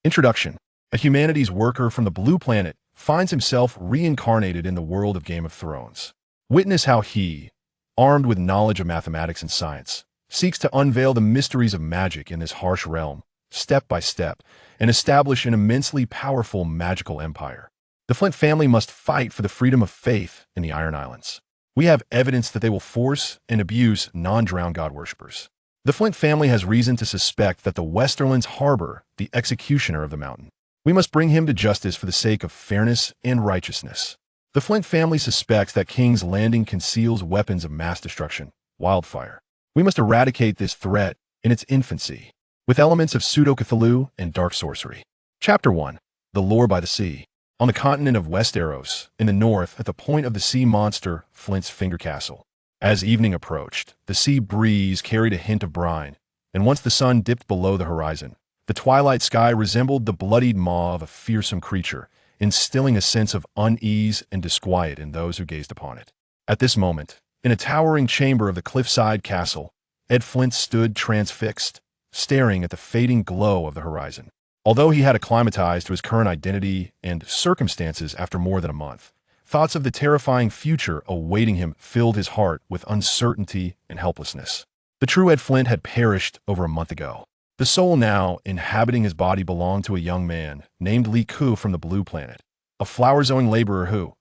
Introduction. A humanities worker from the Blue Planet finds himself reincarnated in the world of Game of Thrones. Witness how he, armed with knowledge of mathematics and science, seeks to unveil the mysteries of magic in this harsh realm, step by step, and establish an immensely powerful magical empire. The Flint family must fight for the freedom of faith in the Iron Islands. We have evidence that they will force and abuse non-drowned god worshippers. The Flint family has reason to suspect that the Westerlands harbor the executioner of the mountain. We must bring him to justice for the sake of fairness and righteousness. The Flint family suspects that King's Landing conceals weapons of mass destruction, wildfire. We must eradicate this threat in its infancy, with elements of pseudo-Cthulhu and dark sorcery. Chapter 1. The Lore by the Sea. On the continent of Westeros, in the north, at the point of the sea monster Flint's Finger Castle. As evening approached, the sea breeze carried a hint of brine, and once the sun dipped below the horizon, the twilight sky resembled the bloodied maw of a fearsome creature, instilling a sense of unease and disquiet in those who gazed upon it. At this moment, in a towering chamber of the cliffside castle, Ed Flint stood transfixed, staring at the fading glow of the horizon. Although he had acclimatized to his current identity and circumstances after more than a month, thoughts of the terrifying future awaiting him filled his heart with uncertainty and helplessness. The true Ed Flint had perished over a month ago. The soul now inhabiting his body belonged to a young man named Liku from the Blue Planet, a flower-sowing laborer who,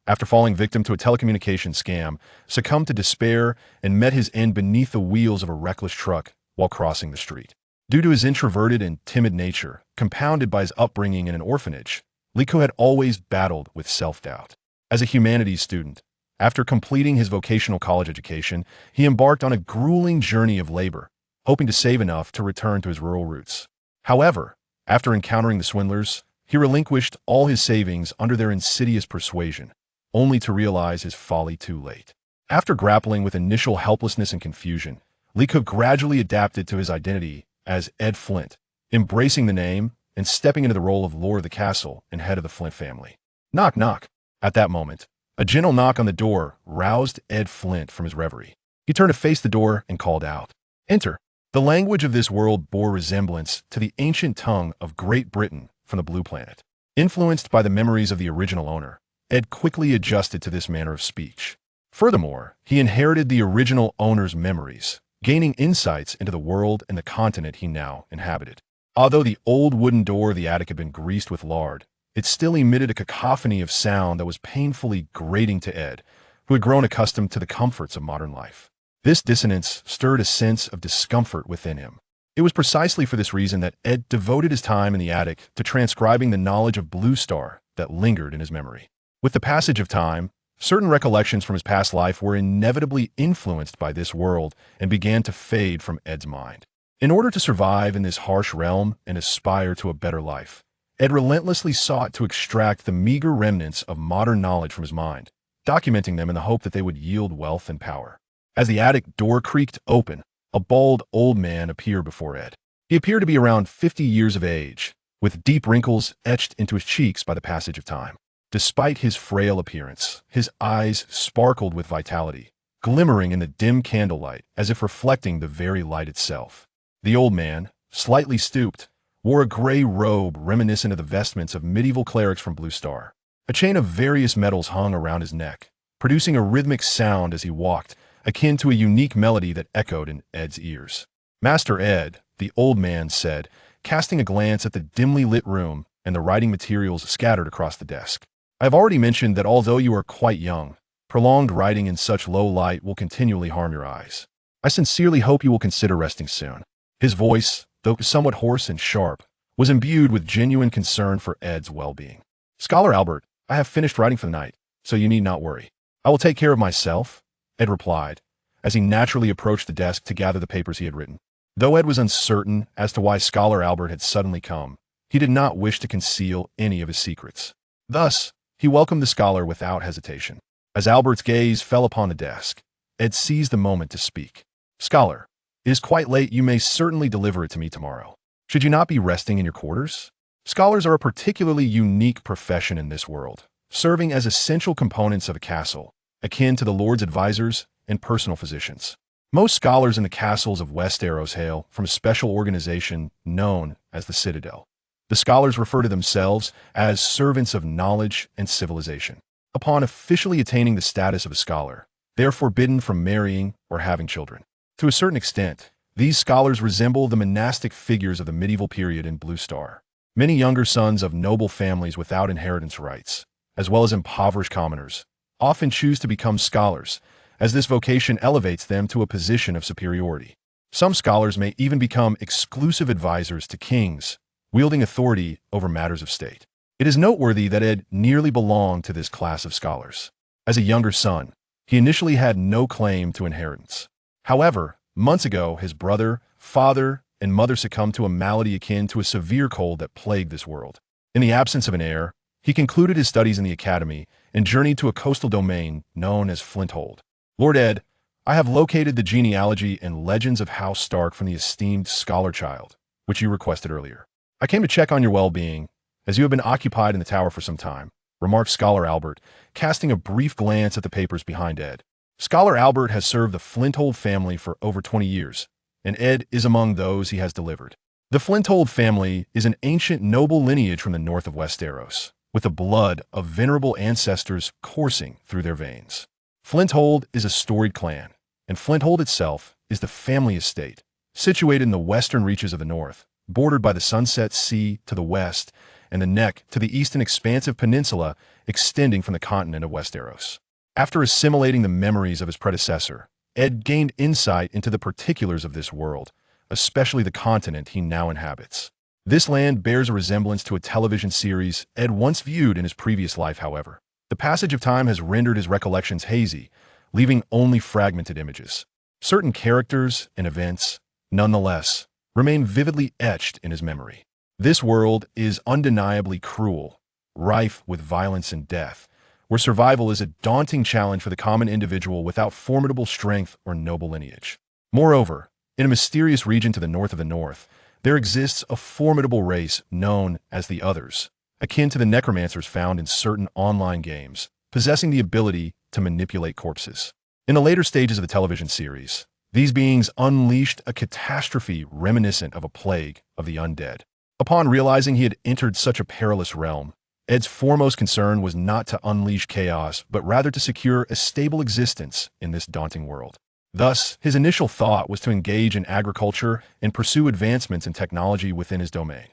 after falling victim to a telecommunications scam, succumbed to despair and met his end beneath the wheels of a reckless truck while crossing the street. Due to his introverted and timid nature, compounded by his upbringing in an orphanage, Liku had always battled with self-doubt. As a humanities student, after completing his vocational college education, he embarked on a grueling journey of labor, hoping to save enough to return to his rural roots. However, after encountering the swindlers, he relinquished all his savings under their insidious persuasion, only to realize his folly too late. After grappling with initial helplessness and confusion, Liku gradually adapted to his identity as Ed Flint, embracing the name and stepping into the role of Lord of the Castle and head of the Flint family. Knock, knock. At that moment, a gentle knock on the door roused Ed Flint from his reverie. He turned to face the door and called out, "Enter." The language of this world bore resemblance to the ancient tongue of Great Britain from the Blue Planet. Influenced by the memories of the original owner, Ed quickly adjusted to this manner of speech. Furthermore, he inherited the original owner's memories, gaining insights into the world and the continent he now inhabited. Although the old wooden door of the attic had been greased with lard, it still emitted a cacophony of sound that was painfully grating to Ed, who had grown accustomed to the comforts of modern life. This dissonance stirred a sense of discomfort within him. It was precisely for this reason that Ed devoted his time in the attic to transcribing the knowledge of Blue Star that lingered in his memory. With the passage of time, certain recollections from his past life were inevitably influenced by this world and began to fade from Ed's mind. In order to survive in this harsh realm and aspire to a better life, Ed relentlessly sought to extract the meager remnants of modern knowledge from his mind, documenting them in the hope that they would yield wealth and power. As the attic door creaked open, a bald old man appeared before Ed. He appeared to be around 50 years of age, with deep wrinkles etched into his cheeks by the passage of time. Despite his frail appearance, his eyes sparkled with vitality, glimmering in the dim candlelight as if reflecting the very light itself. The old man, slightly stooped, wore a gray robe reminiscent of the vestments of medieval clerics from Blue Star. A chain of various metals hung around his neck, producing a rhythmic sound as he walked, akin to a unique melody that echoed in Ed's ears. "Master Ed," the old man said, casting a glance at the dimly lit room and the writing materials scattered across the desk. "I have already mentioned that although you are quite young, prolonged writing in such low light will continually harm your eyes. I sincerely hope you will consider resting soon." His voice, though somewhat hoarse and sharp, was imbued with genuine concern for Ed's well-being. "Scholar Albert, I have finished writing for the night, so you need not worry. I will take care of myself," Ed replied, as he naturally approached the desk to gather the papers he had written. Though Ed was uncertain as to why Scholar Albert had suddenly come, he did not wish to conceal any of his secrets. Thus, he welcomed the scholar without hesitation. As Albert's gaze fell upon the desk, Ed seized the moment to speak. "Scholar, it is quite late. You may certainly deliver it to me tomorrow. Should you not be resting in your quarters? Scholars are a particularly unique profession in this world, serving as essential components of a castle, akin to the Lord's advisors and personal physicians. Most scholars in the castles of Westeros hail from a special organization known as the Citadel. The scholars refer to themselves as servants of knowledge and civilization. Upon officially attaining the status of a scholar, they are forbidden from marrying or having children. To a certain extent, these scholars resemble the monastic figures of the medieval period in Blue Star. Many younger sons of noble families without inheritance rights, as well as impoverished commoners, often choose to become scholars, as this vocation elevates them to a position of superiority. Some scholars may even become exclusive advisors to kings, wielding authority over matters of state. It is noteworthy that Ed nearly belonged to this class of scholars. As a younger son, he initially had no claim to inheritance. However, months ago, his brother, father, and mother succumbed to a malady akin to a severe cold that plagued this world. In the absence of an heir, he concluded his studies in the academy and journeyed to a coastal domain known as Flinthold. Lord Ed, I have located the genealogy and legends of House Stark from the esteemed scholar child, which you requested earlier. I came to check on your well-being, as you have been occupied in the tower for some time, remarked Scholar Albert, casting a brief glance at the papers behind Ed. Scholar Albert has served the Flinthold family for over 20 years, and Ed is among those he has delivered. The Flinthold family is an ancient noble lineage from the north of Westeros, with the blood of venerable ancestors coursing through their veins. Flinthold is a storied clan, and Flinthold itself is the family estate, situated in the western reaches of the north, bordered by the Sunset Sea to the west and the Neck to the east, an expansive peninsula extending from the continent of Westeros. After assimilating the memories of his predecessor, Ed gained insight into the particulars of this world, especially the continent he now inhabits. This land bears a resemblance to a television series Ed once viewed in his previous life, however. The passage of time has rendered his recollections hazy, leaving only fragmented images. Certain characters and events, nonetheless, remain vividly etched in his memory. This world is undeniably cruel, rife with violence and death, where survival is a daunting challenge for the common individual without formidable strength or noble lineage. Moreover, in a mysterious region to the north of the north, there exists a formidable race known as the Others, akin to the necromancers found in certain online games, possessing the ability to manipulate corpses. In the later stages of the television series, these beings unleashed a catastrophe reminiscent of a plague of the undead. Upon realizing he had entered such a perilous realm, Ed's foremost concern was not to unleash chaos, but rather to secure a stable existence in this daunting world. Thus, his initial thought was to engage in agriculture and pursue advancements in technology within his domain.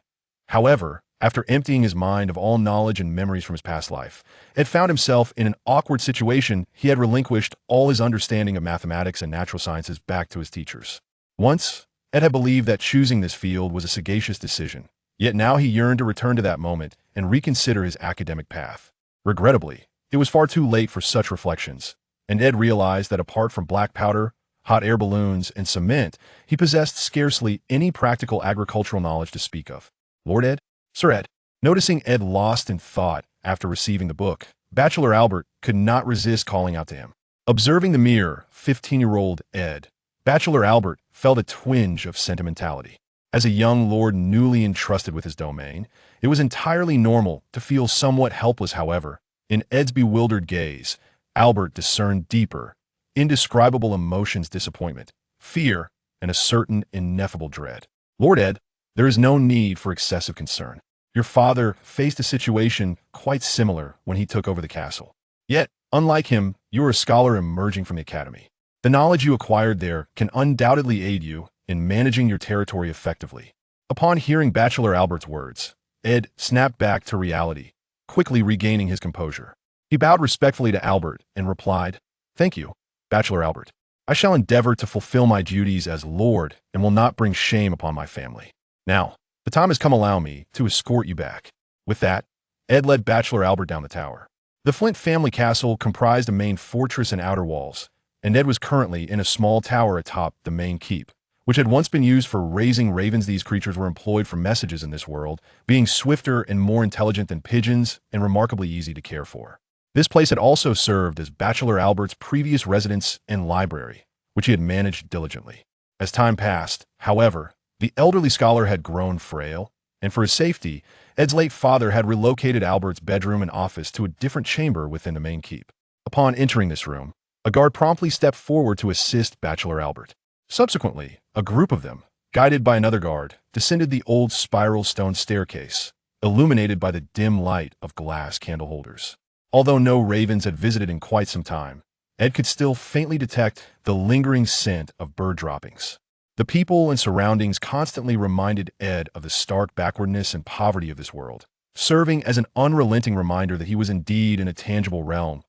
However, after emptying his mind of all knowledge and memories from his past life, Ed found himself in an awkward situation. He had relinquished all his understanding of mathematics and natural sciences back to his teachers. Once, Ed had believed that choosing this field was a sagacious decision, yet now he yearned to return to that moment and reconsider his academic path. Regrettably, it was far too late for such reflections, and Ed realized that apart from black powder, hot air balloons, and cement, he possessed scarcely any practical agricultural knowledge to speak of. Lord Ed? Sir Ed. Noticing Ed lost in thought after receiving the book, Bachelor Albert could not resist calling out to him. Observing the mere 15-year-old Ed, Bachelor Albert felt a twinge of sentimentality. As a young lord newly entrusted with his domain, it was entirely normal to feel somewhat helpless. However, in Ed's bewildered gaze, Albert discerned deeper, indescribable emotions: disappointment, fear, and a certain ineffable dread. Lord Ed, there is no need for excessive concern. Your father faced a situation quite similar when he took over the castle. Yet, unlike him, you are a scholar emerging from the academy. The knowledge you acquired there can undoubtedly aid you in managing your territory effectively. Upon hearing Bachelor Albert's words, Ed snapped back to reality, quickly regaining his composure. He bowed respectfully to Albert and replied, "Thank you, Bachelor Albert. I shall endeavor to fulfill my duties as Lord and will not bring shame upon my family. Now, the time has come. Allow me to escort you back." With that, Ed led Bachelor Albert down the tower. The Flint family castle comprised a main fortress and outer walls, and Ed was currently in a small tower atop the main keep, which had once been used for raising ravens. These creatures were employed for messages in this world, being swifter and more intelligent than pigeons and remarkably easy to care for. This place had also served as Bachelor Albert's previous residence and library, which he had managed diligently. As time passed, however, the elderly scholar had grown frail, and for his safety, Ed's late father had relocated Albert's bedroom and office to a different chamber within the main keep. Upon entering this room, a guard promptly stepped forward to assist Bachelor Albert. Subsequently, a group of them, guided by another guard, descended the old spiral stone staircase, illuminated by the dim light of glass candle holders. Although no ravens had visited in quite some time, Ed could still faintly detect the lingering scent of bird droppings. The people and surroundings constantly reminded Ed of the stark backwardness and poverty of this world, serving as an unrelenting reminder that he was indeed in a tangible realm.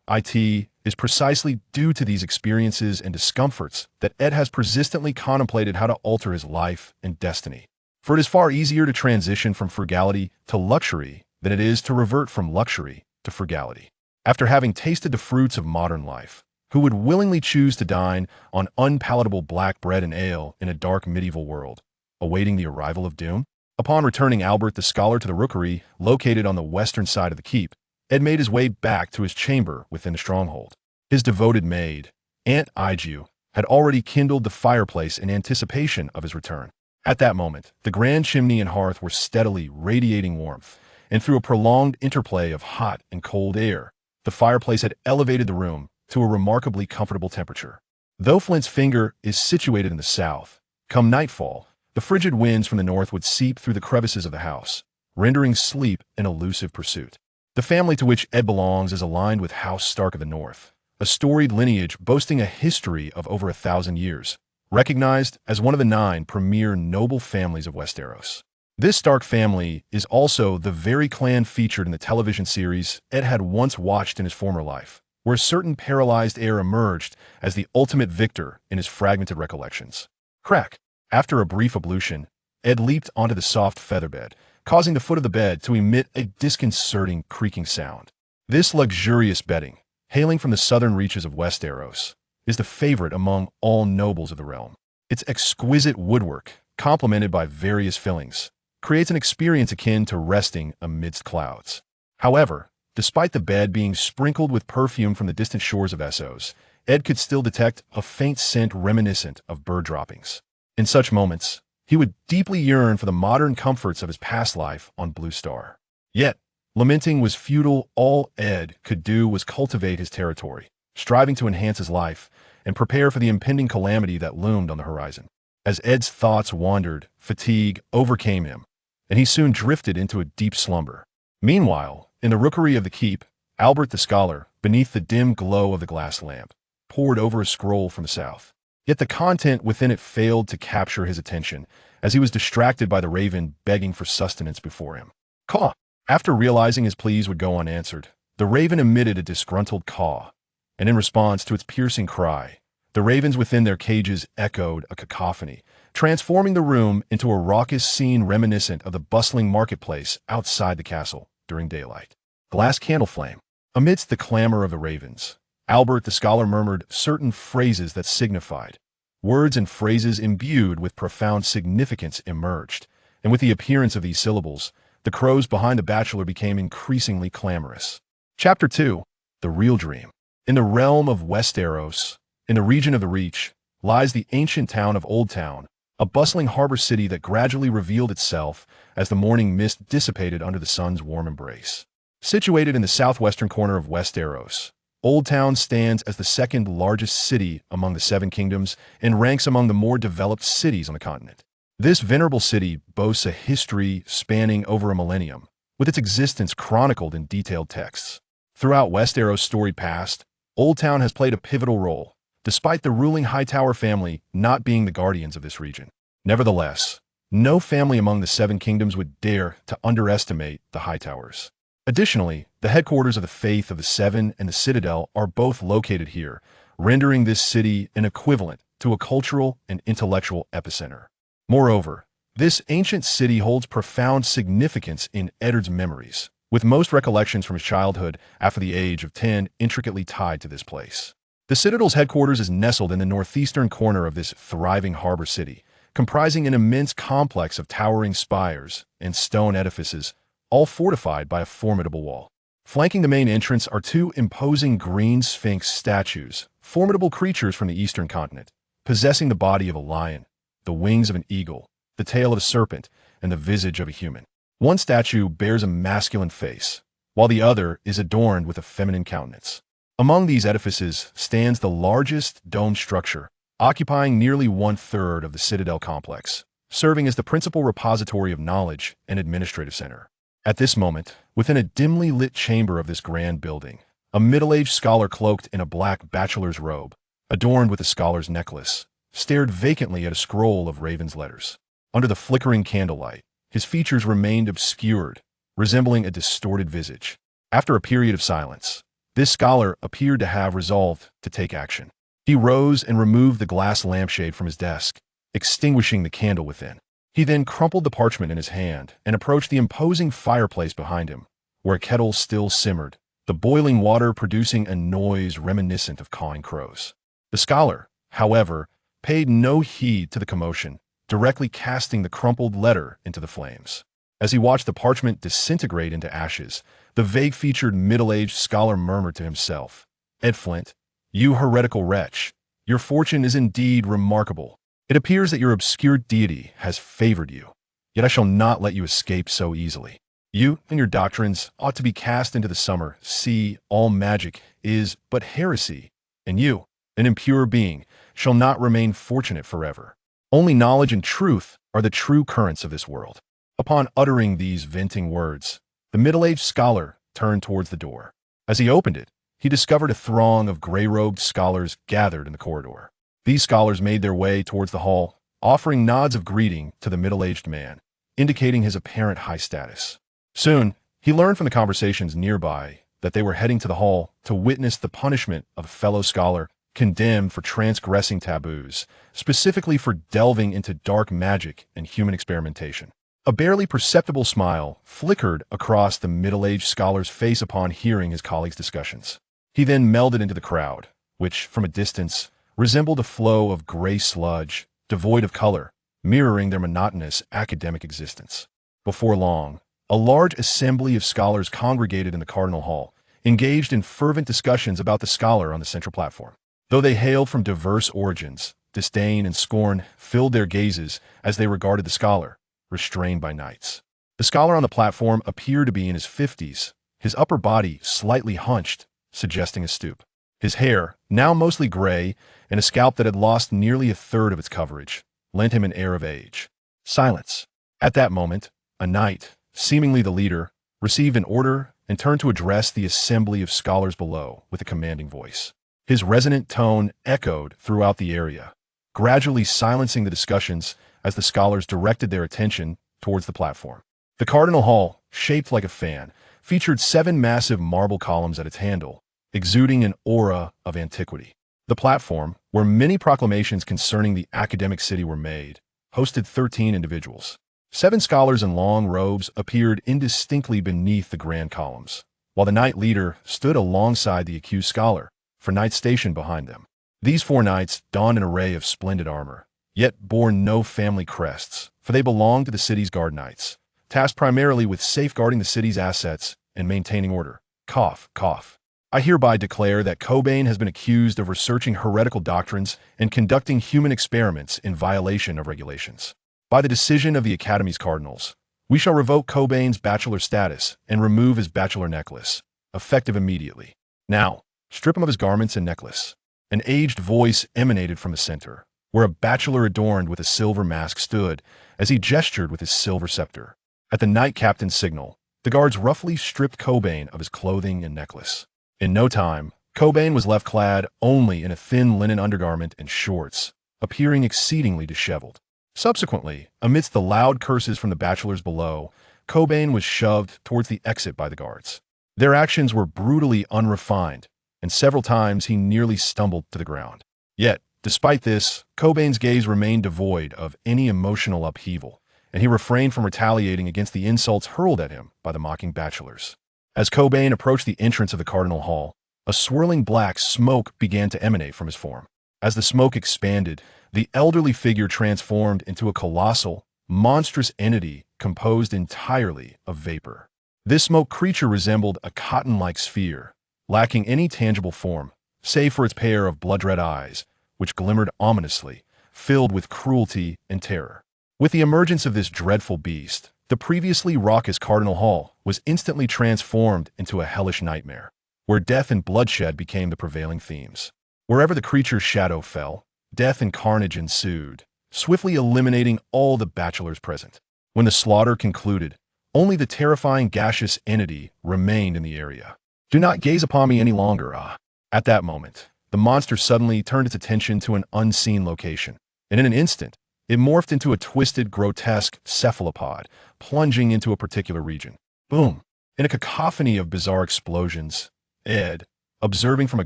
It is precisely due to these experiences and discomforts that Ed has persistently contemplated how to alter his life and destiny. For it is far easier to transition from frugality to luxury than it is to revert from luxury to frugality. After having tasted the fruits of modern life, who would willingly choose to dine on unpalatable black bread and ale in a dark medieval world, awaiting the arrival of doom? Upon returning Albert the Scholar to the rookery located on the western side of the keep, Ed made his way back to his chamber within the stronghold. His devoted maid, Aunt Iju, had already kindled the fireplace in anticipation of his return. At that moment, the grand chimney and hearth were steadily radiating warmth, and through a prolonged interplay of hot and cold air, the fireplace had elevated the room to a remarkably comfortable temperature. Though Flint's finger is situated in the south, come nightfall, the frigid winds from the north would seep through the crevices of the house, rendering sleep an elusive pursuit. The family to which Ed belongs is aligned with House Stark of the North, a storied lineage boasting a history of over 1,000 years, recognized as one of the 9 premier noble families of Westeros. This Stark family is also the very clan featured in the television series Ed had once watched in his former life, where a certain paralyzed heir emerged as the ultimate victor in his fragmented recollections. Crack! After a brief ablution, Ed leaped onto the soft featherbed, causing the foot of the bed to emit a disconcerting creaking sound. This luxurious bedding, hailing from the southern reaches of Westeros, is the favorite among all nobles of the realm. Its exquisite woodwork, complemented by various fillings, creates an experience akin to resting amidst clouds. However, despite the bed being sprinkled with perfume from the distant shores of Essos, Ed could still detect a faint scent reminiscent of bird droppings. In such moments, he would deeply yearn for the modern comforts of his past life on Blue Star. Yet, lamenting was futile. All Ed could do was cultivate his territory, striving to enhance his life and prepare for the impending calamity that loomed on the horizon. As Ed's thoughts wandered, fatigue overcame him, and he soon drifted into a deep slumber. Meanwhile, in the rookery of the keep, Albert the Scholar, beneath the dim glow of the glass lamp, pored over a scroll from the south. Yet the content within it failed to capture his attention, as he was distracted by the raven begging for sustenance before him. Caw! After realizing his pleas would go unanswered, the raven emitted a disgruntled caw, and in response to its piercing cry, the ravens within their cages echoed a cacophony, transforming the room into a raucous scene reminiscent of the bustling marketplace outside the castle during daylight. Glass candle flame. Amidst the clamor of the ravens, Albert the Scholar murmured certain phrases that signified. Words and phrases imbued with profound significance emerged, and with the appearance of these syllables, the crows behind the bachelor became increasingly clamorous. Chapter 2. The Real Dream. In the realm of Westeros, in the region of the Reach, lies the ancient town of Old Town, a bustling harbor city that gradually revealed itself as the morning mist dissipated under the sun's warm embrace. Situated in the southwestern corner of Westeros, Old Town stands as the second largest city among the Seven Kingdoms and ranks among the more developed cities on the continent. This venerable city boasts a history spanning over a millennium, with its existence chronicled in detailed texts. Throughout Westeros' storied past, Old Town has played a pivotal role, despite the ruling Hightower family not being the guardians of this region. Nevertheless, no family among the Seven Kingdoms would dare to underestimate the Hightowers. Additionally, the headquarters of the Faith of the Seven and the Citadel are both located here, rendering this city an equivalent to a cultural and intellectual epicenter. Moreover, this ancient city holds profound significance in Eddard's memories, with most recollections from his childhood after the age of 10 intricately tied to this place. The Citadel's headquarters is nestled in the northeastern corner of this thriving harbor city, comprising an immense complex of towering spires and stone edifices, all fortified by a formidable wall. Flanking the main entrance are 2 imposing green sphinx statues, formidable creatures from the eastern continent, possessing the body of a lion, the wings of an eagle, the tail of a serpent, and the visage of a human. One statue bears a masculine face, while the other is adorned with a feminine countenance. Among these edifices stands the largest dome structure, occupying nearly one-third of the Citadel complex, serving as the principal repository of knowledge and administrative center. At this moment, within a dimly lit chamber of this grand building, a middle-aged scholar cloaked in a black bachelor's robe, adorned with a scholar's necklace, stared vacantly at a scroll of Raven's letters. Under the flickering candlelight, his features remained obscured, resembling a distorted visage. After a period of silence, this scholar appeared to have resolved to take action. He rose and removed the glass lampshade from his desk, extinguishing the candle within. He then crumpled the parchment in his hand and approached the imposing fireplace behind him, where a kettle still simmered, the boiling water producing a noise reminiscent of cawing crows. The scholar, however, paid no heed to the commotion, directly casting the crumpled letter into the flames. As he watched the parchment disintegrate into ashes, the vague-featured middle-aged scholar murmured to himself, "Ed Flint, you heretical wretch, your fortune is indeed remarkable. It appears that your obscure deity has favored you, yet I shall not let you escape so easily. You and your doctrines ought to be cast into the summer sea. All magic is but heresy, and you, an impure being, shall not remain fortunate forever. Only knowledge and truth are the true currents of this world." Upon uttering these venting words, the middle-aged scholar turned towards the door. As he opened it, he discovered a throng of gray-robed scholars gathered in the corridor. These scholars made their way towards the hall, offering nods of greeting to the middle-aged man, indicating his apparent high status. Soon, he learned from the conversations nearby that they were heading to the hall to witness the punishment of a fellow scholar condemned for transgressing taboos, specifically for delving into dark magic and human experimentation. A barely perceptible smile flickered across the middle-aged scholar's face upon hearing his colleagues' discussions. He then melded into the crowd, which, from a distance, resembled a flow of gray sludge, devoid of color, mirroring their monotonous academic existence. Before long, a large assembly of scholars congregated in the Cardinal Hall, engaged in fervent discussions about the scholar on the central platform. Though they hailed from diverse origins, disdain and scorn filled their gazes as they regarded the scholar, restrained by knights. The scholar on the platform appeared to be in his 50s, his upper body slightly hunched, suggesting a stoop. His hair, now mostly gray, and a scalp that had lost nearly a third of its coverage, lent him an air of age. Silence. At that moment, a knight, seemingly the leader, received an order and turned to address the assembly of scholars below with a commanding voice. His resonant tone echoed throughout the area, gradually silencing the discussions as the scholars directed their attention towards the platform. The Cardinal Hall, shaped like a fan, featured 7 massive marble columns at its handle, exuding an aura of antiquity. The platform, where many proclamations concerning the academic city were made, hosted 13 individuals. 7 scholars in long robes appeared indistinctly beneath the grand columns, while the knight leader stood alongside the accused scholar, for knights stationed behind them. These 4 knights donned an array of splendid armor, yet bore no family crests, for they belonged to the city's guard knights, tasked primarily with safeguarding the city's assets and maintaining order. Cough, cough. I hereby declare that Cobain has been accused of researching heretical doctrines and conducting human experiments in violation of regulations. By the decision of the Academy's cardinals, we shall revoke Cobain's bachelor status and remove his bachelor necklace, effective immediately. Now, strip him of his garments and necklace. An aged voice emanated from the center, where a bachelor adorned with a silver mask stood as he gestured with his silver scepter. At the knight captain's signal, the guards roughly stripped Cobain of his clothing and necklace. In no time, Cobain was left clad only in a thin linen undergarment and shorts, appearing exceedingly disheveled. Subsequently, amidst the loud curses from the bachelors below, Cobain was shoved towards the exit by the guards. Their actions were brutally unrefined, and several times he nearly stumbled to the ground. Yet, despite this, Cobain's gaze remained devoid of any emotional upheaval, and he refrained from retaliating against the insults hurled at him by the mocking bachelors. As Cobain approached the entrance of the Cardinal Hall, a swirling black smoke began to emanate from his form. As the smoke expanded, the elderly figure transformed into a colossal, monstrous entity composed entirely of vapor. This smoke creature resembled a cotton-like sphere, lacking any tangible form, save for its pair of blood-red eyes, which glimmered ominously, filled with cruelty and terror. With the emergence of this dreadful beast, the previously raucous Cardinal Hall was instantly transformed into a hellish nightmare, where death and bloodshed became the prevailing themes. Wherever the creature's shadow fell, death and carnage ensued, swiftly eliminating all the bachelors present. When the slaughter concluded, only the terrifying gaseous entity remained in the area. "Do not gaze upon me any longer, ah." At that moment, the monster suddenly turned its attention to an unseen location, and in an instant, it morphed into a twisted, grotesque cephalopod, plunging into a particular region. Boom! In a cacophony of bizarre explosions, Ed, observing from a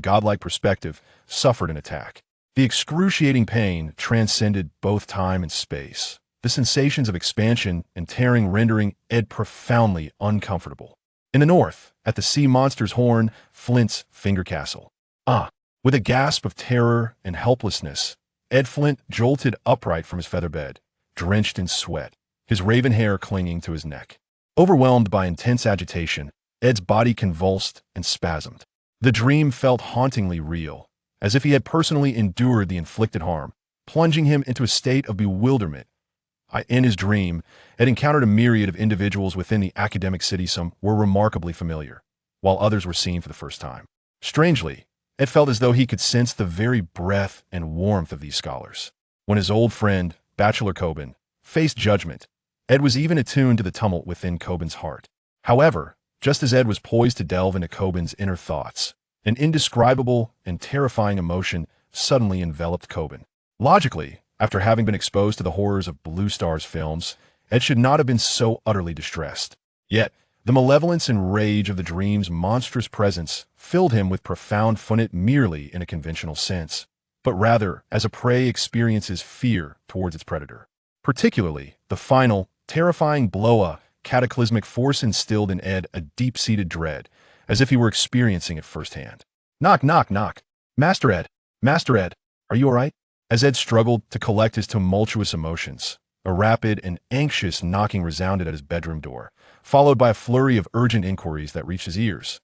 godlike perspective, suffered an attack. The excruciating pain transcended both time and space, the sensations of expansion and tearing rendering Ed profoundly uncomfortable. In the north, at the sea monster's horn, Flint's finger castle. With a gasp of terror and helplessness, Ed Flint jolted upright from his feather bed, drenched in sweat, his raven hair clinging to his neck. Overwhelmed by intense agitation, Ed's body convulsed and spasmed. The dream felt hauntingly real, as if he had personally endured the inflicted harm, plunging him into a state of bewilderment. In his dream, Ed encountered a myriad of individuals within the academic city. Some were remarkably familiar, while others were seen for the first time. Strangely, Ed felt as though he could sense the very breath and warmth of these scholars. When his old friend, Bachelor Coben, faced judgment, Ed was even attuned to the tumult within Coben's heart. However, just as Ed was poised to delve into Coben's inner thoughts, an indescribable and terrifying emotion suddenly enveloped Coben. Logically, after having been exposed to the horrors of Blue Star's films, Ed should not have been so utterly distressed. Yet, the malevolence and rage of the dream's monstrous presence filled him with profound fun, not merely in a conventional sense, but rather as a prey experiences fear towards its predator. Particularly, the final, terrifying blow-up cataclysmic force instilled in Ed a deep-seated dread, as if he were experiencing it firsthand. "Knock, knock, knock. Master Ed, are you all right?" As Ed struggled to collect his tumultuous emotions, a rapid and anxious knocking resounded at his bedroom door, followed by a flurry of urgent inquiries that reached his ears.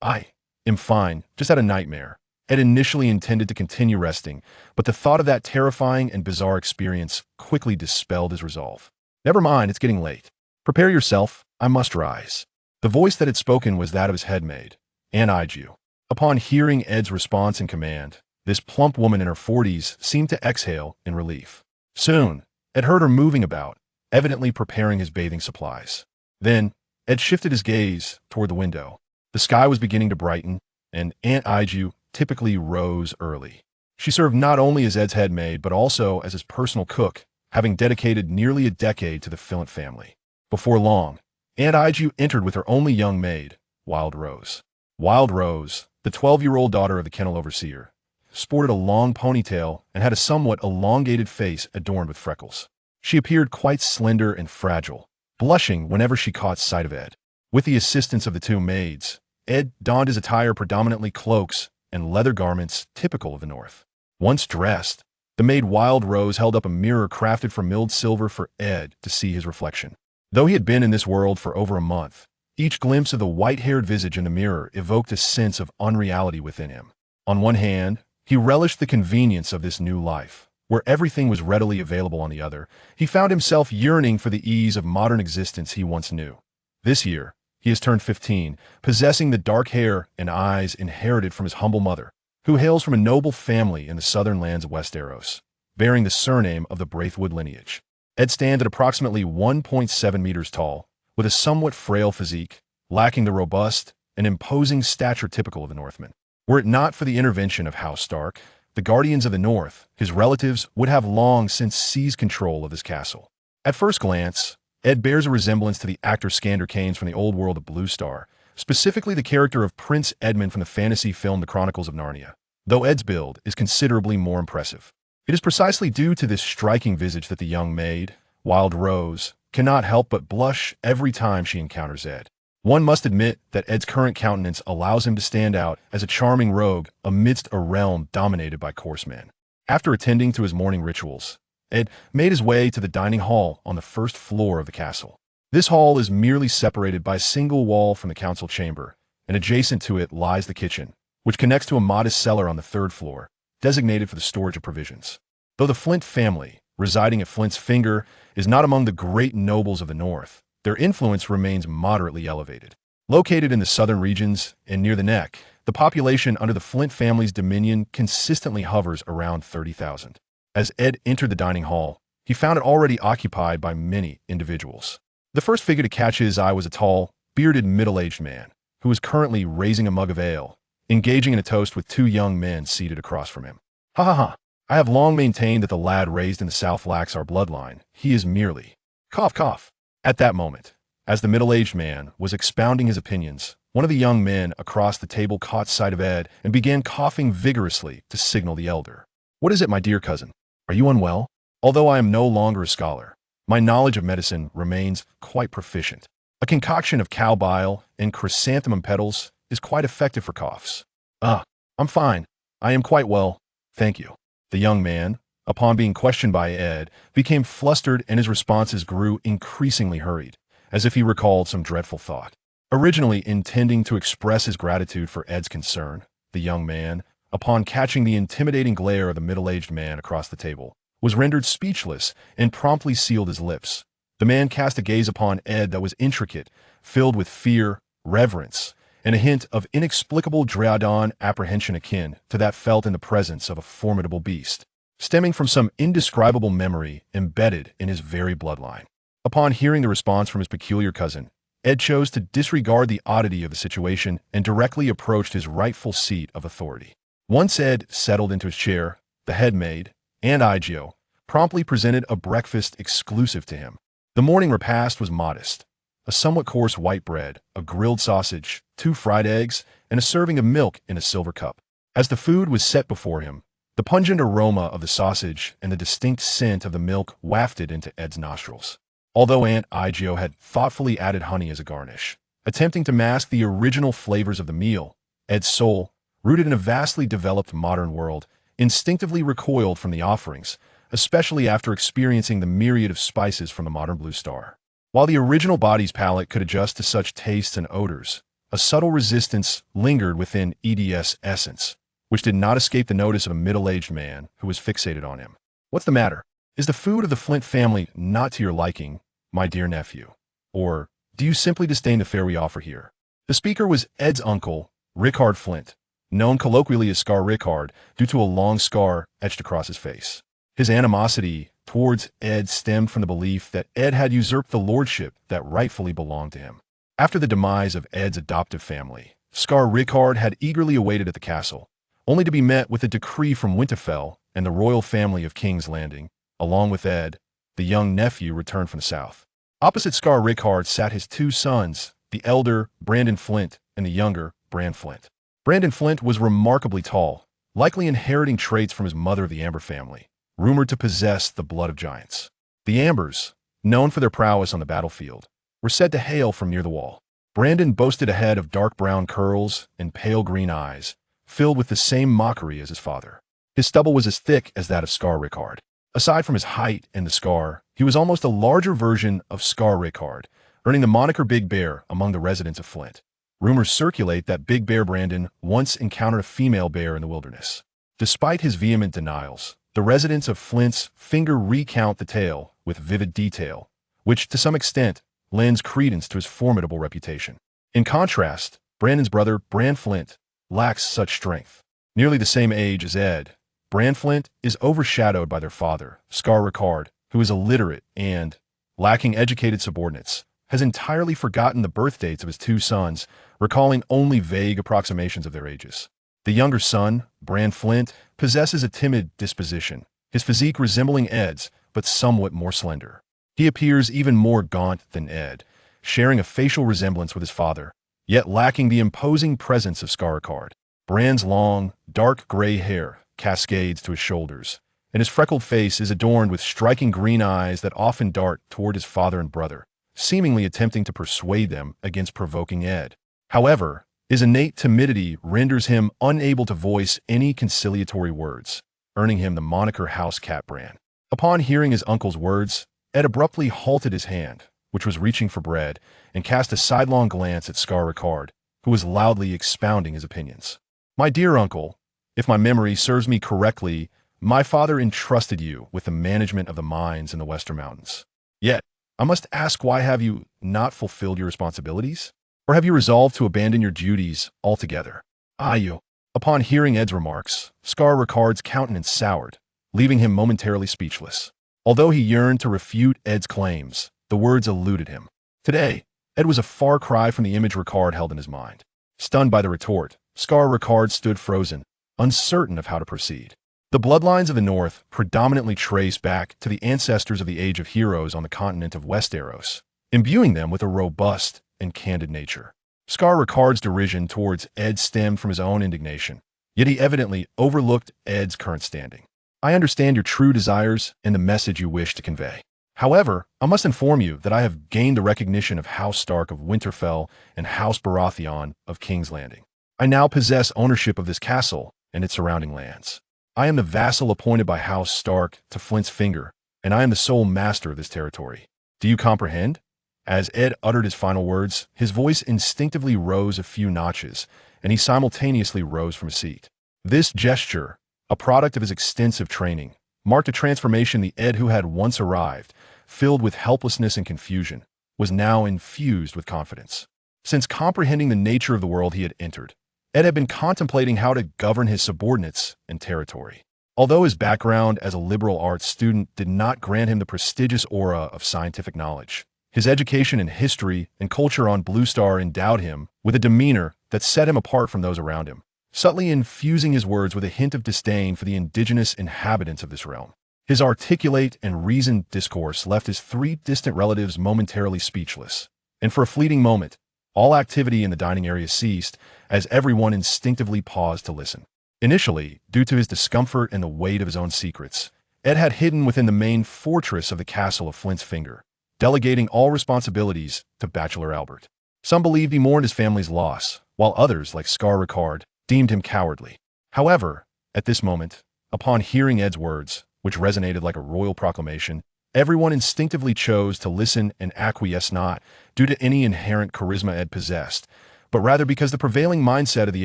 I am fine, just had a nightmare." Ed initially intended to continue resting, but the thought of that terrifying and bizarre experience quickly dispelled his resolve. "Never mind, it's getting late. Prepare yourself, I must rise." The voice that had spoken was that of his headmaid, Anne Iju. Upon hearing Ed's response and command, this plump woman in her 40s seemed to exhale in relief. Soon, Ed heard her moving about, evidently preparing his bathing supplies. Then, Ed shifted his gaze toward the window. The sky was beginning to brighten, and Aunt Iju typically rose early. She served not only as Ed's headmaid, but also as his personal cook, having dedicated nearly a decade to the Flint family. Before long, Aunt Iju entered with her only young maid, Wild Rose. Wild Rose, the 12-year-old daughter of the kennel overseer, sported a long ponytail and had a somewhat elongated face adorned with freckles. She appeared quite slender and fragile, blushing whenever she caught sight of Ed. With the assistance of the two maids, Ed donned his attire predominantly cloaks and leather garments typical of the North. Once dressed, the maid Wild Rose held up a mirror crafted from milled silver for Ed to see his reflection. Though he had been in this world for over a month, each glimpse of the white-haired visage in the mirror evoked a sense of unreality within him. On one hand, he relished the convenience of this new life, where everything was readily available. On the other, he found himself yearning for the ease of modern existence he once knew. This year, he has turned 15, possessing the dark hair and eyes inherited from his humble mother, who hails from a noble family in the southern lands of Westeros, bearing the surname of the Braithwood lineage. Ed stands at approximately 1.7 meters tall, with a somewhat frail physique, lacking the robust and imposing stature typical of the Northmen. Were it not for the intervention of House Stark, the Guardians of the North, his relatives, would have long since seized control of this castle. At first glance, Ed bears a resemblance to the actor Skander Kanes from the old world of Blue Star, specifically the character of Prince Edmund from the fantasy film The Chronicles of Narnia, though Ed's build is considerably more impressive. It is precisely due to this striking visage that the young maid, Wild Rose, cannot help but blush every time she encounters Ed. One must admit that Ed's current countenance allows him to stand out as a charming rogue amidst a realm dominated by coarse men. After attending to his morning rituals, Ed made his way to the dining hall on the first floor of the castle. This hall is merely separated by a single wall from the council chamber, and adjacent to it lies the kitchen, which connects to a modest cellar on the third floor, designated for the storage of provisions. Though the Flint family, residing at Flint's Finger, is not among the great nobles of the North, their influence remains moderately elevated. Located in the southern regions and near the neck, The population under the Flint family's dominion consistently hovers around 30,000. As Ed entered the dining hall, he found it already occupied by many individuals. The first figure to catch his eye was a tall, bearded middle-aged man who was currently raising a mug of ale, engaging in a toast with two young men seated across from him. Ha ha ha! I have long maintained that the lad raised in the South lacks our bloodline. He is merely... Cough, cough. At that moment, as the middle-aged man was expounding his opinions, one of the young men across the table caught sight of Ed and began coughing vigorously to signal the elder. What is it, my dear cousin? Are you unwell? Although I am no longer a scholar, my knowledge of medicine remains quite proficient. A concoction of cow bile and chrysanthemum petals is quite effective for coughs. I'm fine. I am quite well, thank you. The young man, upon being questioned by Ed, became flustered and his responses grew increasingly hurried, as if he recalled some dreadful thought. Originally intending to express his gratitude for Ed's concern, the young man, upon catching the intimidating glare of the middle-aged man across the table, was rendered speechless and promptly sealed his lips. The man cast a gaze upon Ed that was intricate, filled with fear, reverence, and a hint of inexplicable Dreadon apprehension akin to that felt in the presence of a formidable beast, stemming from some indescribable memory embedded in his very bloodline. Upon hearing the response from his peculiar cousin, Ed chose to disregard the oddity of the situation and directly approached his rightful seat of authority. Once Ed settled into his chair, the head maid, and Igio, promptly presented a breakfast exclusive to him. The morning repast was modest. A somewhat coarse white bread, a grilled sausage, 2 fried eggs, and a serving of milk in a silver cup. As the food was set before him, the pungent aroma of the sausage and the distinct scent of the milk wafted into Ed's nostrils. Although Aunt Igio had thoughtfully added honey as a garnish, attempting to mask the original flavors of the meal, Ed's soul, rooted in a vastly developed modern world, instinctively recoiled from the offerings, especially after experiencing the myriad of spices from the modern Blue Star. While the original body's palate could adjust to such tastes and odors, a subtle resistance lingered within Ed's essence, which did not escape the notice of a middle-aged man who was fixated on him. What's the matter? Is the food of the Flint family not to your liking, my dear nephew? Or do you simply disdain the fare we offer here? The speaker was Ed's uncle, Rickard Flint, known colloquially as Scar Rickard due to a long scar etched across his face. His animosity towards Ed stemmed from the belief that Ed had usurped the lordship that rightfully belonged to him. After the demise of Ed's adoptive family, Scar Rickard had eagerly awaited at the castle, only to be met with a decree from Winterfell and the royal family of King's Landing. Along with Ed, the young nephew returned from the south. Opposite Scar Rickard sat his 2 sons, the elder, Brandon Flint, and the younger, Bran Flint. Brandon Flint was remarkably tall, likely inheriting traits from his mother of the Amber family, rumored to possess the blood of giants. The Ambers, known for their prowess on the battlefield, were said to hail from near the wall. Brandon boasted a head of dark brown curls and pale green eyes, filled with the same mockery as his father. His stubble was as thick as that of Scar Rickard. Aside from his height and the scar, he was almost a larger version of Scar Rickard, earning the moniker Big Bear among the residents of Flint. Rumors circulate that Big Bear Brandon once encountered a female bear in the wilderness. Despite his vehement denials, the residents of Flint's finger recount the tale with vivid detail, which, to some extent, lends credence to his formidable reputation. In contrast, Brandon's brother, Bran Flint, lacks such strength. Nearly the same age as Ed, Bran Flint is overshadowed by their father, Scar Rickard, who is illiterate and, lacking educated subordinates, has entirely forgotten the birth dates of his 2 sons, recalling only vague approximations of their ages. The younger son, Bran Flint, possesses a timid disposition, his physique resembling Ed's, but somewhat more slender. He appears even more gaunt than Ed, sharing a facial resemblance with his father, yet lacking the imposing presence of Scar Rickard. Bran's long, dark gray hair cascades to his shoulders, and his freckled face is adorned with striking green eyes that often dart toward his father and brother, seemingly attempting to persuade them against provoking Ed. However, his innate timidity renders him unable to voice any conciliatory words, earning him the moniker House Cat Bran. Upon hearing his uncle's words, Ed abruptly halted his hand, which was reaching for bread, and cast a sidelong glance at Scar Rickard, who was loudly expounding his opinions. My dear uncle, if my memory serves me correctly, my father entrusted you with the management of the mines in the Western Mountains. Yet, I must ask, why have you not fulfilled your responsibilities? Or have you resolved to abandon your duties altogether? Ah, you. Upon hearing Ed's remarks, Scar Ricard's countenance soured, leaving him momentarily speechless. Although he yearned to refute Ed's claims, the words eluded him. Today, Ed was a far cry from the image Ricard held in his mind. Stunned by the retort, Scar Ricard stood frozen, uncertain of how to proceed. The bloodlines of the North predominantly trace back to the ancestors of the Age of Heroes on the continent of Westeros, imbuing them with a robust and candid nature. Scar Ricard's derision towards Ed stemmed from his own indignation, yet he evidently overlooked Ed's current standing. I understand your true desires and the message you wish to convey. However, I must inform you that I have gained the recognition of House Stark of Winterfell and House Baratheon of King's Landing. I now possess ownership of this castle and its surrounding lands. I am the vassal appointed by House Stark to Flint's finger, and I am the sole master of this territory. Do you comprehend? As Ed uttered his final words, his voice instinctively rose a few notches, and he simultaneously rose from his seat. This gesture, a product of his extensive training, marked a transformation. The Ed who had once arrived, filled with helplessness and confusion, was now infused with confidence. Since comprehending the nature of the world he had entered, Ed had been contemplating how to govern his subordinates and territory. Although his background as a liberal arts student did not grant him the prestigious aura of scientific knowledge, his education in history and culture on Blue Star endowed him with a demeanor that set him apart from those around him, subtly infusing his words with a hint of disdain for the indigenous inhabitants of this realm. His articulate and reasoned discourse left his three distant relatives momentarily speechless, and for a fleeting moment, all activity in the dining area ceased as everyone instinctively paused to listen. Initially, due to his discomfort and the weight of his own secrets, Ed had hidden within the main fortress of the castle of Flint's Finger, delegating all responsibilities to Bachelor Albert. Some believed he mourned his family's loss, while others, like Scar Ricard, deemed him cowardly. However, at this moment, upon hearing Ed's words, which resonated like a royal proclamation, everyone instinctively chose to listen and acquiesce, not due to any inherent charisma Ed possessed, but rather because the prevailing mindset of the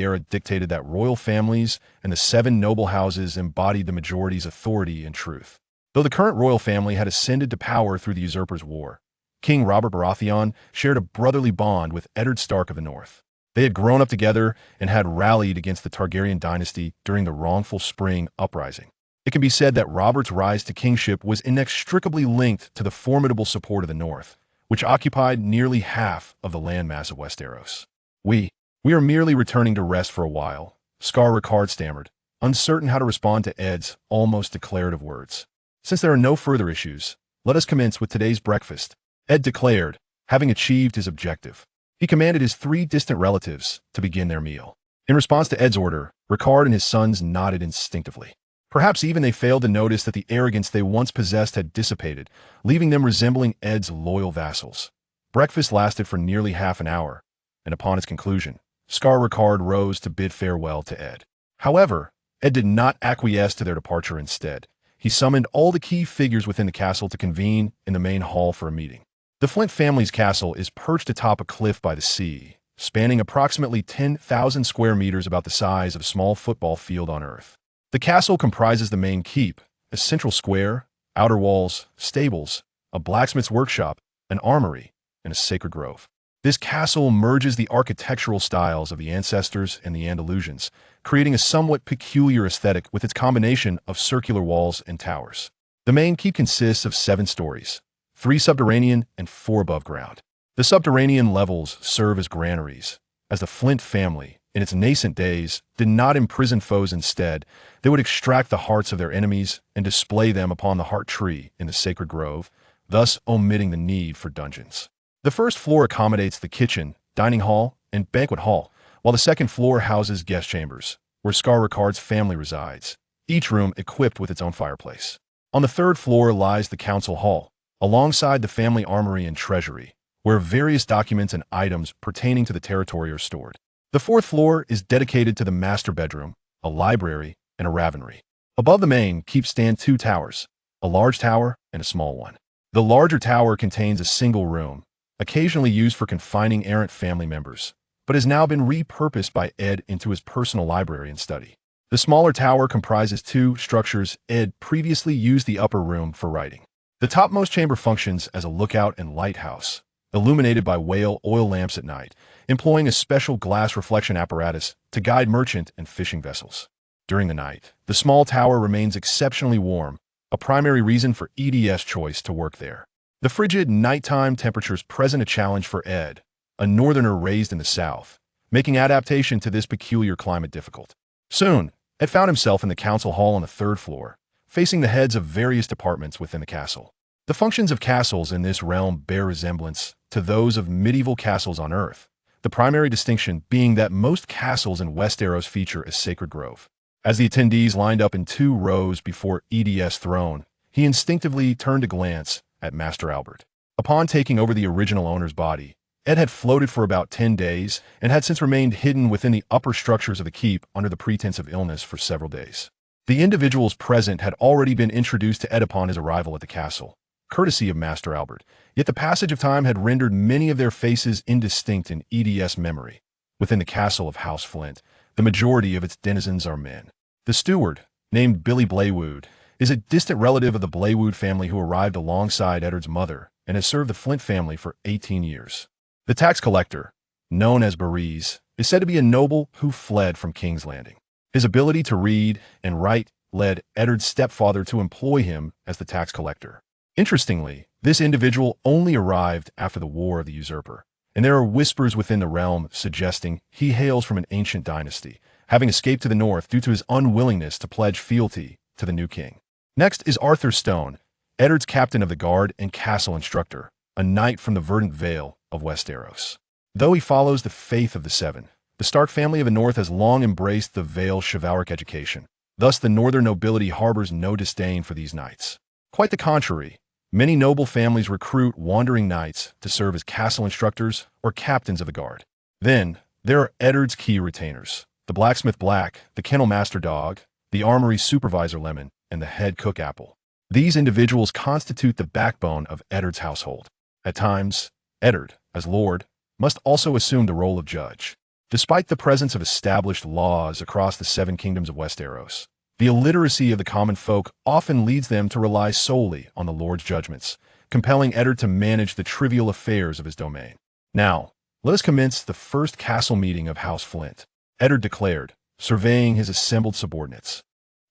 era dictated that royal families and the 7 noble houses embodied the majority's authority and truth. Though the current royal family had ascended to power through the Usurper's War, King Robert Baratheon shared a brotherly bond with Eddard Stark of the North. They had grown up together and had rallied against the Targaryen dynasty during the wrongful Spring Uprising. It can be said that Robert's rise to kingship was inextricably linked to the formidable support of the North, which occupied nearly half of the landmass of Westeros. We are merely returning to rest for a while, Scar Ricard stammered, uncertain how to respond to Ed's almost declarative words. Since there are no further issues, let us commence with today's breakfast, Ed declared, having achieved his objective. He commanded his 3 distant relatives to begin their meal. In response to Ed's order, Ricard and his sons nodded instinctively. Perhaps even they failed to notice that the arrogance they once possessed had dissipated, leaving them resembling Ed's loyal vassals. Breakfast lasted for nearly half an hour, and upon its conclusion, Scar Ricard rose to bid farewell to Ed. However, Ed did not acquiesce to their departure. Instead, he summoned all the key figures within the castle to convene in the main hall for a meeting. The Flint family's castle is perched atop a cliff by the sea, spanning approximately 10,000 square meters, about the size of a small football field on Earth. The castle comprises the main keep, a central square, outer walls, stables, a blacksmith's workshop, an armory, and a sacred grove. This castle merges the architectural styles of the ancestors and the Andalusians, creating a somewhat peculiar aesthetic with its combination of circular walls and towers. The main keep consists of 7 stories, 3 subterranean and 4 above ground. The subterranean levels serve as granaries, as the Flint family, in its nascent days, did not imprison foes. Instead, they would extract the hearts of their enemies and display them upon the heart tree in the sacred grove, thus omitting the need for dungeons. The first floor accommodates the kitchen, dining hall, and banquet hall, while the second floor houses guest chambers, where Scar Ricard's family resides, each room equipped with its own fireplace. On the third floor lies the council hall, alongside the family armory and treasury, where various documents and items pertaining to the territory are stored. The fourth floor is dedicated to the master bedroom, a library, and a ravenery. Above the main keep stand 2 towers, a large tower and a small one. The larger tower contains a single room, occasionally used for confining errant family members, but has now been repurposed by Ed into his personal library and study. The smaller tower comprises 2 structures. Ed previously used the upper room for writing. The topmost chamber functions as a lookout and lighthouse, illuminated by whale oil lamps at night, employing a special glass reflection apparatus to guide merchant and fishing vessels. During the night, the small tower remains exceptionally warm, a primary reason for ED's choice to work there. The frigid nighttime temperatures present a challenge for Ed, a northerner raised in the south, making adaptation to this peculiar climate difficult. Soon, Ed found himself in the council hall on the third floor, facing the heads of various departments within the castle. The functions of castles in this realm bear resemblance to those of medieval castles on Earth, the primary distinction being that most castles in Westeros feature a sacred grove. As the attendees lined up in 2 rows before ED's throne, he instinctively turned a glance at Master Albert. Upon taking over the original owner's body, Ed had floated for about 10 days and had since remained hidden within the upper structures of the keep under the pretense of illness for several days. The individuals present had already been introduced to Ed upon his arrival at the castle, courtesy of Master Albert, yet the passage of time had rendered many of their faces indistinct in ED's memory. Within the castle of House Flint, the majority of its denizens are men. The steward, named Billy Blaywood, is a distant relative of the Blaywood family who arrived alongside Eddard's mother and has served the Flint family for 18 years. The tax collector, known as Barees, is said to be a noble who fled from King's Landing. His ability to read and write led Eddard's stepfather to employ him as the tax collector. Interestingly, this individual only arrived after the War of the Usurper, and there are whispers within the realm suggesting he hails from an ancient dynasty, having escaped to the north due to his unwillingness to pledge fealty to the new king. Next is Arthur Stone, Eddard's captain of the guard and castle instructor, a knight from the verdant vale of Westeros. Though he follows the faith of the Seven, the Stark family of the North has long embraced the Vale's chivalric education. Thus, the northern nobility harbors no disdain for these knights. Quite the contrary, many noble families recruit wandering knights to serve as castle instructors or captains of the guard. Then, there are Eddard's key retainers, the blacksmith Black, the kennel master Dog, the armory supervisor Lemon, and the head cook Apple. These individuals constitute the backbone of Eddard's household. At times, Eddard, as lord, must also assume the role of judge. Despite the presence of established laws across the 7 kingdoms of Westeros, the illiteracy of the common folk often leads them to rely solely on the lord's judgments, compelling Eddard to manage the trivial affairs of his domain. Now, let us commence the first castle meeting of House Flint, Eddard declared, surveying his assembled subordinates.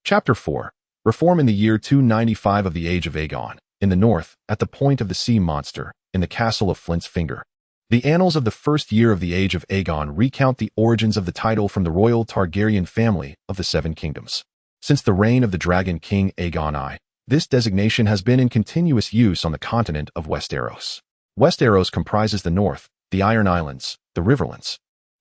Chapter 4. Reform in the year 295 of the Age of Aegon, in the north, at the point of the sea monster, in the castle of Flint's Finger. The annals of the first year of the Age of Aegon recount the origins of the title from the royal Targaryen family of the 7 kingdoms. Since the reign of the Dragon King Aegon I, this designation has been in continuous use on the continent of Westeros. Westeros comprises the north, the Iron Islands, the Riverlands,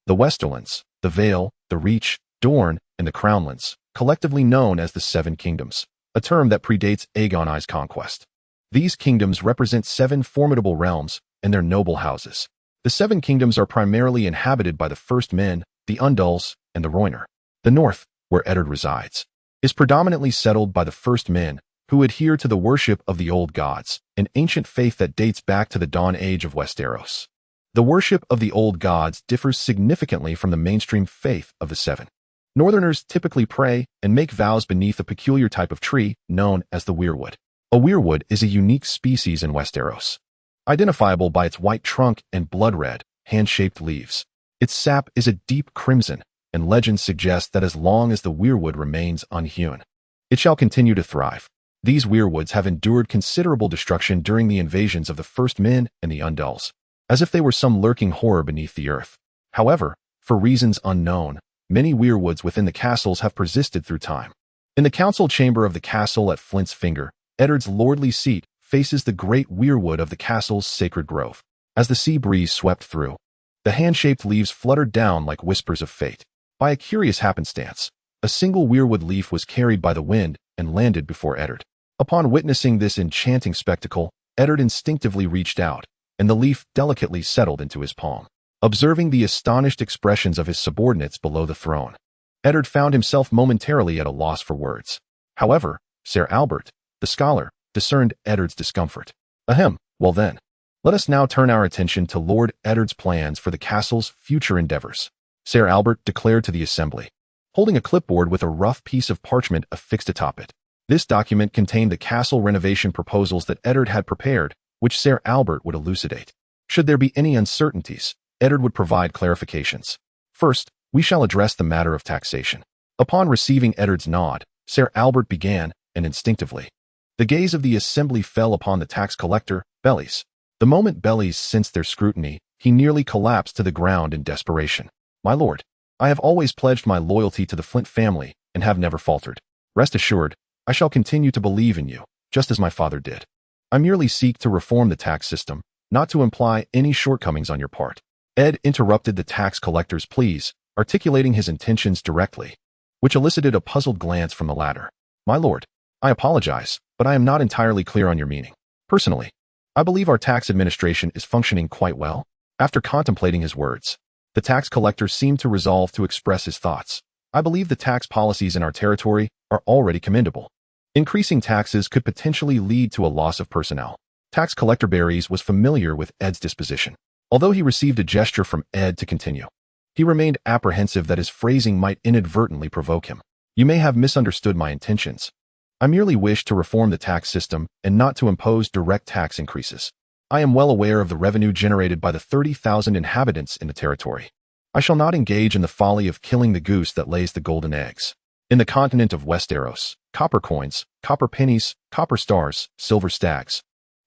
the Westerlands, the Vale, the Reach, Dorne, and the Crownlands, collectively known as the 7 Kingdoms, a term that predates Aegon I's conquest. These kingdoms represent 7 formidable realms and their noble houses. The 7 kingdoms are primarily inhabited by the First Men, the Undals, and the Rhoynar. The north, where Eddard resides, is predominantly settled by the First Men, who adhere to the worship of the Old Gods, an ancient faith that dates back to the dawn age of Westeros. The worship of the Old Gods differs significantly from the mainstream faith of the 7. Northerners typically pray and make vows beneath a peculiar type of tree known as the weirwood. A weirwood is a unique species in Westeros, identifiable by its white trunk and blood-red, hand-shaped leaves. Its sap is a deep crimson, and legends suggest that as long as the weirwood remains unhewn, it shall continue to thrive. These weirwoods have endured considerable destruction during the invasions of the First Men and the Undals, as if they were some lurking horror beneath the earth. However, for reasons unknown, many weirwoods within the castles have persisted through time. In the council chamber of the castle at Flint's Finger, Eddard's lordly seat faces the great weirwood of the castle's sacred grove. As the sea breeze swept through, the hand-shaped leaves fluttered down like whispers of fate. By a curious happenstance, a single weirwood leaf was carried by the wind and landed before Eddard. Upon witnessing this enchanting spectacle, Eddard instinctively reached out, and the leaf delicately settled into his palm. Observing the astonished expressions of his subordinates below the throne, Eddard found himself momentarily at a loss for words. However, Ser Albert, the scholar, discerned Eddard's discomfort. Ahem, well then, let us now turn our attention to Lord Eddard's plans for the castle's future endeavors, Ser Albert declared to the assembly, holding a clipboard with a rough piece of parchment affixed atop it. This document contained the castle renovation proposals that Eddard had prepared, which Ser Albert would elucidate. Should there be any uncertainties, Eddard would provide clarifications. First, we shall address the matter of taxation. Upon receiving Eddard's nod, Ser Albert began, and instinctively, the gaze of the assembly fell upon the tax collector, Bellies. The moment Bellies sensed their scrutiny, he nearly collapsed to the ground in desperation. My lord, I have always pledged my loyalty to the Flint family and have never faltered. Rest assured, I shall continue to believe in you, just as my father did. I merely seek to reform the tax system, not to imply any shortcomings on your part. Ed interrupted the tax collector's pleas, articulating his intentions directly, which elicited a puzzled glance from the latter. My lord, I apologize, but I am not entirely clear on your meaning. Personally, I believe our tax administration is functioning quite well. After contemplating his words, the tax collector seemed to resolve to express his thoughts. I believe the tax policies in our territory are already commendable. Increasing taxes could potentially lead to a loss of personnel. Tax collector Berries was familiar with Ed's disposition. Although he received a gesture from Ed to continue, he remained apprehensive that his phrasing might inadvertently provoke him. You may have misunderstood my intentions. I merely wish to reform the tax system and not to impose direct tax increases. I am well aware of the revenue generated by the 30,000 inhabitants in the territory. I shall not engage in the folly of killing the goose that lays the golden eggs. In the continent of Westeros, copper coins, copper pennies, copper stars, silver stags,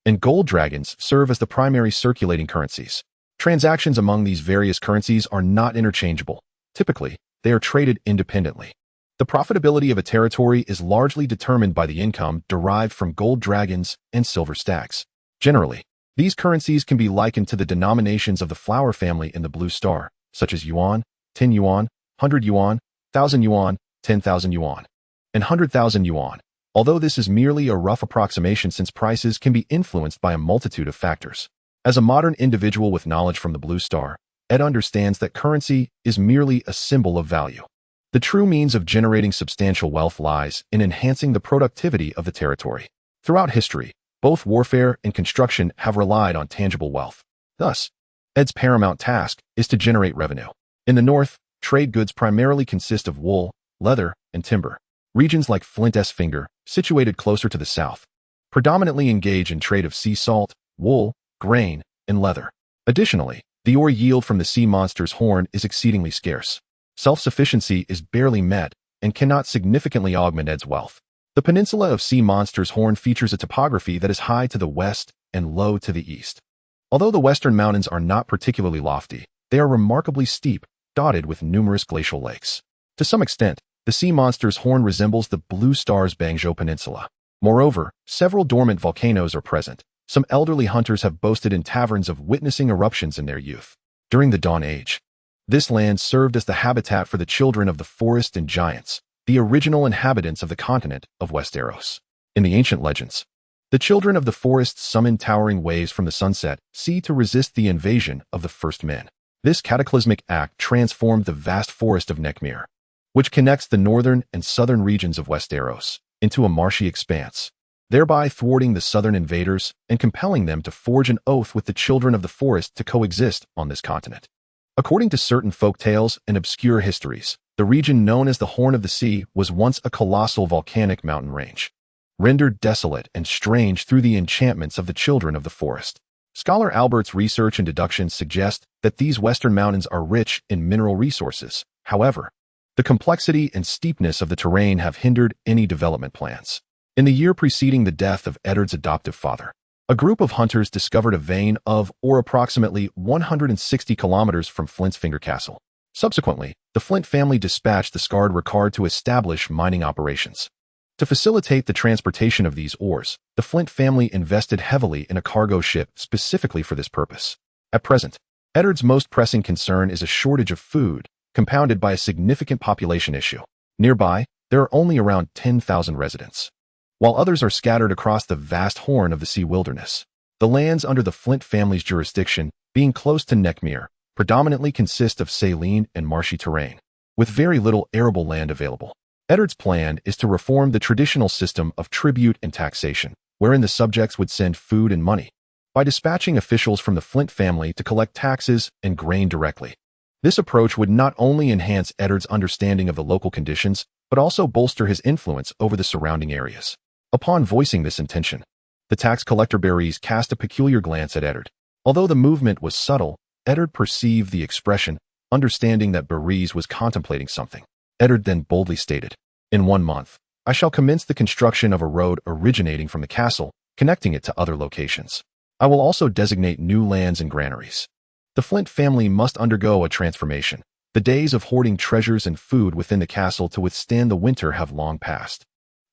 and gold dragons serve as the primary circulating currencies. Transactions among these various currencies are not interchangeable. Typically, they are traded independently. The profitability of a territory is largely determined by the income derived from gold dragons and silver stags. Generally, these currencies can be likened to the denominations of the flower family in the Blue Star, such as yuan, 10 yuan, 100 yuan, 1,000 yuan, 10,000 yuan, and 100,000 yuan. Although this is merely a rough approximation since prices can be influenced by a multitude of factors. As a modern individual with knowledge from the Blue Star, Ed understands that currency is merely a symbol of value. The true means of generating substantial wealth lies in enhancing the productivity of the territory. Throughout history, both warfare and construction have relied on tangible wealth. Thus, Ed's paramount task is to generate revenue. In the north, trade goods primarily consist of wool, leather, and timber. Regions like Flint's Finger, situated closer to the south, predominantly engage in trade of sea salt, wool, grain, and leather. Additionally, the ore yield from the sea monster's horn is exceedingly scarce. Self-sufficiency is barely met and cannot significantly augment Ed's wealth. The peninsula of Sea Monster's Horn features a topography that is high to the west and low to the east. Although the western mountains are not particularly lofty, they are remarkably steep, dotted with numerous glacial lakes. To some extent, the Sea Monster's Horn resembles the Blue Star's Bangzhou Peninsula. Moreover, several dormant volcanoes are present. Some elderly hunters have boasted in taverns of witnessing eruptions in their youth. During the Dawn Age, this land served as the habitat for the children of the forest and giants, the original inhabitants of the continent of Westeros. In the ancient legends, the children of the forest summoned towering waves from the sunset sea to resist the invasion of the first men. This cataclysmic act transformed the vast forest of Neckmere, which connects the northern and southern regions of Westeros, into a marshy expanse, thereby thwarting the southern invaders and compelling them to forge an oath with the children of the forest to coexist on this continent. According to certain folk tales and obscure histories, the region known as the Horn of the Sea was once a colossal volcanic mountain range, rendered desolate and strange through the enchantments of the children of the forest. Scholar Albert's research and deductions suggest that these western mountains are rich in mineral resources. However, the complexity and steepness of the terrain have hindered any development plans. In the year preceding the death of Eddard's adoptive father, a group of hunters discovered a vein of, or approximately 160 kilometers from Flint's Finger Castle. Subsequently, the Flint family dispatched the Scarred Ricard to establish mining operations. To facilitate the transportation of these ores, the Flint family invested heavily in a cargo ship specifically for this purpose. At present, Eddard's most pressing concern is a shortage of food, compounded by a significant population issue. Nearby, there are only around 10,000 residents, while others are scattered across the vast Horn of the Sea wilderness. The lands under the Flint family's jurisdiction, being close to Neckmere, predominantly consist of saline and marshy terrain, with very little arable land available. Eddard's plan is to reform the traditional system of tribute and taxation, wherein the subjects would send food and money, by dispatching officials from the Flint family to collect taxes and grain directly. This approach would not only enhance Eddard's understanding of the local conditions, but also bolster his influence over the surrounding areas. Upon voicing this intention, the tax collector Berries cast a peculiar glance at Eddard. Although the movement was subtle, Eddard perceived the expression, understanding that Berese was contemplating something. Eddard then boldly stated, "In 1 month, I shall commence the construction of a road originating from the castle, connecting it to other locations. I will also designate new lands and granaries. The Flint family must undergo a transformation. The days of hoarding treasures and food within the castle to withstand the winter have long passed.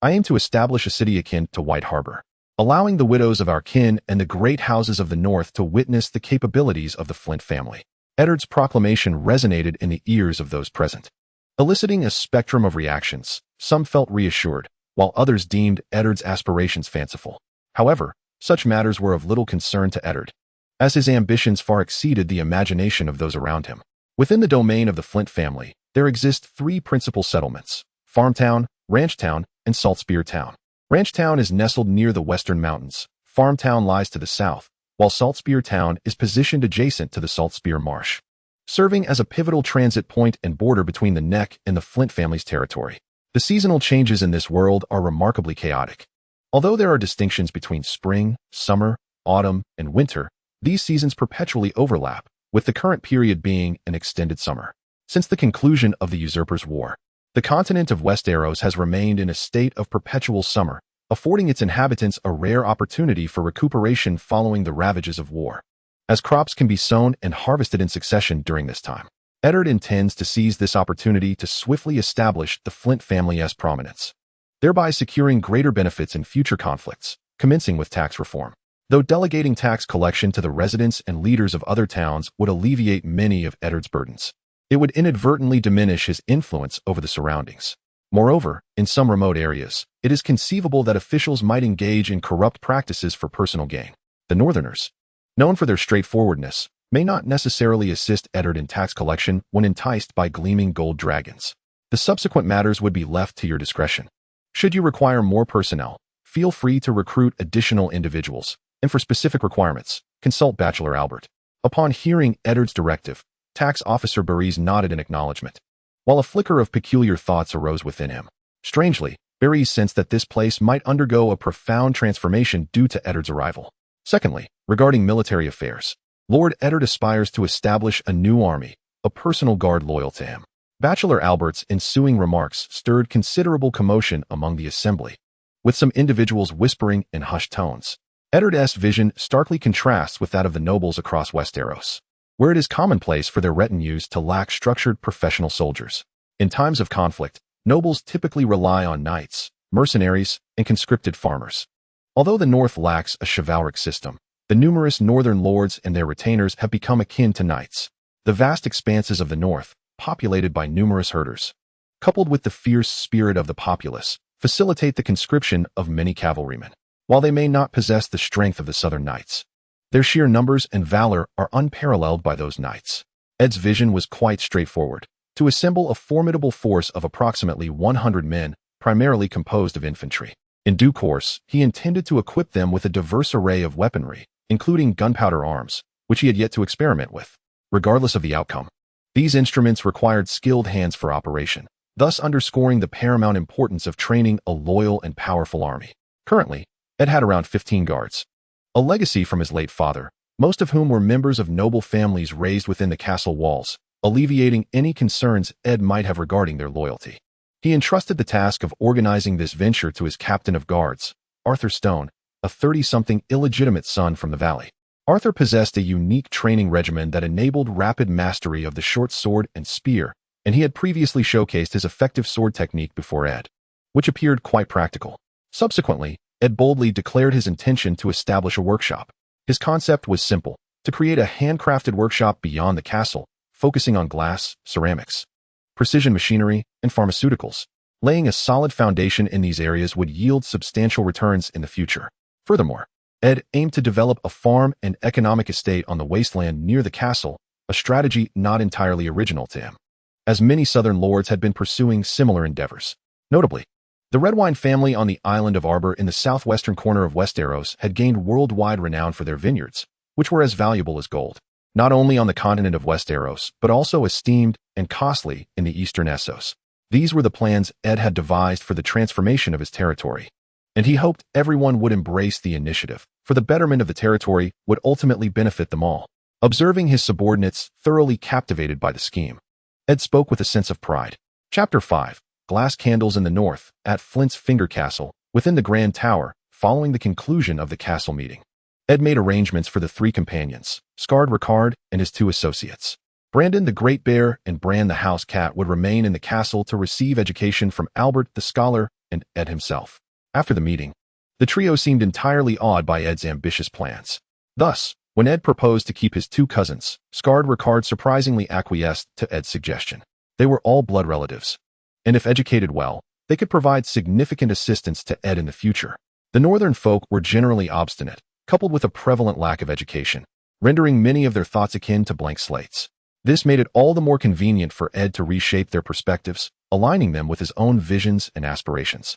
I aim to establish a city akin to White Harbor, allowing the widows of our kin and the great houses of the north to witness the capabilities of the Flint family." Eddard's proclamation resonated in the ears of those present, eliciting a spectrum of reactions. Some felt reassured, while others deemed Eddard's aspirations fanciful. However, such matters were of little concern to Eddard, as his ambitions far exceeded the imagination of those around him. Within the domain of the Flint family, there exist 3 principal settlements: Farmtown, Ranchtown, and Saltspear Town. Ranchtown is nestled near the western mountains. Farmtown lies to the south, while Saltspear Town is positioned adjacent to the Saltspear Marsh, serving as a pivotal transit point and border between the Neck and the Flint family's territory. The seasonal changes in this world are remarkably chaotic. Although there are distinctions between spring, summer, autumn, and winter, these seasons perpetually overlap, with the current period being an extended summer. Since the conclusion of the Usurpers' War, the continent of Westeros has remained in a state of perpetual summer, affording its inhabitants a rare opportunity for recuperation following the ravages of war, as crops can be sown and harvested in succession during this time. Eddard intends to seize this opportunity to swiftly establish the Flint family as prominence, thereby securing greater benefits in future conflicts, commencing with tax reform. Though delegating tax collection to the residents and leaders of other towns would alleviate many of Eddard's burdens, it would inadvertently diminish his influence over the surroundings. Moreover, in some remote areas, it is conceivable that officials might engage in corrupt practices for personal gain. The Northerners, known for their straightforwardness, may not necessarily assist Eddard in tax collection when enticed by gleaming gold dragons. The subsequent matters would be left to your discretion. Should you require more personnel, feel free to recruit additional individuals, and for specific requirements, consult Bachelor Albert. Upon hearing Eddard's directive, Tax Officer Berese nodded in acknowledgement, while a flicker of peculiar thoughts arose within him. Strangely, Berese sensed that this place might undergo a profound transformation due to Eddard's arrival. Secondly, regarding military affairs, Lord Eddard aspires to establish a new army, a personal guard loyal to him. Bachelor Albert's ensuing remarks stirred considerable commotion among the assembly, with some individuals whispering in hushed tones. Eddard's vision starkly contrasts with that of the nobles across Westeros, where it is commonplace for their retinues to lack structured professional soldiers. In times of conflict, nobles typically rely on knights, mercenaries, and conscripted farmers. Although the North lacks a chivalric system, the numerous northern lords and their retainers have become akin to knights. The vast expanses of the North, populated by numerous herders, coupled with the fierce spirit of the populace, facilitate the conscription of many cavalrymen. While they may not possess the strength of the Southern Knights, their sheer numbers and valor are unparalleled by those knights. Ed's vision was quite straightforward: to assemble a formidable force of approximately 100 men, primarily composed of infantry. In due course, he intended to equip them with a diverse array of weaponry, including gunpowder arms, which he had yet to experiment with. Regardless of the outcome, these instruments required skilled hands for operation, thus underscoring the paramount importance of training a loyal and powerful army. Currently, Ed had around 15 guards, a legacy from his late father, most of whom were members of noble families raised within the castle walls, alleviating any concerns Ed might have regarding their loyalty. He entrusted the task of organizing this venture to his captain of guards, Arthur Stone, a 30-something illegitimate son from the valley. Arthur possessed a unique training regimen that enabled rapid mastery of the short sword and spear, and he had previously showcased his effective sword technique before Ed, which appeared quite practical. Subsequently, Ed boldly declared his intention to establish a workshop. His concept was simple: to create a handcrafted workshop beyond the castle, focusing on glass, ceramics, precision machinery, and pharmaceuticals. Laying a solid foundation in these areas would yield substantial returns in the future. Furthermore, Ed aimed to develop a farm and economic estate on the wasteland near the castle, a strategy not entirely original to him, as many southern lords had been pursuing similar endeavors. Notably, the Redwine family on the island of Arbor in the southwestern corner of Westeros had gained worldwide renown for their vineyards, which were as valuable as gold, not only on the continent of Westeros, but also esteemed and costly in the eastern Essos. These were the plans Ed had devised for the transformation of his territory, and he hoped everyone would embrace the initiative, for the betterment of the territory would ultimately benefit them all. Observing his subordinates thoroughly captivated by the scheme, Ed spoke with a sense of pride. Chapter 5. Glass candles in the north, at Flint's Finger Castle, within the Grand Tower, following the conclusion of the castle meeting. Ed made arrangements for the 3 companions, Skard Ricard and his 2 associates. Brandon the Great Bear and Bran the House Cat would remain in the castle to receive education from Albert the Scholar and Ed himself. After the meeting, the trio seemed entirely awed by Ed's ambitious plans. Thus, when Ed proposed to keep his 2 cousins, Skard Ricard surprisingly acquiesced to Ed's suggestion. They were all blood relatives, and if educated well, they could provide significant assistance to Ed in the future. The northern folk were generally obstinate, coupled with a prevalent lack of education, rendering many of their thoughts akin to blank slates. This made it all the more convenient for Ed to reshape their perspectives, aligning them with his own visions and aspirations.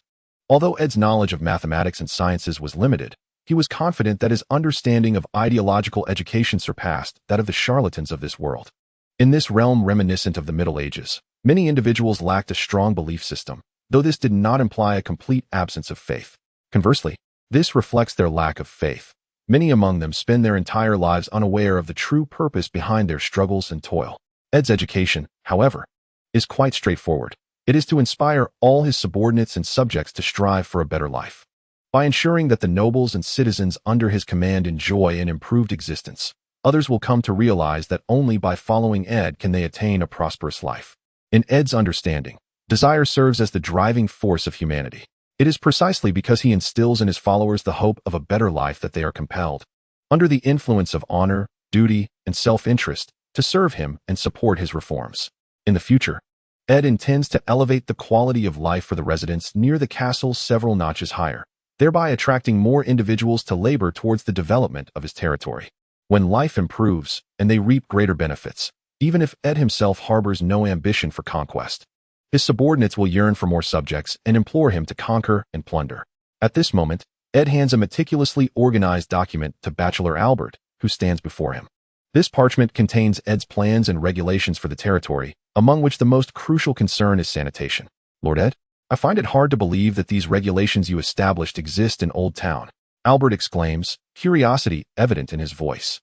Although Ed's knowledge of mathematics and sciences was limited, he was confident that his understanding of ideological education surpassed that of the charlatans of this world. In this realm reminiscent of the Middle Ages, many individuals lacked a strong belief system, though this did not imply a complete absence of faith. Conversely, this reflects their lack of faith. Many among them spend their entire lives unaware of the true purpose behind their struggles and toil. Ed's education, however, is quite straightforward. It is to inspire all his subordinates and subjects to strive for a better life. By ensuring that the nobles and citizens under his command enjoy an improved existence, others will come to realize that only by following Ed can they attain a prosperous life. In Ed's understanding, desire serves as the driving force of humanity. It is precisely because he instills in his followers the hope of a better life that they are compelled, under the influence of honor, duty, and self-interest, to serve him and support his reforms. In the future, Ed intends to elevate the quality of life for the residents near the castle several notches higher, thereby attracting more individuals to labor towards the development of his territory. When life improves and they reap greater benefits, even if Ed himself harbors no ambition for conquest, his subordinates will yearn for more subjects and implore him to conquer and plunder. At this moment, Ed hands a meticulously organized document to Bachelor Albert, who stands before him. This parchment contains Ed's plans and regulations for the territory, among which the most crucial concern is sanitation. Lord Ed, I find it hard to believe that these regulations you established exist in Old Town, Albert exclaims, curiosity evident in his voice.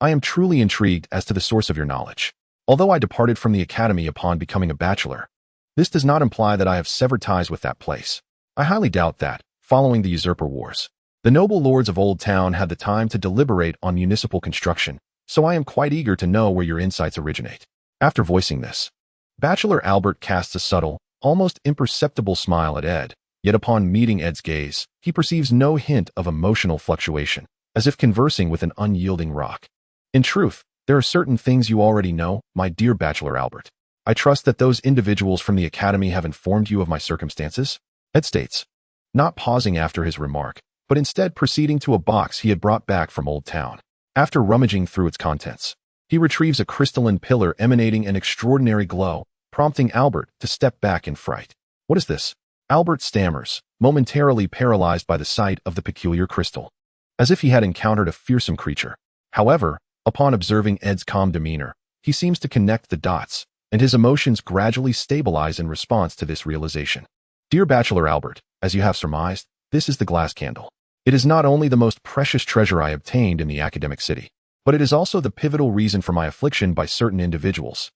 I am truly intrigued as to the source of your knowledge. Although I departed from the academy upon becoming a bachelor, this does not imply that I have severed ties with that place. I highly doubt that, following the usurper wars, the noble lords of Old Town had the time to deliberate on municipal construction, so I am quite eager to know where your insights originate. After voicing this, Bachelor Albert casts a subtle, almost imperceptible smile at Ed, yet upon meeting Ed's gaze, he perceives no hint of emotional fluctuation, as if conversing with an unyielding rock. In truth, there are certain things you already know, my dear Bachelor Albert. I trust that those individuals from the academy have informed you of my circumstances, Ed states, not pausing after his remark, but instead proceeding to a box he had brought back from Old Town. After rummaging through its contents, he retrieves a crystalline pillar emanating an extraordinary glow, prompting Albert to step back in fright. What is this? Albert stammers, momentarily paralyzed by the sight of the peculiar crystal, as if he had encountered a fearsome creature. However, upon observing Ed's calm demeanor, he seems to connect the dots, and his emotions gradually stabilize in response to this realization. Dear Bachelor Albert, as you have surmised, this is the glass candle. It is not only the most precious treasure I obtained in the academic city, but it is also the pivotal reason for my affliction by certain individuals.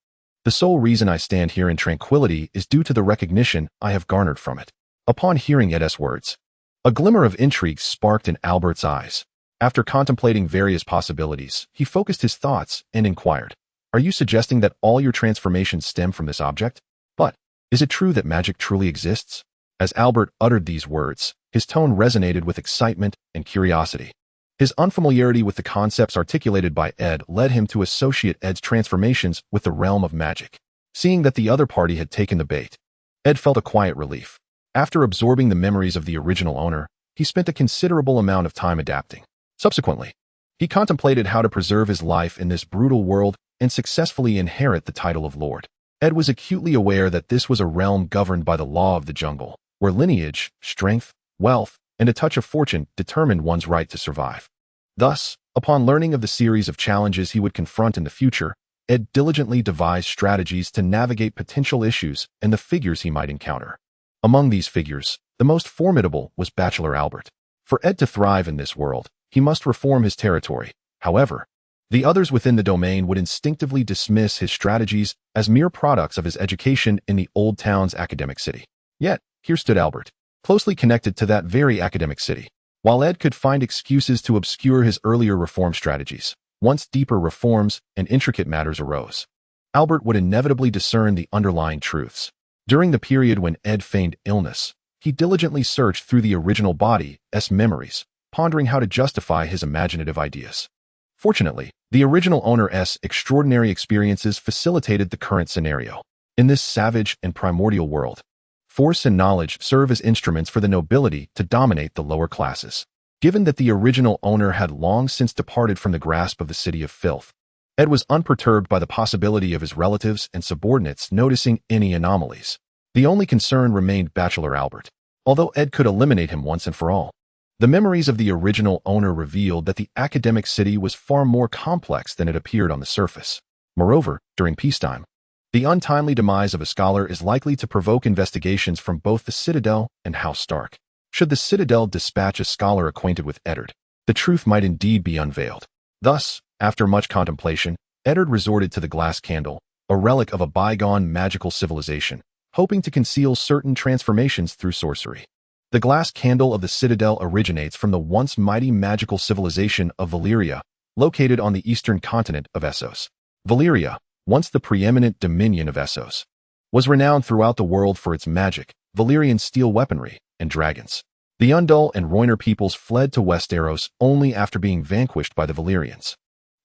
The sole reason I stand here in tranquility is due to the recognition I have garnered from it. Upon hearing Ed's words, a glimmer of intrigue sparked in Albert's eyes. After contemplating various possibilities, he focused his thoughts and inquired, are you suggesting that all your transformations stem from this object? But, is it true that magic truly exists? As Albert uttered these words, his tone resonated with excitement and curiosity. His unfamiliarity with the concepts articulated by Ed led him to associate Ed's transformations with the realm of magic. Seeing that the other party had taken the bait, Ed felt a quiet relief. After absorbing the memories of the original owner, he spent a considerable amount of time adapting. Subsequently, he contemplated how to preserve his life in this brutal world and successfully inherit the title of Lord. Ed was acutely aware that this was a realm governed by the law of the jungle, where lineage, strength, wealth, and a touch of fortune determined one's right to survive. Thus, upon learning of the series of challenges he would confront in the future, Ed diligently devised strategies to navigate potential issues and the figures he might encounter. Among these figures, the most formidable was Bachelor Albert. For Ed to thrive in this world, he must reform his territory. However, the others within the domain would instinctively dismiss his strategies as mere products of his education in the Old Town's academic city. Yet, here stood Albert, closely connected to that very academic city. While Ed could find excuses to obscure his earlier reform strategies, once deeper reforms and intricate matters arose, Albert would inevitably discern the underlying truths. During the period when Ed feigned illness, he diligently searched through the original body's memories, pondering how to justify his imaginative ideas. Fortunately, the original owner's extraordinary experiences facilitated the current scenario. In this savage and primordial world, force and knowledge serve as instruments for the nobility to dominate the lower classes. Given that the original owner had long since departed from the grasp of the City of Filth, Ed was unperturbed by the possibility of his relatives and subordinates noticing any anomalies. The only concern remained Bachelor Albert, although Ed could eliminate him once and for all. The memories of the original owner revealed that the academic city was far more complex than it appeared on the surface. Moreover, during peacetime, the untimely demise of a scholar is likely to provoke investigations from both the Citadel and House Stark. Should the Citadel dispatch a scholar acquainted with Eddard, the truth might indeed be unveiled. Thus, after much contemplation, Eddard resorted to the glass candle, a relic of a bygone magical civilization, hoping to conceal certain transformations through sorcery. The glass candle of the Citadel originates from the once mighty magical civilization of Valyria, located on the eastern continent of Essos. Valyria, once the preeminent dominion of Essos, was renowned throughout the world for its magic, Valyrian steel weaponry, and dragons. The Undul and Rhoynar peoples fled to Westeros only after being vanquished by the Valyrians,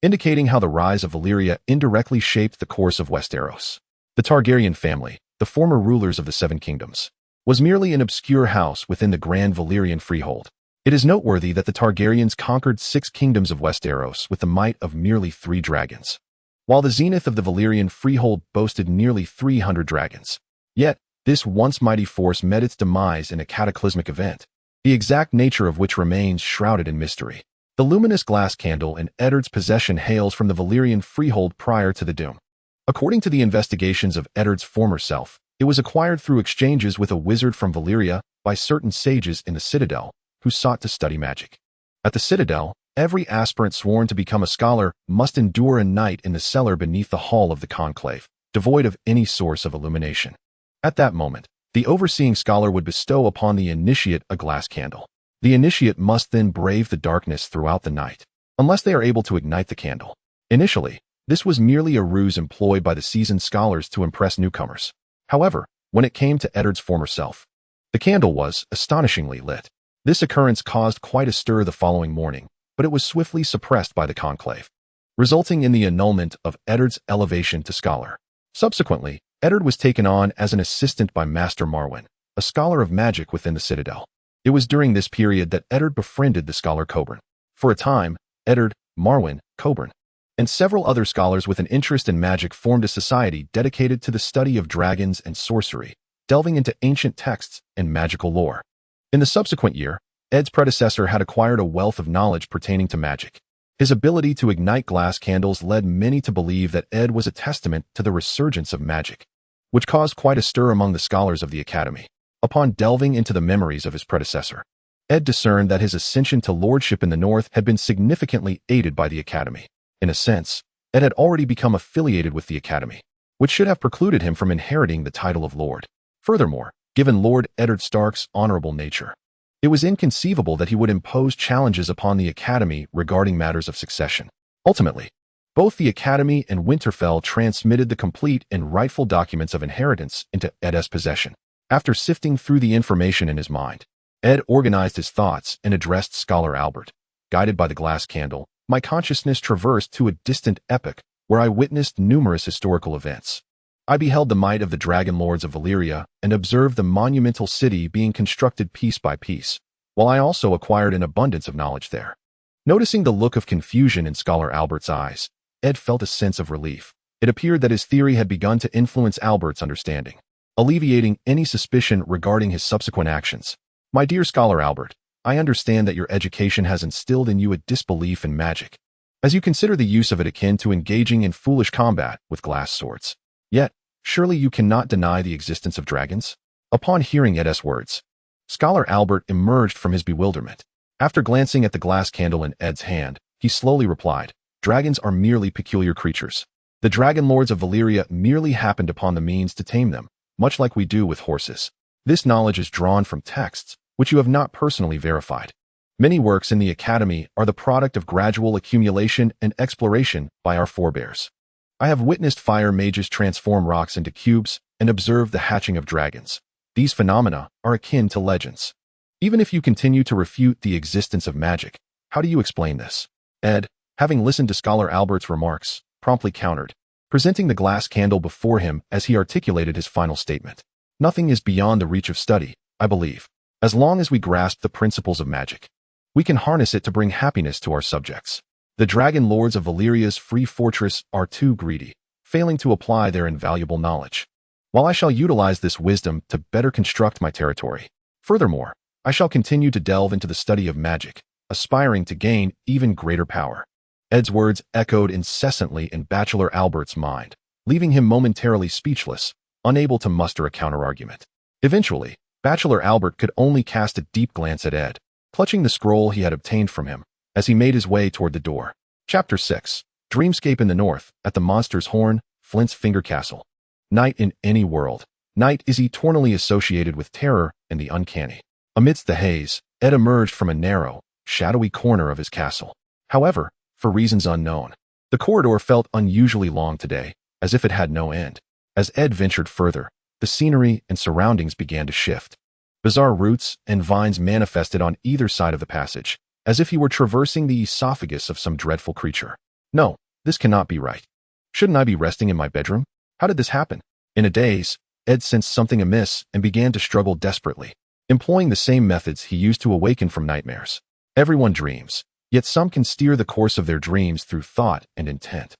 indicating how the rise of Valyria indirectly shaped the course of Westeros. The Targaryen family, the former rulers of the Seven Kingdoms, was merely an obscure house within the grand Valyrian freehold. It is noteworthy that the Targaryens conquered 6 kingdoms of Westeros with the might of merely 3 dragons, while the zenith of the Valyrian freehold boasted nearly 300 dragons. Yet, this once mighty force met its demise in a cataclysmic event, the exact nature of which remains shrouded in mystery. The luminous glass candle in Eddard's possession hails from the Valyrian freehold prior to the doom. According to the investigations of Eddard's former self, it was acquired through exchanges with a wizard from Valyria by certain sages in the Citadel who sought to study magic. At the Citadel, every aspirant sworn to become a scholar must endure a night in the cellar beneath the hall of the conclave, devoid of any source of illumination. At that moment, the overseeing scholar would bestow upon the initiate a glass candle. The initiate must then brave the darkness throughout the night, unless they are able to ignite the candle. Initially, this was merely a ruse employed by the seasoned scholars to impress newcomers. However, when it came to Eddard's former self, the candle was astonishingly lit. This occurrence caused quite a stir the following morning, but it was swiftly suppressed by the conclave, resulting in the annulment of Eddard's elevation to scholar. Subsequently, Eddard was taken on as an assistant by Master Marwyn, a scholar of magic within the Citadel. It was during this period that Eddard befriended the scholar Coburn. For a time, Eddard, Marwyn, Coburn, and several other scholars with an interest in magic formed a society dedicated to the study of dragons and sorcery, delving into ancient texts and magical lore. In the subsequent year, Ed's predecessor had acquired a wealth of knowledge pertaining to magic. His ability to ignite glass candles led many to believe that Ed was a testament to the resurgence of magic, which caused quite a stir among the scholars of the academy. Upon delving into the memories of his predecessor, Ed discerned that his ascension to lordship in the north had been significantly aided by the academy. In a sense, Ed had already become affiliated with the academy, which should have precluded him from inheriting the title of lord. Furthermore, given Lord Eddard Stark's honorable nature, it was inconceivable that he would impose challenges upon the academy regarding matters of succession. Ultimately, both the academy and Winterfell transmitted the complete and rightful documents of inheritance into Ed's possession. After sifting through the information in his mind, Ed organized his thoughts and addressed Scholar Albert. Guided by the glass candle, my consciousness traversed to a distant epoch where I witnessed numerous historical events. I beheld the might of the dragon lords of Valyria and observed the monumental city being constructed piece by piece, while I also acquired an abundance of knowledge there. Noticing the look of confusion in Scholar Albert's eyes, Ed felt a sense of relief. It appeared that his theory had begun to influence Albert's understanding, alleviating any suspicion regarding his subsequent actions. My dear Scholar Albert, I understand that your education has instilled in you a disbelief in magic, as you consider the use of it akin to engaging in foolish combat with glass swords. Yet, surely you cannot deny the existence of dragons? Upon hearing Ed's words, Scholar Albert emerged from his bewilderment. After glancing at the glass candle in Ed's hand, he slowly replied, "Dragons are merely peculiar creatures. The dragon lords of Valyria merely happened upon the means to tame them, much like we do with horses. This knowledge is drawn from texts, which you have not personally verified. Many works in the Academy are the product of gradual accumulation and exploration by our forebears. I have witnessed fire mages transform rocks into cubes and observed the hatching of dragons. These phenomena are akin to legends. Even if you continue to refute the existence of magic, how do you explain this?" Ed, having listened to Scholar Albert's remarks, promptly countered, presenting the glass candle before him as he articulated his final statement. "Nothing is beyond the reach of study, I believe. As long as we grasp the principles of magic, we can harness it to bring happiness to our subjects. The dragon lords of Valyria's free fortress are too greedy, failing to apply their invaluable knowledge. While I shall utilize this wisdom to better construct my territory. Furthermore, I shall continue to delve into the study of magic, aspiring to gain even greater power." Ed's words echoed incessantly in Bachelor Albert's mind, leaving him momentarily speechless, unable to muster a counterargument. Eventually, Bachelor Albert could only cast a deep glance at Ed, clutching the scroll he had obtained from him, as he made his way toward the door. Chapter 6. Dreamscape in the North, at the Monster's Horn, Flint's Finger Castle. Night in any world. Night is eternally associated with terror and the uncanny. Amidst the haze, Ed emerged from a narrow, shadowy corner of his castle. However, for reasons unknown, the corridor felt unusually long today, as if it had no end. As Ed ventured further, the scenery and surroundings began to shift. Bizarre roots and vines manifested on either side of the passage, as if he were traversing the esophagus of some dreadful creature. No, this cannot be right. Shouldn't I be resting in my bedroom? How did this happen? In a daze, Ed sensed something amiss and began to struggle desperately, employing the same methods he used to awaken from nightmares. Everyone dreams, yet some can steer the course of their dreams through thought and intent.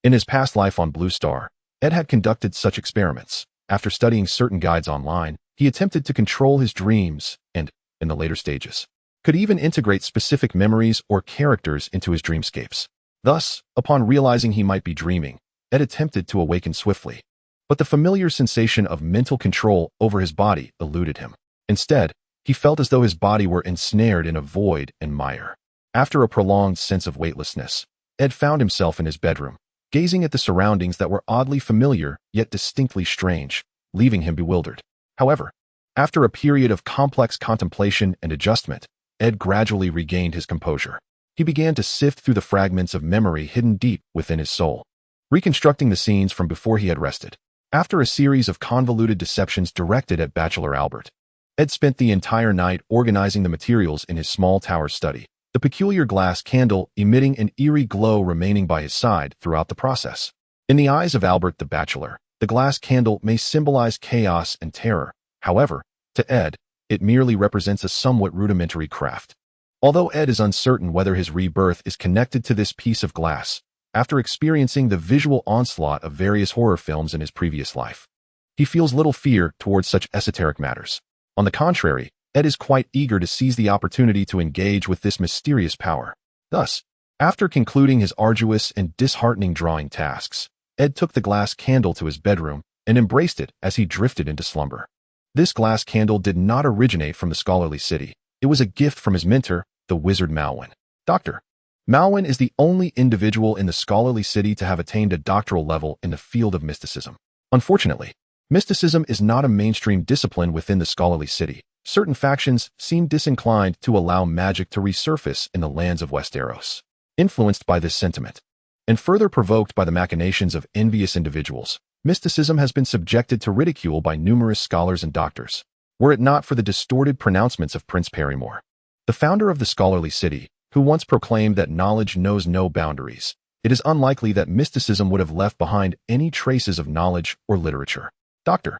In his past life on Blue Star, Ed had conducted such experiments. After studying certain guides online, he attempted to control his dreams and, in the later stages, could even integrate specific memories or characters into his dreamscapes. Thus, upon realizing he might be dreaming, Ed attempted to awaken swiftly. But the familiar sensation of mental control over his body eluded him. Instead, he felt as though his body were ensnared in a void and mire. After a prolonged sense of weightlessness, Ed found himself in his bedroom, gazing at the surroundings that were oddly familiar yet distinctly strange, leaving him bewildered. However, after a period of complex contemplation and adjustment, Ed gradually regained his composure. He began to sift through the fragments of memory hidden deep within his soul, reconstructing the scenes from before he had rested. After a series of convoluted deceptions directed at Bachelor Albert, Ed spent the entire night organizing the materials in his small tower study, the peculiar glass candle emitting an eerie glow remaining by his side throughout the process. In the eyes of Albert the Bachelor, the glass candle may symbolize chaos and terror. However, to Ed, it merely represents a somewhat rudimentary craft. Although Ed is uncertain whether his rebirth is connected to this piece of glass, after experiencing the visual onslaught of various horror films in his previous life, he feels little fear towards such esoteric matters. On the contrary, Ed is quite eager to seize the opportunity to engage with this mysterious power. Thus, after concluding his arduous and disheartening drawing tasks, Ed took the glass candle to his bedroom and embraced it as he drifted into slumber. This glass candle did not originate from the scholarly city. It was a gift from his mentor, the wizard Malwyn. Dr. Malwyn is the only individual in the scholarly city to have attained a doctoral level in the field of mysticism. Unfortunately, mysticism is not a mainstream discipline within the scholarly city. Certain factions seem disinclined to allow magic to resurface in the lands of Westeros. Influenced by this sentiment, and further provoked by the machinations of envious individuals, mysticism has been subjected to ridicule by numerous scholars and doctors. Were it not for the distorted pronouncements of Prince Perrymore, the founder of the scholarly city, who once proclaimed that knowledge knows no boundaries, it is unlikely that mysticism would have left behind any traces of knowledge or literature. Dr.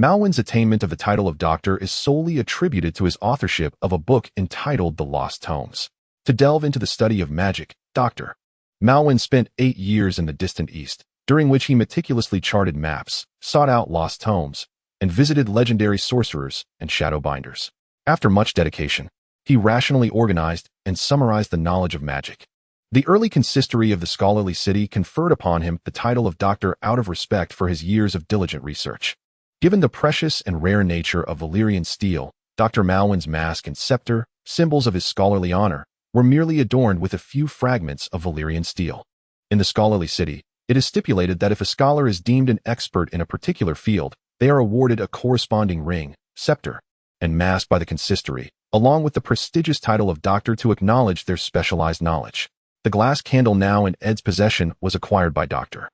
Malwyn's attainment of the title of doctor is solely attributed to his authorship of a book entitled The Lost Tomes. To delve into the study of magic, Dr. Malwyn spent 8 years in the distant East, during which he meticulously charted maps, sought out lost tomes, and visited legendary sorcerers and shadowbinders. After much dedication, he rationally organized and summarized the knowledge of magic. The early consistory of the scholarly city conferred upon him the title of doctor out of respect for his years of diligent research. Given the precious and rare nature of Valyrian steel, Dr. Malwyn's mask and scepter symbols of his scholarly honor, were merely adorned with a few fragments of Valyrian steel. In the scholarly city, it is stipulated that if a scholar is deemed an expert in a particular field, they are awarded a corresponding ring, scepter, and masked by the consistory, along with the prestigious title of doctor to acknowledge their specialized knowledge. The glass candle now in Ed's possession was acquired by Dr.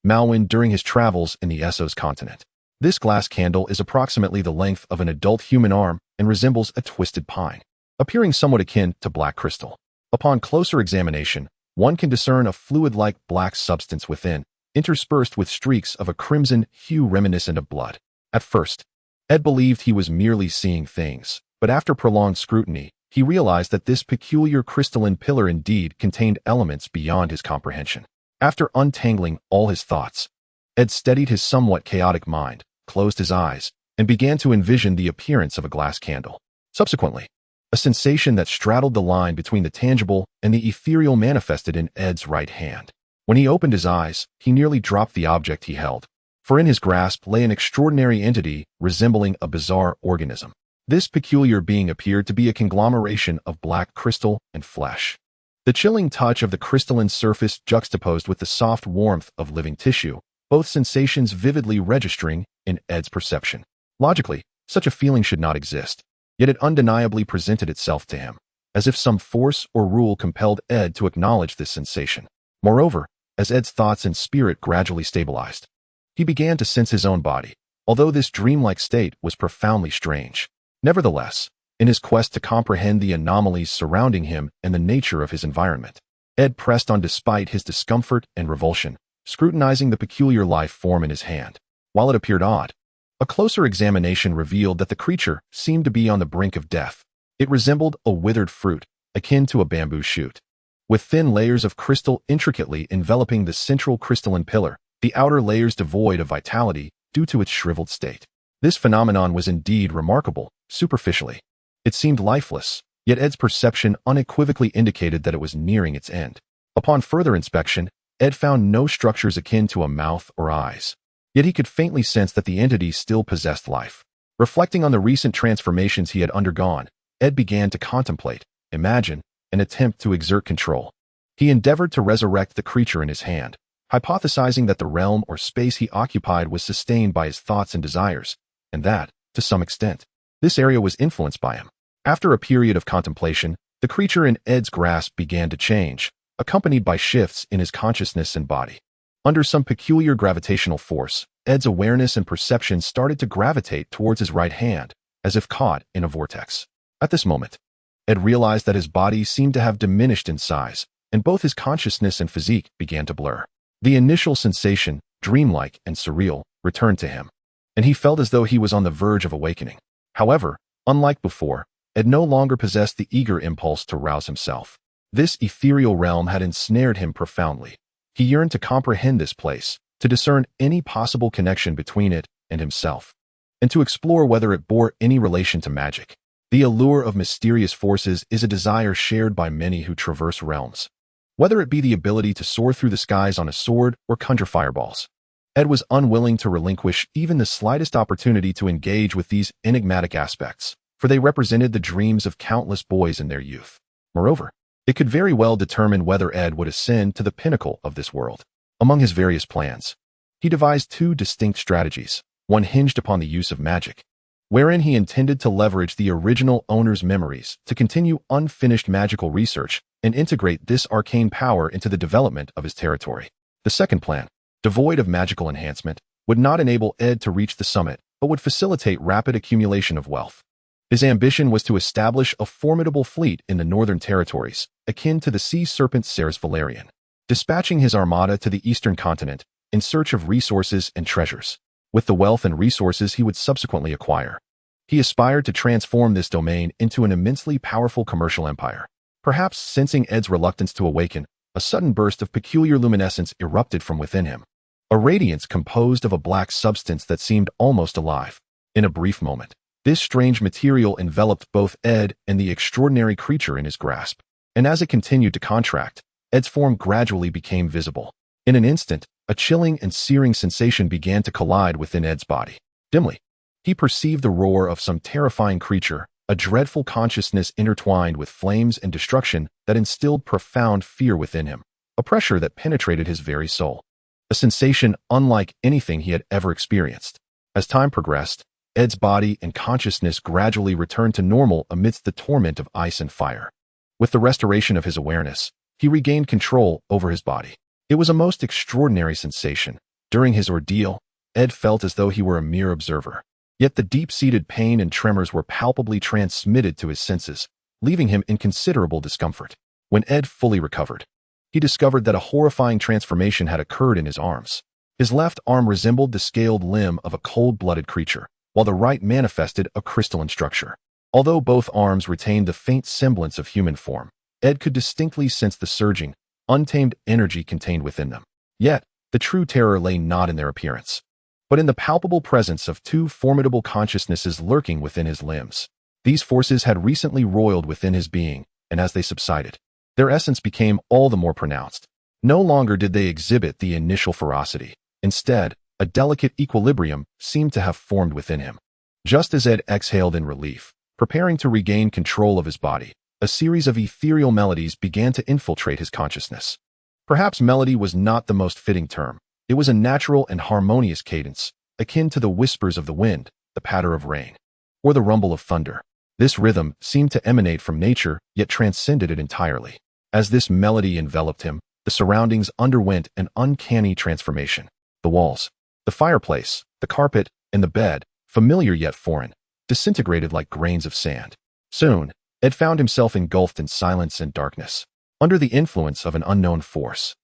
Malwyn during his travels in the Essos continent. This glass candle is approximately the length of an adult human arm and resembles a twisted pine, appearing somewhat akin to black crystal. Upon closer examination, one can discern a fluid-like black substance within, interspersed with streaks of a crimson hue reminiscent of blood. At first, Ed believed he was merely seeing things, but after prolonged scrutiny, he realized that this peculiar crystalline pillar indeed contained elements beyond his comprehension. After untangling all his thoughts, Ed steadied his somewhat chaotic mind, closed his eyes, and began to envision the appearance of a glass candle. Subsequently, a sensation that straddled the line between the tangible and the ethereal manifested in Ed's right hand. When he opened his eyes, he nearly dropped the object he held, for in his grasp lay an extraordinary entity resembling a bizarre organism. This peculiar being appeared to be a conglomeration of black crystal and flesh. The chilling touch of the crystalline surface juxtaposed with the soft warmth of living tissue, both sensations vividly registering in Ed's perception. Logically, such a feeling should not exist, yet it undeniably presented itself to him, as if some force or rule compelled Ed to acknowledge this sensation. Moreover, as Ed's thoughts and spirit gradually stabilized, he began to sense his own body, although this dreamlike state was profoundly strange. Nevertheless, in his quest to comprehend the anomalies surrounding him and the nature of his environment, Ed pressed on despite his discomfort and revulsion, scrutinizing the peculiar life form in his hand. While it appeared odd, a closer examination revealed that the creature seemed to be on the brink of death. It resembled a withered fruit, akin to a bamboo shoot, with thin layers of crystal intricately enveloping the central crystalline pillar, the outer layers devoid of vitality due to its shriveled state. This phenomenon was indeed remarkable, superficially. It seemed lifeless, yet Ed's perception unequivocally indicated that it was nearing its end. Upon further inspection, Ed found no structures akin to a mouth or eyes, yet he could faintly sense that the entity still possessed life. Reflecting on the recent transformations he had undergone, Ed began to contemplate, imagine, and attempt to exert control. He endeavored to resurrect the creature in his hand, hypothesizing that the realm or space he occupied was sustained by his thoughts and desires, and that, to some extent, this area was influenced by him. After a period of contemplation, the creature in Ed's grasp began to change, accompanied by shifts in his consciousness and body. Under some peculiar gravitational force, Ed's awareness and perception started to gravitate towards his right hand, as if caught in a vortex. At this moment, Ed realized that his body seemed to have diminished in size, and both his consciousness and physique began to blur. The initial sensation, dreamlike and surreal, returned to him, and he felt as though he was on the verge of awakening. However, unlike before, Ed no longer possessed the eager impulse to rouse himself. This ethereal realm had ensnared him profoundly. He yearned to comprehend this place, to discern any possible connection between it and himself, and to explore whether it bore any relation to magic. The allure of mysterious forces is a desire shared by many who traverse realms, whether it be the ability to soar through the skies on a sword or conjure fireballs. Ed was unwilling to relinquish even the slightest opportunity to engage with these enigmatic aspects, for they represented the dreams of countless boys in their youth. Moreover, it could very well determine whether Ed would ascend to the pinnacle of this world. Among his various plans, he devised two distinct strategies, one hinged upon the use of magic, wherein he intended to leverage the original owner's memories to continue unfinished magical research and integrate this arcane power into the development of his territory. The second plan, devoid of magical enhancement, would not enable Ed to reach the summit, but would facilitate rapid accumulation of wealth. His ambition was to establish a formidable fleet in the northern territories, akin to the sea serpent Ceres Valerian, dispatching his armada to the eastern continent in search of resources and treasures. With the wealth and resources he would subsequently acquire, he aspired to transform this domain into an immensely powerful commercial empire. Perhaps sensing Ed's reluctance to awaken, a sudden burst of peculiar luminescence erupted from within him, a radiance composed of a black substance that seemed almost alive. In a brief moment, this strange material enveloped both Ed and the extraordinary creature in his grasp, and as it continued to contract, Ed's form gradually became visible. In an instant, a chilling and searing sensation began to collide within Ed's body. Dimly, he perceived the roar of some terrifying creature, a dreadful consciousness intertwined with flames and destruction that instilled profound fear within him, a pressure that penetrated his very soul, a sensation unlike anything he had ever experienced. As time progressed, Ed's body and consciousness gradually returned to normal amidst the torment of ice and fire. With the restoration of his awareness, he regained control over his body. It was a most extraordinary sensation. During his ordeal, Ed felt as though he were a mere observer. Yet the deep-seated pain and tremors were palpably transmitted to his senses, leaving him in considerable discomfort. When Ed fully recovered, he discovered that a horrifying transformation had occurred in his arms. His left arm resembled the scaled limb of a cold-blooded creature, while the right manifested a crystalline structure. Although both arms retained the faint semblance of human form, Ed could distinctly sense the surging, untamed energy contained within them. Yet, the true terror lay not in their appearance, but in the palpable presence of two formidable consciousnesses lurking within his limbs. These forces had recently roiled within his being, and as they subsided, their essence became all the more pronounced. No longer did they exhibit the initial ferocity. Instead, a delicate equilibrium seemed to have formed within him. Just as Ed exhaled in relief, preparing to regain control of his body, a series of ethereal melodies began to infiltrate his consciousness. Perhaps melody was not the most fitting term. It was a natural and harmonious cadence, akin to the whispers of the wind, the patter of rain, or the rumble of thunder. This rhythm seemed to emanate from nature, yet transcended it entirely. As this melody enveloped him, the surroundings underwent an uncanny transformation. The walls, the fireplace, the carpet, and the bed, familiar yet foreign, disintegrated like grains of sand. Soon, Ed found himself engulfed in silence and darkness, under the influence of an unknown force.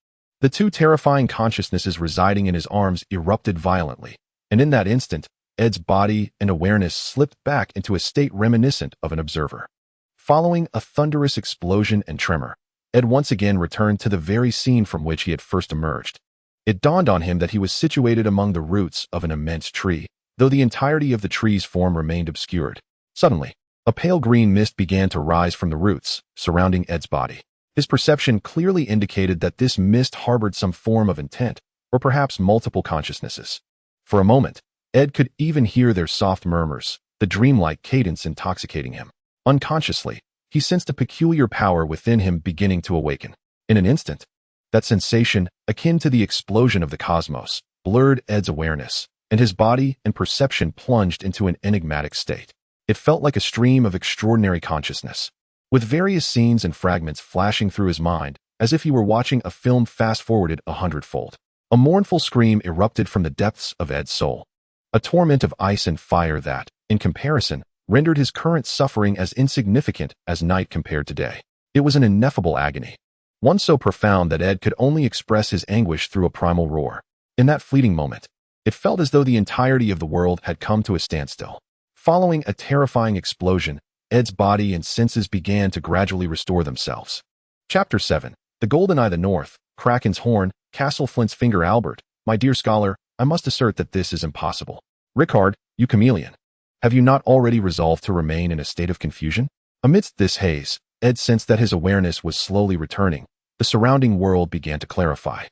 The two terrifying consciousnesses residing in his arms erupted violently, and in that instant, Ed's body and awareness slipped back into a state reminiscent of an observer. Following a thunderous explosion and tremor, Ed once again returned to the very scene from which he had first emerged. It dawned on him that he was situated among the roots of an immense tree, though the entirety of the tree's form remained obscured. Suddenly, a pale green mist began to rise from the roots, surrounding Ed's body. His perception clearly indicated that this mist harbored some form of intent, or perhaps multiple consciousnesses. For a moment, Ed could even hear their soft murmurs, the dreamlike cadence intoxicating him. Unconsciously, he sensed a peculiar power within him beginning to awaken. In an instant, that sensation, akin to the explosion of the cosmos, blurred Ed's awareness, and his body and perception plunged into an enigmatic state. It felt like a stream of extraordinary consciousness, with various scenes and fragments flashing through his mind, as if he were watching a film fast-forwarded 100-fold. A mournful scream erupted from the depths of Ed's soul, a torment of ice and fire that, in comparison, rendered his current suffering as insignificant as night compared to day. It was an ineffable agony, one so profound that Ed could only express his anguish through a primal roar. In that fleeting moment, it felt as though the entirety of the world had come to a standstill. Following a terrifying explosion, Ed's body and senses began to gradually restore themselves. Chapter 7. The Golden Eye, the North, Kraken's Horn, Castle Flint's Finger. Albert, my dear scholar, I must assert that this is impossible. Rickard, you chameleon. Have you not already resolved to remain in a state of confusion? Amidst this haze, Ed sensed that his awareness was slowly returning. The surrounding world began to clarify,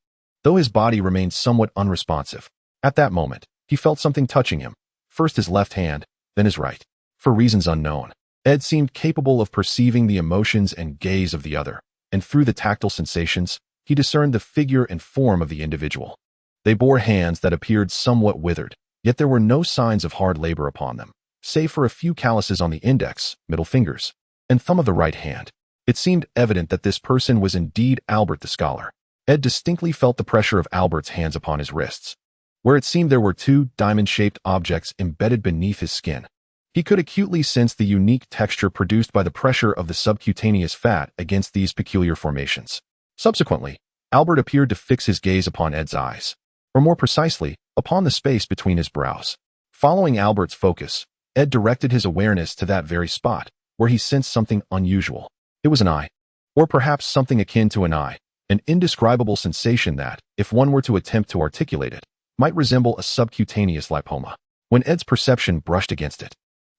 though his body remained somewhat unresponsive. At that moment, he felt something touching him, first his left hand, then his right. For reasons unknown, Ed seemed capable of perceiving the emotions and gaze of the other, and through the tactile sensations, he discerned the figure and form of the individual. They bore hands that appeared somewhat withered, yet there were no signs of hard labor upon them, save for a few calluses on the index, middle fingers, and thumb of the right hand. It seemed evident that this person was indeed Albert the scholar. Ed distinctly felt the pressure of Albert's hands upon his wrists, where it seemed there were two diamond-shaped objects embedded beneath his skin. He could acutely sense the unique texture produced by the pressure of the subcutaneous fat against these peculiar formations. Subsequently, Albert appeared to fix his gaze upon Ed's eyes, or more precisely, upon the space between his brows. Following Albert's focus, Ed directed his awareness to that very spot, where he sensed something unusual. It was an eye, or perhaps something akin to an eye, an indescribable sensation that, if one were to attempt to articulate it, might resemble a subcutaneous lipoma. When Ed's perception brushed against it,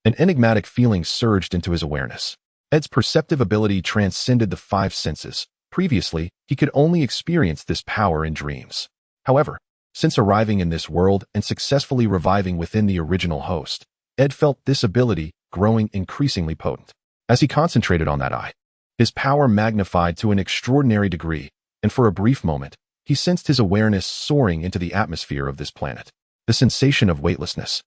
an enigmatic feeling surged into his awareness. Ed's perceptive ability transcended the five senses. Previously, he could only experience this power in dreams. However, since arriving in this world and successfully reviving within the original host, Ed felt this ability growing increasingly potent. As he concentrated on that eye, his power magnified to an extraordinary degree, and for a brief moment, he sensed his awareness soaring into the atmosphere of this planet. The sensation of weightlessness,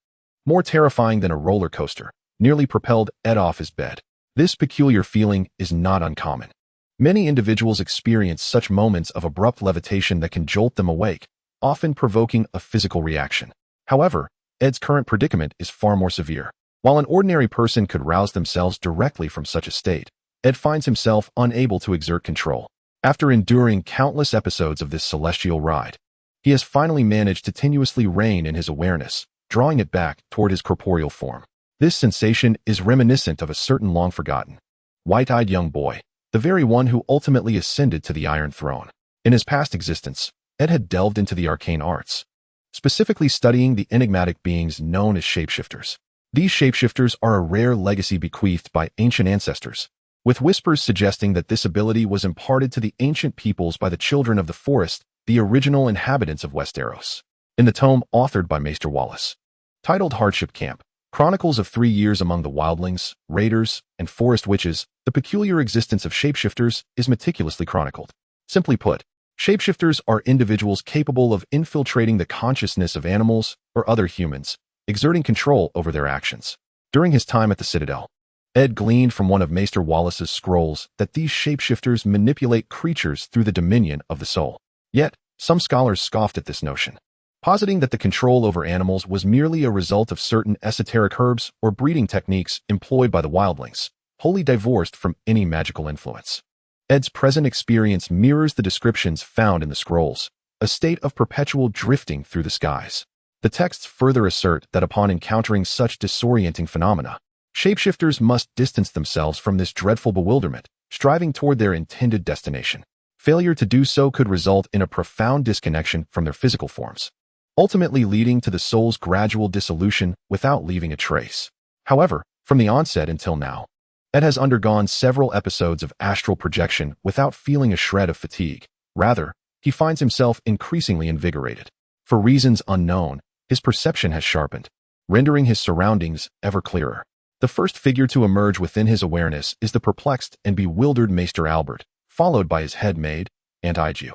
more terrifying than a roller coaster, nearly propelled Ed off his bed. This peculiar feeling is not uncommon. Many individuals experience such moments of abrupt levitation that can jolt them awake, often provoking a physical reaction. However, Ed's current predicament is far more severe. While an ordinary person could rouse themselves directly from such a state, Ed finds himself unable to exert control. After enduring countless episodes of this celestial ride, he has finally managed to tenuously rein in his awareness, drawing it back toward his corporeal form. This sensation is reminiscent of a certain long-forgotten, white-eyed young boy, the very one who ultimately ascended to the Iron Throne. In his past existence, Ed had delved into the arcane arts, specifically studying the enigmatic beings known as shapeshifters. These shapeshifters are a rare legacy bequeathed by ancient ancestors, with whispers suggesting that this ability was imparted to the ancient peoples by the children of the forest, the original inhabitants of Westeros. In the tome authored by Maester Wallace, titled Hardship Camp, Chronicles of 3 Years Among the Wildlings, Raiders, and Forest Witches, the peculiar existence of shapeshifters is meticulously chronicled. Simply put, shapeshifters are individuals capable of infiltrating the consciousness of animals or other humans, exerting control over their actions. During his time at the Citadel, Ed gleaned from one of Maester Wallace's scrolls that these shapeshifters manipulate creatures through the dominion of the soul. Yet, some scholars scoffed at this notion, positing that the control over animals was merely a result of certain esoteric herbs or breeding techniques employed by the wildlings, wholly divorced from any magical influence. Ed's present experience mirrors the descriptions found in the scrolls, a state of perpetual drifting through the skies. The texts further assert that upon encountering such disorienting phenomena, shapeshifters must distance themselves from this dreadful bewilderment, striving toward their intended destination. Failure to do so could result in a profound disconnection from their physical forms, ultimately leading to the soul's gradual dissolution without leaving a trace. However, from the onset until now, Ed has undergone several episodes of astral projection without feeling a shred of fatigue. Rather, he finds himself increasingly invigorated. For reasons unknown, his perception has sharpened, rendering his surroundings ever clearer. The first figure to emerge within his awareness is the perplexed and bewildered Maester Albert, followed by his head maid, Aunt Igu,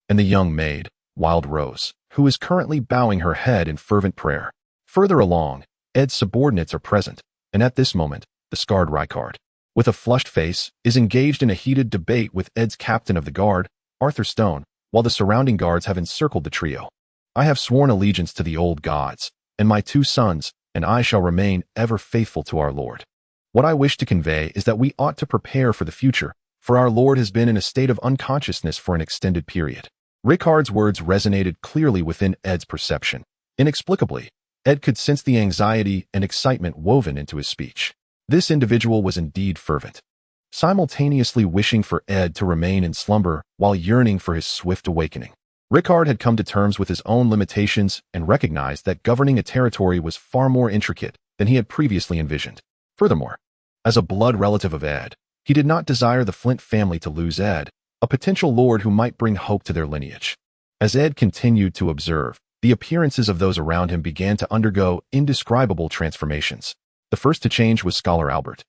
and the young maid, Wild Rose, who is currently bowing her head in fervent prayer. Further along, Ed's subordinates are present, and at this moment, the scarred Rykard, with a flushed face, is engaged in a heated debate with Ed's captain of the guard, Arthur Stone, while the surrounding guards have encircled the trio. I have sworn allegiance to the old gods, and my 2 sons and I shall remain ever faithful to our Lord. What I wish to convey is that we ought to prepare for the future, for our Lord has been in a state of unconsciousness for an extended period. Rykard's words resonated clearly within Ed's perception. Inexplicably, Ed could sense the anxiety and excitement woven into his speech. This individual was indeed fervent, simultaneously wishing for Ed to remain in slumber while yearning for his swift awakening. Rykard had come to terms with his own limitations and recognized that governing a territory was far more intricate than he had previously envisioned. Furthermore, as a blood relative of Ed, he did not desire the Flint family to lose Ed, a potential lord who might bring hope to their lineage. As Ed continued to observe, the appearances of those around him began to undergo indescribable transformations. The first to change was Scholar Albert,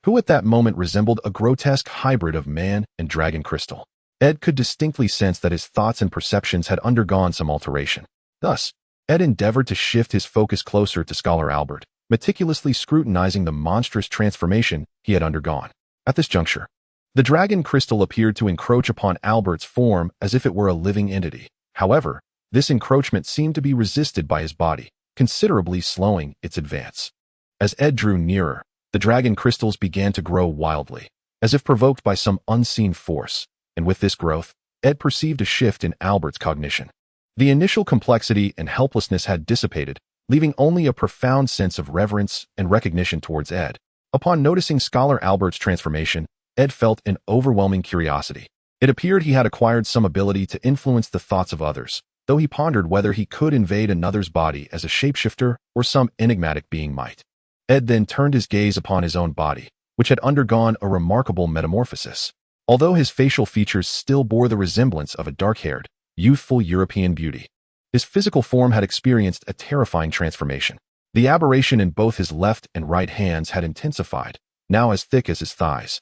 who at that moment resembled a grotesque hybrid of man and dragon crystal. Ed could distinctly sense that his thoughts and perceptions had undergone some alteration. Thus, Ed endeavored to shift his focus closer to Scholar Albert, meticulously scrutinizing the monstrous transformation he had undergone. At this juncture, the dragon crystal appeared to encroach upon Albert's form as if it were a living entity. However, this encroachment seemed to be resisted by his body, considerably slowing its advance. As Ed drew nearer, the dragon crystals began to grow wildly, as if provoked by some unseen force. And with this growth, Ed perceived a shift in Albert's cognition. The initial complexity and helplessness had dissipated, leaving only a profound sense of reverence and recognition towards Ed. Upon noticing Scholar Albert's transformation, Ed felt an overwhelming curiosity. It appeared he had acquired some ability to influence the thoughts of others, though he pondered whether he could invade another's body as a shapeshifter or some enigmatic being might. Ed then turned his gaze upon his own body, which had undergone a remarkable metamorphosis. Although his facial features still bore the resemblance of a dark-haired, youthful European beauty, his physical form had experienced a terrifying transformation. The aberration in both his left and right hands had intensified, now as thick as his thighs,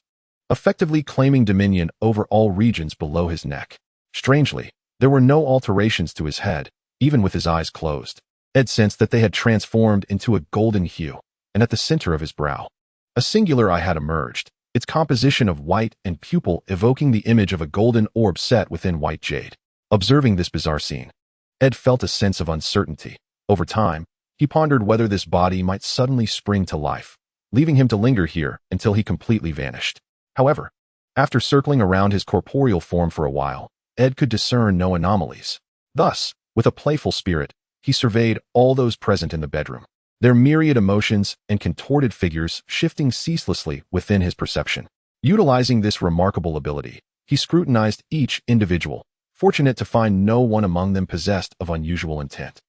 effectively claiming dominion over all regions below his neck. Strangely, there were no alterations to his head, even with his eyes closed. Ed sensed that they had transformed into a golden hue, and at the center of his brow, a singular eye had emerged, its composition of white and pupil evoking the image of a golden orb set within white jade. Observing this bizarre scene, Ed felt a sense of uncertainty. Over time, he pondered whether this body might suddenly spring to life, leaving him to linger here until he completely vanished. However, after circling around his corporeal form for a while, Ed could discern no anomalies. Thus, with a playful spirit, he surveyed all those present in the bedroom, their myriad emotions and contorted figures shifting ceaselessly within his perception. Utilizing this remarkable ability, he scrutinized each individual, fortunate to find no one among them possessed of unusual intent.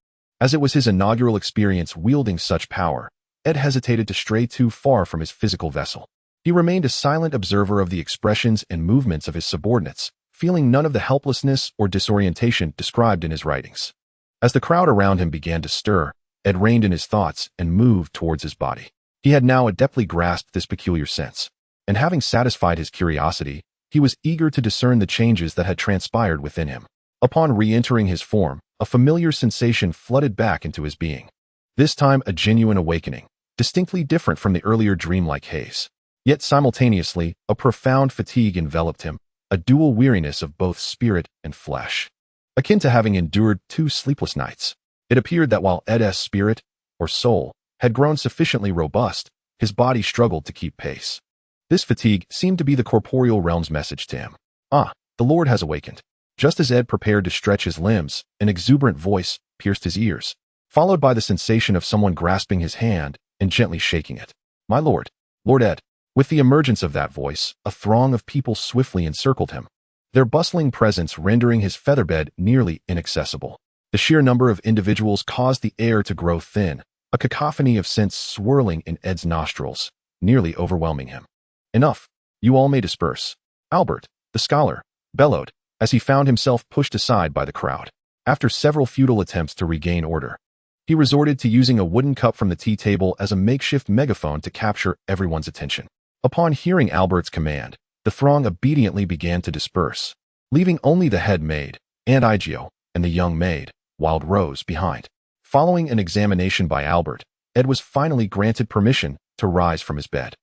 As it was his inaugural experience wielding such power, Ed hesitated to stray too far from his physical vessel. He remained a silent observer of the expressions and movements of his subordinates, feeling none of the helplessness or disorientation described in his writings. As the crowd around him began to stir, Ed reined in his thoughts and moved towards his body. He had now adeptly grasped this peculiar sense, and having satisfied his curiosity, he was eager to discern the changes that had transpired within him. Upon re-entering his form, a familiar sensation flooded back into his being. This time a genuine awakening, distinctly different from the earlier dreamlike haze. Yet simultaneously, a profound fatigue enveloped him, a dual weariness of both spirit and flesh. Akin to having endured 2 sleepless nights, it appeared that while Ed's spirit, or soul, had grown sufficiently robust, his body struggled to keep pace. This fatigue seemed to be the corporeal realm's message to him. Ah, the Lord has awakened. Just as Ed prepared to stretch his limbs, an exuberant voice pierced his ears, followed by the sensation of someone grasping his hand and gently shaking it. My lord, Lord Ed. With the emergence of that voice, a throng of people swiftly encircled him, their bustling presence rendering his featherbed nearly inaccessible. The sheer number of individuals caused the air to grow thin, a cacophony of scents swirling in Ed's nostrils, nearly overwhelming him. Enough. You all may disperse. Albert, the scholar, bellowed, as he found himself pushed aside by the crowd. After several futile attempts to regain order, he resorted to using a wooden cup from the tea table as a makeshift megaphone to capture everyone's attention. Upon hearing Albert's command, the throng obediently began to disperse, leaving only the head maid, and Igio, and the young maid, Wild Rose, behind. Following an examination by Albert, Ed was finally granted permission to rise from his bed.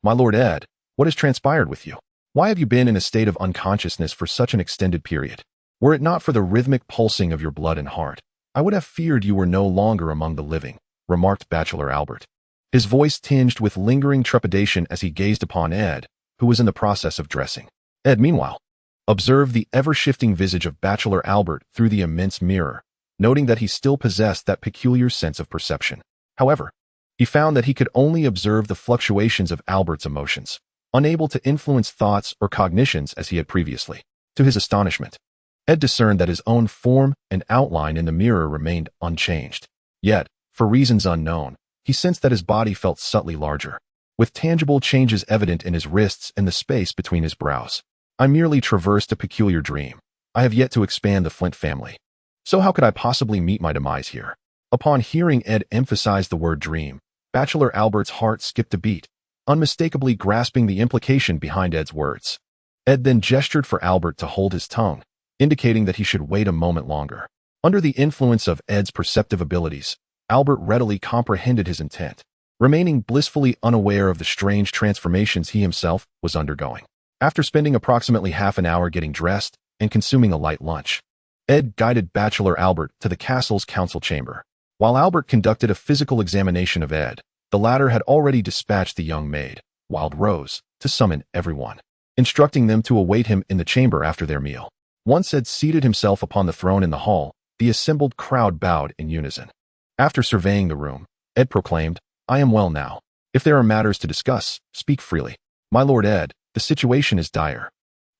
My lord Ed, what has transpired with you? Why have you been in a state of unconsciousness for such an extended period? Were it not for the rhythmic pulsing of your blood and heart, I would have feared you were no longer among the living, remarked Bachelor Albert, his voice tinged with lingering trepidation as he gazed upon Ed, who was in the process of dressing. Ed, meanwhile, observed the ever-shifting visage of Bachelor Albert through the immense mirror, noting that he still possessed that peculiar sense of perception. However, he found that he could only observe the fluctuations of Albert's emotions, unable to influence thoughts or cognitions as he had previously. To his astonishment, Ed discerned that his own form and outline in the mirror remained unchanged. Yet, for reasons unknown, he sensed that his body felt subtly larger, with tangible changes evident in his wrists and the space between his brows. I merely traversed a peculiar dream. I have yet to expand the Flint family. So how could I possibly meet my demise here? Upon hearing Ed emphasize the word dream, Bachelor Albert's heart skipped a beat, unmistakably grasping the implication behind Ed's words. Ed then gestured for Albert to hold his tongue, indicating that he should wait a moment longer. Under the influence of Ed's perceptive abilities, Albert readily comprehended his intent, remaining blissfully unaware of the strange transformations he himself was undergoing. After spending approximately half an hour getting dressed and consuming a light lunch, Ed guided Bachelor Albert to the castle's council chamber. While Albert conducted a physical examination of Ed, the latter had already dispatched the young maid, Wild Rose, to summon everyone, instructing them to await him in the chamber after their meal. Once Ed seated himself upon the throne in the hall, the assembled crowd bowed in unison. After surveying the room, Ed proclaimed, I am well now. If there are matters to discuss, speak freely. My lord Ed, the situation is dire.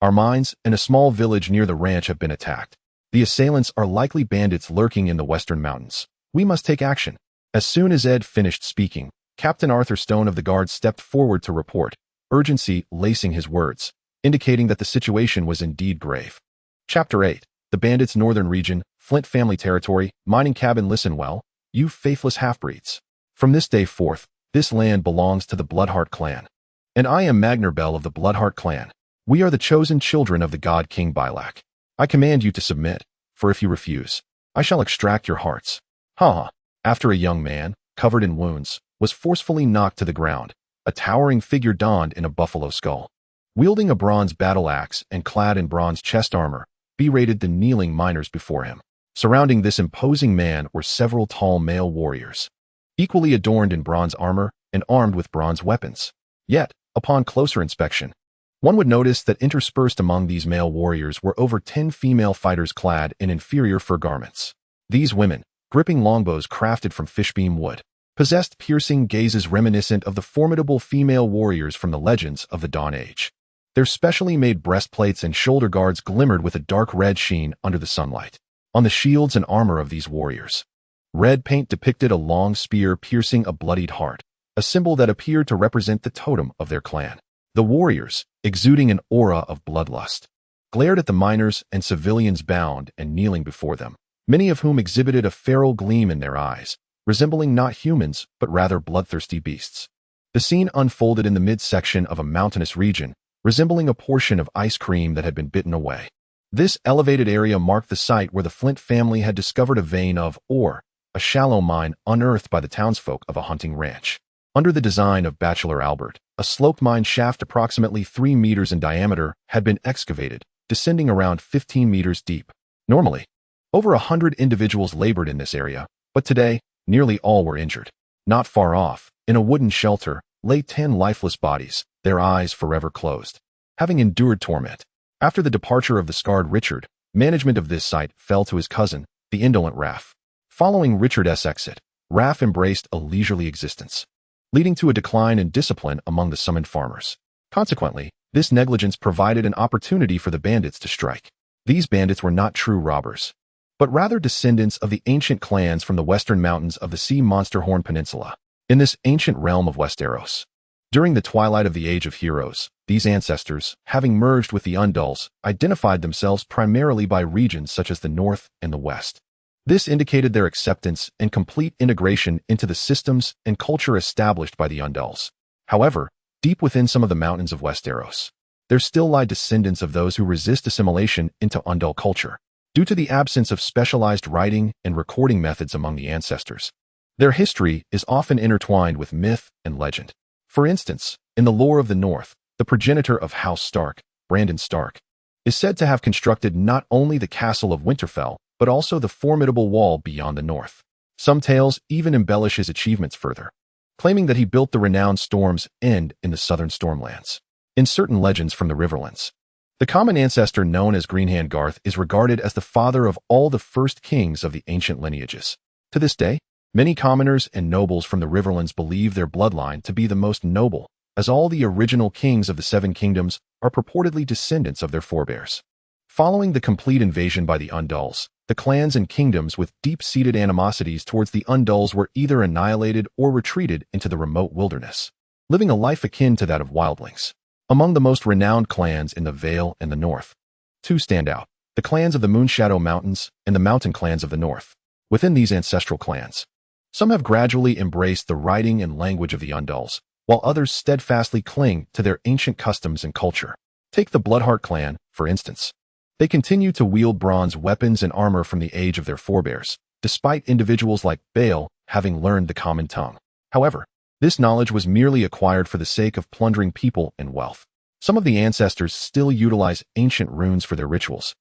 Our mines and a small village near the ranch have been attacked. The assailants are likely bandits lurking in the western mountains. We must take action. As soon as Ed finished speaking, Captain Arthur Stone of the Guard stepped forward to report, urgency lacing his words, indicating that the situation was indeed grave. Chapter 8. The Bandits' Northern Region, Flint Family Territory, Mining Cabin. Listen well, you faithless half-breeds. From this day forth, this land belongs to the Bloodheart clan. And I am Magnar Bell of the Bloodheart clan. We are the chosen children of the god King Bylak. I command you to submit, for if you refuse, I shall extract your hearts. Ha! After a young man, covered in wounds, was forcefully knocked to the ground, a towering figure donned in a buffalo skull. Wielding a bronze battle axe and clad in bronze chest armor, berated the kneeling miners before him. Surrounding this imposing man were several tall male warriors, equally adorned in bronze armor and armed with bronze weapons. Yet, upon closer inspection, one would notice that interspersed among these male warriors were over 10 female fighters clad in inferior fur garments. These women, gripping longbows crafted from fishbeam wood, possessed piercing gazes reminiscent of the formidable female warriors from the legends of the Dawn Age. Their specially made breastplates and shoulder guards glimmered with a dark red sheen under the sunlight. On the shields and armor of these warriors, red paint depicted a long spear piercing a bloodied heart, a symbol that appeared to represent the totem of their clan. The warriors, exuding an aura of bloodlust, glared at the miners and civilians bound and kneeling before them, many of whom exhibited a feral gleam in their eyes, resembling not humans but rather bloodthirsty beasts. The scene unfolded in the midsection of a mountainous region, resembling a portion of ice cream that had been bitten away. This elevated area marked the site where the Flint family had discovered a vein of ore, a shallow mine unearthed by the townsfolk of a hunting ranch. Under the design of Bachelor Albert, a sloped mine shaft approximately 3 meters in diameter had been excavated, descending around 15 meters deep. Normally, over 100 individuals labored in this area, but today, nearly all were injured. Not far off, in a wooden shelter, lay 10 lifeless bodies, their eyes forever closed, having endured torment. After the departure of the scarred Richard, management of this site fell to his cousin, the indolent Raff. Following Richard's exit, Raff embraced a leisurely existence, leading to a decline in discipline among the summoned farmers. Consequently, this negligence provided an opportunity for the bandits to strike. These bandits were not true robbers, but rather descendants of the ancient clans from the western mountains of the Sea Monsterhorn Peninsula. In this ancient realm of Westeros, during the twilight of the Age of Heroes, these ancestors, having merged with the Undulls, identified themselves primarily by regions such as the North and the West. This indicated their acceptance and complete integration into the systems and culture established by the Undulls. However, deep within some of the mountains of Westeros, there still lie descendants of those who resist assimilation into Undull culture, due to the absence of specialized writing and recording methods among the ancestors. Their history is often intertwined with myth and legend. For instance, in the lore of the North, the progenitor of House Stark, Brandon Stark, is said to have constructed not only the castle of Winterfell, but also the formidable wall beyond the north. Some tales even embellish his achievements further, claiming that he built the renowned Storm's End in the southern Stormlands. In certain legends from the Riverlands, the common ancestor known as Greenhand Garth is regarded as the father of all the first kings of the ancient lineages. To this day, many commoners and nobles from the Riverlands believe their bloodline to be the most noble, as all the original kings of the Seven Kingdoms are purportedly descendants of their forebears. Following the complete invasion by the Undulls, the clans and kingdoms with deep-seated animosities towards the Undulls were either annihilated or retreated into the remote wilderness, living a life akin to that of wildlings. Among the most renowned clans in the Vale and the North, two stand out: the clans of the Moonshadow Mountains and the Mountain Clans of the North. Within these ancestral clans, some have gradually embraced the writing and language of the Undulls, while others steadfastly cling to their ancient customs and culture. Take the Bloodheart clan, for instance. They continue to wield bronze weapons and armor from the age of their forebears, despite individuals like Bale having learned the common tongue. However, this knowledge was merely acquired for the sake of plundering people and wealth. Some of the ancestors still utilize ancient runes for their rituals,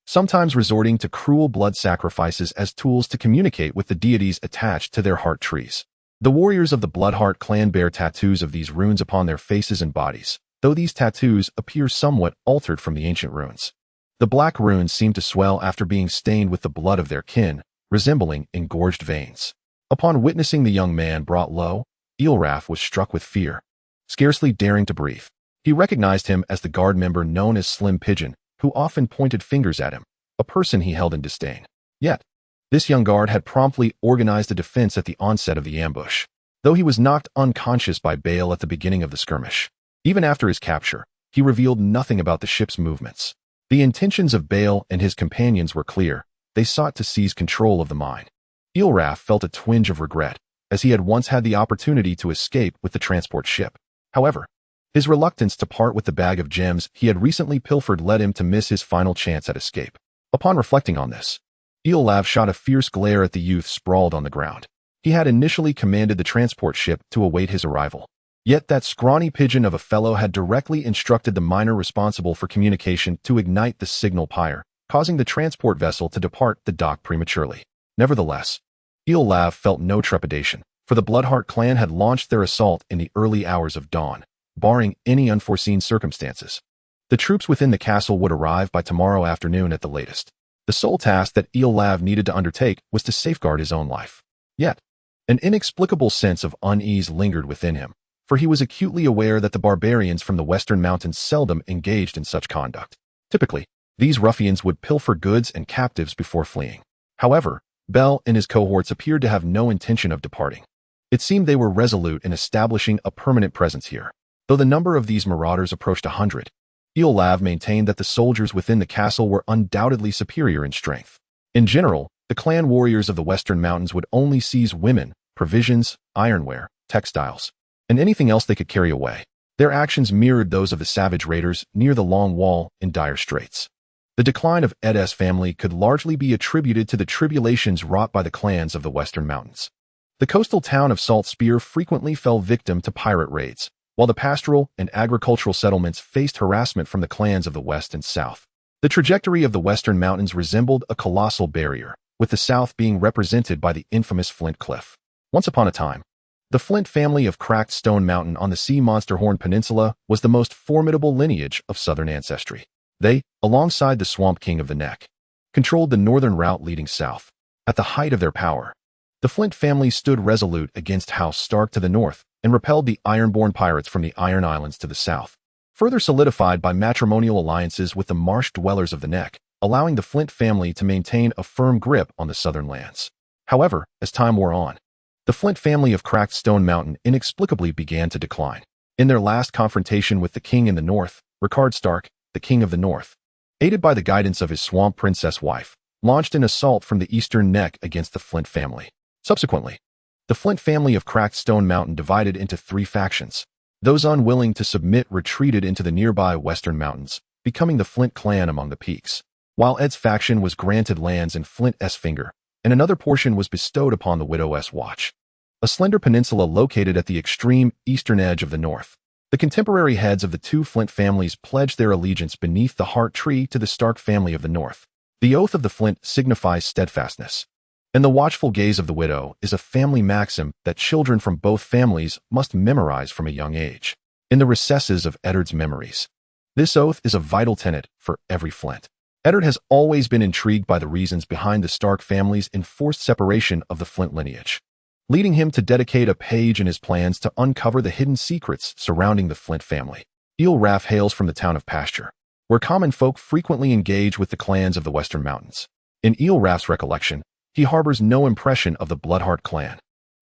sometimes resorting to cruel blood sacrifices as tools to communicate with the deities attached to their heart trees. The warriors of the Bloodheart clan bear tattoos of these runes upon their faces and bodies, though these tattoos appear somewhat altered from the ancient runes. The black runes seem to swell after being stained with the blood of their kin, resembling engorged veins. Upon witnessing the young man brought low, Eelrath was struck with fear, scarcely daring to breathe. He recognized him as the guard member known as Slim Pigeon, who often pointed fingers at him, a person he held in disdain. Yet, this young guard had promptly organized a defense at the onset of the ambush, though he was knocked unconscious by Bale at the beginning of the skirmish. Even after his capture, he revealed nothing about the ship's movements. The intentions of Bale and his companions were clear. They sought to seize control of the mine. Eelrath felt a twinge of regret, as he had once had the opportunity to escape with the transport ship. However, his reluctance to part with the bag of gems he had recently pilfered led him to miss his final chance at escape. Upon reflecting on this, Eolav shot a fierce glare at the youth sprawled on the ground. He had initially commanded the transport ship to await his arrival. Yet that scrawny pigeon of a fellow had directly instructed the miner responsible for communication to ignite the signal pyre, causing the transport vessel to depart the dock prematurely. Nevertheless, Eolav felt no trepidation, for the Bloodheart clan had launched their assault in the early hours of dawn, barring any unforeseen circumstances. The troops within the castle would arrive by tomorrow afternoon at the latest. The sole task that Eolav needed to undertake was to safeguard his own life. Yet, an inexplicable sense of unease lingered within him, for he was acutely aware that the barbarians from the Western Mountains seldom engaged in such conduct. Typically, these ruffians would pilfer goods and captives before fleeing. However, Bell and his cohorts appeared to have no intention of departing. It seemed they were resolute in establishing a permanent presence here. Though the number of these marauders approached 100, Eolav maintained that the soldiers within the castle were undoubtedly superior in strength. In general, the clan warriors of the Western Mountains would only seize women, provisions, ironware, textiles, and anything else they could carry away. Their actions mirrored those of the savage raiders near the Long Wall in dire straits. The decline of Ed's family could largely be attributed to the tribulations wrought by the clans of the Western Mountains. The coastal town of Salt Spear frequently fell victim to pirate raids, while the pastoral and agricultural settlements faced harassment from the clans of the West and South. The trajectory of the Western Mountains resembled a colossal barrier, with the South being represented by the infamous Flint Cliff. Once upon a time, the Flint family of Cracked Stone Mountain on the Sea Monster Horn Peninsula was the most formidable lineage of southern ancestry. They, alongside the Swamp King of the Neck, controlled the northern route leading south. At the height of their power, the Flint family stood resolute against House Stark to the north and repelled the Ironborn pirates from the Iron Islands to the south, further solidified by matrimonial alliances with the marsh dwellers of the Neck, allowing the Flint family to maintain a firm grip on the southern lands. However, as time wore on, the Flint family of Cracked Stone Mountain inexplicably began to decline. In their last confrontation with the king in the north, Rickard Stark, the king of the north, aided by the guidance of his swamp princess wife, launched an assault from the eastern neck against the Flint family. Subsequently, the Flint family of Cracked Stone Mountain divided into 3 factions. Those unwilling to submit retreated into the nearby Western Mountains, becoming the Flint clan among the peaks, while Ed's faction was granted lands in Flint S. Finger, and another portion was bestowed upon the Widow S. Watch, a slender peninsula located at the extreme eastern edge of the north. The contemporary heads of the 2 Flint families pledged their allegiance beneath the heart tree to the Stark family of the north. The oath of the Flint signifies steadfastness, and the watchful gaze of the widow is a family maxim that children from both families must memorize from a young age. In the recesses of Eddard's memories, this oath is a vital tenet for every Flint. Eddard has always been intrigued by the reasons behind the Stark family's enforced separation of the Flint lineage, leading him to dedicate a page in his plans to uncover the hidden secrets surrounding the Flint family. Eolraff hails from the town of Pasture, where common folk frequently engage with the clans of the Western Mountains. In Eolraff's recollection, he harbors no impression of the Bloodheart clan.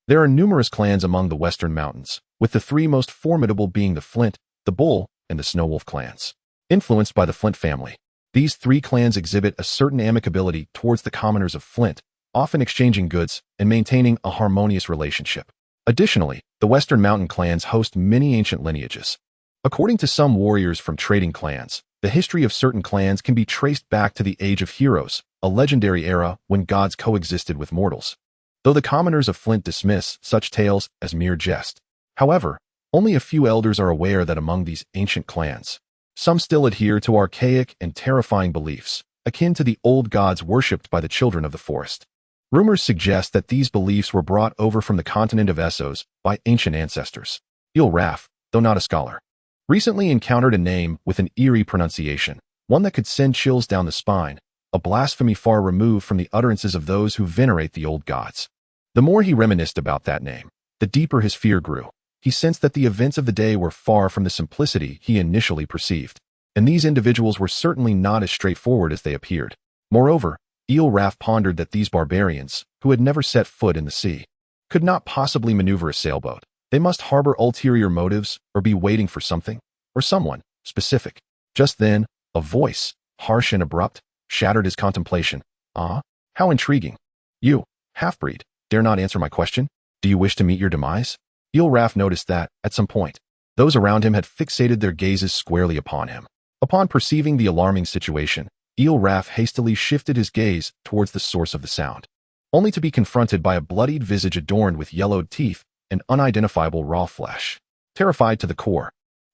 There are numerous clans among the Western Mountains, with the 3 most formidable being the Flint, the Bull, and the Snowwolf clans. Influenced by the Flint family, these 3 clans exhibit a certain amicability towards the commoners of Flint, often exchanging goods and maintaining a harmonious relationship. Additionally, the Western Mountain clans host many ancient lineages. According to some warriors from trading clans, the history of certain clans can be traced back to the Age of Heroes, a legendary era when gods coexisted with mortals. Though the commoners of Flint dismiss such tales as mere jest, however, only a few elders are aware that among these ancient clans, some still adhere to archaic and terrifying beliefs, akin to the old gods worshipped by the children of the forest. Rumors suggest that these beliefs were brought over from the continent of Essos by ancient ancestors. Eolraff, though not a scholar, recently encountered a name with an eerie pronunciation, one that could send chills down the spine, a blasphemy far removed from the utterances of those who venerate the old gods. The more he reminisced about that name, the deeper his fear grew. He sensed that the events of the day were far from the simplicity he initially perceived, and these individuals were certainly not as straightforward as they appeared. Moreover, Eolraff pondered that these barbarians, who had never set foot in the sea, could not possibly maneuver a sailboat. They must harbor ulterior motives or be waiting for something, or someone, specific. Just then, a voice, harsh and abrupt, shattered his contemplation. "Ah, how intriguing. You, half-breed, dare not answer my question?" Do you wish to meet your demise? Eelrath noticed that, at some point, those around him had fixated their gazes squarely upon him. Upon perceiving the alarming situation, Eelrath hastily shifted his gaze towards the source of the sound, only to be confronted by a bloodied visage adorned with yellowed teeth and unidentifiable raw flesh. Terrified to the core,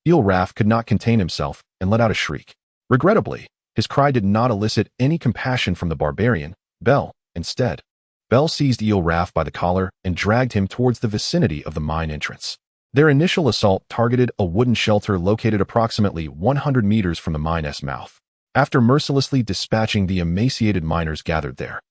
Eelrath could not contain himself and let out a shriek. Regrettably, his cry did not elicit any compassion from the barbarian, Bel. Instead, Bel seized Eelrath by the collar and dragged him towards the vicinity of the mine entrance. Their initial assault targeted a wooden shelter located approximately 100 meters from the mine's mouth. After mercilessly dispatching the emaciated miners gathered there,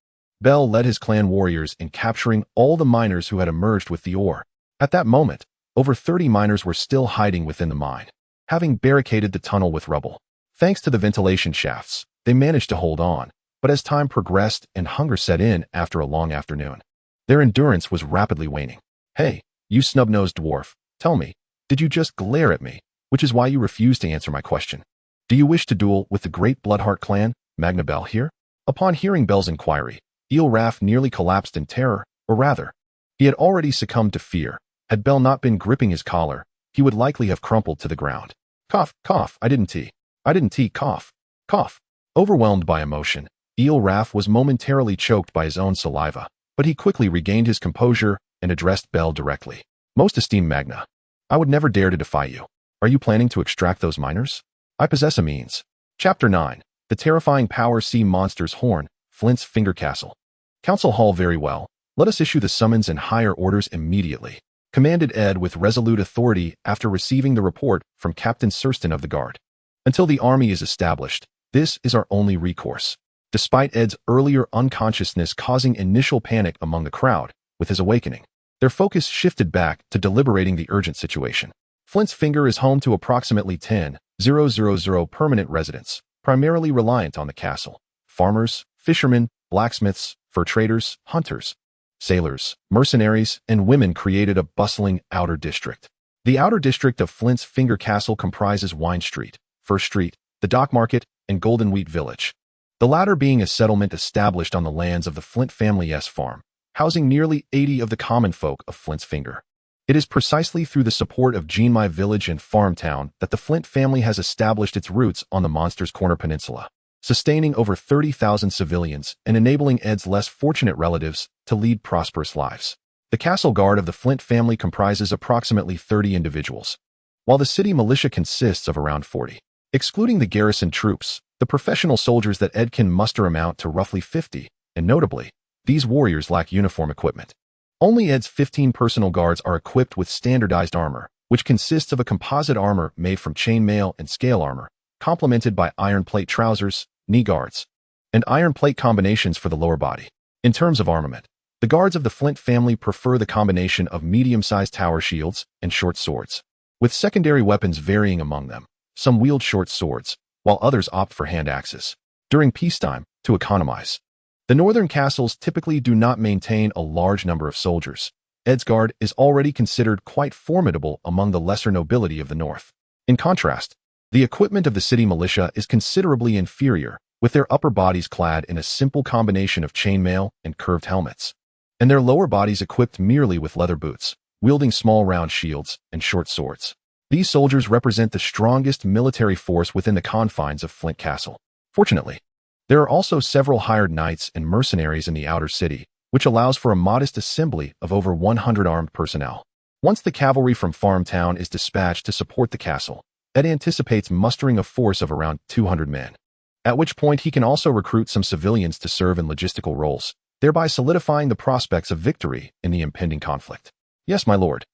Bel led his clan warriors in capturing all the miners who had emerged with the ore. At that moment, over 30 miners were still hiding within the mine, having barricaded the tunnel with rubble. Thanks to the ventilation shafts, they managed to hold on, but as time progressed and hunger set in after a long afternoon, their endurance was rapidly waning. Hey, you snub-nosed dwarf, tell me, did you just glare at me, which is why you refused to answer my question? Do you wish to duel with the great Bloodheart clan, Magna Bel here? Upon hearing Bel's inquiry, Eelrath nearly collapsed in terror, or rather, he had already succumbed to fear. Had Bel not been gripping his collar, he would likely have crumpled to the ground. Cough, cough, I didn't tea, cough, cough. Overwhelmed by emotion, Eelrath was momentarily choked by his own saliva, but he quickly regained his composure and addressed Bel directly. Most esteemed Magna, I would never dare to defy you. Are you planning to extract those miners? I possess a means. Chapter 9. The Terrifying Power Sea Monster's Horn, Flint's Finger Castle. Council Hall. Very well. Let us issue the summons and higher orders immediately, commanded Ed with resolute authority after receiving the report from Captain Cersei of the Guard. Until the army is established, this is our only recourse. Despite Ed's earlier unconsciousness causing initial panic among the crowd, with his awakening, their focus shifted back to deliberating the urgent situation. Flint's Finger is home to approximately 10,000 permanent residents, primarily reliant on the castle. Farmers, fishermen, blacksmiths, fur traders, hunters, sailors, mercenaries, and women created a bustling outer district. The outer district of Flint's Finger Castle comprises Wine Street, Fur Street, the Dock Market, and Golden Wheat Village, the latter being a settlement established on the lands of the Flint family's farm, housing nearly 80 of the common folk of Flint's Finger. It is precisely through the support of Genmai Village and Farm Town that the Flint family has established its roots on the Monsters Corner Peninsula, sustaining over 30,000 civilians and enabling Ed's less fortunate relatives to lead prosperous lives. The castle guard of the Flint family comprises approximately 30 individuals, while the city militia consists of around 40. Excluding the garrison troops, the professional soldiers that Ed can muster amount to roughly 50, and notably, these warriors lack uniform equipment. Only Ed's 15 personal guards are equipped with standardized armor, which consists of a composite armor made from chainmail and scale armor, complemented by iron plate trousers, knee guards, and iron plate combinations for the lower body. In terms of armament, the guards of the Flint family prefer the combination of medium-sized tower shields and short swords, with secondary weapons varying among them. Some wield short swords, while others opt for hand axes. During peacetime, to economize, the northern castles typically do not maintain a large number of soldiers. Ed's guard is already considered quite formidable among the lesser nobility of the north. In contrast, the equipment of the city militia is considerably inferior, with their upper bodies clad in a simple combination of chainmail and curved helmets, and their lower bodies equipped merely with leather boots, wielding small round shields and short swords. These soldiers represent the strongest military force within the confines of Flint Castle. Fortunately, there are also several hired knights and mercenaries in the outer city, which allows for a modest assembly of over 100 armed personnel. Once the cavalry from Farm Town is dispatched to support the castle, Ed anticipates mustering a force of around 200 men, at which point he can also recruit some civilians to serve in logistical roles, thereby solidifying the prospects of victory in the impending conflict. Yes, my lord.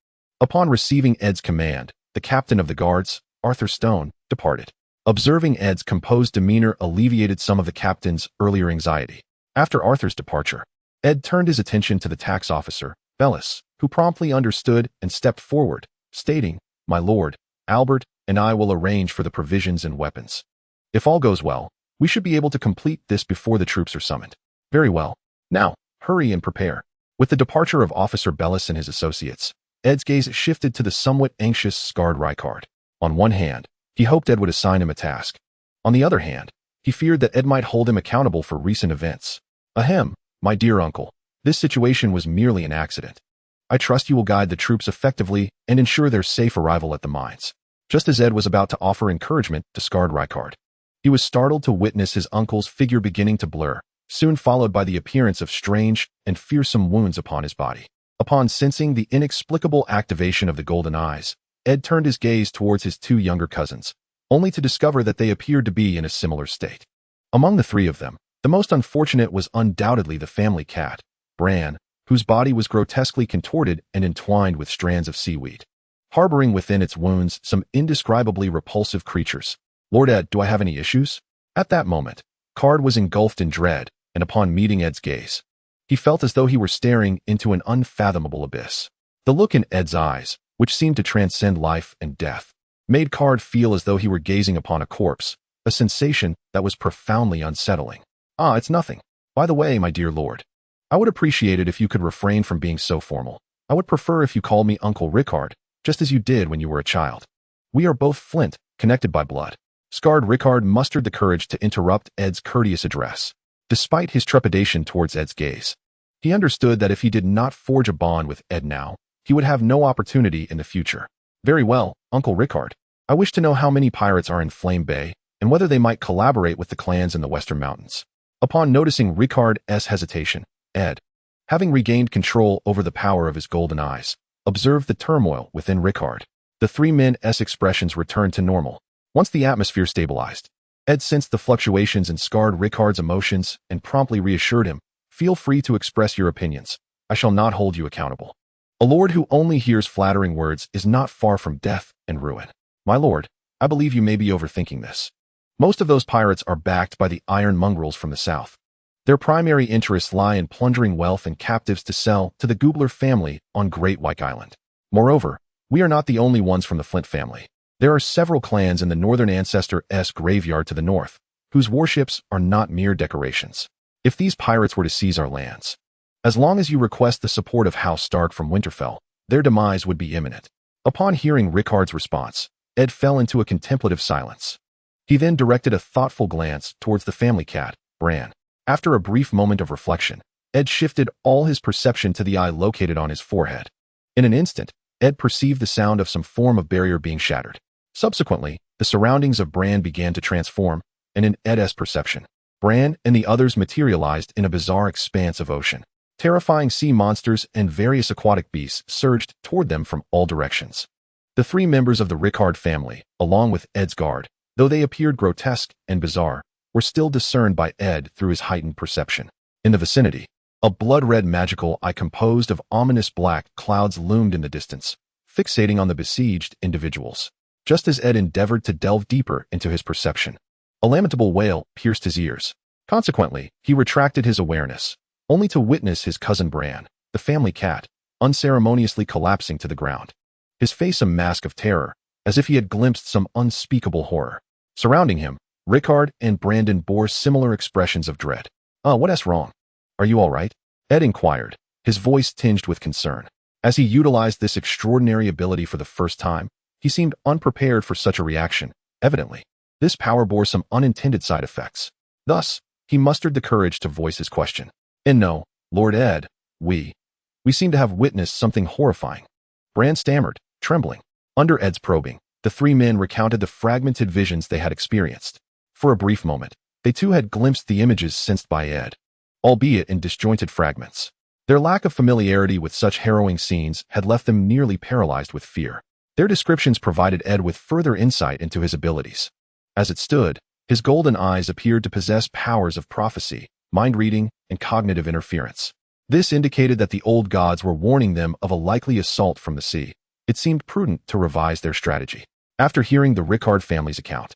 Upon receiving Ed's command, the captain of the guards, Arthur Stone, departed. Observing Ed's composed demeanor alleviated some of the captain's earlier anxiety. After Arthur's departure, Ed turned his attention to the tax officer, Bellis, who promptly understood and stepped forward, stating, "My lord, Albert and I will arrange for the provisions and weapons. If all goes well, we should be able to complete this before the troops are summoned." Very well. Now, hurry and prepare. With the departure of Officer Bellis and his associates, Ed's gaze shifted to the somewhat anxious, scarred Rykard. On one hand, he hoped Ed would assign him a task. On the other hand, he feared that Ed might hold him accountable for recent events. Ahem, my dear uncle, this situation was merely an accident. I trust you will guide the troops effectively and ensure their safe arrival at the mines. Just as Ed was about to offer encouragement to scarred Rykard, he was startled to witness his uncle's figure beginning to blur, soon followed by the appearance of strange and fearsome wounds upon his body. Upon sensing the inexplicable activation of the golden eyes, Ed turned his gaze towards his two younger cousins, only to discover that they appeared to be in a similar state. Among the three of them, the most unfortunate was undoubtedly the family cat, Bran, whose body was grotesquely contorted and entwined with strands of seaweed, harboring within its wounds some indescribably repulsive creatures. Lord Ed, do I have any issues? At that moment, Card was engulfed in dread, and upon meeting Ed's gaze, he felt as though he were staring into an unfathomable abyss. The look in Ed's eyes, which seemed to transcend life and death, made Card feel as though he were gazing upon a corpse, a sensation that was profoundly unsettling. Ah, it's nothing. By the way, my dear lord, I would appreciate it if you could refrain from being so formal. I would prefer if you called me Uncle Rickard, just as you did when you were a child. We are both Flint, connected by blood. Scarred Rickard mustered the courage to interrupt Ed's courteous address. Despite his trepidation towards Ed's gaze, he understood that if he did not forge a bond with Ed now, he would have no opportunity in the future. Very well, Uncle Rickard. I wish to know how many pirates are in Flame Bay, and whether they might collaborate with the clans in the Western Mountains. Upon noticing Rickard's hesitation, Ed, having regained control over the power of his golden eyes, observed the turmoil within Rickard. The three men's expressions returned to normal. Once the atmosphere stabilized, Ed sensed the fluctuations in scarred Rickard's emotions and promptly reassured him, "Feel free to express your opinions. I shall not hold you accountable. A lord who only hears flattering words is not far from death and ruin. My lord, I believe you may be overthinking this. Most of those pirates are backed by the iron mongrels from the south. Their primary interests lie in plundering wealth and captives to sell to the Goobler family on Great White Island. Moreover, we are not the only ones from the Flint family. There are several clans in the northern ancestor-esque graveyard to the north, whose warships are not mere decorations. If these pirates were to seize our lands, as long as you request the support of House Stark from Winterfell, their demise would be imminent." Upon hearing Rickard's response, Ed fell into a contemplative silence. He then directed a thoughtful glance towards the family cat, Bran. After a brief moment of reflection, Ed shifted all his perception to the eye located on his forehead. In an instant, Ed perceived the sound of some form of barrier being shattered. Subsequently, the surroundings of Bran began to transform, and in Ed's perception, Bran and the others materialized in a bizarre expanse of ocean. Terrifying sea monsters and various aquatic beasts surged toward them from all directions. The three members of the Rickard family, along with Ed's guard, though they appeared grotesque and bizarre, were still discerned by Ed through his heightened perception. In the vicinity, a blood-red magical eye composed of ominous black clouds loomed in the distance, fixating on the besieged individuals. Just as Ed endeavored to delve deeper into his perception, a lamentable wail pierced his ears. Consequently, he retracted his awareness, only to witness his cousin Bran, the family cat, unceremoniously collapsing to the ground, his face a mask of terror, as if he had glimpsed some unspeakable horror. Surrounding him, Rickard and Brandon bore similar expressions of dread. What's wrong? Are you all right? Ed inquired, his voice tinged with concern. As he utilized this extraordinary ability for the first time, he seemed unprepared for such a reaction. Evidently, this power bore some unintended side effects. Thus, he mustered the courage to voice his question. "And no, Lord Ed, we seem to have witnessed something horrifying." Bran stammered, trembling. Under Ed's probing, the three men recounted the fragmented visions they had experienced. For a brief moment, they too had glimpsed the images sensed by Ed, albeit in disjointed fragments. Their lack of familiarity with such harrowing scenes had left them nearly paralyzed with fear. Their descriptions provided Ed with further insight into his abilities. As it stood, his golden eyes appeared to possess powers of prophecy, mind reading, and cognitive interference. This indicated that the old gods were warning them of a likely assault from the sea. It seemed prudent to revise their strategy. After hearing the Rickard family's account,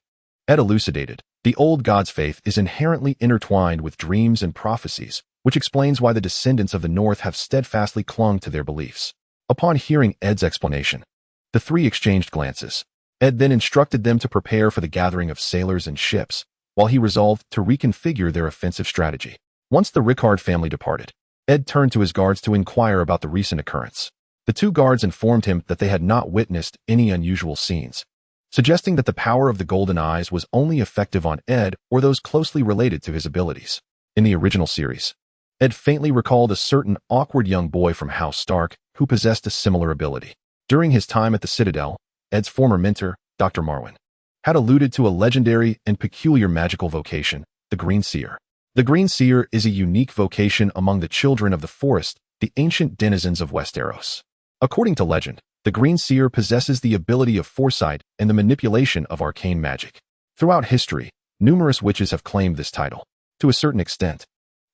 Ed elucidated, "The old gods' faith is inherently intertwined with dreams and prophecies, which explains why the descendants of the North have steadfastly clung to their beliefs." Upon hearing Ed's explanation, the three exchanged glances. Ed then instructed them to prepare for the gathering of sailors and ships, while he resolved to reconfigure their offensive strategy. Once the Rickard family departed, Ed turned to his guards to inquire about the recent occurrence. The two guards informed him that they had not witnessed any unusual scenes, suggesting that the power of the golden eyes was only effective on Ed or those closely related to his abilities. In the original series, Ed faintly recalled a certain awkward young boy from House Stark who possessed a similar ability. During his time at the Citadel, Ed's former mentor, Dr. Marwyn, had alluded to a legendary and peculiar magical vocation, the Green Seer. The Green Seer is a unique vocation among the children of the forest, the ancient denizens of Westeros. According to legend, the Green Seer possesses the ability of foresight and the manipulation of arcane magic. Throughout history, numerous witches have claimed this title. To a certain extent,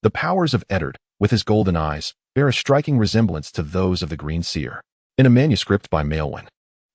the powers of Eddard, with his golden eyes, bear a striking resemblance to those of the Green Seer. In a manuscript by Maelwyn,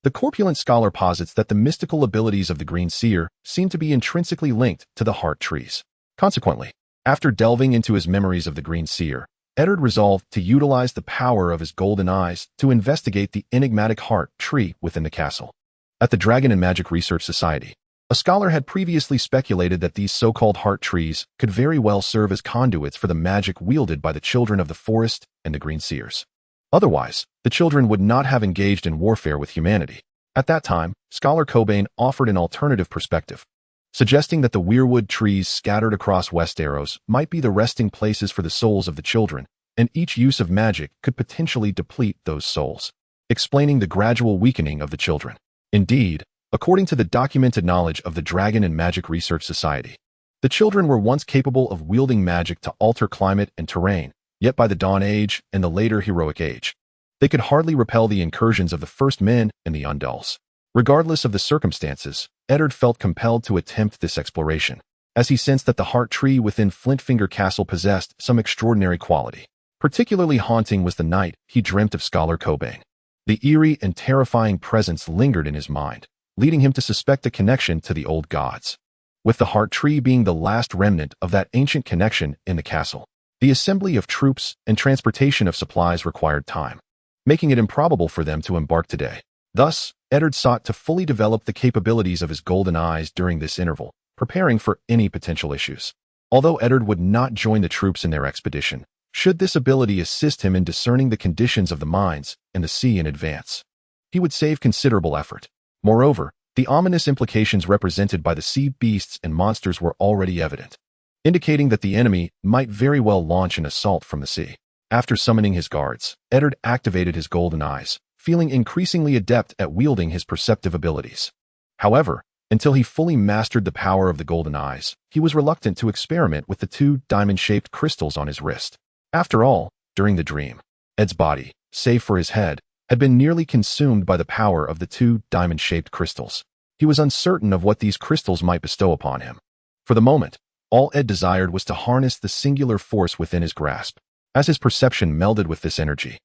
the corpulent scholar posits that the mystical abilities of the Green Seer seem to be intrinsically linked to the heart trees. Consequently, after delving into his memories of the Green Seer, Eddard resolved to utilize the power of his golden eyes to investigate the enigmatic heart tree within the castle. At the Dragon and Magic Research Society, a scholar had previously speculated that these so-called heart trees could very well serve as conduits for the magic wielded by the children of the forest and the Green Seers. Otherwise, the children would not have engaged in warfare with humanity. At that time, Scholar Cobain offered an alternative perspective, suggesting that the weirwood trees scattered across Westeros might be the resting places for the souls of the children, and each use of magic could potentially deplete those souls, explaining the gradual weakening of the children. Indeed, according to the documented knowledge of the Dragon and Magic Research Society, the children were once capable of wielding magic to alter climate and terrain, yet by the Dawn Age and the later Heroic Age, they could hardly repel the incursions of the First Men and the Undulls. Regardless of the circumstances, Eddard felt compelled to attempt this exploration, as he sensed that the heart tree within Flintfinger Castle possessed some extraordinary quality. Particularly haunting was the night he dreamt of Scholar Cobain. The eerie and terrifying presence lingered in his mind, leading him to suspect a connection to the old gods. With the heart tree being the last remnant of that ancient connection in the castle, the assembly of troops and transportation of supplies required time, making it improbable for them to embark today. Thus, Eddard sought to fully develop the capabilities of his golden eyes during this interval, preparing for any potential issues. Although Eddard would not join the troops in their expedition, should this ability assist him in discerning the conditions of the mines and the sea in advance, he would save considerable effort. Moreover, the ominous implications represented by the sea beasts and monsters were already evident, indicating that the enemy might very well launch an assault from the sea. After summoning his guards, Eddard activated his golden eyes, feeling increasingly adept at wielding his perceptive abilities. However, until he fully mastered the power of the golden eyes, he was reluctant to experiment with the two diamond-shaped crystals on his wrist. After all, during the dream, Ed's body, save for his head, had been nearly consumed by the power of the two diamond-shaped crystals. He was uncertain of what these crystals might bestow upon him. For the moment, all Ed desired was to harness the singular force within his grasp. As his perception melded with this energy,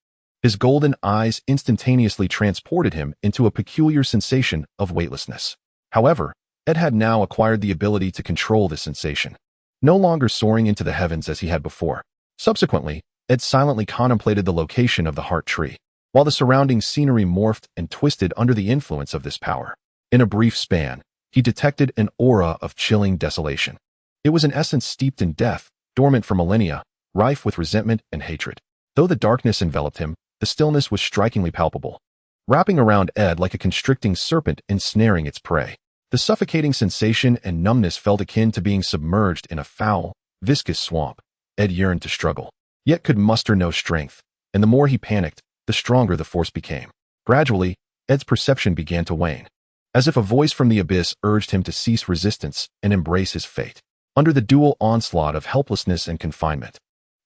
his golden eyes instantaneously transported him into a peculiar sensation of weightlessness. However, Ed had now acquired the ability to control this sensation, no longer soaring into the heavens as he had before. Subsequently, Ed silently contemplated the location of the heart tree, while the surrounding scenery morphed and twisted under the influence of this power. In a brief span, he detected an aura of chilling desolation. It was an essence steeped in death, dormant for millennia, rife with resentment and hatred. Though the darkness enveloped him, the stillness was strikingly palpable, wrapping around Ed like a constricting serpent ensnaring its prey. The suffocating sensation and numbness felt akin to being submerged in a foul, viscous swamp. Ed yearned to struggle, yet could muster no strength, and the more he panicked, the stronger the force became. Gradually, Ed's perception began to wane, as if a voice from the abyss urged him to cease resistance and embrace his fate. Under the dual onslaught of helplessness and confinement,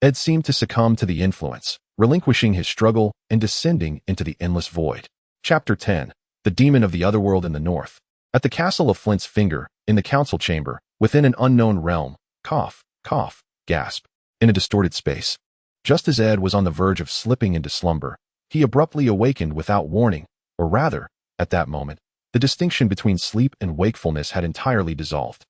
Ed seemed to succumb to the influence, relinquishing his struggle and descending into the endless void. Chapter 10. The Demon of the Otherworld in the North. At the castle of Flint's Finger, in the council chamber, within an unknown realm, cough, gasp, in a distorted space. Just as Ed was on the verge of slipping into slumber, he abruptly awakened without warning, or rather, at that moment, the distinction between sleep and wakefulness had entirely dissolved,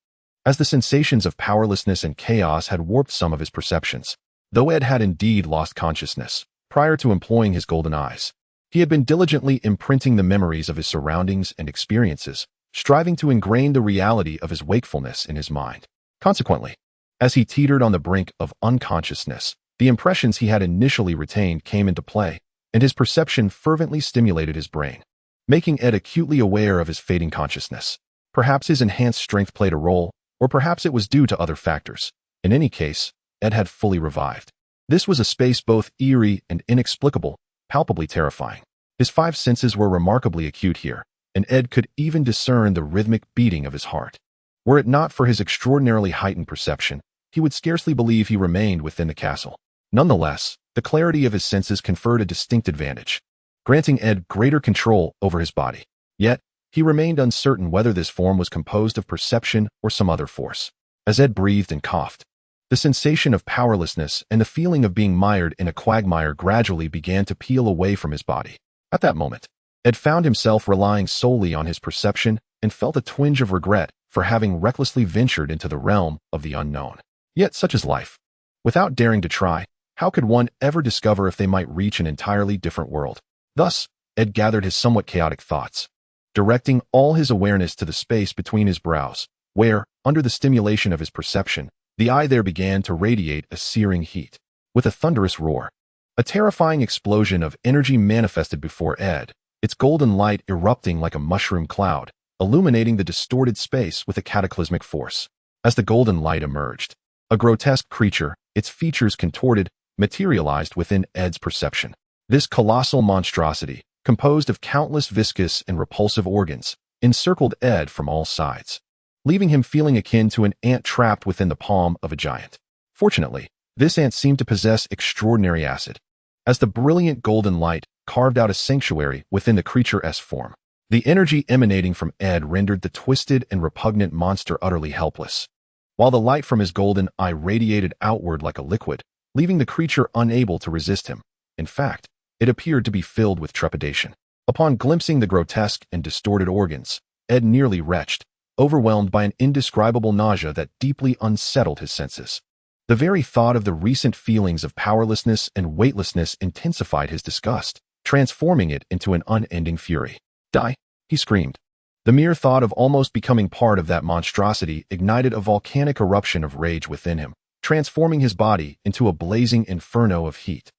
as the sensations of powerlessness and chaos had warped some of his perceptions. Though Ed had indeed lost consciousness, prior to employing his golden eyes, he had been diligently imprinting the memories of his surroundings and experiences, striving to ingrain the reality of his wakefulness in his mind. Consequently, as he teetered on the brink of unconsciousness, the impressions he had initially retained came into play, and his perception fervently stimulated his brain, making Ed acutely aware of his fading consciousness. Perhaps his enhanced strength played a role, or perhaps it was due to other factors. In any case, Ed had fully revived. This was a space both eerie and inexplicable, palpably terrifying. His five senses were remarkably acute here, and Ed could even discern the rhythmic beating of his heart. Were it not for his extraordinarily heightened perception, he would scarcely believe he remained within the castle. Nonetheless, the clarity of his senses conferred a distinct advantage, granting Ed greater control over his body. Yet, he remained uncertain whether this form was composed of perception or some other force. As Ed breathed and coughed, the sensation of powerlessness and the feeling of being mired in a quagmire gradually began to peel away from his body. At that moment, Ed found himself relying solely on his perception and felt a twinge of regret for having recklessly ventured into the realm of the unknown. Yet such is life. Without daring to try, how could one ever discover if they might reach an entirely different world? Thus, Ed gathered his somewhat chaotic thoughts, directing all his awareness to the space between his brows, where, under the stimulation of his perception, the eye there began to radiate a searing heat. With a thunderous roar, a terrifying explosion of energy manifested before Ed, its golden light erupting like a mushroom cloud, illuminating the distorted space with a cataclysmic force. As the golden light emerged, a grotesque creature, its features contorted, materialized within Ed's perception. This colossal monstrosity, composed of countless viscous and repulsive organs, encircled Ed from all sides, leaving him feeling akin to an ant trapped within the palm of a giant. Fortunately, this ant seemed to possess extraordinary acid, as the brilliant golden light carved out a sanctuary within the creature's form. The energy emanating from Ed rendered the twisted and repugnant monster utterly helpless, while the light from his golden eye radiated outward like a liquid, leaving the creature unable to resist him. In fact, it appeared to be filled with trepidation. Upon glimpsing the grotesque and distorted organs, Ed nearly retched, overwhelmed by an indescribable nausea that deeply unsettled his senses. The very thought of the recent feelings of powerlessness and weightlessness intensified his disgust, transforming it into an unending fury. "Die!" he screamed. The mere thought of almost becoming part of that monstrosity ignited a volcanic eruption of rage within him, transforming his body into a blazing inferno of heat.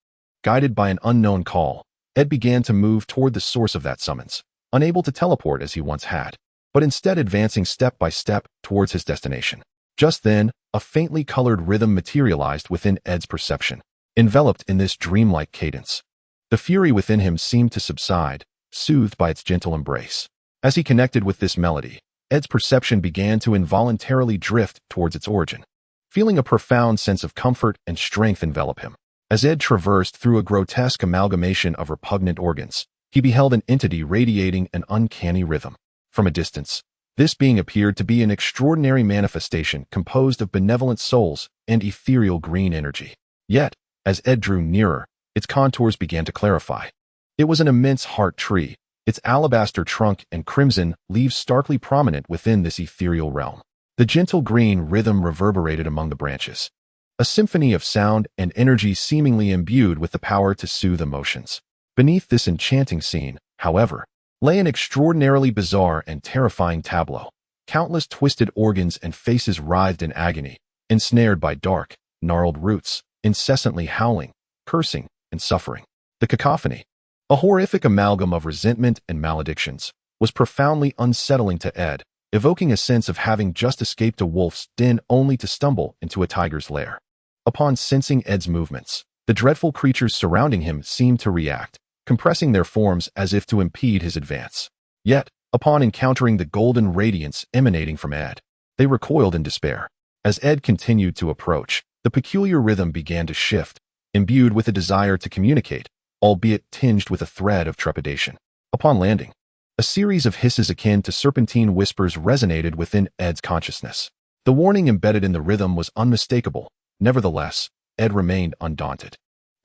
Guided by an unknown call, Ed began to move toward the source of that summons, unable to teleport as he once had, but instead advancing step by step towards his destination. Just then, a faintly colored rhythm materialized within Ed's perception, enveloped in this dreamlike cadence. The fury within him seemed to subside, soothed by its gentle embrace. As he connected with this melody, Ed's perception began to involuntarily drift towards its origin, feeling a profound sense of comfort and strength envelop him. As Ed traversed through a grotesque amalgamation of repugnant organs, he beheld an entity radiating an uncanny rhythm. From a distance, this being appeared to be an extraordinary manifestation composed of benevolent souls and ethereal green energy. Yet, as Ed drew nearer, its contours began to clarify. It was an immense heart tree, its alabaster trunk and crimson leaves starkly prominent within this ethereal realm. The gentle green rhythm reverberated among the branches, a symphony of sound and energy seemingly imbued with the power to soothe emotions. Beneath this enchanting scene, however, lay an extraordinarily bizarre and terrifying tableau. Countless twisted organs and faces writhed in agony, ensnared by dark, gnarled roots, incessantly howling, cursing, and suffering. The cacophony, a horrific amalgam of resentment and maledictions, was profoundly unsettling to Ed, evoking a sense of having just escaped a wolf's den only to stumble into a tiger's lair. Upon sensing Ed's movements, the dreadful creatures surrounding him seemed to react, compressing their forms as if to impede his advance. Yet, upon encountering the golden radiance emanating from Ed, they recoiled in despair. As Ed continued to approach, the peculiar rhythm began to shift, imbued with a desire to communicate, albeit tinged with a thread of trepidation. Upon landing, a series of hisses akin to serpentine whispers resonated within Ed's consciousness. The warning embedded in the rhythm was unmistakable. Nevertheless, Ed remained undaunted.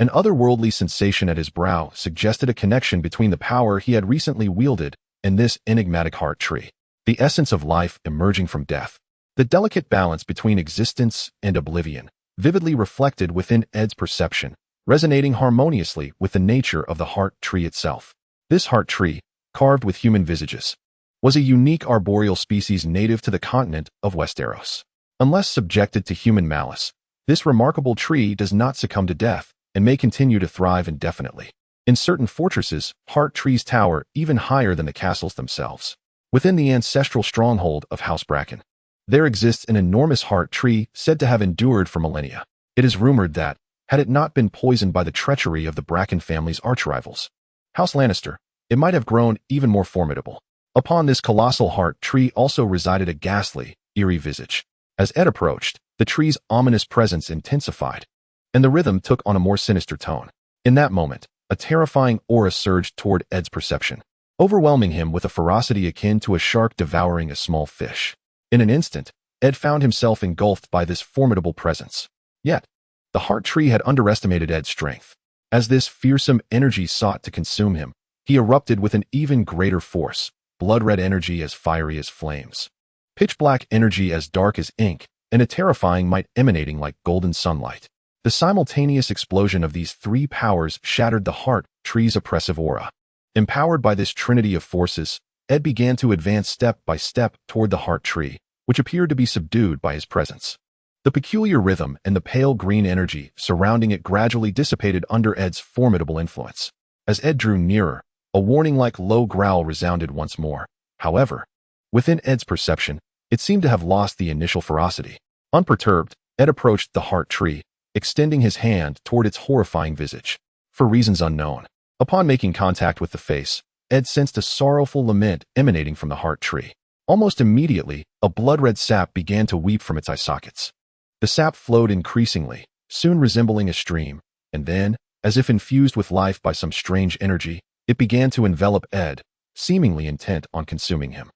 An otherworldly sensation at his brow suggested a connection between the power he had recently wielded and this enigmatic heart tree. The essence of life emerging from death. The delicate balance between existence and oblivion, vividly reflected within Ed's perception, resonating harmoniously with the nature of the heart tree itself. This heart tree, carved with human visages, was a unique arboreal species native to the continent of Westeros. Unless subjected to human malice, this remarkable tree does not succumb to death and may continue to thrive indefinitely. In certain fortresses, heart trees tower even higher than the castles themselves. Within the ancestral stronghold of House Bracken, there exists an enormous heart tree said to have endured for millennia. It is rumored that, had it not been poisoned by the treachery of the Bracken family's archrivals. House Lannister, it might have grown even more formidable. Upon this colossal heart tree also resided a ghastly, eerie visage. As Ed approached, the tree's ominous presence intensified, and the rhythm took on a more sinister tone. In that moment, a terrifying aura surged toward Ed's perception, overwhelming him with a ferocity akin to a shark devouring a small fish. In an instant, Ed found himself engulfed by this formidable presence. Yet, the heart tree had underestimated Ed's strength. As this fearsome energy sought to consume him, he erupted with an even greater force, blood-red energy as fiery as flames, pitch-black energy as dark as ink, and a terrifying might emanating like golden sunlight. The simultaneous explosion of these three powers shattered the heart tree's oppressive aura. Empowered by this trinity of forces, Ed began to advance step by step toward the heart tree, which appeared to be subdued by his presence. The peculiar rhythm and the pale green energy surrounding it gradually dissipated under Ed's formidable influence. As Ed drew nearer, a warning-like low growl resounded once more. However, within Ed's perception, it seemed to have lost the initial ferocity. Unperturbed, Ed approached the heart tree, extending his hand toward its horrifying visage. For reasons unknown, upon making contact with the face, Ed sensed a sorrowful lament emanating from the heart tree. Almost immediately, a blood-red sap began to weep from its eye sockets. The sap flowed increasingly, soon resembling a stream, and then, as if infused with life by some strange energy, it began to envelop Ed, seemingly intent on consuming him.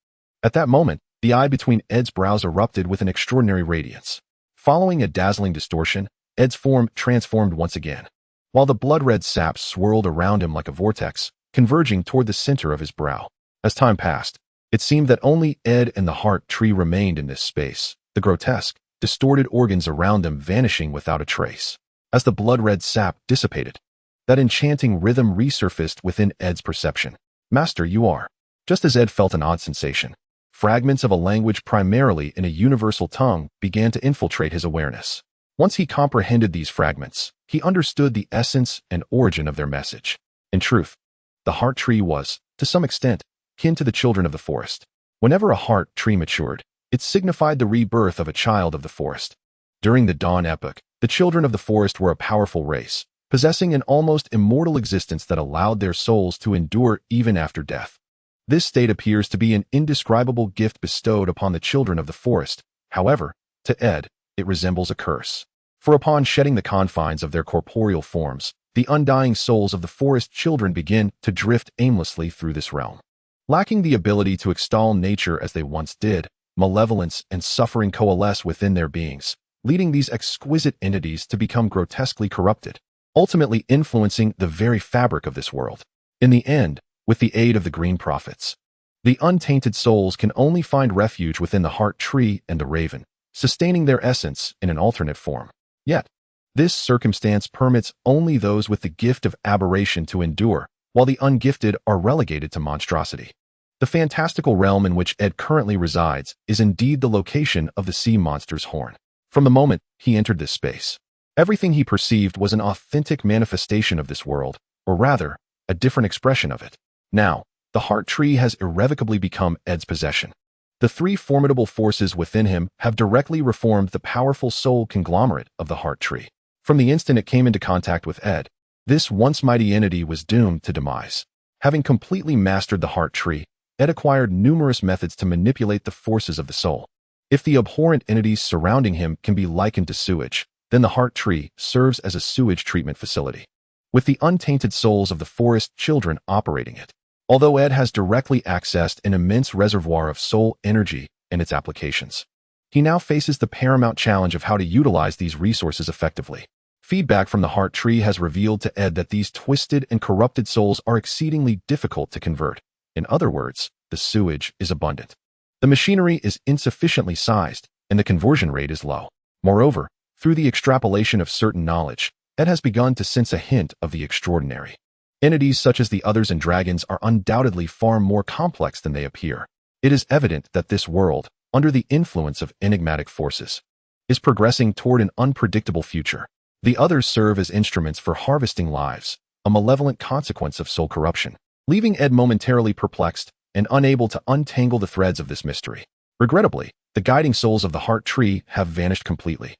At that moment, the eye between Ed's brows erupted with an extraordinary radiance. Following a dazzling distortion, Ed's form transformed once again, while the blood-red sap swirled around him like a vortex, converging toward the center of his brow. As time passed, it seemed that only Ed and the heart tree remained in this space, the grotesque, distorted organs around them vanishing without a trace. As the blood-red sap dissipated, that enchanting rhythm resurfaced within Ed's perception. Master, you are. Just as Ed felt an odd sensation, fragments of a language primarily in a universal tongue began to infiltrate his awareness. Once he comprehended these fragments, he understood the essence and origin of their message. In truth, the heart tree was, to some extent, kin to the children of the forest. Whenever a heart tree matured, it signified the rebirth of a child of the forest. During the Dawn epoch, the children of the forest were a powerful race, possessing an almost immortal existence that allowed their souls to endure even after death. This state appears to be an indescribable gift bestowed upon the children of the forest. However, to Ed, it resembles a curse. For upon shedding the confines of their corporeal forms, the undying souls of the forest children begin to drift aimlessly through this realm. Lacking the ability to extol nature as they once did, malevolence and suffering coalesce within their beings, leading these exquisite entities to become grotesquely corrupted, ultimately influencing the very fabric of this world. In the end, with the aid of the Green Prophets, the untainted souls can only find refuge within the heart tree and the raven, sustaining their essence in an alternate form. Yet, this circumstance permits only those with the gift of aberration to endure, while the ungifted are relegated to monstrosity. The fantastical realm in which Ed currently resides is indeed the location of the sea monster's horn. From the moment he entered this space, everything he perceived was an authentic manifestation of this world, or rather, a different expression of it. Now, the heart tree has irrevocably become Ed's possession. The three formidable forces within him have directly reformed the powerful soul conglomerate of the heart tree. From the instant it came into contact with Ed, this once mighty entity was doomed to demise. Having completely mastered the heart tree, Ed acquired numerous methods to manipulate the forces of the soul. If the abhorrent entities surrounding him can be likened to sewage, then the heart tree serves as a sewage treatment facility, with the untainted souls of the forest children operating it. Although Ed has directly accessed an immense reservoir of soul energy and its applications, he now faces the paramount challenge of how to utilize these resources effectively. Feedback from the heart tree has revealed to Ed that these twisted and corrupted souls are exceedingly difficult to convert. In other words, the sewage is abundant. The machinery is insufficiently sized, and the conversion rate is low. Moreover, through the extrapolation of certain knowledge, Ed has begun to sense a hint of the extraordinary. Entities such as the others and dragons are undoubtedly far more complex than they appear. It is evident that this world, under the influence of enigmatic forces, is progressing toward an unpredictable future. The others serve as instruments for harvesting lives, a malevolent consequence of soul corruption, leaving Ed momentarily perplexed and unable to untangle the threads of this mystery. Regrettably, the guiding souls of the heart tree have vanished completely.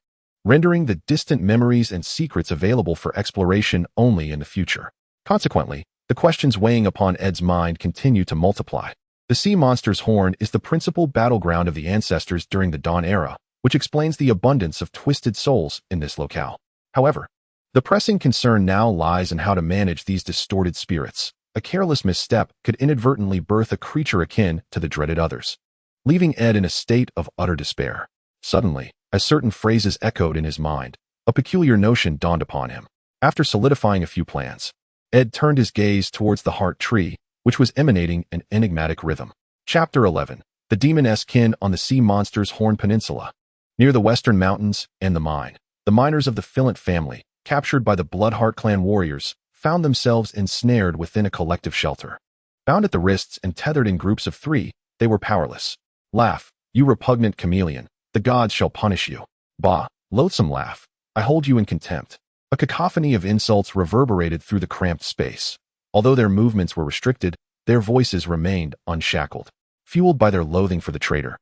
rendering the distant memories and secrets available for exploration only in the future. Consequently, the questions weighing upon Ed's mind continue to multiply. The sea monster's horn is the principal battleground of the ancestors during the Dawn Era, which explains the abundance of twisted souls in this locale. However, the pressing concern now lies in how to manage these distorted spirits. A careless misstep could inadvertently birth a creature akin to the dreaded others, leaving Ed in a state of utter despair. Suddenly, as certain phrases echoed in his mind, a peculiar notion dawned upon him. After solidifying a few plans, Ed turned his gaze towards the heart tree, which was emanating an enigmatic rhythm. Chapter 11. The Demon-esque Kin on the Sea Monster's Horn Peninsula. Near the western mountains and the mine, the miners of the Flint family, captured by the Bloodheart clan warriors, found themselves ensnared within a collective shelter. Bound at the wrists and tethered in groups of 3, they were powerless. Laugh, you repugnant chameleon, the gods shall punish you. Bah, loathsome laugh, I hold you in contempt. A cacophony of insults reverberated through the cramped space. Although their movements were restricted, their voices remained unshackled, fueled by their loathing for the traitor.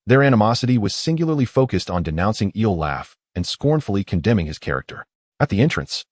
Their animosity was singularly focused on denouncing Eolaf and scornfully condemning his character. At the entrance,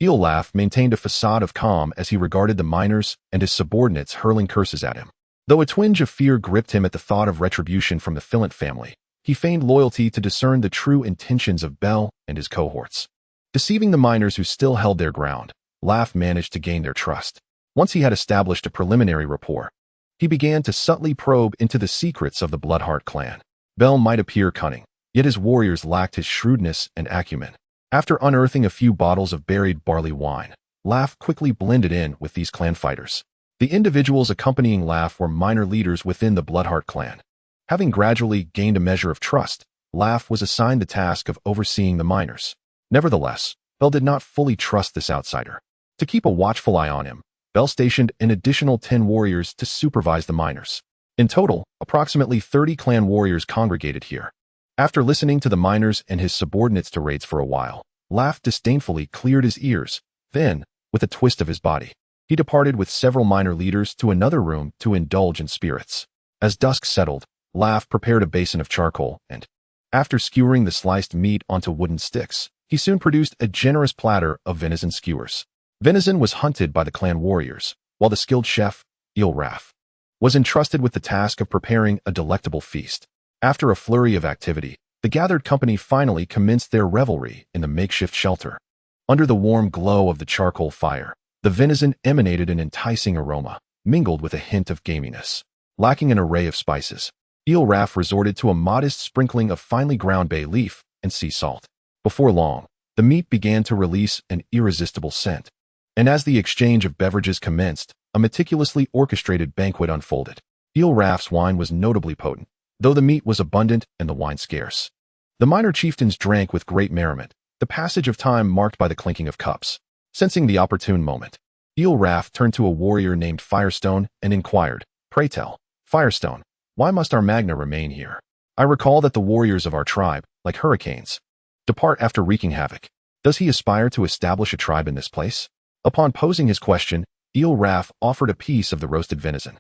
Eolaf maintained a facade of calm as he regarded the miners and his subordinates hurling curses at him. Though a twinge of fear gripped him at the thought of retribution from the Flint family, he feigned loyalty to discern the true intentions of Bell and his cohorts. Deceiving the miners who still held their ground, Laugh managed to gain their trust. Once he had established a preliminary rapport, he began to subtly probe into the secrets of the Bloodheart clan. Bell might appear cunning, yet his warriors lacked his shrewdness and acumen. After unearthing a few bottles of buried barley wine, Laugh quickly blended in with these clan fighters. The individuals accompanying Laugh were minor leaders within the Bloodheart clan. Having gradually gained a measure of trust, Laugh was assigned the task of overseeing the miners. Nevertheless, Bell did not fully trust this outsider. To keep a watchful eye on him, Bell stationed an additional 10 warriors to supervise the miners. In total, approximately 30 clan warriors congregated here. After listening to the miners and his subordinates tirades for a while, Laugh disdainfully cleared his ears. Then, with a twist of his body, he departed with several minor leaders to another room to indulge in spirits. As dusk settled, Laugh prepared a basin of charcoal and, after skewering the sliced meat onto wooden sticks, he soon produced a generous platter of venison skewers. Venison was hunted by the clan warriors, while the skilled chef, Eolaf, was entrusted with the task of preparing a delectable feast. After a flurry of activity, the gathered company finally commenced their revelry in the makeshift shelter. Under the warm glow of the charcoal fire, the venison emanated an enticing aroma, mingled with a hint of gaminess. Lacking an array of spices, Eolaf resorted to a modest sprinkling of finely ground bay leaf and sea salt. Before long, the meat began to release an irresistible scent. And as the exchange of beverages commenced, a meticulously orchestrated banquet unfolded. Eolaf's wine was notably potent, though the meat was abundant and the wine scarce. The minor chieftains drank with great merriment, the passage of time marked by the clinking of cups. Sensing the opportune moment, Eolaf turned to a warrior named Firestone and inquired, "Pray tell, Firestone, why must our Magna remain here? I recall that the warriors of our tribe, like hurricanes, depart after wreaking havoc. Does he aspire to establish a tribe in this place?" Upon posing his question, Eolaf offered a piece of the roasted venison,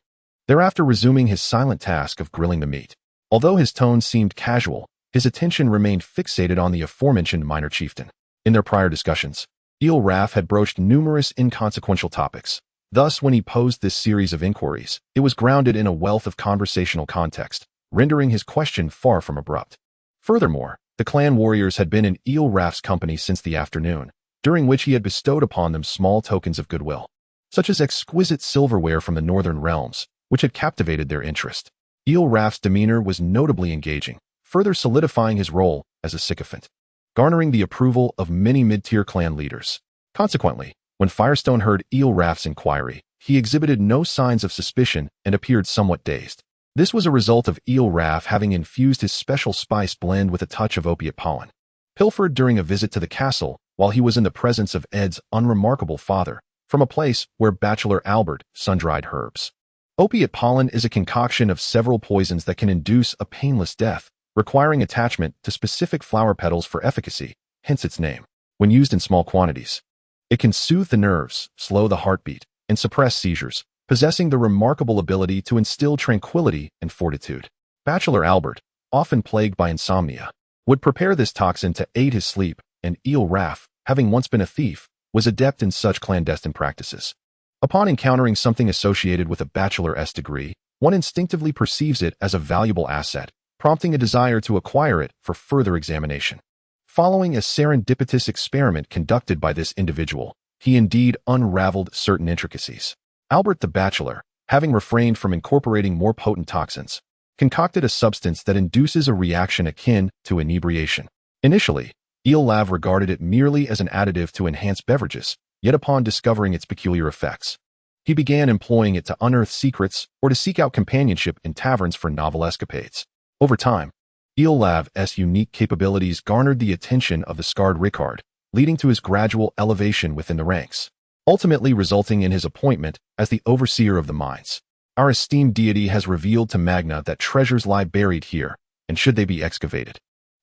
thereafter resuming his silent task of grilling the meat. Although his tone seemed casual, his attention remained fixated on the aforementioned minor chieftain. In their prior discussions, Eolaf had broached numerous inconsequential topics. Thus, when he posed this series of inquiries, it was grounded in a wealth of conversational context, rendering his question far from abrupt. Furthermore, the clan warriors had been in Eolaf's company since the afternoon, during which he had bestowed upon them small tokens of goodwill, such as exquisite silverware from the northern realms, which had captivated their interest. Eolaf's demeanor was notably engaging, further solidifying his role as a sycophant, garnering the approval of many mid-tier clan leaders. Consequently, when Firestone heard Eolaf's inquiry, he exhibited no signs of suspicion and appeared somewhat dazed. This was a result of Eolaf having infused his special spice blend with a touch of opiate pollen, pilfered during a visit to the castle while he was in the presence of Ed's unremarkable father, from a place where Bachelor Albert sun-dried herbs. Opiate pollen is a concoction of several poisons that can induce a painless death, requiring attachment to specific flower petals for efficacy, hence its name. When used in small quantities, it can soothe the nerves, slow the heartbeat, and suppress seizures, possessing the remarkable ability to instill tranquility and fortitude. Bachelor Albert, often plagued by insomnia, would prepare this toxin to aid his sleep, and Eolraf, having once been a thief, was adept in such clandestine practices. Upon encountering something associated with a bachelor's degree, one instinctively perceives it as a valuable asset, prompting a desire to acquire it for further examination. Following a serendipitous experiment conducted by this individual, he indeed unraveled certain intricacies. Albert the Bachelor, having refrained from incorporating more potent toxins, concocted a substance that induces a reaction akin to inebriation. Initially, Eolav regarded it merely as an additive to enhance beverages, yet upon discovering its peculiar effects, he began employing it to unearth secrets or to seek out companionship in taverns for novel escapades. Over time, Eolav's unique capabilities garnered the attention of the scarred Rickard, leading to his gradual elevation within the ranks, ultimately resulting in his appointment as the overseer of the mines. Our esteemed deity has revealed to Magna that treasures lie buried here, and should they be excavated,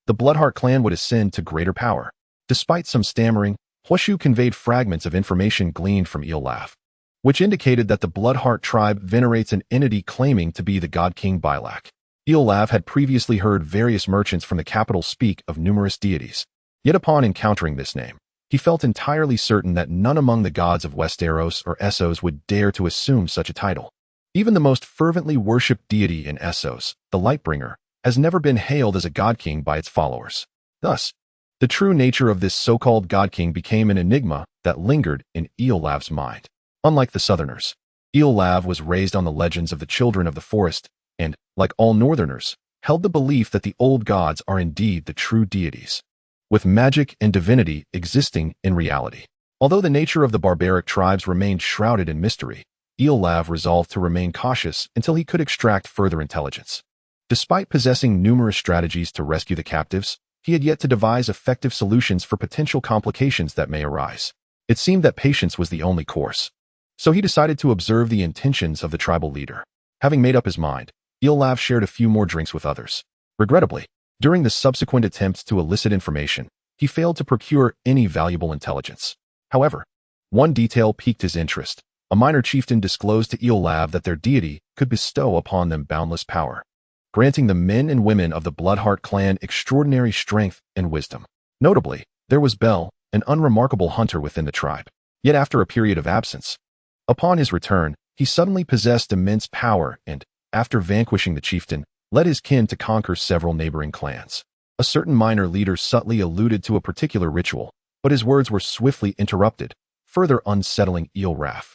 the Bloodheart clan would ascend to greater power. Despite some stammering, Huashu conveyed fragments of information gleaned from Eolav, which indicated that the Bloodheart tribe venerates an entity claiming to be the God King Bylak. Eolav had previously heard various merchants from the capital speak of numerous deities, yet upon encountering this name, he felt entirely certain that none among the gods of Westeros or Essos would dare to assume such a title. Even the most fervently worshipped deity in Essos, the Lightbringer, has never been hailed as a god king by its followers. Thus, the true nature of this so-called god king became an enigma that lingered in Eolav's mind. Unlike the Southerners, Eolav was raised on the legends of the Children of the Forest and, like all Northerners, held the belief that the old gods are indeed the true deities, with magic and divinity existing in reality. Although the nature of the barbaric tribes remained shrouded in mystery, Eolav resolved to remain cautious until he could extract further intelligence. Despite possessing numerous strategies to rescue the captives, he had yet to devise effective solutions for potential complications that may arise. It seemed that patience was the only course, so he decided to observe the intentions of the tribal leader. Having made up his mind, Eolav shared a few more drinks with others. Regrettably, during the subsequent attempts to elicit information, he failed to procure any valuable intelligence. However, one detail piqued his interest. A minor chieftain disclosed to Eolav that their deity could bestow upon them boundless power, granting the men and women of the Bloodheart clan extraordinary strength and wisdom. Notably, there was Bel, an unremarkable hunter within the tribe. Yet after a period of absence, upon his return, he suddenly possessed immense power and, after vanquishing the chieftain, led his kin to conquer several neighboring clans. A certain minor leader subtly alluded to a particular ritual, but his words were swiftly interrupted, further unsettling Eolraf,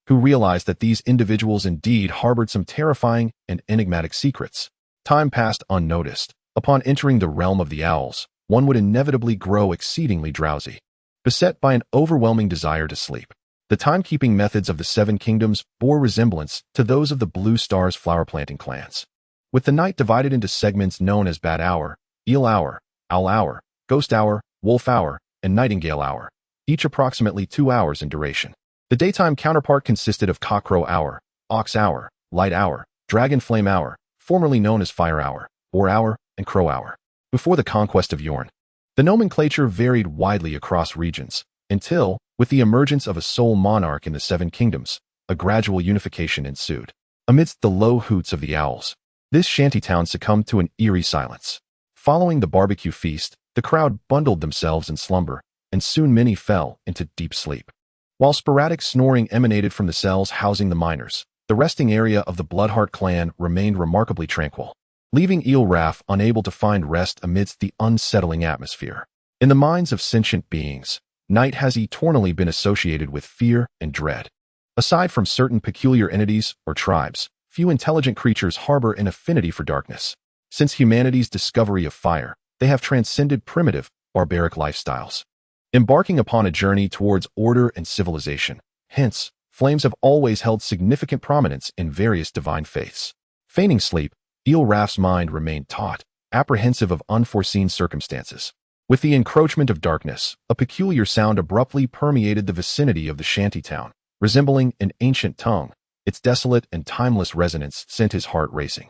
who realized that these individuals indeed harbored some terrifying and enigmatic secrets. Time passed unnoticed. Upon entering the realm of the owls, one would inevitably grow exceedingly drowsy, beset by an overwhelming desire to sleep. The timekeeping methods of the Seven Kingdoms bore resemblance to those of the Blue Star's flower-planting clans, with the night divided into segments known as Bat Hour, Eel Hour, Owl Hour, Ghost Hour, Wolf Hour, and Nightingale Hour, each approximately 2 hours in duration. The daytime counterpart consisted of Cockcrow Hour, Ox Hour, Light Hour, Dragon Flame Hour, formerly known as Fire Hour, Boar Hour, and Crow Hour. Before the conquest of Yorn, the nomenclature varied widely across regions, until, with the emergence of a sole monarch in the Seven Kingdoms, a gradual unification ensued. Amidst the low hoots of the owls, this shantytown succumbed to an eerie silence. Following the barbecue feast, the crowd bundled themselves in slumber, and soon many fell into deep sleep. While sporadic snoring emanated from the cells housing the miners, the resting area of the Bloodheart clan remained remarkably tranquil, leaving Eolraf unable to find rest amidst the unsettling atmosphere. In the minds of sentient beings, night has eternally been associated with fear and dread. Aside from certain peculiar entities or tribes, few intelligent creatures harbor an affinity for darkness. Since humanity's discovery of fire, they have transcended primitive, barbaric lifestyles, embarking upon a journey towards order and civilization. Hence, flames have always held significant prominence in various divine faiths. Feigning sleep, Eolraf's mind remained taut, apprehensive of unforeseen circumstances. With the encroachment of darkness, a peculiar sound abruptly permeated the vicinity of the shantytown, resembling an ancient tongue. Its desolate and timeless resonance sent his heart racing.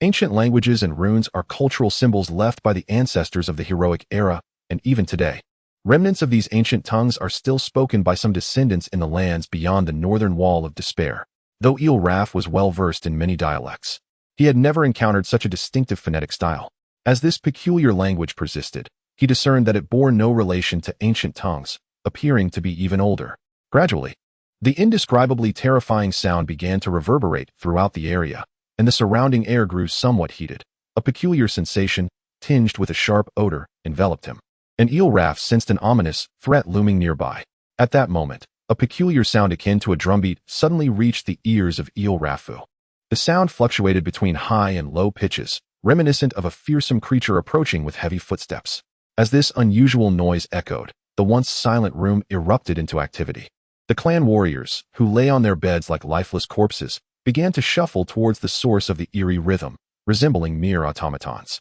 Ancient languages and runes are cultural symbols left by the ancestors of the heroic era, and even today, remnants of these ancient tongues are still spoken by some descendants in the lands beyond the northern wall of despair. Though Eolraf was well versed in many dialects, he had never encountered such a distinctive phonetic style. As this peculiar language persisted, he discerned that it bore no relation to ancient tongues, appearing to be even older. Gradually, the indescribably terrifying sound began to reverberate throughout the area, and the surrounding air grew somewhat heated. A peculiar sensation, tinged with a sharp odor, enveloped him. And Eelraf sensed an ominous threat looming nearby. At that moment, a peculiar sound akin to a drumbeat suddenly reached the ears of Eelrafu. The sound fluctuated between high and low pitches, reminiscent of a fearsome creature approaching with heavy footsteps. As this unusual noise echoed, the once silent room erupted into activity. The clan warriors, who lay on their beds like lifeless corpses, began to shuffle towards the source of the eerie rhythm, resembling mere automatons.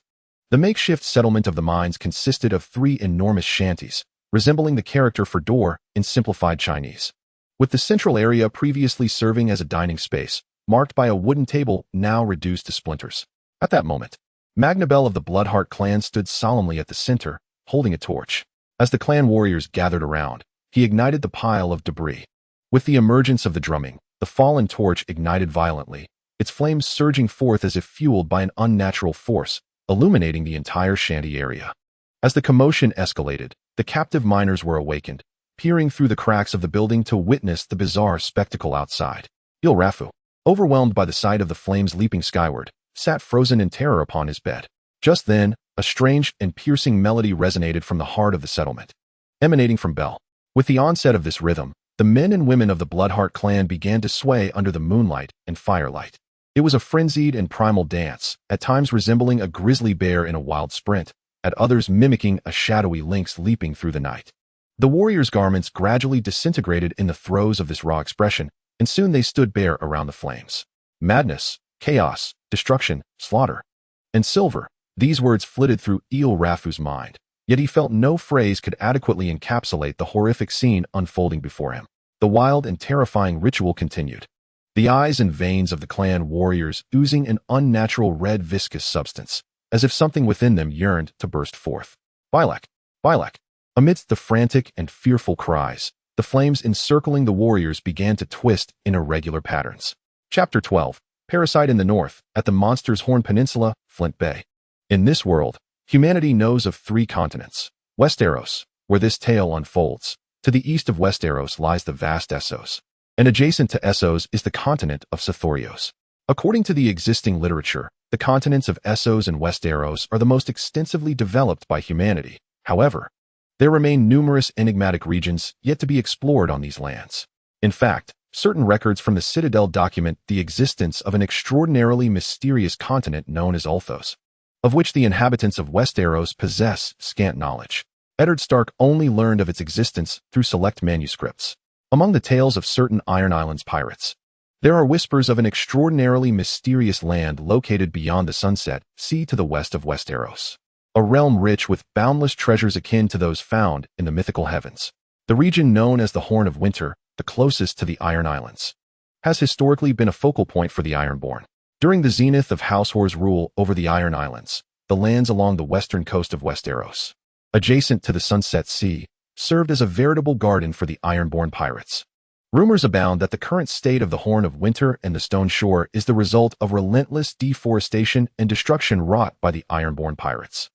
The makeshift settlement of the mines consisted of 3 enormous shanties, resembling the character for door in simplified Chinese. With the central area previously serving as a dining space, marked by a wooden table now reduced to splinters. At that moment, Magnabel of the Bloodheart clan stood solemnly at the center, holding a torch. As the clan warriors gathered around, he ignited the pile of debris. With the emergence of the drumming, the fallen torch ignited violently, its flames surging forth as if fueled by an unnatural force, illuminating the entire shanty area. As the commotion escalated, the captive miners were awakened, peering through the cracks of the building to witness the bizarre spectacle outside. Eelrafu, overwhelmed by the sight of the flames leaping skyward, sat frozen in terror upon his bed. Just then, a strange and piercing melody resonated from the heart of the settlement, emanating from Bel. With the onset of this rhythm, the men and women of the Bloodheart clan began to sway under the moonlight and firelight. It was a frenzied and primal dance, at times resembling a grizzly bear in a wild sprint, at others mimicking a shadowy lynx leaping through the night. The warriors' garments gradually disintegrated in the throes of this raw expression, and soon they stood bare around the flames. Madness, chaos, destruction, slaughter, and silver, these words flitted through Eelrafu's mind. Yet he felt no phrase could adequately encapsulate the horrific scene unfolding before him. The wild and terrifying ritual continued. The eyes and veins of the clan warriors oozing an unnatural red viscous substance, as if something within them yearned to burst forth. Bilek! Bilek! Amidst the frantic and fearful cries, the flames encircling the warriors began to twist in irregular patterns. Chapter 12. Parasite in the North, at the Monster's Horn Peninsula, Flint Bay. In this world, humanity knows of 3 continents. Westeros, where this tale unfolds. To the east of Westeros lies the vast Essos, and adjacent to Essos is the continent of Sithorios. According to the existing literature, the continents of Essos and Westeros are the most extensively developed by humanity. However, there remain numerous enigmatic regions yet to be explored on these lands. In fact, certain records from the Citadel document the existence of an extraordinarily mysterious continent known as Ulthos, of which the inhabitants of Westeros possess scant knowledge. Eddard Stark only learned of its existence through select manuscripts. Among the tales of certain Iron Islands pirates, there are whispers of an extraordinarily mysterious land located beyond the Sunset Sea to the west of Westeros, a realm rich with boundless treasures akin to those found in the mythical heavens. The region known as the Horn of Winter, the closest to the Iron Islands, has historically been a focal point for the Ironborn. During the zenith of House Hoards' rule over the Iron Islands, the lands along the western coast of Westeros, adjacent to the Sunset Sea, served as a veritable garden for the Ironborn pirates. Rumors abound that the current state of the Horn of Winter and the Stone Shore is the result of relentless deforestation and destruction wrought by the Ironborn pirates.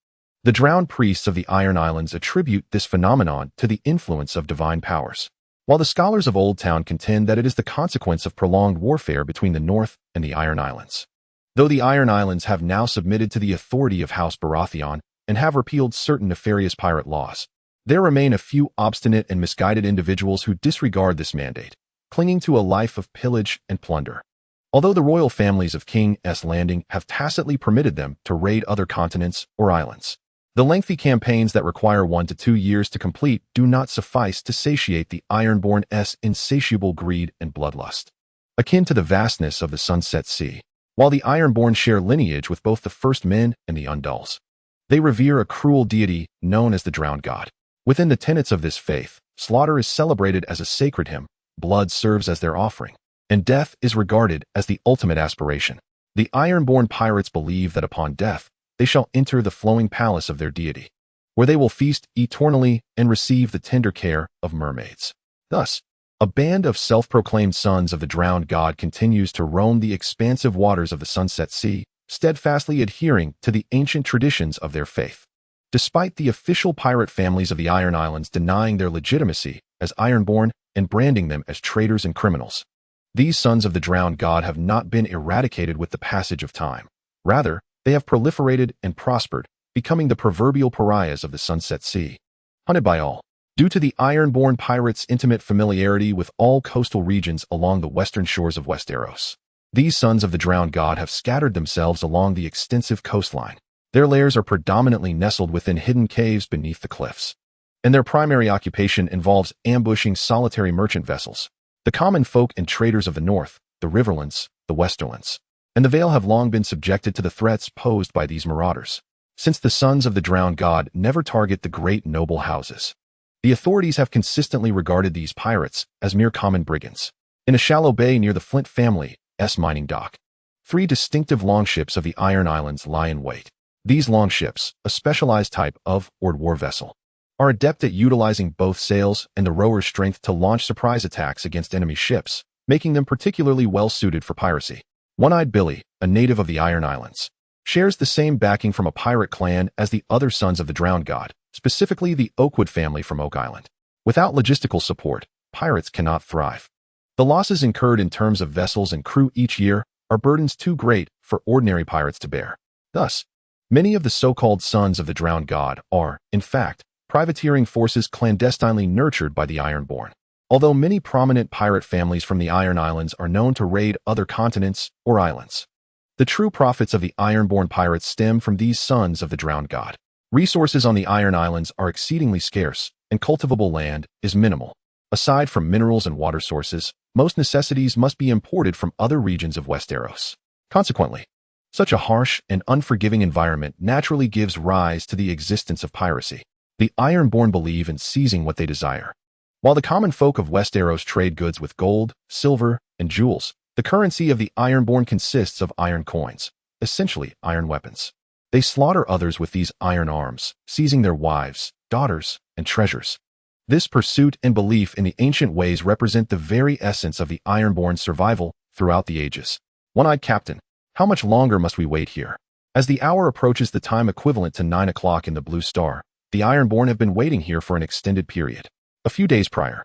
The drowned priests of the Iron Islands attribute this phenomenon to the influence of divine powers, while the scholars of Old Town contend that it is the consequence of prolonged warfare between the North and the Iron Islands. Though the Iron Islands have now submitted to the authority of House Baratheon and have repealed certain nefarious pirate laws, there remain a few obstinate and misguided individuals who disregard this mandate, clinging to a life of pillage and plunder. Although the royal families of King S. Landing have tacitly permitted them to raid other continents or islands, the lengthy campaigns that require 1 to 2 years to complete do not suffice to satiate the Ironborn's insatiable greed and bloodlust. Akin to the vastness of the Sunset Sea, while the Ironborn share lineage with both the First Men and the Undulls, they revere a cruel deity known as the Drowned God. Within the tenets of this faith, slaughter is celebrated as a sacred hymn, blood serves as their offering, and death is regarded as the ultimate aspiration. The Ironborn pirates believe that upon death, they shall enter the flowing palace of their deity, where they will feast eternally and receive the tender care of mermaids. Thus, a band of self-proclaimed sons of the Drowned God continues to roam the expansive waters of the Sunset Sea, steadfastly adhering to the ancient traditions of their faith. Despite the official pirate families of the Iron Islands denying their legitimacy as Ironborn and branding them as traitors and criminals, these sons of the drowned god have not been eradicated with the passage of time. Rather, they have proliferated and prospered, becoming the proverbial pariahs of the Sunset Sea, hunted by all. Due to the Ironborn pirates' intimate familiarity with all coastal regions along the western shores of Westeros, these sons of the drowned god have scattered themselves along the extensive coastline. Their lairs are predominantly nestled within hidden caves beneath the cliffs, and their primary occupation involves ambushing solitary merchant vessels. The common folk and traders of the north, the Riverlands, the Westerlands, and the Vale have long been subjected to the threats posed by these marauders. Since the sons of the drowned god never target the great noble houses, the authorities have consistently regarded these pirates as mere common brigands. In a shallow bay near the Flint family's mining dock, 3 distinctive longships of the Iron Islands lie in wait. These longships, a specialized type of war vessel, are adept at utilizing both sails and the rower's strength to launch surprise attacks against enemy ships, making them particularly well-suited for piracy. One-Eyed Billy, a native of the Iron Islands, shares the same backing from a pirate clan as the other sons of the drowned god, specifically the Oakwood family from Oak Island. Without logistical support, pirates cannot thrive. The losses incurred in terms of vessels and crew each year are burdens too great for ordinary pirates to bear. Thus, many of the so-called sons of the drowned god are, in fact, privateering forces clandestinely nurtured by the Ironborn. Although many prominent pirate families from the Iron Islands are known to raid other continents or islands, the true profits of the Ironborn pirates stem from these sons of the drowned god. Resources on the Iron Islands are exceedingly scarce, and cultivable land is minimal. Aside from minerals and water sources, most necessities must be imported from other regions of Westeros. Consequently, such a harsh and unforgiving environment naturally gives rise to the existence of piracy. The Ironborn believe in seizing what they desire. While the common folk of Westeros trade goods with gold, silver, and jewels, the currency of the Ironborn consists of iron coins, essentially iron weapons. They slaughter others with these iron arms, seizing their wives, daughters, and treasures. This pursuit and belief in the ancient ways represent the very essence of the Ironborn's survival throughout the ages. One-Eyed Captain, how much longer must we wait here? As the hour approaches the time equivalent to 9 o'clock in the Blue Star, the Ironborn have been waiting here for an extended period. A few days prior,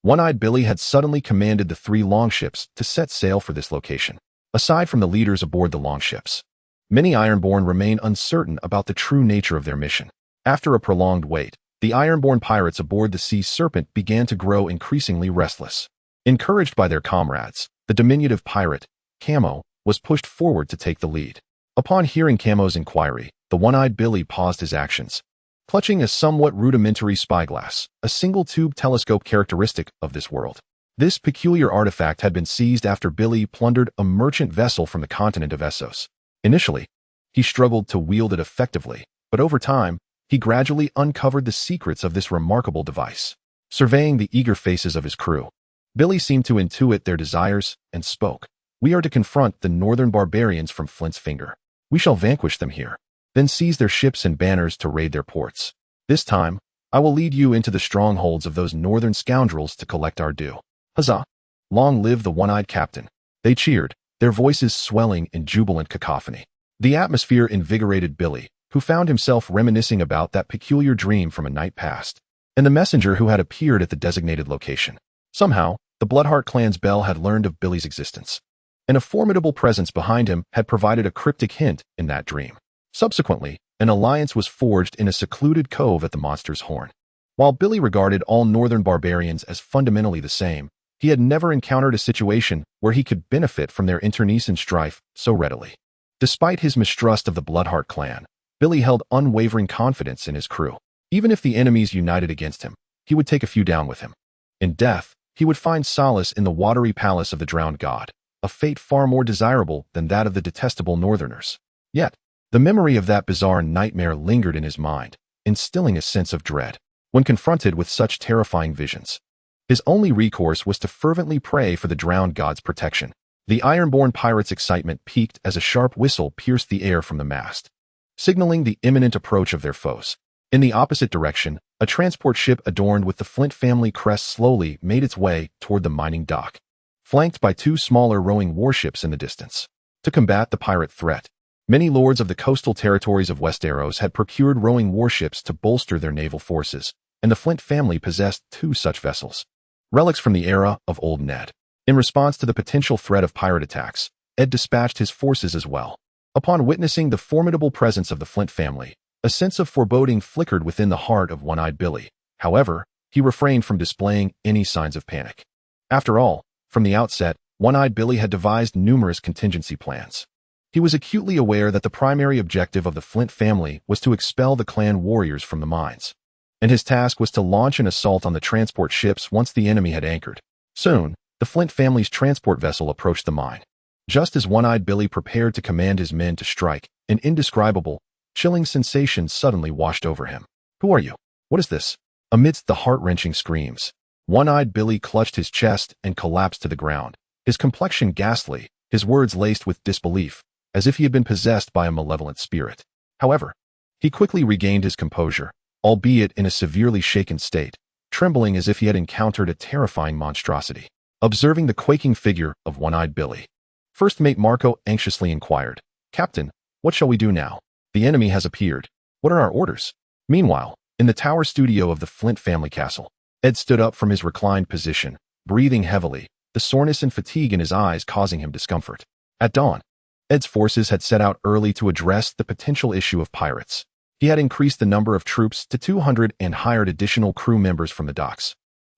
One-Eyed Billy had suddenly commanded the 3 longships to set sail for this location. Aside from the leaders aboard the longships, many Ironborn remain uncertain about the true nature of their mission. After a prolonged wait, the Ironborn pirates aboard the Sea Serpent began to grow increasingly restless. Encouraged by their comrades, the diminutive pirate, Camo, was pushed forward to take the lead. Upon hearing Camo's inquiry, the One-Eyed Billy paused his actions, clutching a somewhat rudimentary spyglass, a single-tube telescope characteristic of this world. This peculiar artifact had been seized after Billy plundered a merchant vessel from the continent of Essos. Initially, he struggled to wield it effectively, but over time, he gradually uncovered the secrets of this remarkable device. Surveying the eager faces of his crew, Billy seemed to intuit their desires and spoke. "We are to confront the northern barbarians from Flint's Finger. We shall vanquish them here, then seize their ships and banners to raid their ports. This time, I will lead you into the strongholds of those northern scoundrels to collect our due." Huzzah! Long live the One-Eyed Captain! They cheered, their voices swelling in jubilant cacophony. The atmosphere invigorated Billy, who found himself reminiscing about that peculiar dream from a night past, and the messenger who had appeared at the designated location. Somehow, the Bloodheart clan's bell had learned of Billy's existence, and a formidable presence behind him had provided a cryptic hint in that dream. Subsequently, an alliance was forged in a secluded cove at the Monster's Horn. While Billy regarded all northern barbarians as fundamentally the same, he had never encountered a situation where he could benefit from their internecine strife so readily. Despite his mistrust of the Bloodheart clan, Billy held unwavering confidence in his crew. Even if the enemies united against him, he would take a few down with him. In death, he would find solace in the watery palace of the drowned god, a fate far more desirable than that of the detestable northerners. Yet, the memory of that bizarre nightmare lingered in his mind, instilling a sense of dread. When confronted with such terrifying visions, his only recourse was to fervently pray for the drowned god's protection. The Ironborn pirates' excitement peaked as a sharp whistle pierced the air from the mast, signaling the imminent approach of their foes. In the opposite direction, a transport ship adorned with the Flint family crest slowly made its way toward the mining dock, flanked by 2 smaller rowing warships in the distance. To combat the pirate threat, Many lords of the coastal territories of Westeros had procured rowing warships to bolster their naval forces, and the Flint family possessed 2 such vessels. Relics from the era of Old Ned. In response to the potential threat of pirate attacks, Ed dispatched his forces as well. Upon witnessing the formidable presence of the Flint family, a sense of foreboding flickered within the heart of One-Eyed Billy. However, he refrained from displaying any signs of panic. After all, from the outset, One-Eyed Billy had devised numerous contingency plans. He was acutely aware that the primary objective of the Flint family was to expel the clan warriors from the mines, and his task was to launch an assault on the transport ships once the enemy had anchored. Soon, the Flint family's transport vessel approached the mine. Just as One-Eyed Billy prepared to command his men to strike, an indescribable, chilling sensation suddenly washed over him. "Who are you? What is this?" Amidst the heart-wrenching screams, One-Eyed Billy clutched his chest and collapsed to the ground, his complexion ghastly, his words laced with disbelief, as if he had been possessed by a malevolent spirit. However, he quickly regained his composure, albeit in a severely shaken state, trembling as if he had encountered a terrifying monstrosity. Observing the quaking figure of One-Eyed Billy, First Mate Marco anxiously inquired, "Captain, what shall we do now? The enemy has appeared. What are our orders?" Meanwhile, in the tower studio of the Flint family castle, Ed stood up from his reclined position, breathing heavily, the soreness and fatigue in his eyes causing him discomfort. At dawn, Ed's forces had set out early to address the potential issue of pirates. He had increased the number of troops to 200 and hired additional crew members from the docks.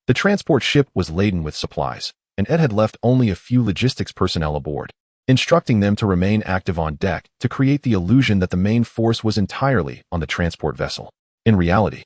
The transport ship was laden with supplies, and Ed had left only a few logistics personnel aboard, instructing them to remain active on deck to create the illusion that the main force was entirely on the transport vessel. In reality,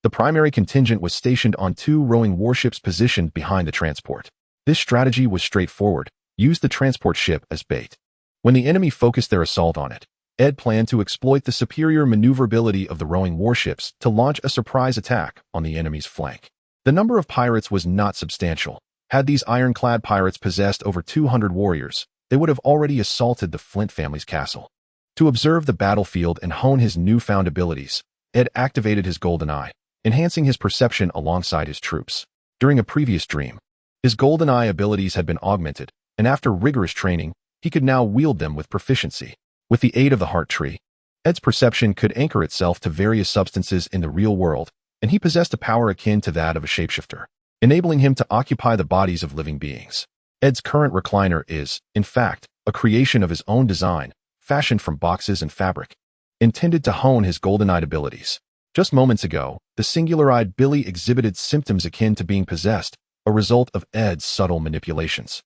the primary contingent was stationed on 2 rowing warships positioned behind the transport. This strategy was straightforward: use the transport ship as bait. When the enemy focused their assault on it, Ed planned to exploit the superior maneuverability of the rowing warships to launch a surprise attack on the enemy's flank. The number of pirates was not substantial. Had these ironclad pirates possessed over 200 warriors, they would have already assaulted the Flint family's castle. To observe the battlefield and hone his newfound abilities, Ed activated his golden eye, enhancing his perception alongside his troops. During a previous dream, his golden eye abilities had been augmented, and after rigorous training, he could now wield them with proficiency. With the aid of the heart tree, Ed's perception could anchor itself to various substances in the real world, and he possessed a power akin to that of a shapeshifter, enabling him to occupy the bodies of living beings. Ed's current recliner is, in fact, a creation of his own design, fashioned from boxes and fabric, intended to hone his golden-eyed abilities. Just moments ago, the singular-eyed Billy exhibited symptoms akin to being possessed, a result of Ed's subtle manipulations.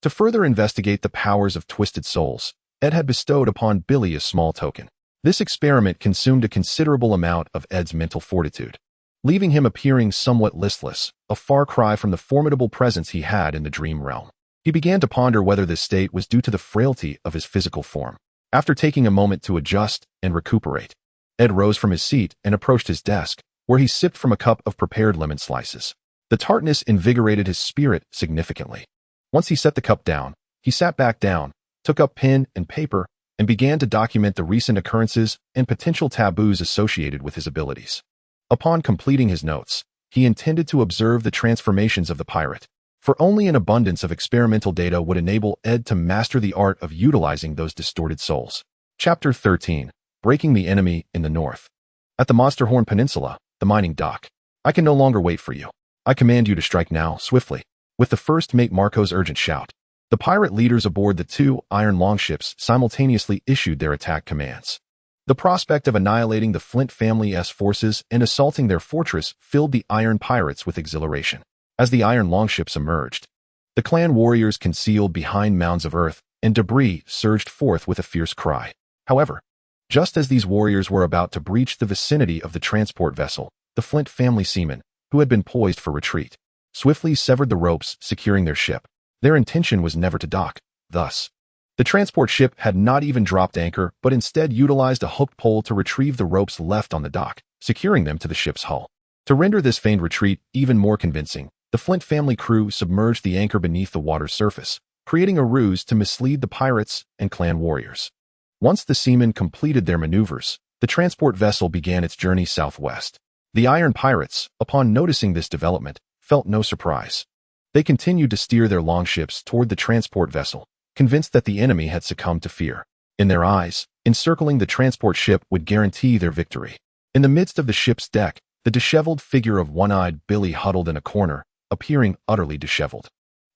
To further investigate the powers of twisted souls, Ed had bestowed upon Billy a small token. This experiment consumed a considerable amount of Ed's mental fortitude, leaving him appearing somewhat listless, a far cry from the formidable presence he had in the dream realm. He began to ponder whether this state was due to the frailty of his physical form. After taking a moment to adjust and recuperate, Ed rose from his seat and approached his desk, where he sipped from a cup of prepared lemon slices. The tartness invigorated his spirit significantly. Once he set the cup down, he sat back down, took up pen and paper, and began to document the recent occurrences and potential taboos associated with his abilities. Upon completing his notes, he intended to observe the transformations of the pirate, for only an abundance of experimental data would enable Ed to master the art of utilizing those distorted souls. Chapter 13. Breaking the Enemy in the North. At the Monsterhorn Peninsula, the mining dock. I can no longer wait for you. I command you to strike now, swiftly. With the first mate Marco's urgent shout, the pirate leaders aboard the 2 iron longships simultaneously issued their attack commands. The prospect of annihilating the Flint family's forces and assaulting their fortress filled the iron pirates with exhilaration. As the iron longships emerged, the clan warriors concealed behind mounds of earth and debris surged forth with a fierce cry. However, just as these warriors were about to breach the vicinity of the transport vessel, the Flint family seamen, who had been poised for retreat, swiftly severed the ropes securing their ship. Their intention was never to dock. Thus, the transport ship had not even dropped anchor, but instead utilized a hooked pole to retrieve the ropes left on the dock, securing them to the ship's hull. To render this feigned retreat even more convincing, the Flint family crew submerged the anchor beneath the water's surface, creating a ruse to mislead the pirates and clan warriors. Once the seamen completed their maneuvers, the transport vessel began its journey southwest. The iron pirates, upon noticing this development, felt no surprise. They continued to steer their longships toward the transport vessel, convinced that the enemy had succumbed to fear. In their eyes, Encircling the transport ship would guarantee their victory. In the midst of the ship's deck, the disheveled figure of one-eyed Billy huddled in a corner, appearing utterly disheveled.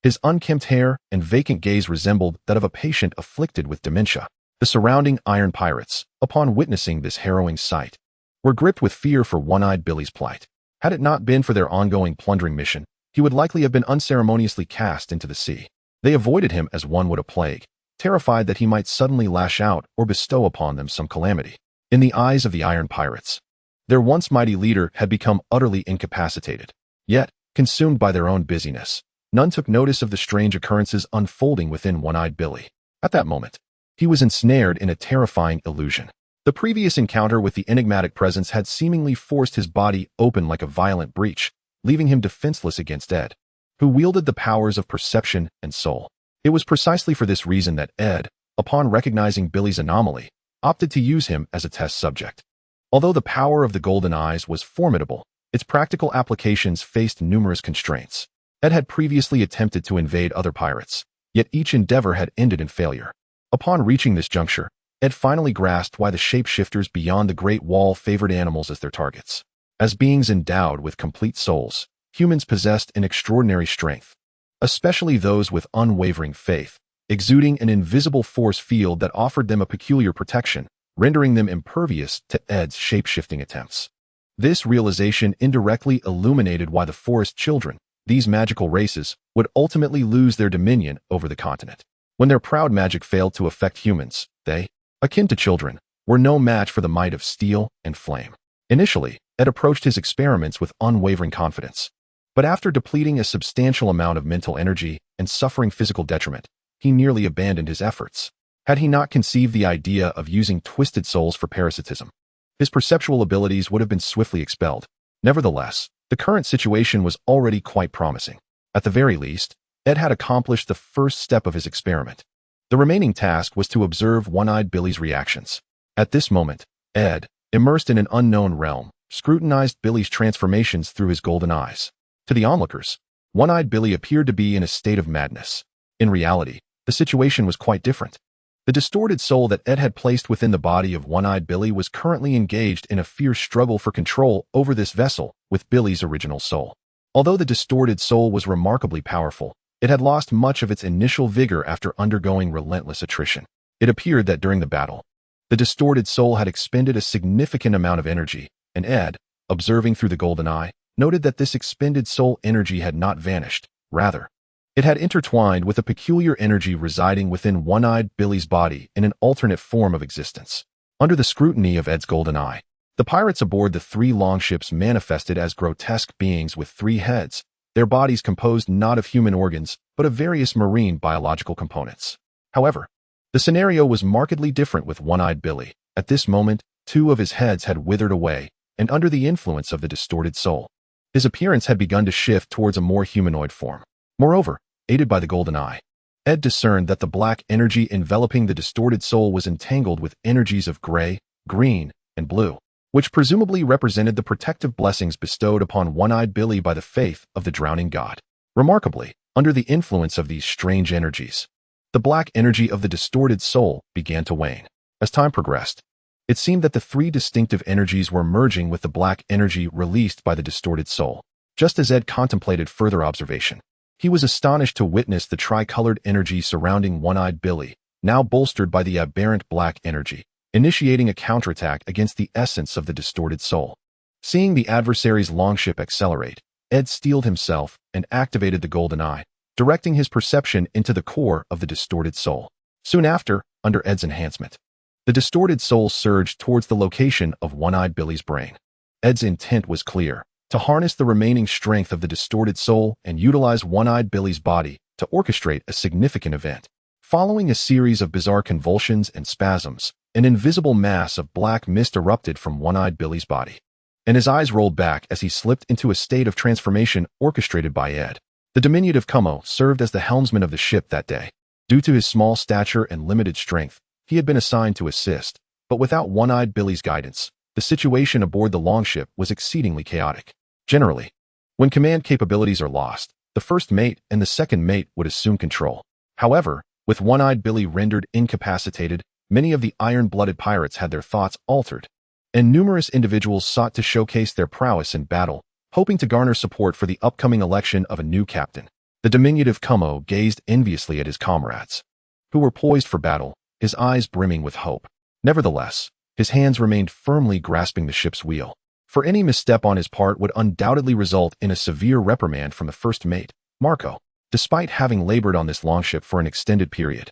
His unkempt hair and vacant gaze resembled that of a patient afflicted with dementia. The surrounding iron pirates, upon witnessing this harrowing sight, were gripped with fear for one-eyed Billy's plight. Had it not been for their ongoing plundering mission, he would likely have been unceremoniously cast into the sea. They avoided him as one would a plague, terrified that he might suddenly lash out or bestow upon them some calamity. In the eyes of the iron pirates, their once mighty leader had become utterly incapacitated. Yet, consumed by their own busyness, none took notice of the strange occurrences unfolding within one-eyed Billy. At that moment, he was ensnared in a terrifying illusion. The previous encounter with the enigmatic presence had seemingly forced his body open like a violent breach, leaving him defenseless against Ed, who wielded the powers of perception and soul. It was precisely for this reason that Ed, upon recognizing Billy's anomaly, opted to use him as a test subject. Although the power of the Golden Eyes was formidable, its practical applications faced numerous constraints. Ed had previously attempted to invade other pirates, yet each endeavor had ended in failure. Upon reaching this juncture, Ed finally grasped why the shapeshifters beyond the Great Wall favored animals as their targets. As beings endowed with complete souls, humans possessed an extraordinary strength, especially those with unwavering faith, exuding an invisible force field that offered them a peculiar protection, rendering them impervious to Ed's shape-shifting attempts. This realization indirectly illuminated why the Forest Children, these magical races, would ultimately lose their dominion over the continent. When their proud magic failed to affect humans, they, akin to children, were no match for the might of steel and flame. Initially, Ed approached his experiments with unwavering confidence. But after depleting a substantial amount of mental energy and suffering physical detriment, he nearly abandoned his efforts. Had he not conceived the idea of using twisted souls for parasitism, his perceptual abilities would have been swiftly expelled. Nevertheless, the current situation was already quite promising. At the very least, Ed had accomplished the first step of his experiment. The remaining task was to observe one-eyed Billy's reactions. At this moment, Ed, immersed in an unknown realm, scrutinized Billy's transformations through his golden eyes. To the onlookers, one-eyed Billy appeared to be in a state of madness. In reality, the situation was quite different. The distorted soul that Ed had placed within the body of one-eyed Billy was currently engaged in a fierce struggle for control over this vessel with Billy's original soul. Although the distorted soul was remarkably powerful, it had lost much of its initial vigor after undergoing relentless attrition. It appeared that during the battle, the distorted soul had expended a significant amount of energy, and Ed, observing through the golden eye, noted that this expended soul energy had not vanished. Rather, it had intertwined with a peculiar energy residing within one-eyed Billy's body in an alternate form of existence. Under the scrutiny of Ed's golden eye, the pirates aboard the three longships manifested as grotesque beings with three heads, their bodies composed not of human organs, but of various marine biological components. However, the scenario was markedly different with one-eyed Billy. At this moment, two of his heads had withered away, and under the influence of the distorted soul, his appearance had begun to shift towards a more humanoid form. Moreover, aided by the golden eye, Ed discerned that the black energy enveloping the distorted soul was entangled with energies of gray, green, and blue, which presumably represented the protective blessings bestowed upon one-eyed Billy by the faith of the drowning god. Remarkably, under the influence of these strange energies, the black energy of the distorted soul began to wane. As time progressed, it seemed that the three distinctive energies were merging with the black energy released by the distorted soul. Just as Ed contemplated further observation, he was astonished to witness the tricolored energy surrounding one-eyed Billy, now bolstered by the aberrant black energy, initiating a counterattack against the essence of the distorted soul. Seeing the adversary's longship accelerate, Ed steeled himself and activated the golden eye, directing his perception into the core of the distorted soul. Soon after, under Ed's enhancement, the distorted soul surged towards the location of one-eyed Billy's brain. Ed's intent was clear: to harness the remaining strength of the distorted soul and utilize one-eyed Billy's body to orchestrate a significant event. Following a series of bizarre convulsions and spasms, an invisible mass of black mist erupted from one-eyed Billy's body, and his eyes rolled back as he slipped into a state of transformation orchestrated by Ed. The diminutive Como served as the helmsman of the ship that day. Due to his small stature and limited strength, he had been assigned to assist, but without one-eyed Billy's guidance, the situation aboard the longship was exceedingly chaotic. Generally, when command capabilities are lost, the first mate and the second mate would assume control. However, with one-eyed Billy rendered incapacitated, many of the iron-blooded pirates had their thoughts altered, and numerous individuals sought to showcase their prowess in battle, hoping to garner support for the upcoming election of a new captain. The diminutive Como gazed enviously at his comrades, who were poised for battle, his eyes brimming with hope. Nevertheless, his hands remained firmly grasping the ship's wheel, for any misstep on his part would undoubtedly result in a severe reprimand from the first mate, Marco. Despite having labored on this longship for an extended period,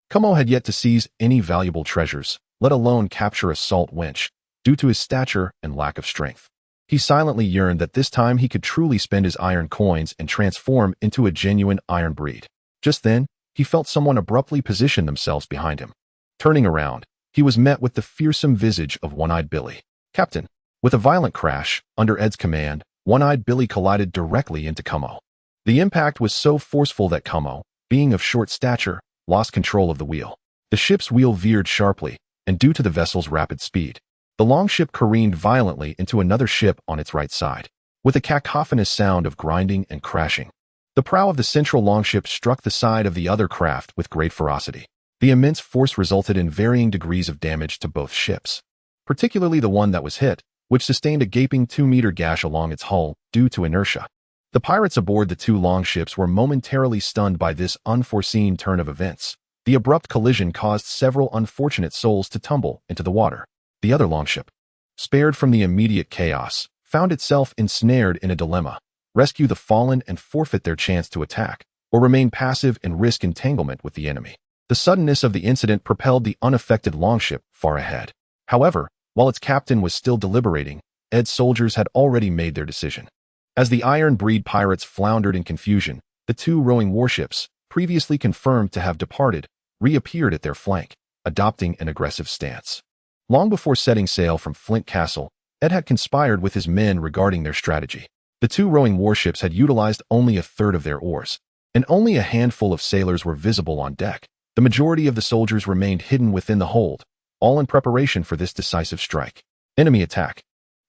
Como had yet to seize any valuable treasures, let alone capture a salt winch, due to his stature and lack of strength. He silently yearned that this time he could truly spend his iron coins and transform into a genuine iron breed. Just then, he felt someone abruptly position themselves behind him. Turning around, he was met with the fearsome visage of One-Eyed Billy. "Captain." With a violent crash, under Ed's command, One-Eyed Billy collided directly into Como. The impact was so forceful that Como, being of short stature, lost control of the wheel. The ship's wheel veered sharply, and due to the vessel's rapid speed, the longship careened violently into another ship on its right side, with a cacophonous sound of grinding and crashing. The prow of the central longship struck the side of the other craft with great ferocity. The immense force resulted in varying degrees of damage to both ships, particularly the one that was hit, which sustained a gaping 2-meter gash along its hull due to inertia. The pirates aboard the two longships were momentarily stunned by this unforeseen turn of events. The abrupt collision caused several unfortunate souls to tumble into the water. The other longship, spared from the immediate chaos, found itself ensnared in a dilemma: rescue the fallen and forfeit their chance to attack, or remain passive and risk entanglement with the enemy. The suddenness of the incident propelled the unaffected longship far ahead. However, while its captain was still deliberating, Ed's soldiers had already made their decision. As the Iron Breed pirates floundered in confusion, the two rowing warships, previously confirmed to have departed, reappeared at their flank, adopting an aggressive stance. Long before setting sail from Flint Castle, Ed had conspired with his men regarding their strategy. The two rowing warships had utilized only a third of their oars, and only a handful of sailors were visible on deck. The majority of the soldiers remained hidden within the hold, all in preparation for this decisive strike. Enemy attack.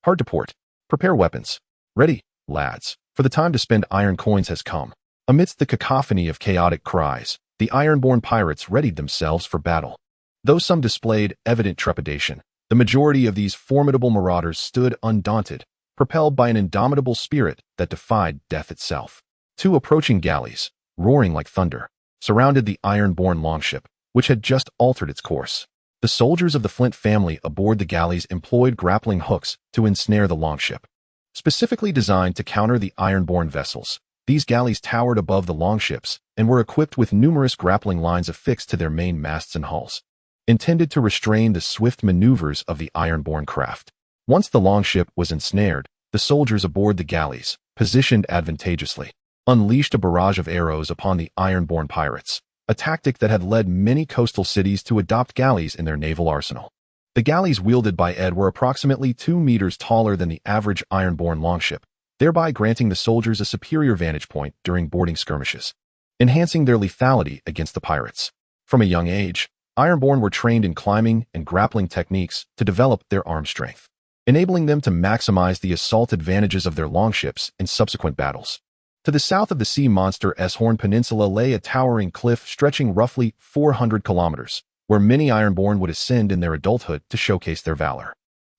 Hard to port. Prepare weapons. Ready, lads, for the time to spend iron coins has come. Amidst the cacophony of chaotic cries, the Ironborn pirates readied themselves for battle. Though some displayed evident trepidation, the majority of these formidable marauders stood undaunted, propelled by an indomitable spirit that defied death itself. Two approaching galleys, roaring like thunder, surrounded the Ironborn longship, which had just altered its course. The soldiers of the Flint family aboard the galleys employed grappling hooks to ensnare the longship. Specifically designed to counter the Ironborn vessels, these galleys towered above the longships and were equipped with numerous grappling lines affixed to their main masts and hulls, intended to restrain the swift maneuvers of the Ironborn craft. Once the longship was ensnared, the soldiers aboard the galleys, positioned advantageously, unleashed a barrage of arrows upon the Ironborn pirates, a tactic that had led many coastal cities to adopt galleys in their naval arsenal. The galleys wielded by Ed were approximately 2 meters taller than the average Ironborn longship, thereby granting the soldiers a superior vantage point during boarding skirmishes, enhancing their lethality against the pirates. From a young age, Ironborn were trained in climbing and grappling techniques to develop their arm strength, enabling them to maximize the assault advantages of their longships in subsequent battles. To the south of the sea monster Horn Peninsula lay a towering cliff stretching roughly 400 kilometers, where many Ironborn would ascend in their adulthood to showcase their valor.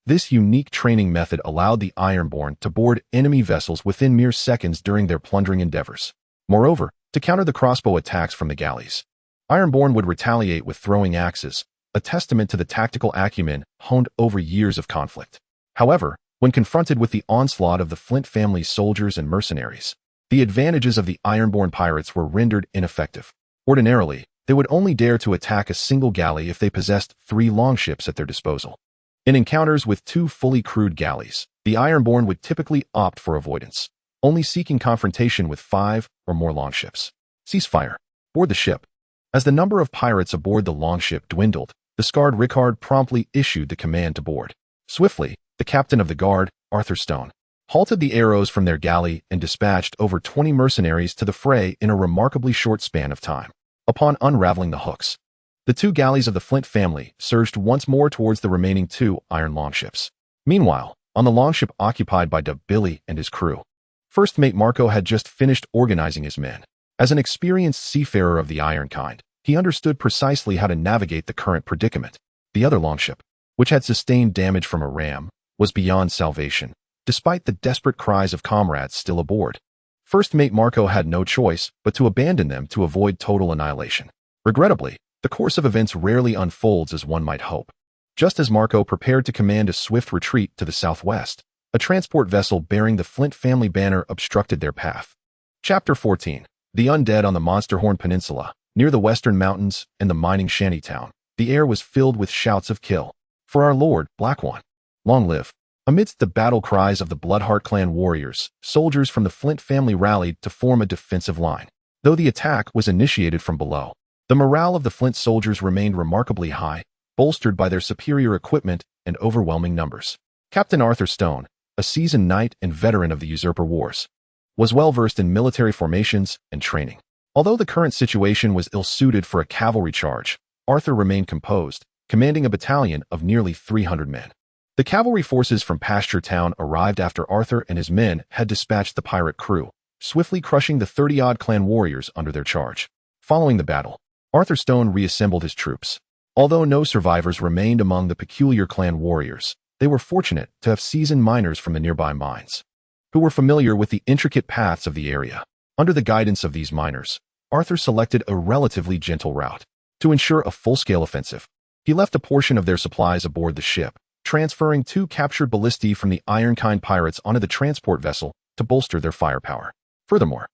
This unique training method allowed the Ironborn to board enemy vessels within mere seconds during their plundering endeavors. Moreover, to counter the crossbow attacks from the galleys, Ironborn would retaliate with throwing axes, a testament to the tactical acumen honed over years of conflict. However, when confronted with the onslaught of the Flint family's soldiers and mercenaries, the advantages of the Ironborn pirates were rendered ineffective. Ordinarily, they would only dare to attack a single galley if they possessed 3 longships at their disposal. In encounters with 2 fully crewed galleys, the Ironborn would typically opt for avoidance, only seeking confrontation with 5 or more longships. Ceasefire. Board the ship. As the number of pirates aboard the longship dwindled, the scarred Rickard promptly issued the command to board. Swiftly, the captain of the guard, Arthur Stone, halted the arrows from their galley and dispatched over 20 mercenaries to the fray in a remarkably short span of time. Upon unraveling the hooks, the 2 galleys of the Flint family surged once more towards the remaining 2 iron longships. Meanwhile, on the longship occupied by Billy and his crew, First Mate Marco had just finished organizing his men. As an experienced seafarer of the iron kind, He understood precisely how to navigate the current predicament. The other longship, which had sustained damage from a ram, was beyond salvation, despite the desperate cries of comrades still aboard. First Mate Marco had no choice but to abandon them to avoid total annihilation. Regrettably, the course of events rarely unfolds as one might hope. Just as Marco prepared to command a swift retreat to the southwest, a transport vessel bearing the Flint family banner obstructed their path. Chapter 14. The Undead on the Monsterhorn Peninsula, near the western mountains and the mining shantytown. The air was filled with shouts of kill. For our lord, Black One. Long live. Amidst the battle cries of the Bloodheart clan warriors, soldiers from the Flint family rallied to form a defensive line. Though the attack was initiated from below, the morale of the Flint soldiers remained remarkably high, bolstered by their superior equipment and overwhelming numbers. Captain Arthur Stone, a seasoned knight and veteran of the Usurper Wars, was well versed in military formations and training. Although the current situation was ill-suited for a cavalry charge, Arthur remained composed, commanding a battalion of nearly 300 men. The cavalry forces from Pasture Town arrived after Arthur and his men had dispatched the pirate crew, swiftly crushing the 30-odd clan warriors under their charge. Following the battle, Arthur Stone reassembled his troops. Although no survivors remained among the peculiar clan warriors, they were fortunate to have seasoned miners from the nearby mines, who were familiar with the intricate paths of the area. Under the guidance of these miners, Arthur selected a relatively gentle route. To ensure a full-scale offensive, he left a portion of their supplies aboard the ship, transferring 2 captured ballistae from the Ironkind pirates onto the transport vessel to bolster their firepower. Furthermore,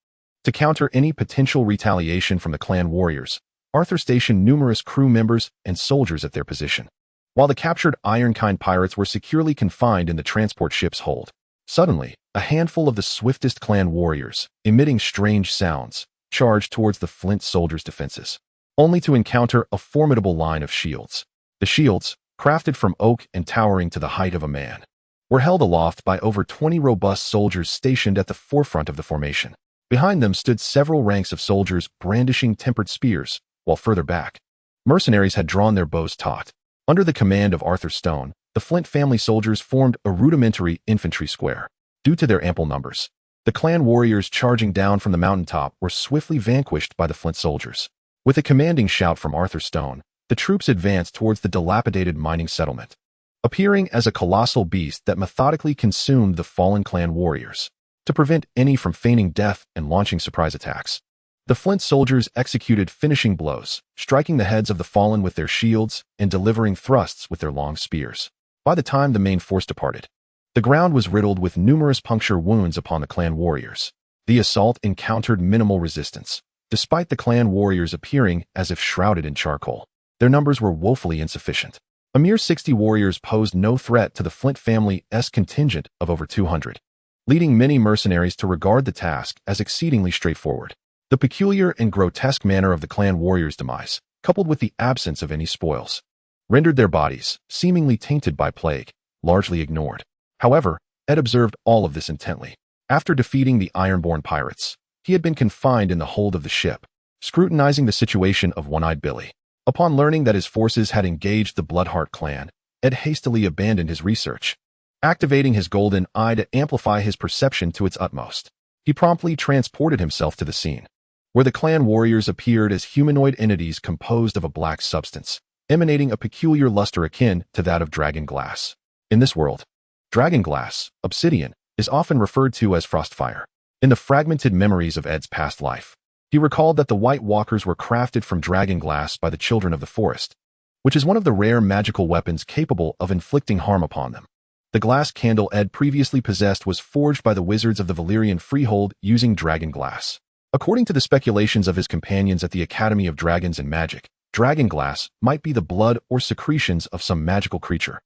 to counter any potential retaliation from the clan warriors, Arthur stationed numerous crew members and soldiers at their position. While the captured Ironkind pirates were securely confined in the transport ship's hold, suddenly, a handful of the swiftest clan warriors, emitting strange sounds, charged towards the Flint soldiers' defenses, only to encounter a formidable line of shields. The shields, crafted from oak and towering to the height of a man, were held aloft by over 20 robust soldiers stationed at the forefront of the formation. Behind them stood several ranks of soldiers brandishing tempered spears, while further back, mercenaries had drawn their bows taut. Under the command of Arthur Stone, the Flint family soldiers formed a rudimentary infantry square. Due to their ample numbers, the clan warriors charging down from the mountaintop were swiftly vanquished by the Flint soldiers. With a commanding shout from Arthur Stone, the troops advanced towards the dilapidated mining settlement, appearing as a colossal beast that methodically consumed the fallen clan warriors. To prevent any from feigning death and launching surprise attacks, the Flint soldiers executed finishing blows, striking the heads of the fallen with their shields and delivering thrusts with their long spears. By the time the main force departed, the ground was riddled with numerous puncture wounds upon the clan warriors. The assault encountered minimal resistance, despite the clan warriors appearing as if shrouded in charcoal. Their numbers were woefully insufficient. A mere 60 warriors posed no threat to the Flint family's contingent of over 200, leading many mercenaries to regard the task as exceedingly straightforward. The peculiar and grotesque manner of the clan warriors' demise, coupled with the absence of any spoils, rendered their bodies, seemingly tainted by plague, largely ignored. However, Ed observed all of this intently. After defeating the Ironborn pirates, he had been confined in the hold of the ship, scrutinizing the situation of One-Eyed Billy. Upon learning that his forces had engaged the Bloodheart clan, Ed hastily abandoned his research, activating his golden eye to amplify his perception to its utmost. He promptly transported himself to the scene, where the clan warriors appeared as humanoid entities composed of a black substance, emanating a peculiar luster akin to that of dragon glass. In this world, dragon glass, obsidian, is often referred to as frostfire. In the fragmented memories of Ed's past life, he recalled that the White Walkers were crafted from dragon glass by the Children of the Forest, which is one of the rare magical weapons capable of inflicting harm upon them. The glass candle Ed previously possessed was forged by the wizards of the Valyrian Freehold using dragon glass. According to the speculations of his companions at the Academy of Dragons and Magic, dragon glass might be the blood or secretions of some magical creature,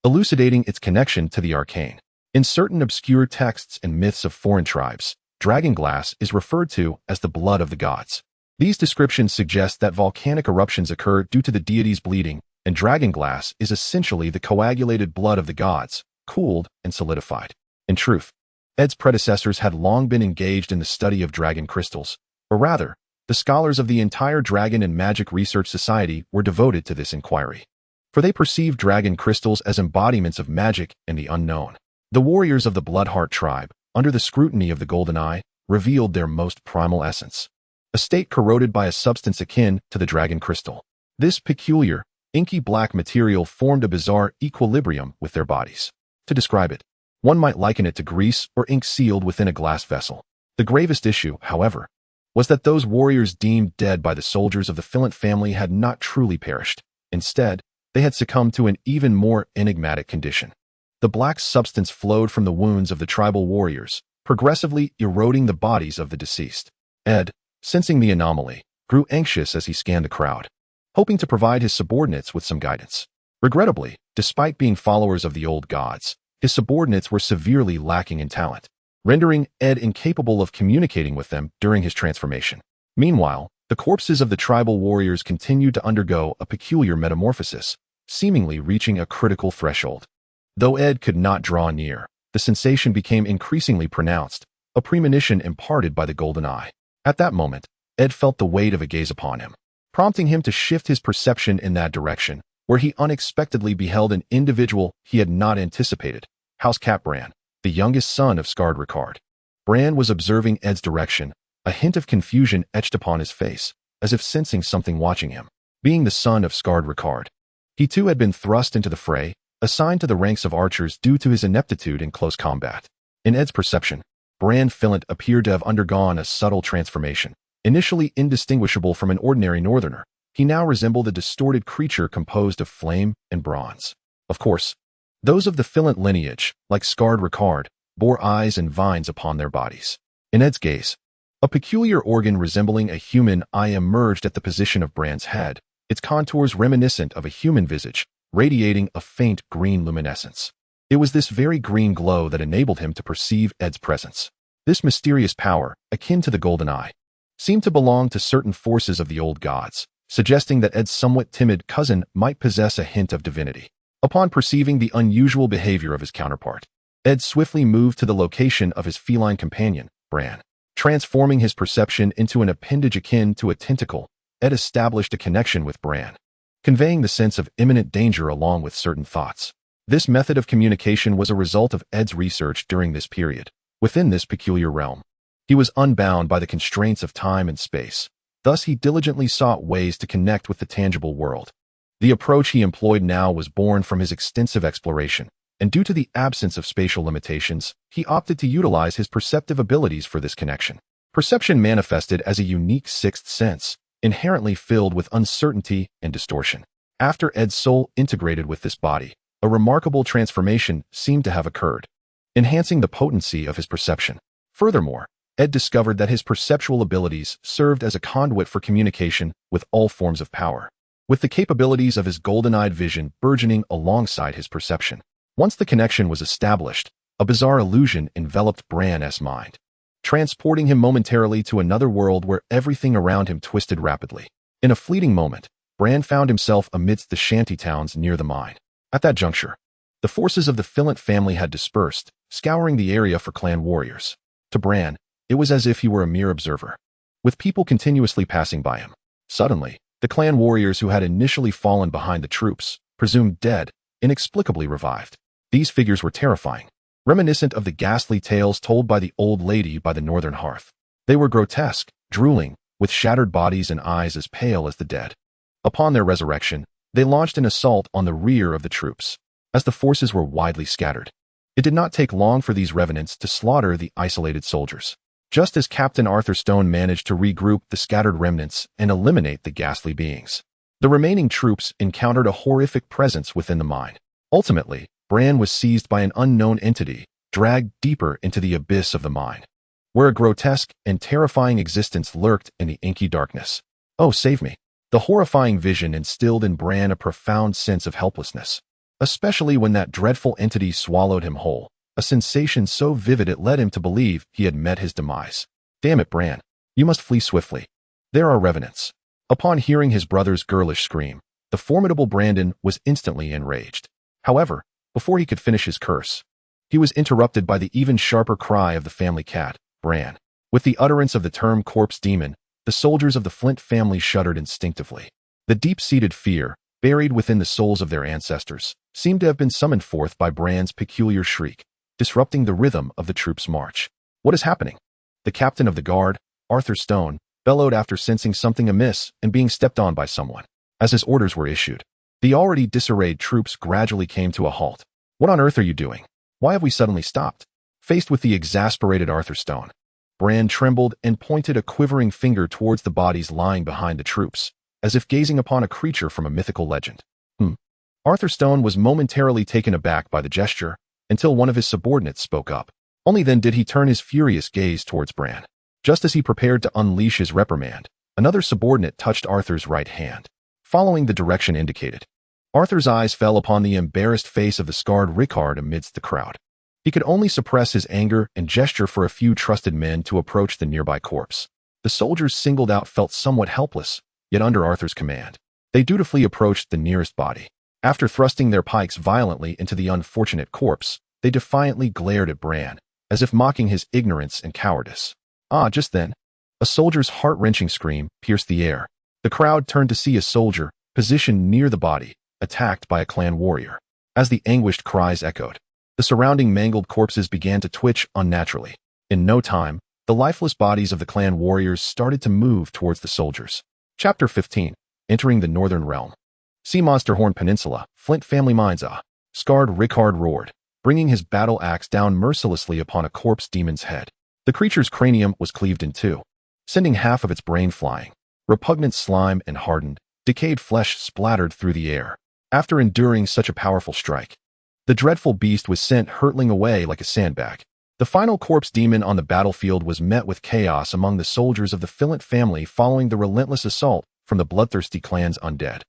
elucidating its connection to the arcane. In certain obscure texts and myths of foreign tribes, dragon glass is referred to as the blood of the gods. These descriptions suggest that volcanic eruptions occur due to the deities bleeding, and dragon glass is essentially the coagulated blood of the gods, cooled and solidified. In truth, Ed's predecessors had long been engaged in the study of dragon crystals, or rather, the scholars of the entire Dragon and Magic Research Society were devoted to this inquiry, for they perceived dragon crystals as embodiments of magic and the unknown. The warriors of the Bloodheart tribe, under the scrutiny of the Golden Eye, revealed their most primal essence. a state corroded by a substance akin to the dragon crystal. This peculiar, inky black material formed a bizarre equilibrium with their bodies. To describe it, one might liken it to grease or ink sealed within a glass vessel. The gravest issue, however, was that those warriors deemed dead by the soldiers of the Flint family had not truly perished. Instead, they had succumbed to an even more enigmatic condition. The black substance flowed from the wounds of the tribal warriors, progressively eroding the bodies of the deceased. Ed, sensing the anomaly, grew anxious as he scanned the crowd, hoping to provide his subordinates with some guidance. Regrettably, despite being followers of the old gods, his subordinates were severely lacking in talent, rendering Ed incapable of communicating with them during his transformation. Meanwhile, the corpses of the tribal warriors continued to undergo a peculiar metamorphosis, seemingly reaching a critical threshold. Though Ed could not draw near, the sensation became increasingly pronounced, a premonition imparted by the golden eye. At that moment, Ed felt the weight of a gaze upon him, prompting him to shift his perception in that direction, where he unexpectedly beheld an individual he had not anticipated, Housecat Bran, the youngest son of Scarred Ricard. Bran was observing Ed's direction, a hint of confusion etched upon his face, as if sensing something watching him. Being the son of Scarred Ricard, he too had been thrust into the fray, assigned to the ranks of archers due to his ineptitude in close combat. In Ed's perception, Bran Flint appeared to have undergone a subtle transformation. Initially indistinguishable from an ordinary northerner, he now resembled a distorted creature composed of flame and bronze. Of course, those of the Flint lineage, like Scarred Ricard, bore eyes and vines upon their bodies. In Ed's gaze, a peculiar organ resembling a human eye emerged at the position of Bran's head, its contours reminiscent of a human visage, radiating a faint green luminescence. It was this very green glow that enabled him to perceive Ed's presence. This mysterious power, akin to the golden eye, seemed to belong to certain forces of the old gods, suggesting that Ed's somewhat timid cousin might possess a hint of divinity. Upon perceiving the unusual behavior of his counterpart, Ed swiftly moved to the location of his feline companion, Bran. Transforming his perception into an appendage akin to a tentacle, Ed established a connection with Bran, conveying the sense of imminent danger along with certain thoughts. This method of communication was a result of Ed's research during this period. Within this peculiar realm, he was unbound by the constraints of time and space. Thus, he diligently sought ways to connect with the tangible world. The approach he employed now was born from his extensive exploration, and due to the absence of spatial limitations, he opted to utilize his perceptive abilities for this connection. Perception manifested as a unique sixth sense, inherently filled with uncertainty and distortion. After Ed's soul integrated with this body, a remarkable transformation seemed to have occurred, enhancing the potency of his perception. Furthermore, Ed discovered that his perceptual abilities served as a conduit for communication with all forms of power, with the capabilities of his golden-eyed vision burgeoning alongside his perception. Once the connection was established, a bizarre illusion enveloped Bran's mind, transporting him momentarily to another world where everything around him twisted rapidly. In a fleeting moment, Bran found himself amidst the shanty towns near the mine. At that juncture, the forces of the Flint family had dispersed, scouring the area for clan warriors. To Bran, it was as if he were a mere observer, with people continuously passing by him. Suddenly, the clan warriors who had initially fallen behind the troops, presumed dead, inexplicably revived. These figures were terrifying, reminiscent of the ghastly tales told by the old lady by the northern hearth. They were grotesque, drooling, with shattered bodies and eyes as pale as the dead. Upon their resurrection, they launched an assault on the rear of the troops. As the forces were widely scattered, it did not take long for these revenants to slaughter the isolated soldiers. Just as Captain Arthur Stone managed to regroup the scattered remnants and eliminate the ghastly beings, the remaining troops encountered a horrific presence within the mine. Ultimately, Bran was seized by an unknown entity, dragged deeper into the abyss of the mine, where a grotesque and terrifying existence lurked in the inky darkness. Oh, save me! The horrifying vision instilled in Bran a profound sense of helplessness, especially when that dreadful entity swallowed him whole, a sensation so vivid it led him to believe he had met his demise. Damn it, Bran. You must flee swiftly. There are revenants. Upon hearing his brother's girlish scream, the formidable Brandon was instantly enraged. However, before he could finish his curse, he was interrupted by the even sharper cry of the family cat, Bran. With the utterance of the term corpse demon, the soldiers of the Flint family shuddered instinctively. The deep-seated fear, buried within the souls of their ancestors, seemed to have been summoned forth by Bran's peculiar shriek, disrupting the rhythm of the troops' march. What is happening? The captain of the guard, Arthur Stone, bellowed after sensing something amiss and being stepped on by someone. As his orders were issued, the already disarrayed troops gradually came to a halt. What on earth are you doing? Why have we suddenly stopped? Faced with the exasperated Arthur Stone, Bran trembled and pointed a quivering finger towards the bodies lying behind the troops, as if gazing upon a creature from a mythical legend. Arthur Stone was momentarily taken aback by the gesture, until one of his subordinates spoke up. Only then did he turn his furious gaze towards Bran. Just as he prepared to unleash his reprimand, another subordinate touched Arthur's right hand, following the direction indicated. Arthur's eyes fell upon the embarrassed face of the scarred Rickard amidst the crowd. He could only suppress his anger and gesture for a few trusted men to approach the nearby corpse. The soldiers singled out felt somewhat helpless, yet under Arthur's command. They dutifully approached the nearest body. After thrusting their pikes violently into the unfortunate corpse, they defiantly glared at Bran, as if mocking his ignorance and cowardice. Just then, a soldier's heart-wrenching scream pierced the air. The crowd turned to see a soldier, positioned near the body, attacked by a clan warrior. As the anguished cries echoed, the surrounding mangled corpses began to twitch unnaturally. In no time, the lifeless bodies of the clan warriors started to move towards the soldiers. Chapter 15. Entering the Northern Realm. Sea Monsterhorn Peninsula, Flint family mines. Scarred Rickard roared, bringing his battle axe down mercilessly upon a corpse demon's head. The creature's cranium was cleaved in two, sending half of its brain flying. Repugnant slime and hardened, decayed flesh splattered through the air. After enduring such a powerful strike, the dreadful beast was sent hurtling away like a sandbag. The final corpse demon on the battlefield was met with chaos among the soldiers of the Flint family following the relentless assault from the bloodthirsty clan's undead.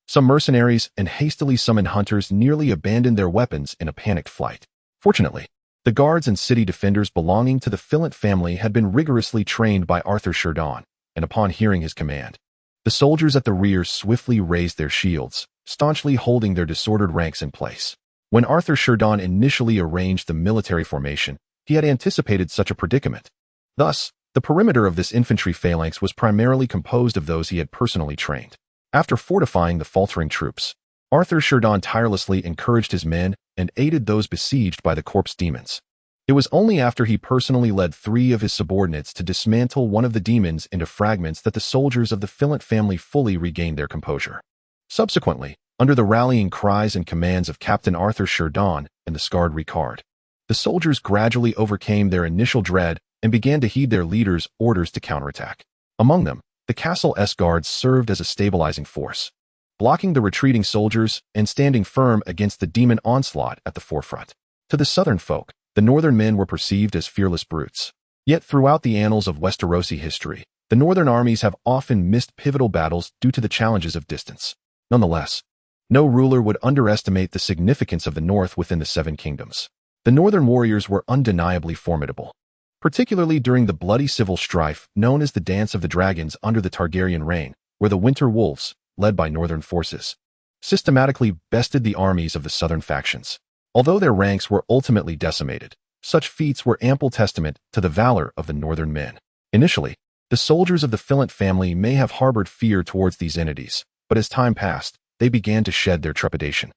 Some mercenaries and hastily summoned hunters nearly abandoned their weapons in a panicked flight. Fortunately, the guards and city defenders belonging to the Flint family had been rigorously trained by Arthur Sherdon, and upon hearing his command, the soldiers at the rear swiftly raised their shields, staunchly holding their disordered ranks in place. When Arthur Sherdon initially arranged the military formation, he had anticipated such a predicament. Thus, the perimeter of this infantry phalanx was primarily composed of those he had personally trained. After fortifying the faltering troops, Arthur Sherdon tirelessly encouraged his men and aided those besieged by the corpse demons. It was only after he personally led 3 of his subordinates to dismantle one of the demons into fragments that the soldiers of the Flint family fully regained their composure. Subsequently, under the rallying cries and commands of Captain Arthur Sherdon and the scarred Rickard, the soldiers gradually overcame their initial dread and began to heed their leaders' orders to counterattack. Among them, the castle's guards served as a stabilizing force, blocking the retreating soldiers and standing firm against the demon onslaught at the forefront. To the southern folk, the northern men were perceived as fearless brutes. Yet throughout the annals of Westerosi history, the northern armies have often missed pivotal battles due to the challenges of distance. Nonetheless, no ruler would underestimate the significance of the north within the Seven Kingdoms. The northern warriors were undeniably formidable, particularly during the bloody civil strife known as the Dance of the Dragons under the Targaryen reign, where the Winter Wolves, led by northern forces, systematically bested the armies of the southern factions. Although their ranks were ultimately decimated, such feats were ample testament to the valor of the northern men. Initially, the soldiers of the Flint family may have harbored fear towards these entities, but as time passed, they began to shed their trepidation,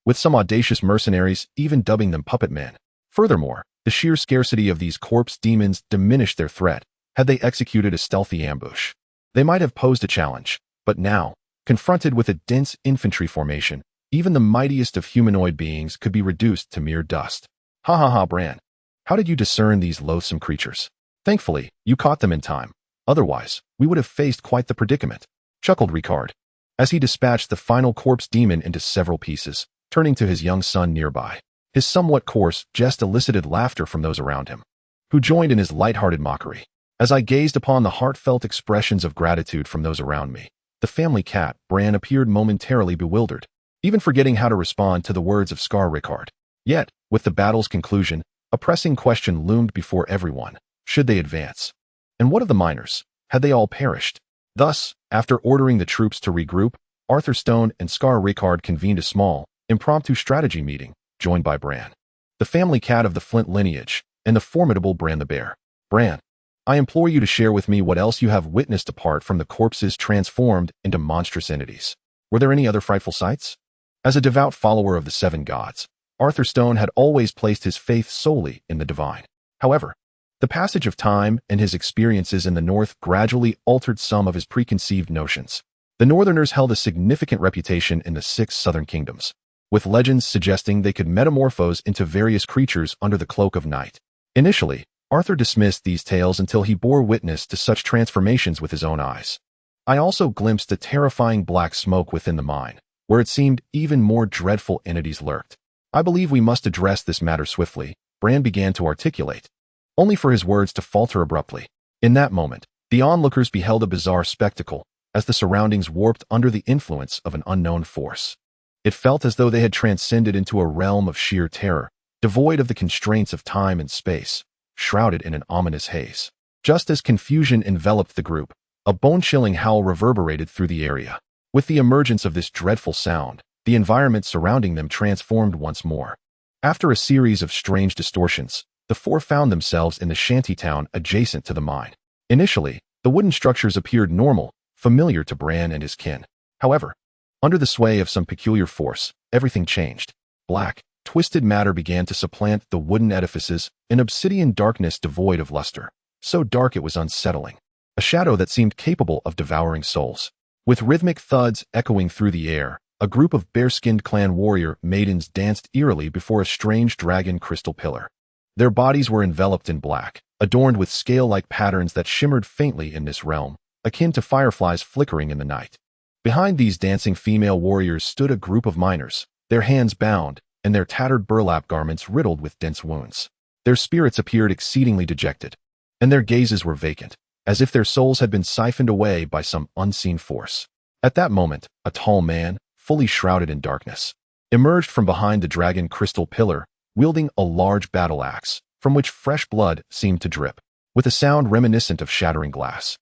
with some audacious mercenaries even dubbing them puppet men. Furthermore, the sheer scarcity of these corpse demons diminished their threat. Had they executed a stealthy ambush, they might have posed a challenge, but now, confronted with a dense infantry formation, even the mightiest of humanoid beings could be reduced to mere dust. Ha, Bran. How did you discern these loathsome creatures? Thankfully, you caught them in time. Otherwise, we would have faced quite the predicament, chuckled Rickard, as he dispatched the final corpse demon into several pieces, turning to his young son nearby. His somewhat coarse jest elicited laughter from those around him, who joined in his light-hearted mockery. As I gazed upon the heartfelt expressions of gratitude from those around me, the family cat, Bran, appeared momentarily bewildered, even forgetting how to respond to the words of Scar Rickard. Yet, with the battle's conclusion, a pressing question loomed before everyone. Should they advance? And what of the miners? Had they all perished? Thus, after ordering the troops to regroup, Arthur Stone and Scar Rickard convened a small, impromptu strategy meeting, joined by Bran, the family cat of the Flint lineage, and the formidable Bran the Bear. Bran, I implore you to share with me what else you have witnessed apart from the corpses transformed into monstrous entities. Were there any other frightful sights? As a devout follower of the 7 gods, Arthur Stone had always placed his faith solely in the divine. However, The passage of time and his experiences in the north gradually altered some of his preconceived notions. The northerners held a significant reputation in the 6 southern kingdoms, with legends suggesting they could metamorphose into various creatures under the cloak of night. Initially, Arthur dismissed these tales until he bore witness to such transformations with his own eyes. I also glimpsed a terrifying black smoke within the mine, where it seemed even more dreadful entities lurked. I believe we must address this matter swiftly, Bran began to articulate, only for his words to falter abruptly. In that moment, the onlookers beheld a bizarre spectacle, as the surroundings warped under the influence of an unknown force. It felt as though they had transcended into a realm of sheer terror, devoid of the constraints of time and space, shrouded in an ominous haze. Just as confusion enveloped the group, a bone-chilling howl reverberated through the area. With the emergence of this dreadful sound, the environment surrounding them transformed once more. After a series of strange distortions, the 4 found themselves in the shantytown adjacent to the mine. Initially, the wooden structures appeared normal, familiar to Bran and his kin. However, under the sway of some peculiar force, everything changed. Black, twisted matter began to supplant the wooden edifices, an obsidian darkness devoid of luster, so dark it was unsettling. A shadow that seemed capable of devouring souls. With rhythmic thuds echoing through the air, a group of bare-skinned clan warrior maidens danced eerily before a strange dragon crystal pillar. Their bodies were enveloped in black, adorned with scale-like patterns that shimmered faintly in this realm, akin to fireflies flickering in the night. Behind these dancing female warriors stood a group of miners, their hands bound, and their tattered burlap garments riddled with dense wounds. Their spirits appeared exceedingly dejected, and their gazes were vacant, as if their souls had been siphoned away by some unseen force. At that moment, a tall man, fully shrouded in darkness, emerged from behind the dragon crystal pillar, wielding a large battle axe, from which fresh blood seemed to drip, with a sound reminiscent of shattering glass.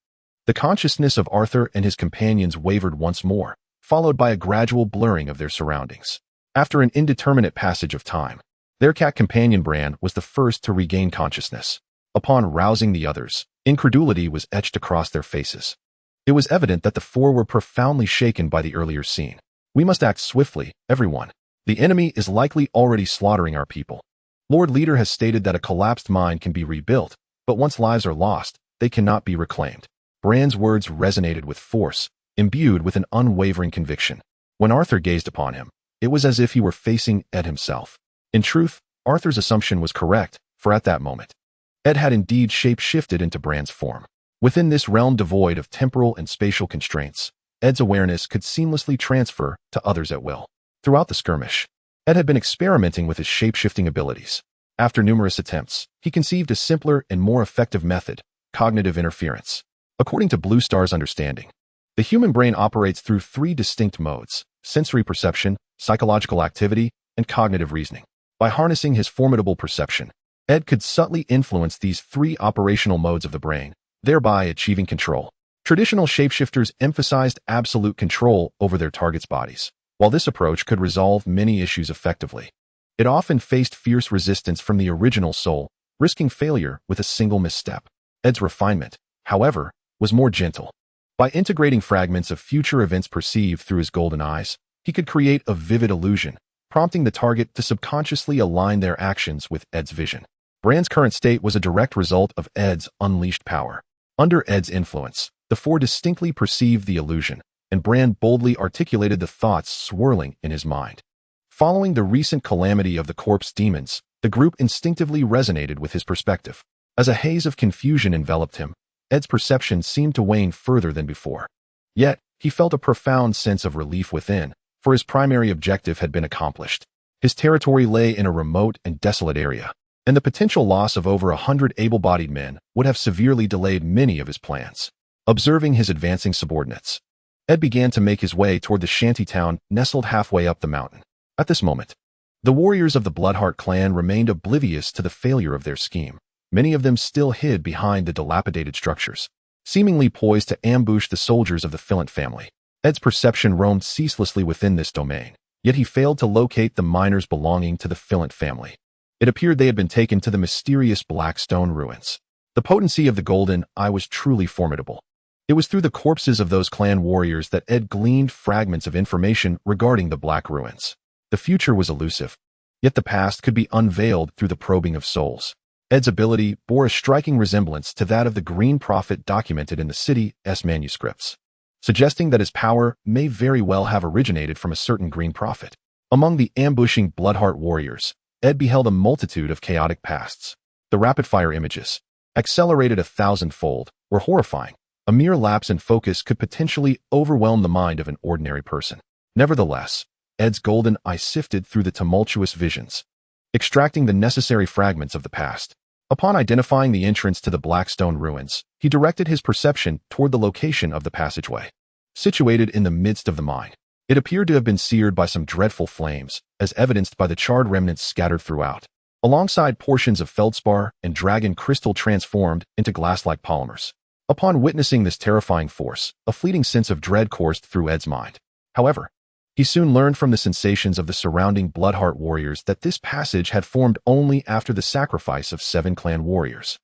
The consciousness of Arthur and his companions wavered once more, followed by a gradual blurring of their surroundings. After an indeterminate passage of time, their cat companion Bran was the first to regain consciousness. Upon rousing the others, incredulity was etched across their faces. It was evident that the 4 were profoundly shaken by the earlier scene. We must act swiftly, everyone. The enemy is likely already slaughtering our people. Lord Leader has stated that a collapsed mine can be rebuilt, but once lives are lost, they cannot be reclaimed. Bran's words resonated with force, imbued with an unwavering conviction. When Arthur gazed upon him, it was as if he were facing Ed himself. In truth, Arthur's assumption was correct, for at that moment, Ed had indeed shape-shifted into Bran's form. Within this realm devoid of temporal and spatial constraints, Ed's awareness could seamlessly transfer to others at will. Throughout the skirmish, Ed had been experimenting with his shape-shifting abilities. After numerous attempts, he conceived a simpler and more effective method: cognitive interference. According to Blue Star's understanding, the human brain operates through 3 distinct modes: sensory perception, psychological activity, and cognitive reasoning. By harnessing his formidable perception, Ed could subtly influence these 3 operational modes of the brain, thereby achieving control. Traditional shapeshifters emphasized absolute control over their targets' bodies. While this approach could resolve many issues effectively, it often faced fierce resistance from the original soul, risking failure with a single misstep. Ed's refinement, however, was more gentle. By integrating fragments of future events perceived through his golden eyes, he could create a vivid illusion, prompting the target to subconsciously align their actions with Ed's vision. Bran's current state was a direct result of Ed's unleashed power. Under Ed's influence, the 4 distinctly perceived the illusion, and Bran boldly articulated the thoughts swirling in his mind. Following the recent calamity of the corpse demons, the group instinctively resonated with his perspective. As a haze of confusion enveloped him, Ed's perception seemed to wane further than before. Yet, he felt a profound sense of relief within, for his primary objective had been accomplished. His territory lay in a remote and desolate area, and the potential loss of over 100 able-bodied men would have severely delayed many of his plans. Observing his advancing subordinates, Ed began to make his way toward the shantytown nestled halfway up the mountain. At this moment, the warriors of the Bloodheart clan remained oblivious to the failure of their scheme. Many of them still hid behind the dilapidated structures, seemingly poised to ambush the soldiers of the Flint family. Ed's perception roamed ceaselessly within this domain, yet he failed to locate the miners belonging to the Flint family. It appeared they had been taken to the mysterious black stone ruins. The potency of the golden eye was truly formidable. It was through the corpses of those clan warriors that Ed gleaned fragments of information regarding the black ruins. The future was elusive, yet the past could be unveiled through the probing of souls. Ed's ability bore a striking resemblance to that of the Green Prophet documented in the city's manuscripts, suggesting that his power may very well have originated from a certain Green Prophet. Among the ambushing Bloodheart warriors, Ed beheld a multitude of chaotic pasts. The rapid-fire images, accelerated 1,000-fold, were horrifying. A mere lapse in focus could potentially overwhelm the mind of an ordinary person. Nevertheless, Ed's golden eye sifted through the tumultuous visions, extracting the necessary fragments of the past. Upon identifying the entrance to the Blackstone ruins, he directed his perception toward the location of the passageway. Situated in the midst of the mine, it appeared to have been seared by some dreadful flames, as evidenced by the charred remnants scattered throughout, alongside portions of feldspar and dragon crystal transformed into glass-like polymers. Upon witnessing this terrifying force, a fleeting sense of dread coursed through Ed's mind. However, he soon learned from the sensations of the surrounding Bloodheart warriors that this passage had formed only after the sacrifice of 7 clan warriors,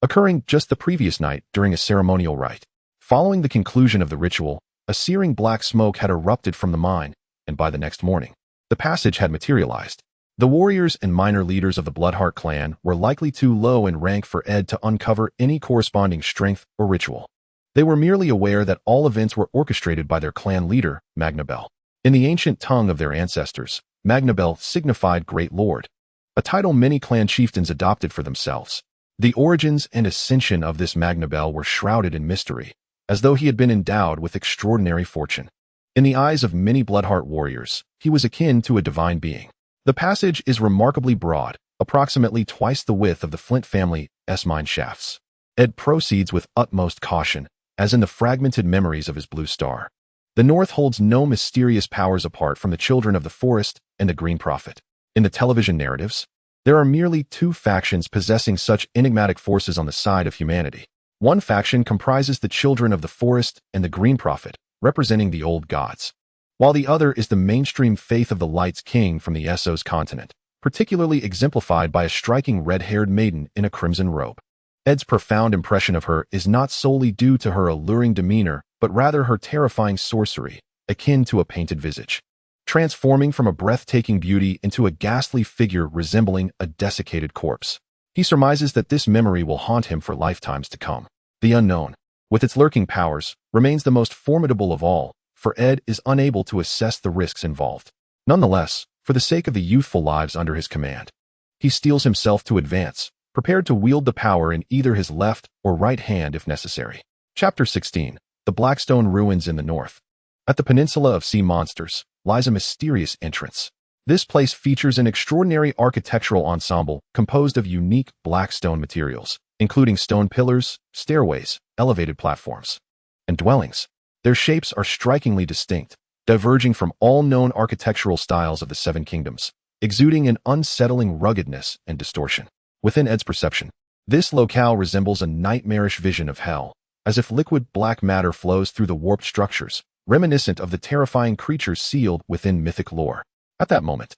occurring just the previous night during a ceremonial rite. Following the conclusion of the ritual, a searing black smoke had erupted from the mine, and by the next morning, the passage had materialized. The warriors and minor leaders of the Bloodheart clan were likely too low in rank for Ed to uncover any corresponding strength or ritual. They were merely aware that all events were orchestrated by their clan leader, Magnabel. In the ancient tongue of their ancestors, Magnabel signified Great Lord, a title many clan chieftains adopted for themselves. The origins and ascension of this Magnabel were shrouded in mystery, as though he had been endowed with extraordinary fortune. In the eyes of many Bloodheart warriors, he was akin to a divine being. The passage is remarkably broad, approximately twice the width of the Flint family's mine shafts. Ed proceeds with utmost caution, as in the fragmented memories of his blue star. The North holds no mysterious powers apart from the Children of the Forest and the Green Prophet. In the television narratives, there are merely 2 factions possessing such enigmatic forces on the side of humanity. One faction comprises the Children of the Forest and the Green Prophet, representing the old gods, while the other is the mainstream faith of the Light's King from the Essos continent, particularly exemplified by a striking red-haired maiden in a crimson robe. Ed's profound impression of her is not solely due to her alluring demeanor, but rather her terrifying sorcery, akin to a painted visage, transforming from a breathtaking beauty into a ghastly figure resembling a desiccated corpse. He surmises that this memory will haunt him for lifetimes to come. The unknown, with its lurking powers, remains the most formidable of all, for Ed is unable to assess the risks involved. Nonetheless, for the sake of the youthful lives under his command, he steels himself to advance, prepared to wield the power in either his left or right hand if necessary. Chapter 16. The Blackstone Ruins in the North. At the peninsula of sea monsters lies a mysterious entrance. This place features an extraordinary architectural ensemble composed of unique black stone materials, including stone pillars, stairways, elevated platforms, and dwellings. Their shapes are strikingly distinct, diverging from all known architectural styles of the 7 kingdoms, exuding an unsettling ruggedness and distortion. Within Ed's perception, this locale resembles a nightmarish vision of hell, as if liquid black matter flows through the warped structures, reminiscent of the terrifying creatures sealed within mythic lore. At that moment,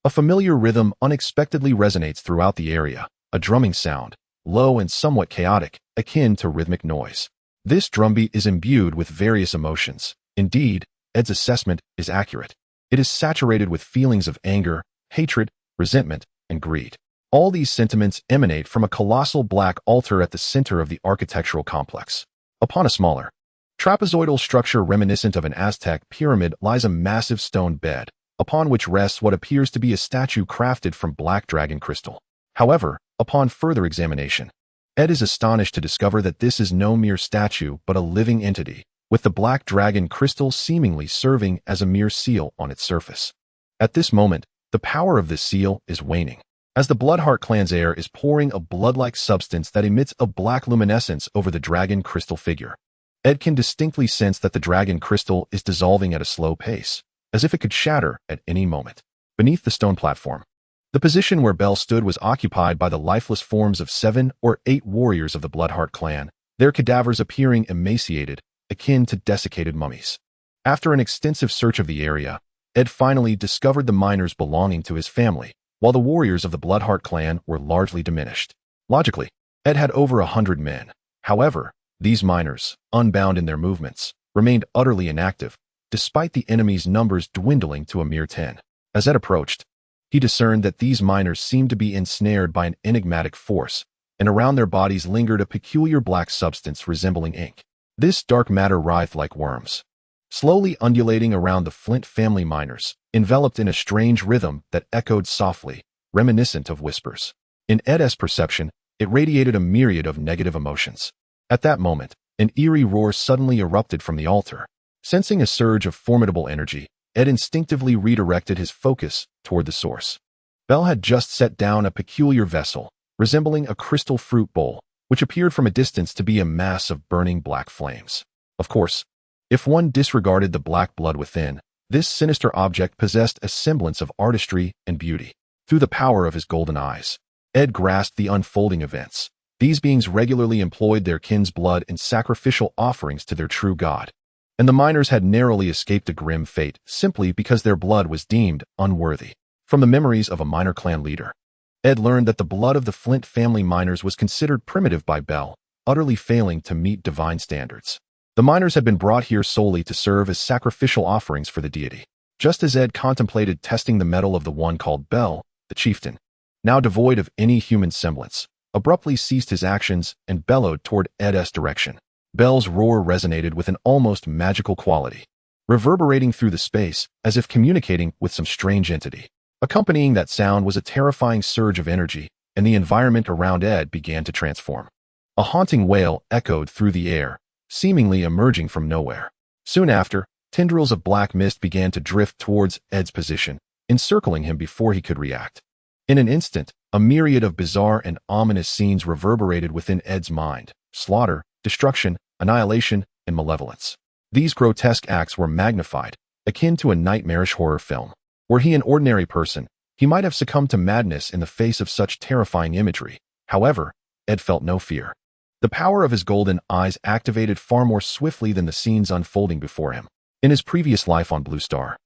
a familiar rhythm unexpectedly resonates throughout the area, a drumming sound, low and somewhat chaotic, akin to rhythmic noise. This drumbeat is imbued with various emotions. Indeed, Ed's assessment is accurate. It is saturated with feelings of anger, hatred, resentment, and greed. All these sentiments emanate from a colossal black altar at the center of the architectural complex. Upon a smaller, trapezoidal structure reminiscent of an Aztec pyramid lies a massive stone bed, upon which rests what appears to be a statue crafted from black dragon crystal. However, upon further examination, Ed is astonished to discover that this is no mere statue but a living entity, with the black dragon crystal seemingly serving as a mere seal on its surface. At this moment, the power of this seal is waning, as the Bloodheart clan's air is pouring a blood-like substance that emits a black luminescence over the dragon crystal figure. Ed can distinctly sense that the dragon crystal is dissolving at a slow pace, as if it could shatter at any moment. Beneath the stone platform, the position where Bell stood was occupied by the lifeless forms of 7 or 8 warriors of the Bloodheart clan, their cadavers appearing emaciated, akin to desiccated mummies. After an extensive search of the area, Ed finally discovered the miners belonging to his family, while the warriors of the Bloodheart clan were largely diminished. Logically, Ed had over 100 men. However, these miners, unbound in their movements, remained utterly inactive, despite the enemy's numbers dwindling to a mere 10. As Ed approached, he discerned that these miners seemed to be ensnared by an enigmatic force, and around their bodies lingered a peculiar black substance resembling ink. This dark matter writhed like worms, slowly undulating around the Flint family miners, enveloped in a strange rhythm that echoed softly, reminiscent of whispers. In Ed's perception, it radiated a myriad of negative emotions. At that moment, an eerie roar suddenly erupted from the altar. Sensing a surge of formidable energy, Ed instinctively redirected his focus toward the source. Bell had just set down a peculiar vessel, resembling a crystal fruit bowl, which appeared from a distance to be a mass of burning black flames. Of course, if one disregarded the black blood within, this sinister object possessed a semblance of artistry and beauty. Through the power of his golden eyes, Ed grasped the unfolding events. These beings regularly employed their kin's blood in sacrificial offerings to their true god, and the miners had narrowly escaped a grim fate simply because their blood was deemed unworthy. From the memories of a miner clan leader, Ed learned that the blood of the Flint family miners was considered primitive by Bell, utterly failing to meet divine standards. The miners had been brought here solely to serve as sacrificial offerings for the deity. Just as Ed contemplated testing the mettle of the one called Bell, the chieftain, now devoid of any human semblance, abruptly ceased his actions and bellowed toward Ed's direction. Bell's roar resonated with an almost magical quality, reverberating through the space as if communicating with some strange entity. Accompanying that sound was a terrifying surge of energy, and the environment around Ed began to transform. A haunting wail echoed through the air, seemingly emerging from nowhere. Soon after, tendrils of black mist began to drift towards Ed's position, encircling him before he could react. In an instant, a myriad of bizarre and ominous scenes reverberated within Ed's mind: slaughter, destruction, annihilation, and malevolence. These grotesque acts were magnified, akin to a nightmarish horror film. Were he an ordinary person, he might have succumbed to madness in the face of such terrifying imagery. However, Ed felt no fear. The power of his golden eyes activated far more swiftly than the scenes unfolding before him. In his previous life on Blue Star,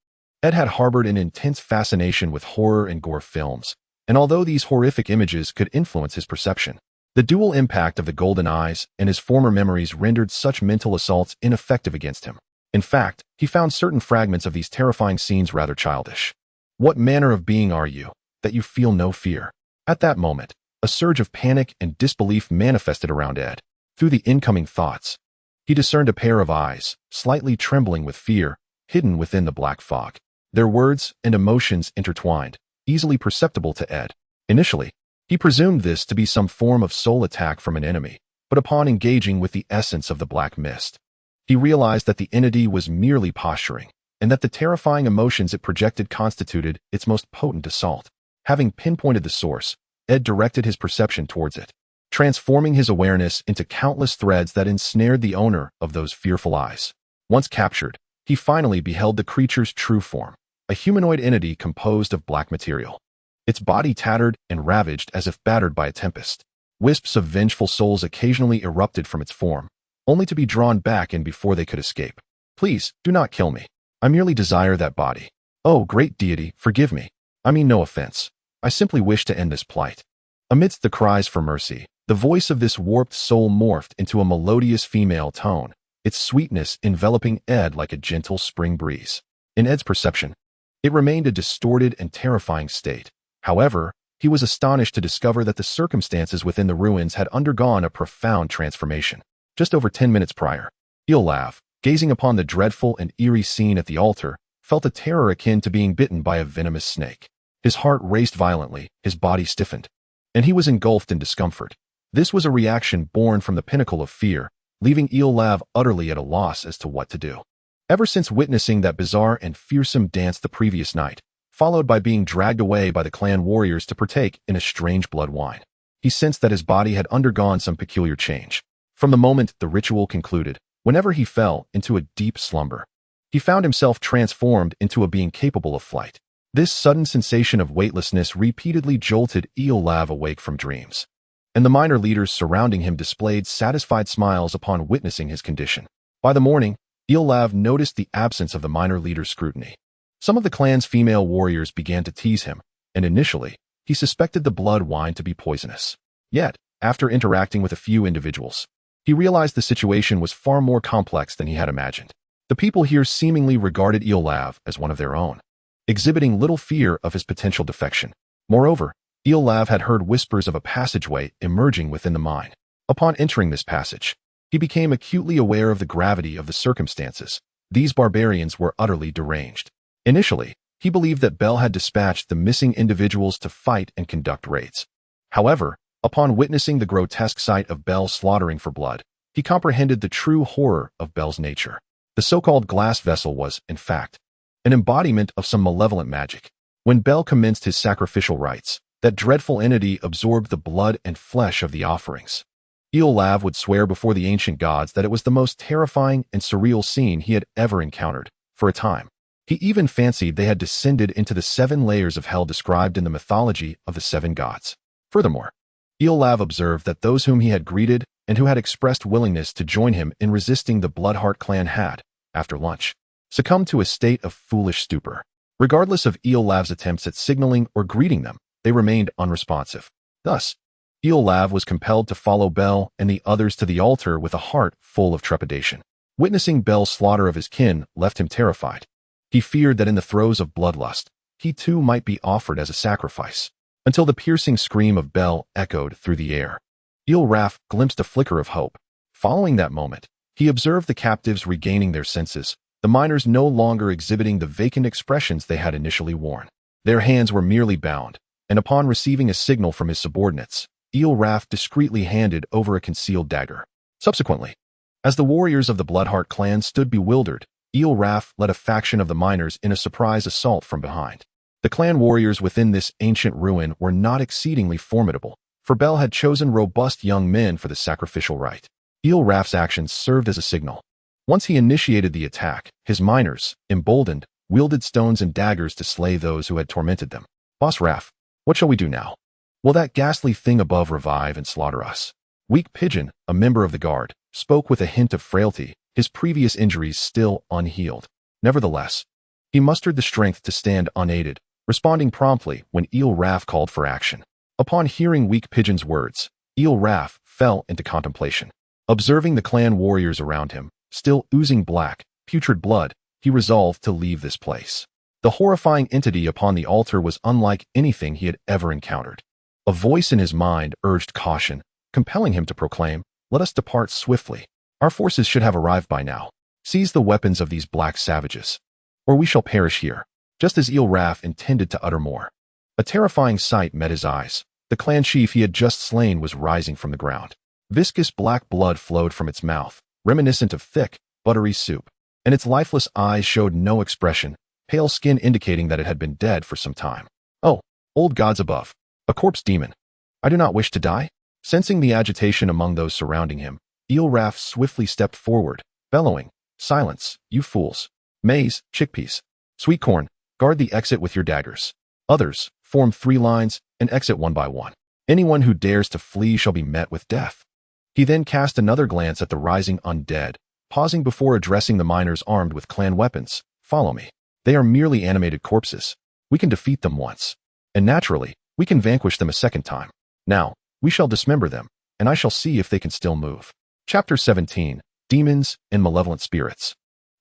Ed had harbored an intense fascination with horror and gore films, and although these horrific images could influence his perception, the dual impact of the golden eyes and his former memories rendered such mental assaults ineffective against him. In fact, he found certain fragments of these terrifying scenes rather childish. What manner of being are you, that you feel no fear? At that moment, a surge of panic and disbelief manifested around Ed. Through the incoming thoughts, he discerned a pair of eyes, slightly trembling with fear, hidden within the black fog. Their words and emotions intertwined, easily perceptible to Ed. Initially, he presumed this to be some form of soul attack from an enemy, but upon engaging with the essence of the black mist, he realized that the entity was merely posturing, and that the terrifying emotions it projected constituted its most potent assault. Having pinpointed the source, Ed directed his perception towards it, transforming his awareness into countless threads that ensnared the owner of those fearful eyes. Once captured, he finally beheld the creature's true form, a humanoid entity composed of black material. Its body tattered and ravaged as if battered by a tempest. Wisps of vengeful souls occasionally erupted from its form, only to be drawn back in before they could escape. Please, do not kill me. I merely desire that body. Oh, great deity, forgive me. I mean no offense. I simply wish to end this plight. Amidst the cries for mercy, the voice of this warped soul morphed into a melodious female tone, its sweetness enveloping Ed like a gentle spring breeze. In Ed's perception, it remained a distorted and terrifying state. However, he was astonished to discover that the circumstances within the ruins had undergone a profound transformation. Just over 10 minutes prior, Eolav, gazing upon the dreadful and eerie scene at the altar, felt a terror akin to being bitten by a venomous snake. His heart raced violently, his body stiffened, and he was engulfed in discomfort. This was a reaction born from the pinnacle of fear, leaving Eolav utterly at a loss as to what to do. Ever since witnessing that bizarre and fearsome dance the previous night, followed by being dragged away by the clan warriors to partake in a strange blood wine, he sensed that his body had undergone some peculiar change. From the moment the ritual concluded, whenever he fell into a deep slumber, he found himself transformed into a being capable of flight. This sudden sensation of weightlessness repeatedly jolted Eolav awake from dreams, and the minor leaders surrounding him displayed satisfied smiles upon witnessing his condition. By the morning, Eolav noticed the absence of the minor leader's scrutiny. Some of the clan's female warriors began to tease him, and initially, he suspected the blood wine to be poisonous. Yet, after interacting with a few individuals, he realized the situation was far more complex than he had imagined. The people here seemingly regarded Eolav as one of their own, exhibiting little fear of his potential defection. Moreover, Eolav had heard whispers of a passageway emerging within the mine. Upon entering this passage, he became acutely aware of the gravity of the circumstances. These barbarians were utterly deranged. Initially, he believed that Bel had dispatched the missing individuals to fight and conduct raids. However, upon witnessing the grotesque sight of Bel slaughtering for blood, he comprehended the true horror of Bel's nature. The so-called glass vessel was, in fact, an embodiment of some malevolent magic. When Bel commenced his sacrificial rites, that dreadful entity absorbed the blood and flesh of the offerings. Eolav would swear before the ancient gods that it was the most terrifying and surreal scene he had ever encountered. For a time, he even fancied they had descended into the 7 layers of hell described in the mythology of the 7 gods. Furthermore, Eolav observed that those whom he had greeted and who had expressed willingness to join him in resisting the Bloodheart clan had, after lunch, succumbed to a state of foolish stupor. Regardless of Eolav's attempts at signaling or greeting them, they remained unresponsive. Thus, Eolav was compelled to follow Bel and the others to the altar with a heart full of trepidation. Witnessing Bel's slaughter of his kin left him terrified. He feared that in the throes of bloodlust, he too might be offered as a sacrifice. Until the piercing scream of Bel echoed through the air. Eolraf glimpsed a flicker of hope. Following that moment, he observed the captives regaining their senses, the miners no longer exhibiting the vacant expressions they had initially worn. Their hands were merely bound, and upon receiving a signal from his subordinates, Eolraf discreetly handed over a concealed dagger. Subsequently, as the warriors of the Bloodheart clan stood bewildered, Eolraf led a faction of the miners in a surprise assault from behind. The clan warriors within this ancient ruin were not exceedingly formidable, for Bel had chosen robust young men for the sacrificial rite. Eolraf's actions served as a signal. Once he initiated the attack, his miners, emboldened, wielded stones and daggers to slay those who had tormented them. Boss Raff, what shall we do now? Will that ghastly thing above revive and slaughter us? Weak Pigeon, a member of the guard, spoke with a hint of frailty, his previous injuries still unhealed. Nevertheless, he mustered the strength to stand unaided, responding promptly when Eolraf called for action. Upon hearing Weak Pigeon's words, Eolraf fell into contemplation. Observing the clan warriors around him, still oozing black, putrid blood, he resolved to leave this place. The horrifying entity upon the altar was unlike anything he had ever encountered. A voice in his mind urged caution, compelling him to proclaim, "Let us depart swiftly. Our forces should have arrived by now. Seize the weapons of these black savages, or we shall perish here." Just as Eolraf intended to utter more, a terrifying sight met his eyes. The clan chief he had just slain was rising from the ground. Viscous black blood flowed from its mouth, reminiscent of thick, buttery soup, and its lifeless eyes showed no expression, pale skin indicating that it had been dead for some time. "Oh, old gods above, a corpse demon. I do not wish to die." Sensing the agitation among those surrounding him, Eolraf swiftly stepped forward, bellowing, "Silence, you fools. Maize, chickpeas, sweet corn, guard the exit with your daggers. Others, form 3 lines and exit one by one. Anyone who dares to flee shall be met with death." He then cast another glance at the rising undead, pausing before addressing the miners armed with clan weapons. "Follow me. They are merely animated corpses. We can defeat them once, and naturally, we can vanquish them a second time. Now, we shall dismember them, and I shall see if they can still move." Chapter 17, Demons and Malevolent Spirits.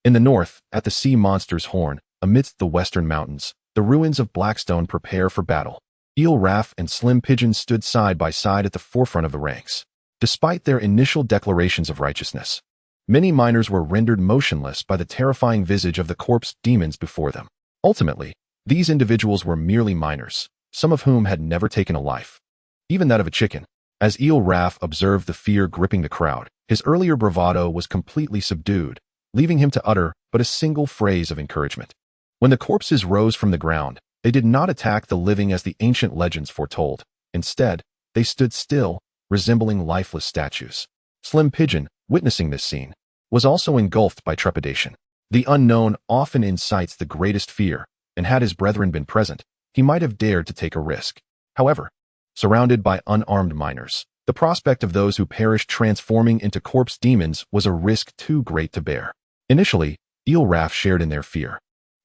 In the north, at the sea monster's horn, amidst the western mountains, the ruins of Blackstone prepare for battle. Eolraf and Slim Pigeon stood side by side at the forefront of the ranks. Despite their initial declarations of righteousness, many miners were rendered motionless by the terrifying visage of the corpse demons before them. Ultimately, these individuals were merely miners, some of whom had never taken a life, even that of a chicken. As Eolraf observed the fear gripping the crowd, his earlier bravado was completely subdued, leaving him to utter but a single phrase of encouragement. When the corpses rose from the ground, they did not attack the living as the ancient legends foretold. Instead, they stood still, resembling lifeless statues. Slim Pigeon, witnessing this scene, was also engulfed by trepidation. The unknown often incites the greatest fear, and had his brethren been present, he might have dared to take a risk. However, surrounded by unarmed miners, the prospect of those who perished transforming into corpse demons was a risk too great to bear. Initially, Eolraf shared in their fear,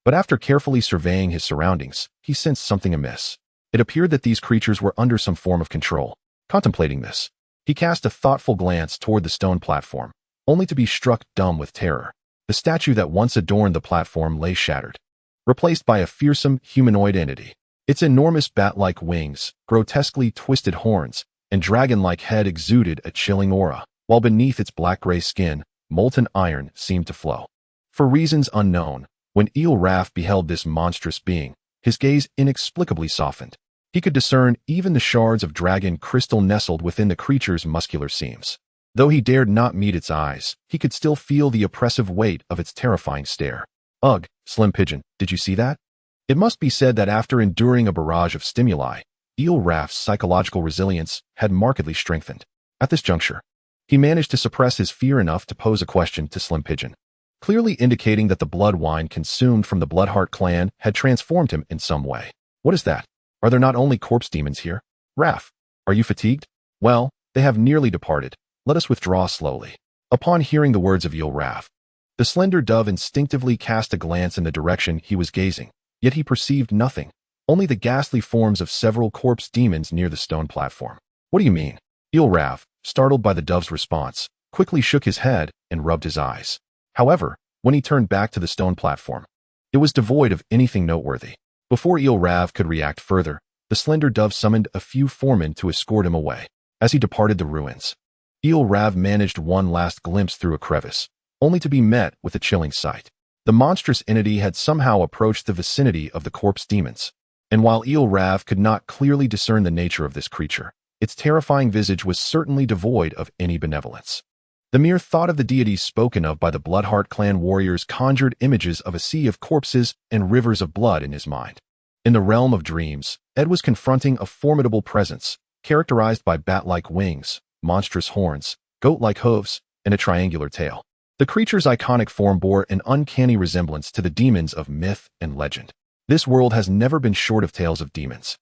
but after carefully surveying his surroundings, he sensed something amiss. It appeared that these creatures were under some form of control. Contemplating this, he cast a thoughtful glance toward the stone platform, only to be struck dumb with terror. The statue that once adorned the platform lay shattered, replaced by a fearsome humanoid entity. Its enormous bat-like wings, grotesquely twisted horns, and dragon-like head exuded a chilling aura, while beneath its black-gray skin, molten iron seemed to flow. For reasons unknown, when Ealrath beheld this monstrous being, his gaze inexplicably softened. He could discern even the shards of dragon crystal nestled within the creature's muscular seams. Though he dared not meet its eyes, he could still feel the oppressive weight of its terrifying stare. Ugh, Slim Pigeon, did you see that? It must be said that after enduring a barrage of stimuli, Ealrath's psychological resilience had markedly strengthened. At this juncture, he managed to suppress his fear enough to pose a question to Slim Pigeon, clearly indicating that the blood wine consumed from the Bloodheart clan had transformed him in some way. What is that? Are there not only corpse demons here? Raph, are you fatigued? Well, they have nearly departed. Let us withdraw slowly. Upon hearing the words of Ealrath, the slender dove instinctively cast a glance in the direction he was gazing, yet he perceived nothing, only the ghastly forms of several corpse demons near the stone platform. What do you mean? Ealrath, startled by the dove's response, quickly shook his head and rubbed his eyes. However, when he turned back to the stone platform, it was devoid of anything noteworthy. Before Ealrath could react further, the slender dove summoned a few foremen to escort him away. As he departed the ruins, Ealrath managed one last glimpse through a crevice, only to be met with a chilling sight. The monstrous entity had somehow approached the vicinity of the corpse demons, and while Ealrath could not clearly discern the nature of this creature, its terrifying visage was certainly devoid of any benevolence. The mere thought of the deities spoken of by the Bloodheart clan warriors conjured images of a sea of corpses and rivers of blood in his mind. In the realm of dreams, Ed was confronting a formidable presence, characterized by bat-like wings, monstrous horns, goat-like hooves, and a triangular tail. The creature's iconic form bore an uncanny resemblance to the demons of myth and legend. This world has never been short of tales of demons,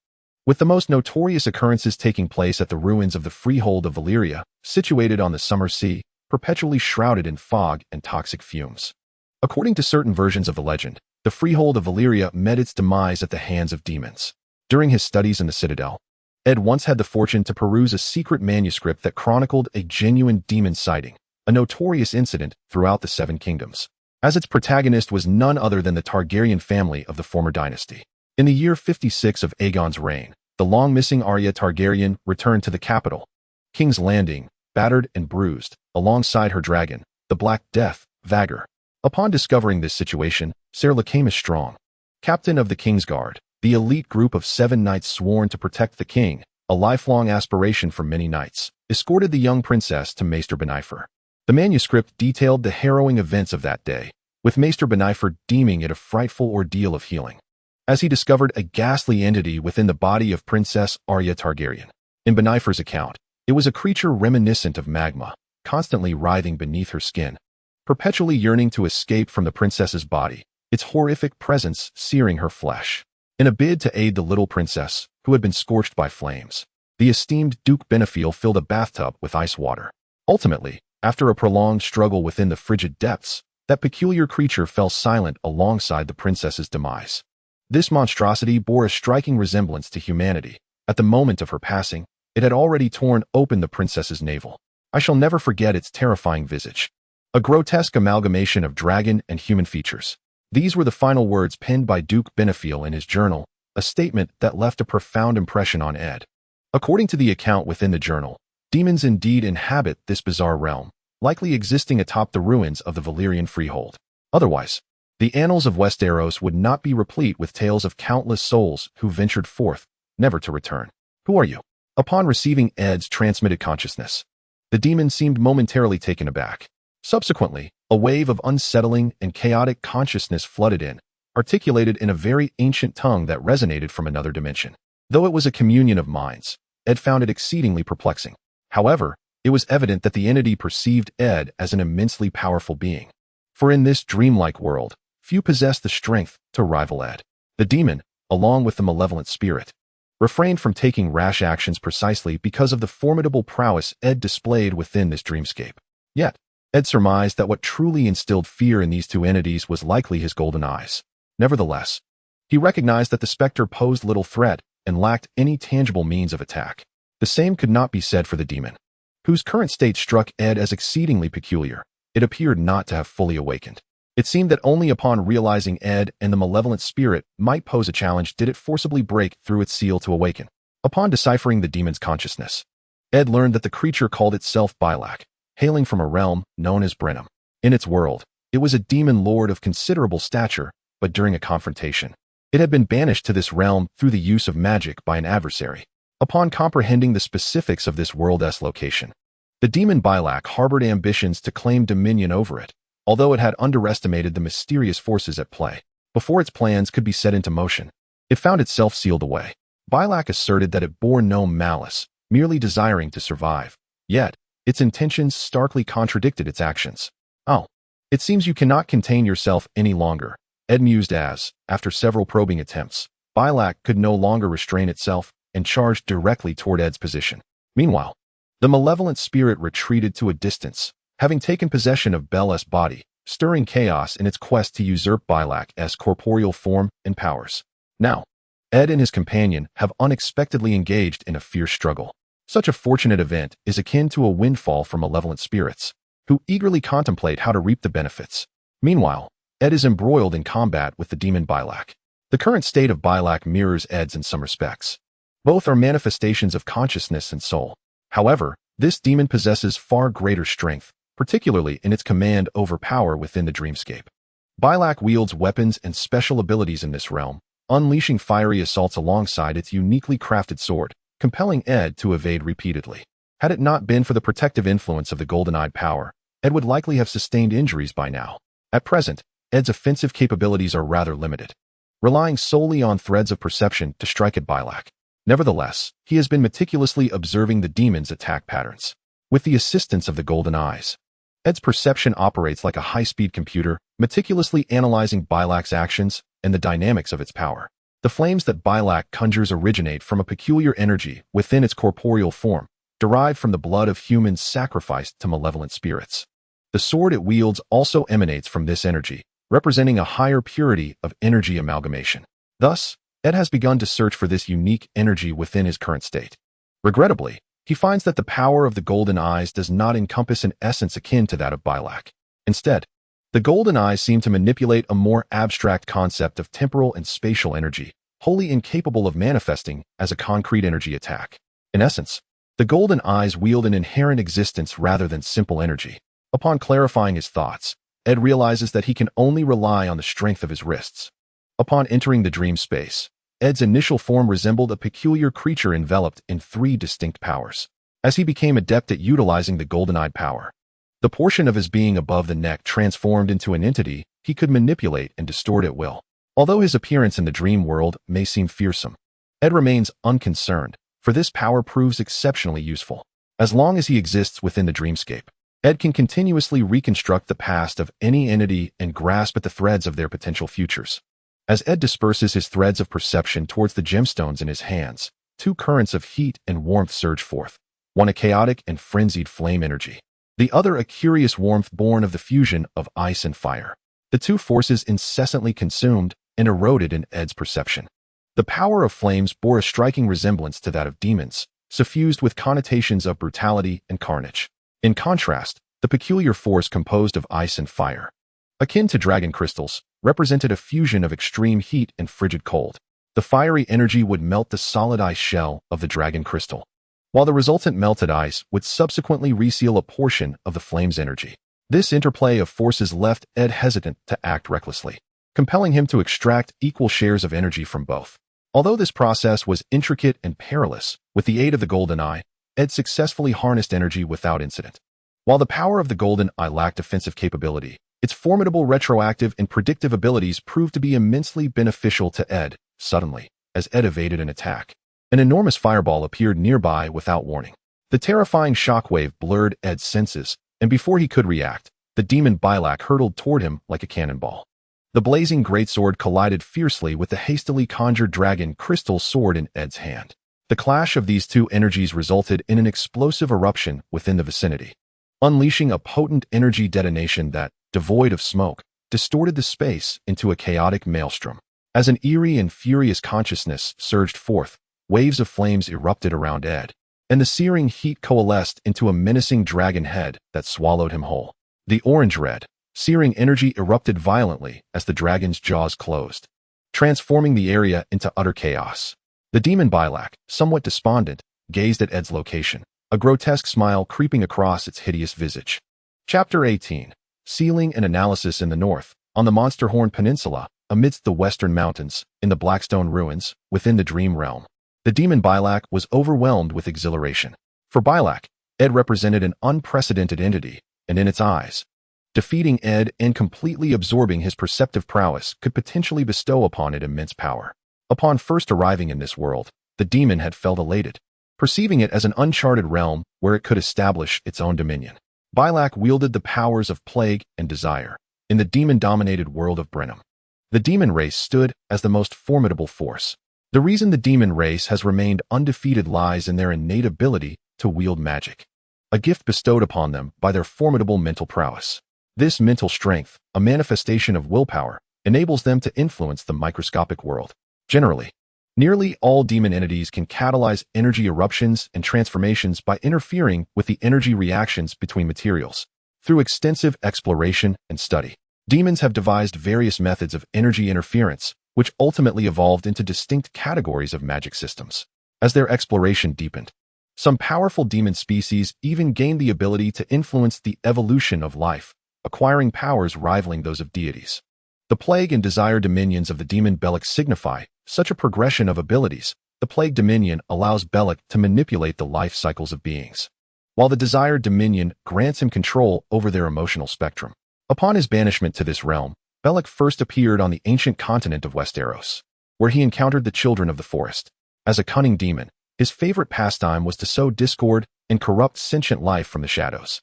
with the most notorious occurrences taking place at the ruins of the freehold of Valyria, situated on the summer sea, perpetually shrouded in fog and toxic fumes. According to certain versions of the legend, the freehold of Valyria met its demise at the hands of demons. During his studies in the Citadel, Ed once had the fortune to peruse a secret manuscript that chronicled a genuine demon sighting, a notorious incident throughout the Seven Kingdoms, as its protagonist was none other than the Targaryen family of the former dynasty. In the year 56 of Aegon's reign, the long-missing Arya Targaryen returned to the capital, King's Landing, battered and bruised, alongside her dragon, the Black Death, Vhagar. Upon discovering this situation, Ser Lakamus Strong, captain of the Kingsguard, the elite group of 7 knights sworn to protect the king, a lifelong aspiration for many knights, escorted the young princess to Maester Benifer. The manuscript detailed the harrowing events of that day, with Maester Benifer deeming it a frightful ordeal of healing, as he discovered a ghastly entity within the body of Princess Arya Targaryen. In Benifer's account, it was a creature reminiscent of magma, constantly writhing beneath her skin, perpetually yearning to escape from the princess's body, its horrific presence searing her flesh. In a bid to aid the little princess, who had been scorched by flames, the esteemed Duke Benefiel filled a bathtub with ice water. Ultimately, after a prolonged struggle within the frigid depths, that peculiar creature fell silent alongside the princess's demise. This monstrosity bore a striking resemblance to humanity. At the moment of her passing, it had already torn open the princess's navel. I shall never forget its terrifying visage, a grotesque amalgamation of dragon and human features. These were the final words penned by Duke Benefiel in his journal, a statement that left a profound impression on Ed. According to the account within the journal, demons indeed inhabit this bizarre realm, likely existing atop the ruins of the Valyrian freehold. Otherwise, the annals of Westeros would not be replete with tales of countless souls who ventured forth, never to return. Who are you? Upon receiving Ed's transmitted consciousness, the demon seemed momentarily taken aback. Subsequently, a wave of unsettling and chaotic consciousness flooded in, articulated in a very ancient tongue that resonated from another dimension. Though it was a communion of minds, Ed found it exceedingly perplexing. However, it was evident that the entity perceived Ed as an immensely powerful being. For in this dreamlike world, few possessed the strength to rival Ed. The demon, along with the malevolent spirit, refrained from taking rash actions precisely because of the formidable prowess Ed displayed within this dreamscape. Yet, Ed surmised that what truly instilled fear in these two entities was likely his golden eyes. Nevertheless, he recognized that the specter posed little threat and lacked any tangible means of attack. The same could not be said for the demon, whose current state struck Ed as exceedingly peculiar. It appeared not to have fully awakened. It seemed that only upon realizing Ed and the malevolent spirit might pose a challenge did it forcibly break through its seal to awaken. Upon deciphering the demon's consciousness, Ed learned that the creature called itself Bylak, hailing from a realm known as Brenham. In its world, it was a demon lord of considerable stature, but during a confrontation, it had been banished to this realm through the use of magic by an adversary. Upon comprehending the specifics of this world's location, the demon Bylak harbored ambitions to claim dominion over it, although it had underestimated the mysterious forces at play. Before its plans could be set into motion, it found itself sealed away. Bylak asserted that it bore no malice, merely desiring to survive. Yet, its intentions starkly contradicted its actions. "Oh, it seems you cannot contain yourself any longer," Ed mused as, after several probing attempts, Bylak could no longer restrain itself and charged directly toward Ed's position. Meanwhile, the malevolent spirit retreated to a distance, having taken possession of Bel's body, stirring chaos in its quest to usurp Bylak's corporeal form and powers. Now, Ed and his companion have unexpectedly engaged in a fierce struggle. Such a fortunate event is akin to a windfall for malevolent spirits, who eagerly contemplate how to reap the benefits. Meanwhile, Ed is embroiled in combat with the demon Bylak. The current state of Bylak mirrors Ed's in some respects. Both are manifestations of consciousness and soul. However, this demon possesses far greater strength, particularly in its command over power within the dreamscape. Bylak wields weapons and special abilities in this realm, unleashing fiery assaults alongside its uniquely crafted sword, compelling Ed to evade repeatedly. Had it not been for the protective influence of the golden-eyed power, Ed would likely have sustained injuries by now. At present, Ed's offensive capabilities are rather limited, relying solely on threads of perception to strike at Bylak. Nevertheless, he has been meticulously observing the demon's attack patterns. With the assistance of the golden eyes, Ed's perception operates like a high-speed computer, meticulously analyzing Bylak's actions and the dynamics of its power. The flames that Bylak conjures originate from a peculiar energy within its corporeal form, derived from the blood of humans sacrificed to malevolent spirits. The sword it wields also emanates from this energy, representing a higher purity of energy amalgamation. Thus, Ed has begun to search for this unique energy within his current state. Regrettably, he finds that the power of the golden eyes does not encompass an essence akin to that of Bylak. Instead, the golden eyes seem to manipulate a more abstract concept of temporal and spatial energy, wholly incapable of manifesting as a concrete energy attack. In essence, the golden eyes wield an inherent existence rather than simple energy. Upon clarifying his thoughts, Ed realizes that he can only rely on the strength of his wrists. Upon entering the dream space, Ed's initial form resembled a peculiar creature enveloped in 3 distinct powers. As he became adept at utilizing the golden-eyed power, the portion of his being above the neck transformed into an entity he could manipulate and distort at will. Although his appearance in the dream world may seem fearsome, Ed remains unconcerned, for this power proves exceptionally useful. As long as he exists within the dreamscape, Ed can continuously reconstruct the past of any entity and grasp at the threads of their potential futures. As Ed disperses his threads of perception towards the gemstones in his hands, 2 currents of heat and warmth surge forth, one a chaotic and frenzied flame energy, the other a curious warmth born of the fusion of ice and fire. The 2 forces incessantly consumed and eroded in Ed's perception. The power of flames bore a striking resemblance to that of demons, suffused with connotations of brutality and carnage. In contrast, the peculiar force composed of ice and fire, akin to dragon crystals, represented a fusion of extreme heat and frigid cold. The fiery energy would melt the solid ice shell of the dragon crystal, while the resultant melted ice would subsequently reseal a portion of the flame's energy. This interplay of forces left Ed hesitant to act recklessly, compelling him to extract equal shares of energy from both. Although this process was intricate and perilous, with the aid of the golden eye, Ed successfully harnessed energy without incident. While the power of the golden eye lacked offensive capability, its formidable retroactive and predictive abilities proved to be immensely beneficial to Ed. Suddenly, as Ed evaded an attack, an enormous fireball appeared nearby without warning. The terrifying shockwave blurred Ed's senses, and before he could react, the demon Bylak hurtled toward him like a cannonball. The blazing greatsword collided fiercely with the hastily conjured dragon crystal sword in Ed's hand. The clash of these 2 energies resulted in an explosive eruption within the vicinity, unleashing a potent energy detonation that, devoid of smoke, distorted the space into a chaotic maelstrom. As an eerie and furious consciousness surged forth, waves of flames erupted around Ed, and the searing heat coalesced into a menacing dragon head that swallowed him whole. The orange-red, Searing energy erupted violently as the dragon's jaws closed, transforming the area into utter chaos. The demon Bilak, somewhat despondent, gazed at Ed's location, a grotesque smile creeping across its hideous visage. Chapter 18. Sealing and Analysis in the North, on the Monsterhorn Peninsula, amidst the western mountains, in the Blackstone ruins, within the Dream Realm. The demon Bilak was overwhelmed with exhilaration. For Bilak, Ed represented an unprecedented entity, and in its eyes, defeating Ed and completely absorbing his perceptive prowess could potentially bestow upon it immense power. Upon first arriving in this world, the demon had felt elated, perceiving it as an uncharted realm where it could establish its own dominion. Bilak wielded the powers of plague and desire in the demon-dominated world of Brenham. The demon race stood as the most formidable force. The reason the demon race has remained undefeated lies in their innate ability to wield magic, a gift bestowed upon them by their formidable mental prowess. This mental strength, a manifestation of willpower, enables them to influence the microscopic world. Generally, nearly all demon entities can catalyze energy eruptions and transformations by interfering with the energy reactions between materials. Through extensive exploration and study, demons have devised various methods of energy interference, which ultimately evolved into distinct categories of magic systems. As their exploration deepened, some powerful demon species even gained the ability to influence the evolution of life, acquiring powers rivaling those of deities. The plague and desire dominions of the demon Bellic signify such a progression of abilities. The plague dominion allows Bellic to manipulate the life cycles of beings, while the desire dominion grants him control over their emotional spectrum. Upon his banishment to this realm, Bellic first appeared on the ancient continent of Westeros, where he encountered the children of the forest. As a cunning demon, his favorite pastime was to sow discord and corrupt sentient life from the shadows.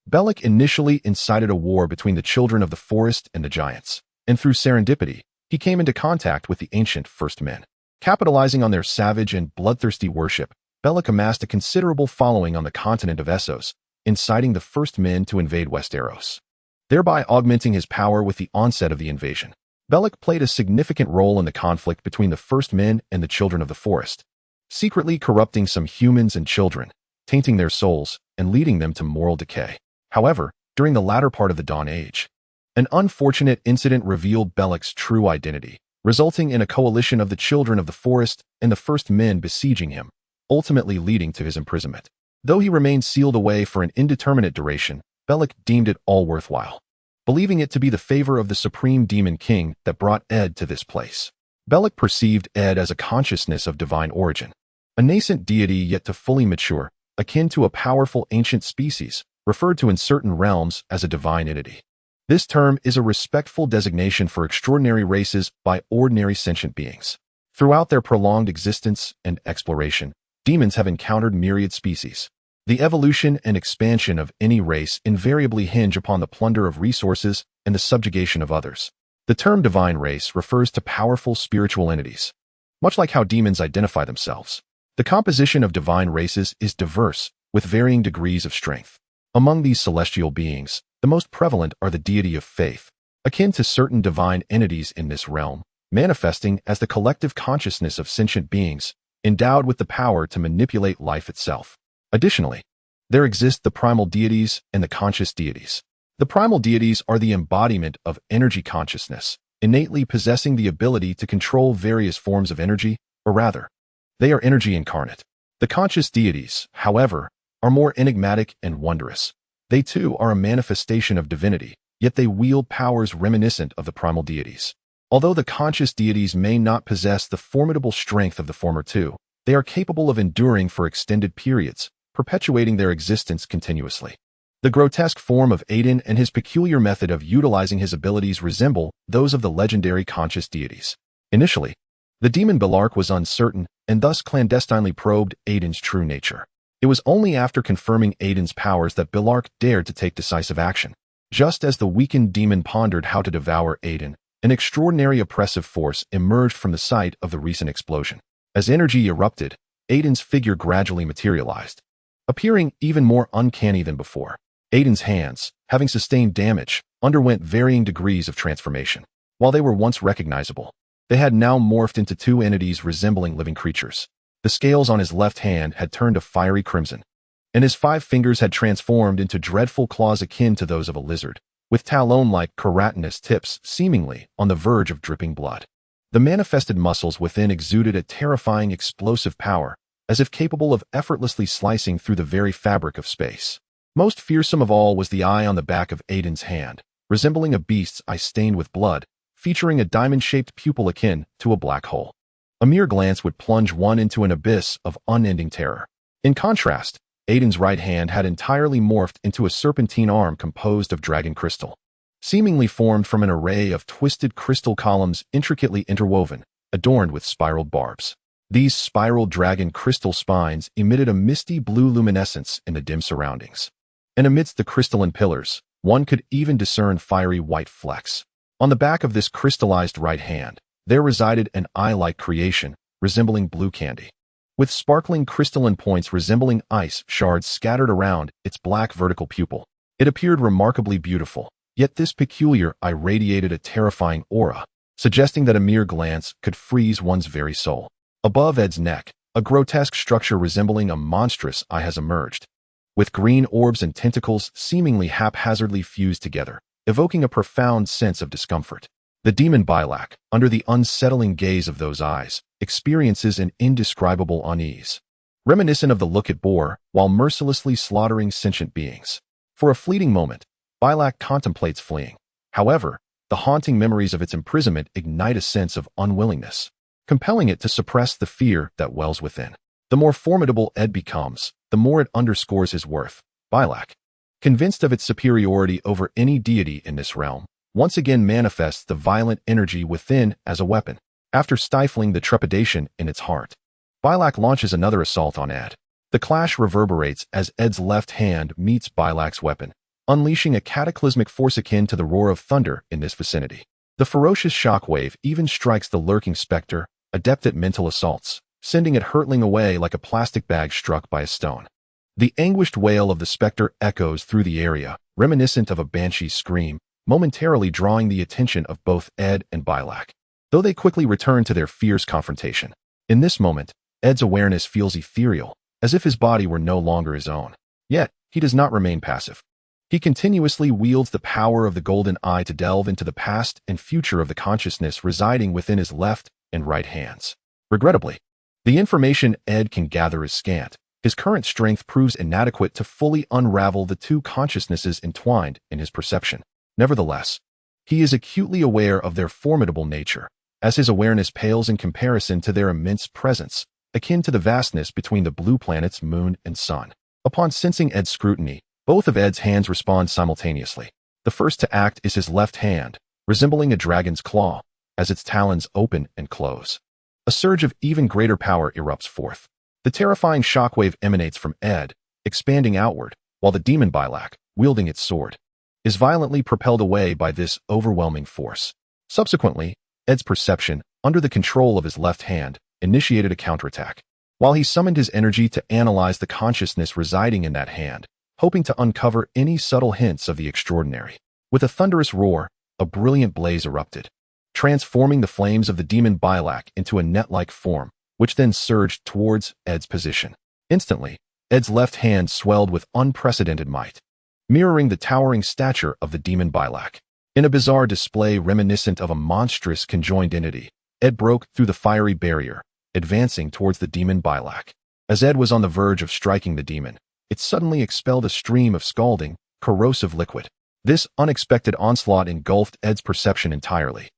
Bellic initially incited a war between the children of the forest and the giants, and through serendipity, he came into contact with the ancient First Men. Capitalizing on their savage and bloodthirsty worship, Bellic amassed a considerable following on the continent of Essos, inciting the First Men to invade Westeros, thereby augmenting his power with the onset of the invasion. Bellic played a significant role in the conflict between the First Men and the children of the forest, secretly corrupting some humans and children, tainting their souls, and leading them to moral decay. However, during the latter part of the Dawn Age, an unfortunate incident revealed Bellic's true identity, resulting in a coalition of the children of the forest and the First Men besieging him, ultimately leading to his imprisonment. Though he remained sealed away for an indeterminate duration, Bellic deemed it all worthwhile, believing it to be the favor of the Supreme Demon King that brought Ed to this place. Bellic perceived Ed as a consciousness of divine origin, a nascent deity yet to fully mature, akin to a powerful ancient species, referred to in certain realms as a divine entity. This term is a respectful designation for extraordinary races by ordinary sentient beings. Throughout their prolonged existence and exploration, demons have encountered myriad species. The evolution and expansion of any race invariably hinge upon the plunder of resources and the subjugation of others. The term divine race refers to powerful spiritual entities. Much like how demons identify themselves, the composition of divine races is diverse, with varying degrees of strength. Among these celestial beings, the most prevalent are the deity of faith, akin to certain divine entities in this realm, manifesting as the collective consciousness of sentient beings, endowed with the power to manipulate life itself. Additionally, there exist the primal deities and the conscious deities. The primal deities are the embodiment of energy consciousness, innately possessing the ability to control various forms of energy, or rather, they are energy incarnate. The conscious deities, however, are more enigmatic and wondrous. They too are a manifestation of divinity, yet they wield powers reminiscent of the primal deities. Although the conscious deities may not possess the formidable strength of the former two, they are capable of enduring for extended periods, perpetuating their existence continuously. The grotesque form of Aiden and his peculiar method of utilizing his abilities resemble those of the legendary conscious deities. Initially, the demon Bellark was uncertain and thus clandestinely probed Aiden's true nature. It was only after confirming Aiden's powers that Bellark dared to take decisive action. Just as the weakened demon pondered how to devour Aiden, an extraordinary oppressive force emerged from the site of the recent explosion. As energy erupted, Aiden's figure gradually materialized, appearing even more uncanny than before. Aiden's hands, having sustained damage, underwent varying degrees of transformation. While they were once recognizable, they had now morphed into two entities resembling living creatures. The scales on his left hand had turned a fiery crimson, and his 5 fingers had transformed into dreadful claws akin to those of a lizard. with talon-like keratinous tips seemingly on the verge of dripping blood. The manifested muscles within exuded a terrifying explosive power, as if capable of effortlessly slicing through the very fabric of space. Most fearsome of all was the eye on the back of Aiden's hand, resembling a beast's eye stained with blood, featuring a diamond-shaped pupil akin to a black hole. A mere glance would plunge one into an abyss of unending terror. In contrast, Aiden's right hand had entirely morphed into a serpentine arm composed of dragon crystal, seemingly formed from an array of twisted crystal columns intricately interwoven, adorned with spiraled barbs. These spiral dragon crystal spines emitted a misty blue luminescence in the dim surroundings. And amidst the crystalline pillars, one could even discern fiery white flecks. On the back of this crystallized right hand, there resided an eye-like creation, resembling blue candy, with sparkling crystalline points resembling ice shards scattered around its black vertical pupil. It appeared remarkably beautiful, yet this peculiar eye radiated a terrifying aura, suggesting that a mere glance could freeze one's very soul. Above Ed's neck, a grotesque structure resembling a monstrous eye has emerged, with green orbs and tentacles seemingly haphazardly fused together, evoking a profound sense of discomfort. The demon Bilak, under the unsettling gaze of those eyes, experiences an indescribable unease, reminiscent of the look it bore while mercilessly slaughtering sentient beings. For a fleeting moment, Bilak contemplates fleeing. However, the haunting memories of its imprisonment ignite a sense of unwillingness, compelling it to suppress the fear that wells within. The more formidable Ed becomes, the more it underscores his worth. Bilak, convinced of its superiority over any deity in this realm, once again manifests the violent energy within as a weapon. After stifling the trepidation in its heart, Bilak launches another assault on Ed. The clash reverberates as Ed's left hand meets Bilak's weapon, unleashing a cataclysmic force akin to the roar of thunder in this vicinity. The ferocious shockwave even strikes the lurking specter, adept at mental assaults, sending it hurtling away like a plastic bag struck by a stone. The anguished wail of the specter echoes through the area, reminiscent of a banshee's scream, momentarily drawing the attention of both Ed and Bilak, though they quickly return to their fierce confrontation. In this moment, Ed's awareness feels ethereal, as if his body were no longer his own. Yet, he does not remain passive. He continuously wields the power of the golden eye to delve into the past and future of the consciousness residing within his left and right hands. Regrettably, the information Ed can gather is scant. His current strength proves inadequate to fully unravel the two consciousnesses entwined in his perception. Nevertheless, he is acutely aware of their formidable nature, as his awareness pales in comparison to their immense presence, akin to the vastness between the blue planet's moon and sun. Upon sensing Ed's scrutiny, both of Ed's hands respond simultaneously. The first to act is his left hand, resembling a dragon's claw, as its talons open and close. A surge of even greater power erupts forth. The terrifying shockwave emanates from Ed, expanding outward, while the demon Bilak, wielding its sword, is violently propelled away by this overwhelming force. Subsequently, Ed's perception, under the control of his left hand, initiated a counterattack. While he summoned his energy to analyze the consciousness residing in that hand, hoping to uncover any subtle hints of the extraordinary. With a thunderous roar, a brilliant blaze erupted, transforming the flames of the demon Bilak into a net-like form, which then surged towards Ed's position. Instantly, Ed's left hand swelled with unprecedented might, mirroring the towering stature of the demon Bilak. In a bizarre display reminiscent of a monstrous conjoined entity, Ed broke through the fiery barrier, advancing towards the demon Bilak. As Ed was on the verge of striking the demon, it suddenly expelled a stream of scalding, corrosive liquid. This unexpected onslaught engulfed Ed's perception entirely,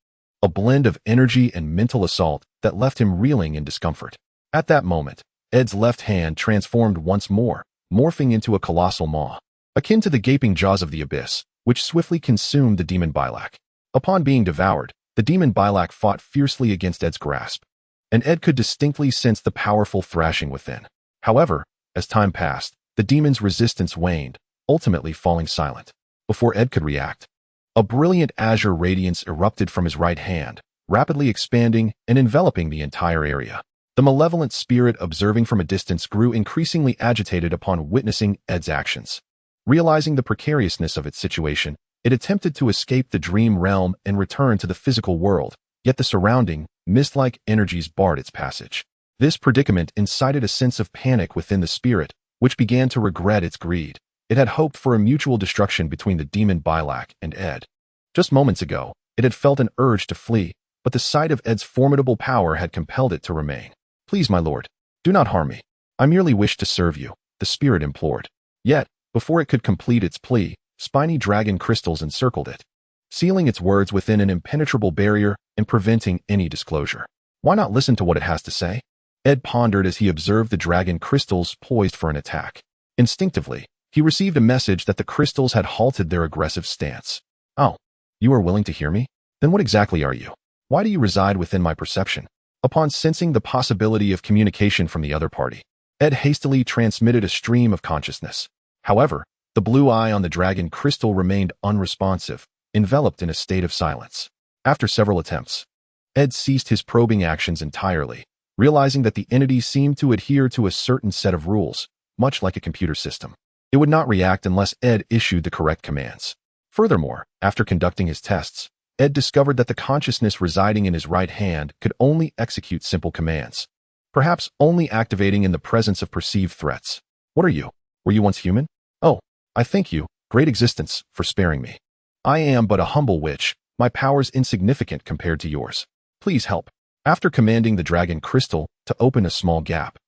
a blend of energy and mental assault that left him reeling in discomfort. At that moment, Ed's left hand transformed once more, morphing into a colossal maw, akin to the gaping jaws of the abyss, which swiftly consumed the demon Bilak. Upon being devoured, the demon Bilak fought fiercely against Ed's grasp, and Ed could distinctly sense the powerful thrashing within. However, as time passed, the demon's resistance waned, ultimately falling silent. Before Ed could react, a brilliant azure radiance erupted from his right hand, rapidly expanding and enveloping the entire area. The malevolent spirit, observing from a distance, grew increasingly agitated upon witnessing Ed's actions. Realizing the precariousness of its situation, it attempted to escape the dream realm and return to the physical world, yet the surrounding, mist-like energies barred its passage. This predicament incited a sense of panic within the spirit, which began to regret its greed. It had hoped for a mutual destruction between the demon Bylak and Ed. Just moments ago, it had felt an urge to flee, but the sight of Ed's formidable power had compelled it to remain. "Please, my lord, do not harm me. I merely wish to serve you," the spirit implored. Yet, before it could complete its plea, spiny dragon crystals encircled it, sealing its words within an impenetrable barrier and preventing any disclosure. Why not listen to what it has to say? Ed pondered as he observed the dragon crystals poised for an attack. Instinctively, he received a message that the crystals had halted their aggressive stance. "Oh, you are willing to hear me? Then what exactly are you? Why do you reside within my perception?" Upon sensing the possibility of communication from the other party, Ed hastily transmitted a stream of consciousness. However, the blue eye on the dragon crystal remained unresponsive, enveloped in a state of silence. After several attempts, Ed ceased his probing actions entirely, realizing that the entity seemed to adhere to a certain set of rules, much like a computer system. It would not react unless Ed issued the correct commands. Furthermore, after conducting his tests, Ed discovered that the consciousness residing in his right hand could only execute simple commands, perhaps only activating in the presence of perceived threats. "What are you? Were you once human? Oh, I thank you, great existence, for sparing me. I am but a humble witch, my powers insignificant compared to yours. Please help." After commanding the dragon crystal to open a small gap,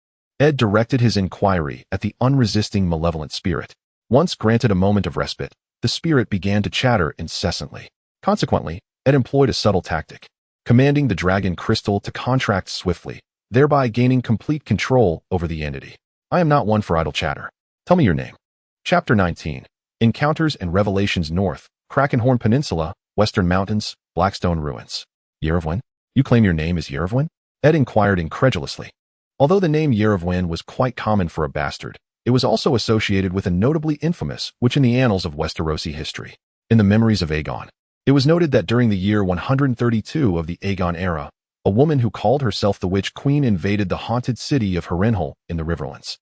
Ed directed his inquiry at the unresisting malevolent spirit. Once granted a moment of respite, the spirit began to chatter incessantly. Consequently, Ed employed a subtle tactic, commanding the dragon crystal to contract swiftly, thereby gaining complete control over the entity. "I am not one for idle chatter. Tell me your name." Chapter 19. Encounters and Revelations North, Krakenhorn Peninsula, Western Mountains, Blackstone Ruins. "Yerovwen? You claim your name is Yerovwen?" Ed inquired incredulously. Although the name Yerovwen was quite common for a bastard, it was also associated with a notably infamous witch in the annals of Westerosi history. In the memories of Aegon, it was noted that during the year 132 of the Aegon era, a woman who called herself the Witch Queen invaded the haunted city of Harrenhal in the Riverlands,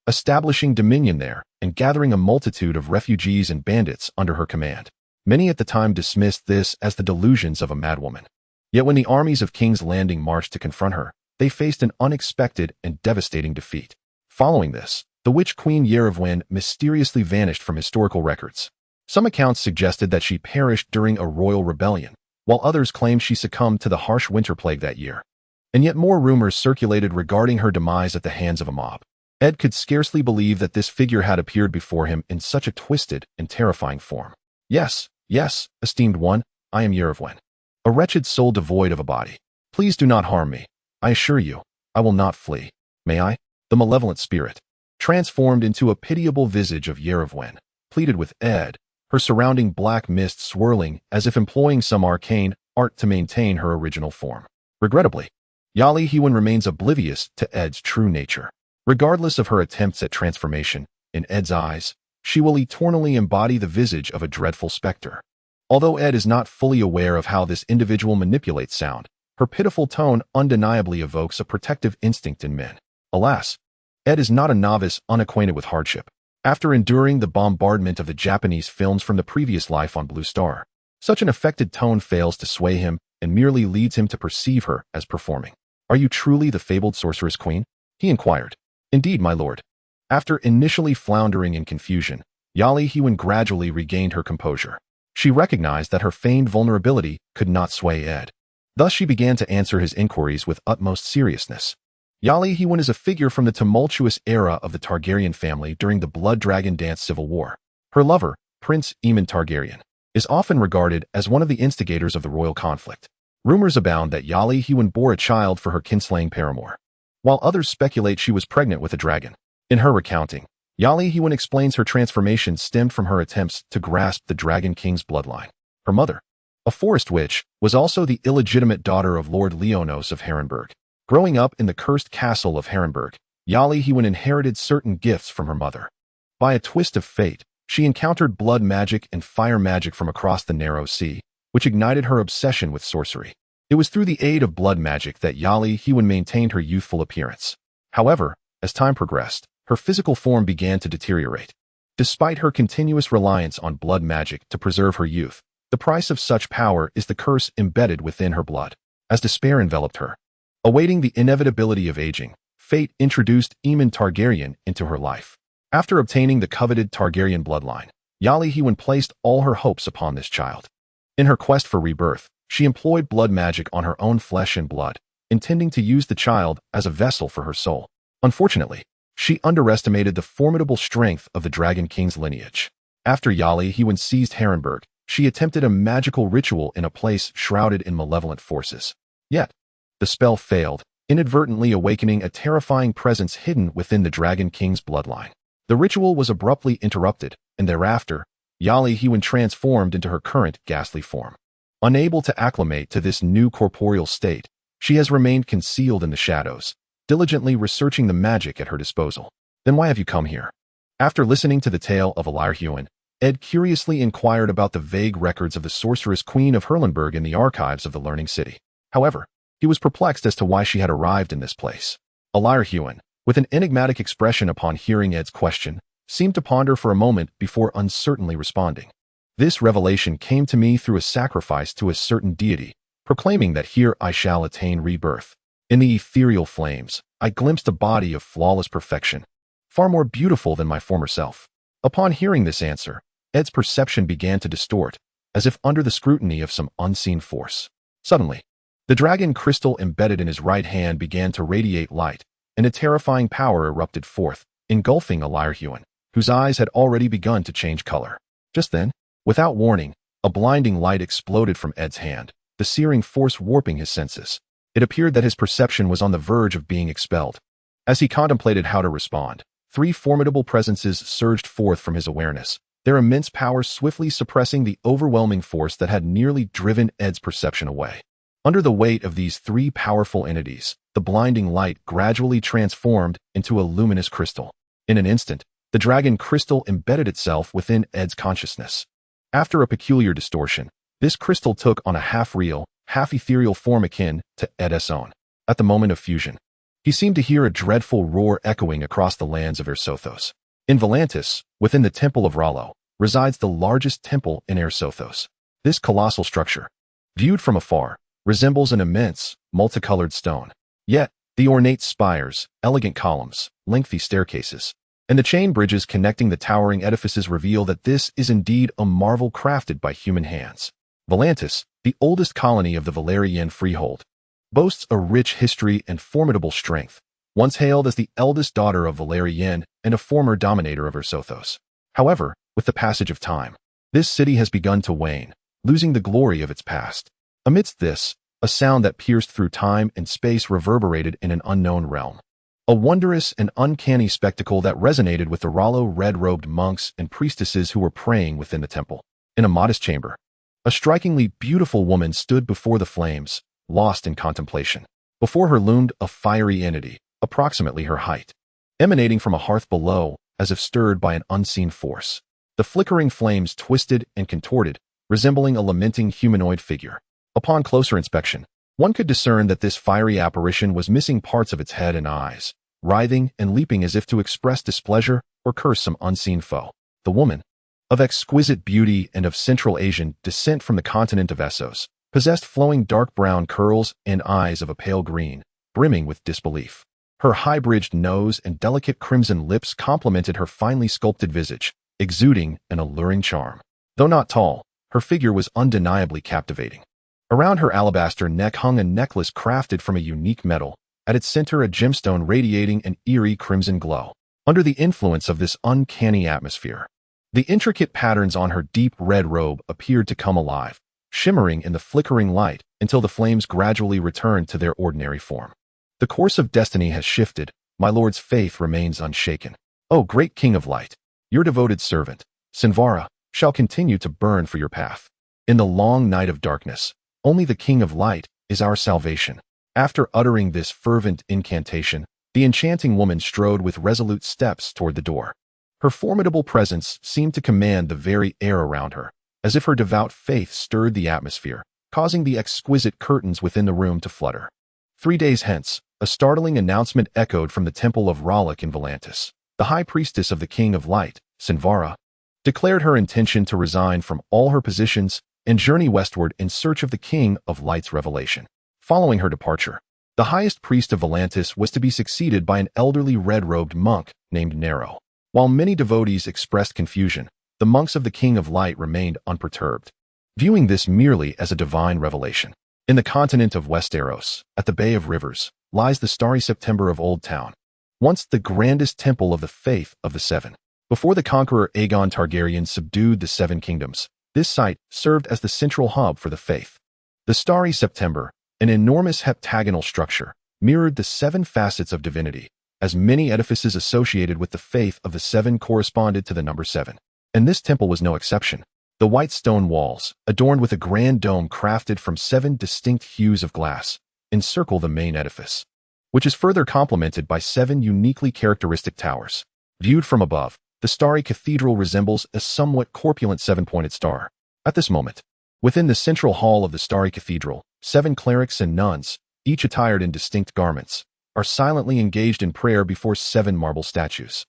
establishing dominion there and gathering a multitude of refugees and bandits under her command. Many at the time dismissed this as the delusions of a madwoman. Yet when the armies of King's Landing marched to confront her, they faced an unexpected and devastating defeat. Following this, the Witch Queen Yerovwen mysteriously vanished from historical records. Some accounts suggested that she perished during a royal rebellion, while others claimed she succumbed to the harsh winter plague that year. And yet more rumors circulated regarding her demise at the hands of a mob. Ed could scarcely believe that this figure had appeared before him in such a twisted and terrifying form. Yes, esteemed one, I am Yerovwen, a wretched soul devoid of a body. Please do not harm me. I assure you, I will not flee. May I?" The malevolent spirit, transformed into a pitiable visage of Yerovwen, pleaded with Ed, her surrounding black mist swirling as if employing some arcane art to maintain her original form. Regrettably, Yali Hewen remains oblivious to Ed's true nature. Regardless of her attempts at transformation, in Ed's eyes, she will eternally embody the visage of a dreadful specter. Although Ed is not fully aware of how this individual manipulates sound, her pitiful tone undeniably evokes a protective instinct in men. Alas, Ed is not a novice unacquainted with hardship. After enduring the bombardment of the Japanese films from the previous life on Blue Star, such an affected tone fails to sway him and merely leads him to perceive her as performing. "Are you truly the fabled sorceress queen?" he inquired. "Indeed, my lord." After initially floundering in confusion, Yali Hewen gradually regained her composure. She recognized that her feigned vulnerability could not sway Ed. Thus she began to answer his inquiries with utmost seriousness. Yali Hewen is a figure from the tumultuous era of the Targaryen family during the Blood Dragon Dance Civil War. Her lover, Prince Aemon Targaryen, is often regarded as one of the instigators of the royal conflict. Rumors abound that Yali Hewen bore a child for her kinslaying paramour, while others speculate she was pregnant with a dragon. In her recounting, Yali Hewen explains her transformation stemmed from her attempts to grasp the Dragon King's bloodline. Her mother, a forest witch, was also the illegitimate daughter of Lord Leonos of Harrenburg. Growing up in the cursed castle of Harrenburg, Yali Hewen inherited certain gifts from her mother. By a twist of fate, she encountered blood magic and fire magic from across the narrow sea, which ignited her obsession with sorcery. It was through the aid of blood magic that Yali Hewen maintained her youthful appearance. However, as time progressed, her physical form began to deteriorate. Despite her continuous reliance on blood magic to preserve her youth, the price of such power is the curse embedded within her blood. As despair enveloped her, awaiting the inevitability of aging, fate introduced Aemon Targaryen into her life. After obtaining the coveted Targaryen bloodline, Yali Hewin placed all her hopes upon this child. In her quest for rebirth, she employed blood magic on her own flesh and blood, intending to use the child as a vessel for her soul. Unfortunately, she underestimated the formidable strength of the Dragon King's lineage. After Yali Hewin seized Harrenburg, she attempted a magical ritual in a place shrouded in malevolent forces. Yet, the spell failed, inadvertently awakening a terrifying presence hidden within the Dragon King's bloodline. The ritual was abruptly interrupted, and thereafter, Yali Hewin transformed into her current ghastly form. Unable to acclimate to this new corporeal state, she has remained concealed in the shadows, diligently researching the magic at her disposal. Then why have you come here? After listening to the tale of Yali Hewin, Ed curiously inquired about the vague records of the sorceress Queen of Herlenberg in the archives of the Learning City. However, he was perplexed as to why she had arrived in this place. Yali Hewin, with an enigmatic expression upon hearing Ed's question, seemed to ponder for a moment before uncertainly responding. This revelation came to me through a sacrifice to a certain deity, proclaiming that here I shall attain rebirth. In the ethereal flames, I glimpsed a body of flawless perfection, far more beautiful than my former self. Upon hearing this answer, Ed's perception began to distort, as if under the scrutiny of some unseen force. Suddenly, the dragon crystal embedded in his right hand began to radiate light, and a terrifying power erupted forth, engulfing Yali Hewin, whose eyes had already begun to change color. Just then, without warning, a blinding light exploded from Ed's hand, the searing force warping his senses. It appeared that his perception was on the verge of being expelled. As he contemplated how to respond, three formidable presences surged forth from his awareness, their immense power swiftly suppressing the overwhelming force that had nearly driven Ed's perception away. Under the weight of these three powerful entities, the blinding light gradually transformed into a luminous crystal. In an instant, the dragon crystal embedded itself within Ed's consciousness. After a peculiar distortion, this crystal took on a half-real, half-ethereal form akin to Ed's own. At the moment of fusion, he seemed to hear a dreadful roar echoing across the lands of Ersothos. In Volantis, within the Temple of Rollo, resides the largest temple in Ersothos. This colossal structure, viewed from afar, resembles an immense, multicolored stone. Yet, the ornate spires, elegant columns, lengthy staircases, and the chain bridges connecting the towering edifices reveal that this is indeed a marvel crafted by human hands. Volantis, the oldest colony of the Valyrian freehold, boasts a rich history and formidable strength, once hailed as the eldest daughter of Valerian and a former dominator of Ersothos. However, with the passage of time, this city has begun to wane, losing the glory of its past. Amidst this, a sound that pierced through time and space reverberated in an unknown realm. A wondrous and uncanny spectacle that resonated with the Rollo red-robed monks and priestesses who were praying within the temple. In a modest chamber, a strikingly beautiful woman stood before the flames, lost in contemplation. Before her loomed a fiery entity, approximately her height, emanating from a hearth below, as if stirred by an unseen force. The flickering flames twisted and contorted, resembling a lamenting humanoid figure. Upon closer inspection, one could discern that this fiery apparition was missing parts of its head and eyes, writhing and leaping as if to express displeasure or curse some unseen foe. The woman, of exquisite beauty and of Central Asian descent from the continent of Essos, possessed flowing dark brown curls and eyes of a pale green, brimming with disbelief. Her high-bridged nose and delicate crimson lips complemented her finely sculpted visage, exuding an alluring charm. Though not tall, her figure was undeniably captivating. Around her alabaster neck hung a necklace crafted from a unique metal, at its center a gemstone radiating an eerie crimson glow. Under the influence of this uncanny atmosphere, the intricate patterns on her deep red robe appeared to come alive, shimmering in the flickering light until the flames gradually returned to their ordinary form. The course of destiny has shifted, my lord's faith remains unshaken. O great King of Light, your devoted servant, Sinvara, shall continue to burn for your path. In the long night of darkness, only the King of Light is our salvation. After uttering this fervent incantation, the enchanting woman strode with resolute steps toward the door. Her formidable presence seemed to command the very air around her, as if her devout faith stirred the atmosphere, causing the exquisite curtains within the room to flutter. 3 days hence, a startling announcement echoed from the temple of Rollock in Volantis. The high priestess of the King of Light, Sinvara, declared her intention to resign from all her positions and journey westward in search of the King of Light's revelation. Following her departure, the highest priest of Volantis was to be succeeded by an elderly red-robed monk named Nero. While many devotees expressed confusion, the monks of the King of Light remained unperturbed, viewing this merely as a divine revelation. In the continent of Westeros, at the Bay of Rivers, lies the starry September of Old Town, once the grandest temple of the faith of the Seven. Before the conqueror Aegon Targaryen subdued the Seven Kingdoms, this site served as the central hub for the faith. The starry September, an enormous heptagonal structure, mirrored the seven facets of divinity, as many edifices associated with the faith of the Seven corresponded to the number 7. And this temple was no exception. The white stone walls, adorned with a grand dome crafted from 7 distinct hues of glass, encircle the main edifice, which is further complemented by 7 uniquely characteristic towers. Viewed from above, the starry cathedral resembles a somewhat corpulent 7-pointed star. At this moment, within the central hall of the starry cathedral, 7 clerics and nuns, each attired in distinct garments, are silently engaged in prayer before 7 marble statues.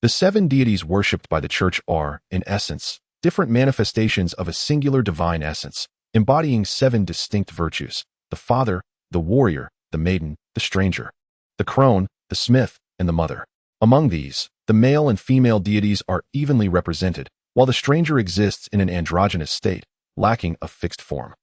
The 7 deities worshipped by the church are, in essence, different manifestations of a singular divine essence, embodying 7 distinct virtues: the father, the warrior, the maiden, the stranger, the crone, the smith, and the mother. Among these, the male and female deities are evenly represented, while the stranger exists in an androgynous state, lacking a fixed form.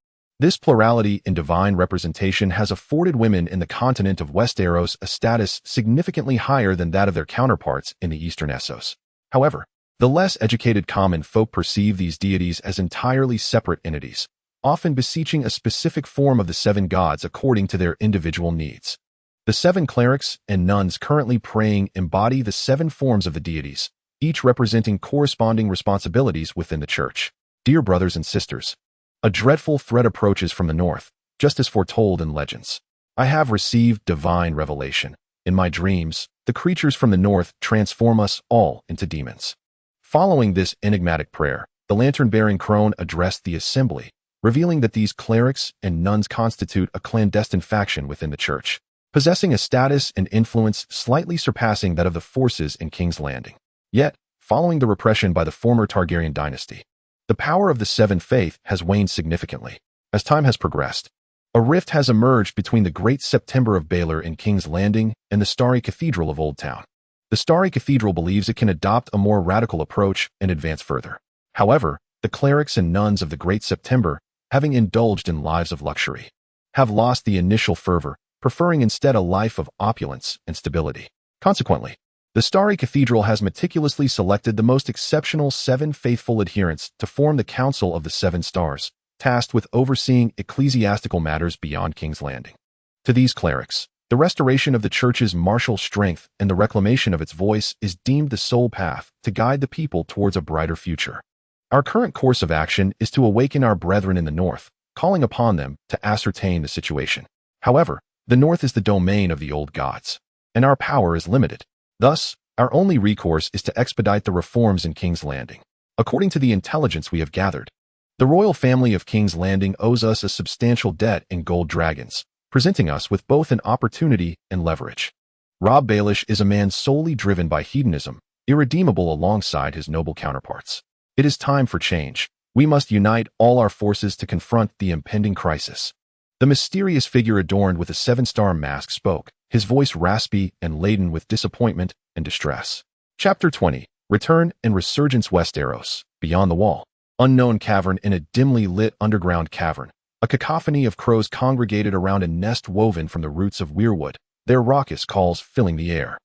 This plurality in divine representation has afforded women in the continent of Westeros a status significantly higher than that of their counterparts in the eastern Essos. However, the less educated common folk perceive these deities as entirely separate entities, often beseeching a specific form of the 7 gods according to their individual needs. The 7 clerics and nuns currently praying embody the 7 forms of the deities, each representing corresponding responsibilities within the church. Dear brothers and sisters, a dreadful threat approaches from the north, just as foretold in legends. I have received divine revelation. In my dreams, the creatures from the north transform us all into demons. Following this enigmatic prayer, the lantern-bearing crone addressed the assembly, revealing that these clerics and nuns constitute a clandestine faction within the church, possessing a status and influence slightly surpassing that of the forces in King's Landing. Yet, following the repression by the former Targaryen dynasty, the power of the 7 faith has waned significantly. As time has progressed, a rift has emerged between the Great September of Baelor in King's Landing and the Starry Cathedral of Old Town. The Starry Cathedral believes it can adopt a more radical approach and advance further. However, the clerics and nuns of the Great September, having indulged in lives of luxury, have lost the initial fervor, preferring instead a life of opulence and stability. Consequently, the Starry Cathedral has meticulously selected the most exceptional 7 faithful adherents to form the Council of the 7 Stars, tasked with overseeing ecclesiastical matters beyond King's Landing. To these clerics, the restoration of the church's martial strength and the reclamation of its voice is deemed the sole path to guide the people towards a brighter future. Our current course of action is to awaken our brethren in the north, calling upon them to ascertain the situation. However, the north is the domain of the old gods, and our power is limited. Thus, our only recourse is to expedite the reforms in King's Landing. According to the intelligence we have gathered, the royal family of King's Landing owes us a substantial debt in gold dragons, presenting us with both an opportunity and leverage. Robb Baelish is a man solely driven by hedonism, irredeemable alongside his noble counterparts. It is time for change. We must unite all our forces to confront the impending crisis. The mysterious figure adorned with a 7-star mask spoke, his voice raspy and laden with disappointment and distress. Chapter 20. Return and Resurgence. Westeros. Beyond the Wall. Unknown cavern. In a dimly lit underground cavern, a cacophony of crows congregated around a nest woven from the roots of weirwood, their raucous calls filling the air.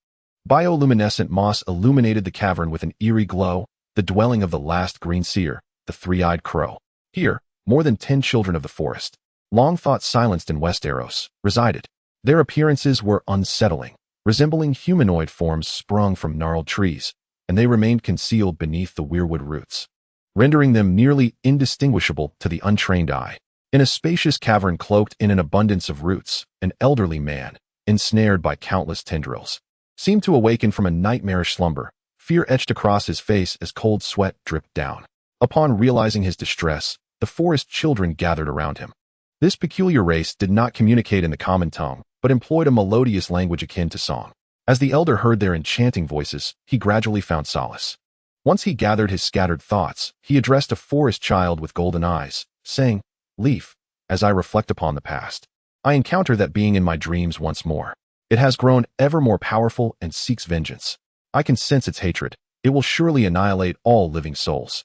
Bioluminescent moss illuminated the cavern with an eerie glow, the dwelling of the last green seer, the 3-eyed crow. Here, more than 10 children of the forest, long thought silenced in Westeros, resided. Their appearances were unsettling, resembling humanoid forms sprung from gnarled trees, and they remained concealed beneath the weirwood roots, rendering them nearly indistinguishable to the untrained eye. In a spacious cavern cloaked in an abundance of roots, an elderly man, ensnared by countless tendrils, seemed to awaken from a nightmarish slumber. Fear etched across his face as cold sweat dripped down. Upon realizing his distress, the forest children gathered around him. This peculiar race did not communicate in the common tongue, but employed a melodious language akin to song. As the elder heard their enchanting voices, he gradually found solace. Once he gathered his scattered thoughts, he addressed a forest child with golden eyes, saying, "Leaf, as I reflect upon the past, I encounter that being in my dreams once more. It has grown ever more powerful and seeks vengeance. I can sense its hatred. it will surely annihilate all living souls.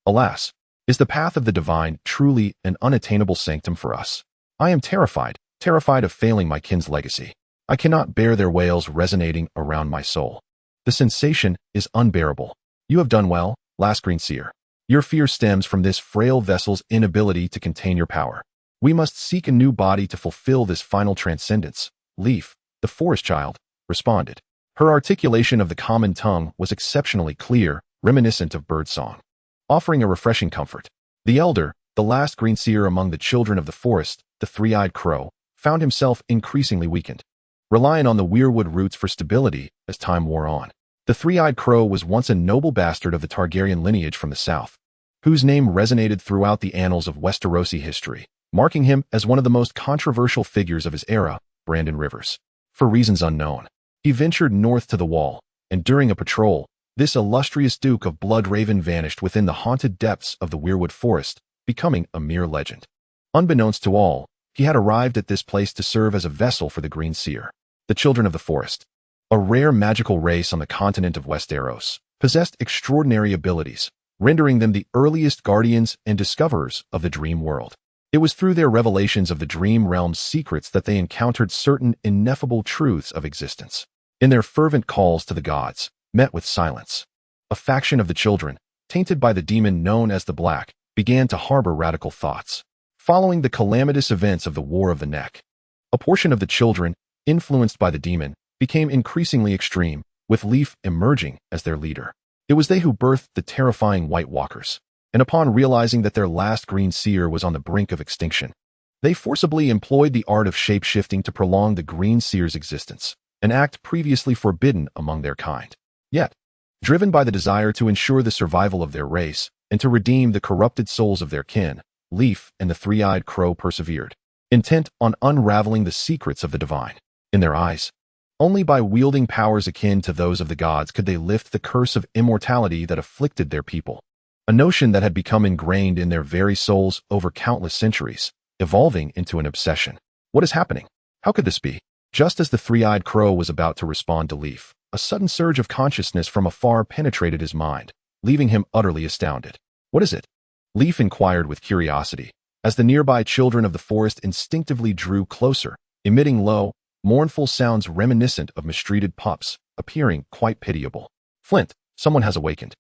Alas, is the path of the divine truly an unattainable sanctum for us? I am terrified of failing my kin's legacy. I cannot bear their wails resonating around my soul. The sensation is unbearable. You have done well, last Green Seer. Your fear stems from this frail vessel's inability to contain your power. We must seek a new body to fulfill this final transcendence. Leaf, the forest child, responded. Her articulation of the common tongue was exceptionally clear, reminiscent of birdsong, offering a refreshing comfort. The elder, the last Green Seer among the children of the forest, the three-eyed crow, found himself increasingly weakened, relying on the weirwood roots for stability as time wore on. The three-eyed crow was once a noble bastard of the Targaryen lineage from the south, whose name resonated throughout the annals of Westerosi history, marking him as one of the most controversial figures of his era, Brandon Rivers. For reasons unknown, he ventured north to the Wall, and during a patrol, this illustrious Duke of Bloodraven vanished within the haunted depths of the Weirwood Forest, becoming a mere legend. Unbeknownst to all, he had arrived at this place to serve as a vessel for the Green Seer. The Children of the Forest, a rare magical race on the continent of Westeros, possessed extraordinary abilities, rendering them the earliest guardians and discoverers of the dream world. It was through their revelations of the dream realm's secrets that they encountered certain ineffable truths of existence. In their fervent calls to the gods, met with silence. A faction of the children, tainted by the demon known as the Black, began to harbor radical thoughts. Following the calamitous events of the War of the Neck, a portion of the children, influenced by the demon, became increasingly extreme, with Leaf emerging as their leader. It was they who birthed the terrifying White Walkers, and upon realizing that their last Green Seer was on the brink of extinction, they forcibly employed the art of shape-shifting to prolong the Green Seer's existence, an act previously forbidden among their kind. Yet, driven by the desire to ensure the survival of their race and to redeem the corrupted souls of their kin, Leaf and the three-eyed crow persevered, intent on unraveling the secrets of the divine. In their eyes, only by wielding powers akin to those of the gods could they lift the curse of immortality that afflicted their people, a notion that had become ingrained in their very souls over countless centuries, evolving into an obsession. What is happening? How could this be? Just as the three-eyed crow was about to respond to Leaf, a sudden surge of consciousness from afar penetrated his mind, leaving him utterly astounded. What is it? Leaf inquired with curiosity, as the nearby children of the forest instinctively drew closer, emitting low, mournful sounds reminiscent of mistreated pups, appearing quite pitiable. Flint, someone has awakened,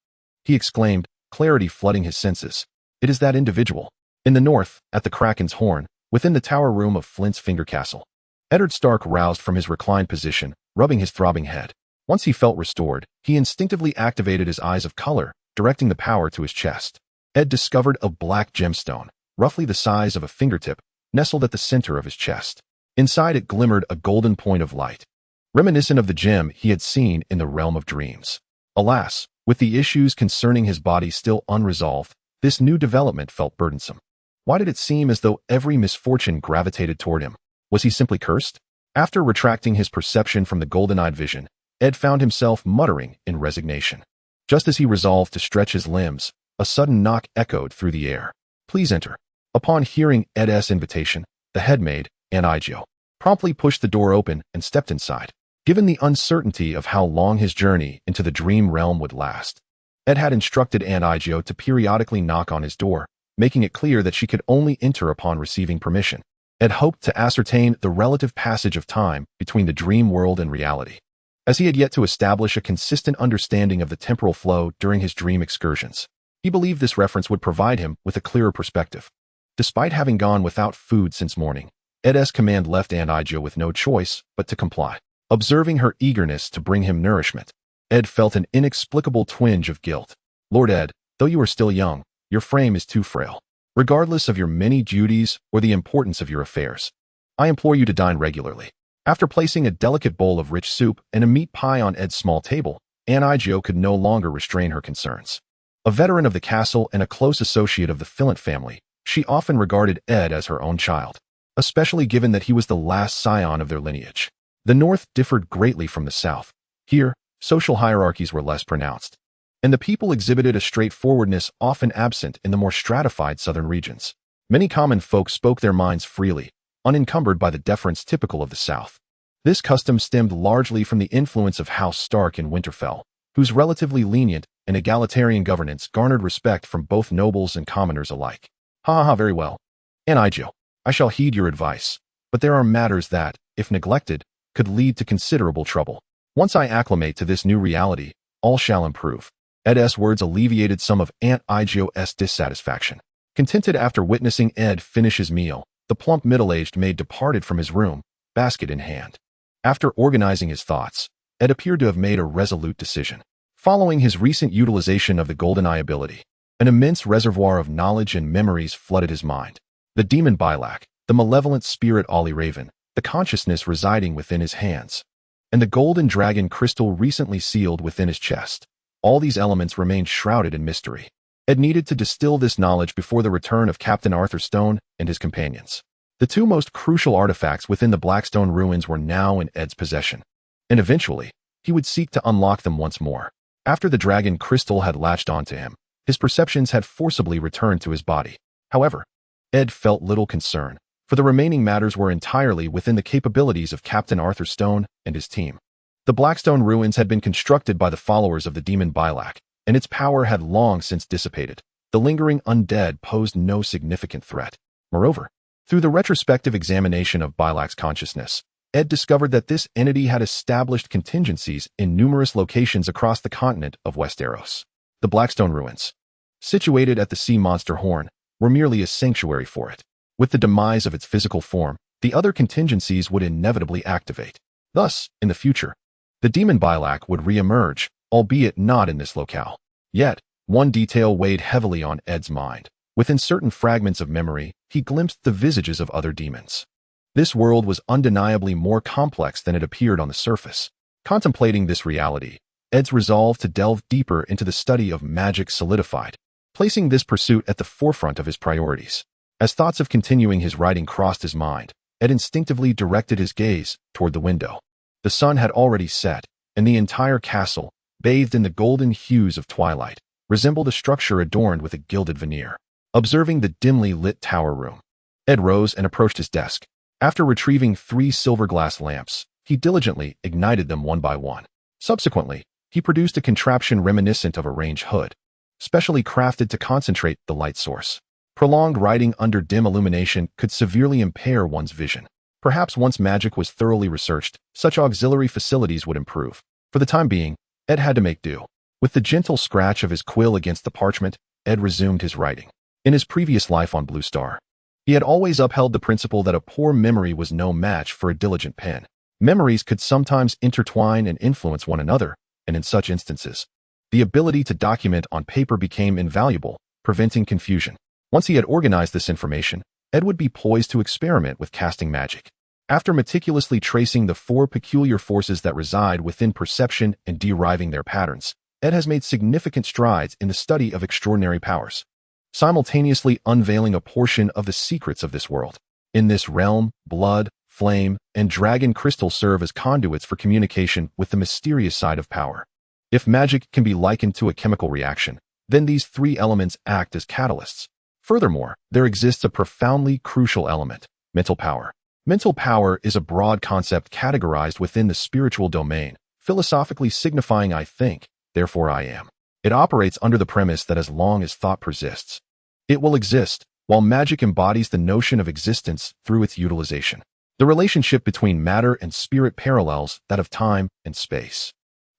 he exclaimed, clarity flooding his senses. It is that individual. In the north, at the Kraken's Horn, within the tower room of Flint's Finger Castle. Eddard Stark roused from his reclined position, rubbing his throbbing head. Once he felt restored, he instinctively activated his eyes of color, directing the power to his chest. Ed discovered a black gemstone, roughly the size of a fingertip, nestled at the center of his chest. Inside it glimmered a golden point of light, reminiscent of the gem he had seen in the realm of dreams. Alas, with the issues concerning his body still unresolved, this new development felt burdensome. Why did it seem as though every misfortune gravitated toward him? Was he simply cursed? After retracting his perception from the golden-eyed vision, Ed found himself muttering in resignation. Just as he resolved to stretch his limbs, a sudden knock echoed through the air. Please enter. Upon hearing Ed's invitation, the headmaid, Anigio, promptly pushed the door open and stepped inside. Given the uncertainty of how long his journey into the dream realm would last, Ed had instructed Anigio to periodically knock on his door, making it clear that she could only enter upon receiving permission. Ed hoped to ascertain the relative passage of time between the dream world and reality, as he had yet to establish a consistent understanding of the temporal flow during his dream excursions. He believed this reference would provide him with a clearer perspective. Despite having gone without food since morning, Ed's command left Anigio with no choice but to comply. Observing her eagerness to bring him nourishment, Ed felt an inexplicable twinge of guilt. Lord Ed, though you are still young, your frame is too frail. Regardless of your many duties or the importance of your affairs, I implore you to dine regularly. After placing a delicate bowl of rich soup and a meat pie on Ed's small table, Anigio could no longer restrain her concerns. A veteran of the castle and a close associate of the Flint family, she often regarded Ed as her own child, especially given that he was the last scion of their lineage. The North differed greatly from the South. Here, social hierarchies were less pronounced, and the people exhibited a straightforwardness often absent in the more stratified southern regions. Many common folk spoke their minds freely, unencumbered by the deference typical of the South. This custom stemmed largely from the influence of House Stark in Winterfell, whose relatively lenient and egalitarian governance garnered respect from both nobles and commoners alike. Ha ha, very well. Anigel, I shall heed your advice, but there are matters that, if neglected, could lead to considerable trouble. Once I acclimate to this new reality, all shall improve. Ed's words alleviated some of Aunt Igio's dissatisfaction. Contented after witnessing Ed finish his meal, the plump middle-aged maid departed from his room, basket in hand. After organizing his thoughts, Ed appeared to have made a resolute decision. Following his recent utilization of the Golden Eye ability, an immense reservoir of knowledge and memories flooded his mind. The demon Bilak, the malevolent spirit Ollie Raven, the consciousness residing within his hands, and the golden dragon crystal recently sealed within his chest. All these elements remained shrouded in mystery. Ed needed to distill this knowledge before the return of Captain Arthur Stone and his companions. The two most crucial artifacts within the Blackstone ruins were now in Ed's possession, and eventually, he would seek to unlock them once more. After the dragon crystal had latched onto him, his perceptions had forcibly returned to his body. However, Ed felt little concern, for the remaining matters were entirely within the capabilities of Captain Arthur Stone and his team. The Blackstone ruins had been constructed by the followers of the demon Bilak, and its power had long since dissipated. The lingering undead posed no significant threat. Moreover, through the retrospective examination of Bilak's consciousness, Ed discovered that this entity had established contingencies in numerous locations across the continent of Westeros. The Blackstone ruins, situated at the sea monster horn, were merely a sanctuary for it. With the demise of its physical form, the other contingencies would inevitably activate. Thus, in the future, the demon Bilak would re-emerge, albeit not in this locale. Yet, one detail weighed heavily on Ed's mind. Within certain fragments of memory, he glimpsed the visages of other demons. This world was undeniably more complex than it appeared on the surface. Contemplating this reality, Ed's resolve to delve deeper into the study of magic solidified, placing this pursuit at the forefront of his priorities. As thoughts of continuing his writing crossed his mind, Ed instinctively directed his gaze toward the window. The sun had already set, and the entire castle, bathed in the golden hues of twilight, resembled a structure adorned with a gilded veneer. Observing the dimly lit tower room, Ed rose and approached his desk. After retrieving 3 silver glass lamps, he diligently ignited them one by one. Subsequently, he produced a contraption reminiscent of a range hood, specially crafted to concentrate the light source. Prolonged writing under dim illumination could severely impair one's vision. Perhaps once magic was thoroughly researched, such auxiliary facilities would improve. For the time being, Ed had to make do. With the gentle scratch of his quill against the parchment, Ed resumed his writing. In his previous life on Blue Star, he had always upheld the principle that a poor memory was no match for a diligent pen. Memories could sometimes intertwine and influence one another, and in such instances, the ability to document on paper became invaluable, preventing confusion. Once he had organized this information, Ed would be poised to experiment with casting magic. After meticulously tracing the 4 peculiar forces that reside within perception and deriving their patterns, Ed has made significant strides in the study of extraordinary powers, simultaneously unveiling a portion of the secrets of this world. In this realm, blood, flame, and dragon crystal serve as conduits for communication with the mysterious side of power. If magic can be likened to a chemical reaction, then these 3 elements act as catalysts. Furthermore, there exists a profoundly crucial element: mental power. Mental power is a broad concept categorized within the spiritual domain, philosophically signifying I think, therefore I am. It operates under the premise that as long as thought persists, it will exist, while magic embodies the notion of existence through its utilization. The relationship between matter and spirit parallels that of time and space.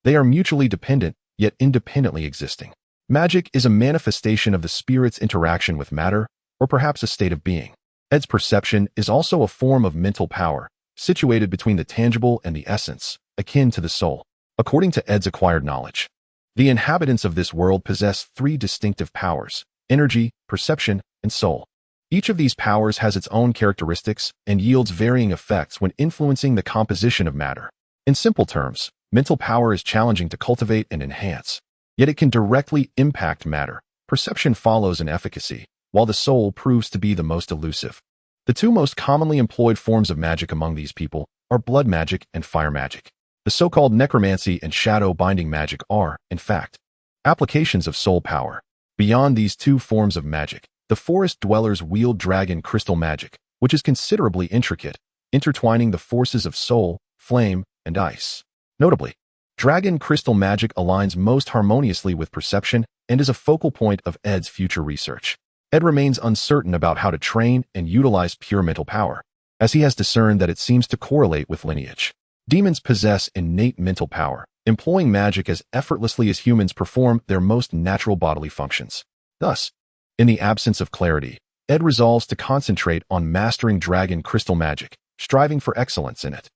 They are mutually dependent, yet independently existing. Magic is a manifestation of the spirit's interaction with matter, or perhaps a state of being. Ed's perception is also a form of mental power, situated between the tangible and the essence, akin to the soul. According to Ed's acquired knowledge, the inhabitants of this world possess 3 distinctive powers: energy, perception, and soul. Each of these powers has its own characteristics and yields varying effects when influencing the composition of matter. In simple terms, mental power is challenging to cultivate and enhance, yet it can directly impact matter. Perception follows in efficacy, while the soul proves to be the most elusive. The 2 most commonly employed forms of magic among these people are blood magic and fire magic. The so-called necromancy and shadow-binding magic are, in fact, applications of soul power. Beyond these 2 forms of magic, the forest dwellers wield dragon crystal magic, which is considerably intricate, intertwining the forces of soul, flame, and ice. Notably, Dragon crystal magic aligns most harmoniously with perception and is a focal point of Ed's future research. Ed remains uncertain about how to train and utilize pure mental power, as he has discerned that it seems to correlate with lineage. Demons possess innate mental power, employing magic as effortlessly as humans perform their most natural bodily functions. Thus, in the absence of clarity, Ed resolves to concentrate on mastering dragon crystal magic, striving for excellence in it,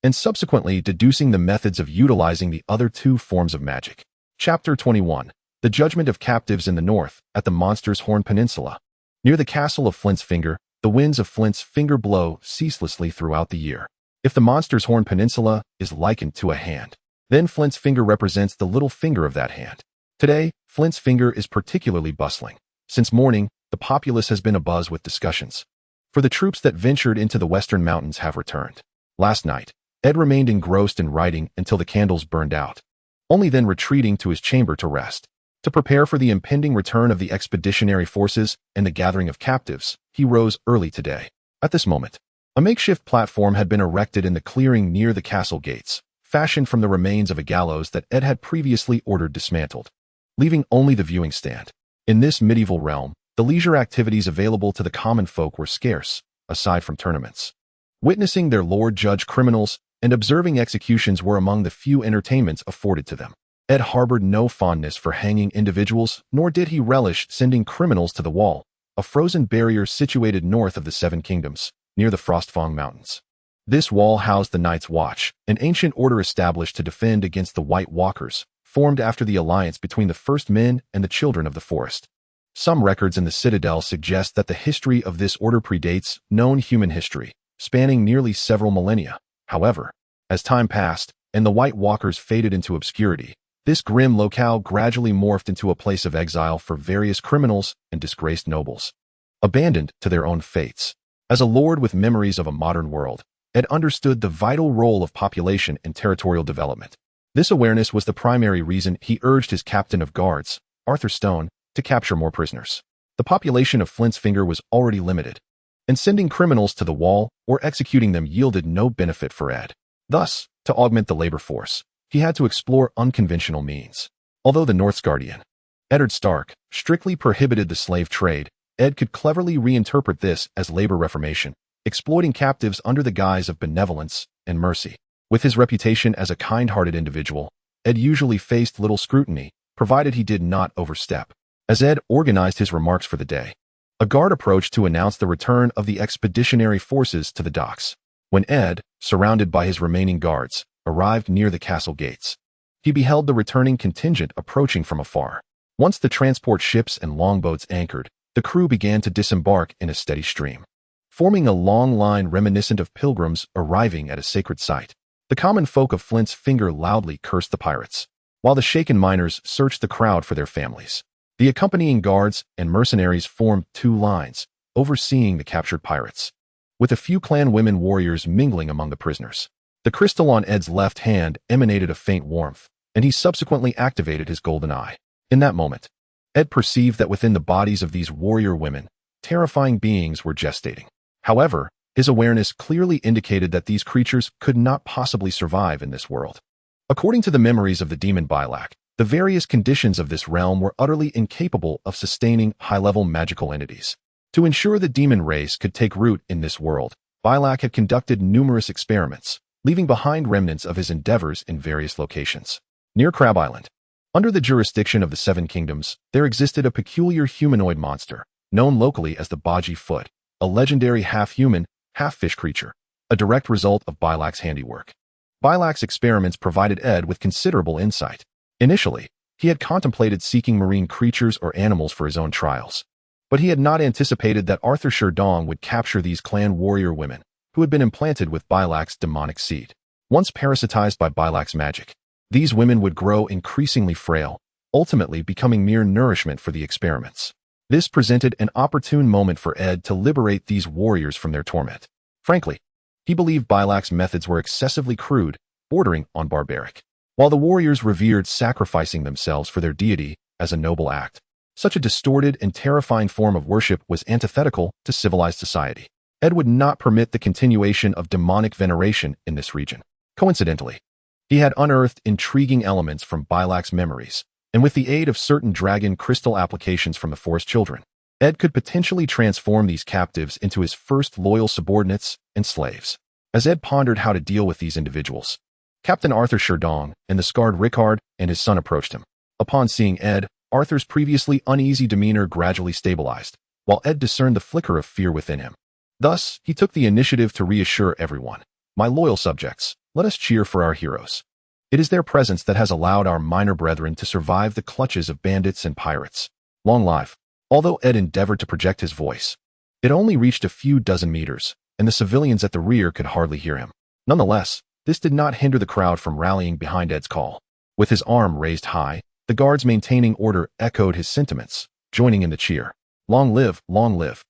and subsequently deducing the methods of utilizing the other two forms of magic. Chapter 21. The Judgment of Captives in the North, at the Monster's Horn Peninsula. Near the castle of Flint's Finger, the winds of Flint's Finger blow ceaselessly throughout the year. If the Monster's Horn Peninsula is likened to a hand, then Flint's Finger represents the little finger of that hand. Today, Flint's Finger is particularly bustling. Since morning, the populace has been abuzz with discussions, for the troops that ventured into the western mountains have returned. Last night, Ed remained engrossed in writing until the candles burned out, only then retreating to his chamber to rest. To prepare for the impending return of the expeditionary forces and the gathering of captives, he rose early today. At this moment, a makeshift platform had been erected in the clearing near the castle gates, fashioned from the remains of a gallows that Ed had previously ordered dismantled, leaving only the viewing stand. In this medieval realm, the leisure activities available to the common folk were scarce, aside from tournaments. Witnessing their lord judge criminals and observing executions were among the few entertainments afforded to them. Ed harbored no fondness for hanging individuals, nor did he relish sending criminals to the Wall, a frozen barrier situated north of the Seven Kingdoms, near the Frostfang Mountains. This wall housed the Night's Watch, an ancient order established to defend against the White Walkers, formed after the alliance between the First Men and the Children of the Forest. Some records in the Citadel suggest that the history of this order predates known human history, spanning nearly several millennia. However, as time passed and the White Walkers faded into obscurity, this grim locale gradually morphed into a place of exile for various criminals and disgraced nobles, abandoned to their own fates. As a lord with memories of a modern world, Ed understood the vital role of population in territorial development. This awareness was the primary reason he urged his captain of guards, Arthur Stone, to capture more prisoners. The population of Flint's Finger was already limited, and sending criminals to the Wall or executing them yielded no benefit for Ed. Thus, to augment the labor force, he had to explore unconventional means. Although the North's guardian, Eddard Stark, strictly prohibited the slave trade, Ed could cleverly reinterpret this as labor reformation, exploiting captives under the guise of benevolence and mercy. With his reputation as a kind-hearted individual, Ed usually faced little scrutiny, provided he did not overstep. As Ed organized his remarks for the day, a guard approached to announce the return of the expeditionary forces to the docks. When Ed, surrounded by his remaining guards, arrived near the castle gates, he beheld the returning contingent approaching from afar. Once the transport ships and longboats anchored, the crew began to disembark in a steady stream, forming a long line reminiscent of pilgrims arriving at a sacred site. The common folk of Flint's Finger loudly cursed the pirates, while the shaken miners searched the crowd for their families. The accompanying guards and mercenaries formed two lines, overseeing the captured pirates, with a few clan women warriors mingling among the prisoners. The crystal on Ed's left hand emanated a faint warmth, and he subsequently activated his golden eye. In that moment, Ed perceived that within the bodies of these warrior women, terrifying beings were gestating. However, his awareness clearly indicated that these creatures could not possibly survive in this world. According to the memories of the demon Bylak, the various conditions of this realm were utterly incapable of sustaining high-level magical entities. To ensure the demon race could take root in this world, Bylak had conducted numerous experiments, leaving behind remnants of his endeavors in various locations. Near Crab Island, under the jurisdiction of the Seven Kingdoms, there existed a peculiar humanoid monster, known locally as the Baji Foot, a legendary half-human, half-fish creature, a direct result of Bylak's handiwork. Bylak's experiments provided Ed with considerable insight. Initially, he had contemplated seeking marine creatures or animals for his own trials, but he had not anticipated that Arthur Sherdong would capture these clan warrior women, who had been implanted with Bylak's demonic seed. Once parasitized by Bylak's magic, these women would grow increasingly frail, ultimately becoming mere nourishment for the experiments. This presented an opportune moment for Ed to liberate these warriors from their torment. Frankly, he believed Bylak's methods were excessively crude, bordering on barbaric. While the warriors revered sacrificing themselves for their deity as a noble act, such a distorted and terrifying form of worship was antithetical to civilized society. Ed would not permit the continuation of demonic veneration in this region. Coincidentally, He had unearthed intriguing elements from Bilak's memories, and with the aid of certain dragon crystal applications from the Forest Children, Ed could potentially transform these captives into his first loyal subordinates and slaves. As Ed pondered how to deal with these individuals, Captain Arthur Sherdong and the scarred Rickard and his son approached him. Upon seeing Ed, Arthur's previously uneasy demeanor gradually stabilized, while Ed discerned the flicker of fear within him. Thus, he took the initiative to reassure everyone. My loyal subjects, let us cheer for our heroes. It is their presence that has allowed our minor brethren to survive the clutches of bandits and pirates. Long live. Although Ed endeavored to project his voice, it only reached a few dozen meters, and the civilians at the rear could hardly hear him. Nonetheless, this did not hinder the crowd from rallying behind Ed's call. With his arm raised high, the guards maintaining order echoed his sentiments, joining in the cheer. Long live, long live.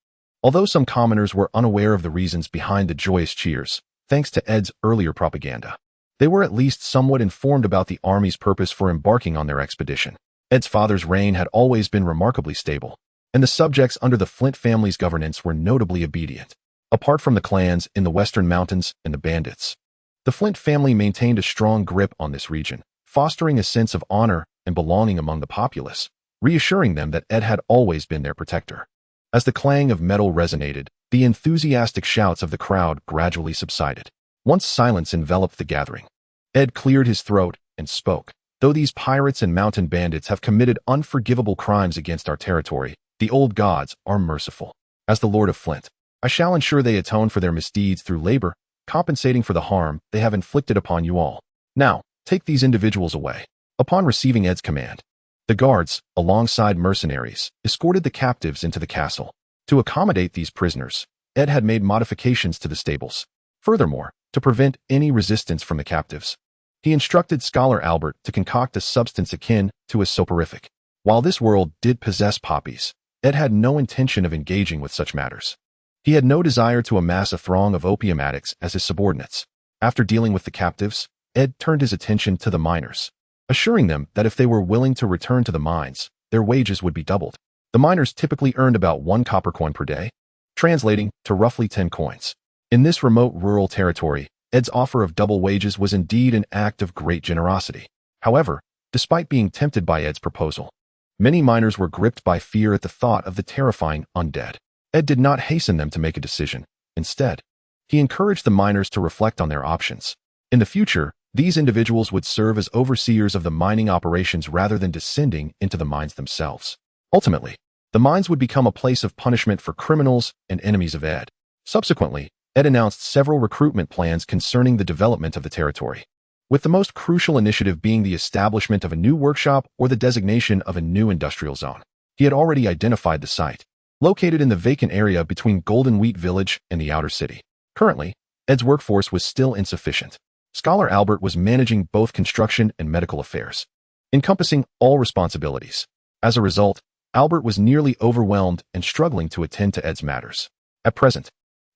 Although some commoners were unaware of the reasons behind the joyous cheers, thanks to Ed's earlier propaganda, they were at least somewhat informed about the army's purpose for embarking on their expedition. Ed's father's reign had always been remarkably stable, and the subjects under the Flint family's governance were notably obedient. Apart from the clans in the Western Mountains and the bandits, the Flint family maintained a strong grip on this region, fostering a sense of honor and belonging among the populace, reassuring them that Ed had always been their protector. As the clang of metal resonated, the enthusiastic shouts of the crowd gradually subsided. Once silence enveloped the gathering, Ed cleared his throat and spoke. Though these pirates and mountain bandits have committed unforgivable crimes against our territory, the old gods are merciful. As the Lord of Flint, I shall ensure they atone for their misdeeds through labor, compensating for the harm they have inflicted upon you all. Now, take these individuals away. Upon receiving Ed's command, the guards, alongside mercenaries, escorted the captives into the castle. To accommodate these prisoners, Ed had made modifications to the stables. Furthermore, to prevent any resistance from the captives, he instructed Scholar Albert to concoct a substance akin to a soporific. While this world did possess poppies, Ed had no intention of engaging with such matters. He had no desire to amass a throng of opium addicts as his subordinates. After dealing with the captives, Ed turned his attention to the miners, assuring them that if they were willing to return to the mines, their wages would be doubled. The miners typically earned about 1 copper coin per day, translating to roughly 10 coins. In this remote rural territory, Ed's offer of double wages was indeed an act of great generosity. However, despite being tempted by Ed's proposal, many miners were gripped by fear at the thought of the terrifying undead. Ed did not hasten them to make a decision. Instead, he encouraged the miners to reflect on their options. In the future, these individuals would serve as overseers of the mining operations rather than descending into the mines themselves. Ultimately, the mines would become a place of punishment for criminals and enemies of Ed. Subsequently, Ed announced several recruitment plans concerning the development of the territory, with the most crucial initiative being the establishment of a new workshop or the designation of a new industrial zone. He had already identified the site, located in the vacant area between Golden Wheat Village and the outer city. Currently, Ed's workforce was still insufficient. Scholar Albert was managing both construction and medical affairs, encompassing all responsibilities. As a result, Albert was nearly overwhelmed and struggling to attend to Ed's matters. At present,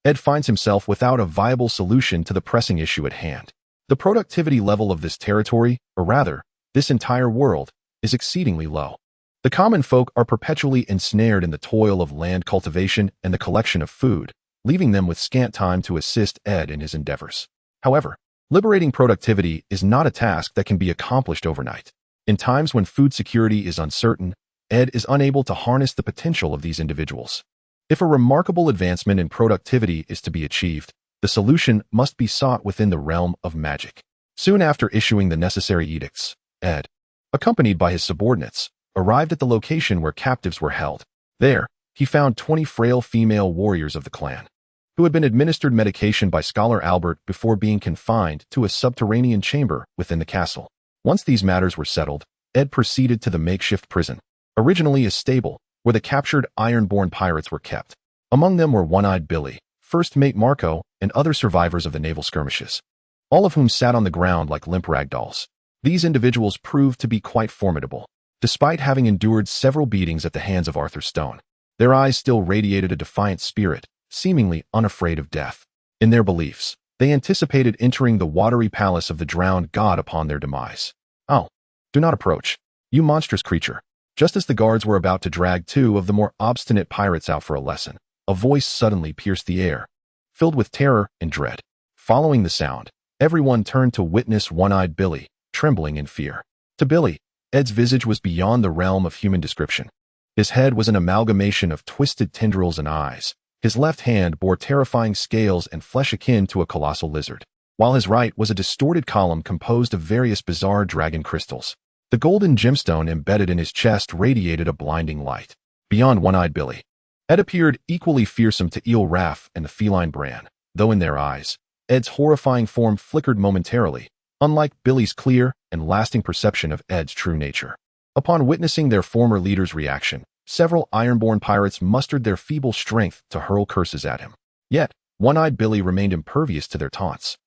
Ed finds himself without a viable solution to the pressing issue at hand. The productivity level of this territory, or rather, this entire world, is exceedingly low. The common folk are perpetually ensnared in the toil of land cultivation and the collection of food, leaving them with scant time to assist Ed in his endeavors. However, liberating productivity is not a task that can be accomplished overnight. In times when food security is uncertain, Ed is unable to harness the potential of these individuals. If a remarkable advancement in productivity is to be achieved, the solution must be sought within the realm of magic. Soon after issuing the necessary edicts, Ed, accompanied by his subordinates, arrived at the location where captives were held. There, he found 20 frail female warriors of the clan, who had been administered medication by Scholar Albert before being confined to a subterranean chamber within the castle. Once these matters were settled, Ed proceeded to the makeshift prison, originally a stable, where the captured Ironborn pirates were kept. Among them were One-Eyed Billy, First Mate Marco, and other survivors of the naval skirmishes, all of whom sat on the ground like limp rag dolls. These individuals proved to be quite formidable. Despite having endured several beatings at the hands of Arthur Stone, their eyes still radiated a defiant spirit, seemingly unafraid of death. In their beliefs, they anticipated entering the watery palace of the drowned god upon their demise. Oh, do not approach, you monstrous creature. Just as the guards were about to drag 2 of the more obstinate pirates out for a lesson, a voice suddenly pierced the air, filled with terror and dread. Following the sound, Everyone turned to witness One-Eyed Billy, trembling in fear. To Billy, Ed's visage was beyond the realm of human description. His head was an amalgamation of twisted tendrils and eyes. His left hand bore terrifying scales and flesh akin to a colossal lizard, while his right was a distorted column composed of various bizarre dragon crystals. The golden gemstone embedded in his chest radiated a blinding light. Beyond One-Eyed Billy, Ed appeared equally fearsome to Eel Raff and the feline Bran, though in their eyes, Ed's horrifying form flickered momentarily, unlike Billy's clear and lasting perception of Ed's true nature. Upon witnessing their former leader's reaction, several Ironborn pirates mustered their feeble strength to hurl curses at him. Yet, One-Eyed Billy remained impervious to their taunts.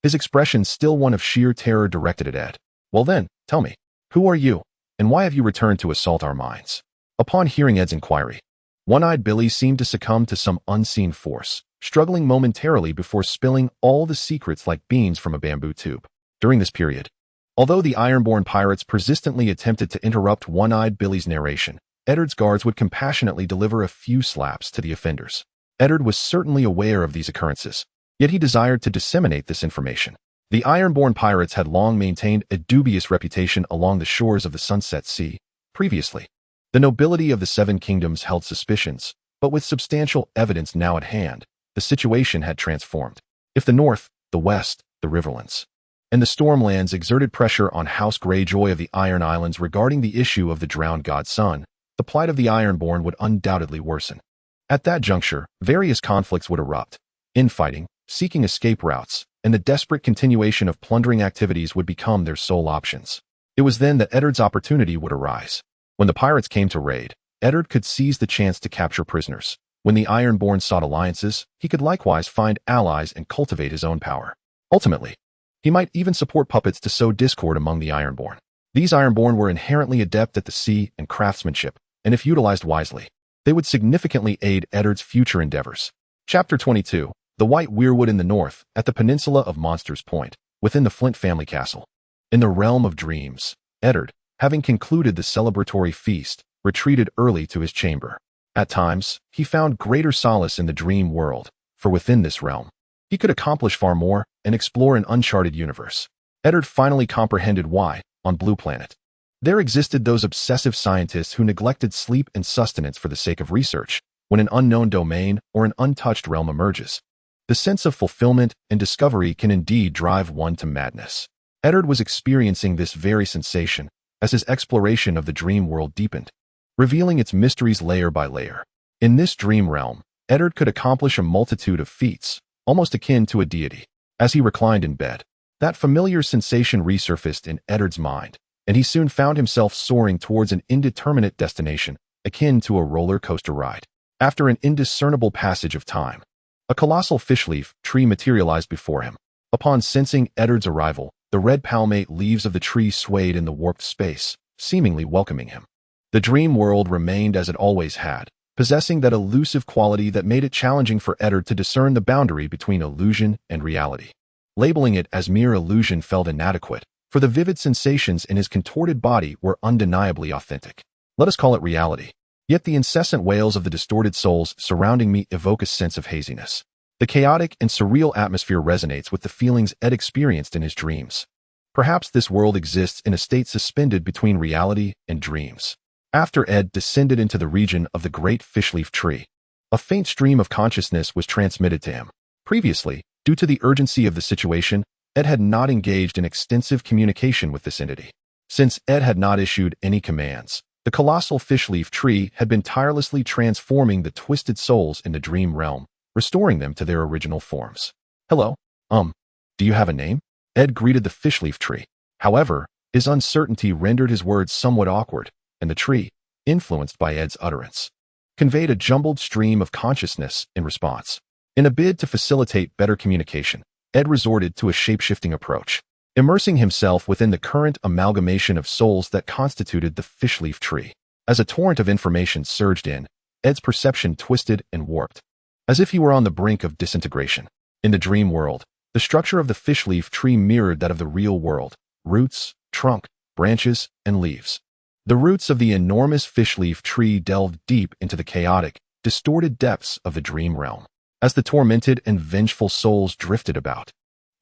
His expression still one of sheer terror directed at Ed. "Well then, tell me, who are you, and why have you returned to assault our mines?" Upon hearing Ed's inquiry, One-Eyed Billy seemed to succumb to some unseen force, struggling momentarily before spilling all the secrets like beans from a bamboo tube. During this period, although the Ironborn pirates persistently attempted to interrupt One-Eyed Billy's narration, Eddard's guards would compassionately deliver a few slaps to the offenders. Eddard was certainly aware of these occurrences, yet he desired to disseminate this information. The Ironborn pirates had long maintained a dubious reputation along the shores of the Sunset Sea. Previously, the nobility of the Seven Kingdoms held suspicions, but with substantial evidence now at hand, the situation had transformed. If the North, the West, the Riverlands, and the Stormlands exerted pressure on House Greyjoy of the Iron Islands regarding the issue of the drowned god's son, the plight of the Ironborn would undoubtedly worsen. At that juncture, various conflicts would erupt. Infighting, seeking escape routes, and the desperate continuation of plundering activities would become their sole options. It was then that Eddard's opportunity would arise. When the pirates came to raid, Eddard could seize the chance to capture prisoners. When the Ironborn sought alliances, he could likewise find allies and cultivate his own power. Ultimately, he might even support puppets to sow discord among the Ironborn. These Ironborn were inherently adept at the sea and craftsmanship, and if utilized wisely, they would significantly aid Eddard's future endeavors. Chapter 22. The White Weirwood in the North, at the peninsula of Monsters Point, within the Flint family castle. In the realm of dreams, Eddard, having concluded the celebratory feast, retreated early to his chamber. At times, he found greater solace in the dream world, for within this realm, he could accomplish far more and explore an uncharted universe. Eddard finally comprehended why, on Blue Planet, there existed those obsessive scientists who neglected sleep and sustenance for the sake of research. When an unknown domain or an untouched realm emerges, the sense of fulfillment and discovery can indeed drive one to madness. Eddard was experiencing this very sensation as his exploration of the dream world deepened, revealing its mysteries layer by layer. In this dream realm, Eddard could accomplish a multitude of feats, almost akin to a deity. As he reclined in bed, that familiar sensation resurfaced in Eddard's mind, and he soon found himself soaring towards an indeterminate destination, akin to a roller coaster ride. After an indiscernible passage of time, a colossal fishleaf tree materialized before him. Upon sensing Eddard's arrival, the red palmate leaves of the tree swayed in the warped space, seemingly welcoming him. The dream world remained as it always had, possessing that elusive quality that made it challenging for Eddard to discern the boundary between illusion and reality. Labeling it as mere illusion felt inadequate, for the vivid sensations in his contorted body were undeniably authentic. Let us call it reality. Yet the incessant wails of the distorted souls surrounding me evoke a sense of haziness. The chaotic and surreal atmosphere resonates with the feelings Ed experienced in his dreams. Perhaps this world exists in a state suspended between reality and dreams. After Ed descended into the region of the great fishleaf tree, a faint stream of consciousness was transmitted to him. Previously, due to the urgency of the situation, Ed had not engaged in extensive communication with this entity. Since Ed had not issued any commands, the colossal fishleaf tree had been tirelessly transforming the twisted souls in the dream realm, restoring them to their original forms. "Hello, do you have a name?" Ed greeted the fishleaf tree. However, his uncertainty rendered his words somewhat awkward, and the tree, influenced by Ed's utterance, conveyed a jumbled stream of consciousness in response. In a bid to facilitate better communication, Ed resorted to a shape-shifting approach, immersing himself within the current amalgamation of souls that constituted the fishleaf tree. As a torrent of information surged in, Ed's perception twisted and warped, as if he were on the brink of disintegration. In the dream world, the structure of the fishleaf tree mirrored that of the real world: roots, trunk, branches, and leaves. The roots of the enormous fishleaf tree delved deep into the chaotic, distorted depths of the dream realm. As the tormented and vengeful souls drifted about,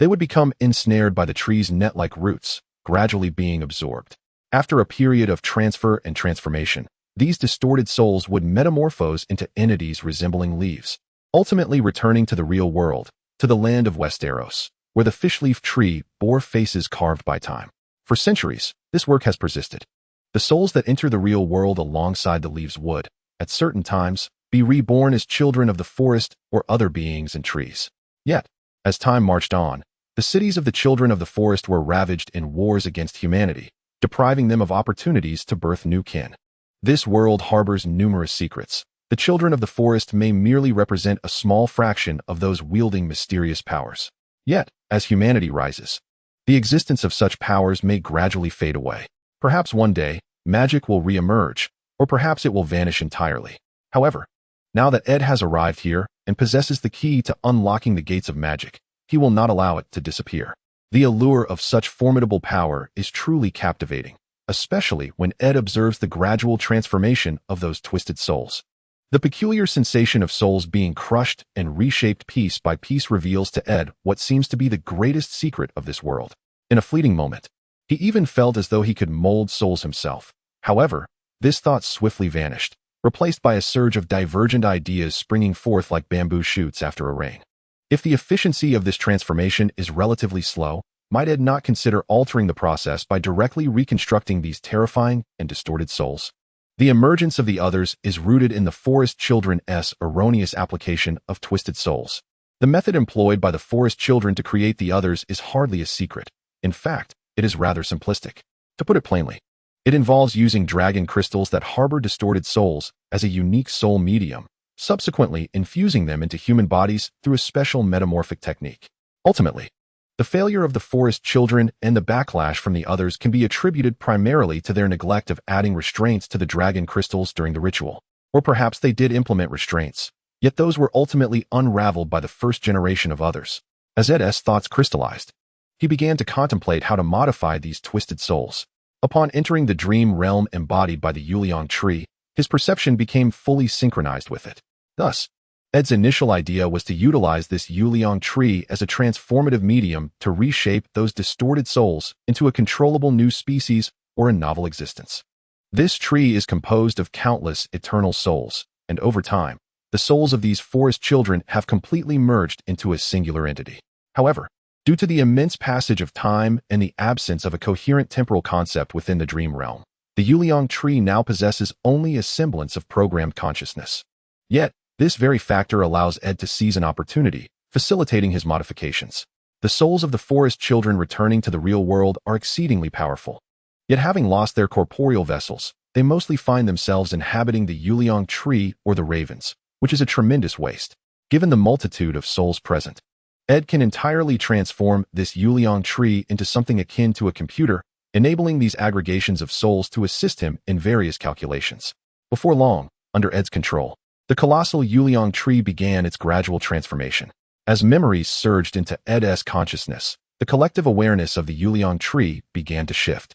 They would become ensnared by the tree's net-like roots, gradually being absorbed. After a period of transfer and transformation, these distorted souls would metamorphose into entities resembling leaves, ultimately returning to the real world, to the land of Westeros, where the fishleaf tree bore faces carved by time. For centuries, this work has persisted. The souls that enter the real world alongside the leaves would, at certain times, be reborn as children of the forest or other beings and trees. Yet, as time marched on, the cities of the children of the forest were ravaged in wars against humanity, depriving them of opportunities to birth new kin. This world harbors numerous secrets. The children of the forest may merely represent a small fraction of those wielding mysterious powers. Yet, as humanity rises, the existence of such powers may gradually fade away. Perhaps one day, magic will re-emerge, or perhaps it will vanish entirely. However, now that Ed has arrived here and possesses the key to unlocking the gates of magic, he will not allow it to disappear. The allure of such formidable power is truly captivating, especially when Ed observes the gradual transformation of those twisted souls. The peculiar sensation of souls being crushed and reshaped piece by piece reveals to Ed what seems to be the greatest secret of this world. In a fleeting moment, he even felt as though he could mold souls himself. However, this thought swiftly vanished, replaced by a surge of divergent ideas springing forth like bamboo shoots after a rain. If the efficiency of this transformation is relatively slow, might Ed not consider altering the process by directly reconstructing these terrifying and distorted souls? The emergence of the others is rooted in the forest children's erroneous application of twisted souls. The method employed by the forest children to create the others is hardly a secret. In fact, it is rather simplistic. To put it plainly, it involves using dragon crystals that harbor distorted souls as a unique soul medium, subsequently infusing them into human bodies through a special metamorphic technique. Ultimately, the failure of the forest children and the backlash from the others can be attributed primarily to their neglect of adding restraints to the dragon crystals during the ritual. Or perhaps they did implement restraints, yet those were ultimately unraveled by the first generation of others. As Ed's thoughts crystallized, he began to contemplate how to modify these twisted souls. Upon entering the dream realm embodied by the Yuliang tree, his perception became fully synchronized with it. Thus, Ed's initial idea was to utilize this Yuliang tree as a transformative medium to reshape those distorted souls into a controllable new species or a novel existence. This tree is composed of countless eternal souls, and over time, the souls of these forest children have completely merged into a singular entity. However, due to the immense passage of time and the absence of a coherent temporal concept within the dream realm, the Yuliang tree now possesses only a semblance of programmed consciousness. Yet, this very factor allows Ed to seize an opportunity, facilitating his modifications. The souls of the forest children returning to the real world are exceedingly powerful. Yet having lost their corporeal vessels, they mostly find themselves inhabiting the Yuliang tree or the ravens, which is a tremendous waste. Given the multitude of souls present, Ed can entirely transform this Yuliang tree into something akin to a computer, enabling these aggregations of souls to assist him in various calculations. Before long, under Ed's control, the colossal Yuliang tree began its gradual transformation. As memories surged into Ed's consciousness, the collective awareness of the Yuliang tree began to shift.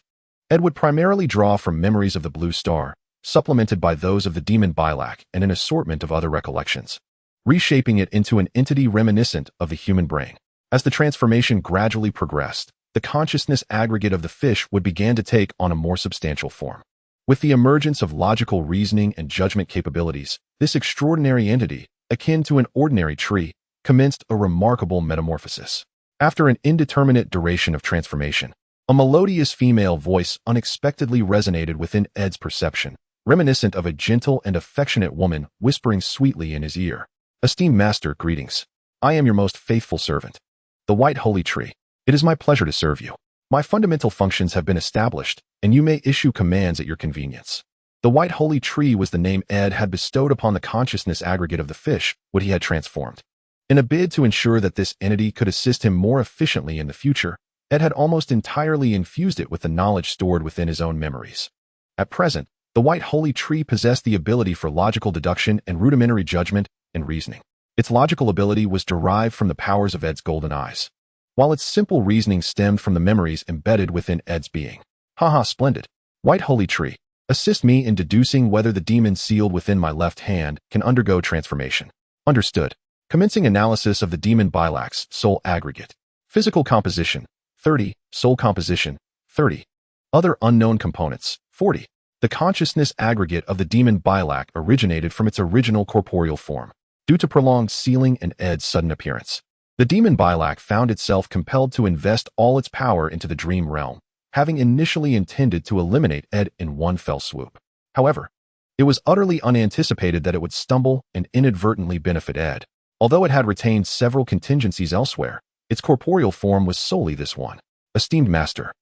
Ed would primarily draw from memories of the Blue Star, supplemented by those of the demon Bilak and an assortment of other recollections, reshaping it into an entity reminiscent of the human brain. As the transformation gradually progressed, the consciousness aggregate of the fish would begin to take on a more substantial form. With the emergence of logical reasoning and judgment capabilities, this extraordinary entity, akin to an ordinary tree, commenced a remarkable metamorphosis. After an indeterminate duration of transformation, a melodious female voice unexpectedly resonated within Ed's perception, reminiscent of a gentle and affectionate woman whispering sweetly in his ear. "Esteemed master, greetings. I am your most faithful servant, the White Holy Tree. It is my pleasure to serve you. My fundamental functions have been established, and you may issue commands at your convenience." The White Holy Tree was the name Ed had bestowed upon the consciousness aggregate of the fish, what he had transformed. In a bid to ensure that this entity could assist him more efficiently in the future, Ed had almost entirely infused it with the knowledge stored within his own memories. At present, the White Holy Tree possessed the ability for logical deduction and rudimentary judgment and reasoning. Its logical ability was derived from the powers of Ed's golden eyes, while its simple reasoning stemmed from the memories embedded within Ed's being. Haha, splendid. White Holy Tree, assist me in deducing whether the demon sealed within my left hand can undergo transformation. Understood. Commencing analysis of the demon Bilak's soul aggregate. Physical composition, 30. Soul composition, 30. Other unknown components, 40. The consciousness aggregate of the demon Bylak originated from its original corporeal form. Due to prolonged sealing and Ed's sudden appearance, the demon Bylak found itself compelled to invest all its power into the dream realm, having initially intended to eliminate Ed in one fell swoop. However, it was utterly unanticipated that it would stumble and inadvertently benefit Ed. Although it had retained several contingencies elsewhere, its corporeal form was solely this one. Esteemed Master,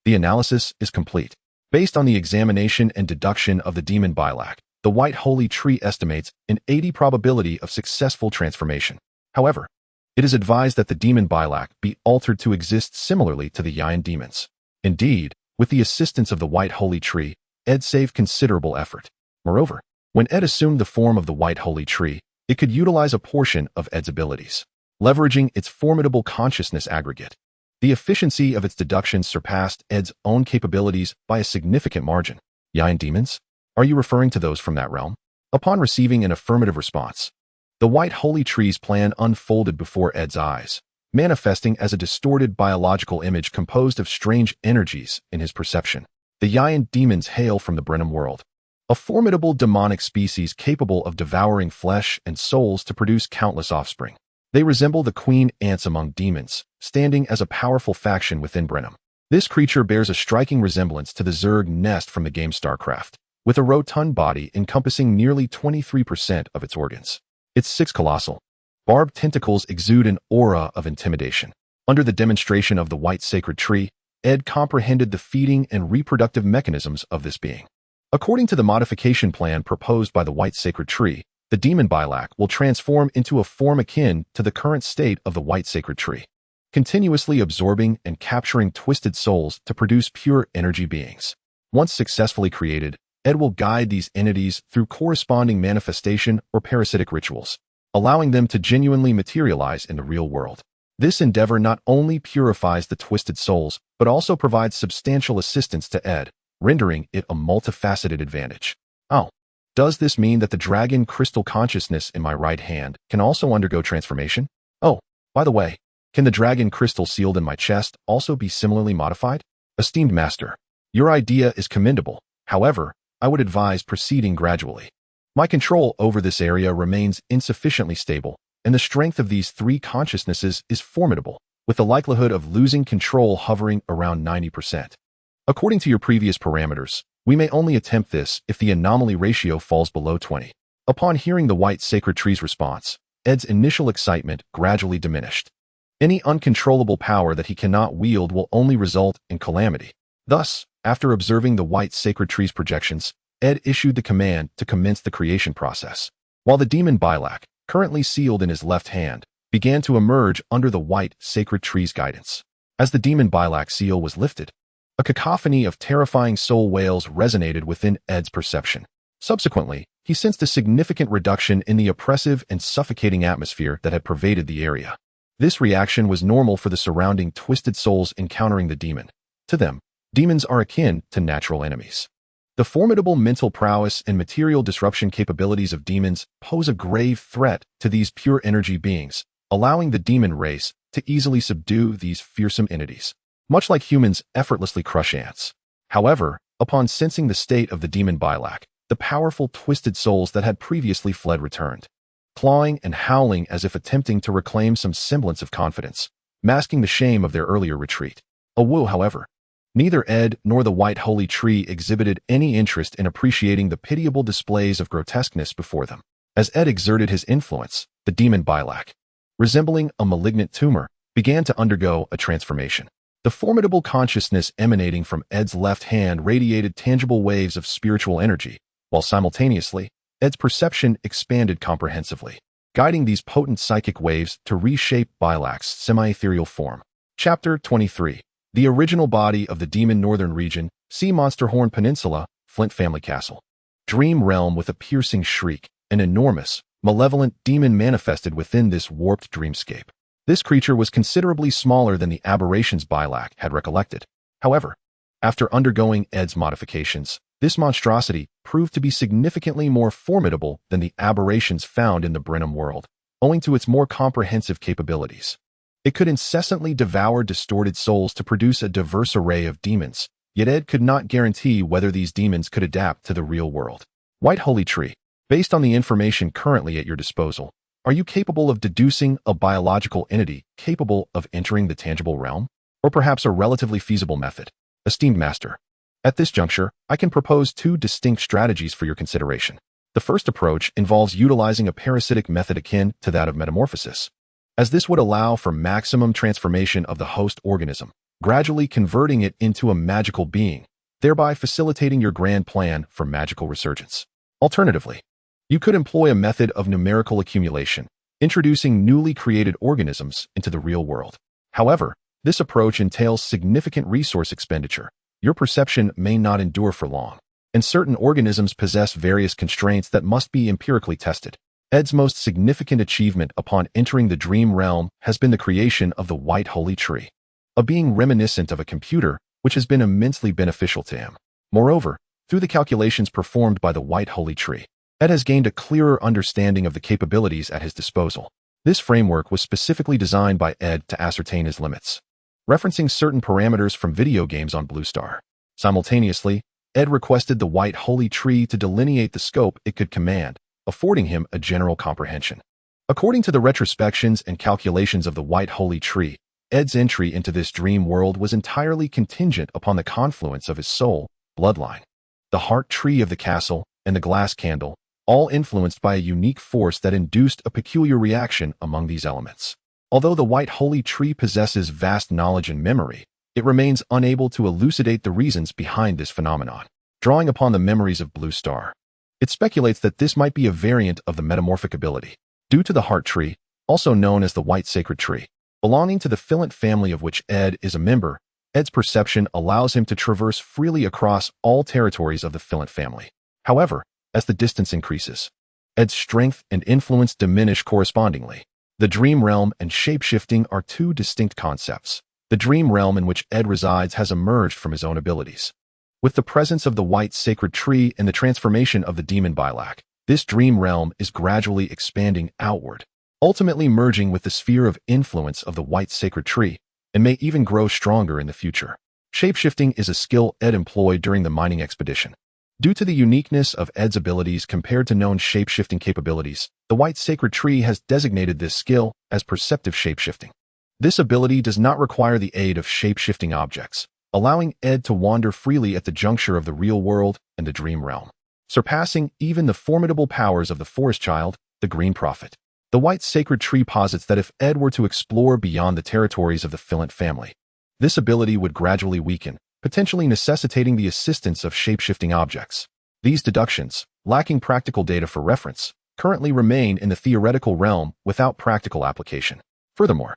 the analysis is complete. Based on the examination and deduction of the demon Bylak, the White Holy Tree estimates an 80 probability of successful transformation. However, it is advised that the demon Bylak be altered to exist similarly to the Yayan demons. Indeed, with the assistance of the White Holy Tree, Ed saved considerable effort. Moreover, when Ed assumed the form of the White Holy Tree, it could utilize a portion of Ed's abilities, leveraging its formidable consciousness aggregate. The efficiency of its deductions surpassed Ed's own capabilities by a significant margin. Yayan demons? Are you referring to those from that realm? Upon receiving an affirmative response, the White Holy Tree's plan unfolded before Ed's eyes, manifesting as a distorted biological image composed of strange energies in his perception. The Yayan demons hail from the Brenham world, a formidable demonic species capable of devouring flesh and souls to produce countless offspring. They resemble the queen ants among demons, standing as a powerful faction within Brenham. This creature bears a striking resemblance to the Zerg nest from the game StarCraft, with a rotund body encompassing nearly 23% of its organs. Its 6 colossal, barbed tentacles exude an aura of intimidation. Under the demonstration of the White Sacred Tree, Ed comprehended the feeding and reproductive mechanisms of this being. According to the modification plan proposed by the White Sacred Tree, the demon Bylak will transform into a form akin to the current state of the White Sacred Tree, continuously absorbing and capturing twisted souls to produce pure energy beings. Once successfully created, Ed will guide these entities through corresponding manifestation or parasitic rituals, allowing them to genuinely materialize in the real world. This endeavor not only purifies the twisted souls, but also provides substantial assistance to Ed, rendering it a multifaceted advantage. Oh, does this mean that the dragon crystal consciousness in my right hand can also undergo transformation? Oh, by the way, can the dragon crystal sealed in my chest also be similarly modified? Esteemed Master, your idea is commendable. However, I would advise proceeding gradually. My control over this area remains insufficiently stable, and the strength of these 3 consciousnesses is formidable, with the likelihood of losing control hovering around 90%. According to your previous parameters, we may only attempt this if the anomaly ratio falls below 20. Upon hearing the White Sacred Tree's response, Ed's initial excitement gradually diminished. Any uncontrollable power that he cannot wield will only result in calamity. Thus, after observing the White Sacred Tree's projections, Ed issued the command to commence the creation process, while the demon Bylak, currently sealed in his left hand, began to emerge under the White Sacred Tree's guidance. As the demon Bylak seal was lifted, a cacophony of terrifying soul wails resonated within Ed's perception. Subsequently, he sensed a significant reduction in the oppressive and suffocating atmosphere that had pervaded the area. This reaction was normal for the surrounding twisted souls encountering the demon. To them, demons are akin to natural enemies. The formidable mental prowess and material disruption capabilities of demons pose a grave threat to these pure energy beings, allowing the demon race to easily subdue these fearsome entities, much like humans effortlessly crush ants. However, upon sensing the state of the demon Bylak, the powerful twisted souls that had previously fled returned, clawing and howling as if attempting to reclaim some semblance of confidence, masking the shame of their earlier retreat. However, neither Ed nor the White Holy Tree exhibited any interest in appreciating the pitiable displays of grotesqueness before them. As Ed exerted his influence, the demon Bylak, resembling a malignant tumor, began to undergo a transformation. The formidable consciousness emanating from Ed's left hand radiated tangible waves of spiritual energy, while simultaneously, Ed's perception expanded comprehensively, guiding these potent psychic waves to reshape Bylak's semi-ethereal form. Chapter 23. The original body of the demon northern region, Sea Monster Horn Peninsula, Flint Family Castle. Dream realm with a piercing shriek, an enormous, malevolent demon manifested within this warped dreamscape. This creature was considerably smaller than the aberrations Bylak had recollected. However, after undergoing Ed's modifications, this monstrosity proved to be significantly more formidable than the aberrations found in the Brenham world, owing to its more comprehensive capabilities. It could incessantly devour distorted souls to produce a diverse array of demons, yet Ed could not guarantee whether these demons could adapt to the real world. White Holy Tree. Based on the information currently at your disposal, are you capable of deducing a biological entity capable of entering the tangible realm? Or perhaps a relatively feasible method? Esteemed Master, at this juncture, I can propose two distinct strategies for your consideration. The first approach involves utilizing a parasitic method akin to that of metamorphosis, as this would allow for maximum transformation of the host organism, gradually converting it into a magical being, thereby facilitating your grand plan for magical resurgence. Alternatively, you could employ a method of numerical accumulation, introducing newly created organisms into the real world. However, this approach entails significant resource expenditure. Your perception may not endure for long, and certain organisms possess various constraints that must be empirically tested. Ed's most significant achievement upon entering the dream realm has been the creation of the White Holy Tree, a being reminiscent of a computer, which has been immensely beneficial to him. Moreover, through the calculations performed by the White Holy Tree, Ed has gained a clearer understanding of the capabilities at his disposal. This framework was specifically designed by Ed to ascertain his limits, referencing certain parameters from video games on Blue Star. Simultaneously, Ed requested the White Holy Tree to delineate the scope it could command, affording him a general comprehension. According to the retrospections and calculations of the White Holy Tree, Ed's entry into this dream world was entirely contingent upon the confluence of his soul, bloodline, the heart tree of the castle, and the glass candle, all influenced by a unique force that induced a peculiar reaction among these elements. Although the White Holy Tree possesses vast knowledge and memory, it remains unable to elucidate the reasons behind this phenomenon. Drawing upon the memories of Blue Star, it speculates that this might be a variant of the metamorphic ability. Due to the heart tree, also known as the White Sacred Tree, belonging to the Flint family of which Ed is a member, Ed's perception allows him to traverse freely across all territories of the Flint family. However, as the distance increases, Ed's strength and influence diminish correspondingly. The dream realm and shapeshifting are two distinct concepts. The dream realm in which Ed resides has emerged from his own abilities. With the presence of the White Sacred Tree and the transformation of the demon Bilak, this dream realm is gradually expanding outward, ultimately merging with the sphere of influence of the White Sacred Tree, and may even grow stronger in the future. Shapeshifting is a skill Ed employed during the mining expedition. Due to the uniqueness of Ed's abilities compared to known shapeshifting capabilities, the White Sacred Tree has designated this skill as perceptive shapeshifting. This ability does not require the aid of shapeshifting objects, allowing Ed to wander freely at the juncture of the real world and the dream realm, surpassing even the formidable powers of the Forest Child, the Green Prophet. The White Sacred Tree posits that if Ed were to explore beyond the territories of the Flint family, this ability would gradually weaken, potentially necessitating the assistance of shapeshifting objects. These deductions, lacking practical data for reference, currently remain in the theoretical realm without practical application. Furthermore,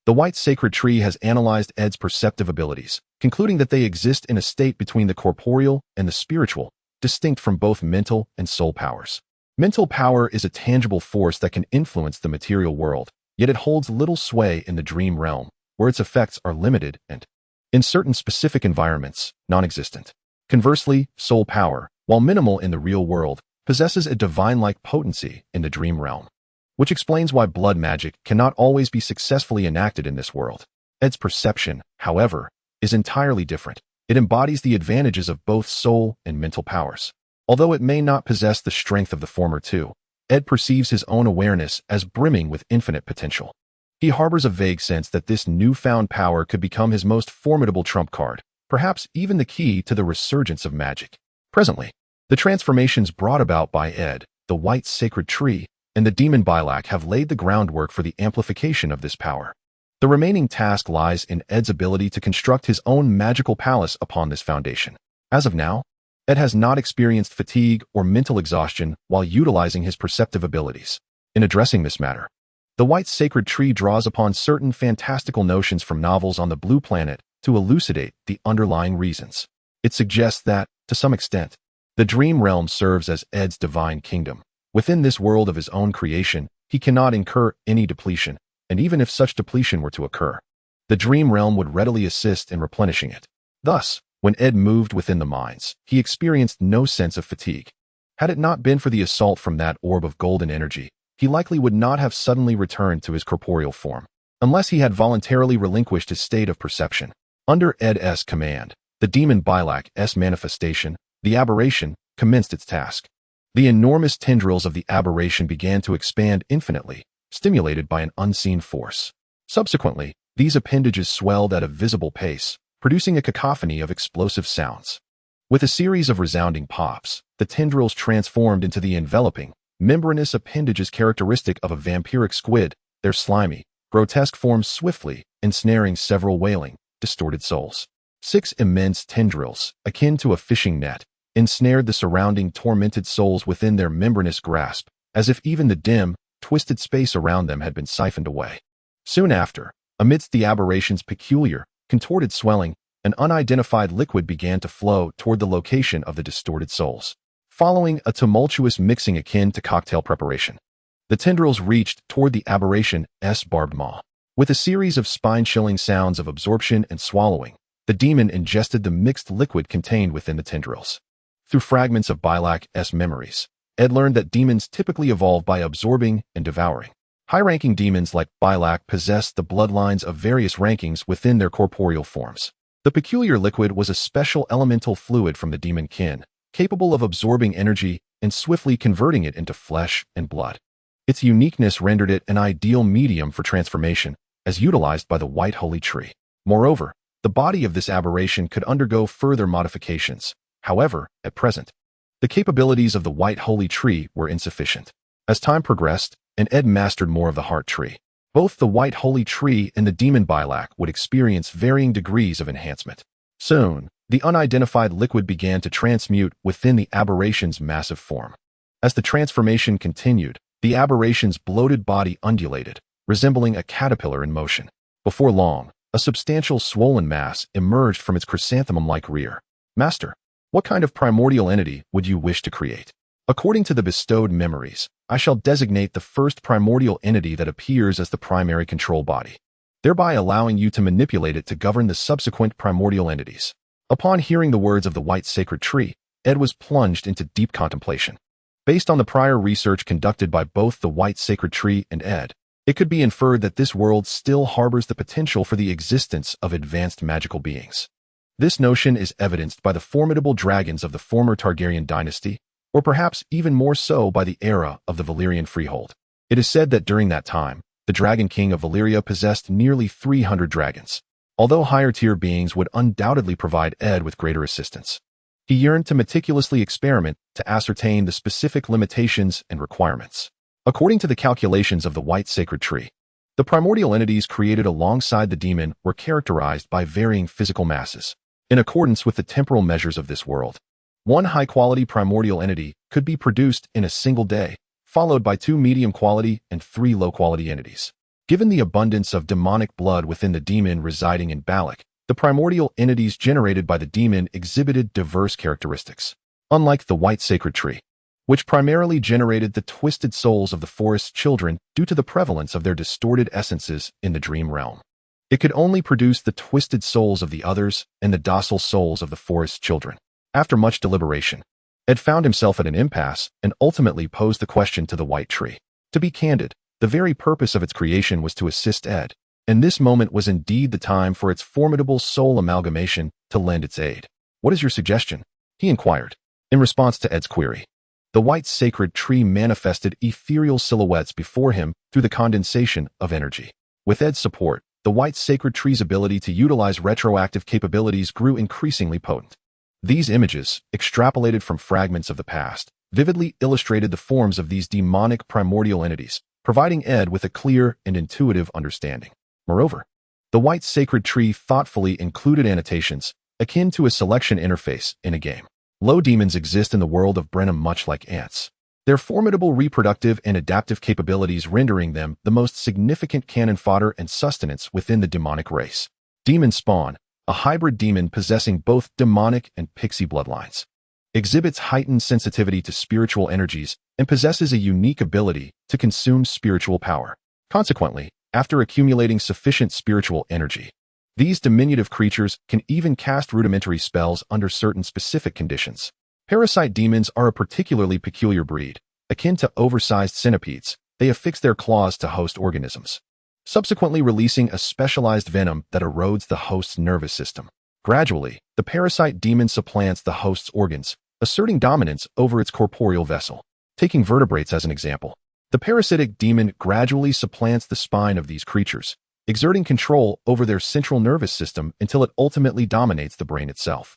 the White Sacred Tree has analyzed Ed's perceptive abilities, concluding that they exist in a state between the corporeal and the spiritual, distinct from both mental and soul powers. Mental power is a tangible force that can influence the material world, yet it holds little sway in the dream realm, where its effects are limited and, in certain specific environments, non-existent. Conversely, soul power, while minimal in the real world, possesses a divine-like potency in the dream realm, which explains why blood magic cannot always be successfully enacted in this world. Ed's perception, however, is entirely different. It embodies the advantages of both soul and mental powers. Although it may not possess the strength of the former two, Ed perceives his own awareness as brimming with infinite potential. He harbors a vague sense that this newfound power could become his most formidable trump card, perhaps even the key to the resurgence of magic. Presently, the transformations brought about by Ed, the White Sacred Tree, and the demon Bilak have laid the groundwork for the amplification of this power. The remaining task lies in Ed's ability to construct his own magical palace upon this foundation. As of now, Ed has not experienced fatigue or mental exhaustion while utilizing his perceptive abilities. In addressing this matter, the White Sacred Tree draws upon certain fantastical notions from novels on the Blue Planet to elucidate the underlying reasons. It suggests that, to some extent, the dream realm serves as Ed's divine kingdom. Within this world of his own creation, he cannot incur any depletion, and even if such depletion were to occur, the dream realm would readily assist in replenishing it. Thus, when Ed moved within the mines, he experienced no sense of fatigue. Had it not been for the assault from that orb of golden energy, he likely would not have suddenly returned to his corporeal form. unless he had voluntarily relinquished his state of perception. Under Ed's command, the demon Bilak's manifestation, the aberration, commenced its task. The enormous tendrils of the aberration began to expand infinitely, stimulated by an unseen force. Subsequently, these appendages swelled at a visible pace, producing a cacophony of explosive sounds. With a series of resounding pops, the tendrils transformed into the enveloping, membranous appendages characteristic of a vampiric squid, their slimy, grotesque forms swiftly ensnaring several wailing, distorted souls. 6 immense tendrils, akin to a fishing net, ensnared the surrounding tormented souls within their membranous grasp, as if even the dim, twisted space around them had been siphoned away. Soon after, amidst the aberration's peculiar, contorted swelling, an unidentified liquid began to flow toward the location of the distorted souls. Following a tumultuous mixing akin to cocktail preparation, the tendrils reached toward the aberration's barbed maw. With a series of spine-chilling sounds of absorption and swallowing, the demon ingested the mixed liquid contained within the tendrils. Through fragments of Bilak's memories, Ed learned that demons typically evolve by absorbing and devouring. High-ranking demons like Bilak possessed the bloodlines of various rankings within their corporeal forms. The peculiar liquid was a special elemental fluid from the demon kin, capable of absorbing energy and swiftly converting it into flesh and blood. Its uniqueness rendered it an ideal medium for transformation, as utilized by the White Holy Tree. Moreover, the body of this aberration could undergo further modifications. However, at present, the capabilities of the White Holy Tree were insufficient. As time progressed, and Ed mastered more of the Heart Tree, both the White Holy Tree and the demon Bilak would experience varying degrees of enhancement. Soon, the unidentified liquid began to transmute within the aberration's massive form. As the transformation continued, the aberration's bloated body undulated, resembling a caterpillar in motion. Before long, a substantial swollen mass emerged from its chrysanthemum-like rear. Master, what kind of primordial entity would you wish to create? According to the bestowed memories, I shall designate the first primordial entity that appears as the primary control body, thereby allowing you to manipulate it to govern the subsequent primordial entities. Upon hearing the words of the White Sacred Tree, Ed was plunged into deep contemplation. Based on the prior research conducted by both the White Sacred Tree and Ed, it could be inferred that this world still harbors the potential for the existence of advanced magical beings. This notion is evidenced by the formidable dragons of the former Targaryen dynasty, or perhaps even more so by the era of the Valyrian Freehold. It is said that during that time, the Dragon King of Valyria possessed nearly 300 dragons. Although higher-tier beings would undoubtedly provide Ed with greater assistance, he yearned to meticulously experiment to ascertain the specific limitations and requirements. According to the calculations of the White Sacred Tree, the primordial entities created alongside the demon were characterized by varying physical masses. In accordance with the temporal measures of this world, one high-quality primordial entity could be produced in a single day, followed by 2 medium-quality and 3 low-quality entities. Given the abundance of demonic blood within the demon residing in Balak, the primordial entities generated by the demon exhibited diverse characteristics. Unlike the White Sacred Tree, which primarily generated the twisted souls of the forest's children due to the prevalence of their distorted essences in the dream realm, it could only produce the twisted souls of the others and the docile souls of the forest's children. After much deliberation, Ed found himself at an impasse and ultimately posed the question to the White Tree. To be candid, the very purpose of its creation was to assist Ed, and this moment was indeed the time for its formidable soul amalgamation to lend its aid. "What is your suggestion?" he inquired. In response to Ed's query, the White Sacred Tree manifested ethereal silhouettes before him through the condensation of energy. With Ed's support, the White Sacred Tree's ability to utilize retroactive capabilities grew increasingly potent. These images, extrapolated from fragments of the past, vividly illustrated the forms of these demonic primordial entities, providing Ed with a clear and intuitive understanding. Moreover, the White Sacred Tree thoughtfully included annotations akin to a selection interface in a game. Low demons exist in the world of Brenham much like ants, their formidable reproductive and adaptive capabilities rendering them the most significant cannon fodder and sustenance within the demonic race. Demon Spawn, a hybrid demon possessing both demonic and pixie bloodlines, exhibits heightened sensitivity to spiritual energies and possesses a unique ability to consume spiritual power. Consequently, after accumulating sufficient spiritual energy, these diminutive creatures can even cast rudimentary spells under certain specific conditions. Parasite demons are a particularly peculiar breed. Akin to oversized centipedes, they affix their claws to host organisms. subsequently releasing a specialized venom that erodes the host's nervous system. Gradually, the parasite demon supplants the host's organs, asserting dominance over its corporeal vessel. Taking vertebrates as an example, the parasitic demon gradually supplants the spine of these creatures, exerting control over their central nervous system until it ultimately dominates the brain itself.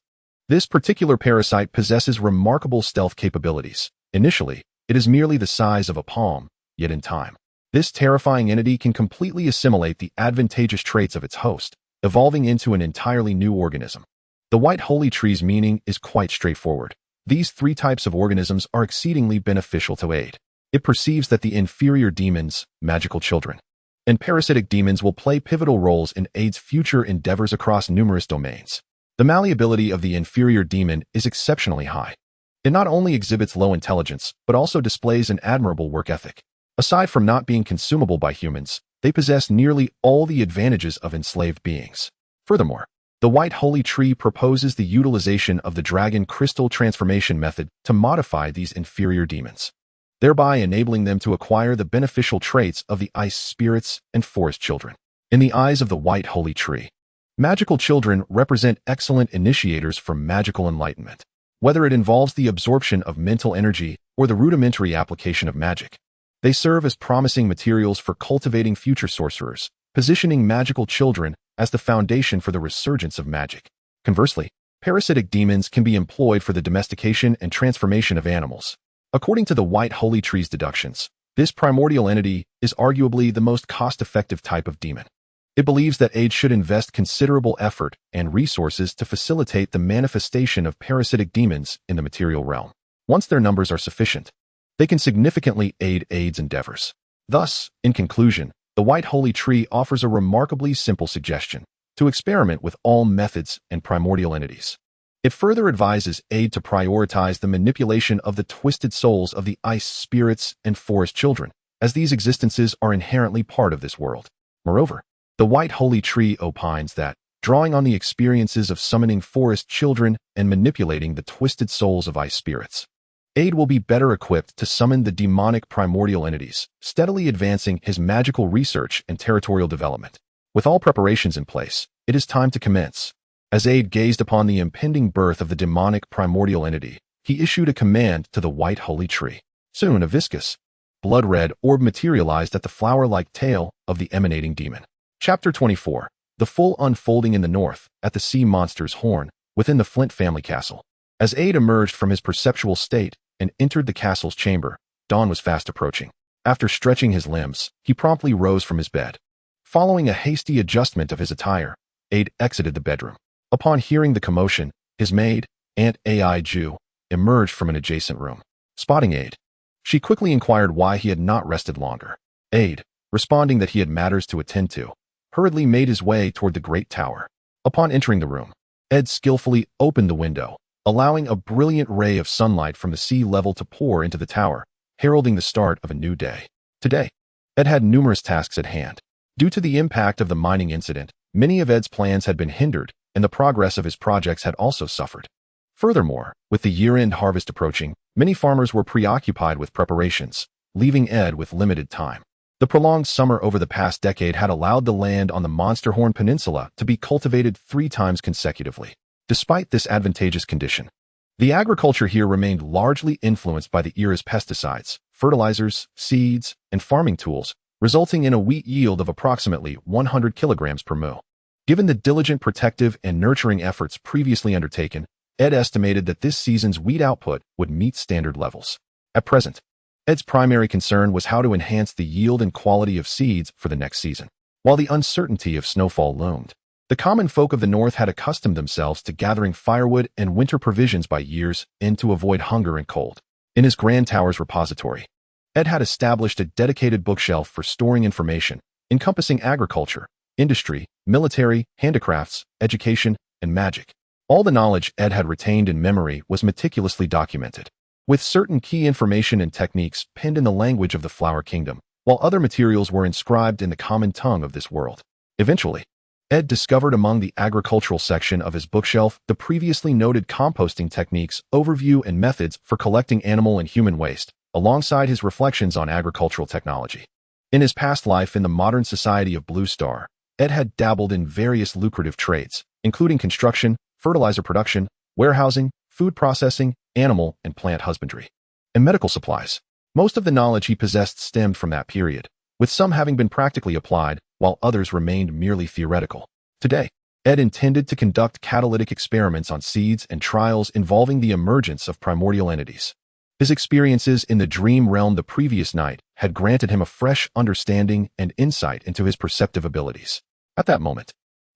This particular parasite possesses remarkable stealth capabilities. Initially, it is merely the size of a palm, yet in time, this terrifying entity can completely assimilate the advantageous traits of its host, evolving into an entirely new organism. The White Holy Tree's meaning is quite straightforward. These three types of organisms are exceedingly beneficial to aid. It perceives that the inferior demons, magical children, and parasitic demons will play pivotal roles in aid's future endeavors across numerous domains. The malleability of the inferior demon is exceptionally high. It not only exhibits low intelligence, but also displays an admirable work ethic. Aside from not being consumable by humans, they possess nearly all the advantages of enslaved beings. Furthermore, the White Holy Tree proposes the utilization of the dragon crystal transformation method to modify these inferior demons, thereby enabling them to acquire the beneficial traits of the ice spirits and forest children. In the eyes of the White Holy Tree, magical children represent excellent initiators for magical enlightenment. Whether it involves the absorption of mental energy or the rudimentary application of magic, they serve as promising materials for cultivating future sorcerers, positioning magical children as the foundation for the resurgence of magic. Conversely, parasitic demons can be employed for the domestication and transformation of animals. According to the White Holy Tree's deductions, this primordial entity is arguably the most cost-effective type of demon. It believes that aid should invest considerable effort and resources to facilitate the manifestation of parasitic demons in the material realm. Once their numbers are sufficient, they can significantly aid aid's endeavors. Thus, in conclusion, the White Holy Tree offers a remarkably simple suggestion: to experiment with all methods and primordial entities. It further advises aid to prioritize the manipulation of the twisted souls of the ice spirits and forest children, as these existences are inherently part of this world. Moreover, the White Holy Tree opines that, drawing on the experiences of summoning forest children and manipulating the twisted souls of ice spirits, aid will be better equipped to summon the demonic primordial entities, steadily advancing his magical research and territorial development. With all preparations in place, it is time to commence. As Aid gazed upon the impending birth of the demonic primordial entity, he issued a command to the White Holy Tree. Soon a viscous, blood-red orb materialized at the flower-like tail of the emanating demon. Chapter 24. The full unfolding in the north, at the sea monster's horn, within the Flint family castle. As Aid emerged from his perceptual state and entered the castle's chamber, dawn was fast approaching. After stretching his limbs, he promptly rose from his bed. Following a hasty adjustment of his attire, Aid exited the bedroom. Upon hearing the commotion, his maid, Aunt Ai Ju, emerged from an adjacent room. Spotting Aid, she quickly inquired why he had not rested longer. Aid, responding that he had matters to attend to, hurriedly made his way toward the great tower. Upon entering the room, Ed skillfully opened the window, allowing a brilliant ray of sunlight from the sea level to pour into the tower, heralding the start of a new day. Today, Ed had numerous tasks at hand. Due to the impact of the mining incident, many of Ed's plans had been hindered, and the progress of his projects had also suffered. Furthermore, with the year-end harvest approaching, many farmers were preoccupied with preparations, leaving Ed with limited time. The prolonged summer over the past decade had allowed the land on the Monsterhorn Peninsula to be cultivated 3 times consecutively. Despite this advantageous condition, the agriculture here remained largely influenced by the era's pesticides, fertilizers, seeds, and farming tools, resulting in a wheat yield of approximately 100 kilograms per mu. Given the diligent protective and nurturing efforts previously undertaken, Ed estimated that this season's wheat output would meet standard levels. At present, Ed's primary concern was how to enhance the yield and quality of seeds for the next season. While the uncertainty of snowfall loomed, the common folk of the north had accustomed themselves to gathering firewood and winter provisions by year's end to avoid hunger and cold. In his Grand Tower's repository, Ed had established a dedicated bookshelf for storing information, encompassing agriculture, industry, military, handicrafts, education, and magic. All the knowledge Ed had retained in memory was meticulously documented, with certain key information and techniques penned in the language of the Flower Kingdom, while other materials were inscribed in the common tongue of this world. Eventually, Ed discovered among the agricultural section of his bookshelf the previously noted composting techniques, overview, and methods for collecting animal and human waste, alongside his reflections on agricultural technology. In his past life in the modern society of Blue Star, Ed had dabbled in various lucrative trades, including construction, fertilizer production, warehousing, food processing, animal and plant husbandry, and medical supplies. Most of the knowledge he possessed stemmed from that period, with some having been practically applied, while others remained merely theoretical. Today, Ed intended to conduct catalytic experiments on seeds and trials involving the emergence of primordial entities. His experiences in the dream realm the previous night had granted him a fresh understanding and insight into his perceptive abilities. At that moment,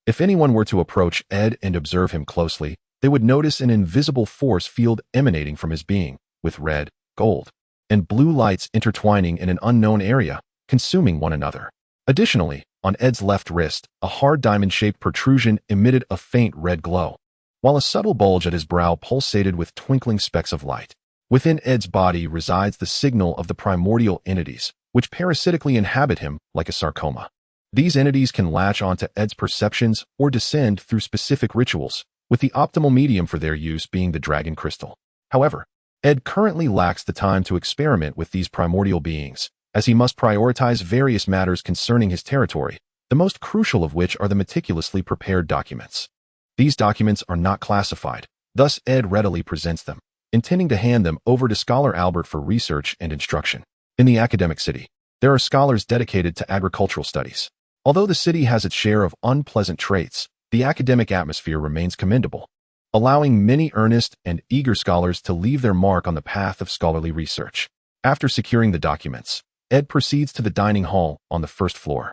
if anyone were to approach Ed and observe him closely, they would notice an invisible force field emanating from his being, with red, gold, and blue lights intertwining in an unknown area, consuming one another. Additionally, on Ed's left wrist, a hard diamond-shaped protrusion emitted a faint red glow, while a subtle bulge at his brow pulsated with twinkling specks of light. Within Ed's body resides the signal of the primordial entities, which parasitically inhabit him like a sarcoma. These entities can latch onto Ed's perceptions or descend through specific rituals, with the optimal medium for their use being the dragon crystal. However, Ed currently lacks the time to experiment with these primordial beings, as he must prioritize various matters concerning his territory, the most crucial of which are the meticulously prepared documents. These documents are not classified, thus Ed readily presents them, intending to hand them over to Scholar Albert for research and instruction. In the academic city, there are scholars dedicated to agricultural studies. Although the city has its share of unpleasant traits, the academic atmosphere remains commendable, allowing many earnest and eager scholars to leave their mark on the path of scholarly research. After securing the documents, Ed proceeds to the dining hall on the first floor.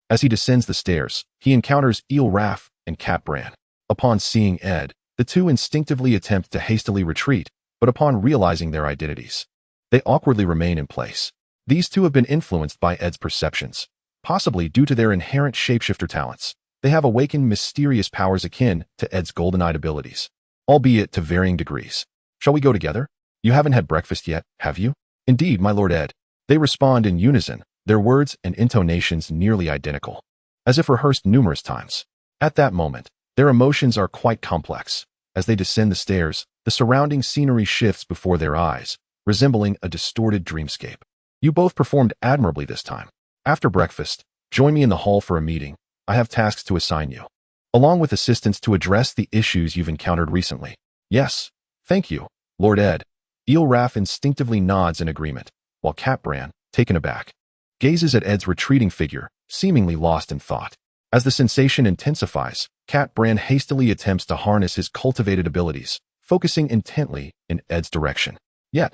As he descends the stairs, he encounters Eel Raff and Cat Bran. Upon seeing Ed, the two instinctively attempt to hastily retreat, but upon realizing their identities, they awkwardly remain in place. These two have been influenced by Ed's perceptions, possibly due to their inherent shapeshifter talents. They have awakened mysterious powers akin to Ed's golden-eyed abilities, albeit to varying degrees. Shall we go together? You haven't had breakfast yet, have you? Indeed, my lord Ed. They respond in unison, their words and intonations nearly identical, as if rehearsed numerous times. At that moment, their emotions are quite complex. As they descend the stairs, the surrounding scenery shifts before their eyes, resembling a distorted dreamscape. You both performed admirably this time. After breakfast, join me in the hall for a meeting. I have tasks to assign you, along with assistance to address the issues you've encountered recently. Yes, thank you, Lord Ed. Eel Raff instinctively nods in agreement, while Cat Bran, taken aback, gazes at Ed's retreating figure, seemingly lost in thought. As the sensation intensifies, Cat Bran hastily attempts to harness his cultivated abilities, focusing intently in Ed's direction. Yet,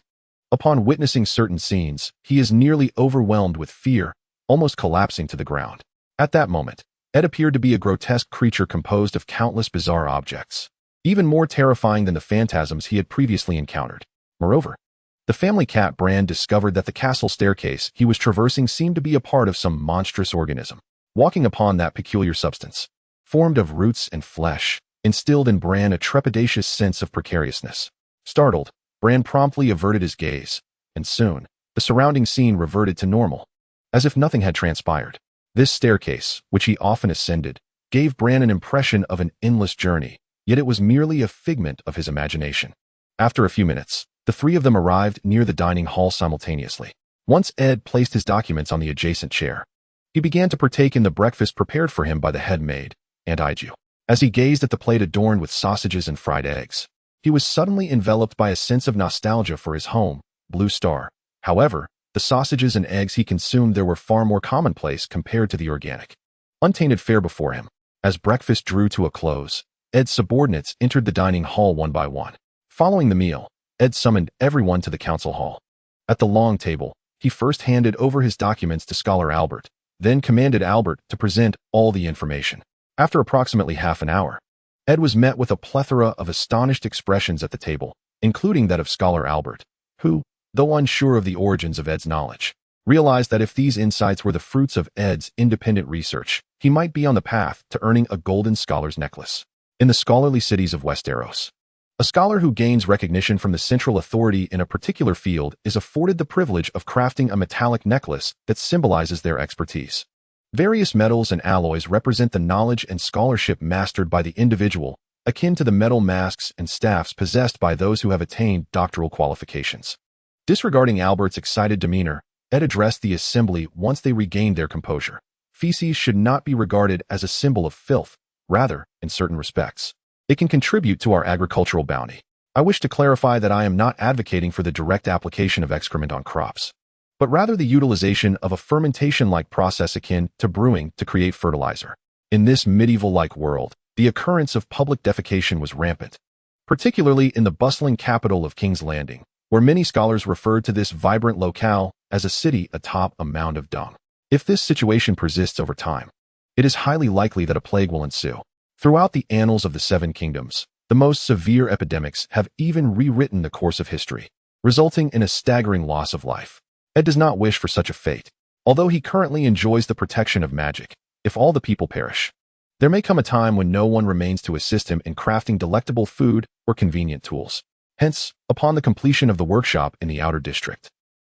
upon witnessing certain scenes, he is nearly overwhelmed with fear, almost collapsing to the ground. At that moment, Ed appeared to be a grotesque creature composed of countless bizarre objects, even more terrifying than the phantasms he had previously encountered. Moreover, the family cat Bran discovered that the castle staircase he was traversing seemed to be a part of some monstrous organism. Walking upon that peculiar substance, formed of roots and flesh, instilled in Bran a trepidatious sense of precariousness. Startled, Bran promptly averted his gaze, and soon, the surrounding scene reverted to normal, as if nothing had transpired. This staircase, which he often ascended, gave Bran an impression of an endless journey, yet it was merely a figment of his imagination. After a few minutes, the three of them arrived near the dining hall simultaneously. Once Ed placed his documents on the adjacent chair, he began to partake in the breakfast prepared for him by the head maid, Aunt Iju. As he gazed at the plate adorned with sausages and fried eggs, he was suddenly enveloped by a sense of nostalgia for his home, Blue Star. However, the sausages and eggs he consumed there were far more commonplace compared to the organic, untainted fare before him. As breakfast drew to a close, Ed's subordinates entered the dining hall one by one. Following the meal, Ed summoned everyone to the council hall. At the long table, he first handed over his documents to Scholar Albert, then commanded Albert to present all the information. After approximately half an hour, Ed was met with a plethora of astonished expressions at the table, including that of Scholar Albert, who, though unsure of the origins of Ed's knowledge, realized that if these insights were the fruits of Ed's independent research, he might be on the path to earning a golden scholar's necklace. In the scholarly cities of Westeros, a scholar who gains recognition from the central authority in a particular field is afforded the privilege of crafting a metallic necklace that symbolizes their expertise. Various metals and alloys represent the knowledge and scholarship mastered by the individual, akin to the metal masks and staffs possessed by those who have attained doctoral qualifications. Disregarding Albert's excited demeanor, Ed addressed the assembly once they regained their composure. Feces should not be regarded as a symbol of filth. Rather, in certain respects, it can contribute to our agricultural bounty. I wish to clarify that I am not advocating for the direct application of excrement on crops, but rather the utilization of a fermentation-like process akin to brewing to create fertilizer. In this medieval-like world, the occurrence of public defecation was rampant, particularly in the bustling capital of King's Landing, where many scholars referred to this vibrant locale as a city atop a mound of dung. If this situation persists over time, it is highly likely that a plague will ensue. Throughout the annals of the Seven Kingdoms, the most severe epidemics have even rewritten the course of history, resulting in a staggering loss of life. Ed does not wish for such a fate, although he currently enjoys the protection of magic. If all the people perish, there may come a time when no one remains to assist him in crafting delectable food or convenient tools. Hence, upon the completion of the workshop in the Outer District,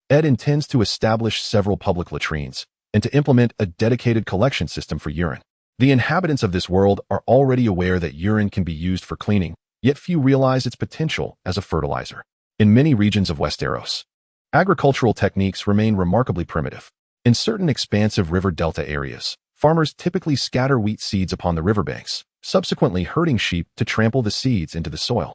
Ed intends to establish several public latrines and to implement a dedicated collection system for urine. The inhabitants of this world are already aware that urine can be used for cleaning, yet few realize its potential as a fertilizer. In many regions of Westeros, agricultural techniques remain remarkably primitive. In certain expansive river delta areas, farmers typically scatter wheat seeds upon the riverbanks, subsequently herding sheep to trample the seeds into the soil,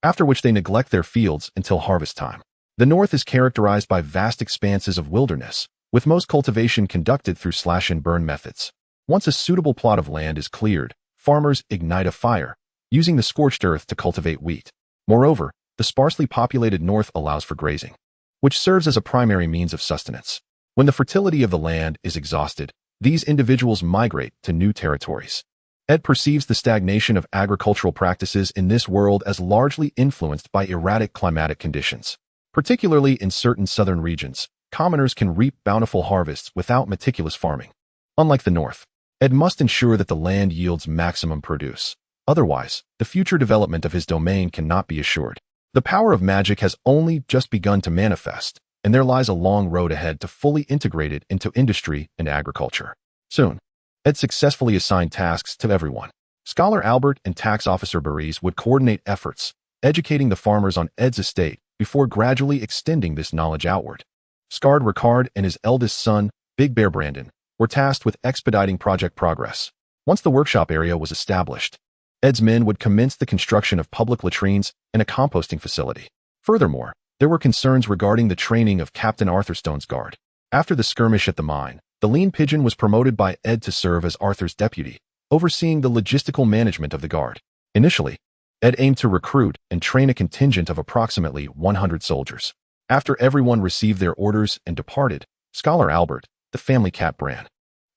after which they neglect their fields until harvest time. The north is characterized by vast expanses of wilderness, with most cultivation conducted through slash-and-burn methods. Once a suitable plot of land is cleared, farmers ignite a fire, using the scorched earth to cultivate wheat. Moreover, the sparsely populated north allows for grazing, which serves as a primary means of sustenance. When the fertility of the land is exhausted, these individuals migrate to new territories. Ed perceives the stagnation of agricultural practices in this world as largely influenced by erratic climatic conditions. Particularly in certain southern regions, commoners can reap bountiful harvests without meticulous farming. Unlike the north, Ed must ensure that the land yields maximum produce. Otherwise, the future development of his domain cannot be assured. The power of magic has only just begun to manifest, and there lies a long road ahead to fully integrate it into industry and agriculture. Soon, Ed successfully assigned tasks to everyone. Scholar Albert and Tax Officer Barise would coordinate efforts, educating the farmers on Ed's estate before gradually extending this knowledge outward. Scarred Ricard and his eldest son, Big Bear Brandon, were tasked with expediting project progress. Once the workshop area was established, Ed's men would commence the construction of public latrines and a composting facility. Furthermore, there were concerns regarding the training of Captain Arthurstone's guard. After the skirmish at the mine, the Lean Pigeon was promoted by Ed to serve as Arthur's deputy, overseeing the logistical management of the guard. Initially, Ed aimed to recruit and train a contingent of approximately 100 soldiers. After everyone received their orders and departed, Scholar Albert, the family cat Bran,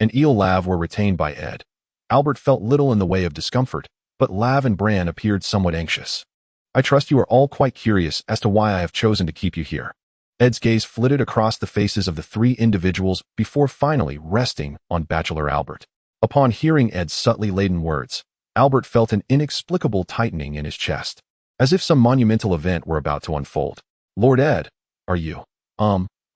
and Eel Lav were retained by Ed. Albert felt little in the way of discomfort, but Lav and Bran appeared somewhat anxious. I trust you are all quite curious as to why I have chosen to keep you here. Ed's gaze flitted across the faces of the three individuals before finally resting on Bachelor Albert. Upon hearing Ed's subtly laden words, Albert felt an inexplicable tightening in his chest, as if some monumental event were about to unfold. Lord Ed, are you,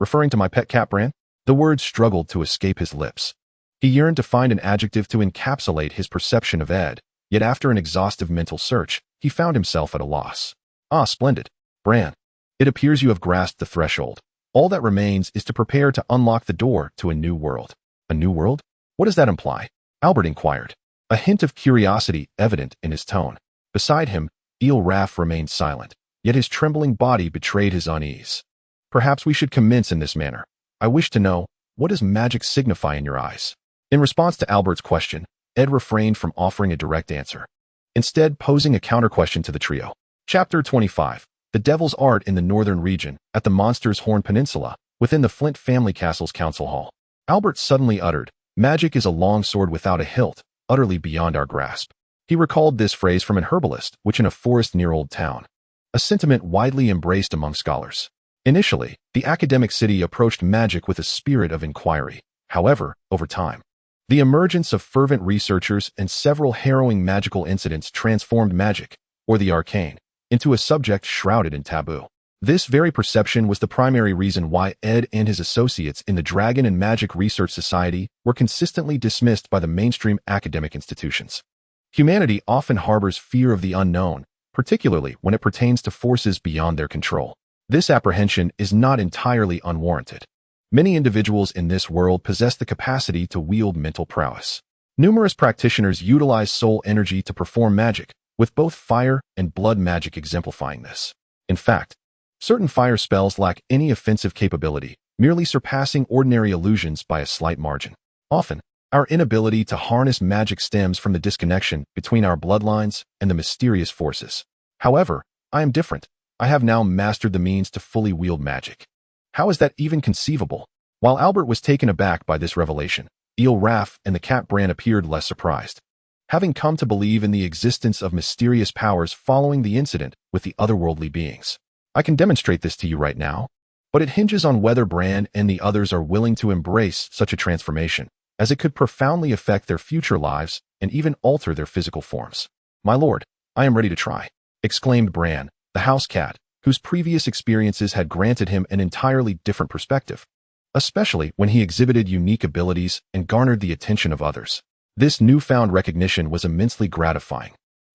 referring to my pet cat Bran? The words struggled to escape his lips. He yearned to find an adjective to encapsulate his perception of Ed, yet after an exhaustive mental search, he found himself at a loss. Ah, splendid. Bran, it appears you have grasped the threshold. All that remains is to prepare to unlock the door to a new world. A new world? What does that imply? Albert inquired, a hint of curiosity evident in his tone. Beside him, Eel Raff remained silent, yet his trembling body betrayed his unease. Perhaps we should commence in this manner. I wish to know, what does magic signify in your eyes? In response to Albert's question, Ed refrained from offering a direct answer, instead posing a counter-question to the trio. Chapter 25. The Devil's Art in the Northern Region, at the Monster's Horn Peninsula, within the Flint family castle's council hall. Albert suddenly uttered, "Magic is a long sword without a hilt, utterly beyond our grasp." He recalled this phrase from an herbalist, which in a forest near Old Town, a sentiment widely embraced among scholars. Initially, the academic city approached magic with a spirit of inquiry. However, over time, the emergence of fervent researchers and several harrowing magical incidents transformed magic, or the arcane, into a subject shrouded in taboo. This very perception was the primary reason why Ed and his associates in the Dragon and Magic Research Society were consistently dismissed by the mainstream academic institutions. Humanity often harbors fear of the unknown, particularly when it pertains to forces beyond their control. This apprehension is not entirely unwarranted. Many individuals in this world possess the capacity to wield mental prowess. Numerous practitioners utilize soul energy to perform magic, with both fire and blood magic exemplifying this. In fact, certain fire spells lack any offensive capability, merely surpassing ordinary illusions by a slight margin. Often, our inability to harness magic stems from the disconnection between our bloodlines and the mysterious forces. However, I am different. I have now mastered the means to fully wield magic. How is that even conceivable? While Albert was taken aback by this revelation, Eel Raff and the cat Bran appeared less surprised. Having come to believe in the existence of mysterious powers following the incident with the otherworldly beings. I can demonstrate this to you right now, but it hinges on whether Bran and the others are willing to embrace such a transformation, as it could profoundly affect their future lives and even alter their physical forms. My lord, I am ready to try, exclaimed Bran, the house cat, whose previous experiences had granted him an entirely different perspective, especially when he exhibited unique abilities and garnered the attention of others. This newfound recognition was immensely gratifying,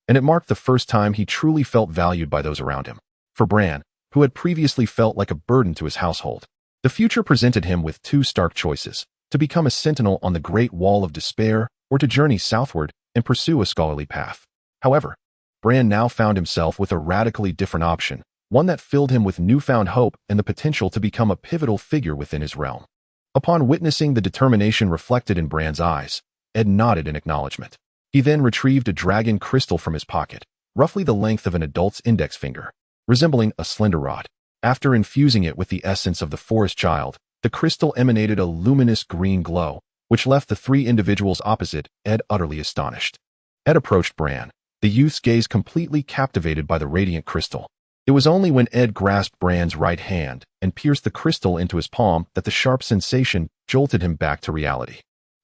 and it marked the first time he truly felt valued by those around him. For Bran, who had previously felt like a burden to his household, the future presented him with two stark choices: to become a sentinel on the Great Wall of Despair, or to journey southward and pursue a scholarly path. However, Bran now found himself with a radically different option, one that filled him with newfound hope and the potential to become a pivotal figure within his realm. Upon witnessing the determination reflected in Bran's eyes, Ed nodded in acknowledgement. He then retrieved a dragon crystal from his pocket, roughly the length of an adult's index finger, resembling a slender rod. After infusing it with the essence of the forest child, the crystal emanated a luminous green glow, which left the three individuals opposite Ed utterly astonished. Ed approached Bran, the youth's gaze completely captivated by the radiant crystal. It was only when Ed grasped Bran's right hand and pierced the crystal into his palm that the sharp sensation jolted him back to reality.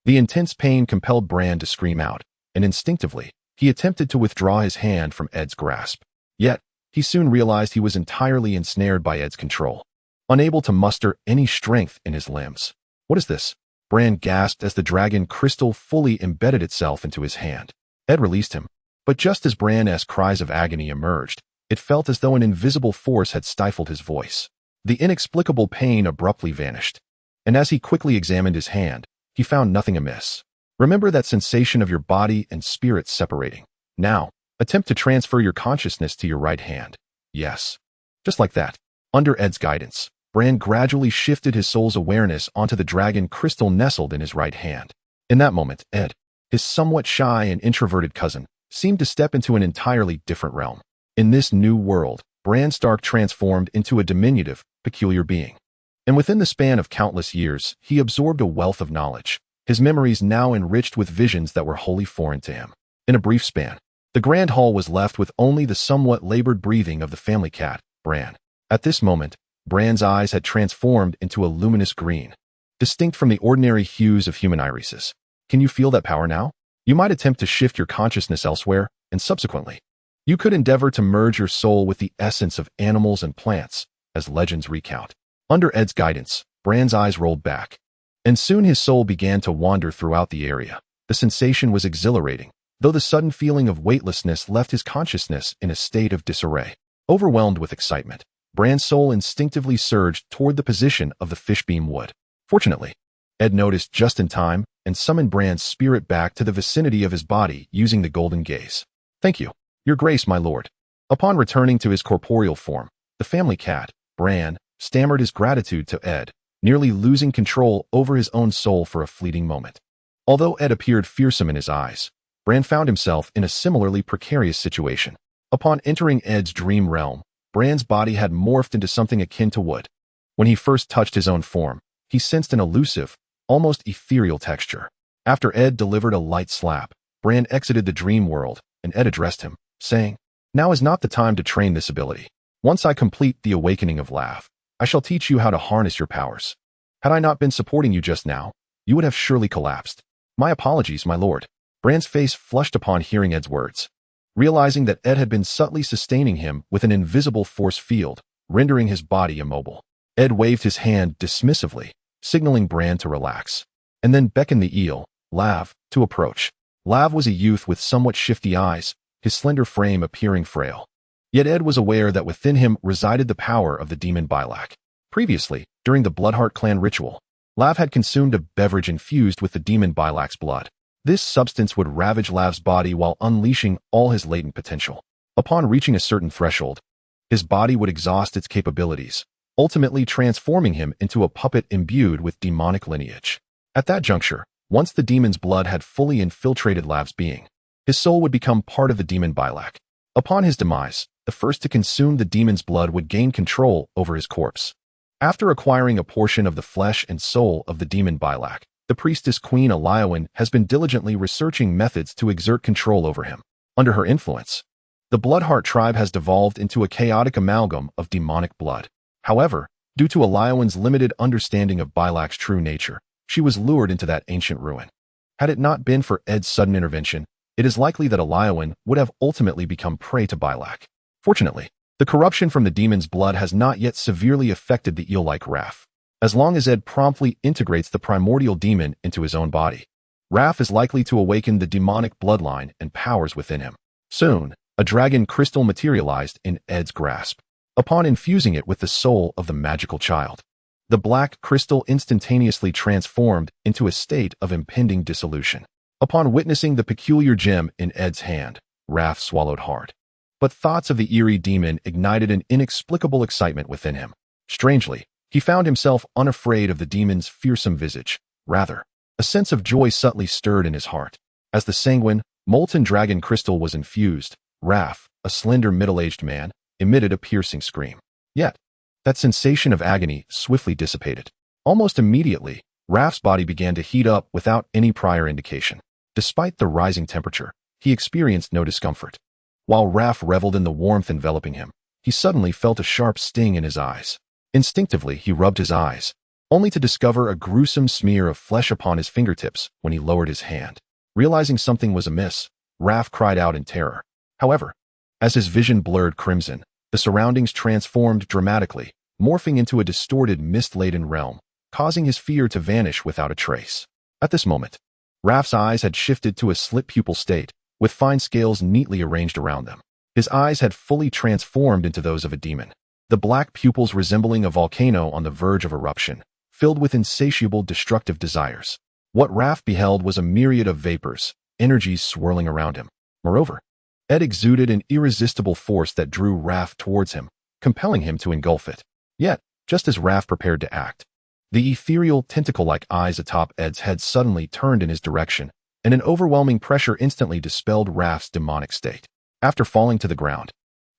The intense pain compelled Bran to scream out, and instinctively, he attempted to withdraw his hand from Ed's grasp. Yet, he soon realized he was entirely ensnared by Ed's control, unable to muster any strength in his limbs. What is this? Bran gasped as the dragon crystal fully embedded itself into his hand. Ed released him, but just as Bran's cries of agony emerged, it felt as though an invisible force had stifled his voice. The inexplicable pain abruptly vanished, and as he quickly examined his hand, he found nothing amiss. Remember that sensation of your body and spirit separating. Now, attempt to transfer your consciousness to your right hand. Yes. Just like that. Under Ed's guidance, Bran gradually shifted his soul's awareness onto the dragon crystal nestled in his right hand. In that moment, Ed, his somewhat shy and introverted cousin, seemed to step into an entirely different realm. In this new world, Bran Stark transformed into a diminutive, peculiar being. And within the span of countless years, he absorbed a wealth of knowledge, his memories now enriched with visions that were wholly foreign to him. In a brief span, the Grand Hall was left with only the somewhat labored breathing of the family cat, Bran. At this moment, Bran's eyes had transformed into a luminous green, distinct from the ordinary hues of human irises. Can you feel that power now? You might attempt to shift your consciousness elsewhere, and subsequently, you could endeavor to merge your soul with the essence of animals and plants, as legends recount. Under Ed's guidance, Bran's eyes rolled back, and soon his soul began to wander throughout the area. The sensation was exhilarating, though the sudden feeling of weightlessness left his consciousness in a state of disarray. Overwhelmed with excitement, Bran's soul instinctively surged toward the position of the fishbeam wood. Fortunately, Ed noticed just in time and summoned Bran's spirit back to the vicinity of his body using the golden gaze. Thank you, Your Grace, my lord. Upon returning to his corporeal form, the family cat, Bran, stammered his gratitude to Ed, nearly losing control over his own soul for a fleeting moment. Although Ed appeared fearsome in his eyes, Bran found himself in a similarly precarious situation. Upon entering Ed's dream realm, Bran's body had morphed into something akin to wood. When he first touched his own form, he sensed an elusive, almost ethereal texture. After Ed delivered a light slap, Bran exited the dream world, and Ed addressed him, saying, "Now is not the time to train this ability. Once I complete the awakening of Lav, I shall teach you how to harness your powers. Had I not been supporting you just now, you would have surely collapsed. My apologies, my lord." Bran's face flushed upon hearing Ed's words. Realizing that Ed had been subtly sustaining him with an invisible force field, rendering his body immobile. Ed waved his hand dismissively, signaling Bran to relax, and then beckoned the eel, Lav, to approach. Lav was a youth with somewhat shifty eyes, his slender frame appearing frail. Yet Ed was aware that within him resided the power of the demon Bilak. Previously, During the Bloodheart clan ritual, Lav had consumed a beverage infused with the demon Bilak's blood. This substance would ravage Lav's body while unleashing all his latent potential. Upon reaching a certain threshold, his body would exhaust its capabilities, ultimately transforming him into a puppet imbued with demonic lineage. At that juncture, once the demon's blood had fully infiltrated Lav's being, his soul would become part of the demon Bilak. Upon his demise, the first to consume the demon's blood would gain control over his corpse. After acquiring a portion of the flesh and soul of the demon Bilak, the priestess Queen Eliawen has been diligently researching methods to exert control over him. Under her influence, the Bloodheart tribe has devolved into a chaotic amalgam of demonic blood. However, due to Eliawen's limited understanding of Bilak's true nature, she was lured into that ancient ruin. Had it not been for Ed's sudden intervention, it is likely that Eliawen would have ultimately become prey to Bilak. Fortunately, the corruption from the demon's blood has not yet severely affected the eel-like Raf. As long as Ed promptly integrates the primordial demon into his own body, Raf is likely to awaken the demonic bloodline and powers within him. Soon, a dragon crystal materialized in Ed's grasp. Upon infusing it with the soul of the magical child, the black crystal instantaneously transformed into a state of impending dissolution. Upon witnessing the peculiar gem in Ed's hand, Raf swallowed hard. But thoughts of the eerie demon ignited an inexplicable excitement within him. Strangely, he found himself unafraid of the demon's fearsome visage. Rather, a sense of joy subtly stirred in his heart. As the sanguine, molten dragon crystal was infused, Raf, a slender middle-aged man, emitted a piercing scream. Yet, that sensation of agony swiftly dissipated. Almost immediately, Raf's body began to heat up without any prior indication. Despite the rising temperature, he experienced no discomfort. While Raf reveled in the warmth enveloping him, he suddenly felt a sharp sting in his eyes. Instinctively, he rubbed his eyes, only to discover a gruesome smear of flesh upon his fingertips when he lowered his hand. Realizing something was amiss, Raf cried out in terror. However, as his vision blurred crimson, the surroundings transformed dramatically, morphing into a distorted mist-laden realm, causing his fear to vanish without a trace. At this moment, Raf's eyes had shifted to a slit-pupil state, with fine scales neatly arranged around them. His eyes had fully transformed into those of a demon, the black pupils resembling a volcano on the verge of eruption, filled with insatiable destructive desires. What Raf beheld was a myriad of vapors, energies swirling around him. Moreover, Ed exuded an irresistible force that drew Raf towards him, compelling him to engulf it. Yet, just as Raf prepared to act, the ethereal, tentacle-like eyes atop Ed's head suddenly turned in his direction, and an overwhelming pressure instantly dispelled Raf's demonic state. After falling to the ground,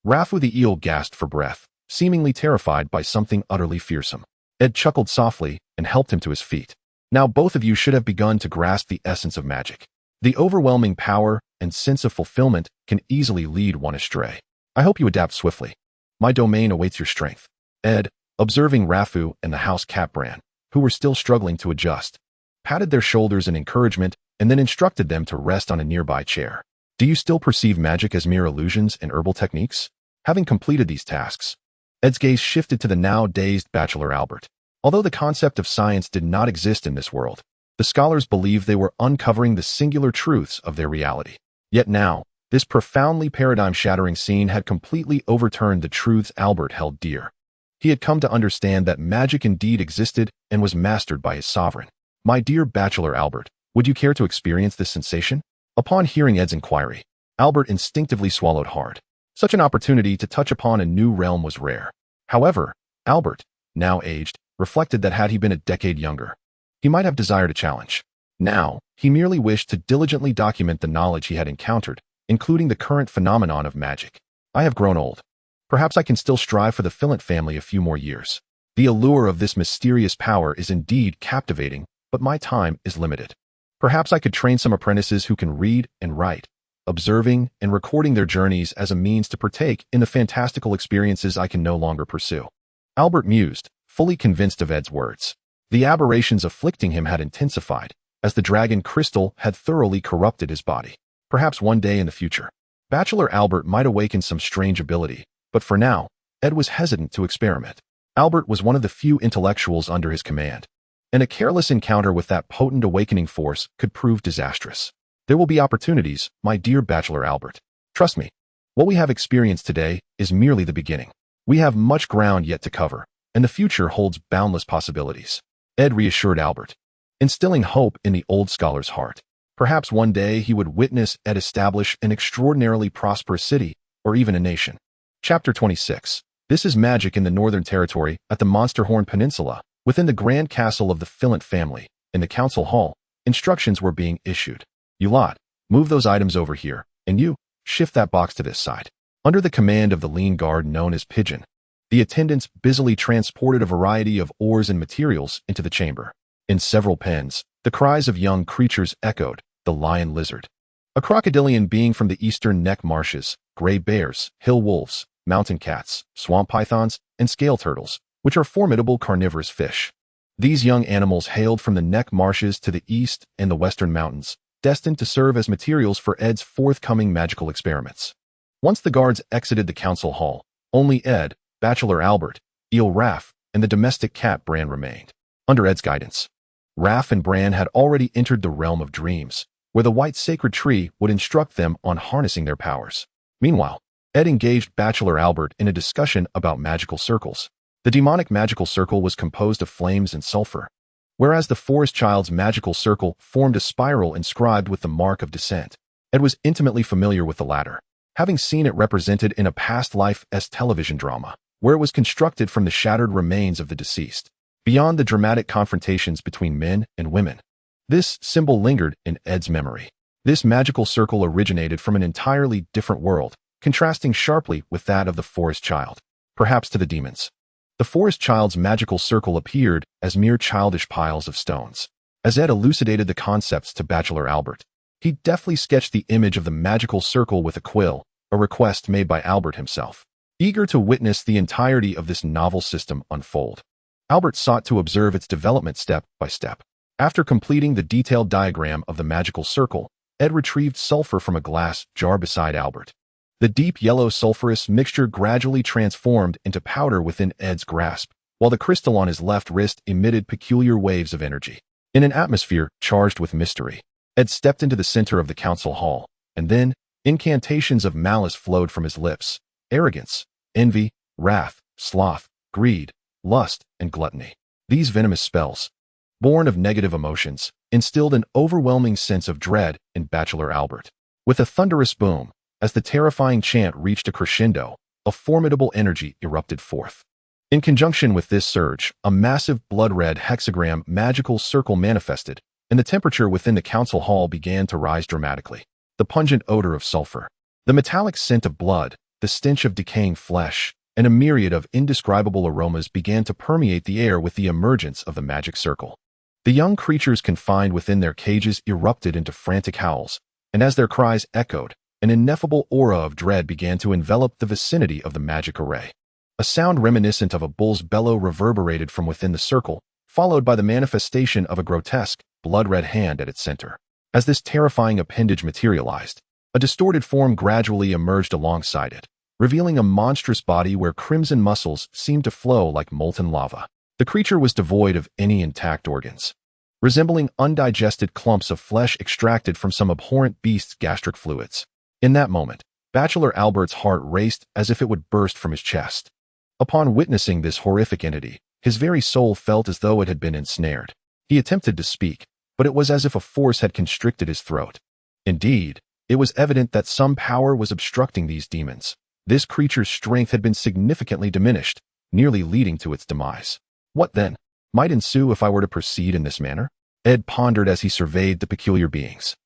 Rafu the eel gasped for breath, seemingly terrified by something utterly fearsome. Ed chuckled softly and helped him to his feet. Now both of you should have begun to grasp the essence of magic. The overwhelming power and sense of fulfillment can easily lead one astray. I hope you adapt swiftly. My domain awaits your strength. Ed, observing Rafu and the house Capbran, who were still struggling to adjust, patted their shoulders in encouragement and then instructed them to rest on a nearby chair. Do you still perceive magic as mere illusions and herbal techniques? Having completed these tasks, Ed's gaze shifted to the now dazed Bachelor Albert. Although the concept of science did not exist in this world, the scholars believed they were uncovering the singular truths of their reality. Yet now, this profoundly paradigm-shattering scene had completely overturned the truths Albert held dear. He had come to understand that magic indeed existed and was mastered by his sovereign. My dear Bachelor Albert, would you care to experience this sensation? Upon hearing Ed's inquiry, Albert instinctively swallowed hard. Such an opportunity to touch upon a new realm was rare. However, Albert, now aged, reflected that had he been a decade younger, he might have desired a challenge. Now, he merely wished to diligently document the knowledge he had encountered, including the current phenomenon of magic. I have grown old. Perhaps I can still strive for the Flint family a few more years. The allure of this mysterious power is indeed captivating, but my time is limited. Perhaps I could train some apprentices who can read and write, observing and recording their journeys as a means to partake in the fantastical experiences I can no longer pursue. Albert mused, fully convinced of Ed's words. The aberrations afflicting him had intensified, as the dragon crystal had thoroughly corrupted his body. Perhaps one day in the future, Bachelor Albert might awaken some strange ability, but for now, Ed was hesitant to experiment. Albert was one of the few intellectuals under his command, and a careless encounter with that potent awakening force could prove disastrous. There will be opportunities, my dear Bachelor Albert. Trust me, what we have experienced today is merely the beginning. We have much ground yet to cover, and the future holds boundless possibilities. Ed reassured Albert, instilling hope in the old scholar's heart. Perhaps one day he would witness Ed establish an extraordinarily prosperous city, or even a nation. Chapter 26. This is magic in the Northern Territory at the Monsterhorn Peninsula, within the grand castle of the Flint family. In the council hall, instructions were being issued. You lot, move those items over here, and you, shift that box to this side. Under the command of the lean guard known as Pigeon, the attendants busily transported a variety of ores and materials into the chamber. In several pens, the cries of young creatures echoed: the lion lizard, a crocodilian being from the eastern neck marshes, gray bears, hill wolves, mountain cats, swamp pythons, and scale turtles, which are formidable carnivorous fish. These young animals hailed from the neck marshes to the east and the western mountains, destined to serve as materials for Ed's forthcoming magical experiments. Once the guards exited the council hall, only Ed, Bachelor Albert, Eel Raff, and the domestic cat Bran remained. Under Ed's guidance, Raff and Bran had already entered the realm of dreams, where the white sacred tree would instruct them on harnessing their powers. Meanwhile, Ed engaged Bachelor Albert in a discussion about magical circles. The demonic magical circle was composed of flames and sulfur, whereas the forest child's magical circle formed a spiral inscribed with the mark of descent. Ed was intimately familiar with the latter, having seen it represented in a past life-esque television drama, where it was constructed from the shattered remains of the deceased. Beyond the dramatic confrontations between men and women, this symbol lingered in Ed's memory. This magical circle originated from an entirely different world, contrasting sharply with that of the forest child. Perhaps to the demons, the forest child's magical circle appeared as mere childish piles of stones. As Ed elucidated the concepts to Bachelor Albert, he deftly sketched the image of the magical circle with a quill, a request made by Albert himself. Eager to witness the entirety of this novel system unfold, Albert sought to observe its development step by step. After completing the detailed diagram of the magical circle, Ed retrieved sulfur from a glass jar beside Albert. The deep yellow sulfurous mixture gradually transformed into powder within Ed's grasp, while the crystal on his left wrist emitted peculiar waves of energy. In an atmosphere charged with mystery, Ed stepped into the center of the council hall, and then incantations of malice flowed from his lips: arrogance, envy, wrath, sloth, greed, lust, and gluttony. These venomous spells, born of negative emotions, instilled an overwhelming sense of dread in Bachelor Albert. With a thunderous boom, as the terrifying chant reached a crescendo, a formidable energy erupted forth. In conjunction with this surge, a massive blood-red hexagram magical circle manifested, and the temperature within the council hall began to rise dramatically. The pungent odor of sulfur, the metallic scent of blood, the stench of decaying flesh, and a myriad of indescribable aromas began to permeate the air with the emergence of the magic circle. The young creatures confined within their cages erupted into frantic howls, and as their cries echoed, an ineffable aura of dread began to envelop the vicinity of the magic array. A sound reminiscent of a bull's bellow reverberated from within the circle, followed by the manifestation of a grotesque, blood-red hand at its center. As this terrifying appendage materialized, a distorted form gradually emerged alongside it, revealing a monstrous body where crimson muscles seemed to flow like molten lava. The creature was devoid of any intact organs, resembling undigested clumps of flesh extracted from some abhorrent beast's gastric fluids. In that moment, Bachelor Albert's heart raced as if it would burst from his chest. Upon witnessing this horrific entity, his very soul felt as though it had been ensnared. He attempted to speak, but it was as if a force had constricted his throat. Indeed, it was evident that some power was obstructing these demons. This creature's strength had been significantly diminished, nearly leading to its demise. What, then, might ensue if I were to proceed in this manner? Ed pondered as he surveyed the peculiar beings.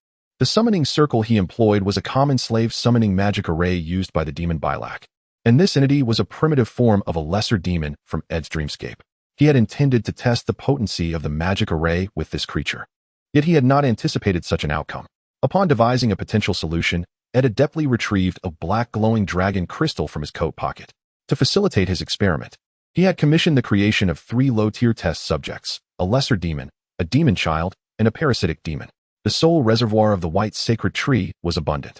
The summoning circle he employed was a common slave summoning magic array used by the demon Bilak, and this entity was a primitive form of a lesser demon from Ed's dreamscape. He had intended to test the potency of the magic array with this creature, yet he had not anticipated such an outcome. Upon devising a potential solution, Ed adeptly retrieved a black glowing dragon crystal from his coat pocket. To facilitate his experiment, he had commissioned the creation of 3 low-tier test subjects: a lesser demon, a demon child, and a parasitic demon. The soul reservoir of the white sacred tree was abundant,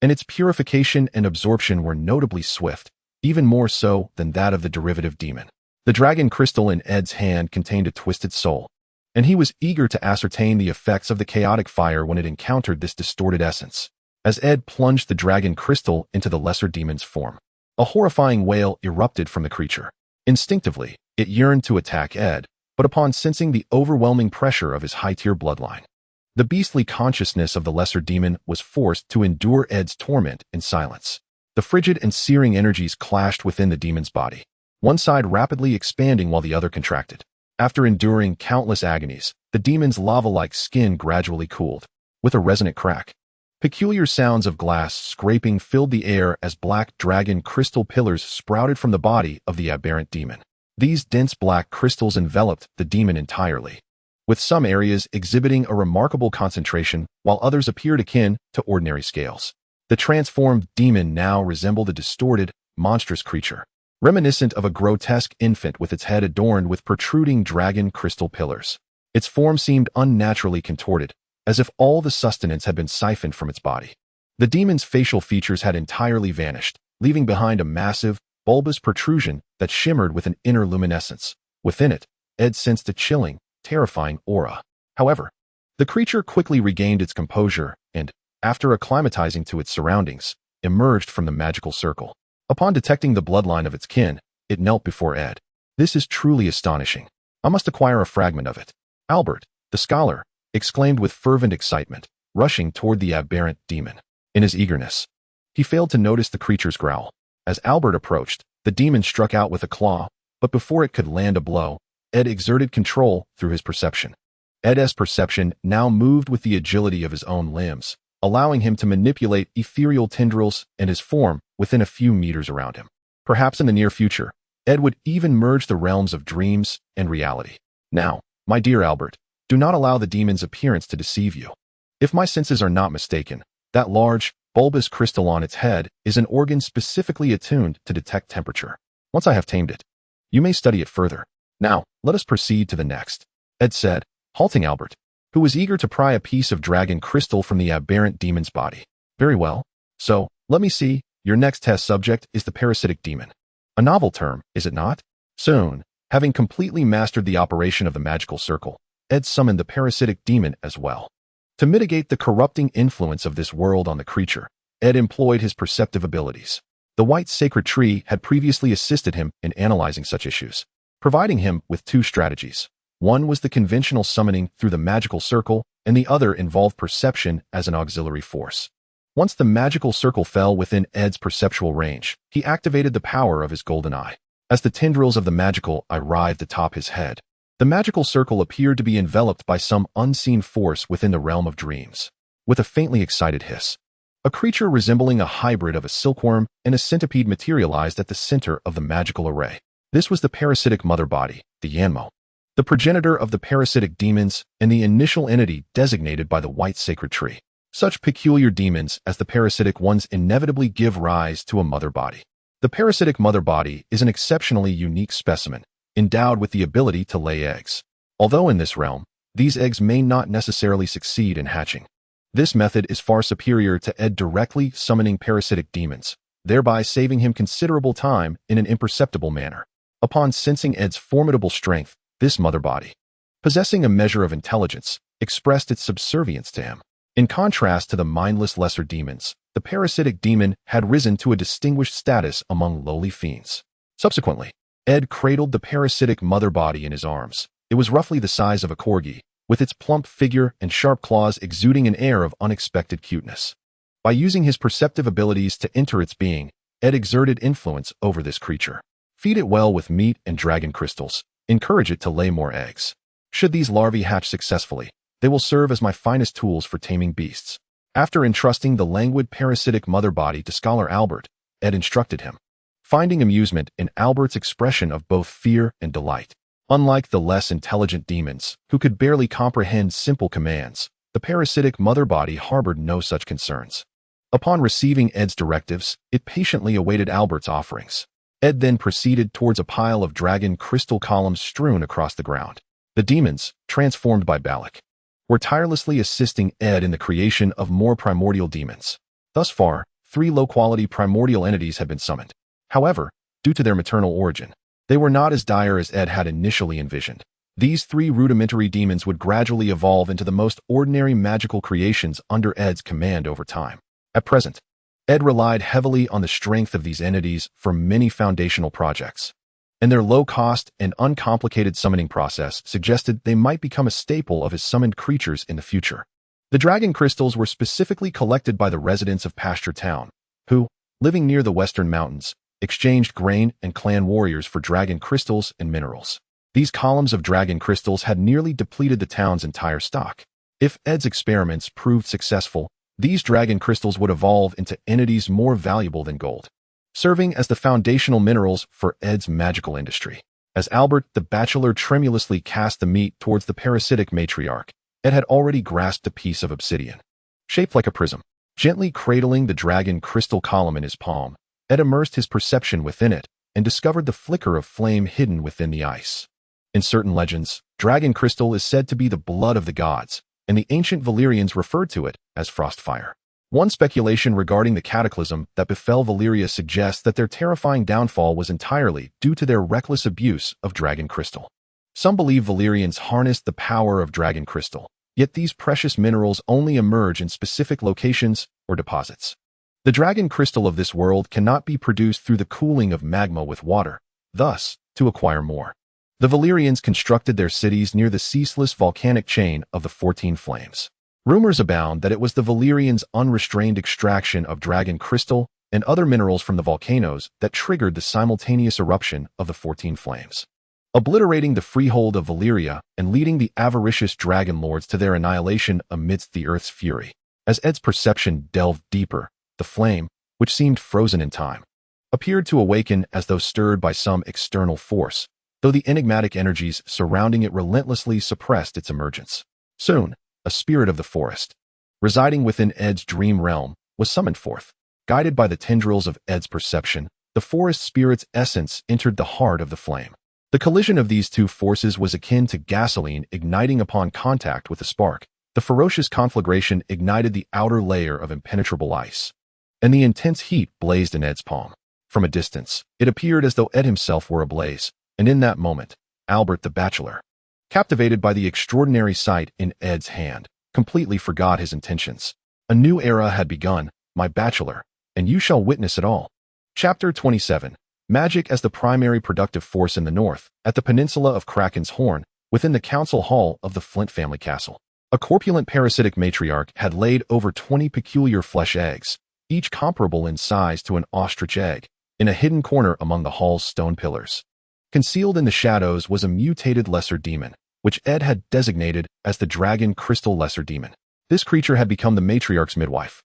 and its purification and absorption were notably swift, even more so than that of the derivative demon. The dragon crystal in Ed's hand contained a twisted soul, and he was eager to ascertain the effects of the chaotic fire when it encountered this distorted essence. As Ed plunged the dragon crystal into the lesser demon's form, a horrifying wail erupted from the creature. Instinctively, it yearned to attack Ed, but upon sensing the overwhelming pressure of his high-tier bloodline, the beastly consciousness of the lesser demon was forced to endure Ed's torment in silence. The frigid and searing energies clashed within the demon's body, one side rapidly expanding while the other contracted. After enduring countless agonies, the demon's lava-like skin gradually cooled, with a resonant crack. Peculiar sounds of glass scraping filled the air as black dragon crystal pillars sprouted from the body of the aberrant demon. These dense black crystals enveloped the demon entirely, with some areas exhibiting a remarkable concentration while others appeared akin to ordinary scales. The transformed demon now resembled a distorted, monstrous creature, reminiscent of a grotesque infant with its head adorned with protruding dragon crystal pillars. Its form seemed unnaturally contorted, as if all the sustenance had been siphoned from its body. The demon's facial features had entirely vanished, leaving behind a massive, bulbous protrusion that shimmered with an inner luminescence. Within it, Ed sensed a chilling, terrifying aura. However, the creature quickly regained its composure and, after acclimatizing to its surroundings, emerged from the magical circle. Upon detecting the bloodline of its kin, it knelt before Ed. "This is truly astonishing. I must acquire a fragment of it." Albert, the scholar, exclaimed with fervent excitement, rushing toward the aberrant demon. In his eagerness, he failed to notice the creature's growl. As Albert approached, the demon struck out with a claw, but before it could land a blow, Ed exerted control through his perception. Ed's perception now moved with the agility of his own limbs, allowing him to manipulate ethereal tendrils and his form within a few meters around him. Perhaps in the near future, Ed would even merge the realms of dreams and reality. "Now, my dear Albert, do not allow the demon's appearance to deceive you. If my senses are not mistaken, that large, bulbous crystal on its head is an organ specifically attuned to detect temperature. Once I have tamed it, you may study it further. Now, let us proceed to the next," Ed said, halting Albert, who was eager to pry a piece of dragon crystal from the aberrant demon's body. "Very well. So, let me see, your next test subject is the parasitic demon. A novel term, is it not?" Soon, having completely mastered the operation of the magical circle, Ed summoned the parasitic demon as well. To mitigate the corrupting influence of this world on the creature, Ed employed his perceptive abilities. The white sacred tree had previously assisted him in analyzing such issues, providing him with two strategies. One was the conventional summoning through the magical circle, and the other involved perception as an auxiliary force. Once the magical circle fell within Ed's perceptual range, he activated the power of his golden eye. As the tendrils of the magical eye writhed atop his head, the magical circle appeared to be enveloped by some unseen force within the realm of dreams. With a faintly excited hiss, a creature resembling a hybrid of a silkworm and a centipede materialized at the center of the magical array. This was the parasitic mother body, the Yanmo, the progenitor of the parasitic demons and the initial entity designated by the white sacred tree. Such peculiar demons as the parasitic ones inevitably give rise to a mother body. The parasitic mother body is an exceptionally unique specimen, endowed with the ability to lay eggs. Although in this realm, these eggs may not necessarily succeed in hatching. This method is far superior to Ed directly summoning parasitic demons, thereby saving him considerable time in an imperceptible manner. Upon sensing Ed's formidable strength, this mother body, possessing a measure of intelligence, expressed its subservience to him. In contrast to the mindless lesser demons, the parasitic demon had risen to a distinguished status among lowly fiends. Subsequently, Ed cradled the parasitic mother body in his arms. It was roughly the size of a corgi, with its plump figure and sharp claws exuding an air of unexpected cuteness. By using his perceptive abilities to enter its being, Ed exerted influence over this creature. Feed it well with meat and dragon crystals. Encourage it to lay more eggs. Should these larvae hatch successfully, they will serve as my finest tools for taming beasts. After entrusting the languid parasitic mother body to Scholar Albert, Ed instructed him, finding amusement in Albert's expression of both fear and delight. Unlike the less intelligent demons, who could barely comprehend simple commands, the parasitic mother body harbored no such concerns. Upon receiving Ed's directives, it patiently awaited Albert's offerings. Ed then proceeded towards a pile of dragon crystal columns strewn across the ground. The demons, transformed by Balak, were tirelessly assisting Ed in the creation of more primordial demons. Thus far, 3 low-quality primordial entities had been summoned. However, due to their maternal origin, they were not as dire as Ed had initially envisioned. These 3 rudimentary demons would gradually evolve into the most ordinary magical creations under Ed's command over time. At present, Ed relied heavily on the strength of these entities for many foundational projects. and their low-cost and uncomplicated summoning process suggested they might become a staple of his summoned creatures in the future. The dragon crystals were specifically collected by the residents of Pasture Town, who, living near the western mountains, exchanged grain and clan warriors for dragon crystals and minerals. These columns of dragon crystals had nearly depleted the town's entire stock. If Ed's experiments proved successful, these dragon crystals would evolve into entities more valuable than gold, serving as the foundational minerals for Ed's magical industry. As Albert the Bachelor tremulously cast the meat towards the parasitic matriarch, Ed had already grasped a piece of obsidian, shaped like a prism. Gently cradling the dragon crystal column in his palm, Ed immersed his perception within it and discovered the flicker of flame hidden within the ice. In certain legends, dragon crystal is said to be the blood of the gods, and the ancient Valyrians referred to it as frostfire. One speculation regarding the cataclysm that befell Valyria suggests that their terrifying downfall was entirely due to their reckless abuse of dragon crystal. Some believe Valyrians harnessed the power of dragon crystal, yet these precious minerals only emerge in specific locations or deposits. The dragon crystal of this world cannot be produced through the cooling of magma with water, thus, to acquire more, the Valyrians constructed their cities near the ceaseless volcanic chain of the 14 Flames. Rumors abound that it was the Valyrians' unrestrained extraction of dragon crystal and other minerals from the volcanoes that triggered the simultaneous eruption of the 14 Flames, obliterating the freehold of Valyria and leading the avaricious dragon lords to their annihilation amidst the earth's fury. As Ed's perception delved deeper, the flame, which seemed frozen in time, appeared to awaken as though stirred by some external force, though the enigmatic energies surrounding it relentlessly suppressed its emergence. Soon, a spirit of the forest, residing within Ed's dream realm, was summoned forth. Guided by the tendrils of Ed's perception, the forest spirit's essence entered the heart of the flame. The collision of these two forces was akin to gasoline igniting upon contact with a spark. The ferocious conflagration ignited the outer layer of impenetrable ice, and the intense heat blazed in Ed's palm. From a distance, it appeared as though Ed himself were ablaze, and in that moment, Albert the Bachelor, captivated by the extraordinary sight in Ed's hand, completely forgot his intentions. A new era had begun, my bachelor, and you shall witness it all. Chapter 27. Magic as the primary productive force in the north, at the peninsula of Kraken's Horn, within the council hall of the Flint family castle. A corpulent parasitic matriarch had laid over 20 peculiar flesh eggs, each comparable in size to an ostrich egg, in a hidden corner among the hall's stone pillars. Concealed in the shadows was a mutated lesser demon, which Ed had designated as the dragon crystal lesser demon. This creature had become the matriarch's midwife,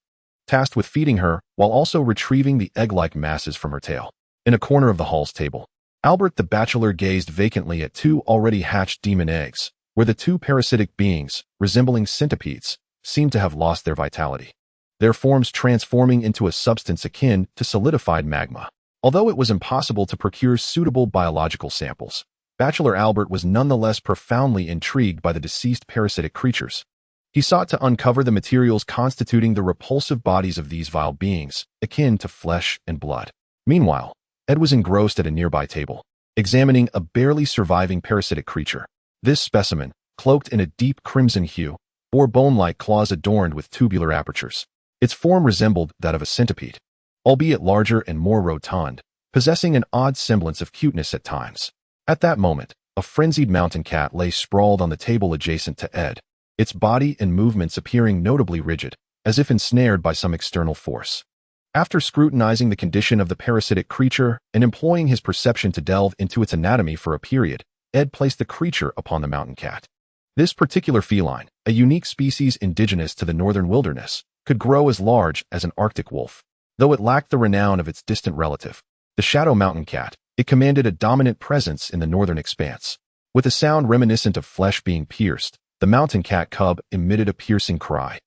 tasked with feeding her while also retrieving the egg-like masses from her tail. In a corner of the hall's table, Albert the Bachelor gazed vacantly at two already hatched demon eggs, where the two parasitic beings, resembling centipedes, seemed to have lost their vitality, their forms transforming into a substance akin to solidified magma. Although it was impossible to procure suitable biological samples, Bachelor Albert was nonetheless profoundly intrigued by the deceased parasitic creatures. He sought to uncover the materials constituting the repulsive bodies of these vile beings, akin to flesh and blood. Meanwhile, Ed was engrossed at a nearby table, examining a barely surviving parasitic creature. This specimen, cloaked in a deep crimson hue, bore bone-like claws adorned with tubular apertures. Its form resembled that of a centipede, albeit larger and more rotund, possessing an odd semblance of cuteness at times. At that moment, a frenzied mountain cat lay sprawled on the table adjacent to Ed, its body and movements appearing notably rigid, as if ensnared by some external force. After scrutinizing the condition of the parasitic creature and employing his perception to delve into its anatomy for a period, Ed placed the creature upon the mountain cat. This particular feline, a unique species indigenous to the northern wilderness, could grow as large as an Arctic wolf. Though it lacked the renown of its distant relative, the shadow mountain cat, it commanded a dominant presence in the northern expanse. With a sound reminiscent of flesh being pierced, the mountain cat cub emitted a piercing cry,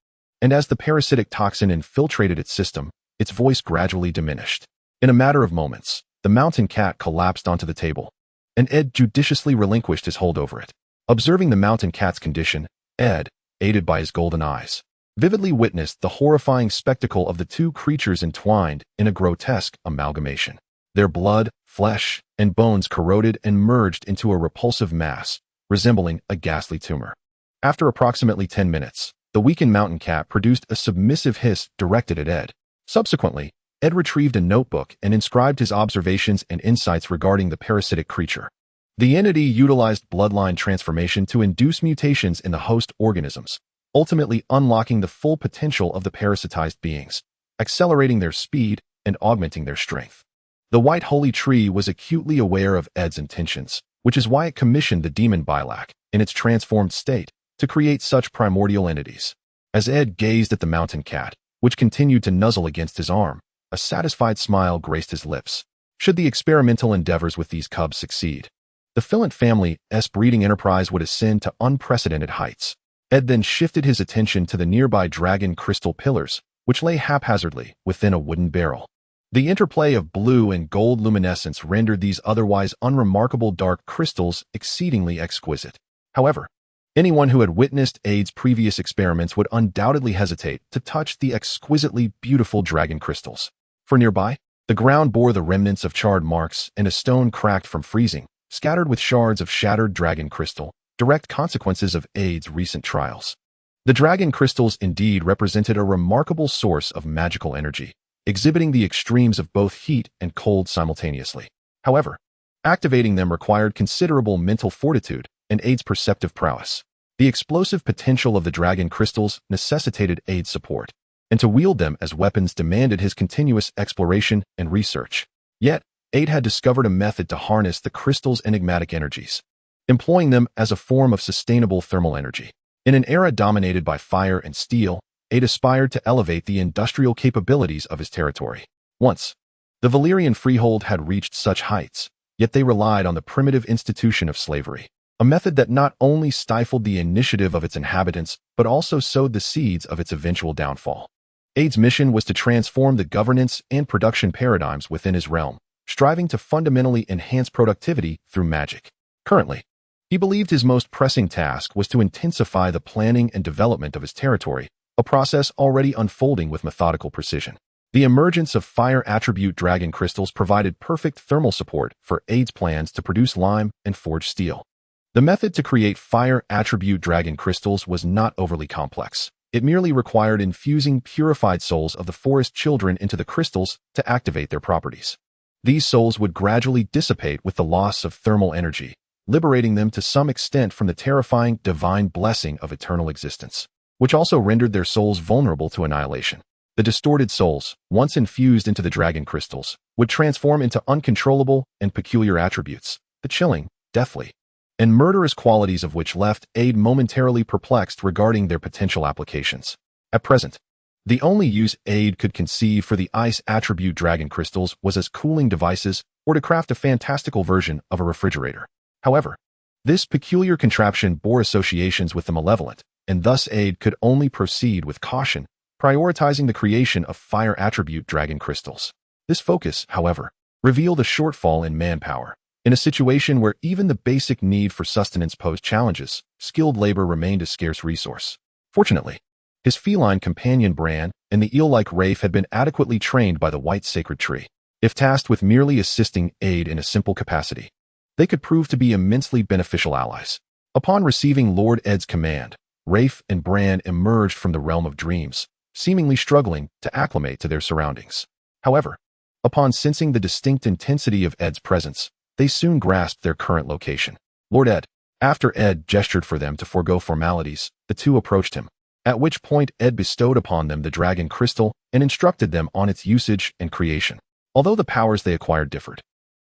and as the parasitic toxin infiltrated its system, its voice gradually diminished. In a matter of moments, the mountain cat collapsed onto the table, and Ed judiciously relinquished his hold over it. Observing the mountain cat's condition, Ed, aided by his golden eyes, vividly witnessed the horrifying spectacle of the two creatures entwined in a grotesque amalgamation. Their blood, flesh, and bones corroded and merged into a repulsive mass, resembling a ghastly tumor. After approximately 10 minutes, the weakened mountain cat produced a submissive hiss directed at Ed. Subsequently, Ed retrieved a notebook and inscribed his observations and insights regarding the parasitic creature. The entity utilized bloodline transformation to induce mutations in the host organisms, ultimately unlocking the full potential of the parasitized beings, accelerating their speed and augmenting their strength. The White Holy Tree was acutely aware of Ed's intentions, which is why it commissioned the demon Bilak, in its transformed state, to create such primordial entities. As Ed gazed at the mountain cat, which continued to nuzzle against his arm, a satisfied smile graced his lips. Should the experimental endeavors with these cubs succeed, the Flint family's breeding enterprise would ascend to unprecedented heights. Ed then shifted his attention to the nearby dragon crystal pillars, which lay haphazardly within a wooden barrel. The interplay of blue and gold luminescence rendered these otherwise unremarkable dark crystals exceedingly exquisite. However, anyone who had witnessed Ade's previous experiments would undoubtedly hesitate to touch the exquisitely beautiful dragon crystals. For nearby, the ground bore the remnants of charred marks and a stone cracked from freezing, scattered with shards of shattered dragon crystal, direct consequences of Ade's recent trials. The dragon crystals indeed represented a remarkable source of magical energy, exhibiting the extremes of both heat and cold simultaneously. However, activating them required considerable mental fortitude and Ade's perceptive prowess. The explosive potential of the dragon crystals necessitated Ade's support, and to wield them as weapons demanded his continuous exploration and research. Yet, Ade had discovered a method to harness the crystal's enigmatic energies, employing them as a form of sustainable thermal energy. In an era dominated by fire and steel, Ade aspired to elevate the industrial capabilities of his territory. Once, the Valyrian freehold had reached such heights, yet they relied on the primitive institution of slavery, a method that not only stifled the initiative of its inhabitants, but also sowed the seeds of its eventual downfall. Ade's mission was to transform the governance and production paradigms within his realm, striving to fundamentally enhance productivity through magic. Currently, he believed his most pressing task was to intensify the planning and development of his territory, a process already unfolding with methodical precision. The emergence of fire attribute dragon crystals provided perfect thermal support for Ade's plans to produce lime and forge steel. The method to create fire attribute dragon crystals was not overly complex. It merely required infusing purified souls of the forest children into the crystals to activate their properties. These souls would gradually dissipate with the loss of thermal energy, liberating them to some extent from the terrifying divine blessing of eternal existence, which also rendered their souls vulnerable to annihilation. The distorted souls, once infused into the dragon crystals, would transform into uncontrollable and peculiar attributes, the chilling, deathly, and murderous qualities of which left Ade momentarily perplexed regarding their potential applications. At present, the only use Ade could conceive for the ice attribute dragon crystals was as cooling devices or to craft a fantastical version of a refrigerator. However, this peculiar contraption bore associations with the malevolent, and thus Ade could only proceed with caution, prioritizing the creation of fire attribute dragon crystals. This focus, however, revealed a shortfall in manpower. In a situation where even the basic need for sustenance posed challenges, skilled labor remained a scarce resource. Fortunately, his feline companion Bran and the eel-like Rafe had been adequately trained by the White Sacred Tree. If tasked with merely assisting Ade in a simple capacity, they could prove to be immensely beneficial allies. Upon receiving Lord Ed's command, Rafe and Bran emerged from the realm of dreams, seemingly struggling to acclimate to their surroundings. However, upon sensing the distinct intensity of Ed's presence, they soon grasped their current location. Lord Ed. After Ed gestured for them to forego formalities, the two approached him, at which point Ed bestowed upon them the dragon crystal and instructed them on its usage and creation. Although the powers they acquired differed,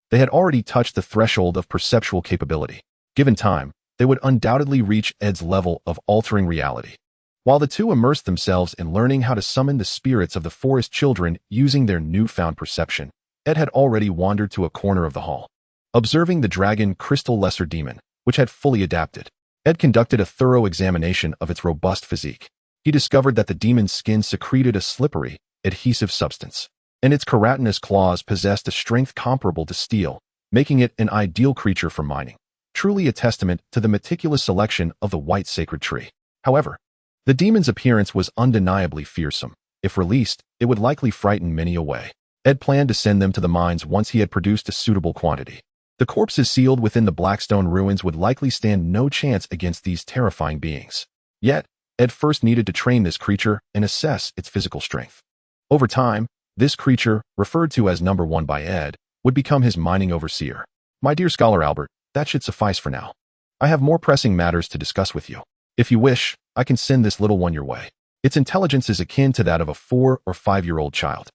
they had already touched the threshold of perceptual capability. Given time, they would undoubtedly reach Ed's level of altering reality. While the two immersed themselves in learning how to summon the spirits of the forest children using their newfound perception, Ed had already wandered to a corner of the hall. Observing the dragon crystal lesser demon, which had fully adapted, Ed conducted a thorough examination of its robust physique. He discovered that the demon's skin secreted a slippery, adhesive substance, and its keratinous claws possessed a strength comparable to steel, making it an ideal creature for mining. Truly a testament to the meticulous selection of the White Sacred Tree. However, the demon's appearance was undeniably fearsome. If released, it would likely frighten many away. Ed planned to send them to the mines once he had produced a suitable quantity. The corpses sealed within the Blackstone ruins would likely stand no chance against these terrifying beings. Yet, Ed first needed to train this creature and assess its physical strength. Over time, This creature, referred to as number 1 by Ed, would become his mining overseer. My dear Scholar Albert, that should suffice for now. I have more pressing matters to discuss with you. If you wish, I can send this little one your way. Its intelligence is akin to that of a 4 or 5-year-old child.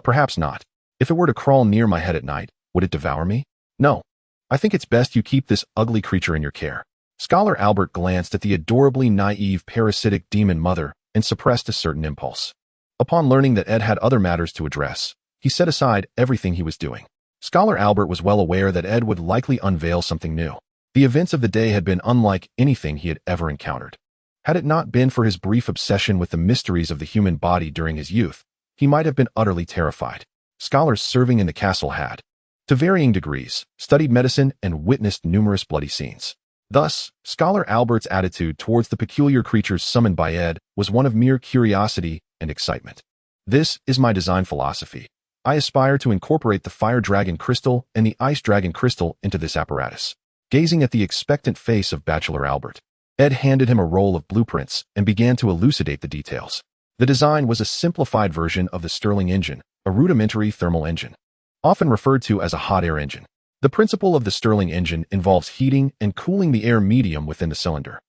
Perhaps not. If it were to crawl near my head at night, would it devour me? No. I think it's best you keep this ugly creature in your care. Scholar Albert glanced at the adorably naive parasitic demon mother and suppressed a certain impulse. Upon learning that Ed had other matters to address, he set aside everything he was doing. Scholar Albert was well aware that Ed would likely unveil something new. The events of the day had been unlike anything he had ever encountered. Had it not been for his brief obsession with the mysteries of the human body during his youth, he might have been utterly terrified. Scholars serving in the castle had, to varying degrees, studied medicine and witnessed numerous bloody scenes. Thus, Scholar Albert's attitude towards the peculiar creatures summoned by Ed was one of mere curiosity and excitement. This is my design philosophy. I aspire to incorporate the fire dragon crystal and the ice dragon crystal into this apparatus. Gazing at the expectant face of Bachelor Albert, Ed handed him a roll of blueprints and began to elucidate the details. The design was a simplified version of the Stirling engine, a rudimentary thermal engine, often referred to as a hot air engine. The principle of the Stirling engine involves heating and cooling the air medium within the cylinder,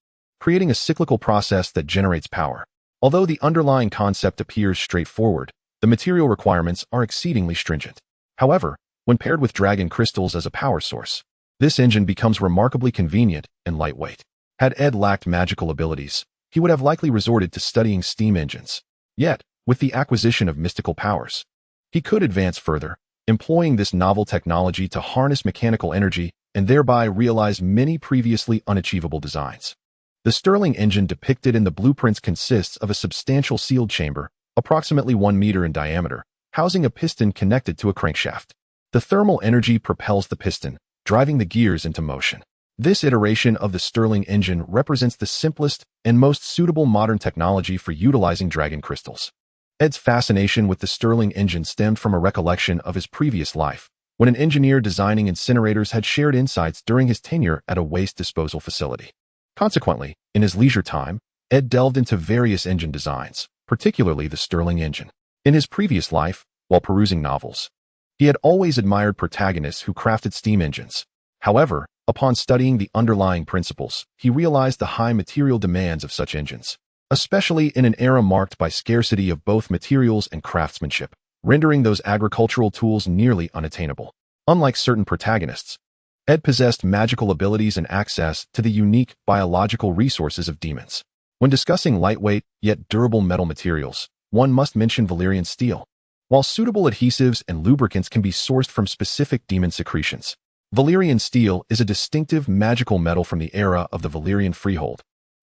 creating a cyclical process that generates power. Although the underlying concept appears straightforward, the material requirements are exceedingly stringent. However, when paired with dragon crystals as a power source, this engine becomes remarkably convenient and lightweight. Had Ed lacked magical abilities, he would have likely resorted to studying steam engines. Yet, with the acquisition of mystical powers, he could advance further, employing this novel technology to harness mechanical energy and thereby realize many previously unachievable designs. The Stirling engine depicted in the blueprints consists of a substantial sealed chamber, approximately 1 meter in diameter, housing a piston connected to a crankshaft. The thermal energy propels the piston, driving the gears into motion. This iteration of the Stirling engine represents the simplest and most suitable modern technology for utilizing dragon crystals. Ed's fascination with the Stirling engine stemmed from a recollection of his previous life, when an engineer designing incinerators had shared insights during his tenure at a waste disposal facility. Consequently, in his leisure time, Ed delved into various engine designs, particularly the Stirling engine. In his previous life, while perusing novels, he had always admired protagonists who crafted steam engines. However, upon studying the underlying principles, he realized the high material demands of such engines, especially in an era marked by scarcity of both materials and craftsmanship, rendering those agricultural tools nearly unattainable. Unlike certain protagonists, Ed possessed magical abilities and access to the unique biological resources of demons. When discussing lightweight yet durable metal materials, one must mention Valyrian steel. While suitable adhesives and lubricants can be sourced from specific demon secretions, Valyrian steel is a distinctive magical metal from the era of the Valyrian freehold,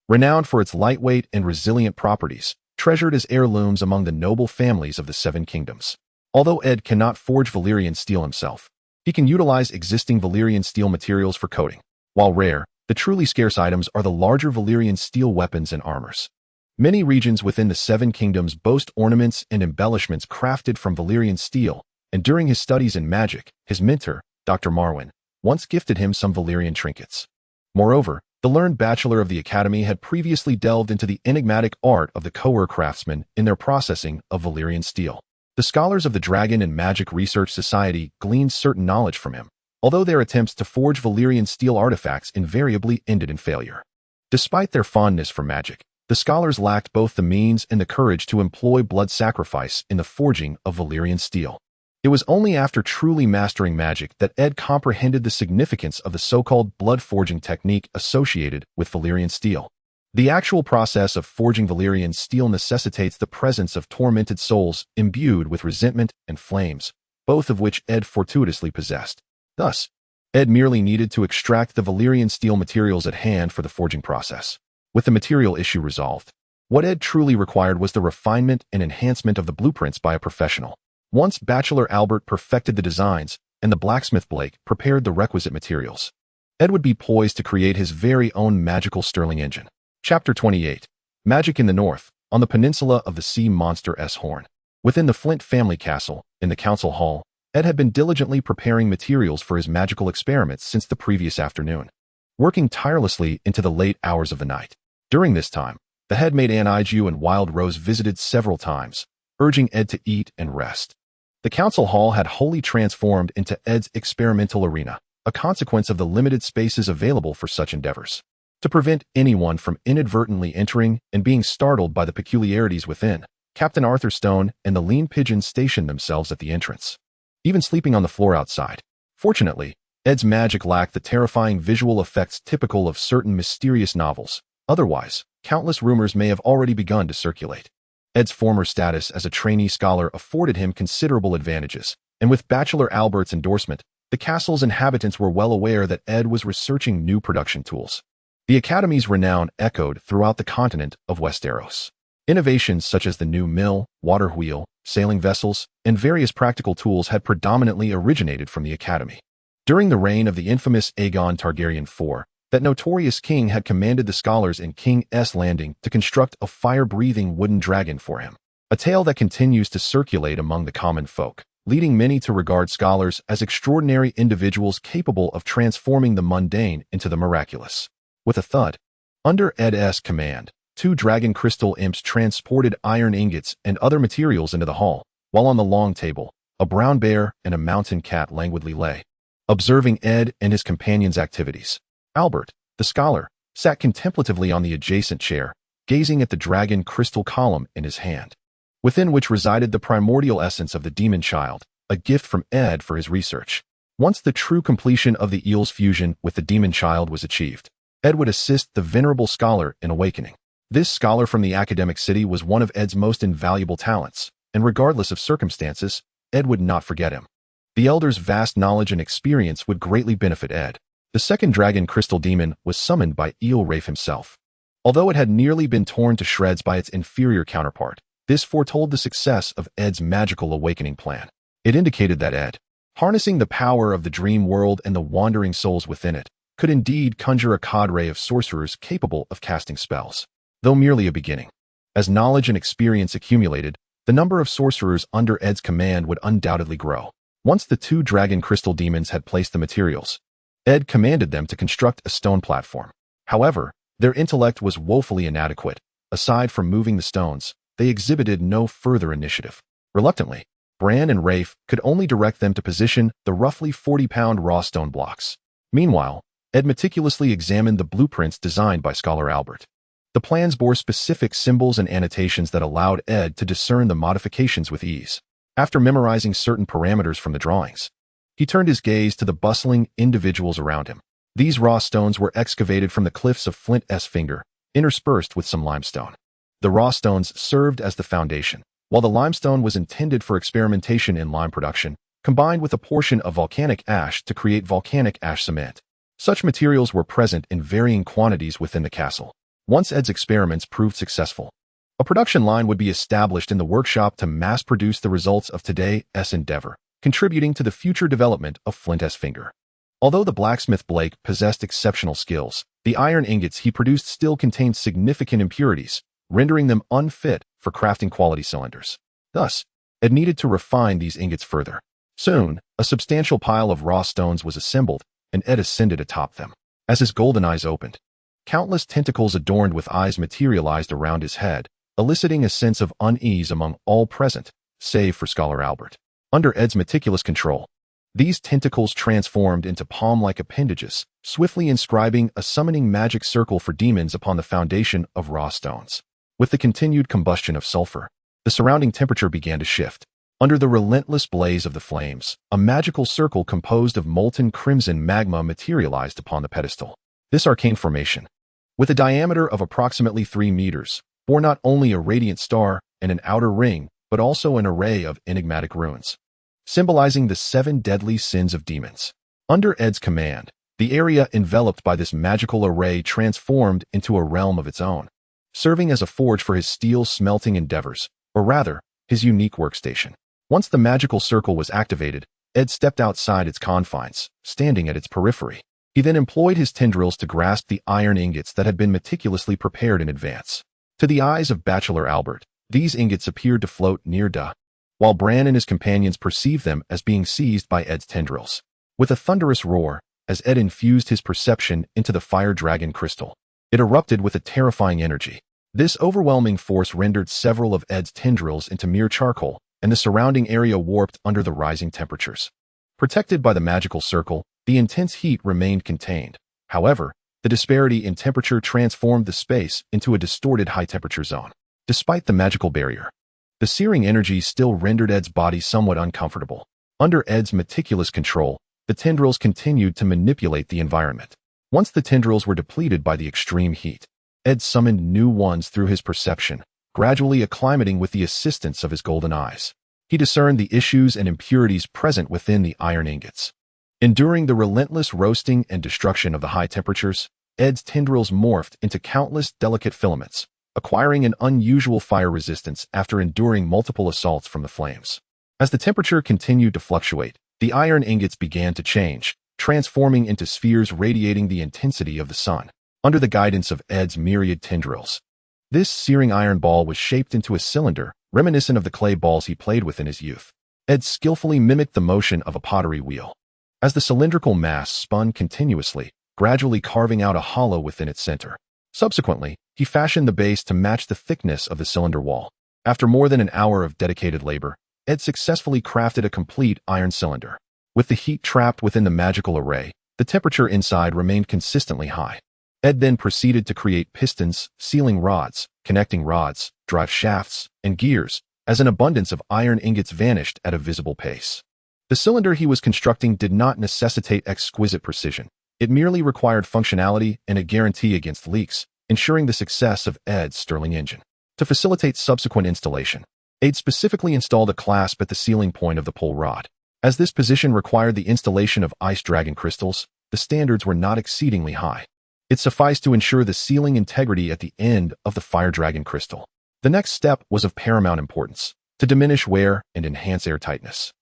renowned for its lightweight and resilient properties, treasured as heirlooms among the noble families of the Seven Kingdoms. Although Ed cannot forge Valyrian steel himself, he can utilize existing Valyrian steel materials for coating. While rare, the truly scarce items are the larger Valyrian steel weapons and armors. Many regions within the Seven Kingdoms boast ornaments and embellishments crafted from Valyrian steel, and during his studies in magic, his mentor, Dr. Marwyn, once gifted him some Valyrian trinkets. Moreover, the learned bachelor of the academy had previously delved into the enigmatic art of the Coer craftsmen in their processing of Valyrian steel. The scholars of the Dragon and Magic Research Society gleaned certain knowledge from him, although their attempts to forge Valyrian steel artifacts invariably ended in failure. Despite their fondness for magic, the scholars lacked both the means and the courage to employ blood sacrifice in the forging of Valyrian steel. It was only after truly mastering magic that Ed comprehended the significance of the so-called blood forging technique associated with Valyrian steel. The actual process of forging Valyrian steel necessitates the presence of tormented souls imbued with resentment and flames, both of which Ed fortuitously possessed. Thus, Ed merely needed to extract the Valyrian steel materials at hand for the forging process. With the material issue resolved, what Ed truly required was the refinement and enhancement of the blueprints by a professional. Once Bachelor Albert perfected the designs and the blacksmith Blake prepared the requisite materials, Ed would be poised to create his very own magical Stirling engine. Chapter 28. Magic in the North, on the peninsula of the sea monster Horn. Within the Flint family castle, in the council hall, Ed had been diligently preparing materials for his magical experiments since the previous afternoon, working tirelessly into the late hours of the night. During this time, the headmaid Aniju and Wild Rose visited several times, urging Ed to eat and rest. The council hall had wholly transformed into Ed's experimental arena, a consequence of the limited spaces available for such endeavors. To prevent anyone from inadvertently entering and being startled by the peculiarities within, Captain Arthur Stone and the lean pigeon stationed themselves at the entrance, even sleeping on the floor outside. Fortunately, Ed's magic lacked the terrifying visual effects typical of certain mysterious novels. Otherwise, countless rumors may have already begun to circulate. Ed's former status as a trainee scholar afforded him considerable advantages, and with Bachelor Albert's endorsement, the castle's inhabitants were well aware that Ed was researching new production tools. The Academy's renown echoed throughout the continent of Westeros. Innovations such as the new mill, water wheel, sailing vessels, and various practical tools had predominantly originated from the Academy. During the reign of the infamous Aegon Targaryen IV, that notorious king had commanded the scholars in King's Landing to construct a fire-breathing wooden dragon for him, a tale that continues to circulate among the common folk, leading many to regard scholars as extraordinary individuals capable of transforming the mundane into the miraculous. With a thud, under Ed's command, 2 dragon crystal imps transported iron ingots and other materials into the hall, while on the long table, a brown bear and a mountain cat languidly lay, observing Ed and his companions' activities. Albert, the scholar, sat contemplatively on the adjacent chair, gazing at the dragon crystal column in his hand, within which resided the primordial essence of the demon child, a gift from Ed for his research. Once the true completion of the eel's fusion with the demon child was achieved, Ed would assist the venerable scholar in awakening. This scholar from the academic city was one of Ed's most invaluable talents, and regardless of circumstances, Ed would not forget him. The elder's vast knowledge and experience would greatly benefit Ed. The second dragon crystal demon was summoned by Eel Rafe himself. Although it had nearly been torn to shreds by its inferior counterpart, this foretold the success of Ed's magical awakening plan. It indicated that Ed, harnessing the power of the dream world and the wandering souls within it, could indeed conjure a cadre of sorcerers capable of casting spells, though merely a beginning. As knowledge and experience accumulated, the number of sorcerers under Ed's command would undoubtedly grow. Once the 2 dragon crystal demons had placed the materials, Ed commanded them to construct a stone platform. However, their intellect was woefully inadequate. Aside from moving the stones, they exhibited no further initiative. Reluctantly, Bran and Rafe could only direct them to position the roughly 40-pound raw stone blocks. Meanwhile, Ed meticulously examined the blueprints designed by Scholar Albert. The plans bore specific symbols and annotations that allowed Ed to discern the modifications with ease. After memorizing certain parameters from the drawings, he turned his gaze to the bustling individuals around him. These raw stones were excavated from the cliffs of Flint's Finger, interspersed with some limestone. The raw stones served as the foundation, while the limestone was intended for experimentation in lime production, combined with a portion of volcanic ash to create volcanic ash cement. Such materials were present in varying quantities within the castle. Once Ed's experiments proved successful, a production line would be established in the workshop to mass-produce the results of today's endeavor, contributing to the future development of Flint's Finger. Although the blacksmith Blake possessed exceptional skills, the iron ingots he produced still contained significant impurities, rendering them unfit for crafting quality cylinders. Thus, Ed needed to refine these ingots further. Soon, a substantial pile of raw stones was assembled, and Ed ascended atop them. As his golden eyes opened, countless tentacles adorned with eyes materialized around his head, eliciting a sense of unease among all present, save for Scholar Albert. Under Ed's meticulous control, these tentacles transformed into palm-like appendages, swiftly inscribing a summoning magic circle for demons upon the foundation of raw stones. With the continued combustion of sulfur, the surrounding temperature began to shift. Under the relentless blaze of the flames, a magical circle composed of molten crimson magma materialized upon the pedestal. This arcane formation, with a diameter of approximately 3 meters, bore not only a radiant star and an outer ring, but also an array of enigmatic runes, symbolizing the 7 deadly sins of demons. Under Ed's command, the area enveloped by this magical array transformed into a realm of its own, serving as a forge for his steel smelting endeavors, or rather, his unique workstation. Once the magical circle was activated, Ed stepped outside its confines, standing at its periphery. He then employed his tendrils to grasp the iron ingots that had been meticulously prepared in advance. To the eyes of Bachelor Albert, these ingots appeared to float near while Bran and his companions perceived them as being seized by Ed's tendrils. With a thunderous roar, as Ed infused his perception into the fire dragon crystal, it erupted with a terrifying energy. This overwhelming force rendered several of Ed's tendrils into mere charcoal, and the surrounding area warped under the rising temperatures. Protected by the magical circle, the intense heat remained contained. However, the disparity in temperature transformed the space into a distorted high-temperature zone. Despite the magical barrier, the searing energy still rendered Ed's body somewhat uncomfortable. Under Ed's meticulous control, the tendrils continued to manipulate the environment. Once the tendrils were depleted by the extreme heat, Ed summoned new ones through his perception, gradually acclimating with the assistance of his golden eyes. He discerned the issues and impurities present within the iron ingots. Enduring the relentless roasting and destruction of the high temperatures, Ed's tendrils morphed into countless delicate filaments, acquiring an unusual fire resistance after enduring multiple assaults from the flames. As the temperature continued to fluctuate, the iron ingots began to change, transforming into spheres radiating the intensity of the sun. Under the guidance of Ed's myriad tendrils, this searing iron ball was shaped into a cylinder, reminiscent of the clay balls he played with in his youth. Ed skillfully mimicked the motion of a pottery wheel. As the cylindrical mass spun continuously, gradually carving out a hollow within its center. Subsequently, he fashioned the base to match the thickness of the cylinder wall. After more than an hour of dedicated labor, Ed successfully crafted a complete iron cylinder. With the heat trapped within the magical array, the temperature inside remained consistently high. Ed then proceeded to create pistons, sealing rods, connecting rods, drive shafts, and gears, as an abundance of iron ingots vanished at a visible pace. The cylinder he was constructing did not necessitate exquisite precision. It merely required functionality and a guarantee against leaks, ensuring the success of Ed's Sterling engine. To facilitate subsequent installation, Ed specifically installed a clasp at the sealing point of the pull rod. As this position required the installation of ice dragon crystals, the standards were not exceedingly high. It sufficed to ensure the sealing integrity at the end of the fire dragon crystal. The next step was of paramount importance, to diminish wear and enhance airtightness.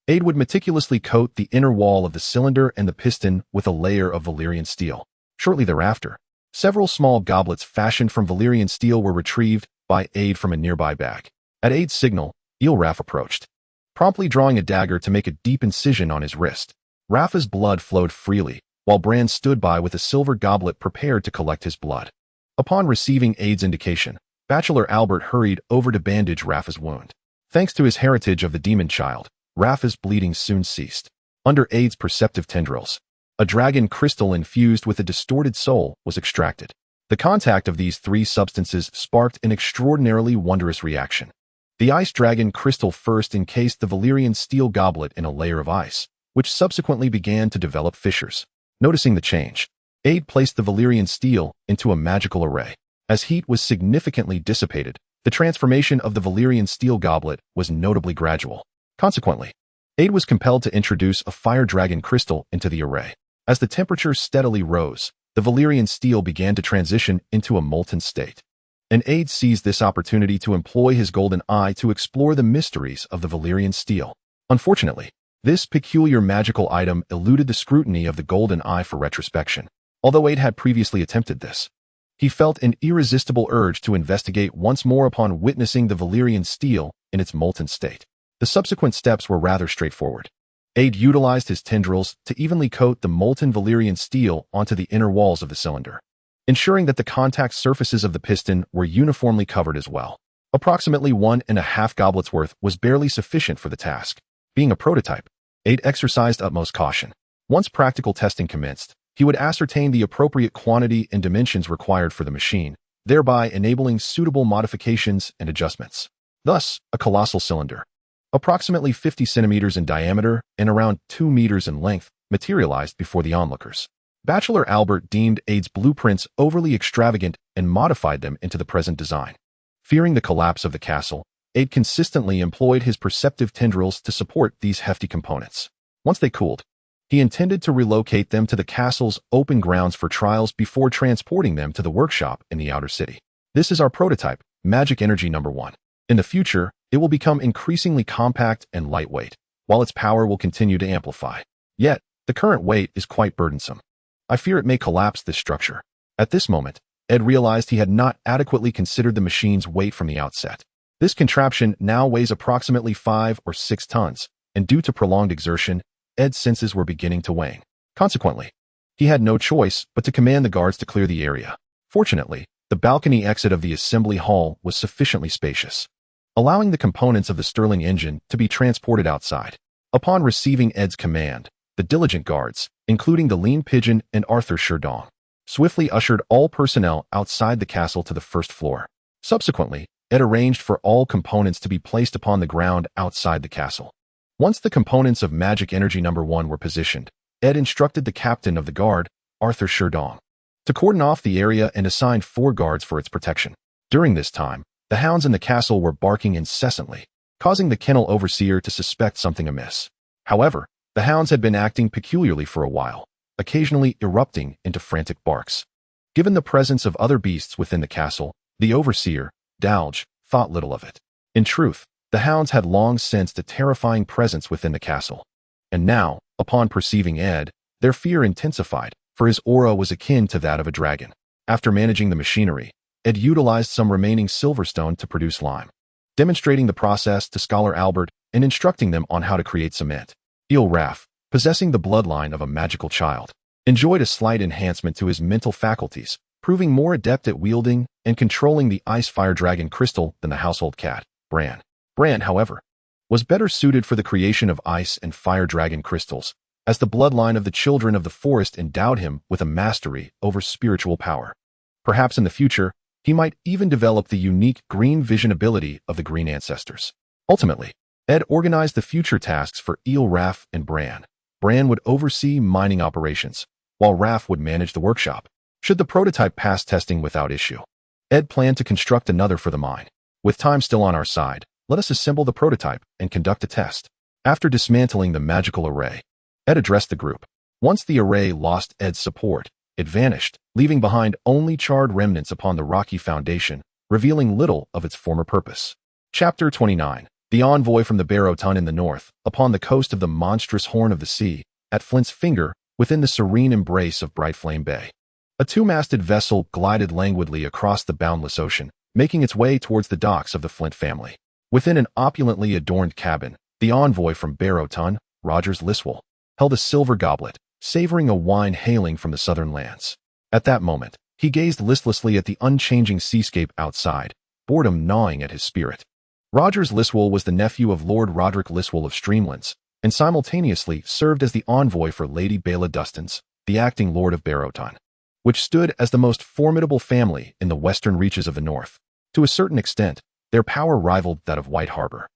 Ed would meticulously coat the inner wall of the cylinder and the piston with a layer of Valyrian steel. Shortly thereafter, several small goblets fashioned from Valyrian steel were retrieved by Ed from a nearby bag. At Ed's signal, Raff approached, promptly drawing a dagger to make a deep incision on his wrist. Raff's blood flowed freely, while Bran stood by with a silver goblet prepared to collect his blood. Upon receiving Ed's indication, Bachelor Albert hurried over to bandage Raff's wound. Thanks to his heritage of the demon child, Raff's bleeding soon ceased. Under Ed's perceptive tendrils, a dragon crystal infused with a distorted soul was extracted. The contact of these three substances sparked an extraordinarily wondrous reaction. The ice dragon crystal first encased the Valyrian steel goblet in a layer of ice, which subsequently began to develop fissures. Noticing the change, Ed placed the Valyrian steel into a magical array. As heat was significantly dissipated, the transformation of the Valyrian steel goblet was notably gradual. Consequently, Ed was compelled to introduce a fire dragon crystal into the array. As the temperature steadily rose, the Valyrian steel began to transition into a molten state. And Ed seized this opportunity to employ his golden eye to explore the mysteries of the Valyrian steel. Unfortunately, this peculiar magical item eluded the scrutiny of the golden eye for retrospection. Although Ed had previously attempted this, he felt an irresistible urge to investigate once more upon witnessing the Valyrian steel in its molten state. The subsequent steps were rather straightforward. Ed utilized his tendrils to evenly coat the molten Valyrian steel onto the inner walls of the cylinder, ensuring that the contact surfaces of the piston were uniformly covered as well. Approximately 1.5 goblets worth was barely sufficient for the task. Being a prototype, Ed exercised utmost caution. Once practical testing commenced, he would ascertain the appropriate quantity and dimensions required for the machine, thereby enabling suitable modifications and adjustments. Thus, a colossal cylinder, approximately 50 centimeters in diameter and around 2 meters in length, materialized before the onlookers. Bachelor Albert deemed Ed's blueprints overly extravagant and modified them into the present design. Fearing the collapse of the castle, Ed consistently employed his perceptive tendrils to support these hefty components. Once they cooled, he intended to relocate them to the castle's open grounds for trials before transporting them to the workshop in the outer city. This is our prototype, Magic Energy No. 1. In the future, it will become increasingly compact and lightweight, while its power will continue to amplify. Yet, the current weight is quite burdensome. I fear it may collapse this structure. At this moment, Ed realized he had not adequately considered the machine's weight from the outset. This contraption now weighs approximately 5 or 6 tons, and due to prolonged exertion, Ed's senses were beginning to wane. Consequently, he had no choice but to command the guards to clear the area. Fortunately, the balcony exit of the assembly hall was sufficiently spacious. allowing the components of the Sterling engine to be transported outside. Upon receiving Ed's command, the diligent guards, including the lean pigeon and Arthur Sherdong, swiftly ushered all personnel outside the castle to the first floor. Subsequently, Ed arranged for all components to be placed upon the ground outside the castle. Once the components of Magic Energy Number 1 were positioned, Ed instructed the captain of the guard, Arthur Sherdong, to cordon off the area and assigned 4 guards for its protection. During this time, the hounds in the castle were barking incessantly, causing the kennel overseer to suspect something amiss. However, the hounds had been acting peculiarly for a while, occasionally erupting into frantic barks. Given the presence of other beasts within the castle, the overseer, Dalge, thought little of it. In truth, the hounds had long sensed a terrifying presence within the castle. And now, upon perceiving Ed, their fear intensified, for his aura was akin to that of a dragon. After managing the machinery, Ed utilized some remaining silverstone to produce lime, demonstrating the process to Scholar Albert and instructing them on how to create cement. Eel Raff, possessing the bloodline of a magical child, enjoyed a slight enhancement to his mental faculties, proving more adept at wielding and controlling the ice fire dragon crystal than the household cat, Bran. Bran, however, was better suited for the creation of ice and fire dragon crystals, as the bloodline of the children of the forest endowed him with a mastery over spiritual power. Perhaps in the future, he might even develop the unique green vision ability of the green ancestors. Ultimately, Ed organized the future tasks for Eel Raff and Bran. Bran would oversee mining operations, while Raff would manage the workshop. Should the prototype pass testing without issue, Ed planned to construct another for the mine. With time still on our side, let us assemble the prototype and conduct a test. After dismantling the magical array, Ed addressed the group. Once the array lost Ed's support, it vanished, leaving behind only charred remnants upon the rocky foundation, revealing little of its former purpose. Chapter 29. The envoy from the Barrow-Tun in the north, upon the coast of the monstrous Horn of the Sea, at Flint's Finger, within the serene embrace of Bright Flame Bay. A 2-masted vessel glided languidly across the boundless ocean, making its way towards the docks of the Flint family. Within an opulently adorned cabin, the envoy from Barrow-Tun, Rogers Liswell, held a silver goblet, savoring a wine hailing from the southern lands. At that moment, he gazed listlessly at the unchanging seascape outside, boredom gnawing at his spirit. Rogers Liswell was the nephew of Lord Roderick Liswell of Streamlands, and simultaneously served as the envoy for Lady Baela Dustins, the acting Lord of Barrow-Tun, which stood as the most formidable family in the western reaches of the north. To a certain extent, their power rivaled that of White Harbor.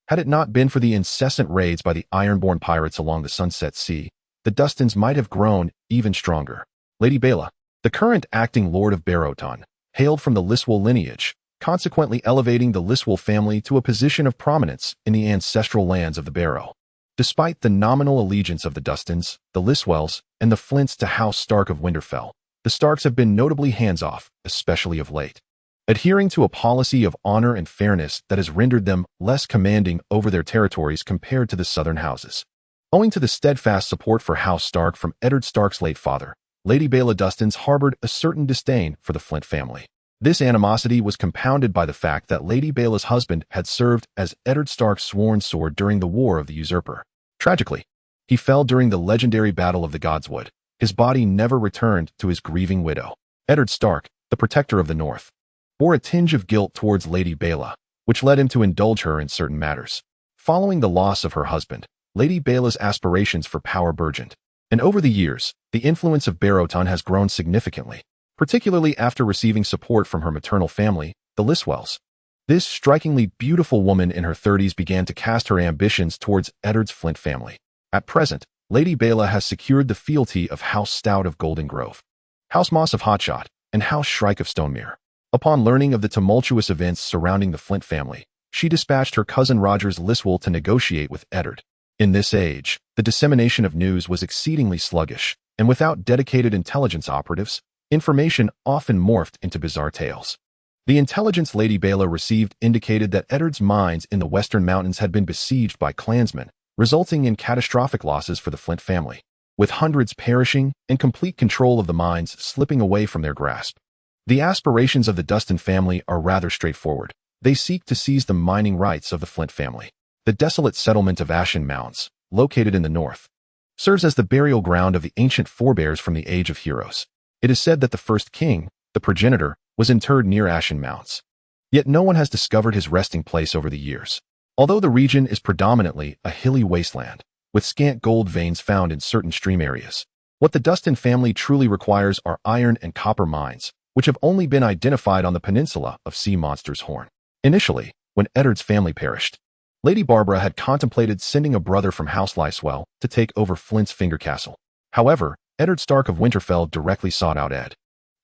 Had it not been for the incessant raids by the Ironborn pirates along the Sunset Sea, the Dustins might have grown even stronger. Lady Baela, the current acting Lord of Barrow-Tun, hailed from the Liswell lineage, consequently elevating the Liswell family to a position of prominence in the ancestral lands of the Barrow. Despite the nominal allegiance of the Dustins, the Liswells, and the Flints to House Stark of Winterfell, the Starks have been notably hands-off, especially of late, adhering to a policy of honor and fairness that has rendered them less commanding over their territories compared to the southern houses. Owing to the steadfast support for House Stark from Eddard Stark's late father, Lady Baela Dustins harbored a certain disdain for the Flint family. This animosity was compounded by the fact that Lady Baela's husband had served as Eddard Stark's sworn sword during the War of the Usurper. Tragically, he fell during the legendary Battle of the Godswood. His body never returned to his grieving widow. Eddard Stark, the protector of the North, bore a tinge of guilt towards Lady Baela, which led him to indulge her in certain matters. Following the loss of her husband, Lady Baela's aspirations for power burgeoned, and over the years, the influence of Barrow-Tun has grown significantly, particularly after receiving support from her maternal family, the Liswells. This strikingly beautiful woman in her 30s began to cast her ambitions towards Eddard's Flint family. At present, Lady Baela has secured the fealty of House Stout of Golden Grove, House Moss of Hotshot, and House Shrike of Stonemere. Upon learning of the tumultuous events surrounding the Flint family, she dispatched her cousin Rogers Liswell to negotiate with Eddard. In this age, the dissemination of news was exceedingly sluggish, and without dedicated intelligence operatives, information often morphed into bizarre tales. The intelligence Lady Baela received indicated that Eddard's mines in the western mountains had been besieged by clansmen, resulting in catastrophic losses for the Flint family, with hundreds perishing and complete control of the mines slipping away from their grasp. The aspirations of the Dustin family are rather straightforward. They seek to seize the mining rights of the Flint family. The desolate settlement of Ashen Mounds, located in the north, serves as the burial ground of the ancient forebears from the Age of Heroes. It is said that the first king, the progenitor, was interred near Ashen Mounds. Yet no one has discovered his resting place over the years. Although the region is predominantly a hilly wasteland, with scant gold veins found in certain stream areas, what the Dustin family truly requires are iron and copper mines, which have only been identified on the peninsula of Sea Monster's Horn. Initially, when Eddard's family perished, Lady Barbara had contemplated sending a brother from House Lyswell to take over Flint's Finger Castle. However, Eddard Stark of Winterfell directly sought out Ed,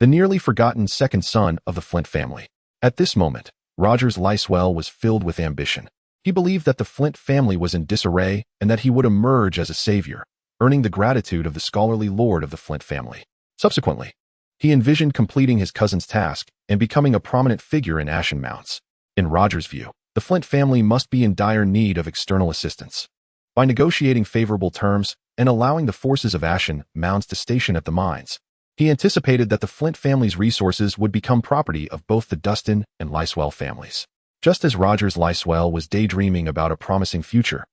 the nearly forgotten second son of the Flint family. At this moment, Rogers Lyswell was filled with ambition. He believed that the Flint family was in disarray and that he would emerge as a savior, earning the gratitude of the scholarly lord of the Flint family. Subsequently, he envisioned completing his cousin's task and becoming a prominent figure in Ashen Mounts. In Rogers' view, the Flint family must be in dire need of external assistance. By negotiating favorable terms and allowing the forces of Ashen Mounts to station at the mines, he anticipated that the Flint family's resources would become property of both the Dustin and Lyswell families. Just as Rogers Lyswell was daydreaming about a promising future,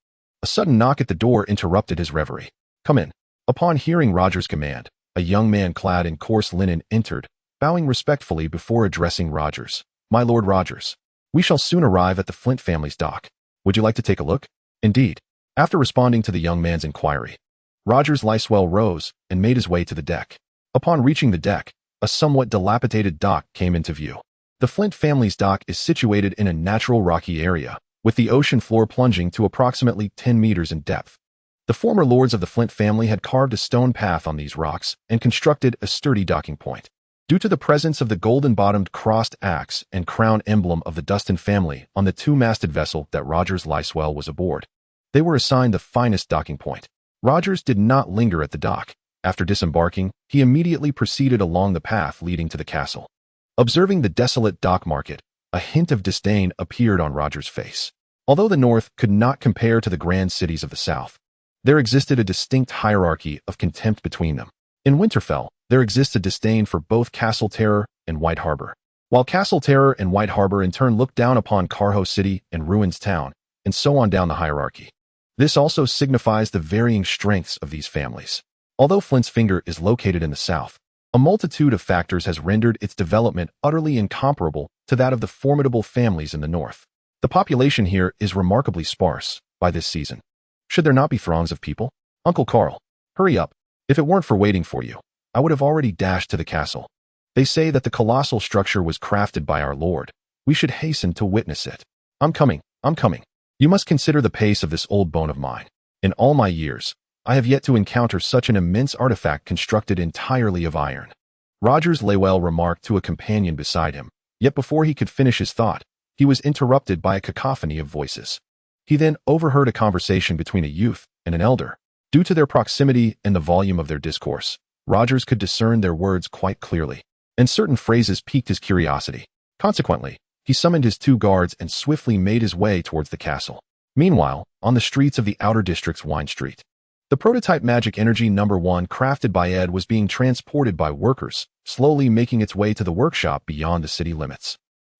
a sudden knock at the door interrupted his reverie. "Come in." Upon hearing Rogers' command, a young man clad in coarse linen entered, bowing respectfully before addressing Rogers. "My Lord Rogers, we shall soon arrive at the Flint family's dock. Would you like to take a look?" "Indeed." After responding to the young man's inquiry, Rogers Lyswell rose and made his way to the deck. Upon reaching the deck, a somewhat dilapidated dock came into view. The Flint family's dock is situated in a natural rocky area, with the ocean floor plunging to approximately 10 meters in depth. The former lords of the Flint family had carved a stone path on these rocks and constructed a sturdy docking point. Due to the presence of the golden-bottomed crossed axe and crown emblem of the Dustin family on the two-masted vessel that Rogers Lyswell was aboard, they were assigned the finest docking point. Rogers did not linger at the dock. After disembarking, he immediately proceeded along the path leading to the castle. Observing the desolate dock market, a hint of disdain appeared on Rogers' face. Although the North could not compare to the grand cities of the South, there existed a distinct hierarchy of contempt between them. In Winterfell, there exists a disdain for both Castle Terror and White Harbor, while Castle Terror and White Harbor in turn looked down upon Carho City and Ruins Town, and so on down the hierarchy. This also signifies the varying strengths of these families. Although Flint's Finger is located in the south, a multitude of factors has rendered its development utterly incomparable to that of the formidable families in the north. The population here is remarkably sparse by this season. Should there not be throngs of people? Uncle Carl, hurry up. If it weren't for waiting for you, I would have already dashed to the castle. They say that the colossal structure was crafted by our Lord. We should hasten to witness it. I'm coming. You must consider the pace of this old bone of mine. In all my years, I have yet to encounter such an immense artifact constructed entirely of iron. Rogers Lyswell remarked to a companion beside him, yet before he could finish his thought, he was interrupted by a cacophony of voices. He then overheard a conversation between a youth and an elder. Due to their proximity and the volume of their discourse, Rogers could discern their words quite clearly, and certain phrases piqued his curiosity. Consequently, he summoned his 2 guards and swiftly made his way towards the castle. Meanwhile, on the streets of the outer district's Wine Street, the prototype Magic Energy No. 1 crafted by Ed was being transported by workers, slowly making its way to the workshop beyond the city limits.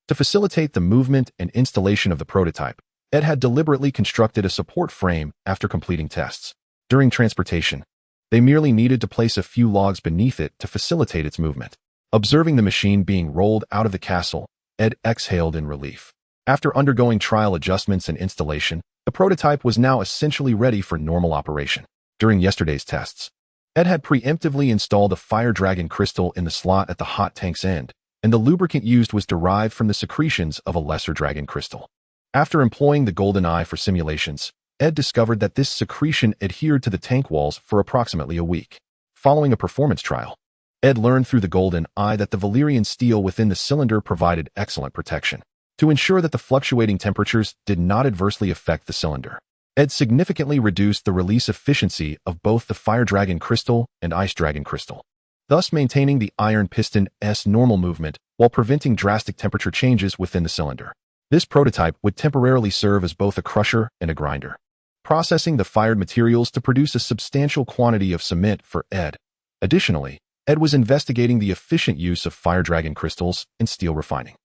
To facilitate the movement and installation of the prototype, Ed had deliberately constructed a support frame after completing tests. During transportation, they merely needed to place a few logs beneath it to facilitate its movement. Observing the machine being rolled out of the castle, Ed exhaled in relief. After undergoing trial adjustments and installation, the prototype was now essentially ready for normal operation. During yesterday's tests, Ed had preemptively installed a fire dragon crystal in the slot at the hot tank's end, and the lubricant used was derived from the secretions of a lesser dragon crystal. After employing the golden eye for simulations, Ed discovered that this secretion adhered to the tank walls for approximately a week. Following a performance trial, Ed learned through the golden eye that the Valyrian steel within the cylinder provided excellent protection. To ensure that the fluctuating temperatures did not adversely affect the cylinder, Ed significantly reduced the release efficiency of both the Fire Dragon Crystal and Ice Dragon Crystal, thus maintaining the Iron Piston's normal movement while preventing drastic temperature changes within the cylinder. This prototype would temporarily serve as both a crusher and a grinder, processing the fired materials to produce a substantial quantity of cement for Ed. Additionally, Ed was investigating the efficient use of Fire Dragon crystals in steel refining.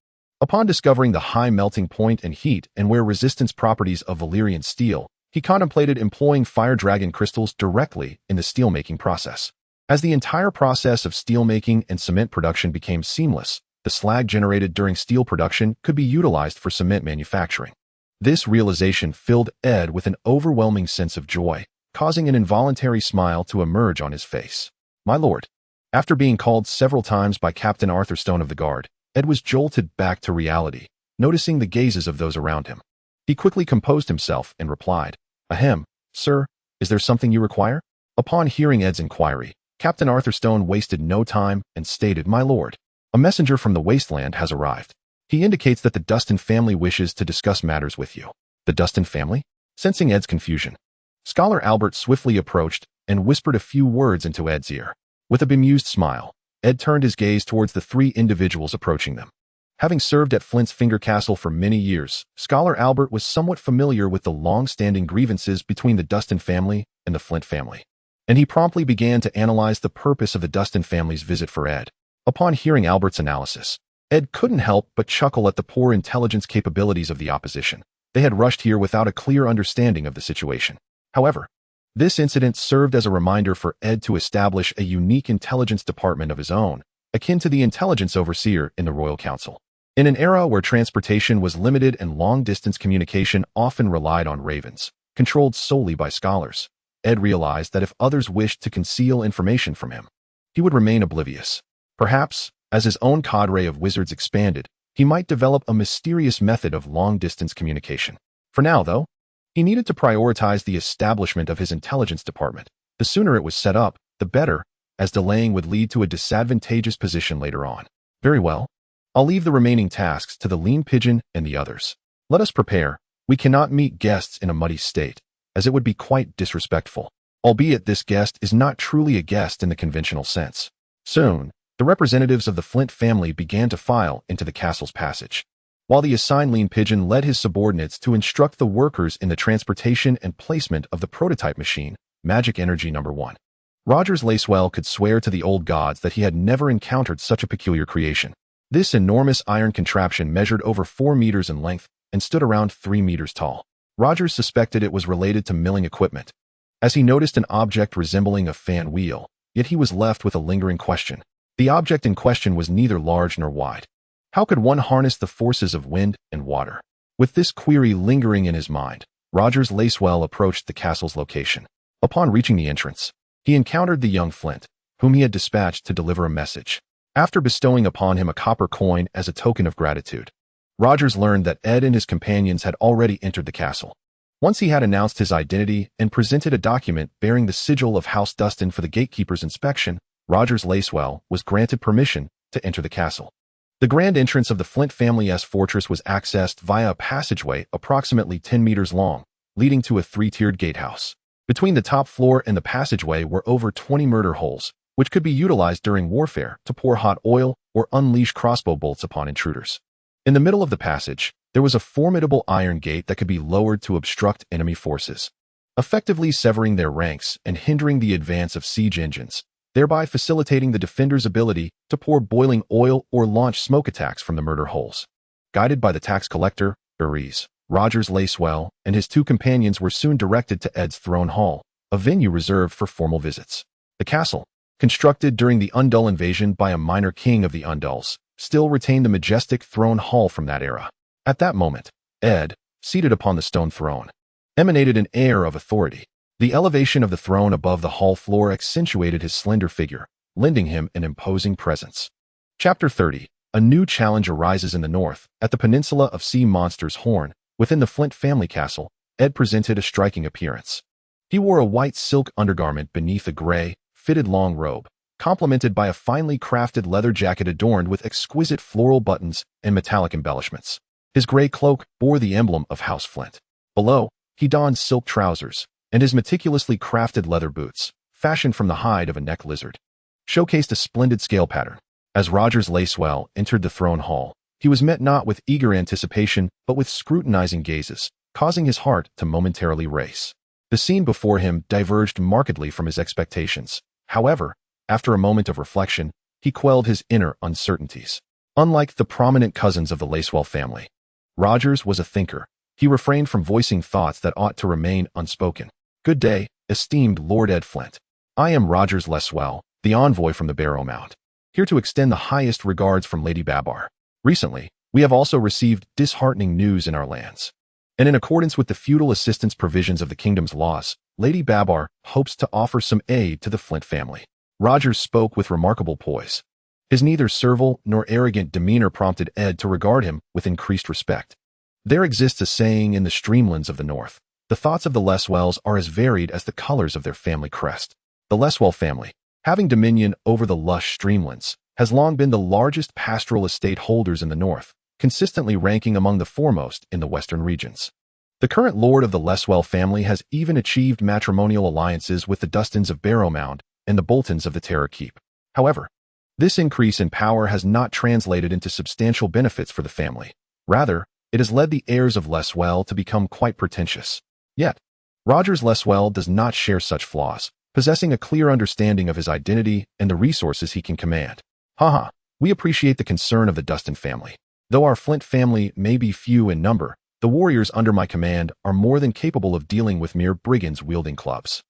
Upon discovering the high melting point and heat and wear resistance properties of Valyrian steel, he contemplated employing Fire Dragon crystals directly in the steelmaking process. As the entire process of steelmaking and cement production became seamless, The slag generated during steel production could be utilized for cement manufacturing. This realization filled Ed with an overwhelming sense of joy, causing an involuntary smile to emerge on his face. My lord. After being called several times by Captain Arthur Stone of the Guard, Ed was jolted back to reality, noticing the gazes of those around him. He quickly composed himself and replied, Ahem, sir, is there something you require? Upon hearing Ed's inquiry, Captain Arthur Stone wasted no time and stated, My lord, a messenger from the wasteland has arrived. He indicates that the Dustin family wishes to discuss matters with you. The Dustin family? Sensing Ed's confusion, Scholar Albert swiftly approached and whispered a few words into Ed's ear. With a bemused smile, Ed turned his gaze towards the three individuals approaching them. Having served at Flint's Finger Castle for many years, Scholar Albert was somewhat familiar with the long-standing grievances between the Dustin family and the Flint family, and he promptly began to analyze the purpose of the Dustin family's visit for Ed. Upon hearing Albert's analysis, Ed couldn't help but chuckle at the poor intelligence capabilities of the opposition. They had rushed here without a clear understanding of the situation. However, this incident served as a reminder for Ed to establish a unique intelligence department of his own, akin to the intelligence overseer in the Royal Council. In an era where transportation was limited and long-distance communication often relied on ravens, controlled solely by scholars, Ed realized that if others wished to conceal information from him, he would remain oblivious. Perhaps, as his own cadre of wizards expanded, he might develop a mysterious method of long-distance communication. For now, though, he needed to prioritize the establishment of his intelligence department. The sooner it was set up, the better, as delaying would lead to a disadvantageous position later on. Very well. I'll leave the remaining tasks to the lean pigeon and the others. Let us prepare. We cannot meet guests in a muddy state, as it would be quite disrespectful, albeit this guest is not truly a guest in the conventional sense. Soon, the representatives of the Flint family began to file into the castle's passage, while the assigned lean pigeon led his subordinates to instruct the workers in the transportation and placement of the prototype machine, Magic Energy No. 1. Rogers Lacewell could swear to the old gods that he had never encountered such a peculiar creation. This enormous iron contraption measured over 4 meters in length and stood around 3 meters tall. Rogers suspected it was related to milling equipment, as he noticed an object resembling a fan wheel, yet he was left with a lingering question. The object in question was neither large nor wide. How could one harness the forces of wind and water? With this query lingering in his mind, Rogers Lacewell approached the castle's location. Upon reaching the entrance, he encountered the young Flint, whom he had dispatched to deliver a message. After bestowing upon him a copper coin as a token of gratitude, Rogers learned that Ed and his companions had already entered the castle. Once he had announced his identity and presented a document bearing the sigil of House Dustin for the gatekeeper's inspection, Rogers Lacewell was granted permission to enter the castle. The grand entrance of the Flint family's fortress was accessed via a passageway approximately 10 meters long, leading to a 3-tiered gatehouse. Between the top floor and the passageway were over 20 murder holes, which could be utilized during warfare to pour hot oil or unleash crossbow bolts upon intruders. In the middle of the passage, there was a formidable iron gate that could be lowered to obstruct enemy forces, effectively severing their ranks and hindering the advance of siege engines, thereby facilitating the defender's ability to pour boiling oil or launch smoke attacks from the murder holes. Guided by the tax collector, Uriz, Rogers Lacewell and his 2 companions were soon directed to Ed's throne hall, a venue reserved for formal visits. The castle, constructed during the Undul invasion by a minor king of the Unduls, still retained the majestic throne hall from that era. At that moment, Ed, seated upon the stone throne, emanated an air of authority. The elevation of the throne above the hall floor accentuated his slender figure, lending him an imposing presence. Chapter 30. A new challenge arises in the north. At the peninsula of Sea Monster's Horn, within the Flint family castle, Ed presented a striking appearance. He wore a white silk undergarment beneath a gray, fitted long robe, complemented by a finely crafted leather jacket adorned with exquisite floral buttons and metallic embellishments. His gray cloak bore the emblem of House Flint. Below, he donned silk trousers, and his meticulously crafted leather boots, fashioned from the hide of a neck lizard, showcased a splendid scale pattern. As Rogers Lacewell entered the throne hall, he was met not with eager anticipation, but with scrutinizing gazes, causing his heart to momentarily race. The scene before him diverged markedly from his expectations. However, after a moment of reflection, he quelled his inner uncertainties. Unlike the prominent cousins of the Lacewell family, Rogers was a thinker. He refrained from voicing thoughts that ought to remain unspoken. Good day, esteemed Lord Ed Flint. I am Rogers Lacewell, the envoy from the Barrow Mount. here to extend the highest regards from Lady Babar. Recently, we have also received disheartening news in our lands. And in accordance with the feudal assistance provisions of the kingdom's laws, Lady Babar hopes to offer some aid to the Flint family. Rogers spoke with remarkable poise. His neither servile nor arrogant demeanor prompted Ed to regard him with increased respect. There exists a saying in the streamlands of the north: the thoughts of the Lesswells are as varied as the colors of their family crest. The Lesswell family, having dominion over the lush streamlands, has long been the largest pastoral estate holders in the north, consistently ranking among the foremost in the western regions. The current lord of the Lesswell family has even achieved matrimonial alliances with the Dustins of Barrowmound and the Boltons of the Terror Keep. However, this increase in power has not translated into substantial benefits for the family. Rather, it has led the heirs of Lesswell to become quite pretentious. Yet, Rogers Lesswell does not share such flaws, possessing a clear understanding of his identity and the resources he can command. Haha, we appreciate the concern of the Dustin family. Though our Flint family may be few in number, the warriors under my command are more than capable of dealing with mere brigands wielding clubs.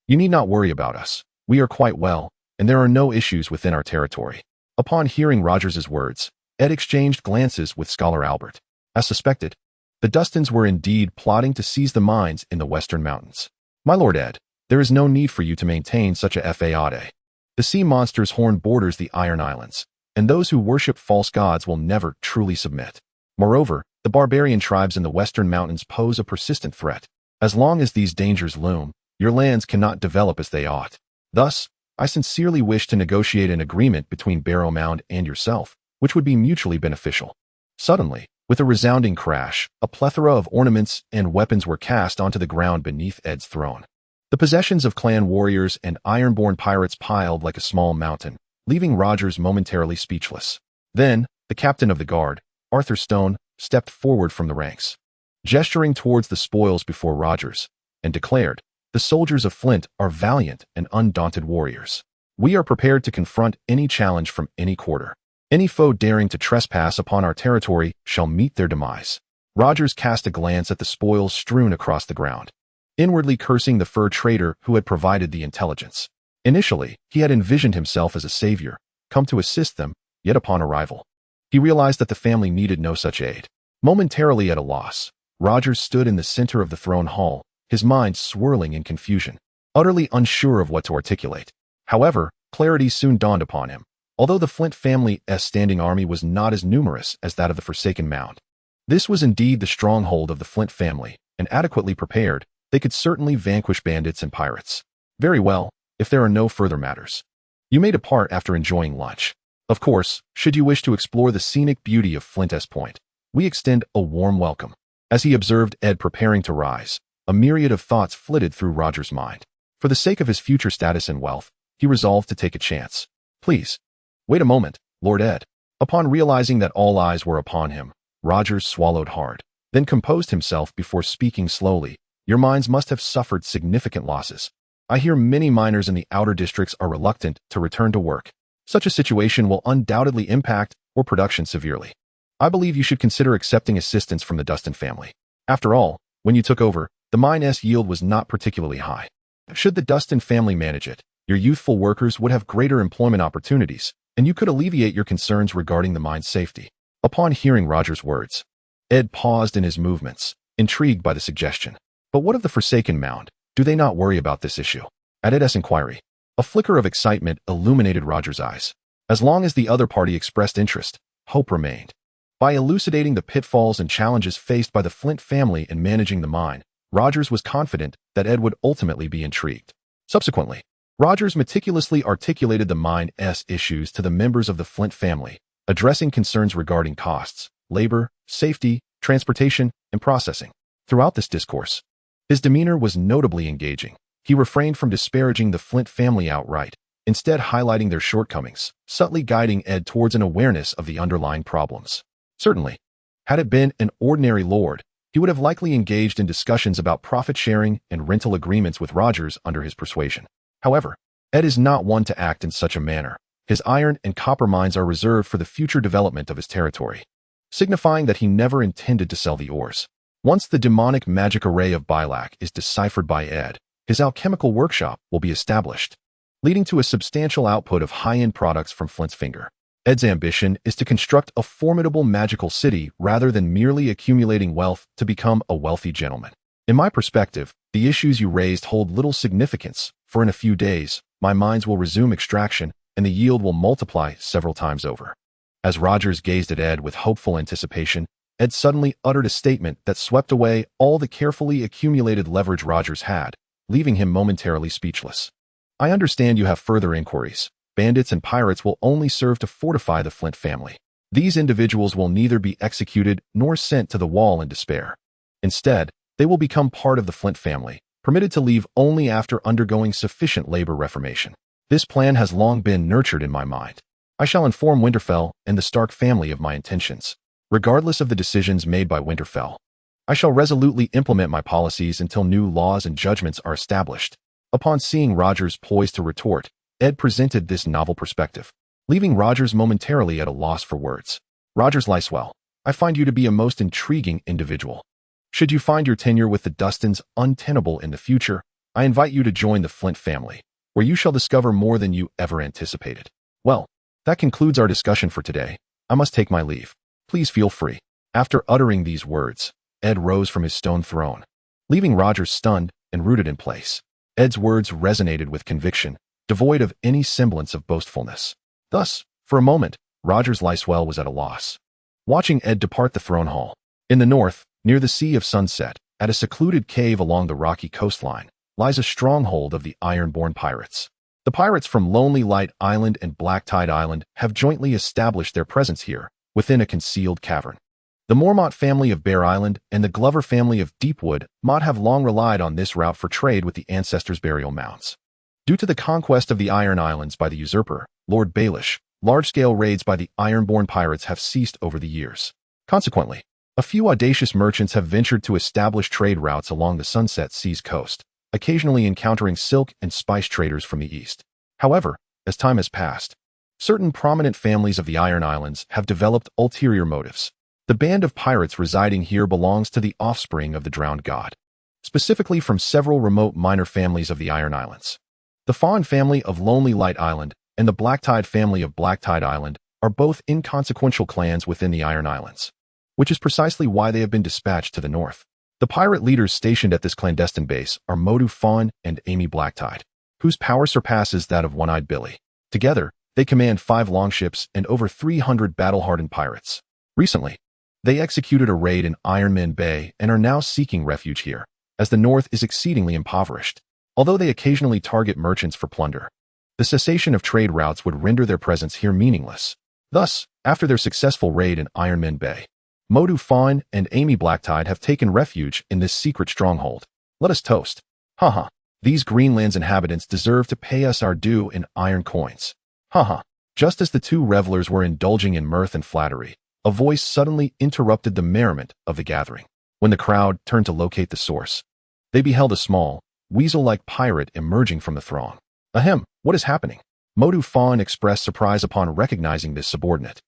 You need not worry about us. We are quite well, and there are no issues within our territory. Upon hearing Rogers's words, Ed exchanged glances with Scholar Albert. As suspected, the Dustins were indeed plotting to seize the mines in the western mountains. My lord Ed, there is no need for you to maintain such a faade. The sea monster's horn borders the Iron Islands, and those who worship false gods will never truly submit. Moreover, the barbarian tribes in the western mountains pose a persistent threat. As long as these dangers loom, your lands cannot develop as they ought. Thus, I sincerely wish to negotiate an agreement between Barrowmound and yourself, which would be mutually beneficial. Suddenly, with a resounding crash, a plethora of ornaments and weapons were cast onto the ground beneath Ed's throne. The possessions of clan warriors and Ironborn pirates piled like a small mountain, leaving Rogers momentarily speechless. Then, the captain of the guard, Arthur Stone, stepped forward from the ranks, gesturing towards the spoils before Rogers, and declared, "The soldiers of Flint are valiant and undaunted warriors. We are prepared to confront any challenge from any quarter. Any foe daring to trespass upon our territory shall meet their demise." Rogers cast a glance at the spoils strewn across the ground, inwardly cursing the fur trader who had provided the intelligence. Initially, he had envisioned himself as a savior, come to assist them, yet upon arrival, he realized that the family needed no such aid. Momentarily at a loss, Rogers stood in the center of the throne hall, his mind swirling in confusion, utterly unsure of what to articulate. However, clarity soon dawned upon him. Although the Flint family's standing army was not as numerous as that of the Forsaken Mound, this was indeed the stronghold of the Flint family, and adequately prepared, they could certainly vanquish bandits and pirates. Very well, if there are no further matters, you may depart after enjoying lunch. Of course, should you wish to explore the scenic beauty of Flint's Point, we extend a warm welcome. As he observed Ed preparing to rise, a myriad of thoughts flitted through Roger's mind. For the sake of his future status and wealth, he resolved to take a chance. Please, wait a moment, Lord Ed. Upon realizing that all eyes were upon him, Rogers swallowed hard, then composed himself before speaking slowly. Your mines must have suffered significant losses. I hear many miners in the outer districts are reluctant to return to work. Such a situation will undoubtedly impact your production severely. I believe you should consider accepting assistance from the Dustin family. After all, when you took over, the mine's yield was not particularly high. Should the Dustin family manage it, your youthful workers would have greater employment opportunities, and you could alleviate your concerns regarding the mine's safety. Upon hearing Roger's words, Ed paused in his movements, intrigued by the suggestion. But what of the Forsaken Mound? Do they not worry about this issue? At Ed's inquiry, a flicker of excitement illuminated Roger's eyes. As long as the other party expressed interest, hope remained. By elucidating the pitfalls and challenges faced by the Flint family in managing the mine, Rogers was confident that Ed would ultimately be intrigued. Subsequently, Rogers meticulously articulated the mine's issues to the members of the Flint family, addressing concerns regarding costs, labor, safety, transportation, and processing. Throughout this discourse, his demeanor was notably engaging. He refrained from disparaging the Flint family outright, instead highlighting their shortcomings, subtly guiding Ed towards an awareness of the underlying problems. Certainly, had it been an ordinary lord, he would have likely engaged in discussions about profit-sharing and rental agreements with Rogers under his persuasion. However, Ed is not one to act in such a manner. His iron and copper mines are reserved for the future development of his territory, signifying that he never intended to sell the ores. Once the demonic magic array of Bilak is deciphered by Ed, his alchemical workshop will be established. leading to a substantial output of high-end products from Flint's finger. Ed's ambition is to construct a formidable magical city rather than merely accumulating wealth to become a wealthy gentleman. In my perspective, the issues you raised hold little significance, for in a few days, my mines will resume extraction and the yield will multiply several times over. As Rogers gazed at Ed with hopeful anticipation, Ed suddenly uttered a statement that swept away all the carefully accumulated leverage Rogers had, leaving him momentarily speechless. I understand you have further inquiries. Bandits and pirates will only serve to fortify the Flint family. These individuals will neither be executed nor sent to the wall in despair. Instead, they will become part of the Flint family, permitted to leave only after undergoing sufficient labor reformation. This plan has long been nurtured in my mind. I shall inform Winterfell and the Stark family of my intentions. Regardless of the decisions made by Winterfell, I shall resolutely implement my policies until new laws and judgments are established. Upon seeing Rogers poised to retort, Ed presented this novel perspective, leaving Rogers momentarily at a loss for words. Rogers Lyswell, I find you to be a most intriguing individual. Should you find your tenure with the Dustons untenable in the future, I invite you to join the Flint family, where you shall discover more than you ever anticipated. Well, that concludes our discussion for today. I must take my leave. Please feel free. After uttering these words, Ed rose from his stone throne, leaving Rogers stunned and rooted in place. Ed's words resonated with conviction, devoid of any semblance of boastfulness. Thus, for a moment, Rogers Lyswell was at a loss. Watching Ed depart the throne hall. In the north, near the Sea of Sunset, at a secluded cave along the rocky coastline, lies a stronghold of the Ironborn pirates. The pirates from Lonely Light Island and Black Tide Island have jointly established their presence here, within a concealed cavern. The Mormont family of Bear Island and the Glover family of Deepwood Mott have long relied on this route for trade with the ancestors' burial mounds. Due to the conquest of the Iron Islands by the usurper, Lord Baelish, large-scale raids by the Ironborn pirates have ceased over the years. Consequently, a few audacious merchants have ventured to establish trade routes along the Sunset Sea's coast, occasionally encountering silk and spice traders from the east. However, as time has passed, certain prominent families of the Iron Islands have developed ulterior motives. The band of pirates residing here belongs to the offspring of the drowned god, specifically from several remote minor families of the Iron Islands. The Fawn family of Lonely Light Island and the Black Tide family of Black Tide Island are both inconsequential clans within the Iron Islands, which is precisely why they have been dispatched to the north. The pirate leaders stationed at this clandestine base are Modu Fawn and Amy Blacktide, whose power surpasses that of One-Eyed Billy. Together, they command 5 longships and over 300 battle-hardened pirates. Recently, they executed a raid in Ironman Bay and are now seeking refuge here, as the north is exceedingly impoverished. Although they occasionally target merchants for plunder, the cessation of trade routes would render their presence here meaningless. Thus, after their successful raid in Ironman Bay, Modu Fawn and Amy Blacktide have taken refuge in this secret stronghold. Let us toast. Haha. These Greenland's inhabitants deserve to pay us our due in iron coins. Haha. Just as the two revelers were indulging in mirth and flattery, a voice suddenly interrupted the merriment of the gathering. When the crowd turned to locate the source, they beheld a small, weasel-like pirate emerging from the throng. Ahem, what is happening? Modu Fawn expressed surprise upon recognizing this subordinate,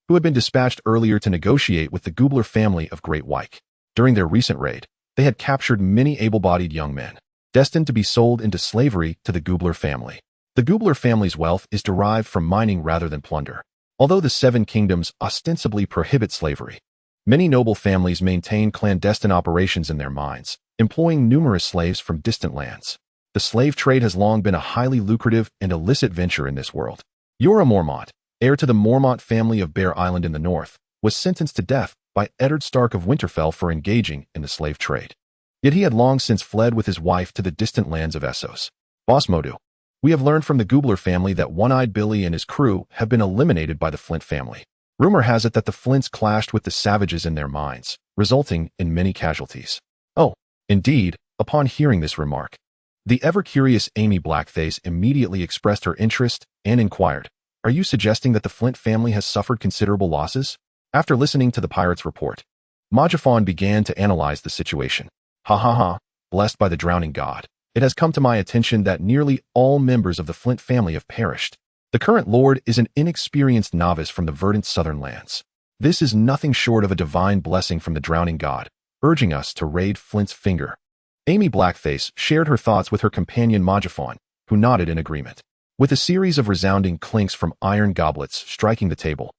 who had been dispatched earlier to negotiate with the Goobler family of Great Wyke. During their recent raid, they had captured many able-bodied young men, destined to be sold into slavery to the Goobler family. The Goobler family's wealth is derived from mining rather than plunder. Although the Seven Kingdoms ostensibly prohibit slavery, many noble families maintain clandestine operations in their mines, employing numerous slaves from distant lands. The slave trade has long been a highly lucrative and illicit venture in this world. Jorah Mormont, heir to the Mormont family of Bear Island in the north, was sentenced to death by Eddard Stark of Winterfell for engaging in the slave trade. Yet he had long since fled with his wife to the distant lands of Essos. Boss Modu, we have learned from the Goobler family that One-Eyed Billy and his crew have been eliminated by the Flint family. Rumor has it that the Flints clashed with the savages in their mines, resulting in many casualties. Oh, indeed. Upon hearing this remark, the ever-curious Amy Blackface immediately expressed her interest and inquired, "Are you suggesting that the Flint family has suffered considerable losses?" After listening to the pirate's report, Majafon began to analyze the situation. Ha ha ha, blessed by the drowning god, it has come to my attention that nearly all members of the Flint family have perished. The current lord is an inexperienced novice from the verdant southern lands. This is nothing short of a divine blessing from the drowning god, urging us to raid Flint's finger. Amy Blackface shared her thoughts with her companion Majafon, who nodded in agreement. with a series of resounding clinks from iron goblets striking the table.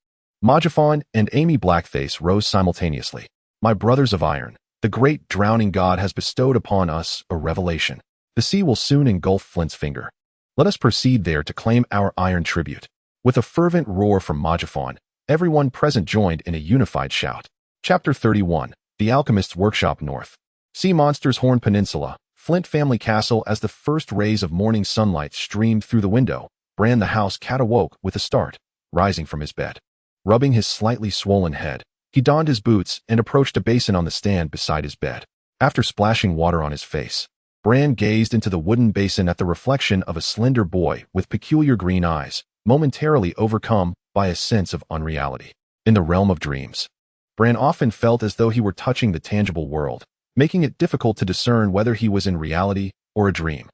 Majafon and Amy Blackface rose simultaneously. My brothers of iron, the great drowning god has bestowed upon us a revelation. The sea will soon engulf Flint's finger. Let us proceed there to claim our iron tribute. With a fervent roar from Majafon, everyone present joined in a unified shout. Chapter 31, The Alchemist's Workshop North. Sea Monster's Horn Peninsula, Flint family castle. As the first rays of morning sunlight streamed through the window, Bran the house cat awoke with a start, rising from his bed. Rubbing his slightly swollen head, he donned his boots and approached a basin on the stand beside his bed. After splashing water on his face, Bran gazed into the wooden basin at the reflection of a slender boy with peculiar green eyes, momentarily overcome by a sense of unreality. In the realm of dreams, Bran often felt as though he were touching the tangible world, making it difficult to discern whether he was in reality or a dream.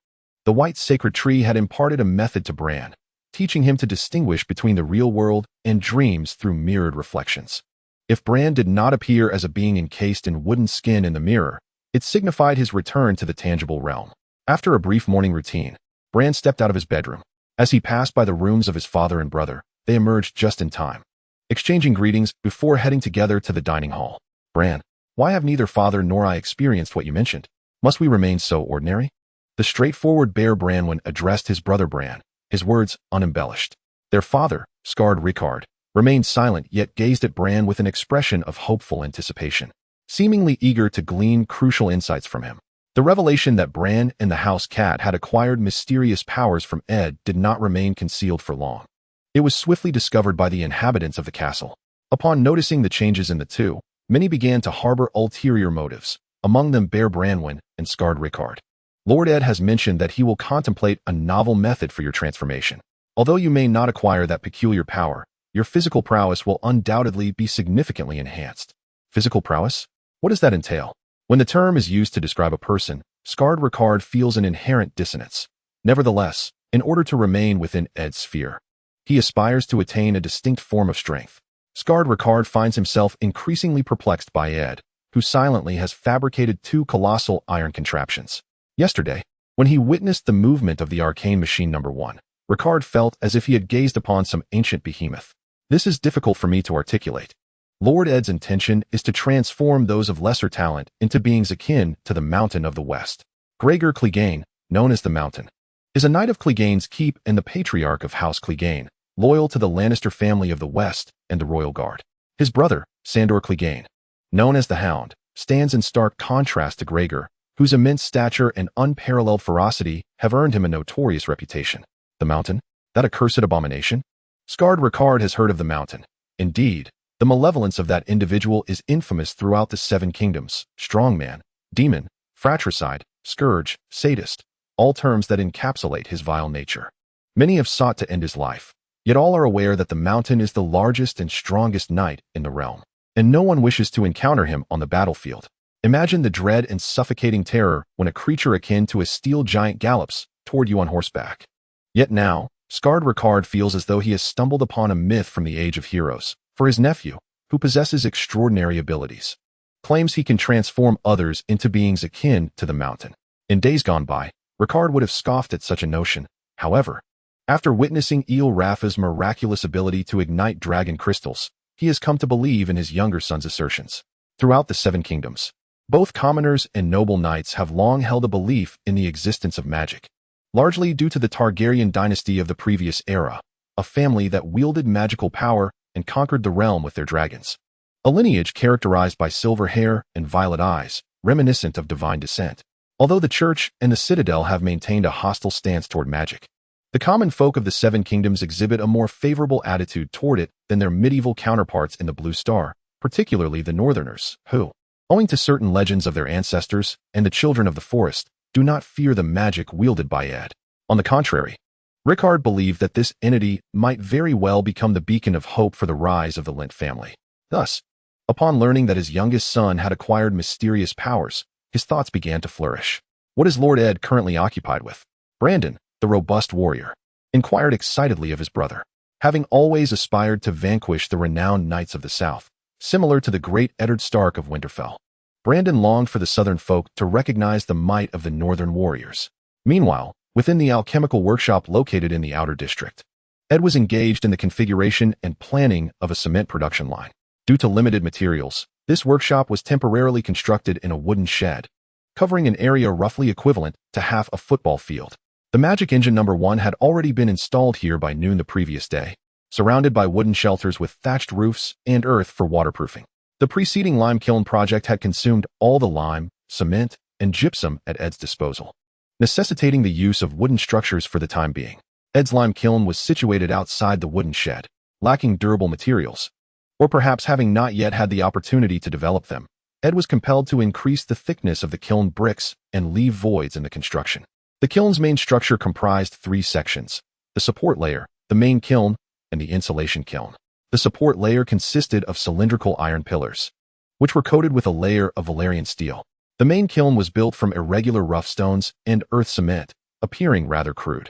The white sacred tree had imparted a method to Bran, teaching him to distinguish between the real world and dreams through mirrored reflections. If Bran did not appear as a being encased in wooden skin in the mirror, it signified his return to the tangible realm. After a brief morning routine, Bran stepped out of his bedroom. As he passed by the rooms of his father and brother, they emerged just in time, exchanging greetings before heading together to the dining hall. Bran, why have neither father nor I experienced what you mentioned? Must we remain so ordinary? The straightforward Bear Branwen addressed his brother Bran, his words unembellished. Their father, scarred Rickard, remained silent yet gazed at Bran with an expression of hopeful anticipation, seemingly eager to glean crucial insights from him. The revelation that Bran and the house cat had acquired mysterious powers from Ed did not remain concealed for long. It was swiftly discovered by the inhabitants of the castle. Upon noticing the changes in the two, many began to harbor ulterior motives, among them Bear Branwen and scarred Rickard. Lord Ed has mentioned that he will contemplate a novel method for your transformation. Although you may not acquire that peculiar power, your physical prowess will undoubtedly be significantly enhanced. Physical prowess? What does that entail? When the term is used to describe a person, scarred Rickard feels an inherent dissonance. Nevertheless, in order to remain within Ed's sphere, he aspires to attain a distinct form of strength. Scarred Rickard finds himself increasingly perplexed by Ed, who silently has fabricated two colossal iron contraptions. Yesterday, when he witnessed the movement of the arcane machine number 1, Rickard felt as if he had gazed upon some ancient behemoth. This is difficult for me to articulate. Lord Ed's intention is to transform those of lesser talent into beings akin to the Mountain of the West. Gregor Clegane, known as the Mountain, is a knight of Clegane's Keep and the patriarch of House Clegane, loyal to the Lannister family of the West and the Royal Guard. His brother, Sandor Clegane, known as the Hound, stands in stark contrast to Gregor, whose immense stature and unparalleled ferocity have earned him a notorious reputation. The Mountain? That accursed abomination? Scarred Rickard has heard of the Mountain. Indeed, the malevolence of that individual is infamous throughout the Seven Kingdoms. Strongman, demon, fratricide, scourge, sadist, all terms that encapsulate his vile nature. Many have sought to end his life, yet all are aware that the Mountain is the largest and strongest knight in the realm, and no one wishes to encounter him on the battlefield. Imagine the dread and suffocating terror when a creature akin to a steel giant gallops toward you on horseback. Yet now, scarred Rickard feels as though he has stumbled upon a myth from the Age of Heroes, for his nephew, who possesses extraordinary abilities, claims he can transform others into beings akin to the Mountain. In days gone by, Rickard would have scoffed at such a notion. However, after witnessing Eel Rafa's miraculous ability to ignite dragon crystals, he has come to believe in his younger son's assertions. Throughout the Seven Kingdoms, both commoners and noble knights have long held a belief in the existence of magic, largely due to the Targaryen dynasty of the previous era, a family that wielded magical power and conquered the realm with their dragons. A lineage characterized by silver hair and violet eyes, reminiscent of divine descent. Although the Church and the Citadel have maintained a hostile stance toward magic, the common folk of the Seven Kingdoms exhibit a more favorable attitude toward it than their medieval counterparts in the Blue Star, particularly the Northerners, who, owing to certain legends of their ancestors and the Children of the Forest, do not fear the magic wielded by Ed. On the contrary, Rickard believed that this entity might very well become the beacon of hope for the rise of the Lint family. Thus, upon learning that his youngest son had acquired mysterious powers, his thoughts began to flourish. What is Lord Ed currently occupied with? Brandon, the robust warrior, inquired excitedly of his brother. Having always aspired to vanquish the renowned knights of the South, similar to the great Eddard Stark of Winterfell, Brandon longed for the southern folk to recognize the might of the northern warriors. Meanwhile, within the alchemical workshop located in the outer district. Ed was engaged in the configuration and planning of a cement production line. Due to limited materials, this workshop was temporarily constructed in a wooden shed, covering an area roughly equivalent to half a football field. The magic engine number 1 had already been installed here by noon the previous day, surrounded by wooden shelters with thatched roofs and earth for waterproofing. The preceding lime kiln project had consumed all the lime, cement, and gypsum at Ed's disposal, necessitating the use of wooden structures for the time being. Ed's lime kiln was situated outside the wooden shed, lacking durable materials, or perhaps having not yet had the opportunity to develop them. Ed was compelled to increase the thickness of the kiln bricks and leave voids in the construction. The kiln's main structure comprised 3 sections: the support layer, the main kiln, and the insulation kiln. The support layer consisted of cylindrical iron pillars, which were coated with a layer of Valerian steel. The main kiln was built from irregular rough stones and earth cement, appearing rather crude.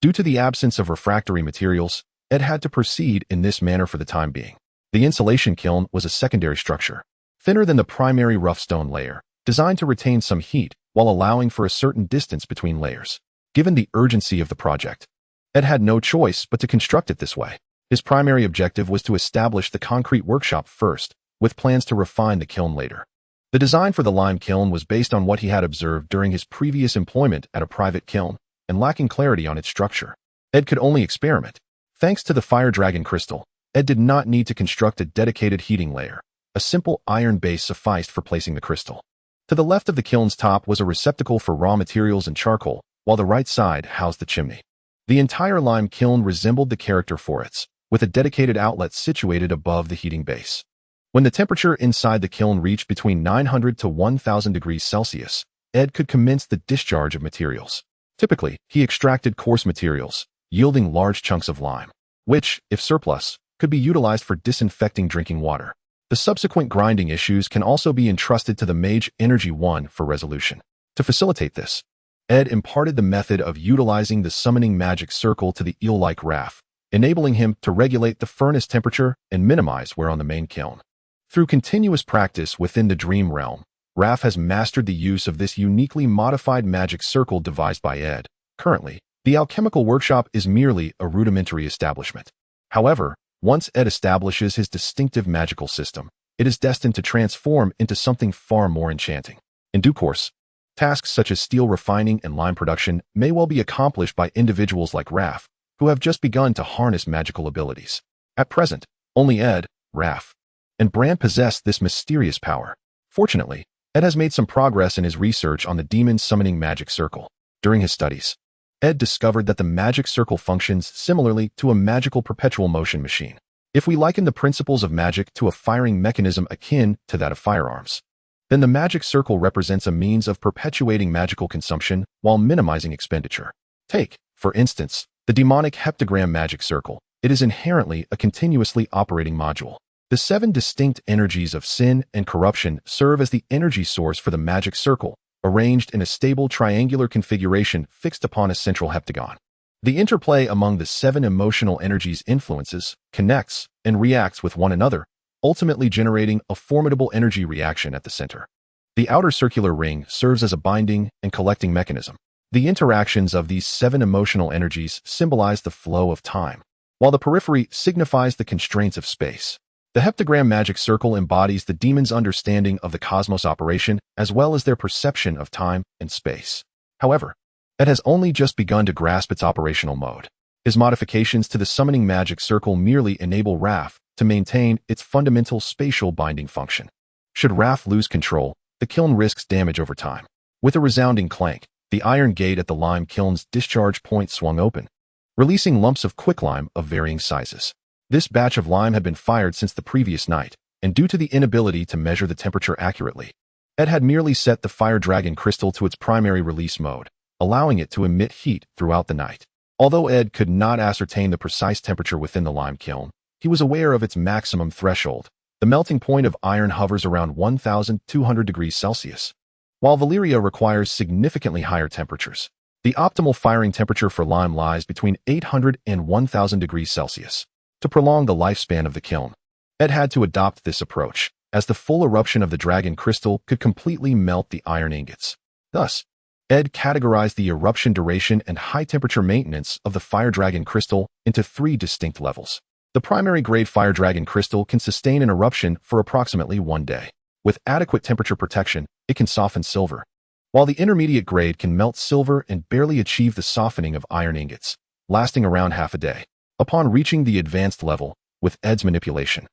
Due to the absence of refractory materials, Ed had to proceed in this manner for the time being. The insulation kiln was a secondary structure, thinner than the primary rough stone layer, designed to retain some heat while allowing for a certain distance between layers. Given the urgency of the project, Ed had no choice but to construct it this way. His primary objective was to establish the concrete workshop first, with plans to refine the kiln later. The design for the lime kiln was based on what he had observed during his previous employment at a private kiln, and lacking clarity on its structure. Ed could only experiment. Thanks to the fire dragon crystal, Ed did not need to construct a dedicated heating layer. A simple iron base sufficed for placing the crystal. To the left of the kiln's top was a receptacle for raw materials and charcoal, while the right side housed the chimney. The entire lime kiln resembled the character for its, with a dedicated outlet situated above the heating base. When the temperature inside the kiln reached between 900 to 1000 degrees Celsius, Ed could commence the discharge of materials. Typically, he extracted coarse materials, yielding large chunks of lime, which, if surplus, could be utilized for disinfecting drinking water. The subsequent grinding issues can also be entrusted to the Mage Energy 1 for resolution. To facilitate this, Ed imparted the method of utilizing the summoning magic circle to the eel-like raft, enabling him to regulate the furnace temperature and minimize wear on the main kiln. Through continuous practice within the dream realm, Raph has mastered the use of this uniquely modified magic circle devised by Ed. Currently, the alchemical workshop is merely a rudimentary establishment. However, once Ed establishes his distinctive magical system, it is destined to transform into something far more enchanting. In due course, tasks such as steel refining and lime production may well be accomplished by individuals like Raph, who have just begun to harness magical abilities. At present, only Ed, Raph, and Bran possess this mysterious power. Fortunately, Ed has made some progress in his research on the demon summoning magic circle. During his studies, Ed discovered that the magic circle functions similarly to a magical perpetual motion machine. If we liken the principles of magic to a firing mechanism akin to that of firearms, then the magic circle represents a means of perpetuating magical consumption while minimizing expenditure. Take, for instance, the demonic heptagram magic circle. It is inherently a continuously operating module. The 7 distinct energies of sin and corruption serve as the energy source for the magic circle, arranged in a stable triangular configuration fixed upon a central heptagon. The interplay among the 7 emotional energies influences, connects, and reacts with one another, ultimately generating a formidable energy reaction at the center. The outer circular ring serves as a binding and collecting mechanism. The interactions of these 7 emotional energies symbolize the flow of time, while the periphery signifies the constraints of space. The heptagram magic circle embodies the demons' understanding of the cosmos operation as well as their perception of time and space. However, Ed has only just begun to grasp its operational mode. His modifications to the summoning magic circle merely enable Raph to maintain its fundamental spatial binding function. Should Raph lose control, the kiln risks damage over time. With a resounding clank, the iron gate at the lime kiln's discharge point swung open, releasing lumps of quicklime of varying sizes. This batch of lime had been fired since the previous night, and due to the inability to measure the temperature accurately, Ed had merely set the fire dragon crystal to its primary release mode, allowing it to emit heat throughout the night. Although Ed could not ascertain the precise temperature within the lime kiln, he was aware of its maximum threshold. The melting point of iron hovers around 1,200 degrees Celsius, while Valyria requires significantly higher temperatures. The optimal firing temperature for lime lies between 800 and 1,000 degrees Celsius. To prolong the lifespan of the kiln, Ed had to adopt this approach, as the full eruption of the dragon crystal could completely melt the iron ingots. Thus, Ed categorized the eruption duration and high-temperature maintenance of the fire dragon crystal into 3 distinct levels. The primary-grade fire dragon crystal can sustain an eruption for approximately 1 day. With adequate temperature protection, it can soften silver, while the intermediate grade can melt silver and barely achieve the softening of iron ingots, lasting around half a day. Upon reaching the advanced level, with Ed's manipulation,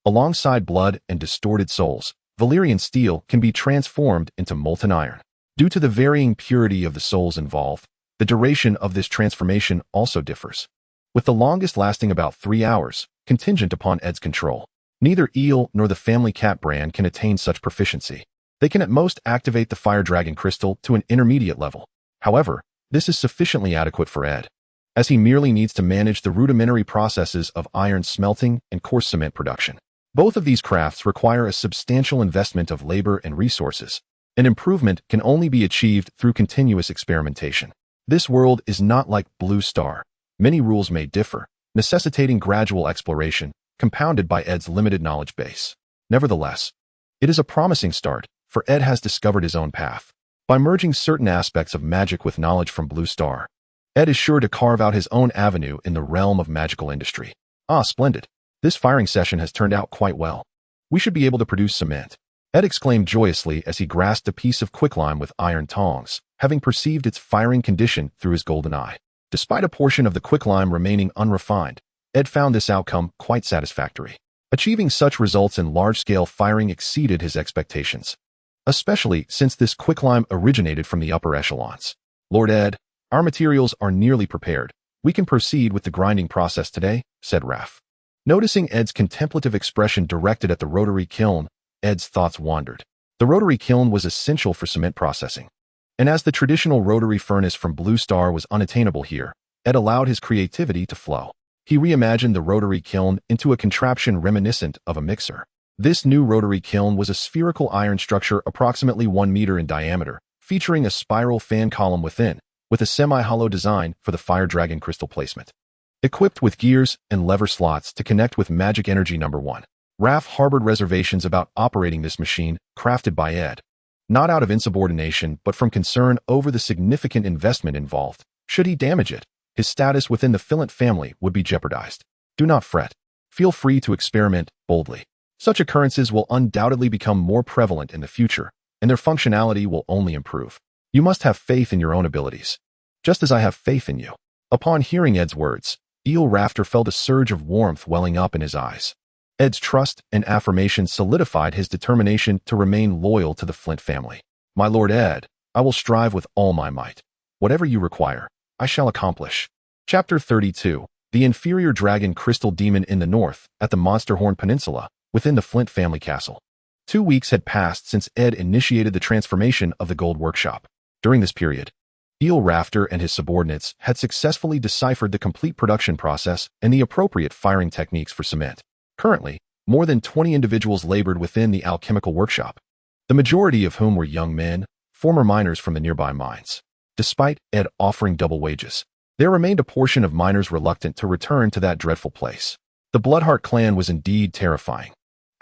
alongside blood and distorted souls, Valyrian steel can be transformed into molten iron. Due to the varying purity of the souls involved, the duration of this transformation also differs, with the longest lasting about 3 hours, contingent upon Ed's control. Neither eel nor the family cat brand can attain such proficiency. They can at most activate the fire dragon crystal to an intermediate level. However, this is sufficiently adequate for Ed, as he merely needs to manage the rudimentary processes of iron smelting and coarse cement production. Both of these crafts require a substantial investment of labor and resources. An improvement can only be achieved through continuous experimentation. This world is not like Blue Star. Many rules may differ, necessitating gradual exploration, compounded by Ed's limited knowledge base. Nevertheless, it is a promising start, for Ed has discovered his own path. By merging certain aspects of magic with knowledge from Blue Star, Ed is sure to carve out his own avenue in the realm of magical industry. Ah, splendid. This firing session has turned out quite well. We should be able to produce cement. Ed exclaimed joyously as he grasped a piece of quicklime with iron tongs, having perceived its firing condition through his golden eye. Despite a portion of the quicklime remaining unrefined, Ed found this outcome quite satisfactory. Achieving such results in large-scale firing exceeded his expectations, especially since this quicklime originated from the upper echelons. Lord Ed, our materials are nearly prepared. We can proceed with the grinding process today, said Raff. Noticing Ed's contemplative expression directed at the rotary kiln, Ed's thoughts wandered. The rotary kiln was essential for cement processing, and as the traditional rotary furnace from Blue Star was unattainable here, Ed allowed his creativity to flow. He reimagined the rotary kiln into a contraption reminiscent of a mixer. This new rotary kiln was a spherical iron structure approximately 1 meter in diameter, featuring a spiral fan column within, with a semi-hollow design for the fire dragon crystal placement. Equipped with gears and lever slots to connect with magic energy number 1. Raff harbored reservations about operating this machine, crafted by Ed, not out of insubordination but from concern over the significant investment involved. Should he damage it, his status within the Flint family would be jeopardized. Do not fret. Feel free to experiment boldly. Such occurrences will undoubtedly become more prevalent in the future, and their functionality will only improve. You must have faith in your own abilities, just as I have faith in you. Upon hearing Ed's words, Eel Rafter felt a surge of warmth welling up in his eyes. Ed's trust and affirmation solidified his determination to remain loyal to the Flint family. My Lord Ed, I will strive with all my might. Whatever you require, I shall accomplish. Chapter 32. The Inferior Dragon Crystal Demon in the North, at the Monsterhorn Peninsula, within the Flint family castle. 2 weeks had passed since Ed initiated the transformation of the gold workshop. During this period, Eel Rafter and his subordinates had successfully deciphered the complete production process and the appropriate firing techniques for cement. Currently, more than 20 individuals labored within the alchemical workshop, the majority of whom were young men, former miners from the nearby mines. Despite Ed offering double wages, there remained a portion of miners reluctant to return to that dreadful place. The Bloodheart clan was indeed terrifying.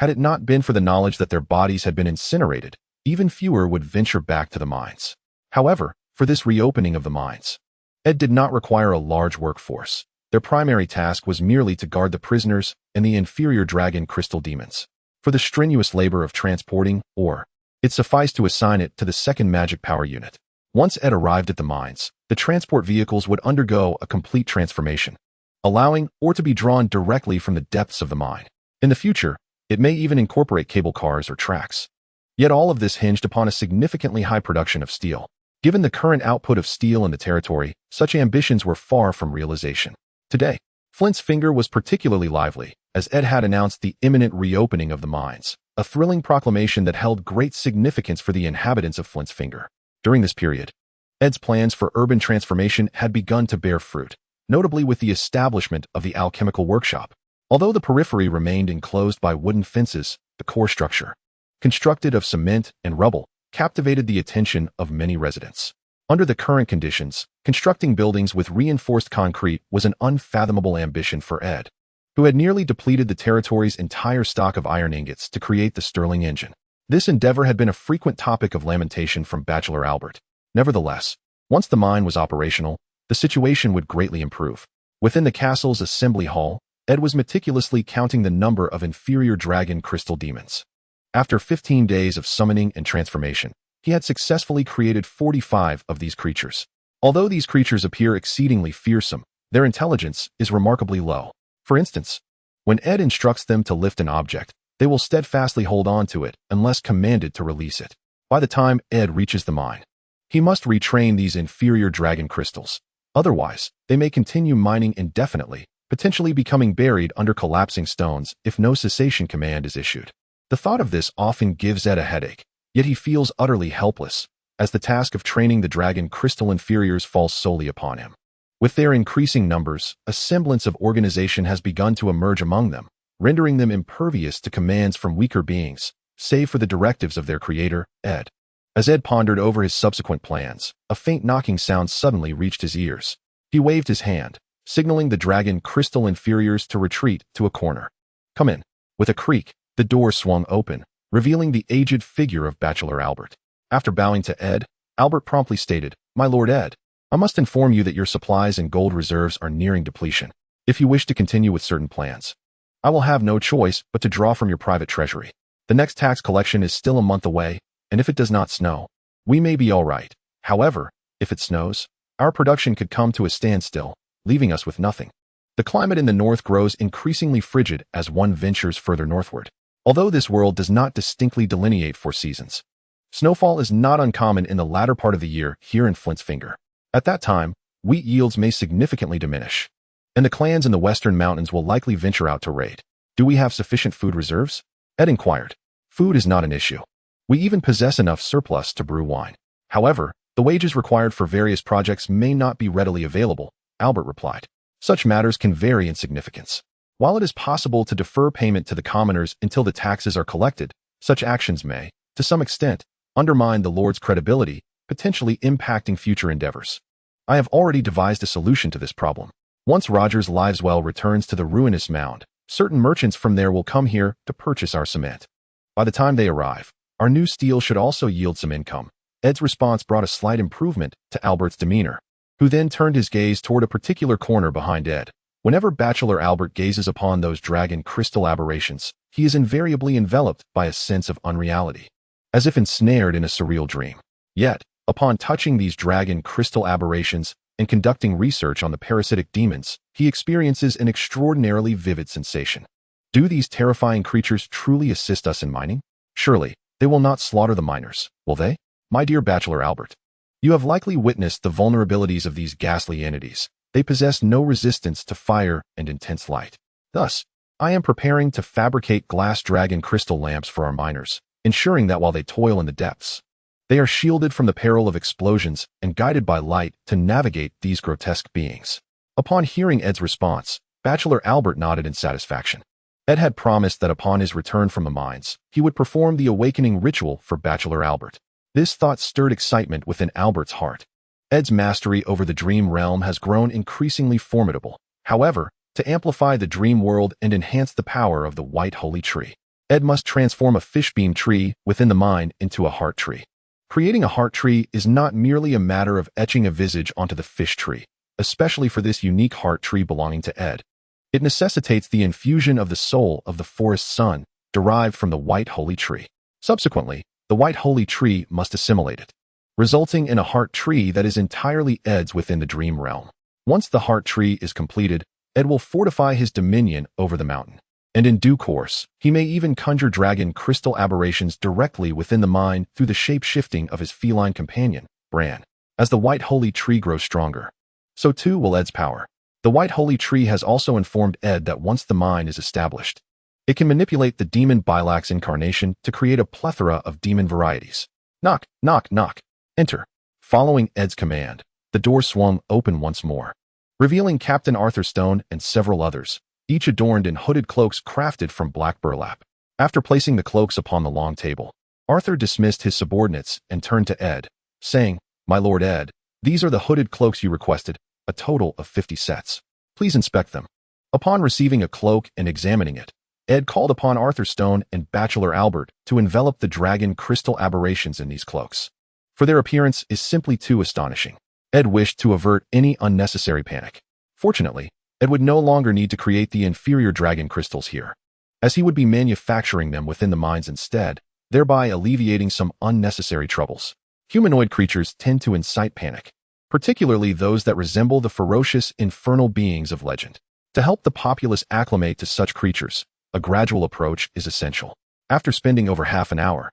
Had it not been for the knowledge that their bodies had been incinerated, even fewer would venture back to the mines. However, for this reopening of the mines, Ed did not require a large workforce. Their primary task was merely to guard the prisoners and the inferior dragon crystal demons. For the strenuous labor of transporting ore, it sufficed to assign it to the second magic power unit. Once Ed arrived at the mines, the transport vehicles would undergo a complete transformation, allowing ore to be drawn directly from the depths of the mine. In the future, it may even incorporate cable cars or tracks. Yet all of this hinged upon a significantly high production of steel. Given the current output of steel in the territory, such ambitions were far from realization. Today, Flint's finger was particularly lively, as Ed had announced the imminent reopening of the mines, a thrilling proclamation that held great significance for the inhabitants of Flint's finger. During this period, Ed's plans for urban transformation had begun to bear fruit, notably with the establishment of the alchemical workshop. Although the periphery remained enclosed by wooden fences, the core structure, constructed of cement and rubble, captivated the attention of many residents. Under the current conditions, constructing buildings with reinforced concrete was an unfathomable ambition for Ed, who had nearly depleted the territory's entire stock of iron ingots to create the Sterling engine. This endeavor had been a frequent topic of lamentation from Bachelor Albert. Nevertheless, once the mine was operational, the situation would greatly improve. Within the castle's assembly hall, Ed was meticulously counting the number of inferior dragon crystal demons. After 15 days of summoning and transformation, he had successfully created 45 of these creatures. Although these creatures appear exceedingly fearsome, their intelligence is remarkably low. For instance, when Ed instructs them to lift an object, they will steadfastly hold on to it unless commanded to release it. By the time Ed reaches the mine, he must retrain these inferior dragon crystals. Otherwise, they may continue mining indefinitely, potentially becoming buried under collapsing stones if no cessation command is issued. The thought of this often gives Ed a headache, yet he feels utterly helpless, as the task of training the dragon crystal inferiors falls solely upon him. With their increasing numbers, a semblance of organization has begun to emerge among them, rendering them impervious to commands from weaker beings, save for the directives of their creator, Ed. As Ed pondered over his subsequent plans, a faint knocking sound suddenly reached his ears. He waved his hand, signaling the dragon crystal inferiors to retreat to a corner. "Come in." With a creak, the door swung open, revealing the aged figure of Bachelor Albert. After bowing to Ed, Albert promptly stated, "My Lord Ed, I must inform you that your supplies and gold reserves are nearing depletion. If you wish to continue with certain plans, I will have no choice but to draw from your private treasury. The next tax collection is still a month away, and if it does not snow, we may be all right. However, if it snows, our production could come to a standstill, leaving us with nothing." The climate in the north grows increasingly frigid as one ventures further northward. Although this world does not distinctly delineate four seasons, snowfall is not uncommon in the latter part of the year here in Flint's Finger. At that time, wheat yields may significantly diminish, and the clans in the western mountains will likely venture out to raid. "Do we have sufficient food reserves?" Ed inquired. "Food is not an issue. We even possess enough surplus to brew wine. However, the wages required for various projects may not be readily available," Albert replied. "Such matters can vary in significance. While it is possible to defer payment to the commoners until the taxes are collected, such actions may, to some extent, undermine the Lord's credibility, potentially impacting future endeavors. I have already devised a solution to this problem. Once Roger's Liveswell returns to the ruinous mound, certain merchants from there will come here to purchase our cement. By the time they arrive, our new steel should also yield some income." Ed's response brought a slight improvement to Albert's demeanor, who then turned his gaze toward a particular corner behind Ed. Whenever Bachelor Albert gazes upon those dragon crystal aberrations, he is invariably enveloped by a sense of unreality, as if ensnared in a surreal dream. Yet, upon touching these dragon crystal aberrations and conducting research on the parasitic demons, he experiences an extraordinarily vivid sensation. Do these terrifying creatures truly assist us in mining? Surely, they will not slaughter the miners, will they? My dear Bachelor Albert, you have likely witnessed the vulnerabilities of these ghastly entities. They possess no resistance to fire and intense light. Thus, I am preparing to fabricate glass dragon crystal lamps for our miners, ensuring that while they toil in the depths, they are shielded from the peril of explosions and guided by light to navigate these grotesque beings." Upon hearing Ed's response, Bachelor Albert nodded in satisfaction. Ed had promised that upon his return from the mines, he would perform the awakening ritual for Bachelor Albert. This thought stirred excitement within Albert's heart. Ed's mastery over the dream realm has grown increasingly formidable. However, to amplify the dream world and enhance the power of the White Holy Tree, Ed must transform a fishbeam tree within the mine into a heart tree. Creating a heart tree is not merely a matter of etching a visage onto the fish tree, especially for this unique heart tree belonging to Ed. It necessitates the infusion of the soul of the forest sun, derived from the White Holy Tree. Subsequently, the White Holy Tree must assimilate it, resulting in a heart tree that is entirely Ed's within the dream realm. Once the heart tree is completed, Ed will fortify his dominion over the mountain, and in due course, he may even conjure dragon crystal aberrations directly within the mine through the shape-shifting of his feline companion, Bran. As the White Holy Tree grows stronger, so too will Ed's power. The White Holy Tree has also informed Ed that once the mine is established, it can manipulate the demon Bilax incarnation to create a plethora of demon varieties. Knock, knock, knock. Enter. Following Ed's command, the door swung open once more, revealing Captain Arthur Stone and several others, each adorned in hooded cloaks crafted from black burlap. After placing the cloaks upon the long table, Arthur dismissed his subordinates and turned to Ed, saying, "My Lord Ed, these are the hooded cloaks you requested, a total of 50 sets. Please inspect them." Upon receiving a cloak and examining it, Ed called upon Arthur Stone and Bachelor Albert to envelop the dragon crystal aberrations in these cloaks. for their appearance is simply too astonishing. Ed wished to avert any unnecessary panic. Fortunately, Ed would no longer need to create the inferior dragon crystals here, as he would be manufacturing them within the mines instead, thereby alleviating some unnecessary troubles. Humanoid creatures tend to incite panic, particularly those that resemble the ferocious infernal beings of legend. To help the populace acclimate to such creatures, a gradual approach is essential. After spending over half an hour,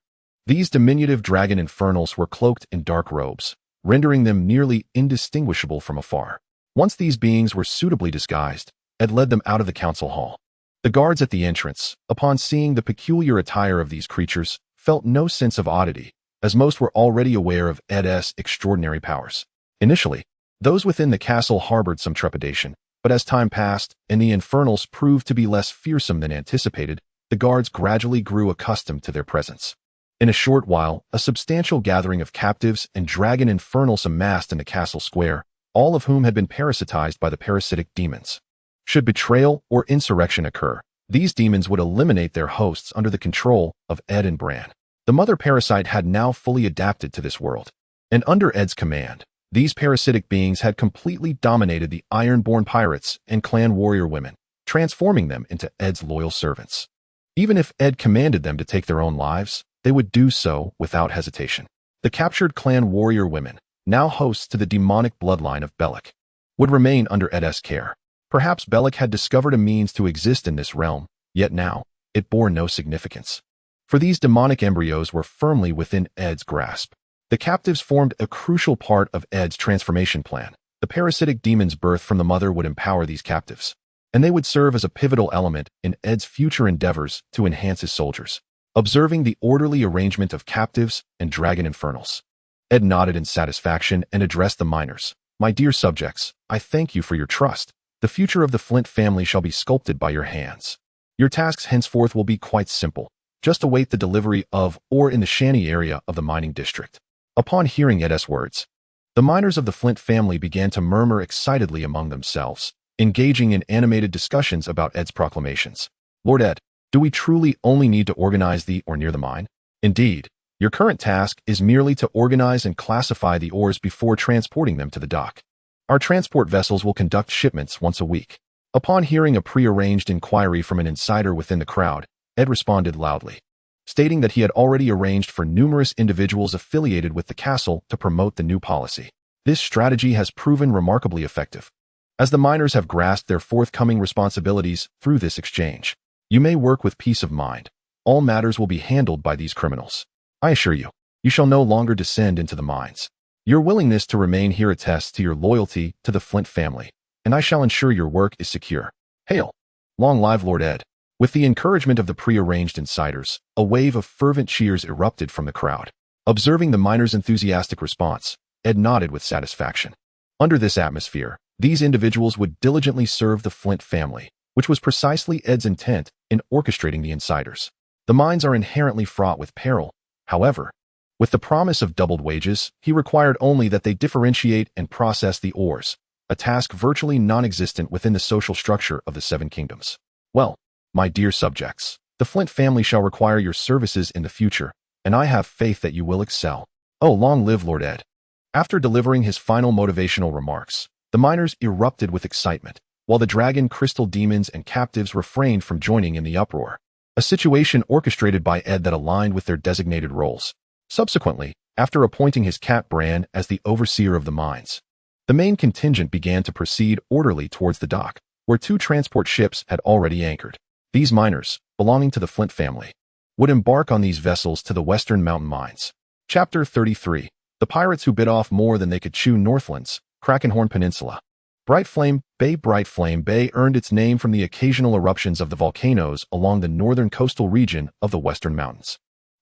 these diminutive dragon infernals were cloaked in dark robes, rendering them nearly indistinguishable from afar. Once these beings were suitably disguised, Ed led them out of the council hall. The guards at the entrance, upon seeing the peculiar attire of these creatures, felt no sense of oddity, as most were already aware of Ed's extraordinary powers. Initially, those within the castle harbored some trepidation, but as time passed and the infernals proved to be less fearsome than anticipated, the guards gradually grew accustomed to their presence. In a short while, a substantial gathering of captives and dragon infernals amassed in the castle square, all of whom had been parasitized by the parasitic demons. Should betrayal or insurrection occur, these demons would eliminate their hosts under the control of Ed and Bran. The mother parasite had now fully adapted to this world, and under Ed's command, these parasitic beings had completely dominated the Ironborn pirates and clan warrior women, transforming them into Ed's loyal servants. Even if Ed commanded them to take their own lives, they would do so without hesitation. The captured clan warrior women, now hosts to the demonic bloodline of Bellic, would remain under Ed's care. Perhaps Bellic had discovered a means to exist in this realm, yet now, it bore no significance. For these demonic embryos were firmly within Ed's grasp. The captives formed a crucial part of Ed's transformation plan. The parasitic demons birthed from the mother would empower these captives, and they would serve as a pivotal element in Ed's future endeavors to enhance his soldiers. Observing the orderly arrangement of captives and dragon infernals, Ed nodded in satisfaction and addressed the miners. "My dear subjects, I thank you for your trust. The future of the Flint family shall be sculpted by your hands. Your tasks henceforth will be quite simple. Just await the delivery of ore in the Shanty area of the mining district." Upon hearing Ed's words, the miners of the Flint family began to murmur excitedly among themselves, engaging in animated discussions about Ed's proclamations. "Lord Ed, do we truly only need to organize the ore near the mine? Indeed, your current task is merely to organize and classify the ores before transporting them to the dock. Our transport vessels will conduct shipments once a week." Upon hearing a prearranged inquiry from an insider within the crowd, Ed responded loudly, stating that he had already arranged for numerous individuals affiliated with the castle to promote the new policy. This strategy has proven remarkably effective, as the miners have grasped their forthcoming responsibilities through this exchange. You may work with peace of mind. All matters will be handled by these criminals. I assure you, you shall no longer descend into the mines. Your willingness to remain here attests to your loyalty to the Flint family, and I shall ensure your work is secure. Hail! Long live Lord Ed. With the encouragement of the prearranged insiders, a wave of fervent cheers erupted from the crowd. Observing the miners' enthusiastic response, Ed nodded with satisfaction. Under this atmosphere, these individuals would diligently serve the Flint family, which was precisely Ed's intent in orchestrating the insiders. The mines are inherently fraught with peril. However, with the promise of doubled wages, he required only that they differentiate and process the ores, a task virtually non-existent within the social structure of the Seven Kingdoms. Well, my dear subjects, the Flint family shall require your services in the future, and I have faith that you will excel. Oh, long live Lord Ed. After delivering his final motivational remarks, the miners erupted with excitement, while the dragon crystal demons and captives refrained from joining in the uproar, a situation orchestrated by Ed that aligned with their designated roles. Subsequently, after appointing his cat Bran as the overseer of the mines, the main contingent began to proceed orderly towards the dock, where 2 transport ships had already anchored. These miners, belonging to the Flint family, would embark on these vessels to the Western Mountain Mines. Chapter 33. The Pirates Who Bit Off More Than They Could Chew. Northlands, Krakenhorn Peninsula. Bright Flame Bay earned its name from the occasional eruptions of the volcanoes along the northern coastal region of the Western Mountains.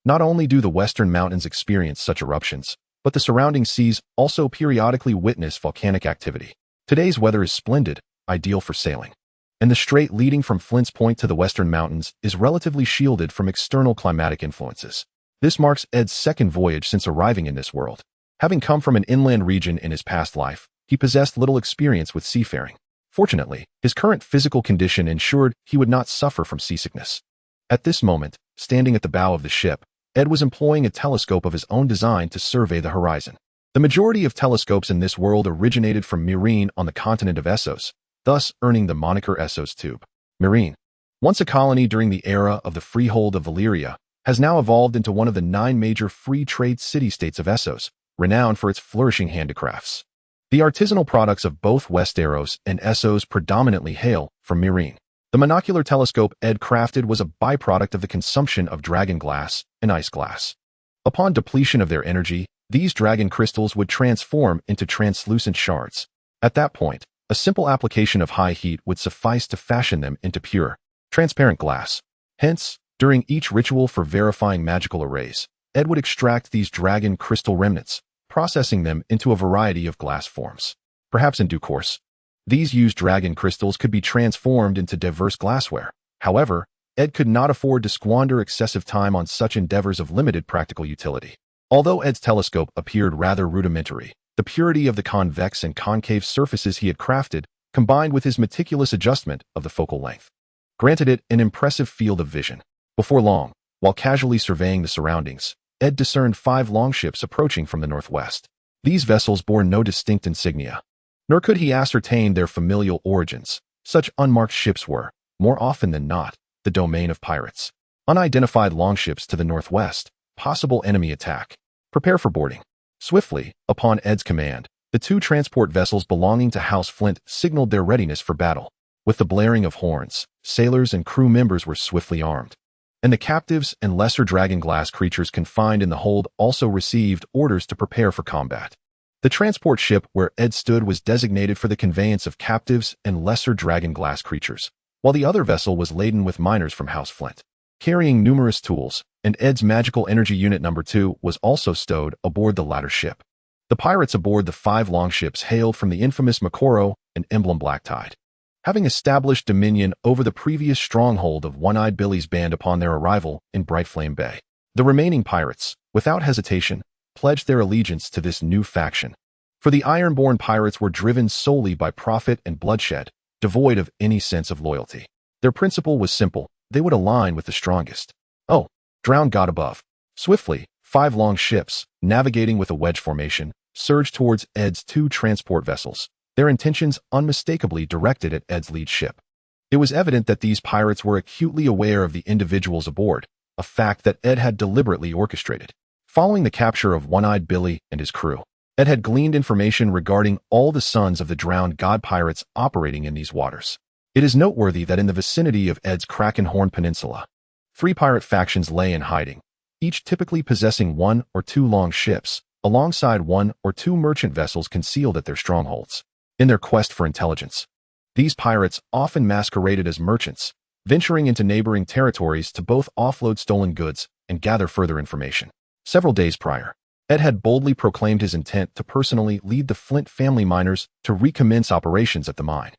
Not only do the Western Mountains experience such eruptions, but the surrounding seas also periodically witness volcanic activity. Today's weather is splendid, ideal for sailing, and the strait leading from Flint's Point to the Western Mountains is relatively shielded from external climatic influences. This marks Ed's second voyage since arriving in this world. Having come from an inland region in his past life, he possessed little experience with seafaring. Fortunately, his current physical condition ensured he would not suffer from seasickness. At this moment, standing at the bow of the ship, Ed was employing a telescope of his own design to survey the horizon. The majority of telescopes in this world originated from Meereen on the continent of Essos, thus earning the moniker Essos Tube. Meereen, once a colony during the era of the freehold of Valyria, has now evolved into one of the 9 major free trade city-states of Essos, renowned for its flourishing handicrafts. The artisanal products of both Westeros and Essos predominantly hail from Meereen. The monocular telescope Ed crafted was a byproduct of the consumption of dragon glass and ice glass. Upon depletion of their energy, these dragon crystals would transform into translucent shards. At that point, a simple application of high heat would suffice to fashion them into pure, transparent glass. Hence, during each ritual for verifying magical arrays, Ed would extract these dragon crystal remnants, processing them into a variety of glass forms. Perhaps in due course, these used dragon crystals could be transformed into diverse glassware. However, Ed could not afford to squander excessive time on such endeavors of limited practical utility. Although Ed's telescope appeared rather rudimentary, the purity of the convex and concave surfaces he had crafted, combined with his meticulous adjustment of the focal length, granted it an impressive field of vision. Before long, while casually surveying the surroundings, Ed discerned 5 longships approaching from the northwest. These vessels bore no distinct insignia, nor could he ascertain their familial origins. Such unmarked ships were, more often than not, the domain of pirates. Unidentified longships to the northwest, possible enemy attack. Prepare for boarding. Swiftly, upon Ed's command, the 2 transport vessels belonging to House Flint signaled their readiness for battle. With the blaring of horns, sailors and crew members were swiftly armed, and the captives and lesser dragon glass creatures confined in the hold also received orders to prepare for combat. The transport ship where Ed stood was designated for the conveyance of captives and lesser dragon glass creatures, while the other vessel was laden with miners from House Flint, carrying numerous tools, and Ed's magical energy unit number 2 was also stowed aboard the latter ship. The pirates aboard the 5 longships hailed from the infamous Makoro and Emblem Blacktide, having established dominion over the previous stronghold of One-Eyed Billy's band upon their arrival in Brightflame Bay. The remaining pirates, without hesitation, pledged their allegiance to this new faction. For the Ironborn pirates were driven solely by profit and bloodshed, devoid of any sense of loyalty. Their principle was simple: they would align with the strongest. Oh, drowned God above. Swiftly, 5 long ships, navigating with a wedge formation, surged towards Ed's 2 transport vessels, their intentions unmistakably directed at Ed's lead ship. It was evident that these pirates were acutely aware of the individuals aboard, a fact that Ed had deliberately orchestrated. Following the capture of One-Eyed Billy and his crew, Ed had gleaned information regarding all the sons of the drowned god pirates operating in these waters. It is noteworthy that in the vicinity of Ed's Krakenhorn Peninsula, 3 pirate factions lay in hiding, each typically possessing 1 or 2 long ships, alongside 1 or 2 merchant vessels concealed at their strongholds. In their quest for intelligence, these pirates often masqueraded as merchants, venturing into neighboring territories to both offload stolen goods and gather further information. Several days prior, Ed had boldly proclaimed his intent to personally lead the Flint family miners to recommence operations at the mine.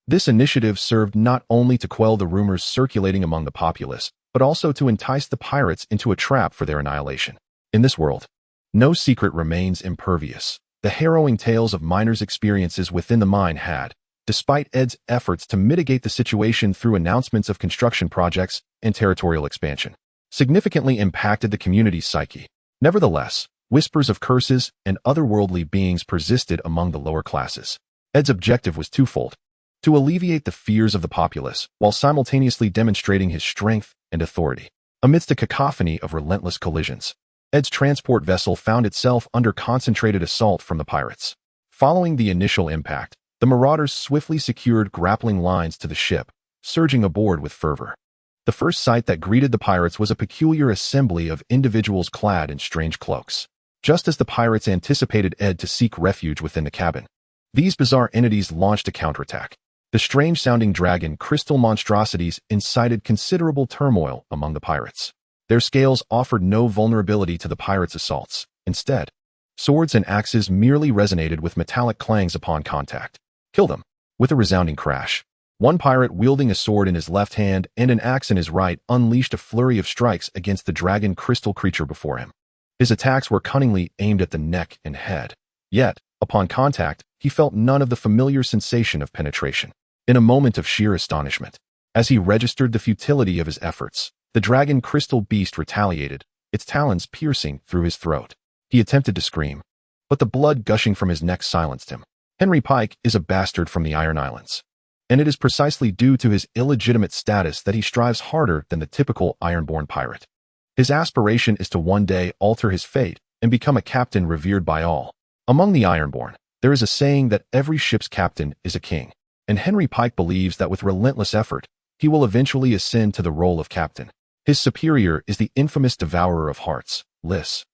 This initiative served not only to quell the rumors circulating among the populace, but also to entice the pirates into a trap for their annihilation. In this world, no secret remains impervious. The harrowing tales of miners' experiences within the mine had, despite Ed's efforts to mitigate the situation through announcements of construction projects and territorial expansion, significantly impacted the community's psyche. Nevertheless, whispers of curses and otherworldly beings persisted among the lower classes. Ed's objective was twofold: to alleviate the fears of the populace while simultaneously demonstrating his strength and authority. Amidst a cacophony of relentless collisions, Ed's transport vessel found itself under concentrated assault from the pirates. Following the initial impact, the marauders swiftly secured grappling lines to the ship, surging aboard with fervor. The first sight that greeted the pirates was a peculiar assembly of individuals clad in strange cloaks. Just as the pirates anticipated Ed to seek refuge within the cabin, these bizarre entities launched a counterattack. The strange-sounding dragon crystal monstrosities incited considerable turmoil among the pirates. Their scales offered no vulnerability to the pirates' assaults. Instead, swords and axes merely resonated with metallic clangs upon contact. Kill them. With a resounding crash, one pirate wielding a sword in his left hand and an axe in his right unleashed a flurry of strikes against the dragon crystal creature before him. His attacks were cunningly aimed at the neck and head. Yet, upon contact, he felt none of the familiar sensation of penetration. In a moment of sheer astonishment, as he registered the futility of his efforts, the dragon crystal beast retaliated, its talons piercing through his throat. He attempted to scream, but the blood gushing from his neck silenced him. Henry Pike is a bastard from the Iron Islands, and it is precisely due to his illegitimate status that he strives harder than the typical Ironborn pirate. His aspiration is to one day alter his fate and become a captain revered by all. Among the Ironborn, there is a saying that every ship's captain is a king, and Henry Pike believes that with relentless effort, he will eventually ascend to the role of captain. His superior is the infamous devourer of hearts, Lys,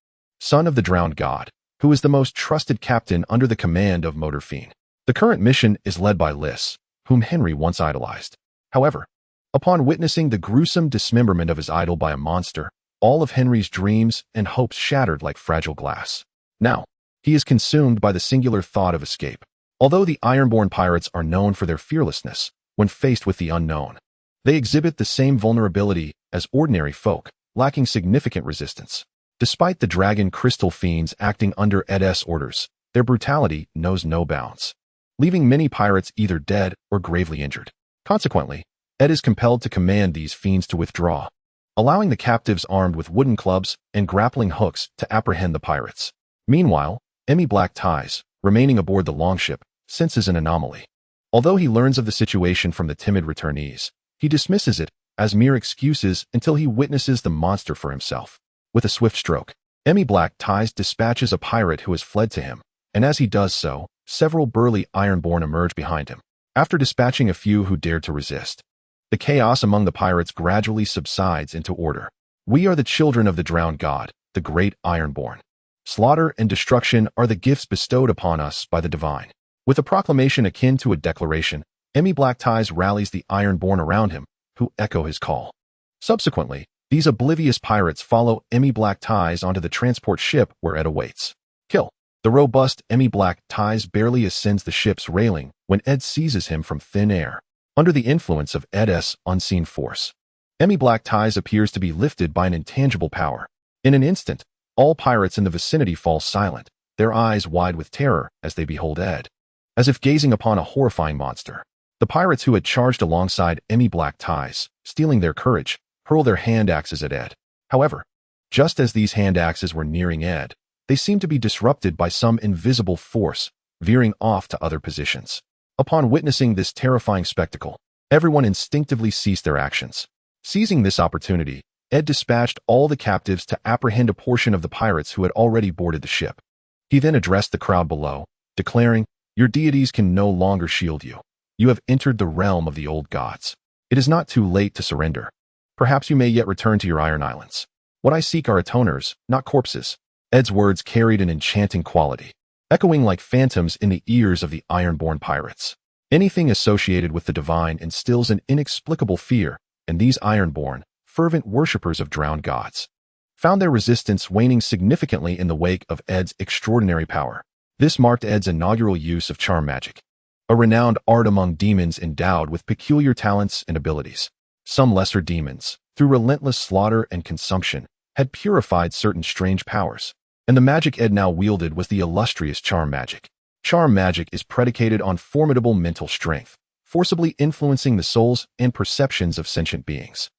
son of the drowned god, who is the most trusted captain under the command of Motor Fiend. The current mission is led by Lys, whom Henry once idolized. However, upon witnessing the gruesome dismemberment of his idol by a monster, all of Henry's dreams and hopes shattered like fragile glass. Now, he is consumed by the singular thought of escape. Although the Ironborn pirates are known for their fearlessness when faced with the unknown, they exhibit the same vulnerability as ordinary folk, lacking significant resistance. Despite the dragon crystal fiends acting under Ed's orders, their brutality knows no bounds, leaving many pirates either dead or gravely injured. Consequently, Ed is compelled to command these fiends to withdraw, allowing the captives armed with wooden clubs and grappling hooks to apprehend the pirates. Meanwhile, Emmy Black Ties, remaining aboard the longship, senses an anomaly. Although he learns of the situation from the timid returnees, he dismisses it as mere excuses until he witnesses the monster for himself. With a swift stroke, Emmy Black Ties dispatches a pirate who has fled to him, and as he does so, several burly Ironborn emerge behind him. After dispatching a few who dared to resist, the chaos among the pirates gradually subsides into order. We are the children of the drowned god, the great Ironborn. Slaughter and destruction are the gifts bestowed upon us by the divine. With a proclamation akin to a declaration, Emmy Black Ties rallies the Ironborn around him, who echo his call. Subsequently, these oblivious pirates follow Emmy Black Ties onto the transport ship where Ed awaits. Kill. The robust Emmy Black Ties barely ascends the ship's railing when Ed seizes him from thin air. Under the influence of Ed's unseen force, Emmy Black Ties appears to be lifted by an intangible power. In an instant, all pirates in the vicinity fall silent, their eyes wide with terror as they behold Ed, as if gazing upon a horrifying monster. The pirates who had charged alongside Emmy Black Ties, stealing their courage, hurl their hand axes at Ed. However, just as these hand axes were nearing Ed, they seemed to be disrupted by some invisible force, veering off to other positions. Upon witnessing this terrifying spectacle, everyone instinctively ceased their actions. Seizing this opportunity, Ed dispatched all the captives to apprehend a portion of the pirates who had already boarded the ship. He then addressed the crowd below, declaring, "Your deities can no longer shield you. You have entered the realm of the old gods. It is not too late to surrender. Perhaps you may yet return to your Iron Islands. What I seek are atoners, not corpses." Ed's words carried an enchanting quality, echoing like phantoms in the ears of the Ironborn pirates. Anything associated with the divine instills an inexplicable fear, and these Ironborn, fervent worshippers of drowned gods, found their resistance waning significantly in the wake of Ed's extraordinary power. This marked Ed's inaugural use of charm magic, a renowned art among demons endowed with peculiar talents and abilities. Some lesser demons, through relentless slaughter and consumption, had purified certain strange powers, and the magic Ed now wielded was the illustrious charm magic. Charm magic is predicated on formidable mental strength, forcibly influencing the souls and perceptions of sentient beings.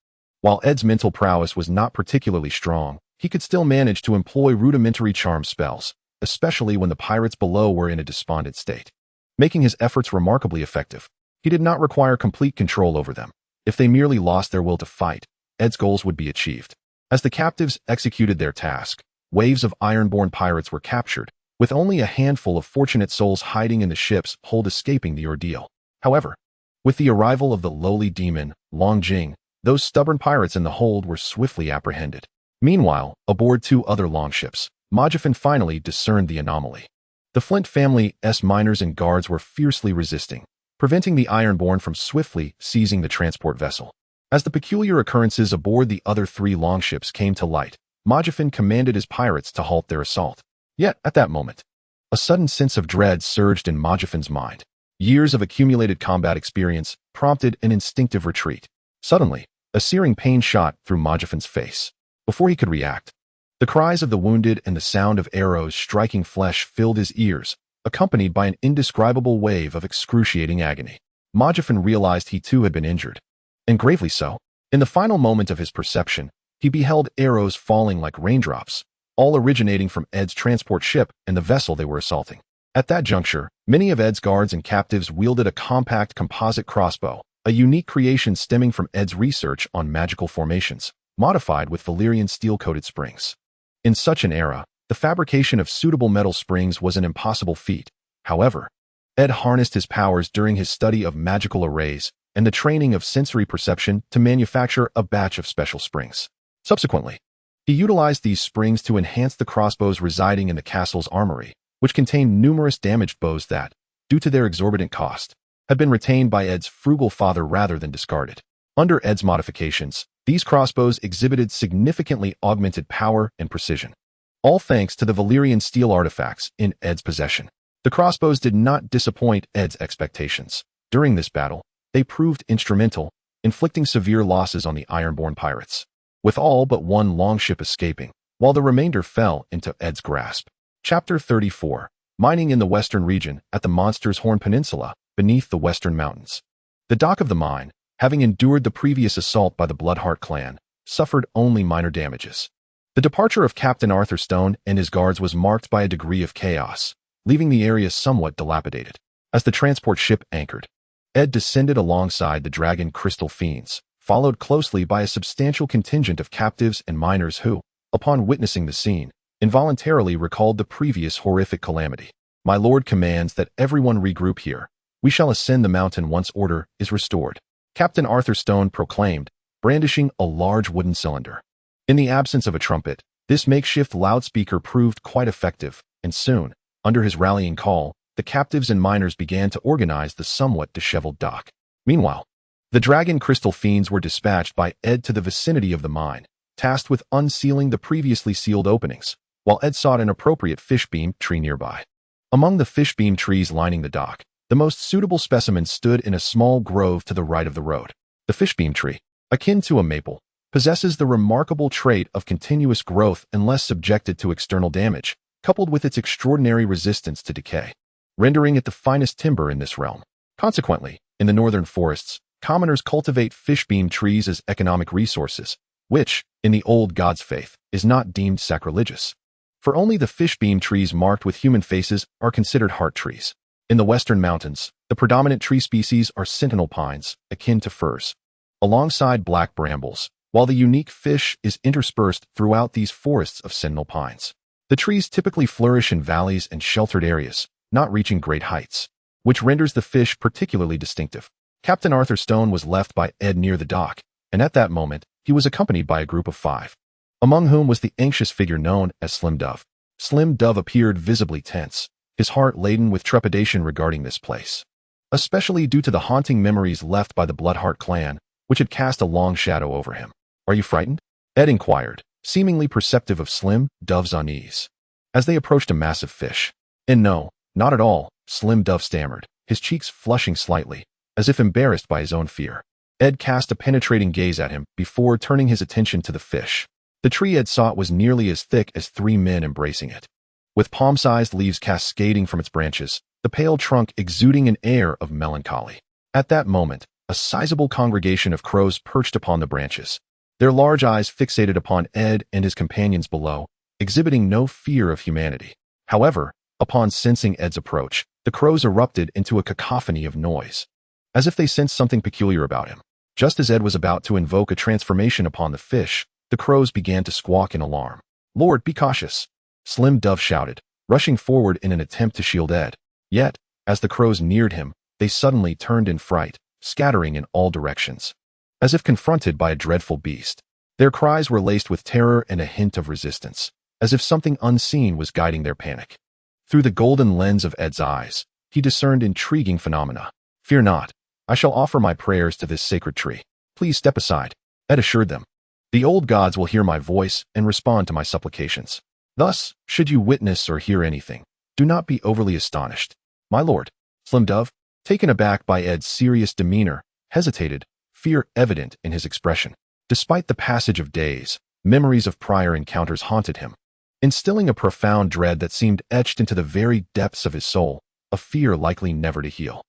While Ed's mental prowess was not particularly strong, he could still manage to employ rudimentary charm spells, especially when the pirates below were in a despondent state, making his efforts remarkably effective. He did not require complete control over them. If they merely lost their will to fight, Ed's goals would be achieved. As the captives executed their task, waves of Ironborn pirates were captured, with only a handful of fortunate souls hiding in the ship's hold escaping the ordeal. However, with the arrival of the lowly demon, Long Jing, those stubborn pirates in the hold were swiftly apprehended. Meanwhile, aboard two other longships, Majafin finally discerned the anomaly. The Flint family's miners and guards were fiercely resisting, preventing the Ironborn from swiftly seizing the transport vessel. As the peculiar occurrences aboard the other three longships came to light, Majafin commanded his pirates to halt their assault. Yet, at that moment, a sudden sense of dread surged in Majafin's mind. Years of accumulated combat experience prompted an instinctive retreat. Suddenly, a searing pain shot through Majafin's face. Before he could react, the cries of the wounded and the sound of arrows striking flesh filled his ears, accompanied by an indescribable wave of excruciating agony. Majafin realized he too had been injured, and gravely so. In the final moment of his perception, he beheld arrows falling like raindrops, all originating from Ed's transport ship and the vessel they were assaulting. At that juncture, many of Ed's guards and captives wielded a compact composite crossbow, a unique creation stemming from Ed's research on magical formations, modified with Valyrian steel-coated springs. In such an era, the fabrication of suitable metal springs was an impossible feat. However, Ed harnessed his powers during his study of magical arrays and the training of sensory perception to manufacture a batch of special springs. Subsequently, he utilized these springs to enhance the crossbows residing in the castle's armory, which contained numerous damaged bows that, due to their exorbitant cost, had been retained by Ed's frugal father rather than discarded. Under Ed's modifications, these crossbows exhibited significantly augmented power and precision, all thanks to the Valyrian steel artifacts in Ed's possession. The crossbows did not disappoint Ed's expectations. During this battle, they proved instrumental, inflicting severe losses on the Ironborn pirates, with all but one longship escaping, while the remainder fell into Ed's grasp. Chapter 34. Mining in the Western region at the Monster's Horn Peninsula, beneath the Western Mountains. The dock of the mine, having endured the previous assault by the Bloodheart clan, suffered only minor damages. The departure of Captain Arthur Stone and his guards was marked by a degree of chaos, leaving the area somewhat dilapidated. As the transport ship anchored, Ed descended alongside the Dragon Crystal Fiends, followed closely by a substantial contingent of captives and miners who, upon witnessing the scene, involuntarily recalled the previous horrific calamity. My lord commands that everyone regroup here. We shall ascend the mountain once order is restored, Captain Arthur Stone proclaimed, brandishing a large wooden cylinder. In the absence of a trumpet, this makeshift loudspeaker proved quite effective, and soon, under his rallying call, the captives and miners began to organize the somewhat disheveled dock. Meanwhile, the Dragon Crystal Fiends were dispatched by Ed to the vicinity of the mine, tasked with unsealing the previously sealed openings, while Ed sought an appropriate fishbeam tree nearby. Among the fishbeam trees lining the dock, the most suitable specimen stood in a small grove to the right of the road. The fishbeam tree, akin to a maple, possesses the remarkable trait of continuous growth unless subjected to external damage, coupled with its extraordinary resistance to decay, rendering it the finest timber in this realm. Consequently, in the northern forests, commoners cultivate fishbeam trees as economic resources, which, in the old god's faith, is not deemed sacrilegious. For only the fishbeam trees marked with human faces are considered heart trees. In the western mountains, the predominant tree species are sentinel pines, akin to firs, alongside black brambles, while the unique fish is interspersed throughout these forests of sentinel pines. The trees typically flourish in valleys and sheltered areas, not reaching great heights, which renders the fish particularly distinctive. Captain Arthur Stone was left by Ed near the dock, and at that moment, he was accompanied by a group of 5, among whom was the anxious figure known as Slim Dove. Slim Dove appeared visibly tense, his heart laden with trepidation regarding this place, especially due to the haunting memories left by the Bloodheart clan, which had cast a long shadow over him. "Are you frightened?" Ed inquired, seemingly perceptive of Slim Dove's unease, as they approached a massive fish. "And no, not at all," Slim Dove stammered, his cheeks flushing slightly, as if embarrassed by his own fear. Ed cast a penetrating gaze at him before turning his attention to the fish. The tree Ed sought was nearly as thick as 3 men embracing it, with palm-sized leaves cascading from its branches, the pale trunk exuding an air of melancholy. At that moment, a sizable congregation of crows perched upon the branches, their large eyes fixated upon Ed and his companions below, exhibiting no fear of humanity. However, upon sensing Ed's approach, the crows erupted into a cacophony of noise, as if they sensed something peculiar about him. Just as Ed was about to invoke a transformation upon the fish, the crows began to squawk in alarm. "Lord, be cautious," Slim Dove shouted, rushing forward in an attempt to shield Ed. Yet, as the crows neared him, they suddenly turned in fright, scattering in all directions, as if confronted by a dreadful beast. Their cries were laced with terror and a hint of resistance, as if something unseen was guiding their panic. Through the golden lens of Ed's eyes, he discerned intriguing phenomena. "Fear not. I shall offer my prayers to this sacred tree. Please step aside," Ed assured them. "The old gods will hear my voice and respond to my supplications. Thus, should you witness or hear anything, do not be overly astonished." "My lord," Slim Dove, taken aback by Ed's serious demeanor, hesitated, fear evident in his expression. Despite the passage of days, memories of prior encounters haunted him, instilling a profound dread that seemed etched into the very depths of his soul, a fear likely never to heal.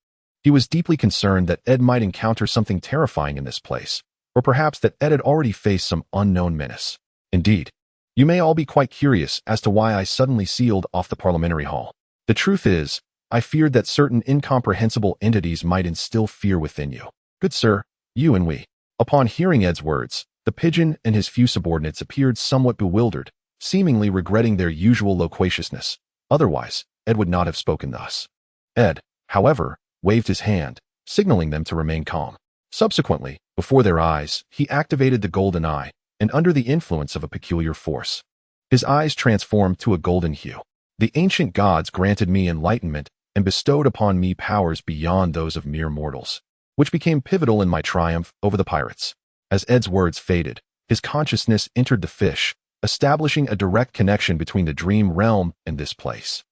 He was deeply concerned that Ed might encounter something terrifying in this place, or perhaps that Ed had already faced some unknown menace. Indeed, you may all be quite curious as to why I suddenly sealed off the parliamentary hall. The truth is, I feared that certain incomprehensible entities might instill fear within you. Good sir, you and we. Upon hearing Ed's words, the pigeon and his few subordinates appeared somewhat bewildered, seemingly regretting their usual loquaciousness. Otherwise, Ed would not have spoken thus. Ed, however, waved his hand, signaling them to remain calm. Subsequently, before their eyes, he activated the golden eye, and under the influence of a peculiar force, his eyes transformed to a golden hue. The ancient gods granted me enlightenment and bestowed upon me powers beyond those of mere mortals, which became pivotal in my triumph over the pirates. As Ed's words faded, his consciousness entered the fish, establishing a direct connection between the dream realm and this place.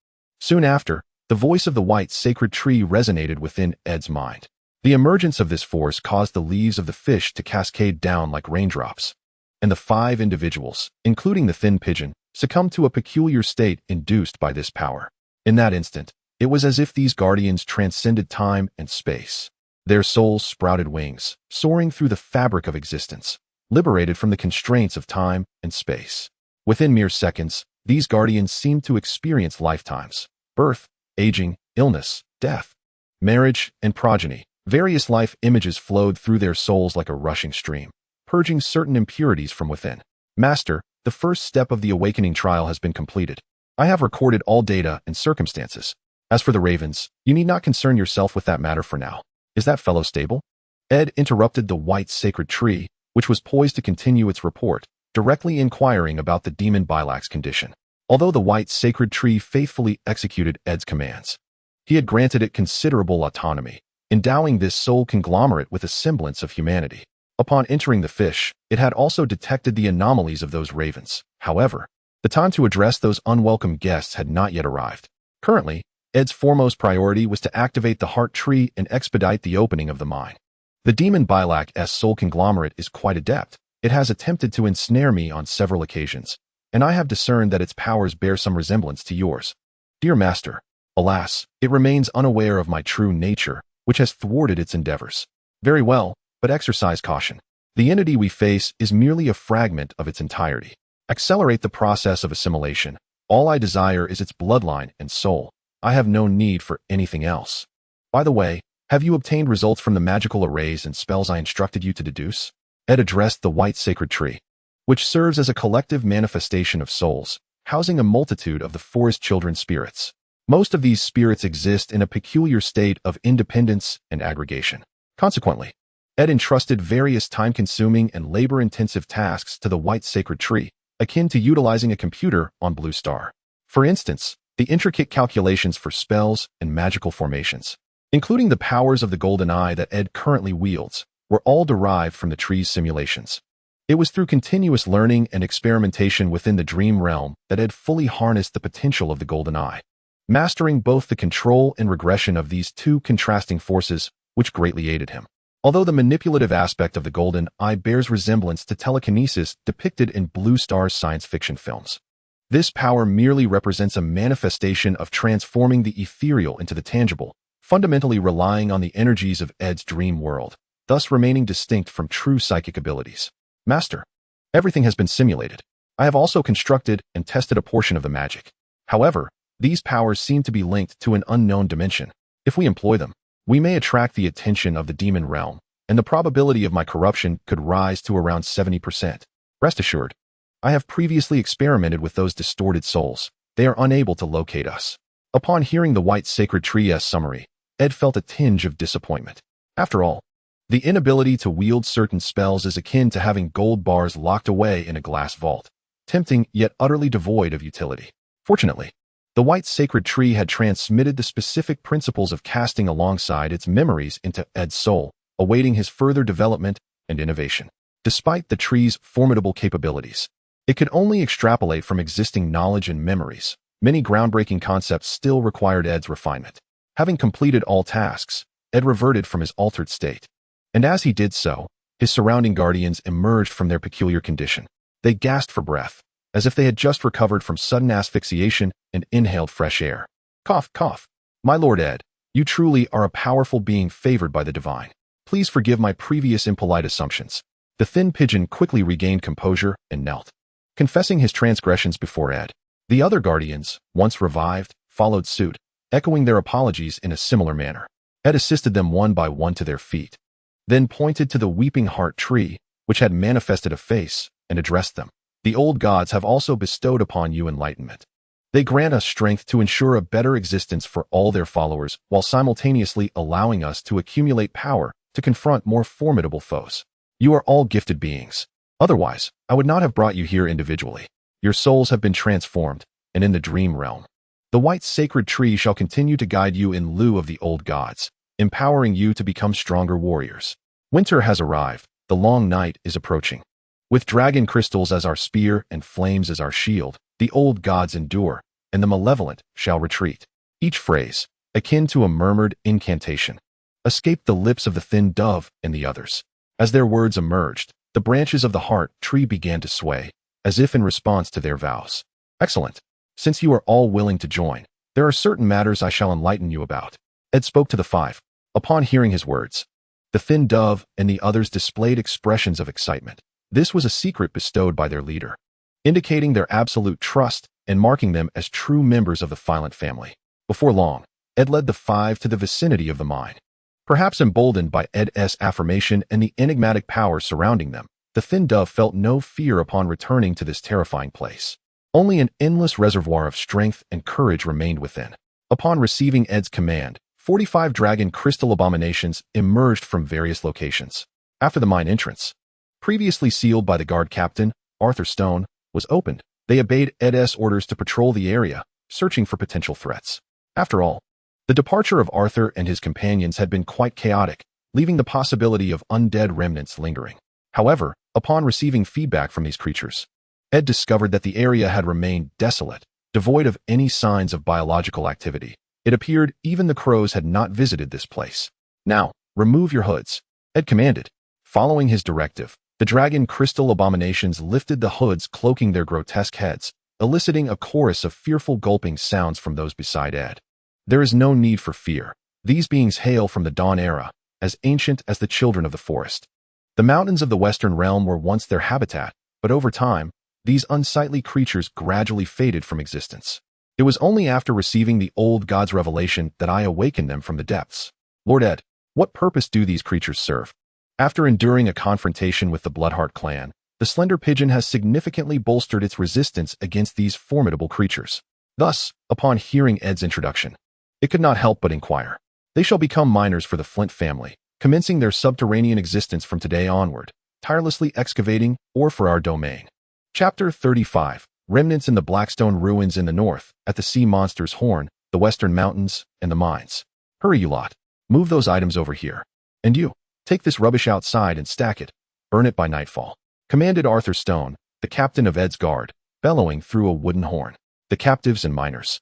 Soon after, the voice of the white sacred tree resonated within Ed's mind. The emergence of this force caused the leaves of the fish to cascade down like raindrops, and the 5 individuals, including the thin pigeon, succumbed to a peculiar state induced by this power. In that instant, it was as if these guardians transcended time and space. Their souls sprouted wings, soaring through the fabric of existence, liberated from the constraints of time and space. Within mere seconds, these guardians seemed to experience lifetimes: birth, aging, illness, death, marriage, and progeny. Various life images flowed through their souls like a rushing stream, purging certain impurities from within. Master, the first step of the awakening trial has been completed. I have recorded all data and circumstances. As for the ravens, you need not concern yourself with that matter for now. Is that fellow stable? Ed interrupted the white sacred tree, which was poised to continue its report, directly inquiring about the demon Bilak's condition. Although the white sacred tree faithfully executed Ed's commands, he had granted it considerable autonomy, endowing this soul conglomerate with a semblance of humanity. Upon entering the fish, it had also detected the anomalies of those ravens. However, the time to address those unwelcome guests had not yet arrived. Currently, Ed's foremost priority was to activate the heart tree and expedite the opening of the mine. The demon Bilak's soul conglomerate is quite adept. It has attempted to ensnare me on several occasions, and I have discerned that its powers bear some resemblance to yours. Dear master, alas, it remains unaware of my true nature, which has thwarted its endeavors. Very well, but exercise caution. The entity we face is merely a fragment of its entirety. Accelerate the process of assimilation. All I desire is its bloodline and soul. I have no need for anything else. By the way, have you obtained results from the magical arrays and spells I instructed you to deduce? Ed addressed the white sacred tree, which serves as a collective manifestation of souls, housing a multitude of the forest children spirits. Most of these spirits exist in a peculiar state of independence and aggregation. Consequently, Ed entrusted various time-consuming and labor-intensive tasks to the white sacred tree, akin to utilizing a computer on Blue Star. For instance, the intricate calculations for spells and magical formations, including the powers of the golden eye that Ed currently wields, were all derived from the tree's simulations. It was through continuous learning and experimentation within the dream realm that Ed fully harnessed the potential of the golden eye, mastering both the control and regression of these two contrasting forces, which greatly aided him. Although the manipulative aspect of the golden eye bears resemblance to telekinesis depicted in Blue Star's science fiction films, this power merely represents a manifestation of transforming the ethereal into the tangible, fundamentally relying on the energies of Ed's dream world, thus remaining distinct from true psychic abilities. Master, everything has been simulated. I have also constructed and tested a portion of the magic. However, these powers seem to be linked to an unknown dimension. If we employ them, we may attract the attention of the demon realm, and the probability of my corruption could rise to around 70%. Rest assured, I have previously experimented with those distorted souls. They are unable to locate us. Upon hearing the white sacred tree's summary, Ed felt a tinge of disappointment. After all, the inability to wield certain spells is akin to having gold bars locked away in a glass vault, tempting yet utterly devoid of utility. Fortunately, the white sacred tree had transmitted the specific principles of casting alongside its memories into Ed's soul, awaiting his further development and innovation. Despite the tree's formidable capabilities, it could only extrapolate from existing knowledge and memories. Many groundbreaking concepts still required Ed's refinement. Having completed all tasks, Ed reverted from his altered state. And as he did so, his surrounding guardians emerged from their peculiar condition. They gasped for breath, as if they had just recovered from sudden asphyxiation and inhaled fresh air. Cough, cough. My Lord Ed, you truly are a powerful being favored by the divine. Please forgive my previous impolite assumptions. The thin pigeon quickly regained composure and knelt, confessing his transgressions before Ed. The other guardians, once revived, followed suit, echoing their apologies in a similar manner. Ed assisted them one by one to their feet, then pointed to the weeping heart tree, which had manifested a face, and addressed them. The old gods have also bestowed upon you enlightenment. They grant us strength to ensure a better existence for all their followers, while simultaneously allowing us to accumulate power to confront more formidable foes. You are all gifted beings. Otherwise, I would not have brought you here individually. Your souls have been transformed, and in the dream realm, the white sacred tree shall continue to guide you in lieu of the old gods, empowering you to become stronger warriors. Winter has arrived. The long night is approaching. With dragon crystals as our spear and flames as our shield, the old gods endure, and the malevolent shall retreat. Each phrase, akin to a murmured incantation, escaped the lips of the thin dove and the others. As their words emerged, the branches of the heart tree began to sway, as if in response to their vows. Excellent. Since you are all willing to join, there are certain matters I shall enlighten you about. Ed spoke to the five. Upon hearing his words, the thin dove and the others displayed expressions of excitement. This was a secret bestowed by their leader, indicating their absolute trust and marking them as true members of the Flints family. Before long, Ed led the five to the vicinity of the mine. Perhaps emboldened by Ed's affirmation and the enigmatic power surrounding them, the thin dove felt no fear upon returning to this terrifying place. Only an endless reservoir of strength and courage remained within. Upon receiving Ed's command, 45 dragon crystal abominations emerged from various locations. After the mine entrance, previously sealed by the guard captain, Arthur Stone, was opened, they obeyed Ed's orders to patrol the area, searching for potential threats. After all, the departure of Arthur and his companions had been quite chaotic, leaving the possibility of undead remnants lingering. However, upon receiving feedback from these creatures, Ed discovered that the area had remained desolate, devoid of any signs of biological activity. It appeared even the crows had not visited this place. Now, remove your hoods, Ed commanded. Following his directive, the dragon crystal abominations lifted the hoods cloaking their grotesque heads, eliciting a chorus of fearful gulping sounds from those beside Ed. There is no need for fear. These beings hail from the Dawn Era, as ancient as the children of the forest. The mountains of the Western Realm were once their habitat, but over time, these unsightly creatures gradually faded from existence. It was only after receiving the old god's revelation that I awakened them from the depths. Lord Ed, what purpose do these creatures serve? After enduring a confrontation with the Bloodheart clan, the slender pigeon has significantly bolstered its resistance against these formidable creatures. Thus, upon hearing Ed's introduction, it could not help but inquire. They shall become miners for the Flint family, commencing their subterranean existence from today onward, tirelessly excavating ore for our domain. Chapter 35. Remnants in the Blackstone ruins in the north, at the sea monster's horn, the western mountains, and the mines. Hurry, you lot. Move those items over here. And you, take this rubbish outside and stack it. Burn it by nightfall, commanded Arthur Stone, the captain of Ed's guard, bellowing through a wooden horn. The captives and miners,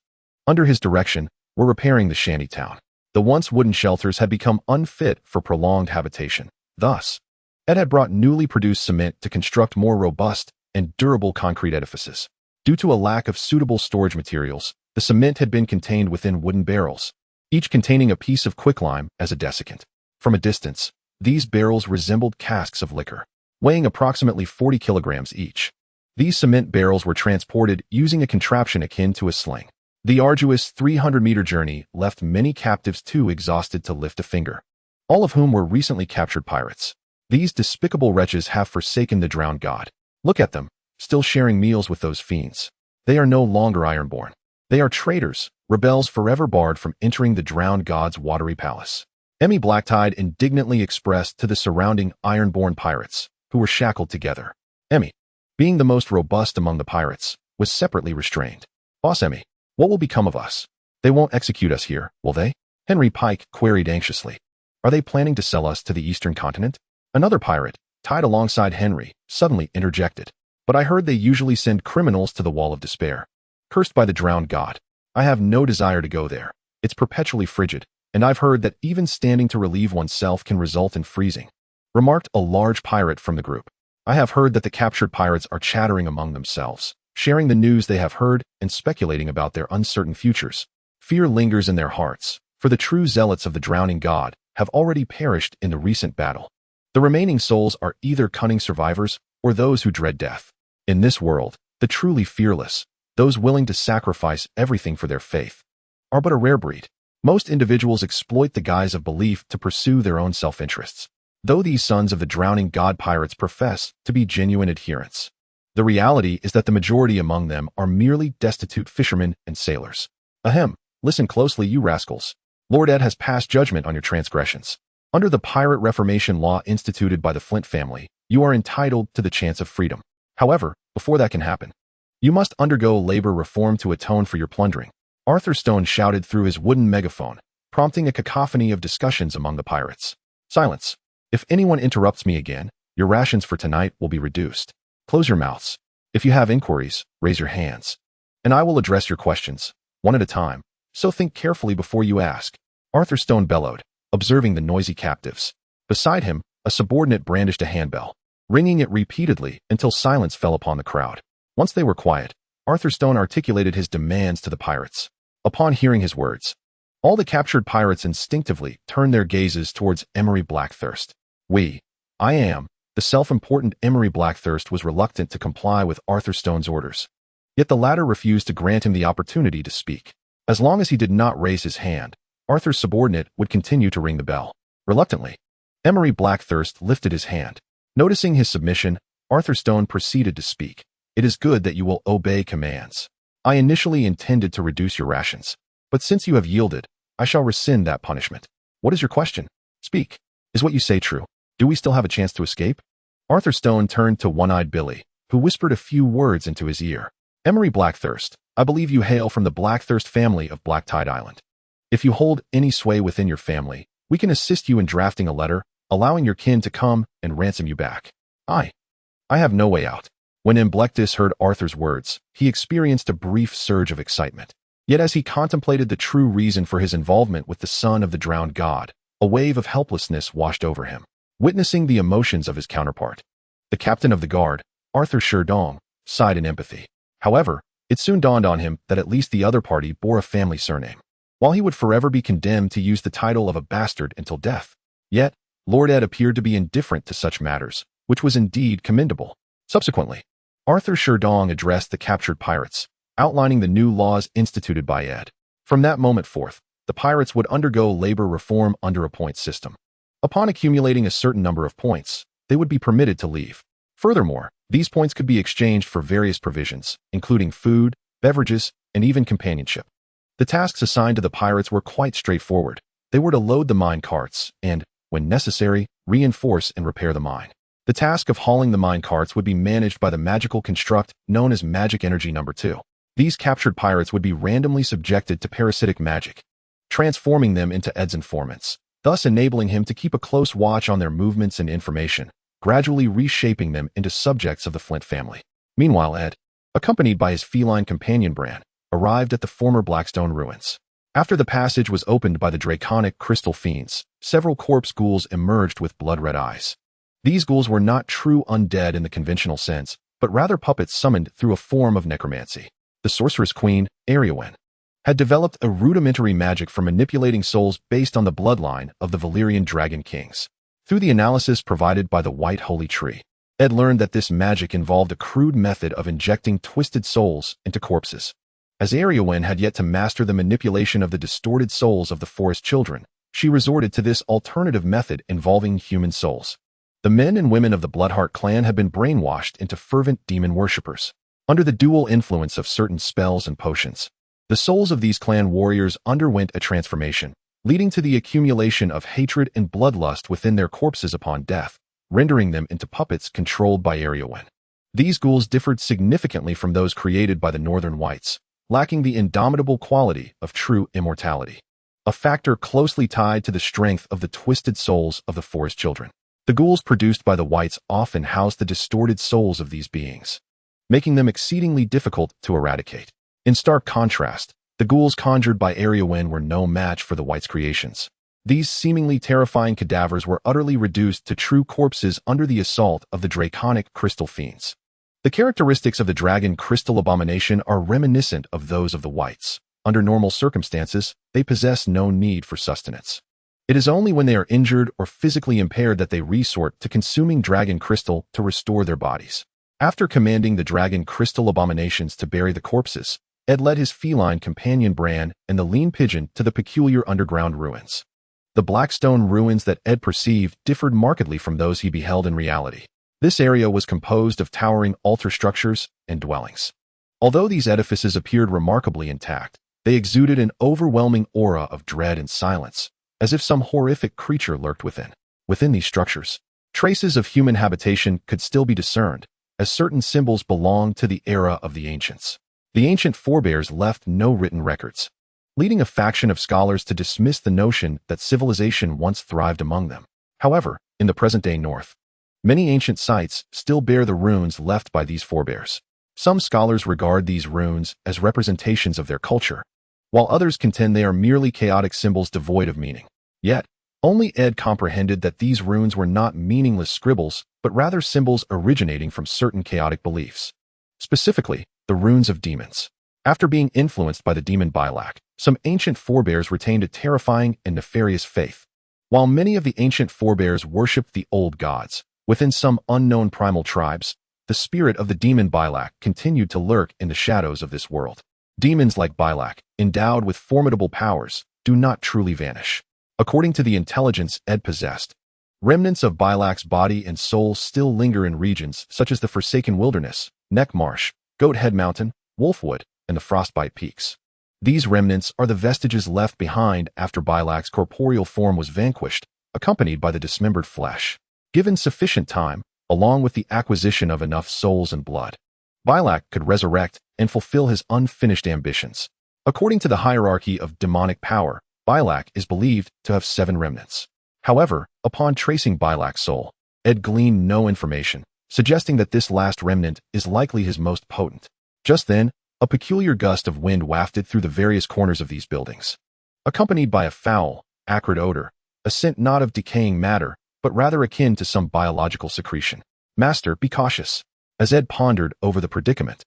under his direction, were repairing the shanty town. The once wooden shelters had become unfit for prolonged habitation. Thus, Ed had brought newly produced cement to construct more robust and durable concrete edifices. Due to a lack of suitable storage materials, the cement had been contained within wooden barrels, each containing a piece of quicklime as a desiccant. From a distance, these barrels resembled casks of liquor, weighing approximately 40 kilograms each. These cement barrels were transported using a contraption akin to a sling. The arduous 300-meter journey left many captives too exhausted to lift a finger, all of whom were recently captured pirates. These despicable wretches have forsaken the drowned god. Look at them, still sharing meals with those fiends. They are no longer Ironborn. They are traitors, rebels forever barred from entering the drowned god's watery palace. Emmy Blacktide indignantly expressed to the surrounding Ironborn pirates, who were shackled together. Emmy, being the most robust among the pirates, was separately restrained. Boss Emmy, what will become of us? They won't execute us here, will they? Henry Pike queried anxiously. Are they planning to sell us to the eastern continent? Another pirate, tied alongside Henry, suddenly interjected. But I heard they usually send criminals to the Wall of Despair. Cursed by the drowned god. I have no desire to go there. It's perpetually frigid, and I've heard that even standing to relieve oneself can result in freezing, remarked a large pirate from the group. I have heard that the captured pirates are chattering among themselves, sharing the news they have heard and speculating about their uncertain futures. Fear lingers in their hearts, for the true zealots of the drowning god have already perished in the recent battle. The remaining souls are either cunning survivors or those who dread death. In this world, the truly fearless, those willing to sacrifice everything for their faith, are but a rare breed. Most individuals exploit the guise of belief to pursue their own self-interests, though these sons of the drowning god pirates profess to be genuine adherents. The reality is that the majority among them are merely destitute fishermen and sailors. Ahem, listen closely, you rascals. Lord Ed has passed judgment on your transgressions. Under the pirate reformation law instituted by the Flint family, you are entitled to the chance of freedom. However, before that can happen, you must undergo labor reform to atone for your plundering. Arthur Stone shouted through his wooden megaphone, prompting a cacophony of discussions among the pirates. Silence. If anyone interrupts me again, your rations for tonight will be reduced. Close your mouths. If you have inquiries, raise your hands, and I will address your questions, one at a time, so think carefully before you ask. Arthur Stone bellowed, observing the noisy captives. Beside him, a subordinate brandished a handbell, ringing it repeatedly until silence fell upon the crowd. Once they were quiet, Arthur Stone articulated his demands to the pirates. Upon hearing his words, all the captured pirates instinctively turned their gazes towards Emery Blackthirst. The self-important Emery Blackthirst was reluctant to comply with Arthur Stone's orders. Yet the latter refused to grant him the opportunity to speak. As long as he did not raise his hand, Arthur's subordinate would continue to ring the bell. Reluctantly, Emery Blackthirst lifted his hand. Noticing his submission, Arthur Stone proceeded to speak. It is good that you will obey commands. I initially intended to reduce your rations, but since you have yielded, I shall rescind that punishment. What is your question? Speak. Is what you say true? Do we still have a chance to escape? Arthur Stone turned to One-Eyed Billy, who whispered a few words into his ear. Emery Blackthirst, I believe you hail from the Blackthirst family of Blacktide Island. If you hold any sway within your family, we can assist you in drafting a letter, allowing your kin to come and ransom you back. I have no way out. When Emblectus heard Arthur's words, he experienced a brief surge of excitement. Yet as he contemplated the true reason for his involvement with the son of the drowned god, a wave of helplessness washed over him. Witnessing the emotions of his counterpart, the captain of the guard, Arthur Sherdong, sighed in empathy. However, it soon dawned on him that at least the other party bore a family surname. While he would forever be condemned to use the title of a bastard until death, yet Lord Ed appeared to be indifferent to such matters, which was indeed commendable. Subsequently, Arthur Sherdong addressed the captured pirates, outlining the new laws instituted by Ed. From that moment forth, the pirates would undergo labor reform under a point system. Upon accumulating a certain number of points, they would be permitted to leave. Furthermore, these points could be exchanged for various provisions, including food, beverages, and even companionship. The tasks assigned to the pirates were quite straightforward. They were to load the mine carts and, when necessary, reinforce and repair the mine. The task of hauling the mine carts would be managed by the magical construct known as Magic Energy No. 2. These captured pirates would be randomly subjected to parasitic magic, transforming them into Ed's informants, thus enabling him to keep a close watch on their movements and information, gradually reshaping them into subjects of the Flint family. Meanwhile, Ed, accompanied by his feline companion Bran, arrived at the former Blackstone ruins. After the passage was opened by the draconic crystal fiends, several corpse ghouls emerged with blood-red eyes. These ghouls were not true undead in the conventional sense, but rather puppets summoned through a form of necromancy. The sorceress queen, Aryawen, had developed a rudimentary magic for manipulating souls based on the bloodline of the Valyrian dragon kings. Through the analysis provided by the White Holy Tree, Ed learned that this magic involved a crude method of injecting twisted souls into corpses. As Aryawen had yet to master the manipulation of the distorted souls of the forest children, she resorted to this alternative method involving human souls. The men and women of the Bloodheart clan had been brainwashed into fervent demon worshippers. Under the dual influence of certain spells and potions, the souls of these clan warriors underwent a transformation, leading to the accumulation of hatred and bloodlust within their corpses upon death, rendering them into puppets controlled by Aryawen. These ghouls differed significantly from those created by the Northern Whites, lacking the indomitable quality of true immortality, a factor closely tied to the strength of the twisted souls of the forest children. The ghouls produced by the Whites often housed the distorted souls of these beings, making them exceedingly difficult to eradicate. In stark contrast, the ghouls conjured by Aryawen were no match for the Whites' creations. These seemingly terrifying cadavers were utterly reduced to true corpses under the assault of the draconic crystal fiends. The characteristics of the dragon crystal abomination are reminiscent of those of the Whites. Under normal circumstances, they possess no need for sustenance. It is only when they are injured or physically impaired that they resort to consuming dragon crystal to restore their bodies. After commanding the dragon crystal abominations to bury the corpses, Ed led his feline companion Bran and the lean pigeon to the peculiar underground ruins. The blackstone ruins that Ed perceived differed markedly from those he beheld in reality. This area was composed of towering altar structures and dwellings. Although these edifices appeared remarkably intact, they exuded an overwhelming aura of dread and silence, as if some horrific creature lurked within. Within these structures, traces of human habitation could still be discerned, as certain symbols belonged to the era of the ancients. The ancient forebears left no written records, leading a faction of scholars to dismiss the notion that civilization once thrived among them. However, in the present-day North, many ancient sites still bear the runes left by these forebears. Some scholars regard these runes as representations of their culture, while others contend they are merely chaotic symbols devoid of meaning. Yet, only Ed comprehended that these runes were not meaningless scribbles, but rather symbols originating from certain chaotic beliefs. Specifically, the runes of demons. After being influenced by the demon Bylak, some ancient forebears retained a terrifying and nefarious faith. While many of the ancient forebears worshipped the old gods, within some unknown primal tribes, the spirit of the demon Bylak continued to lurk in the shadows of this world. Demons like Bylak, endowed with formidable powers, do not truly vanish. According to the intelligence Ed possessed, remnants of Bylak's body and soul still linger in regions such as the Forsaken Wilderness, Neck Marsh, Goathead Mountain, Wolfwood, and the Frostbite Peaks. These remnants are the vestiges left behind after Bylak's corporeal form was vanquished, accompanied by the dismembered flesh. Given sufficient time, along with the acquisition of enough souls and blood, Bylak could resurrect and fulfill his unfinished ambitions. According to the hierarchy of demonic power, Bylak is believed to have 7 remnants. However, upon tracing Bylak's soul, Ed gleaned no information, suggesting that this last remnant is likely his most potent. Just then, a peculiar gust of wind wafted through the various corners of these buildings, accompanied by a foul, acrid odor, a scent not of decaying matter, but rather akin to some biological secretion. "Master, be cautious." As Ed pondered over the predicament,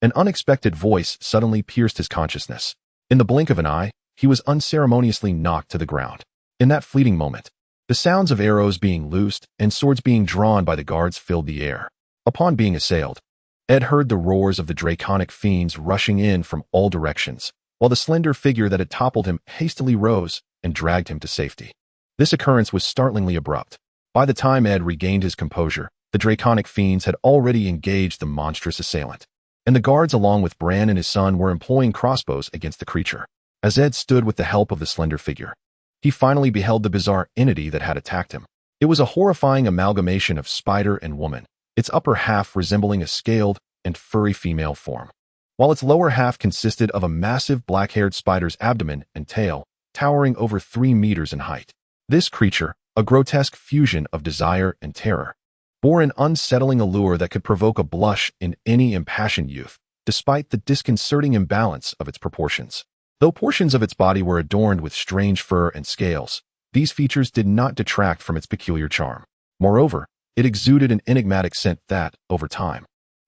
an unexpected voice suddenly pierced his consciousness. In the blink of an eye, he was unceremoniously knocked to the ground. In that fleeting moment, the sounds of arrows being loosed and swords being drawn by the guards filled the air. Upon being assailed, Ed heard the roars of the draconic fiends rushing in from all directions, while the slender figure that had toppled him hastily rose and dragged him to safety. This occurrence was startlingly abrupt. By the time Ed regained his composure, the draconic fiends had already engaged the monstrous assailant, and the guards along with Bran and his son were employing crossbows against the creature. As Ed stood with the help of the slender figure, he finally beheld the bizarre entity that had attacked him. It was a horrifying amalgamation of spider and woman, its upper half resembling a scaled and furry female form, while its lower half consisted of a massive black-haired spider's abdomen and tail, towering over 3 meters in height. This creature, a grotesque fusion of desire and terror, bore an unsettling allure that could provoke a blush in any impassioned youth, despite the disconcerting imbalance of its proportions. Though portions of its body were adorned with strange fur and scales, these features did not detract from its peculiar charm. Moreover, it exuded an enigmatic scent that, over time,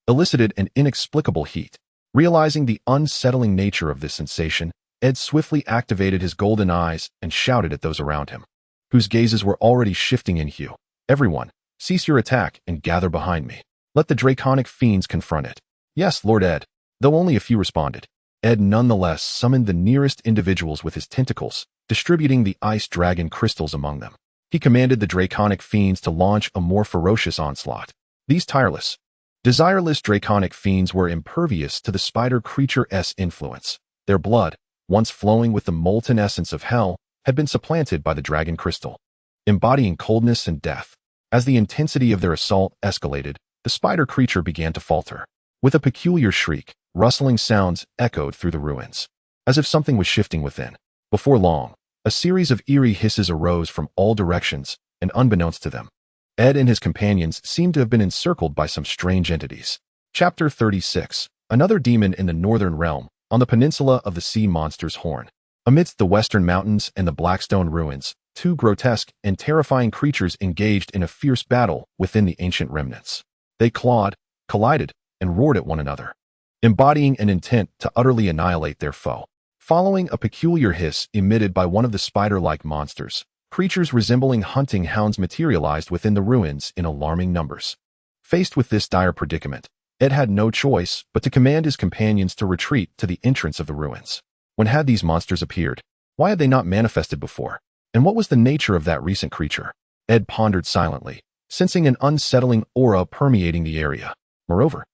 elicited an inexplicable heat. Realizing the unsettling nature of this sensation, Ed swiftly activated his golden eyes and shouted at those around him, whose gazes were already shifting in hue. "Everyone, cease your attack and gather behind me. Let the draconic fiends confront it." "Yes, Lord Ed." Though only a few responded, Ed nonetheless summoned the nearest individuals with his tentacles, distributing the ice dragon crystals among them. He commanded the draconic fiends to launch a more ferocious onslaught. These tireless, desireless draconic fiends were impervious to the spider creature's influence. Their blood, once flowing with the molten essence of hell, had been supplanted by the dragon crystal, embodying coldness and death. As the intensity of their assault escalated, the spider creature began to falter. With a peculiar shriek, rustling sounds echoed through the ruins, as if something was shifting within. Before long, a series of eerie hisses arose from all directions, and unbeknownst to them, Ed and his companions seemed to have been encircled by some strange entities. Chapter 36. Another demon in the northern realm, on the peninsula of the sea monster's horn. Amidst the western mountains and the Blackstone ruins, 2 grotesque and terrifying creatures engaged in a fierce battle within the ancient remnants. They clawed, collided, and roared at one another, embodying an intent to utterly annihilate their foe. Following a peculiar hiss emitted by one of the spider-like monsters, Creatures resembling hunting hounds materialized within the ruins in alarming numbers. Faced with this dire predicament, Ed had no choice but to command his companions to retreat to the entrance of the ruins. When had these monsters appeared? Why had they not manifested before? And what was the nature of that recent creature? Ed pondered silently, sensing an unsettling aura permeating the area. Moreover,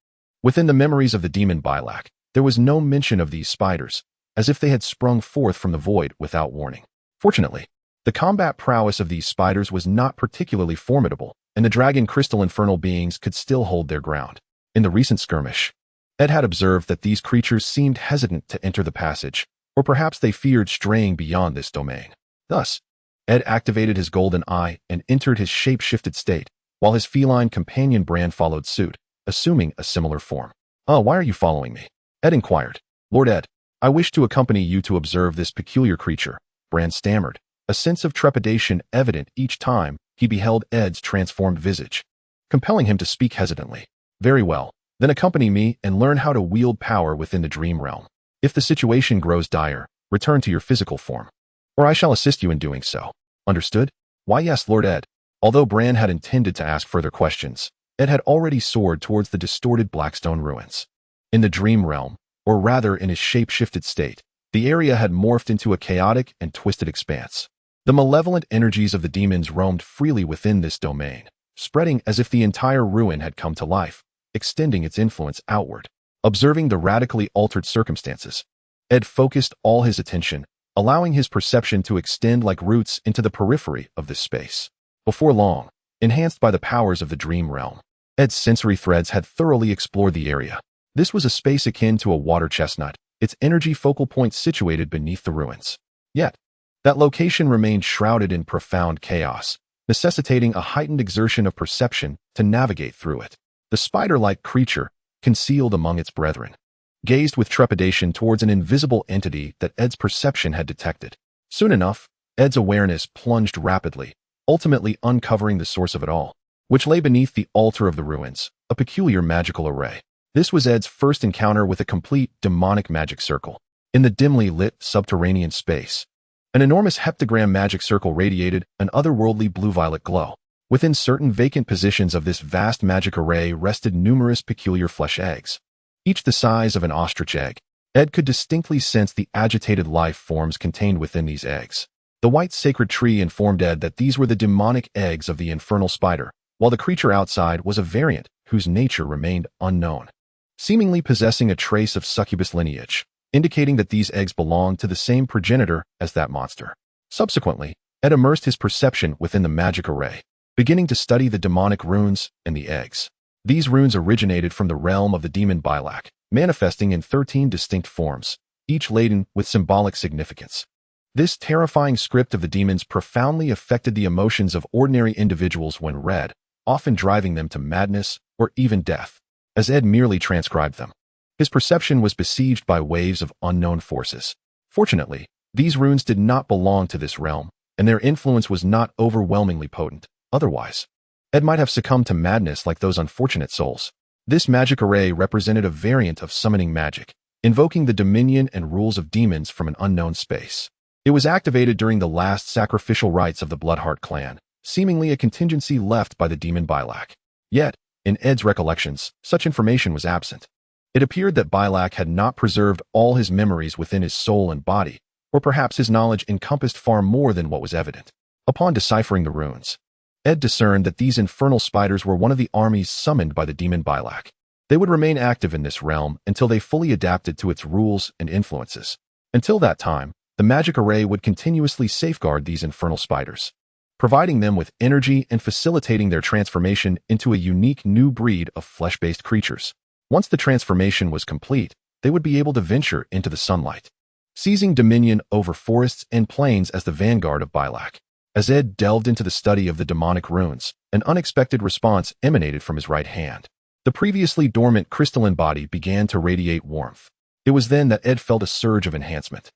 within the memories of the demon Bylak, there was no mention of these spiders, as if they had sprung forth from the void without warning. Fortunately, the combat prowess of these spiders was not particularly formidable, and the dragon crystal infernal beings could still hold their ground. In the recent skirmish, Ed had observed that these creatures seemed hesitant to enter the passage, or perhaps they feared straying beyond this domain. Thus, Ed activated his golden eye and entered his shape-shifted state, while his feline companion Bran followed suit, assuming a similar form. Why are you following me?" Ed inquired. "Lord Ed, I wish to accompany you to observe this peculiar creature," Bran stammered, a sense of trepidation evident each time he beheld Ed's transformed visage, compelling him to speak hesitantly. "Very well, then accompany me and learn how to wield power within the dream realm. If the situation grows dire, return to your physical form, or I shall assist you in doing so. Understood?" "Why yes, Lord Ed." Although Bran had intended to ask further questions, Ed had already soared towards the distorted Blackstone ruins. In the dream realm, or rather in his shape-shifted state, the area had morphed into a chaotic and twisted expanse. The malevolent energies of the demons roamed freely within this domain, spreading as if the entire ruin had come to life, extending its influence outward. Observing the radically altered circumstances, Ed focused all his attention, allowing his perception to extend like roots into the periphery of this space. Before long, enhanced by the powers of the dream realm, Ed's sensory threads had thoroughly explored the area. This was a space akin to a water chestnut, its energy focal point situated beneath the ruins. Yet, that location remained shrouded in profound chaos, necessitating a heightened exertion of perception to navigate through it. The spider-like creature, concealed among its brethren, gazed with trepidation towards an invisible entity that Ed's perception had detected. Soon enough, Ed's awareness plunged rapidly, ultimately uncovering the source of it all, which lay beneath the altar of the ruins, a peculiar magical array. This was Ed's first encounter with a complete demonic magic circle. In the dimly lit subterranean space, an enormous heptagram magic circle radiated an otherworldly blue-violet glow. Within certain vacant positions of this vast magic array rested numerous peculiar flesh eggs, each the size of an ostrich egg. Ed could distinctly sense the agitated life forms contained within these eggs. The white sacred tree informed Ed that these were the demonic eggs of the infernal spider, while the creature outside was a variant whose nature remained unknown, seemingly possessing a trace of succubus lineage, indicating that these eggs belonged to the same progenitor as that monster. Subsequently, Ed immersed his perception within the magic array, beginning to study the demonic runes and the eggs. These runes originated from the realm of the demon Bylak, manifesting in 13 distinct forms, each laden with symbolic significance. This terrifying script of the demons profoundly affected the emotions of ordinary individuals when read, often driving them to madness or even death. As Ed merely transcribed them, his perception was besieged by waves of unknown forces. Fortunately, these runes did not belong to this realm, and their influence was not overwhelmingly potent. Otherwise, Ed might have succumbed to madness like those unfortunate souls. This magic array represented a variant of summoning magic, invoking the dominion and rules of demons from an unknown space. It was activated during the last sacrificial rites of the Bloodheart clan, seemingly a contingency left by the demon Bylak. Yet, in Ed's recollections, such information was absent. It appeared that Bylak had not preserved all his memories within his soul and body, or perhaps his knowledge encompassed far more than what was evident. Upon deciphering the runes, Ed discerned that these infernal spiders were one of the armies summoned by the demon Bylak. They would remain active in this realm until they fully adapted to its rules and influences. Until that time, the magic array would continuously safeguard these infernal spiders, providing them with energy and facilitating their transformation into a unique new breed of flesh-based creatures. Once the transformation was complete, they would be able to venture into the sunlight, seizing dominion over forests and plains as the vanguard of Bylak. As Ed delved into the study of the demonic runes, an unexpected response emanated from his right hand. The previously dormant crystalline body began to radiate warmth. It was then that Ed felt a surge of enhancement,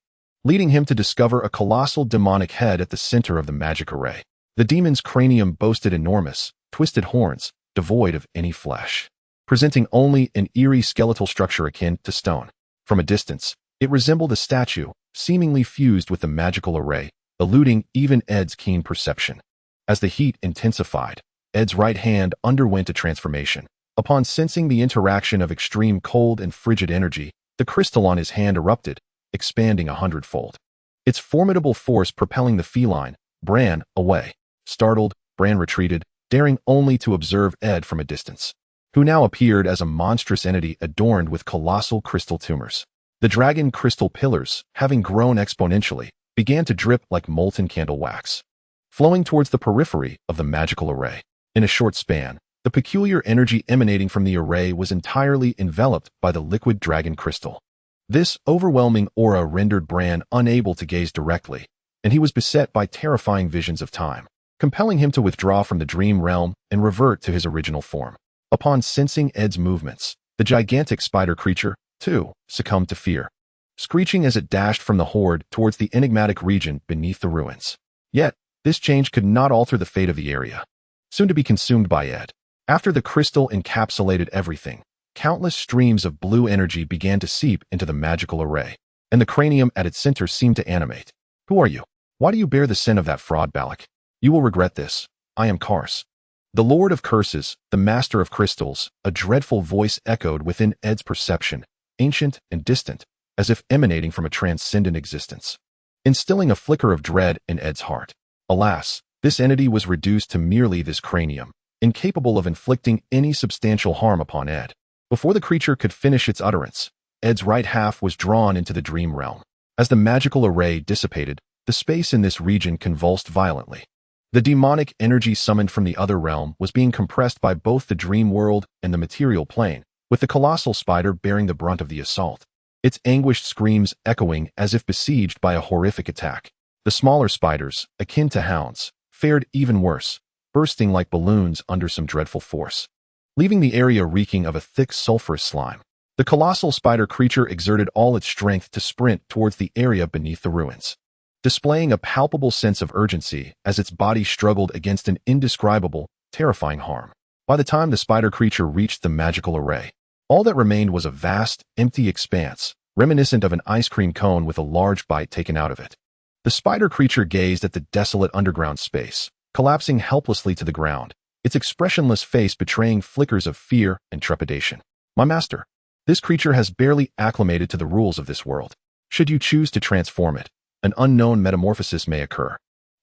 leading him to discover a colossal demonic head at the center of the magic array. The demon's cranium boasted enormous, twisted horns, devoid of any flesh, presenting only an eerie skeletal structure akin to stone. From a distance, it resembled a statue, seemingly fused with the magical array, eluding even Ed's keen perception. As the heat intensified, Ed's right hand underwent a transformation. Upon sensing the interaction of extreme cold and frigid energy, the crystal on his hand erupted, expanding 100-fold. Its formidable force propelling the feline, Bran, away. Startled, Bran retreated, daring only to observe Ed from a distance, who now appeared as a monstrous entity adorned with colossal crystal tumors. The dragon crystal pillars, having grown exponentially, began to drip like molten candle wax, flowing towards the periphery of the magical array. In a short span, the peculiar energy emanating from the array was entirely enveloped by the liquid dragon crystal. This overwhelming aura rendered Bran unable to gaze directly, and he was beset by terrifying visions of time, compelling him to withdraw from the dream realm and revert to his original form. Upon sensing Ed's movements, the gigantic spider creature, too, succumbed to fear, screeching as it dashed from the horde towards the enigmatic region beneath the ruins. Yet, this change could not alter the fate of the area, soon to be consumed by Ed. After the crystal encapsulated everything, countless streams of blue energy began to seep into the magical array, and the cranium at its center seemed to animate. Who are you? Why do you bear the sin of that fraud, Balak? You will regret this. I am Kars, the Lord of Curses, the Master of Crystals. A dreadful voice echoed within Ed's perception, ancient and distant, as if emanating from a transcendent existence, instilling a flicker of dread in Ed's heart. Alas, this entity was reduced to merely this cranium, incapable of inflicting any substantial harm upon Ed. Before the creature could finish its utterance, Ed's right half was drawn into the dream realm. As the magical array dissipated, the space in this region convulsed violently. The demonic energy summoned from the other realm was being compressed by both the dream world and the material plane, with the colossal spider bearing the brunt of the assault, its anguished screams echoing as if besieged by a horrific attack. The smaller spiders, akin to hounds, fared even worse, bursting like balloons under some dreadful force, leaving the area reeking of a thick sulfurous slime. The colossal spider creature exerted all its strength to sprint towards the area beneath the ruins, displaying a palpable sense of urgency as its body struggled against an indescribable, terrifying harm. By the time the spider creature reached the magical array, all that remained was a vast, empty expanse, reminiscent of an ice cream cone with a large bite taken out of it. The spider creature gazed at the desolate underground space, collapsing helplessly to the ground, its expressionless face betraying flickers of fear and trepidation. My master, this creature has barely acclimated to the rules of this world. Should you choose to transform it, an unknown metamorphosis may occur,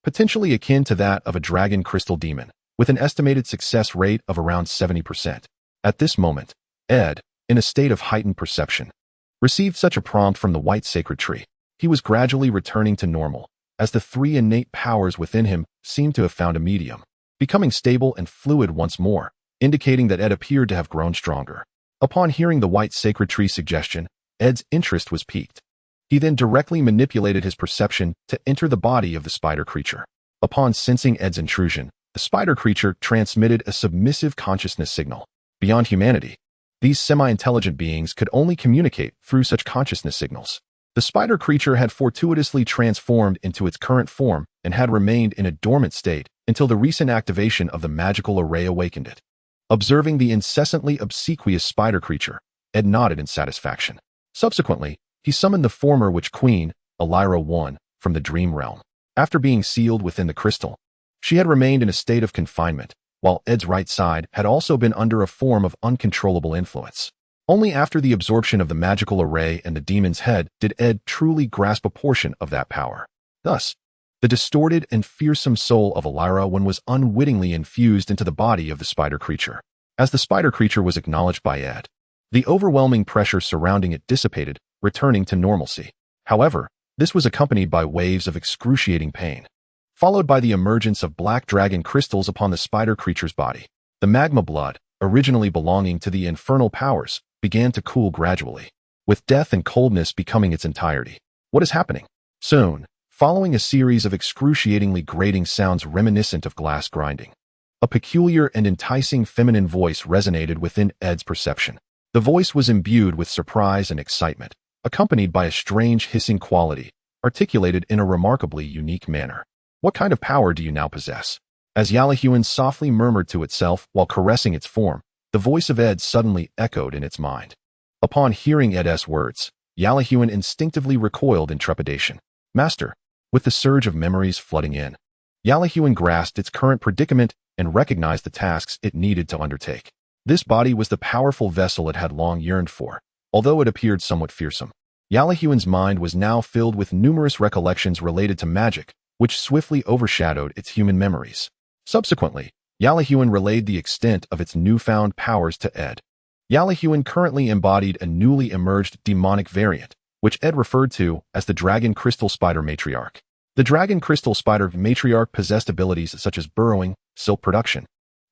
potentially akin to that of a dragon crystal demon, with an estimated success rate of around 70%. At this moment, Ed, in a state of heightened perception, received such a prompt from the white sacred tree. He was gradually returning to normal, as the three innate powers within him seemed to have found a medium, becoming stable and fluid once more, indicating that Ed appeared to have grown stronger. Upon hearing the white sacred tree suggestion, Ed's interest was piqued. He then directly manipulated his perception to enter the body of the spider creature. Upon sensing Ed's intrusion, the spider creature transmitted a submissive consciousness signal. Beyond humanity, these semi-intelligent beings could only communicate through such consciousness signals. The spider creature had fortuitously transformed into its current form and had remained in a dormant state until the recent activation of the magical array awakened it. Observing the incessantly obsequious spider creature, Ed nodded in satisfaction. Subsequently, he summoned the former Witch Queen, Elira I, from the dream realm. After being sealed within the crystal, she had remained in a state of confinement, while Ed's right side had also been under a form of uncontrollable influence. Only after the absorption of the magical array and the demon's head did Ed truly grasp a portion of that power. Thus, the distorted and fearsome soul of Elira I was unwittingly infused into the body of the spider creature. As the spider creature was acknowledged by Ed, the overwhelming pressure surrounding it dissipated, returning to normalcy. However, this was accompanied by waves of excruciating pain, followed by the emergence of black dragon crystals upon the spider creature's body. The magma blood, originally belonging to the infernal powers, began to cool gradually, with death and coldness becoming its entirety. What is happening? Soon, following a series of excruciatingly grating sounds reminiscent of glass grinding, a peculiar and enticing feminine voice resonated within Ed's perception. The voice was imbued with surprise and excitement, accompanied by a strange hissing quality, articulated in a remarkably unique manner. What kind of power do you now possess? As Yalahuan softly murmured to itself while caressing its form, the voice of Ed suddenly echoed in its mind. Upon hearing Ed's words, Yalahuan instinctively recoiled in trepidation. Master, With the surge of memories flooding in, Yalahuan grasped its current predicament and recognized the tasks it needed to undertake. This body was the powerful vessel it had long yearned for, although it appeared somewhat fearsome. Yalahuan's mind was now filled with numerous recollections related to magic, which swiftly overshadowed its human memories. Subsequently, Yalahuan relayed the extent of its newfound powers to Ed. Yalahuan currently embodied a newly emerged demonic variant, which Ed referred to as the Dragon Crystal Spider Matriarch. The Dragon Crystal Spider Matriarch possessed abilities such as burrowing, silk production,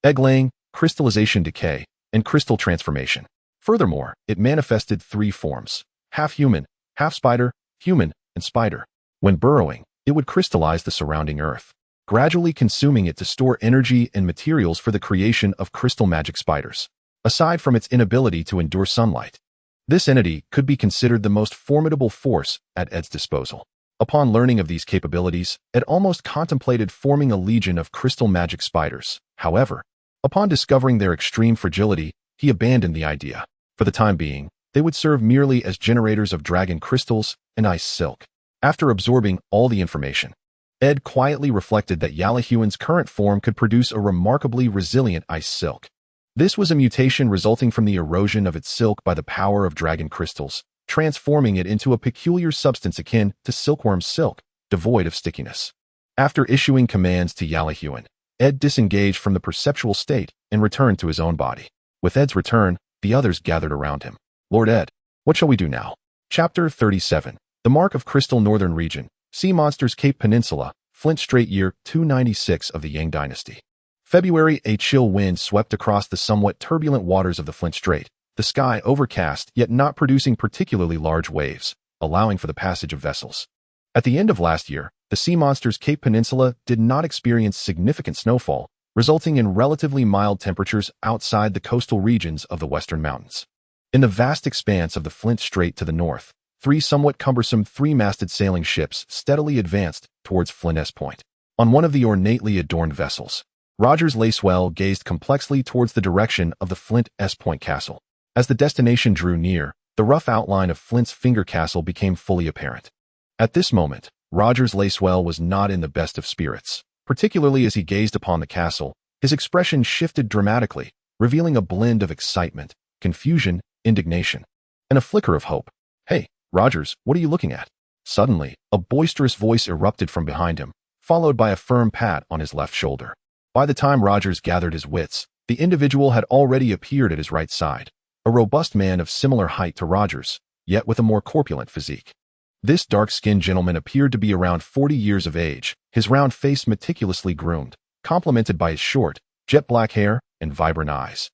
egg-laying, crystallization decay, and crystal transformation. Furthermore, it manifested 3 forms: half-human, half-spider, human, and spider. When burrowing, it would crystallize the surrounding earth, gradually consuming it to store energy and materials for the creation of crystal magic spiders. Aside from its inability to endure sunlight, this entity could be considered the most formidable force at Ed's disposal. Upon learning of these capabilities, Ed almost contemplated forming a legion of crystal magic spiders. However, upon discovering their extreme fragility, he abandoned the idea. For the time being, they would serve merely as generators of dragon crystals and ice silk. After absorbing all the information, Ed quietly reflected that Yalahuan's current form could produce a remarkably resilient ice silk. This was a mutation resulting from the erosion of its silk by the power of dragon crystals, transforming it into a peculiar substance akin to silkworm silk, devoid of stickiness. After issuing commands to Yalahuan, Ed disengaged from the perceptual state and returned to his own body. With Ed's return, the others gathered around him. "Lord Ed, what shall we do now?" Chapter 37. The Mark of Crystal Northern Region, Sea Monsters Cape Peninsula, Flint Strait, year 296 of the Yang Dynasty. February. A chill wind swept across the somewhat turbulent waters of the Flint Strait, the sky overcast yet not producing particularly large waves, allowing for the passage of vessels. At the end of last year, the Sea Monsters Cape Peninsula did not experience significant snowfall, resulting in relatively mild temperatures outside the coastal regions of the Western Mountains. In the vast expanse of the Flint Strait to the north, 3 somewhat cumbersome 3-masted sailing ships steadily advanced towards Flint Point. On one of the ornately adorned vessels, Rogers Lacewell gazed complexly towards the direction of the Flint Point castle. As the destination drew near, the rough outline of Flint's Finger Castle became fully apparent. At this moment, Rogers Lacewell was not in the best of spirits. Particularly as he gazed upon the castle, his expression shifted dramatically, revealing a blend of excitement, confusion, indignation, and a flicker of hope. "Hey, Rogers, what are you looking at?" Suddenly, a boisterous voice erupted from behind him, followed by a firm pat on his left shoulder. By the time Rogers gathered his wits, the individual had already appeared at his right side, a robust man of similar height to Rogers, yet with a more corpulent physique. This dark-skinned gentleman appeared to be around 40 years of age, his round face meticulously groomed, complemented by his short, jet-black hair and vibrant eyes,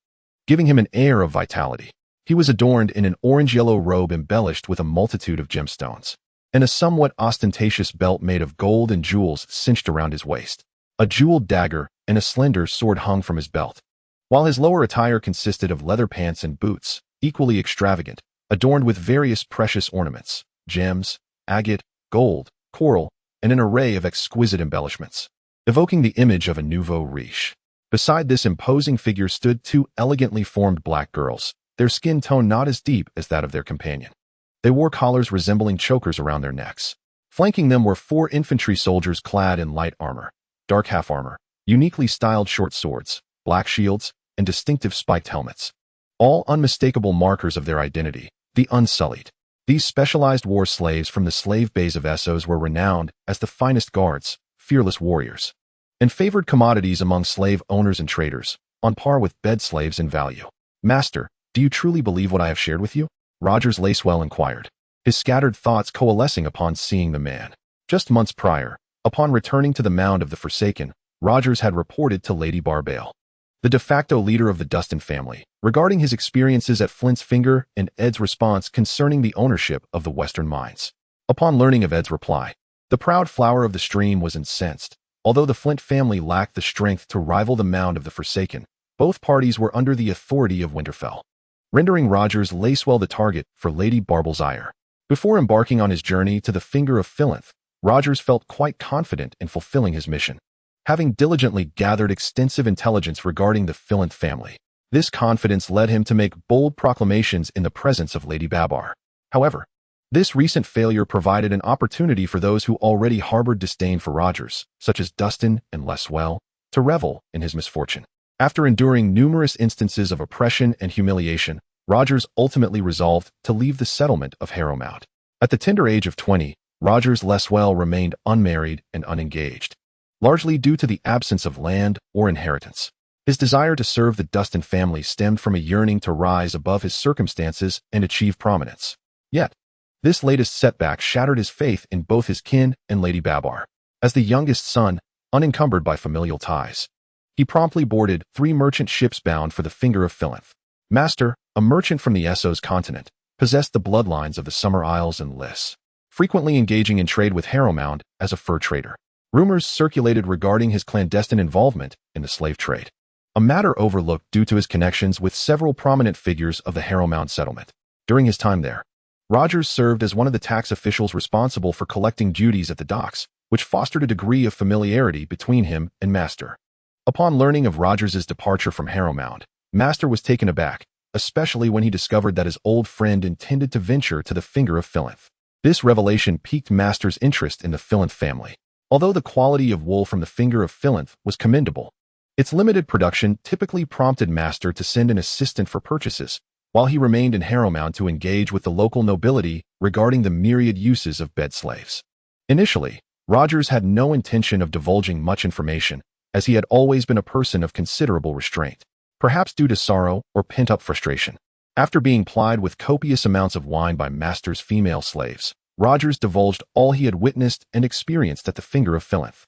giving him an air of vitality. He was adorned in an orange-yellow robe embellished with a multitude of gemstones, and a somewhat ostentatious belt made of gold and jewels cinched around his waist. A jeweled dagger and a slender sword hung from his belt, while his lower attire consisted of leather pants and boots, equally extravagant, adorned with various precious ornaments, gems, agate, gold, coral, and an array of exquisite embellishments, evoking the image of a nouveau riche. Beside this imposing figure stood 2 elegantly formed black girls, their skin tone not as deep as that of their companion. They wore collars resembling chokers around their necks. Flanking them were 4 infantry soldiers clad in light armor, dark half-armor, uniquely styled short swords, black shields, and distinctive spiked helmets, all unmistakable markers of their identity, the Unsullied. These specialized war slaves from the slave bays of Essos were renowned as the finest guards, fearless warriors, and favored commodities among slave owners and traders, on par with bed slaves in value. "Master, do you truly believe what I have shared with you?" Rogers Lacewell inquired, his scattered thoughts coalescing upon seeing the man. Just months prior, upon returning to the Mound of the Forsaken, Rogers had reported to Lady Barbale, the de facto leader of the Dustin family, regarding his experiences at Flint's Finger and Ed's response concerning the ownership of the Western Mines. Upon learning of Ed's reply, the proud flower of the stream was incensed. Although the Flint family lacked the strength to rival the Mound of the Forsaken, both parties were under the authority of Winterfell, rendering Rogers Lacewell the target for Lady Barbale's ire. Before embarking on his journey to the Finger of Filinth, Rogers felt quite confident in fulfilling his mission, having diligently gathered extensive intelligence regarding the Filinth family. This confidence led him to make bold proclamations in the presence of Lady Babar. However, This recent failure provided an opportunity for those who already harbored disdain for Rogers, such as Dustin and Leswell, to revel in his misfortune. After enduring numerous instances of oppression and humiliation, Rogers ultimately resolved to leave the settlement of Harrowmount. At the tender age of 20, Rogers Leswell remained unmarried and unengaged, largely due to the absence of land or inheritance. His desire to serve the Dustin family stemmed from a yearning to rise above his circumstances and achieve prominence. Yet, this latest setback shattered his faith in both his kin and Lady Babar. As the youngest son, unencumbered by familial ties, he promptly boarded 3 merchant ships bound for the Finger of Philith. Master, a merchant from the Essos continent, possessed the bloodlines of the Summer Isles and Lys, frequently engaging in trade with Harrowmount as a fur trader. Rumors circulated regarding his clandestine involvement in the slave trade, a matter overlooked due to his connections with several prominent figures of the Harrowmount settlement. During his time there, Rogers served as one of the tax officials responsible for collecting duties at the docks, which fostered a degree of familiarity between him and Master. Upon learning of Rogers's departure from Harrowmount, Master was taken aback, especially when he discovered that his old friend intended to venture to the Finger of Philith. This revelation piqued Master's interest in the Philith family. Although the quality of wool from the Finger of Philith was commendable, its limited production typically prompted Master to send an assistant for purchases, while he remained in Harrowmount to engage with the local nobility regarding the myriad uses of bed slaves. Initially, Rogers had no intention of divulging much information, as he had always been a person of considerable restraint, perhaps due to sorrow or pent-up frustration. After being plied with copious amounts of wine by Master's female slaves, Rogers divulged all he had witnessed and experienced at the Finger of Philith.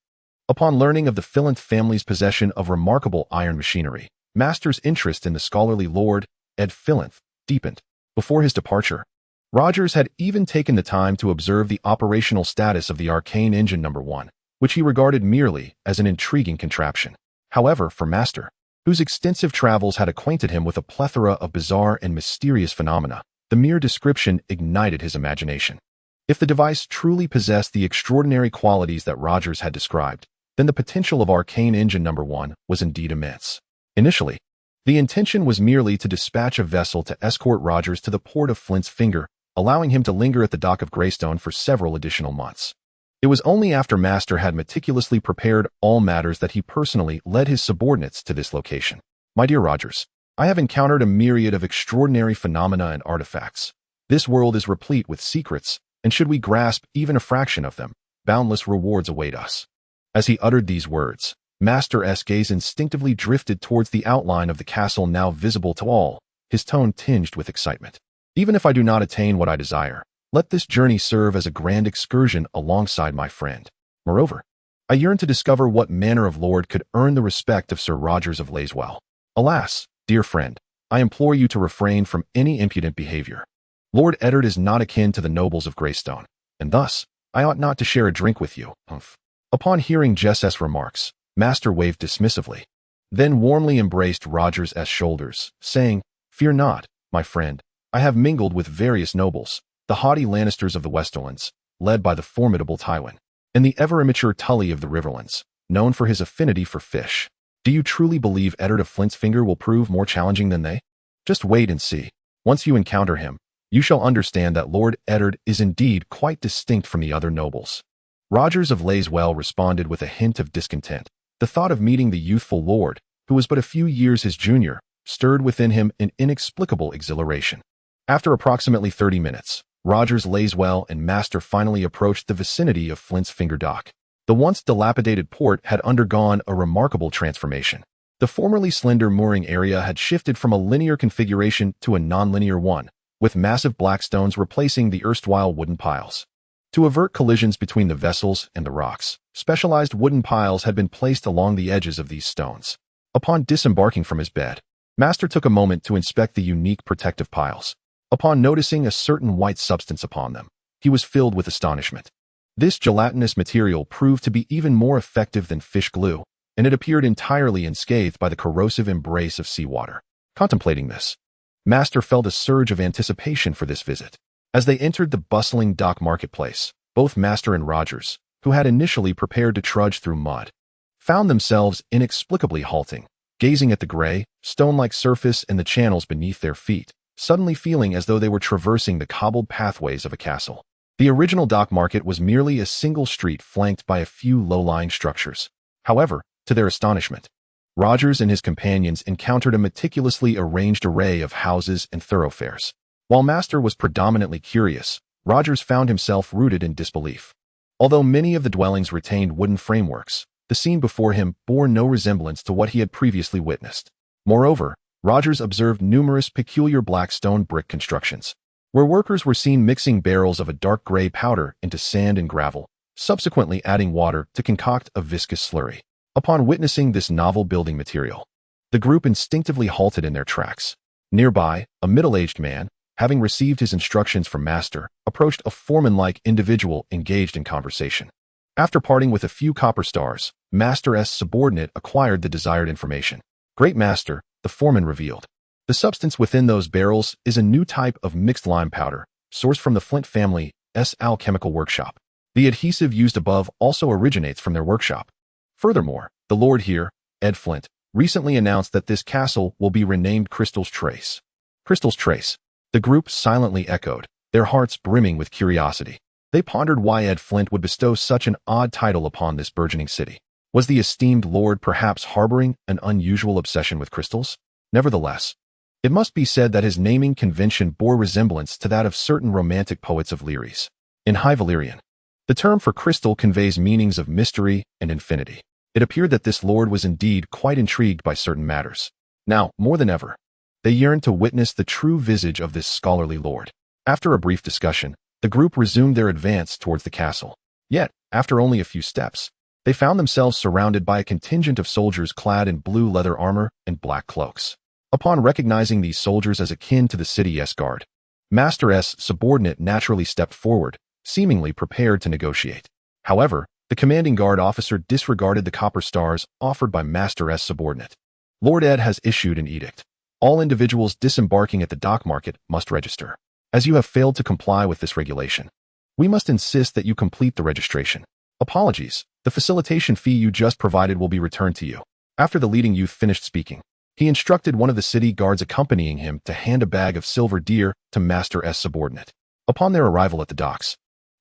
Upon learning of the Philith family's possession of remarkable iron machinery, Master's interest in the scholarly Lord Ed Philith deepened. Before his departure, Rogers had even taken the time to observe the operational status of the Arcane Engine No. 1, which he regarded merely as an intriguing contraption. However, for Master, whose extensive travels had acquainted him with a plethora of bizarre and mysterious phenomena, the mere description ignited his imagination. If the device truly possessed the extraordinary qualities that Rogers had described, then the potential of Arcane Engine No. 1 was indeed immense. Initially, the intention was merely to dispatch a vessel to escort Rogers to the port of Flint's Finger, allowing him to linger at the dock of Greystone for several additional months. It was only after Master had meticulously prepared all matters that he personally led his subordinates to this location. My dear Rogers, I have encountered a myriad of extraordinary phenomena and artifacts. This world is replete with secrets, and should we grasp even a fraction of them, boundless rewards await us. As he uttered these words, Master's gaze instinctively drifted towards the outline of the castle now visible to all, his tone tinged with excitement. Even if I do not attain what I desire, let this journey serve as a grand excursion alongside my friend. Moreover, I yearn to discover what manner of lord could earn the respect of Sir Rogers of Layswell. Alas, dear friend, I implore you to refrain from any impudent behavior. Lord Eddard is not akin to the nobles of Greystone, and thus, I ought not to share a drink with you. Humph. Upon hearing Jess's remarks, Master waved dismissively, then warmly embraced Rogers' shoulders, saying, Fear not, my friend, I have mingled with various nobles, the haughty Lannisters of the Westerlands, led by the formidable Tywin, and the ever-immature Tully of the Riverlands, known for his affinity for fish. Do you truly believe Eddard of Flint's Finger will prove more challenging than they? Just wait and see. Once you encounter him, you shall understand that Lord Eddard is indeed quite distinct from the other nobles. Rogers of Layswell responded with a hint of discontent. The thought of meeting the youthful lord, who was but a few years his junior, stirred within him an inexplicable exhilaration. After approximately 30 minutes, Rogers Layswell and Master finally approached the vicinity of Flint's Finger Dock. The once dilapidated port had undergone a remarkable transformation. The formerly slender mooring area had shifted from a linear configuration to a nonlinear one, with massive black stones replacing the erstwhile wooden piles. To avert collisions between the vessels and the rocks, specialized wooden piles had been placed along the edges of these stones. Upon disembarking from his bed, Master took a moment to inspect the unique protective piles. Upon noticing a certain white substance upon them, he was filled with astonishment. This gelatinous material proved to be even more effective than fish glue, and it appeared entirely unscathed by the corrosive embrace of seawater. Contemplating this, Master felt a surge of anticipation for this visit. As they entered the bustling dock marketplace, both Master and Rogers, who had initially prepared to trudge through mud, found themselves inexplicably halting, gazing at the gray, stone-like surface and the channels beneath their feet, suddenly feeling as though they were traversing the cobbled pathways of a castle. The original dock market was merely a single street flanked by a few low-lying structures. However, to their astonishment, Rogers and his companions encountered a meticulously arranged array of houses and thoroughfares. While Master was predominantly curious, Rogers found himself rooted in disbelief. Although many of the dwellings retained wooden frameworks, the scene before him bore no resemblance to what he had previously witnessed. Moreover, Rogers observed numerous peculiar black stone brick constructions, where workers were seen mixing barrels of a dark gray powder into sand and gravel, subsequently adding water to concoct a viscous slurry. Upon witnessing this novel building material, the group instinctively halted in their tracks. Nearby, a middle-aged man, having received his instructions from Master, approached a foreman-like individual engaged in conversation. After parting with a few copper stars, Master's subordinate acquired the desired information. Great Master, the foreman revealed. The substance within those barrels is a new type of mixed lime powder, sourced from the Flint family's alchemical workshop. The adhesive used above also originates from their workshop. Furthermore, the Lord here, Ed Flint, recently announced that this castle will be renamed Crystal's Trace. Crystal's Trace. The group silently echoed, their hearts brimming with curiosity. They pondered why Ed Flint would bestow such an odd title upon this burgeoning city. Was the esteemed lord perhaps harboring an unusual obsession with crystals? Nevertheless, it must be said that his naming convention bore resemblance to that of certain romantic poets of Lyres. In High Valyrian, the term for crystal conveys meanings of mystery and infinity. It appeared that this lord was indeed quite intrigued by certain matters. Now, more than ever, they yearned to witness the true visage of this scholarly lord. After a brief discussion, the group resumed their advance towards the castle. Yet, after only a few steps, they found themselves surrounded by a contingent of soldiers clad in blue leather armor and black cloaks. Upon recognizing these soldiers as akin to the city's guard, Master's subordinate naturally stepped forward, seemingly prepared to negotiate. However, the commanding guard officer disregarded the copper stars offered by Master's subordinate. Lord Ed has issued an edict. All individuals disembarking at the dock market must register. As you have failed to comply with this regulation, we must insist that you complete the registration. Apologies, the facilitation fee you just provided will be returned to you. After the leading youth finished speaking, he instructed one of the city guards accompanying him to hand a bag of silver deer to Master's subordinate. Upon their arrival at the docks,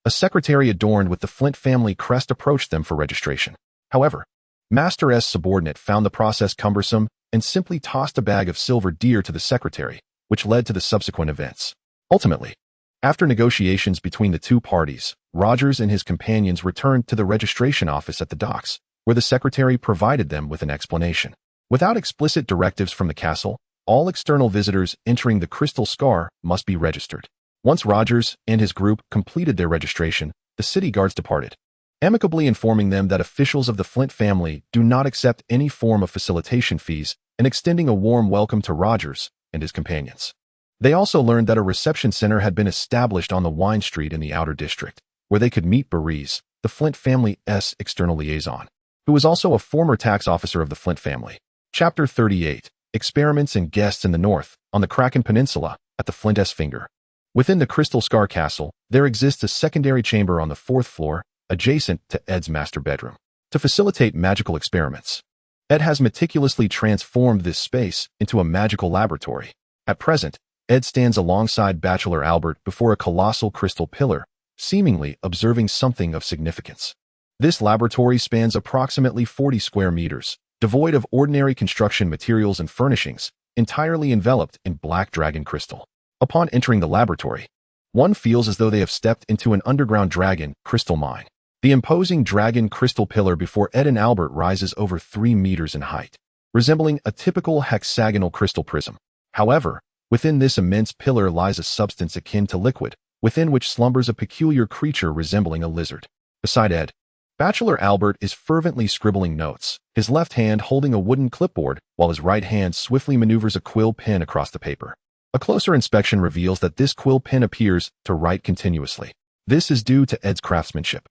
a secretary adorned with the Flint family crest approached them for registration. However, Master's subordinate found the process cumbersome and simply tossed a bag of silver deer to the secretary, which led to the subsequent events. Ultimately, after negotiations between the two parties, Rogers and his companions returned to the registration office at the docks, where the secretary provided them with an explanation. Without explicit directives from the castle, all external visitors entering the Crystal Scar must be registered. Once Rogers and his group completed their registration, the city guards departed, amicably informing them that officials of the Flint family do not accept any form of facilitation fees and extending a warm welcome to Rogers and his companions. They also learned that a reception center had been established on the Wine Street in the Outer District, where they could meet Barise, the Flint family's external liaison, who was also a former tax officer of the Flint family. Chapter 38. Experiments and Guests in the North, on the Kraken Peninsula, at the Flint's Finger. Within the Crystal Scar Castle, there exists a secondary chamber on the 4th floor, adjacent to Ed's master bedroom. To facilitate magical experiments, Ed has meticulously transformed this space into a magical laboratory. At present, Ed stands alongside Bachelor Albert before a colossal crystal pillar, seemingly observing something of significance. This laboratory spans approximately 40 square meters, devoid of ordinary construction materials and furnishings, entirely enveloped in black dragon crystal. Upon entering the laboratory, one feels as though they have stepped into an underground dragon crystal mine. The imposing dragon crystal pillar before Ed and Albert rises over 3 meters in height, resembling a typical hexagonal crystal prism. However, within this immense pillar lies a substance akin to liquid, within which slumbers a peculiar creature resembling a lizard. Beside Ed, Bachelor Albert is fervently scribbling notes, his left hand holding a wooden clipboard while his right hand swiftly maneuvers a quill pen across the paper. A closer inspection reveals that this quill pen appears to write continuously. This is due to Ed's craftsmanship.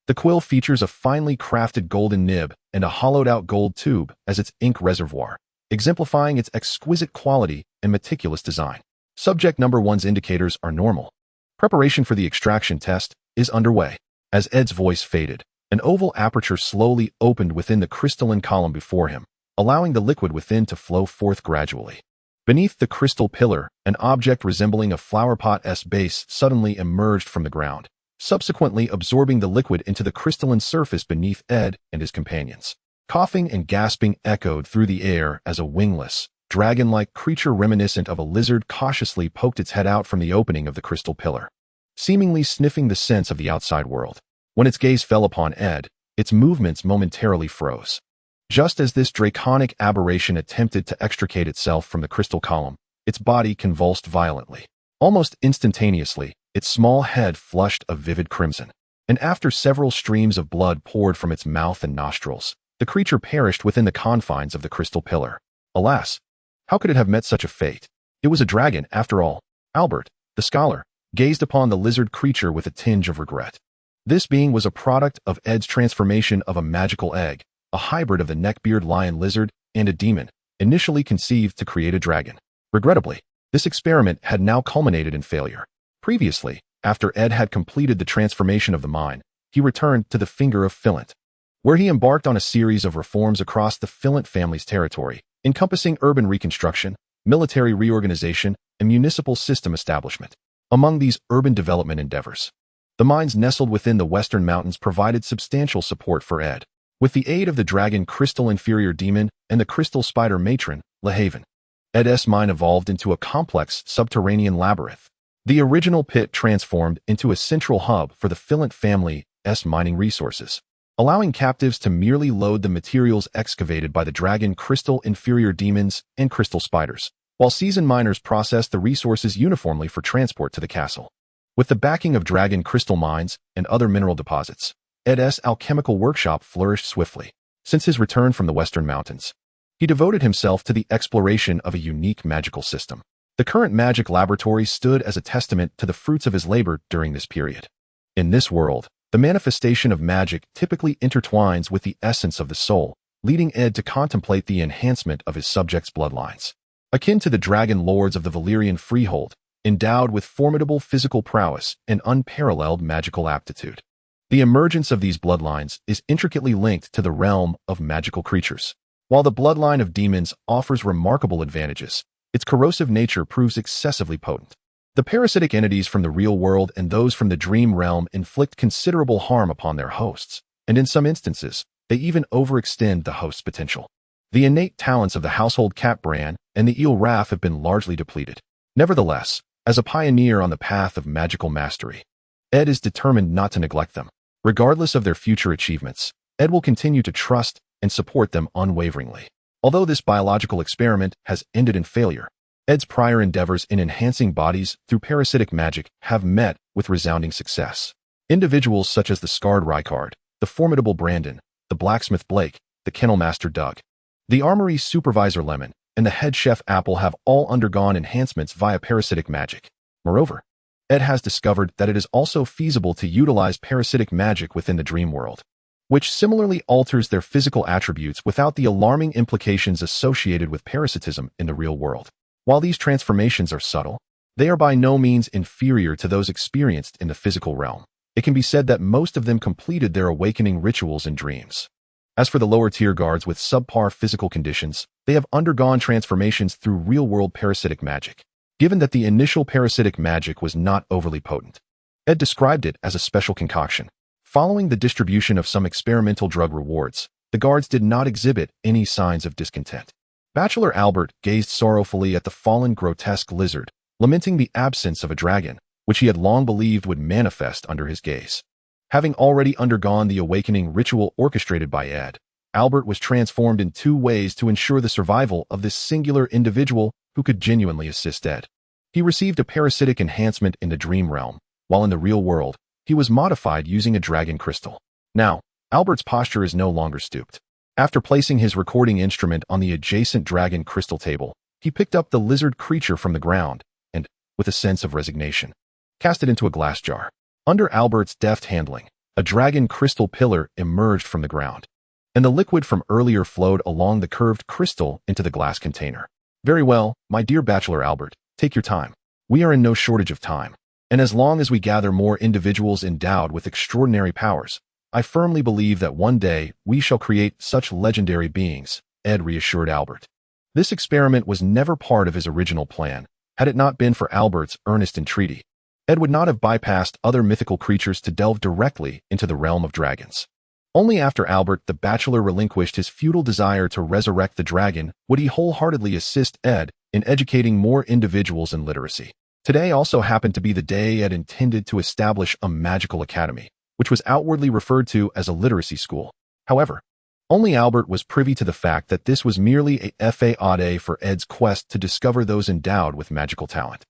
The quill features a finely crafted golden nib and a hollowed-out gold tube as its ink reservoir, exemplifying its exquisite quality and meticulous design. Subject number 1's indicators are normal. Preparation for the extraction test is underway. As Ed's voice faded, an oval aperture slowly opened within the crystalline column before him, allowing the liquid within to flow forth gradually. Beneath the crystal pillar, an object resembling a flowerpot's base suddenly emerged from the ground, subsequently absorbing the liquid into the crystalline surface beneath Ed and his companions. Coughing and gasping echoed through the air as a wingless, dragon-like creature reminiscent of a lizard cautiously poked its head out from the opening of the crystal pillar, seemingly sniffing the scents of the outside world. When its gaze fell upon Ed, its movements momentarily froze. Just as this draconic aberration attempted to extricate itself from the crystal column, its body convulsed violently. Almost instantaneously, its small head flushed a vivid crimson, and after several streams of blood poured from its mouth and nostrils, the creature perished within the confines of the crystal pillar. Alas, how could it have met such a fate? It was a dragon, after all. Albert, the scholar, gazed upon the lizard creature with a tinge of regret. This being was a product of Ed's transformation of a magical egg, a hybrid of the neckbeard lion lizard and a demon, initially conceived to create a dragon. Regrettably, this experiment had now culminated in failure. Previously, after Ed had completed the transformation of the mine, he returned to the Finger of Flint, where he embarked on a series of reforms across the Flint family's territory, encompassing urban reconstruction, military reorganization, and municipal system establishment. Among these urban development endeavors, the mines nestled within the Western Mountains provided substantial support for Ed. With the aid of the dragon crystal inferior demon and the crystal spider matron, LaHaven, Ed's mine evolved into a complex subterranean labyrinth. The original pit transformed into a central hub for the Flint family's mining resources, allowing captives to merely load the materials excavated by the dragon crystal inferior demons and crystal spiders, while seasoned miners processed the resources uniformly for transport to the castle. With the backing of dragon crystal mines and other mineral deposits, Ed's alchemical workshop flourished swiftly. Since his return from the Western Mountains, he devoted himself to the exploration of a unique magical system. The current magic laboratory stood as a testament to the fruits of his labor during this period. In this world, the manifestation of magic typically intertwines with the essence of the soul, leading Ed to contemplate the enhancement of his subjects' bloodlines. Akin to the dragon lords of the Valyrian freehold, endowed with formidable physical prowess and unparalleled magical aptitude. The emergence of these bloodlines is intricately linked to the realm of magical creatures. While the bloodline of demons offers remarkable advantages, its corrosive nature proves excessively potent. The parasitic entities from the real world and those from the dream realm inflict considerable harm upon their hosts, and in some instances, they even overextend the host's potential. The innate talents of the household cat Bran and the eel Raff have been largely depleted. Nevertheless, as a pioneer on the path of magical mastery, Ed is determined not to neglect them. Regardless of their future achievements, Ed will continue to trust and support them unwaveringly. Although this biological experiment has ended in failure, Ed's prior endeavors in enhancing bodies through parasitic magic have met with resounding success. Individuals such as the scarred Rykard, the formidable Brandon, the blacksmith Blake, the kennel master Doug, the armory supervisor Lemon, and the head chef Apple have all undergone enhancements via parasitic magic. Moreover, Ed has discovered that it is also feasible to utilize parasitic magic within the dream world, which similarly alters their physical attributes without the alarming implications associated with parasitism in the real world. While these transformations are subtle, they are by no means inferior to those experienced in the physical realm. It can be said that most of them completed their awakening rituals in dreams. As for the lower-tier guards with subpar physical conditions, they have undergone transformations through real-world parasitic magic. Given that the initial parasitic magic was not overly potent, Ed described it as a special concoction. Following the distribution of some experimental drug rewards, the guards did not exhibit any signs of discontent. Bachelor Albert gazed sorrowfully at the fallen grotesque lizard, lamenting the absence of a dragon, which he had long believed would manifest under his gaze. Having already undergone the awakening ritual orchestrated by Ed, Albert was transformed in two ways to ensure the survival of this singular individual who could genuinely assist Ed. He received a parasitic enhancement in the dream realm, while in the real world, he was modified using a dragon crystal. Now, Albert's posture is no longer stooped. After placing his recording instrument on the adjacent dragon crystal table, he picked up the lizard creature from the ground and, with a sense of resignation, cast it into a glass jar. Under Albert's deft handling, a dragon crystal pillar emerged from the ground, and the liquid from earlier flowed along the curved crystal into the glass container. Very well, my dear Bachelor Albert, take your time. We are in no shortage of time, and as long as we gather more individuals endowed with extraordinary powers, I firmly believe that one day we shall create such legendary beings, Ed reassured Albert. This experiment was never part of his original plan. Had it not been for Albert's earnest entreaty, Ed would not have bypassed other mythical creatures to delve directly into the realm of dragons. Only after Albert the Bachelor relinquished his futile desire to resurrect the dragon would he wholeheartedly assist Ed in educating more individuals in literacy. Today also happened to be the day Ed intended to establish a magical academy, which was outwardly referred to as a literacy school. However, only Albert was privy to the fact that this was merely a fade for Ed's quest to discover those endowed with magical talent.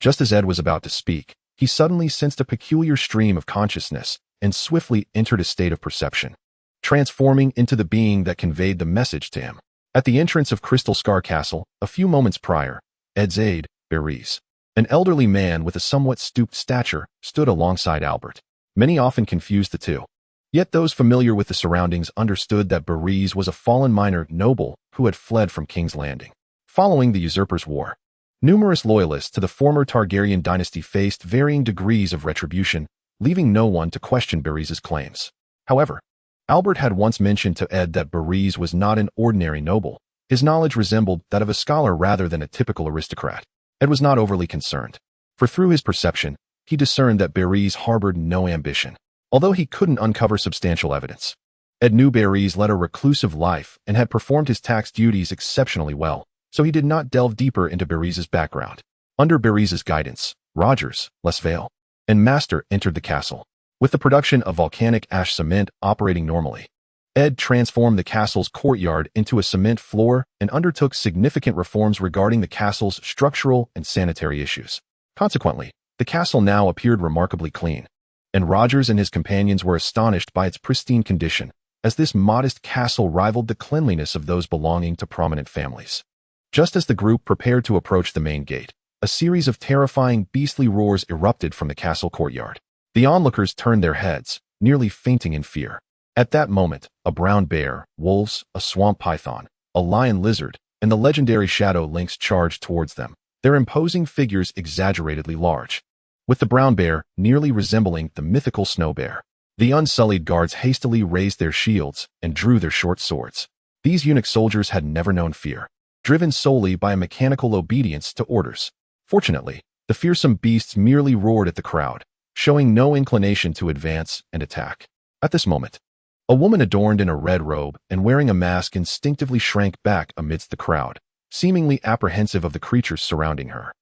Just as Ed was about to speak, he suddenly sensed a peculiar stream of consciousness and swiftly entered a state of perception, transforming into the being that conveyed the message to him. At the entrance of Crystal Scar Castle, a few moments prior, Ed's aide, Berries, an elderly man with a somewhat stooped stature, stood alongside Albert. Many often confused the two. Yet those familiar with the surroundings understood that Berries was a fallen minor noble who had fled from King's Landing. Following the Usurpers' War, numerous loyalists to the former Targaryen dynasty faced varying degrees of retribution, leaving no one to question Berries' claims. However, Albert had once mentioned to Ed that Berries was not an ordinary noble. His knowledge resembled that of a scholar rather than a typical aristocrat. Ed was not overly concerned, for through his perception, he discerned that Berries harbored no ambition. Although he couldn't uncover substantial evidence, Ed knew Berries led a reclusive life and had performed his tax duties exceptionally well, so he did not delve deeper into Berries' background. Under Berries' guidance, Rogers, Lesvale, and Master entered the castle. With the production of volcanic ash cement operating normally, Ed transformed the castle's courtyard into a cement floor and undertook significant reforms regarding the castle's structural and sanitary issues. Consequently, the castle now appeared remarkably clean, and Rogers and his companions were astonished by its pristine condition, as this modest castle rivaled the cleanliness of those belonging to prominent families. Just as the group prepared to approach the main gate, a series of terrifying beastly roars erupted from the castle courtyard. The onlookers turned their heads, nearly fainting in fear. At that moment, a brown bear, wolves, a swamp python, a lion lizard, and the legendary shadow lynx charged towards them, their imposing figures exaggeratedly large, with the brown bear nearly resembling the mythical snow bear. The unsullied guards hastily raised their shields and drew their short swords. These eunuch soldiers had never known fear, driven solely by a mechanical obedience to orders. Fortunately, the fearsome beasts merely roared at the crowd, showing no inclination to advance and attack. At this moment, a woman adorned in a red robe and wearing a mask instinctively shrank back amidst the crowd, seemingly apprehensive of the creatures surrounding her.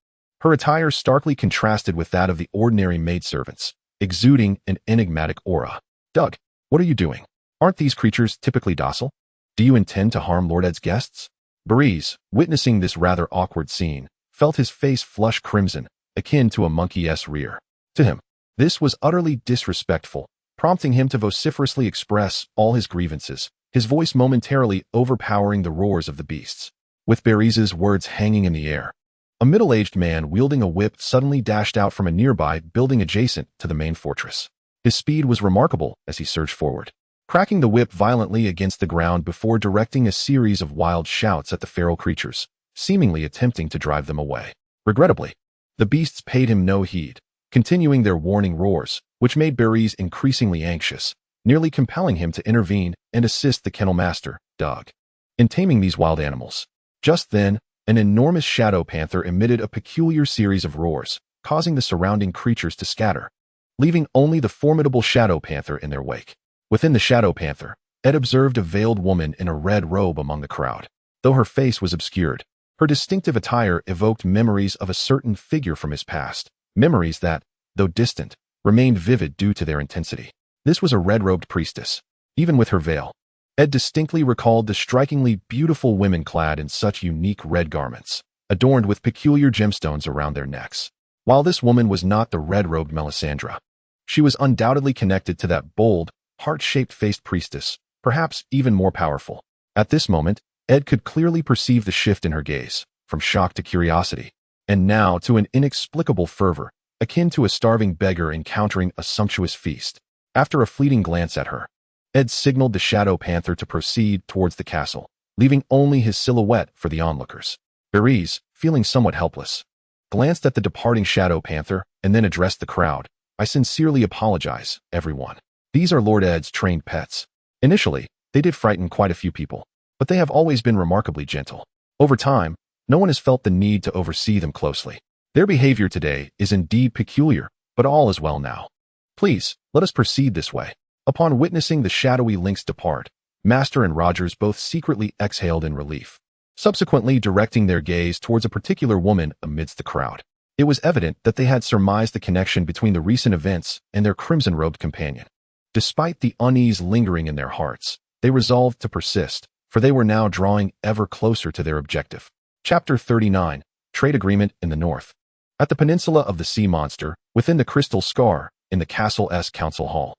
Her attire starkly contrasted with that of the ordinary maidservants, exuding an enigmatic aura. "Doug, what are you doing? Aren't these creatures typically docile? Do you intend to harm Lord Ed's guests?" Berries, witnessing this rather awkward scene, felt his face flush crimson, akin to a monkey's rear. To him, this was utterly disrespectful, prompting him to vociferously express all his grievances, his voice momentarily overpowering the roars of the beasts. With Berries' words hanging in the air, a middle-aged man wielding a whip suddenly dashed out from a nearby building adjacent to the main fortress. His speed was remarkable as he surged forward, cracking the whip violently against the ground before directing a series of wild shouts at the feral creatures, seemingly attempting to drive them away. Regrettably, the beasts paid him no heed, continuing their warning roars, which made Berries increasingly anxious, nearly compelling him to intervene and assist the kennel master, Doug, in taming these wild animals. Just then, an enormous shadow panther emitted a peculiar series of roars, causing the surrounding creatures to scatter, leaving only the formidable shadow panther in their wake. Within the shadow panther, Ed observed a veiled woman in a red robe among the crowd. Though her face was obscured, her distinctive attire evoked memories of a certain figure from his past, memories that, though distant, remained vivid due to their intensity. This was a red-robed priestess. Even with her veil, Ed distinctly recalled the strikingly beautiful women clad in such unique red garments, adorned with peculiar gemstones around their necks. While this woman was not the red-robed Melisandre, she was undoubtedly connected to that bold, heart-shaped-faced priestess, perhaps even more powerful. At this moment, Ed could clearly perceive the shift in her gaze, from shock to curiosity, and now to an inexplicable fervor, akin to a starving beggar encountering a sumptuous feast. After a fleeting glance at her, Ed signaled the Shadow Panther to proceed towards the castle, leaving only his silhouette for the onlookers. Berries, feeling somewhat helpless, glanced at the departing Shadow Panther and then addressed the crowd. "I sincerely apologize, everyone. These are Lord Ed's trained pets. Initially, they did frighten quite a few people, but they have always been remarkably gentle. Over time, no one has felt the need to oversee them closely. Their behavior today is indeed peculiar, but all is well now. Please, let us proceed this way. Upon witnessing the shadowy links depart, Master and Rogers both secretly exhaled in relief, subsequently directing their gaze towards a particular woman amidst the crowd. It was evident that they had surmised the connection between the recent events and their crimson-robed companion. Despite the unease lingering in their hearts, they resolved to persist, for they were now drawing ever closer to their objective. Chapter 39, Trade Agreement in the North. At the peninsula of the Sea Monster, within the Crystal Scar, in the Castle's Council Hall,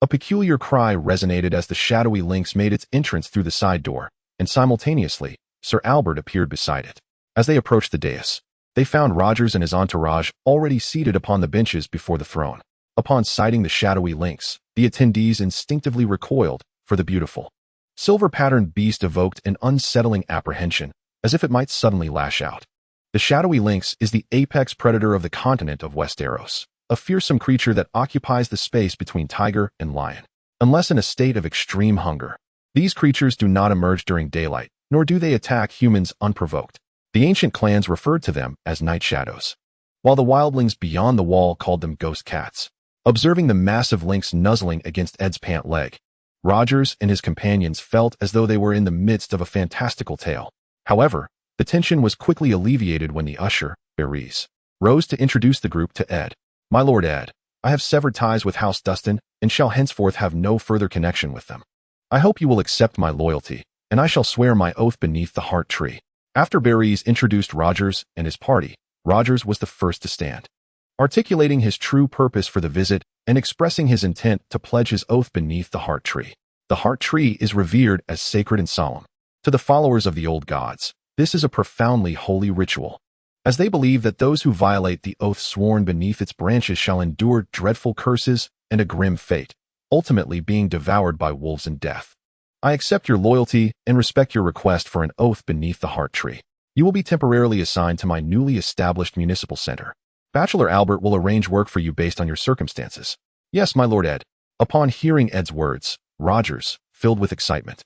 a peculiar cry resonated as the shadowy lynx made its entrance through the side door, and simultaneously, Sir Albert appeared beside it. As they approached the dais, they found Rogers and his entourage already seated upon the benches before the throne. Upon sighting the shadowy lynx, the attendees instinctively recoiled, for the beautiful, silver-patterned beast evoked an unsettling apprehension, as if it might suddenly lash out. The shadowy lynx is the apex predator of the continent of Westeros, a fearsome creature that occupies the space between tiger and lion. Unless in a state of extreme hunger, these creatures do not emerge during daylight, nor do they attack humans unprovoked. The ancient clans referred to them as night shadows, while the wildlings beyond the wall called them ghost cats. Observing the massive lynx nuzzling against Ed's pant leg, Rogers and his companions felt as though they were in the midst of a fantastical tale. However, the tension was quickly alleviated when the usher, Varys, rose to introduce the group to Ed. My lord Ed, I have severed ties with House Dustin and shall henceforth have no further connection with them. I hope you will accept my loyalty, and I shall swear my oath beneath the heart tree. After Varys introduced Rogers and his party, Rogers was the first to stand, articulating his true purpose for the visit and expressing his intent to pledge his oath beneath the heart tree. The heart tree is revered as sacred and solemn. To the followers of the old gods, this is a profoundly holy ritual, as they believe that those who violate the oath sworn beneath its branches shall endure dreadful curses and a grim fate, ultimately being devoured by wolves and death. I accept your loyalty and respect your request for an oath beneath the heart tree. You will be temporarily assigned to my newly established municipal center. Bachelor Albert will arrange work for you based on your circumstances. Yes, my lord Ed. Upon hearing Ed's words, Rogers, filled with excitement,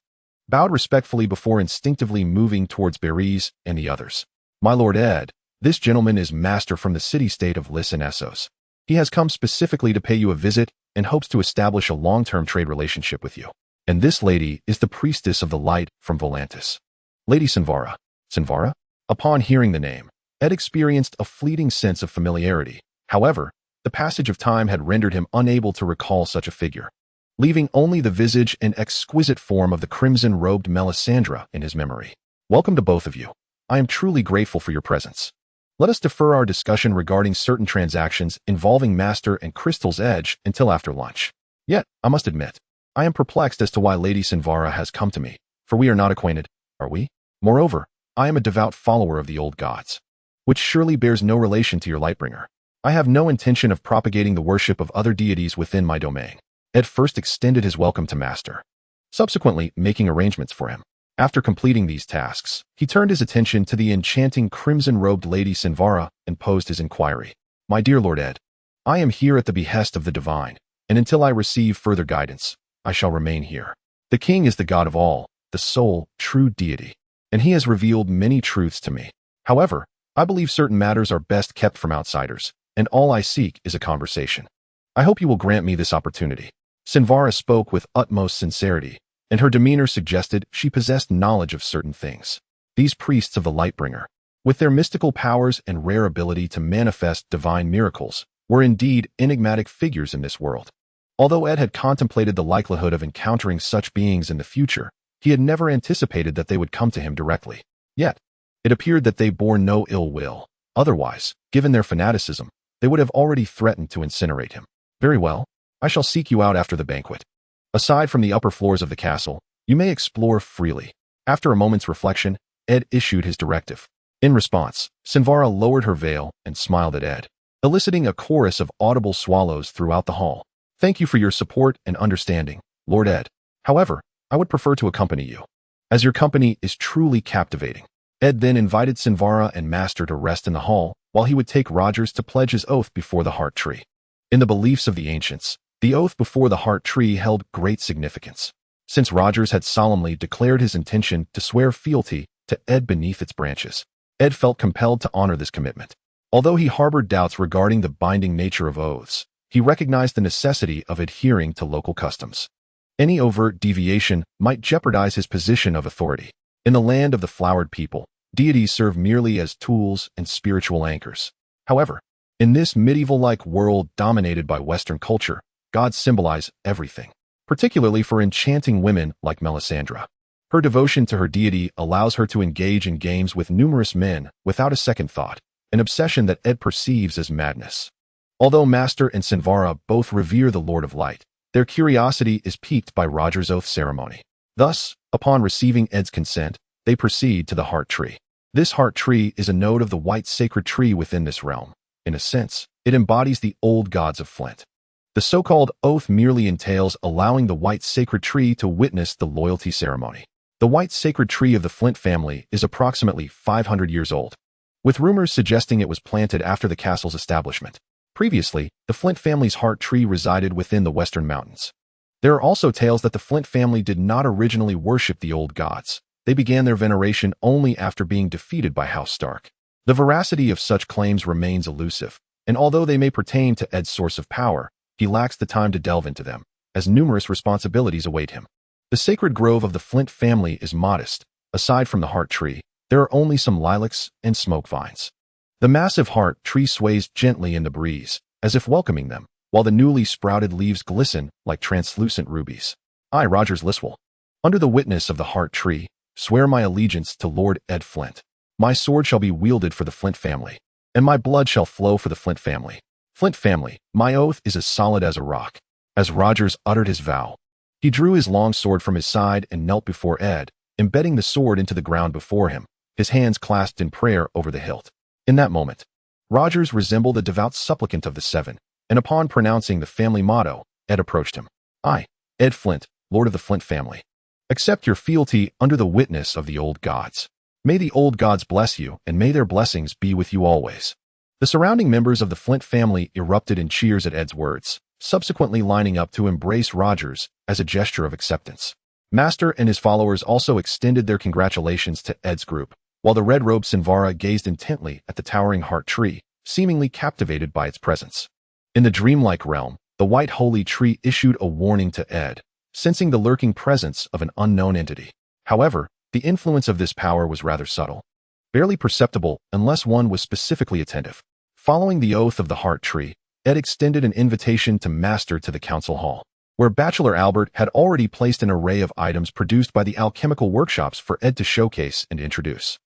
bowed respectfully before instinctively moving towards Varys and the others. My lord Ed, this gentleman is master from the city-state of Lannisters. He has come specifically to pay you a visit and hopes to establish a long-term trade relationship with you. And this lady is the priestess of the light from Volantis, Lady Sinvara. Sinvara? Upon hearing the name, Ed experienced a fleeting sense of familiarity. However, the passage of time had rendered him unable to recall such a figure, leaving only the visage and exquisite form of the crimson-robed Melisandre in his memory. Welcome to both of you. I am truly grateful for your presence. Let us defer our discussion regarding certain transactions involving Master and Crystal's Edge until after lunch. Yet, I must admit, I am perplexed as to why Lady Sinvara has come to me, for we are not acquainted, are we? Moreover, I am a devout follower of the old gods, which surely bears no relation to your Lightbringer. I have no intention of propagating the worship of other deities within my domain. Ed first extended his welcome to Master, subsequently making arrangements for him. After completing these tasks, he turned his attention to the enchanting crimson-robed Lady Sinvara and posed his inquiry. My dear Lord Ed, I am here at the behest of the divine, and until I receive further guidance, I shall remain here. The king is the god of all, the sole, true deity, and he has revealed many truths to me. However, I believe certain matters are best kept from outsiders, and all I seek is a conversation. I hope you will grant me this opportunity. Sinvara spoke with utmost sincerity, and her demeanor suggested she possessed knowledge of certain things. These priests of the Lightbringer, with their mystical powers and rare ability to manifest divine miracles, were indeed enigmatic figures in this world. Although Ed had contemplated the likelihood of encountering such beings in the future, he had never anticipated that they would come to him directly. Yet, it appeared that they bore no ill will. Otherwise, given their fanaticism, they would have already threatened to incinerate him. Very well, I shall seek you out after the banquet. Aside from the upper floors of the castle, you may explore freely. After a moment's reflection, Ed issued his directive. In response, Sinvara lowered her veil and smiled at Ed, eliciting a chorus of audible swallows throughout the hall. Thank you for your support and understanding, Lord Ed. However, I would prefer to accompany you, as your company is truly captivating. Ed then invited Sinvara and Master to rest in the hall, while he would take Rogers to pledge his oath before the heart tree. In the beliefs of the ancients, the oath before the heart tree held great significance, since Rogers had solemnly declared his intention to swear fealty to Ed beneath its branches. Ed felt compelled to honor this commitment. Although he harbored doubts regarding the binding nature of oaths, he recognized the necessity of adhering to local customs. Any overt deviation might jeopardize his position of authority. In the land of the flowered people, deities serve merely as tools and spiritual anchors. However, in this medieval-like world dominated by Western culture, gods symbolize everything, particularly for enchanting women like Melisandre. Her devotion to her deity allows her to engage in games with numerous men without a second thought, an obsession that Ed perceives as madness. Although Master and Sinvara both revere the Lord of Light, their curiosity is piqued by Roger's oath ceremony. Thus, upon receiving Ed's consent, they proceed to the heart tree. This heart tree is a node of the white sacred tree within this realm. In a sense, it embodies the old gods of Flint. The so-called oath merely entails allowing the white sacred tree to witness the loyalty ceremony. The white sacred tree of the Flint family is approximately 500 years old, with rumors suggesting it was planted after the castle's establishment. Previously, the Flint family's heart tree resided within the Western Mountains. There are also tales that the Flint family did not originally worship the old gods. They began their veneration only after being defeated by House Stark. The veracity of such claims remains elusive, and although they may pertain to Ed's source of power, he lacks the time to delve into them, as numerous responsibilities await him. The sacred grove of the Flint family is modest. Aside from the heart tree, there are only some lilacs and smoke vines. The massive heart tree sways gently in the breeze, as if welcoming them, while the newly sprouted leaves glisten like translucent rubies. I, Rogers Liswell, under the witness of the heart tree, swear my allegiance to Lord Ed Flint. My sword shall be wielded for the Flint family, and my blood shall flow for the Flint family. Flint family, my oath is as solid as a rock. As Rogers uttered his vow, he drew his long sword from his side and knelt before Ed, embedding the sword into the ground before him, his hands clasped in prayer over the hilt. In that moment, Rogers resembled a devout supplicant of the Seven, and upon pronouncing the family motto, Ed approached him. I, Ed Flint, Lord of the Flint family, accept your fealty under the witness of the old gods. May the old gods bless you, and may their blessings be with you always. The surrounding members of the Flint family erupted in cheers at Ed's words, subsequently lining up to embrace Rogers as a gesture of acceptance. Master and his followers also extended their congratulations to Ed's group, while the red-robed Sinvara gazed intently at the towering heart tree, seemingly captivated by its presence. In the dreamlike realm, the white holy tree issued a warning to Ed, sensing the lurking presence of an unknown entity. However, the influence of this power was rather subtle, barely perceptible unless one was specifically attentive. Following the oath of the heart tree, Ed extended an invitation to Master to the council hall, where Bachelor Albert had already placed an array of items produced by the alchemical workshops for Ed to showcase and introduce.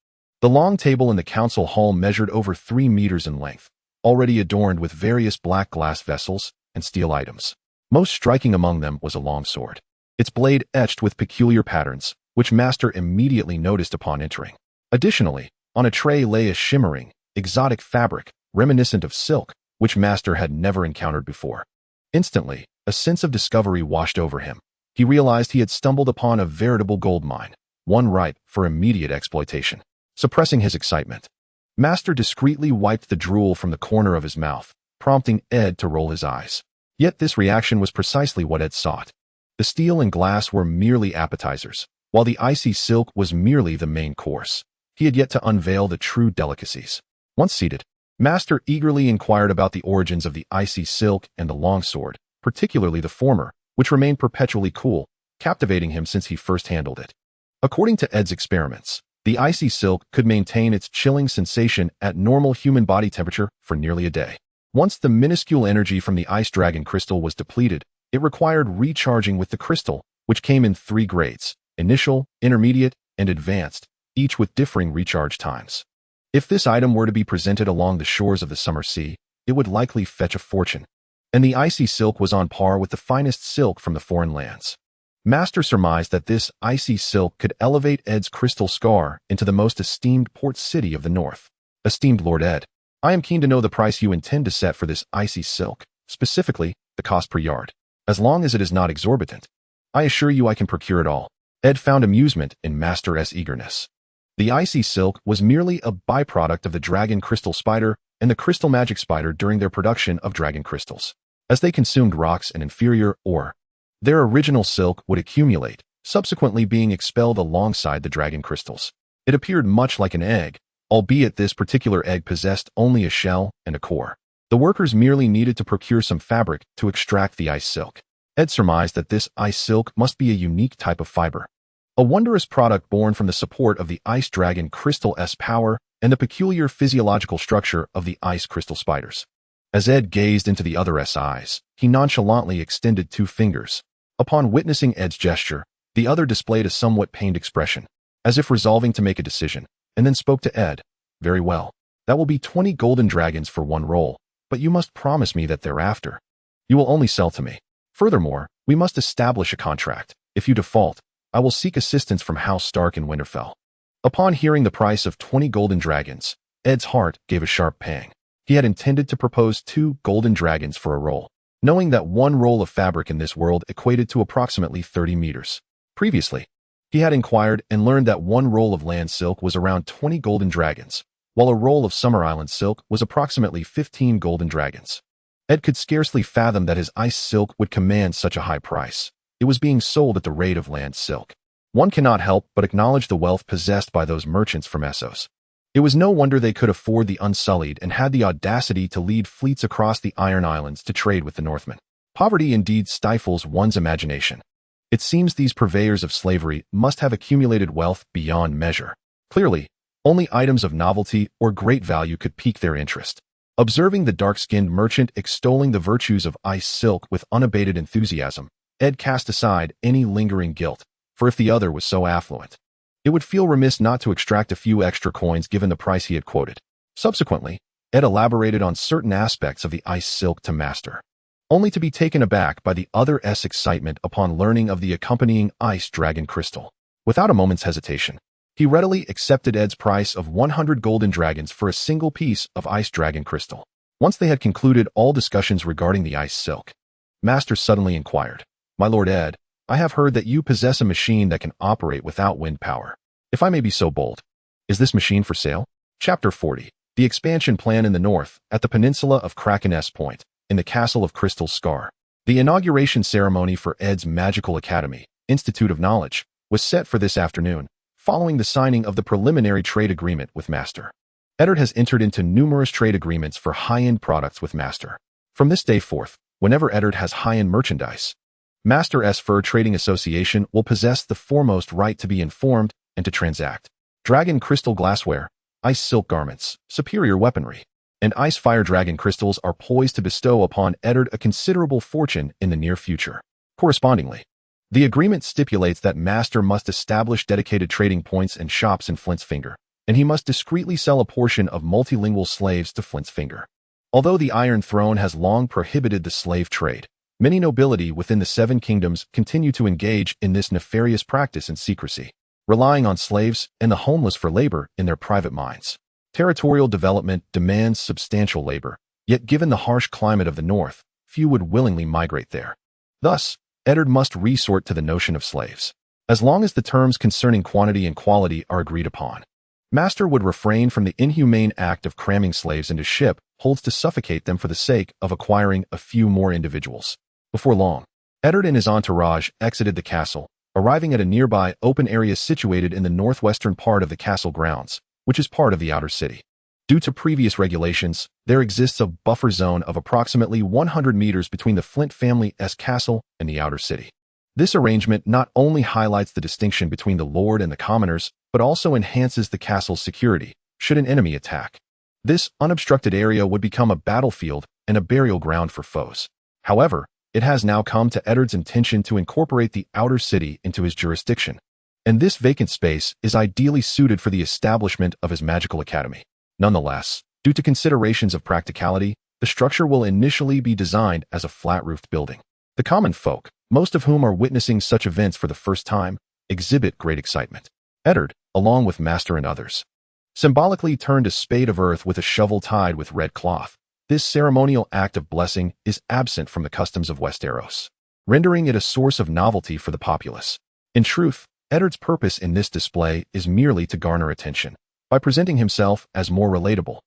The long table in the council hall measured over 3 meters in length, already adorned with various black glass vessels and steel items. Most striking among them was a long sword, its blade etched with peculiar patterns, which Master immediately noticed upon entering. Additionally, on a tray lay a shimmering, exotic fabric, reminiscent of silk, which Master had never encountered before. Instantly, a sense of discovery washed over him. He realized he had stumbled upon a veritable gold mine, one ripe for immediate exploitation. Suppressing his excitement, Master discreetly wiped the drool from the corner of his mouth, prompting Ed to roll his eyes. Yet this reaction was precisely what Ed sought. The steel and glass were merely appetizers, while the icy silk was merely the main course. He had yet to unveil the true delicacies. Once seated, Master eagerly inquired about the origins of the icy silk and the longsword, particularly the former, which remained perpetually cool, captivating him since he first handled it. According to Ed's experiments, the icy silk could maintain its chilling sensation at normal human body temperature for nearly a day. Once the minuscule energy from the ice dragon crystal was depleted, it required recharging with the crystal, which came in 3 grades: initial, intermediate, and advanced, each with differing recharge times. If this item were to be presented along the shores of the summer sea, it would likely fetch a fortune, and the icy silk was on par with the finest silk from the foreign lands. Master surmised that this icy silk could elevate Ed's crystal scar into the most esteemed port city of the north. Esteemed Lord Ed, I am keen to know the price you intend to set for this icy silk, specifically, the cost per yard. As long as it is not exorbitant, I assure you I can procure it all. Ed found amusement in Master's eagerness. The icy silk was merely a byproduct of the dragon crystal spider and the crystal magic spider during their production of dragon crystals. As they consumed rocks and inferior ore, their original silk would accumulate, subsequently being expelled alongside the dragon crystals. It appeared much like an egg, albeit this particular egg possessed only a shell and a core. The workers merely needed to procure some fabric to extract the ice silk. Ed surmised that this ice silk must be a unique type of fiber, a wondrous product born from the support of the ice dragon crystal's power and the peculiar physiological structure of the ice crystal spiders. As Ed gazed into the other's eyes, he nonchalantly extended 2 fingers. Upon witnessing Ed's gesture, the other displayed a somewhat pained expression, as if resolving to make a decision, and then spoke to Ed. "Very well. That will be 20 golden dragons for 1 roll, but you must promise me that thereafter you will only sell to me. Furthermore, we must establish a contract. If you default, I will seek assistance from House Stark in Winterfell." Upon hearing the price of 20 golden dragons, Ed's heart gave a sharp pang. He had intended to propose 2 golden dragons for a roll, knowing that 1 roll of fabric in this world equated to approximately 30 meters. Previously, he had inquired and learned that 1 roll of land silk was around 20 golden dragons, while a roll of Summer Island silk was approximately 15 golden dragons. Ed could scarcely fathom that his ice silk would command such a high price. It was being sold at the rate of land silk. One cannot help but acknowledge the wealth possessed by those merchants from Essos. It was no wonder they could afford the Unsullied and had the audacity to lead fleets across the Iron Islands to trade with the Northmen. Poverty indeed stifles one's imagination. It seems these purveyors of slavery must have accumulated wealth beyond measure. Clearly, only items of novelty or great value could pique their interest. Observing the dark-skinned merchant extolling the virtues of ice silk with unabated enthusiasm, Ed cast aside any lingering guilt, for if the other was so affluent, it would feel remiss not to extract a few extra coins given the price he had quoted. Subsequently, Ed elaborated on certain aspects of the ice silk to Master, only to be taken aback by the other's excitement upon learning of the accompanying ice dragon crystal. Without a moment's hesitation, he readily accepted Ed's price of 100 golden dragons for a single piece of ice dragon crystal. Once they had concluded all discussions regarding the ice silk, Master suddenly inquired, "My Lord Ed, I have heard that you possess a machine that can operate without wind power. If I may be so bold, is this machine for sale?" Chapter 40. The expansion plan in the north, at the peninsula of Kraken's Point, in the castle of Crystal Scar. The inauguration ceremony for Ed's Magical Academy, Institute of Knowledge, was set for this afternoon, following the signing of the preliminary trade agreement with Master. Eddard has entered into numerous trade agreements for high-end products with Master. From this day forth, whenever Eddard has high-end merchandise, Master's Fur Trading Association will possess the foremost right to be informed and to transact. Dragon crystal glassware, ice silk garments, superior weaponry, and ice fire dragon crystals are poised to bestow upon Eddard a considerable fortune in the near future. Correspondingly, the agreement stipulates that Master must establish dedicated trading points and shops in Flint's Finger, and he must discreetly sell a portion of multilingual slaves to Flint's Finger. Although the Iron Throne has long prohibited the slave trade, many nobility within the 7 kingdoms continue to engage in this nefarious practice in secrecy, relying on slaves and the homeless for labor in their private mines. Territorial development demands substantial labor, yet given the harsh climate of the north, few would willingly migrate there. Thus, Eddard must resort to the notion of slaves. As long as the terms concerning quantity and quality are agreed upon, Master would refrain from the inhumane act of cramming slaves into ship holds to suffocate them for the sake of acquiring a few more individuals. Before long, Eddard and his entourage exited the castle, arriving at a nearby open area situated in the northwestern part of the castle grounds, which is part of the outer city. Due to previous regulations, there exists a buffer zone of approximately 100 meters between the Flint family's castle and the outer city. This arrangement not only highlights the distinction between the lord and the commoners, but also enhances the castle's security, should an enemy attack. This unobstructed area would become a battlefield and a burial ground for foes. However, it has now come to Eddard's intention to incorporate the outer city into his jurisdiction, and this vacant space is ideally suited for the establishment of his magical academy. Nonetheless, due to considerations of practicality, the structure will initially be designed as a flat-roofed building. The common folk, most of whom are witnessing such events for the first time, exhibit great excitement. Eddard, along with Master and others, symbolically turned a spade of earth with a shovel tied with red cloth. This ceremonial act of blessing is absent from the customs of Westeros, rendering it a source of novelty for the populace. In truth, Eddard's purpose in this display is merely to garner attention. By presenting himself as more relatable,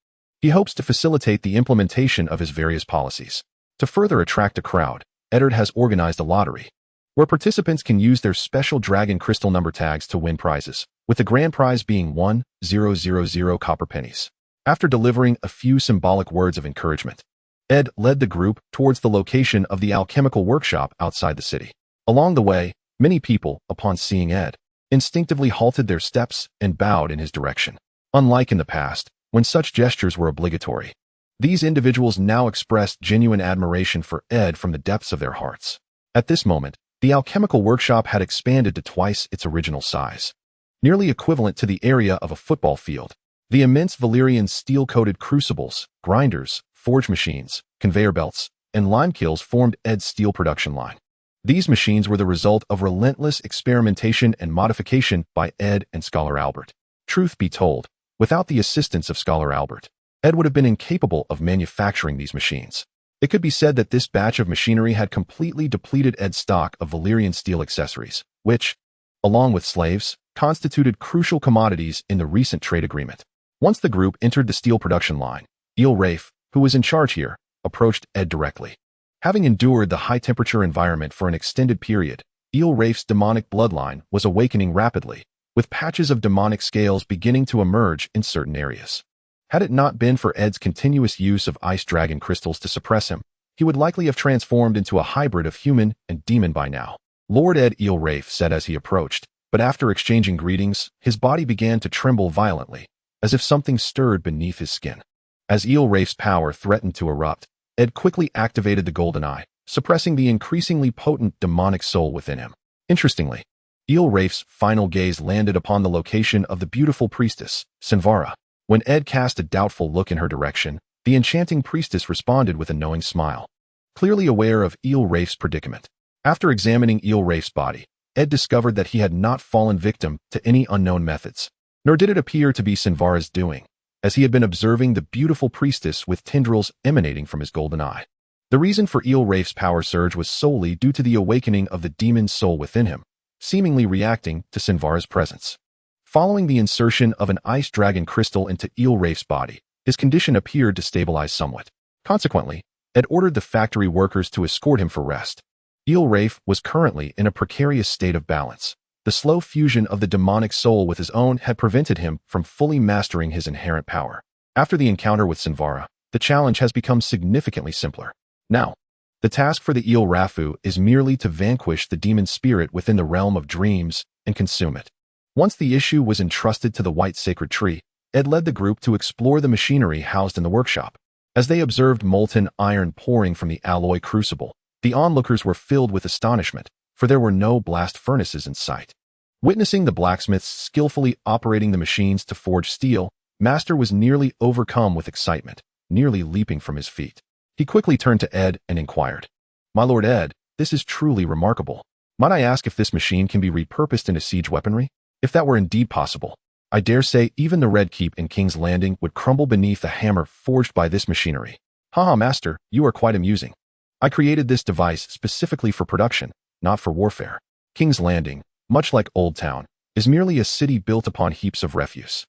he hopes to facilitate the implementation of his various policies. To further attract a crowd, Eddard has organized a lottery, where participants can use their special dragon crystal number tags to win prizes, with the grand prize being 1,000 copper pennies. After delivering a few symbolic words of encouragement, Ed led the group towards the location of the alchemical workshop outside the city. Along the way, many people, upon seeing Ed, instinctively halted their steps and bowed in his direction. Unlike in the past, when such gestures were obligatory, these individuals now expressed genuine admiration for Ed from the depths of their hearts. At this moment, the alchemical workshop had expanded to twice its original size, nearly equivalent to the area of a football field. The immense Valyrian steel-coated crucibles, grinders, forge machines, conveyor belts, and lime kilns formed Ed's steel production line. These machines were the result of relentless experimentation and modification by Ed and Scholar Albert. Truth be told, without the assistance of Scholar Albert, Ed would have been incapable of manufacturing these machines. It could be said that this batch of machinery had completely depleted Ed's stock of Valyrian steel accessories, which, along with slaves, constituted crucial commodities in the recent trade agreement. Once the group entered the steel production line, Eel Rafe, who was in charge here, approached Ed directly. Having endured the high-temperature environment for an extended period, Eel Rafe's demonic bloodline was awakening rapidly, with patches of demonic scales beginning to emerge in certain areas. Had it not been for Ed's continuous use of ice dragon crystals to suppress him, he would likely have transformed into a hybrid of human and demon by now. Lord Ed Eel Rafe said as he approached, but after exchanging greetings, his body began to tremble violently, as if something stirred beneath his skin. As Eel Rafe's power threatened to erupt, Ed quickly activated the golden eye, suppressing the increasingly potent demonic soul within him. Interestingly, Eel Rafe's final gaze landed upon the location of the beautiful priestess, Sinvara. When Ed cast a doubtful look in her direction, the enchanting priestess responded with a knowing smile, clearly aware of Eel Rafe's predicament. After examining Eel Rafe's body, Ed discovered that he had not fallen victim to any unknown methods, nor did it appear to be Sinvara's doing, as he had been observing the beautiful priestess with tendrils emanating from his golden eye. The reason for Eel Rafe's power surge was solely due to the awakening of the demon's soul within him, seemingly reacting to Sinvara's presence. Following the insertion of an ice dragon crystal into Eel Rafe's body, his condition appeared to stabilize somewhat. Consequently, Ed ordered the factory workers to escort him for rest. Eel Rafe was currently in a precarious state of balance. The slow fusion of the demonic soul with his own had prevented him from fully mastering his inherent power. After the encounter with Sinvara, the challenge has become significantly simpler. Now, the task for the Eel Rafu is merely to vanquish the demon spirit within the realm of dreams and consume it. Once the issue was entrusted to the White Sacred Tree, Ed led the group to explore the machinery housed in the workshop. As they observed molten iron pouring from the alloy crucible, the onlookers were filled with astonishment, for there were no blast furnaces in sight. Witnessing the blacksmiths skillfully operating the machines to forge steel, Master was nearly overcome with excitement, nearly leaping from his feet. He quickly turned to Ed and inquired, "My Lord Ed, this is truly remarkable. Might I ask if this machine can be repurposed into siege weaponry? If that were indeed possible, I dare say even the Red Keep in King's Landing would crumble beneath the hammer forged by this machinery." "Haha, Master, you are quite amusing. I created this device specifically for production, not for warfare. King's Landing, much like Old Town, is merely a city built upon heaps of refuse,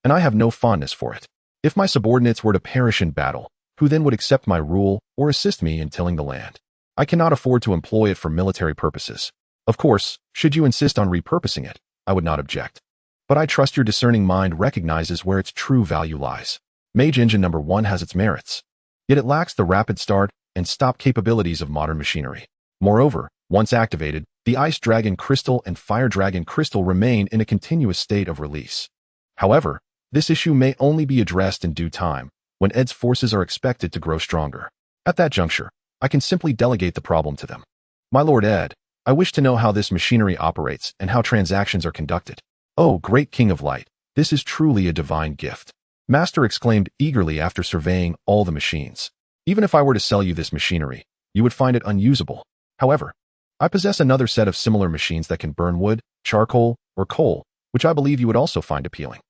and I have no fondness for it. If my subordinates were to perish in battle, who then would accept my rule or assist me in tilling the land? I cannot afford to employ it for military purposes. Of course, should you insist on repurposing it, I would not object. But I trust your discerning mind recognizes where its true value lies. Mage Engine number 1 has its merits, yet it lacks the rapid start and stop capabilities of modern machinery. Moreover, once activated, the Ice Dragon Crystal and Fire Dragon Crystal remain in a continuous state of release. However, this issue may only be addressed in due time, when Ed's forces are expected to grow stronger. At that juncture, I can simply delegate the problem to them. My Lord Ed, I wish to know how this machinery operates and how transactions are conducted." "Oh, great King of Light, this is truly a divine gift," Master exclaimed eagerly after surveying all the machines. "Even if I were to sell you this machinery, you would find it unusable. However, I possess another set of similar machines that can burn wood, charcoal, or coal, which I believe you would also find appealing.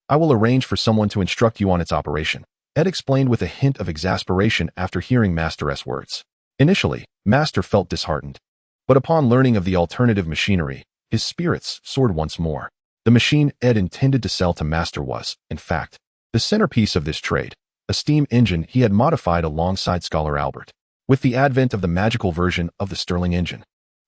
I will arrange for someone to instruct you on its operation," Ed explained with a hint of exasperation after hearing Master's words. Initially, Master felt disheartened, but upon learning of the alternative machinery, his spirits soared once more. The machine Ed intended to sell to Master was, in fact, the centerpiece of this trade, a steam engine he had modified alongside Scholar Albert. With the advent of the magical version of the Stirling engine,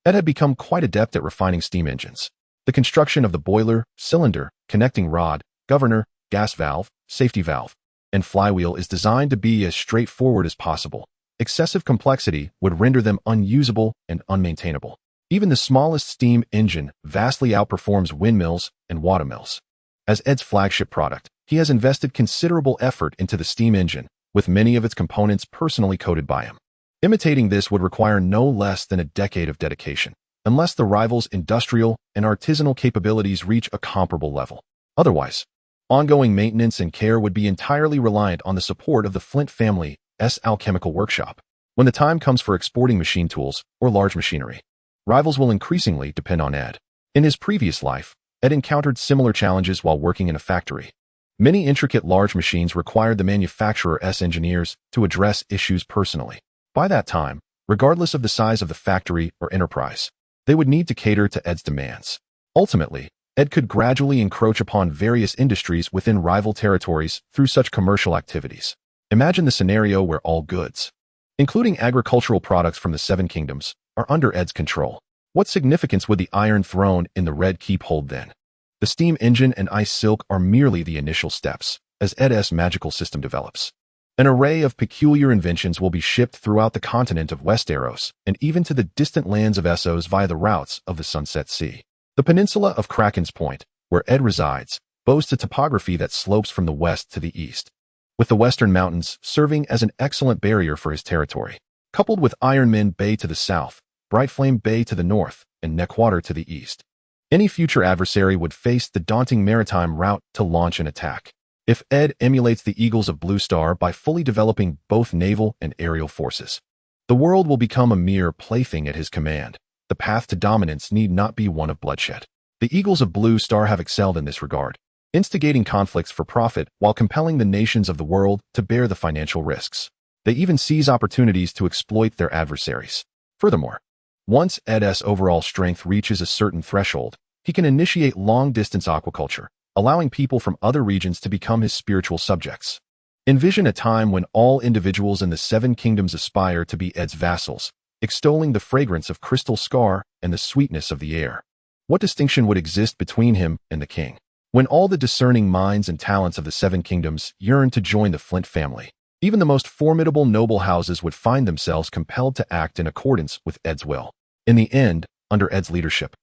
Ed had become quite adept at refining steam engines. The construction of the boiler, cylinder, connecting rod, governor, gas valve, safety valve, and flywheel is designed to be as straightforward as possible. Excessive complexity would render them unusable and unmaintainable. Even the smallest steam engine vastly outperforms windmills and watermills. As Ed's flagship product, he has invested considerable effort into the steam engine, with many of its components personally coded by him. Imitating this would require no less than a decade of dedication, unless the rival's industrial and artisanal capabilities reach a comparable level. Otherwise, ongoing maintenance and care would be entirely reliant on the support of the Flint family's alchemical workshop. When the time comes for exporting machine tools or large machinery, rivals will increasingly depend on Ed. In his previous life, Ed encountered similar challenges while working in a factory. Many intricate large machines required the manufacturer's engineers to address issues personally. By that time, regardless of the size of the factory or enterprise, they would need to cater to Ed's demands. Ultimately, Ed could gradually encroach upon various industries within rival territories through such commercial activities. Imagine the scenario where all goods, including agricultural products from the Seven Kingdoms, are under Ed's control. What significance would the Iron Throne in the Red Keep hold then? The steam engine and ice silk are merely the initial steps, as Ed's magical system develops. An array of peculiar inventions will be shipped throughout the continent of Westeros and even to the distant lands of Essos via the routes of the Sunset Sea. The peninsula of Kraken's Point, where Ed resides, boasts a topography that slopes from the west to the east, with the western mountains serving as an excellent barrier for his territory. Coupled with Ironman Bay to the south, Brightflame Bay to the north, and Neckwater to the east, any future adversary would face the daunting maritime route to launch an attack. If Ed emulates the Eagles of Blue Star by fully developing both naval and aerial forces, the world will become a mere plaything at his command. The path to dominance need not be one of bloodshed. The Eagles of Blue Star have excelled in this regard, instigating conflicts for profit while compelling the nations of the world to bear the financial risks. They even seize opportunities to exploit their adversaries. Furthermore, once Ed's overall strength reaches a certain threshold, he can initiate long-distance aquaculture, allowing people from other regions to become his spiritual subjects. Envision a time when all individuals in the Seven Kingdoms aspire to be Ed's vassals, extolling the fragrance of crystal scar and the sweetness of the air. What distinction would exist between him and the king? When all the discerning minds and talents of the Seven Kingdoms yearn to join the Flint family, even the most formidable noble houses would find themselves compelled to act in accordance with Ed's will. In the end, under Ed's leadership,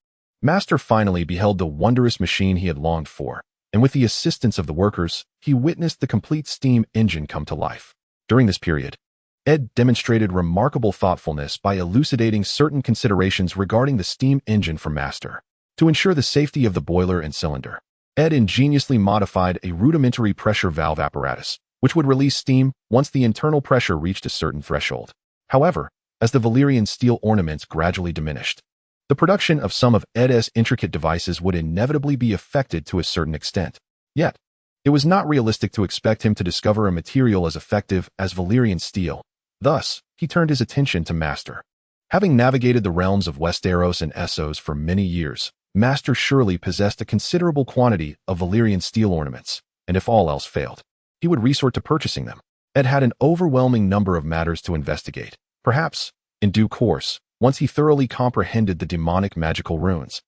Master finally beheld the wondrous machine he had longed for, and with the assistance of the workers, he witnessed the complete steam engine come to life. During this period, Ed demonstrated remarkable thoughtfulness by elucidating certain considerations regarding the steam engine for Master. To ensure the safety of the boiler and cylinder, Ed ingeniously modified a rudimentary pressure valve apparatus, which would release steam once the internal pressure reached a certain threshold. However, as the Valyrian steel ornaments gradually diminished, the production of some of Ed's intricate devices would inevitably be affected to a certain extent. Yet, it was not realistic to expect him to discover a material as effective as Valyrian steel. Thus, he turned his attention to Master. Having navigated the realms of Westeros and Essos for many years, Master surely possessed a considerable quantity of Valyrian steel ornaments, and if all else failed, he would resort to purchasing them. Ed had an overwhelming number of matters to investigate. Perhaps, in due course, once he thoroughly comprehended the demonic magical runes,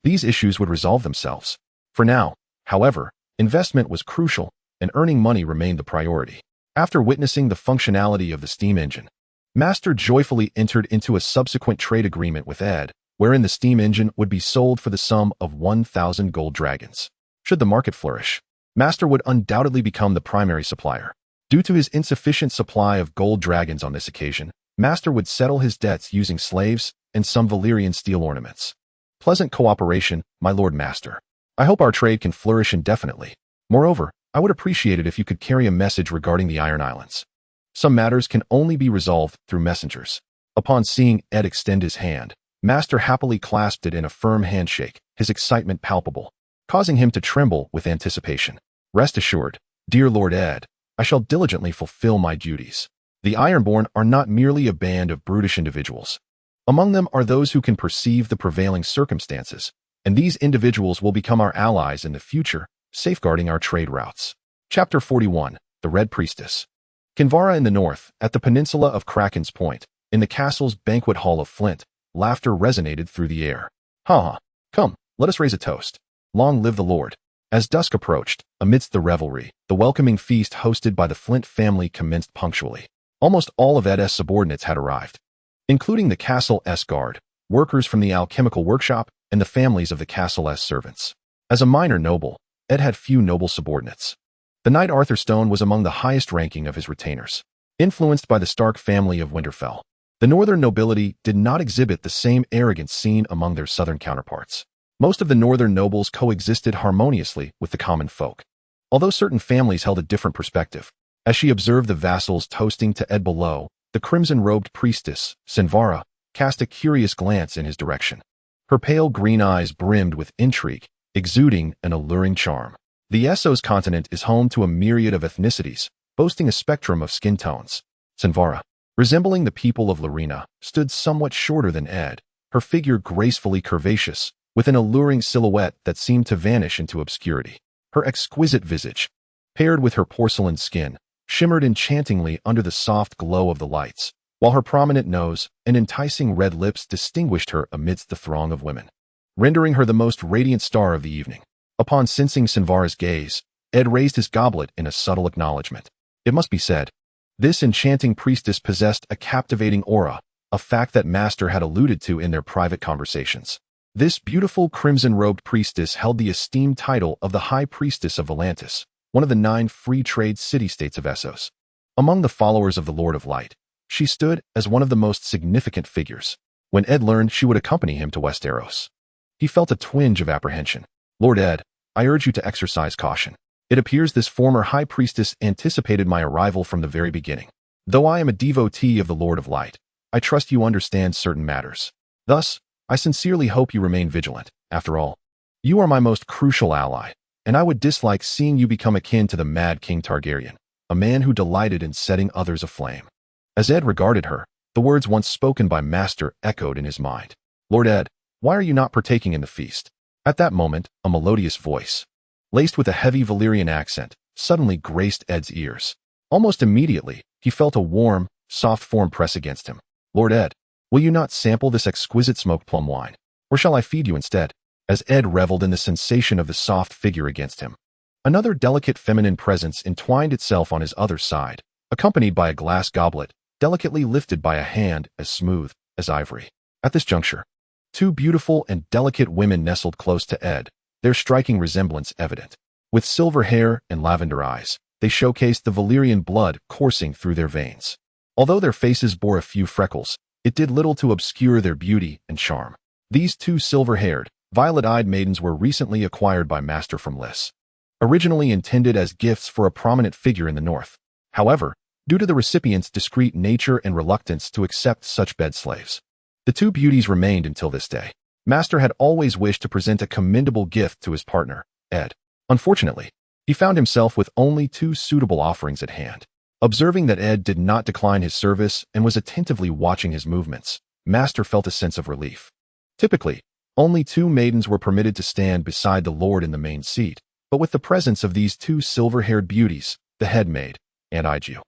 these issues would resolve themselves. For now, however, investment was crucial, and earning money remained the priority. After witnessing the functionality of the steam engine, Master joyfully entered into a subsequent trade agreement with Ed, wherein the steam engine would be sold for the sum of 1,000 gold dragons. Should the market flourish, Master would undoubtedly become the primary supplier. Due to his insufficient supply of gold dragons on this occasion, Master would settle his debts using slaves and some Valyrian steel ornaments. Pleasant cooperation, my Lord Master. I hope our trade can flourish indefinitely. Moreover, I would appreciate it if you could carry a message regarding the Iron Islands. Some matters can only be resolved through messengers. Upon seeing Ed extend his hand, Master happily clasped it in a firm handshake, his excitement palpable, causing him to tremble with anticipation. Rest assured, dear Lord Ed, I shall diligently fulfill my duties. The Ironborn are not merely a band of brutish individuals. Among them are those who can perceive the prevailing circumstances, and these individuals will become our allies in the future, safeguarding our trade routes. Chapter 41, The Red Priestess. Kinvara in the north, at the peninsula of Kraken's Point, in the castle's banquet hall of Flint, Laughter resonated through the air. Ha ha. Come, let us raise a toast. Long live the Lord. As dusk approached, amidst the revelry, the welcoming feast hosted by the Flint family commenced punctually. Almost all of Ed's subordinates had arrived, including the castle's guard, workers from the alchemical workshop, and the families of the castle's servants. As a minor noble, Ed had few noble subordinates. The knight Arthur Stone was among the highest ranking of his retainers. Influenced by the Stark family of Winterfell, the northern nobility did not exhibit the same arrogance seen among their southern counterparts. Most of the northern nobles coexisted harmoniously with the common folk, although certain families held a different perspective. As she observed the vassals toasting to Ed below, the crimson-robed priestess, Sinvara, cast a curious glance in his direction. Her pale green eyes brimmed with intrigue, exuding an alluring charm. The Essos continent is home to a myriad of ethnicities, boasting a spectrum of skin tones. Sinvara, resembling the people of Larena, stood somewhat shorter than Ed, her figure gracefully curvaceous, with an alluring silhouette that seemed to vanish into obscurity. Her exquisite visage, paired with her porcelain skin, shimmered enchantingly under the soft glow of the lights, while her prominent nose and enticing red lips distinguished her amidst the throng of women, rendering her the most radiant star of the evening. Upon sensing Sinvara's gaze, Ed raised his goblet in a subtle acknowledgement. It must be said, this enchanting priestess possessed a captivating aura, a fact that Master had alluded to in their private conversations. This beautiful crimson-robed priestess held the esteemed title of the High Priestess of Volantis, one of the 9 free trade city-states of Essos. Among the followers of the Lord of Light, she stood as one of the most significant figures. When Ed learned she would accompany him to Westeros, he felt a twinge of apprehension. Lord Ed, I urge you to exercise caution. It appears this former High Priestess anticipated my arrival from the very beginning. Though I am a devotee of the Lord of Light, I trust you understand certain matters. Thus, I sincerely hope you remain vigilant. After all, you are my most crucial ally, and I would dislike seeing you become akin to the Mad King Targaryen, a man who delighted in setting others aflame. As Ed regarded her, the words once spoken by Master echoed in his mind. Lord Ed, why are you not partaking in the feast? At that moment, a melodious voice, laced with a heavy Valyrian accent, suddenly graced Ed's ears. Almost immediately, he felt a warm, soft form press against him. Lord Ed, will you not sample this exquisite smoked plum wine? Or shall I feed you instead? As Ed reveled in the sensation of the soft figure against him, another delicate feminine presence entwined itself on his other side, accompanied by a glass goblet, delicately lifted by a hand as smooth as ivory. At this juncture, 2 beautiful and delicate women nestled close to Ed, their striking resemblance evident. With silver hair and lavender eyes, they showcased the Valyrian blood coursing through their veins. Although their faces bore a few freckles, it did little to obscure their beauty and charm. These 2 silver-haired, violet-eyed maidens were recently acquired by Master from Lys, originally intended as gifts for a prominent figure in the north. However, due to the recipient's discreet nature and reluctance to accept such bed slaves, the 2 beauties remained until this day. Master had always wished to present a commendable gift to his partner, Ed. Unfortunately, he found himself with only 2 suitable offerings at hand. Observing that Ed did not decline his service and was attentively watching his movements, Master felt a sense of relief. Typically, only 2 maidens were permitted to stand beside the Lord in the main seat, but with the presence of these 2 silver-haired beauties, the head maid, Aunt Igu,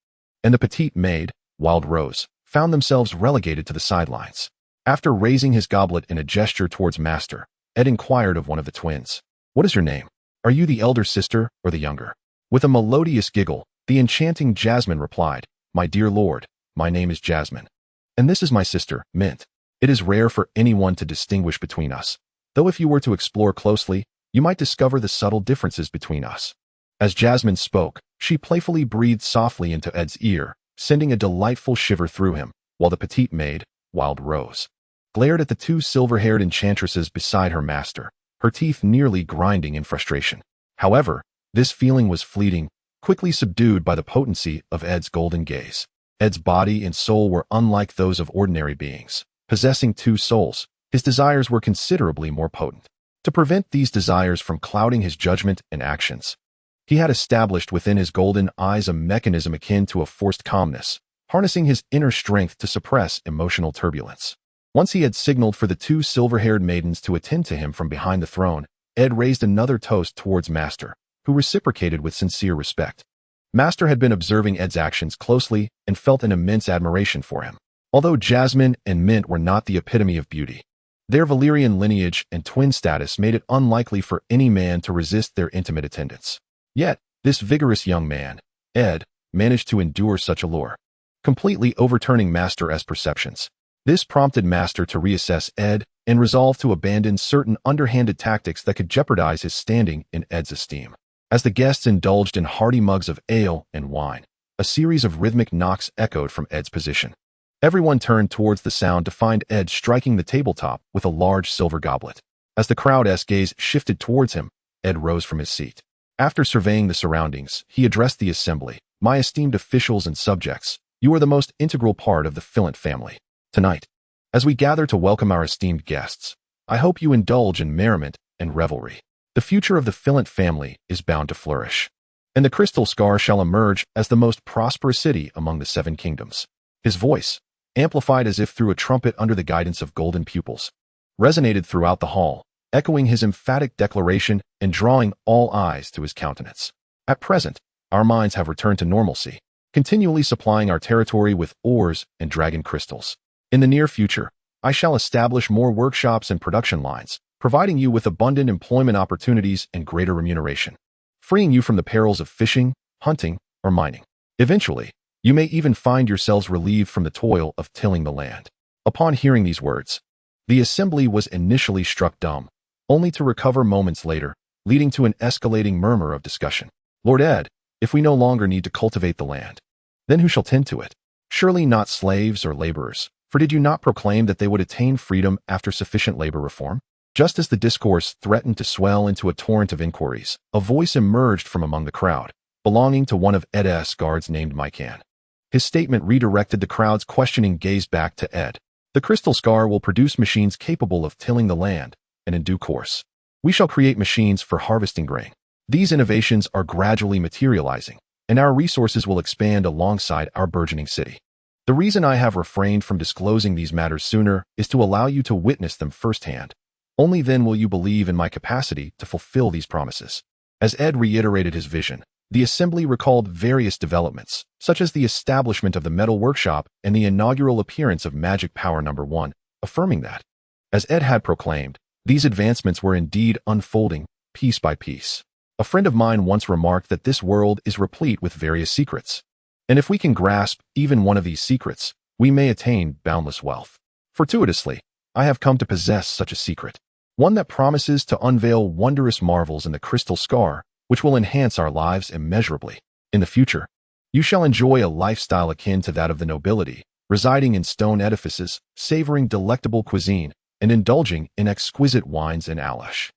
and the petite maid, Wild Rose, found themselves relegated to the sidelines. After raising his goblet in a gesture towards Master, Ed inquired of one of the twins, "What is your name? Are you the elder sister or the younger?" With a melodious giggle, the enchanting Jasmine replied, "My dear lord, my name is Jasmine. And this is my sister, Mint. It is rare for anyone to distinguish between us, though if you were to explore closely, you might discover the subtle differences between us." As Jasmine spoke, she playfully breathed softly into Ed's ear, sending a delightful shiver through him, while the petite maid, Wild Rose, glared at the 2 silver-haired enchantresses beside her master, her teeth nearly grinding in frustration. However, this feeling was fleeting, quickly subdued by the potency of Ed's golden gaze. Ed's body and soul were unlike those of ordinary beings. Possessing 2 souls, his desires were considerably more potent. To prevent these desires from clouding his judgment and actions, he had established within his golden eyes a mechanism akin to a forced calmness, harnessing his inner strength to suppress emotional turbulence. Once he had signaled for the 2 silver-haired maidens to attend to him from behind the throne, Ed raised another toast towards Master, who reciprocated with sincere respect. Master had been observing Ed's actions closely and felt an immense admiration for him. Although Jasmine and Mint were not the epitome of beauty, their Valyrian lineage and twin status made it unlikely for any man to resist their intimate attendance. Yet, this vigorous young man, Ed, managed to endure such allure, completely overturning Master S perceptions. This prompted Master to reassess Ed and resolve to abandon certain underhanded tactics that could jeopardize his standing in Ed's esteem. As the guests indulged in hearty mugs of ale and wine, a series of rhythmic knocks echoed from Ed's position. Everyone turned towards the sound to find Ed striking the tabletop with a large silver goblet. As the crowd's gaze shifted towards him, Ed rose from his seat. After surveying the surroundings, he addressed the assembly. "My esteemed officials and subjects, you are the most integral part of the Flint family. Tonight, as we gather to welcome our esteemed guests, I hope you indulge in merriment and revelry. The future of the Flint family is bound to flourish, and the Crystal Scar shall emerge as the most prosperous city among the 7 kingdoms." His voice, amplified as if through a trumpet under the guidance of golden pupils, resonated throughout the hall, echoing his emphatic declaration and drawing all eyes to his countenance. At present, our mines have returned to normalcy, continually supplying our territory with ores and dragon crystals. In the near future, I shall establish more workshops and production lines, providing you with abundant employment opportunities and greater remuneration, freeing you from the perils of fishing, hunting, or mining. Eventually, you may even find yourselves relieved from the toil of tilling the land. Upon hearing these words, the assembly was initially struck dumb, only to recover moments later, leading to an escalating murmur of discussion. "Lord Ed, if we no longer need to cultivate the land, then who shall tend to it? Surely not slaves or laborers, for did you not proclaim that they would attain freedom after sufficient labor reform?" Just as the discourse threatened to swell into a torrent of inquiries, a voice emerged from among the crowd, belonging to one of Ed's guards named Mycan. His statement redirected the crowd's questioning gaze back to Ed. "The Crystal Scar will produce machines capable of tilling the land, and in due course, we shall create machines for harvesting grain. These innovations are gradually materializing, and our resources will expand alongside our burgeoning city. The reason I have refrained from disclosing these matters sooner is to allow you to witness them firsthand. Only then will you believe in my capacity to fulfill these promises." As Ed reiterated his vision, the assembly recalled various developments, such as the establishment of the metal workshop and the inaugural appearance of Magic Power No. 1, affirming that, as Ed had proclaimed, these advancements were indeed unfolding, piece by piece. A friend of mine once remarked that this world is replete with various secrets, and if we can grasp even one of these secrets, we may attain boundless wealth. Fortuitously, I have come to possess such a secret, one that promises to unveil wondrous marvels in the Crystal Scar, which will enhance our lives immeasurably. In the future, you shall enjoy a lifestyle akin to that of the nobility, residing in stone edifices, savoring delectable cuisine, and indulging in exquisite wines and alash.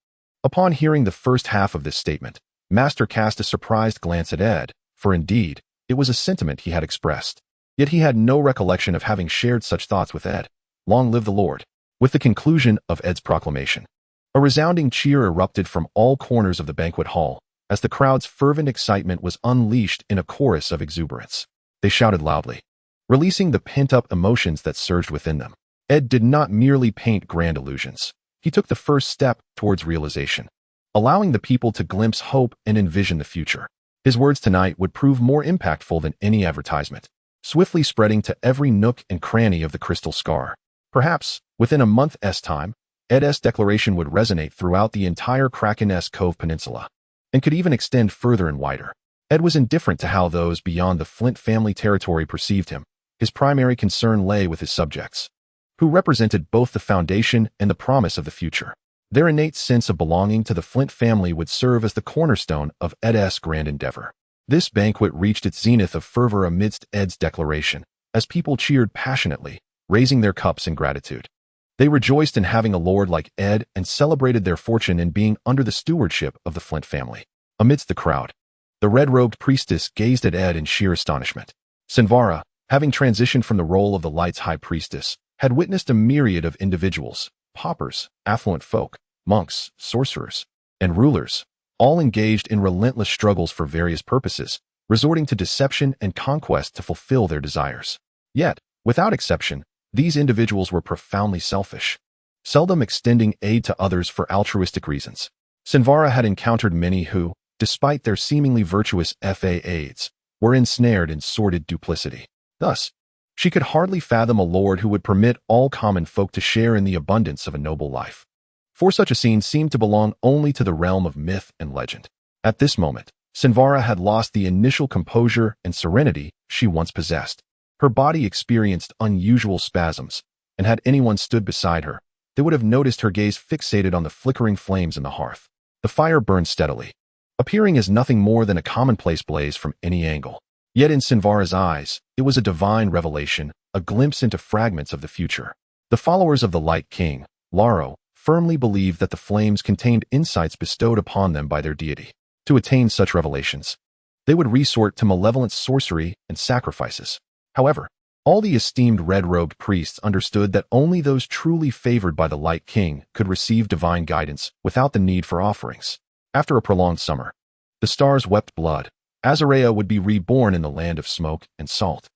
Upon hearing the first half of this statement, Master cast a surprised glance at Ed, for indeed, it was a sentiment he had expressed. Yet he had no recollection of having shared such thoughts with Ed. Long live the Lord. With the conclusion of Ed's proclamation, a resounding cheer erupted from all corners of the banquet hall, as the crowd's fervent excitement was unleashed in a chorus of exuberance. They shouted loudly, releasing the pent-up emotions that surged within them. Ed did not merely paint grand illusions. He took the first step towards realization, allowing the people to glimpse hope and envision the future. His words tonight would prove more impactful than any advertisement, swiftly spreading to every nook and cranny of the Crystal Scar. Perhaps, within a month's time, Ed's declaration would resonate throughout the entire Kraken's Cove Peninsula, and could even extend further and wider. Ed was indifferent to how those beyond the Flint family territory perceived him. His primary concern lay with his subjects, who represented both the foundation and the promise of the future. Their innate sense of belonging to the Flint family would serve as the cornerstone of Ed's grand endeavor. This banquet reached its zenith of fervor amidst Ed's declaration, as people cheered passionately, raising their cups in gratitude. They rejoiced in having a lord like Ed and celebrated their fortune in being under the stewardship of the Flint family. Amidst the crowd, the red-robed priestess gazed at Ed in sheer astonishment. Sinvara, having transitioned from the role of the Light's High Priestess, had witnessed a myriad of individuals, paupers, affluent folk, monks, sorcerers, and rulers, all engaged in relentless struggles for various purposes, resorting to deception and conquest to fulfill their desires. Yet, without exception, these individuals were profoundly selfish, seldom extending aid to others for altruistic reasons. Sinvara had encountered many who, despite their seemingly virtuous FA aids, were ensnared in sordid duplicity. Thus, She could hardly fathom a lord who would permit all common folk to share in the abundance of a noble life. For such a scene seemed to belong only to the realm of myth and legend. At this moment, Sinvara had lost the initial composure and serenity she once possessed. Her body experienced unusual spasms, and had anyone stood beside her, they would have noticed her gaze fixated on the flickering flames in the hearth. The fire burned steadily, appearing as nothing more than a commonplace blaze from any angle. Yet in Sinvara's eyes, it was a divine revelation, a glimpse into fragments of the future. The followers of the Light King, Laro, firmly believed that the flames contained insights bestowed upon them by their deity. To attain such revelations, they would resort to malevolent sorcery and sacrifices. However, all the esteemed red-robed priests understood that only those truly favored by the Light King could receive divine guidance without the need for offerings. After a prolonged summer, the stars wept blood. Azarea would be reborn in the land of smoke and salt,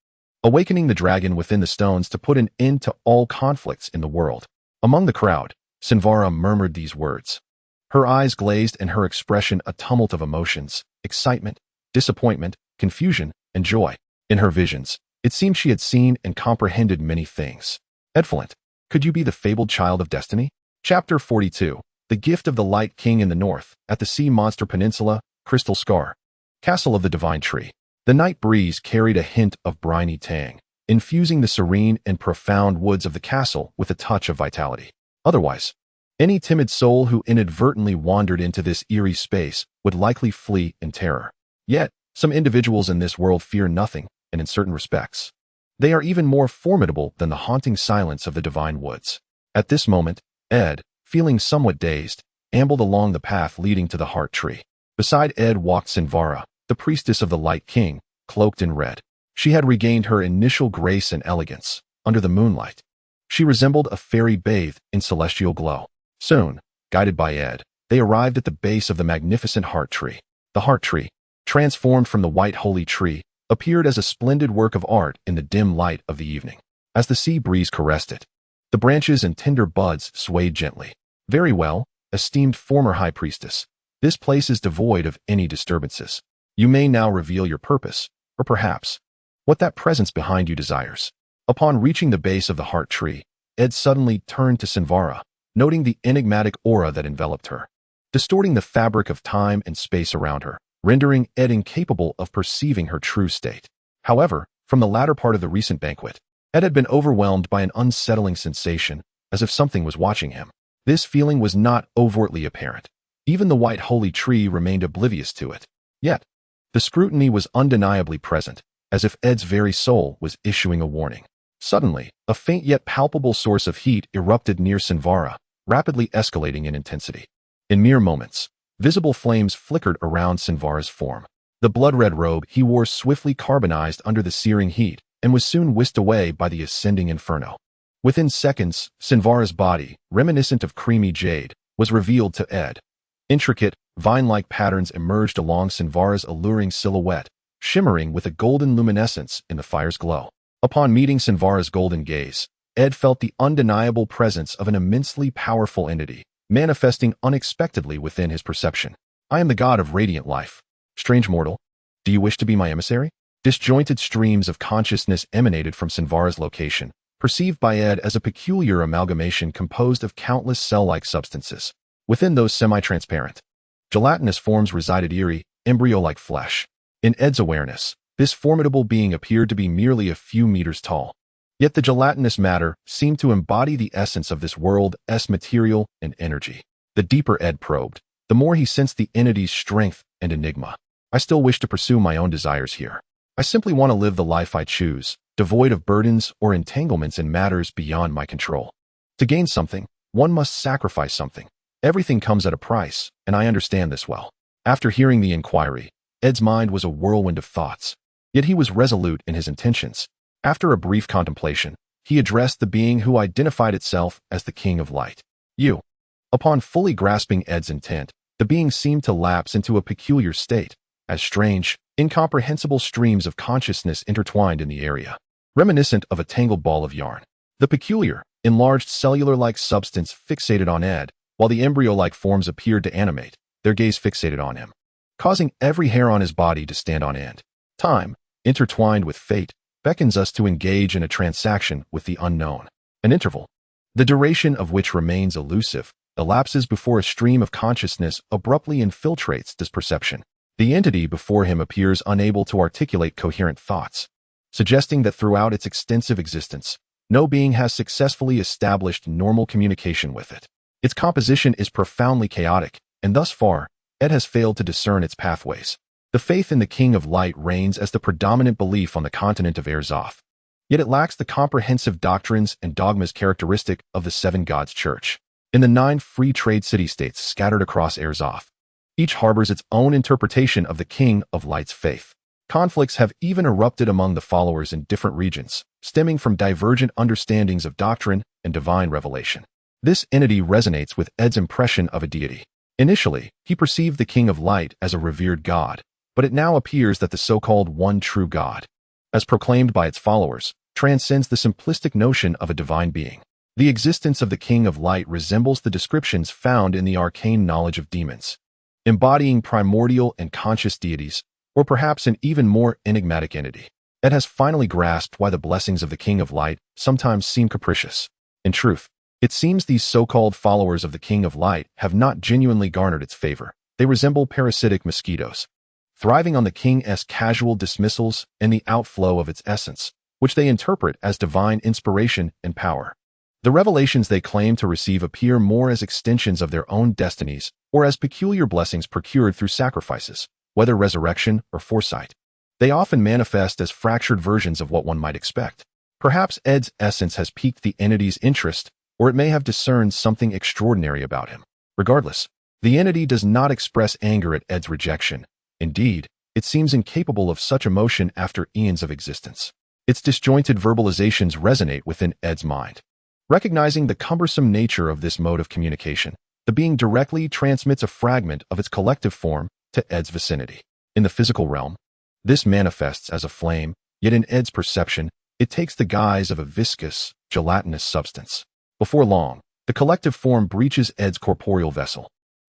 awakening the dragon within the stones to put an end to all conflicts in the world. Among the crowd, Sinvara murmured these words. Her eyes glazed and her expression a tumult of emotions, excitement, disappointment, confusion, and joy. In her visions, it seemed she had seen and comprehended many things. Flint, could you be the fabled child of destiny? Chapter 42. The Gift of the Light King in the North, at the Sea Monster Peninsula, Crystal Scar. Castle of the Divine Tree. The night breeze carried a hint of briny tang, infusing the serene and profound woods of the castle with a touch of vitality. Otherwise, any timid soul who inadvertently wandered into this eerie space would likely flee in terror. Yet, some individuals in this world fear nothing, and in certain respects, they are even more formidable than the haunting silence of the divine woods. At this moment, Ed, feeling somewhat dazed, ambled along the path leading to the Heart Tree. Beside Ed walked Sinvara, the priestess of the Light King, cloaked in red. She had regained her initial grace and elegance. Under the moonlight, she resembled a fairy bathed in celestial glow. Soon, guided by Ed, they arrived at the base of the magnificent Heart Tree. The Heart Tree, transformed from the white holy tree, appeared as a splendid work of art in the dim light of the evening. As the sea breeze caressed it, the branches and tender buds swayed gently. Very well, esteemed former High Priestess. This place is devoid of any disturbances. You may now reveal your purpose, or perhaps, what that presence behind you desires. Upon reaching the base of the Heart Tree, Ed suddenly turned to Sinvara, noting the enigmatic aura that enveloped her, distorting the fabric of time and space around her, rendering Ed incapable of perceiving her true state. However, from the latter part of the recent banquet, Ed had been overwhelmed by an unsettling sensation, as if something was watching him. This feeling was not overtly apparent. Even the white holy tree remained oblivious to it. Yet, the scrutiny was undeniably present, as if Ed's very soul was issuing a warning. Suddenly, a faint yet palpable source of heat erupted near Sinvara, rapidly escalating in intensity. In mere moments, visible flames flickered around Sinvara's form. The blood-red robe he wore swiftly carbonized under the searing heat and was soon whisked away by the ascending inferno. Within seconds, Sinvara's body, reminiscent of creamy jade, was revealed to Ed. Intricate, vine-like patterns emerged along Sinvara's alluring silhouette, shimmering with a golden luminescence in the fire's glow. Upon meeting Sinvara's golden gaze, Ed felt the undeniable presence of an immensely powerful entity, manifesting unexpectedly within his perception. I am the god of radiant life. Strange mortal, do you wish to be my emissary? Disjointed streams of consciousness emanated from Sinvara's location, perceived by Ed as a peculiar amalgamation composed of countless cell-like substances. Within those semi-transparent, gelatinous forms resided eerie, embryo-like flesh. In Ed's awareness, this formidable being appeared to be merely a few meters tall. Yet the gelatinous matter seemed to embody the essence of this world's material and energy. The deeper Ed probed, the more he sensed the entity's strength and enigma. I still wish to pursue my own desires here. I simply want to live the life I choose, devoid of burdens or entanglements in matters beyond my control. To gain something, one must sacrifice something. Everything comes at a price, and I understand this well. After hearing the inquiry, Ed's mind was a whirlwind of thoughts. Yet he was resolute in his intentions. After a brief contemplation, he addressed the being who identified itself as the King of Light. You. Upon fully grasping Ed's intent, the being seemed to lapse into a peculiar state, as strange, incomprehensible streams of consciousness intertwined in the area, reminiscent of a tangled ball of yarn. The peculiar, enlarged cellular-like substance fixated on Ed, while the embryo-like forms appeared to animate, their gaze fixated on him, causing every hair on his body to stand on end. Time, intertwined with fate, beckons us to engage in a transaction with the unknown. An interval, the duration of which remains elusive, elapses before a stream of consciousness abruptly infiltrates this perception. The entity before him appears unable to articulate coherent thoughts, suggesting that throughout its extensive existence, no being has successfully established normal communication with it. Its composition is profoundly chaotic, and thus far, Ed has failed to discern its pathways. The faith in the King of Light reigns as the predominant belief on the continent of Erzoth, yet it lacks the comprehensive doctrines and dogmas characteristic of the Seven Gods Church. In the 9 free trade city-states scattered across Erzoth, each harbors its own interpretation of the King of Light's faith. Conflicts have even erupted among the followers in different regions, stemming from divergent understandings of doctrine and divine revelation. This entity resonates with Ed's impression of a deity. Initially, he perceived the King of Light as a revered god, but it now appears that the so-called one true God, as proclaimed by its followers, transcends the simplistic notion of a divine being. The existence of the King of Light resembles the descriptions found in the arcane knowledge of demons, embodying primordial and conscious deities, or perhaps an even more enigmatic entity. Ed has finally grasped why the blessings of the King of Light sometimes seem capricious. In truth, it seems these so-called followers of the King of Light have not genuinely garnered its favor. They resemble parasitic mosquitoes, thriving on the King's casual dismissals and the outflow of its essence, which they interpret as divine inspiration and power. The revelations they claim to receive appear more as extensions of their own destinies or as peculiar blessings procured through sacrifices, whether resurrection or foresight. They often manifest as fractured versions of what one might expect. Perhaps Ed's essence has piqued the entity's interest, or it may have discerned something extraordinary about him. Regardless, the entity does not express anger at Ed's rejection. Indeed, it seems incapable of such emotion after eons of existence. Its disjointed verbalizations resonate within Ed's mind. Recognizing the cumbersome nature of this mode of communication, the being directly transmits a fragment of its collective form to Ed's vicinity. In the physical realm, this manifests as a flame, yet in Ed's perception, it takes the guise of a viscous, gelatinous substance. Before long, the collective form breaches Ed's corporeal vessel.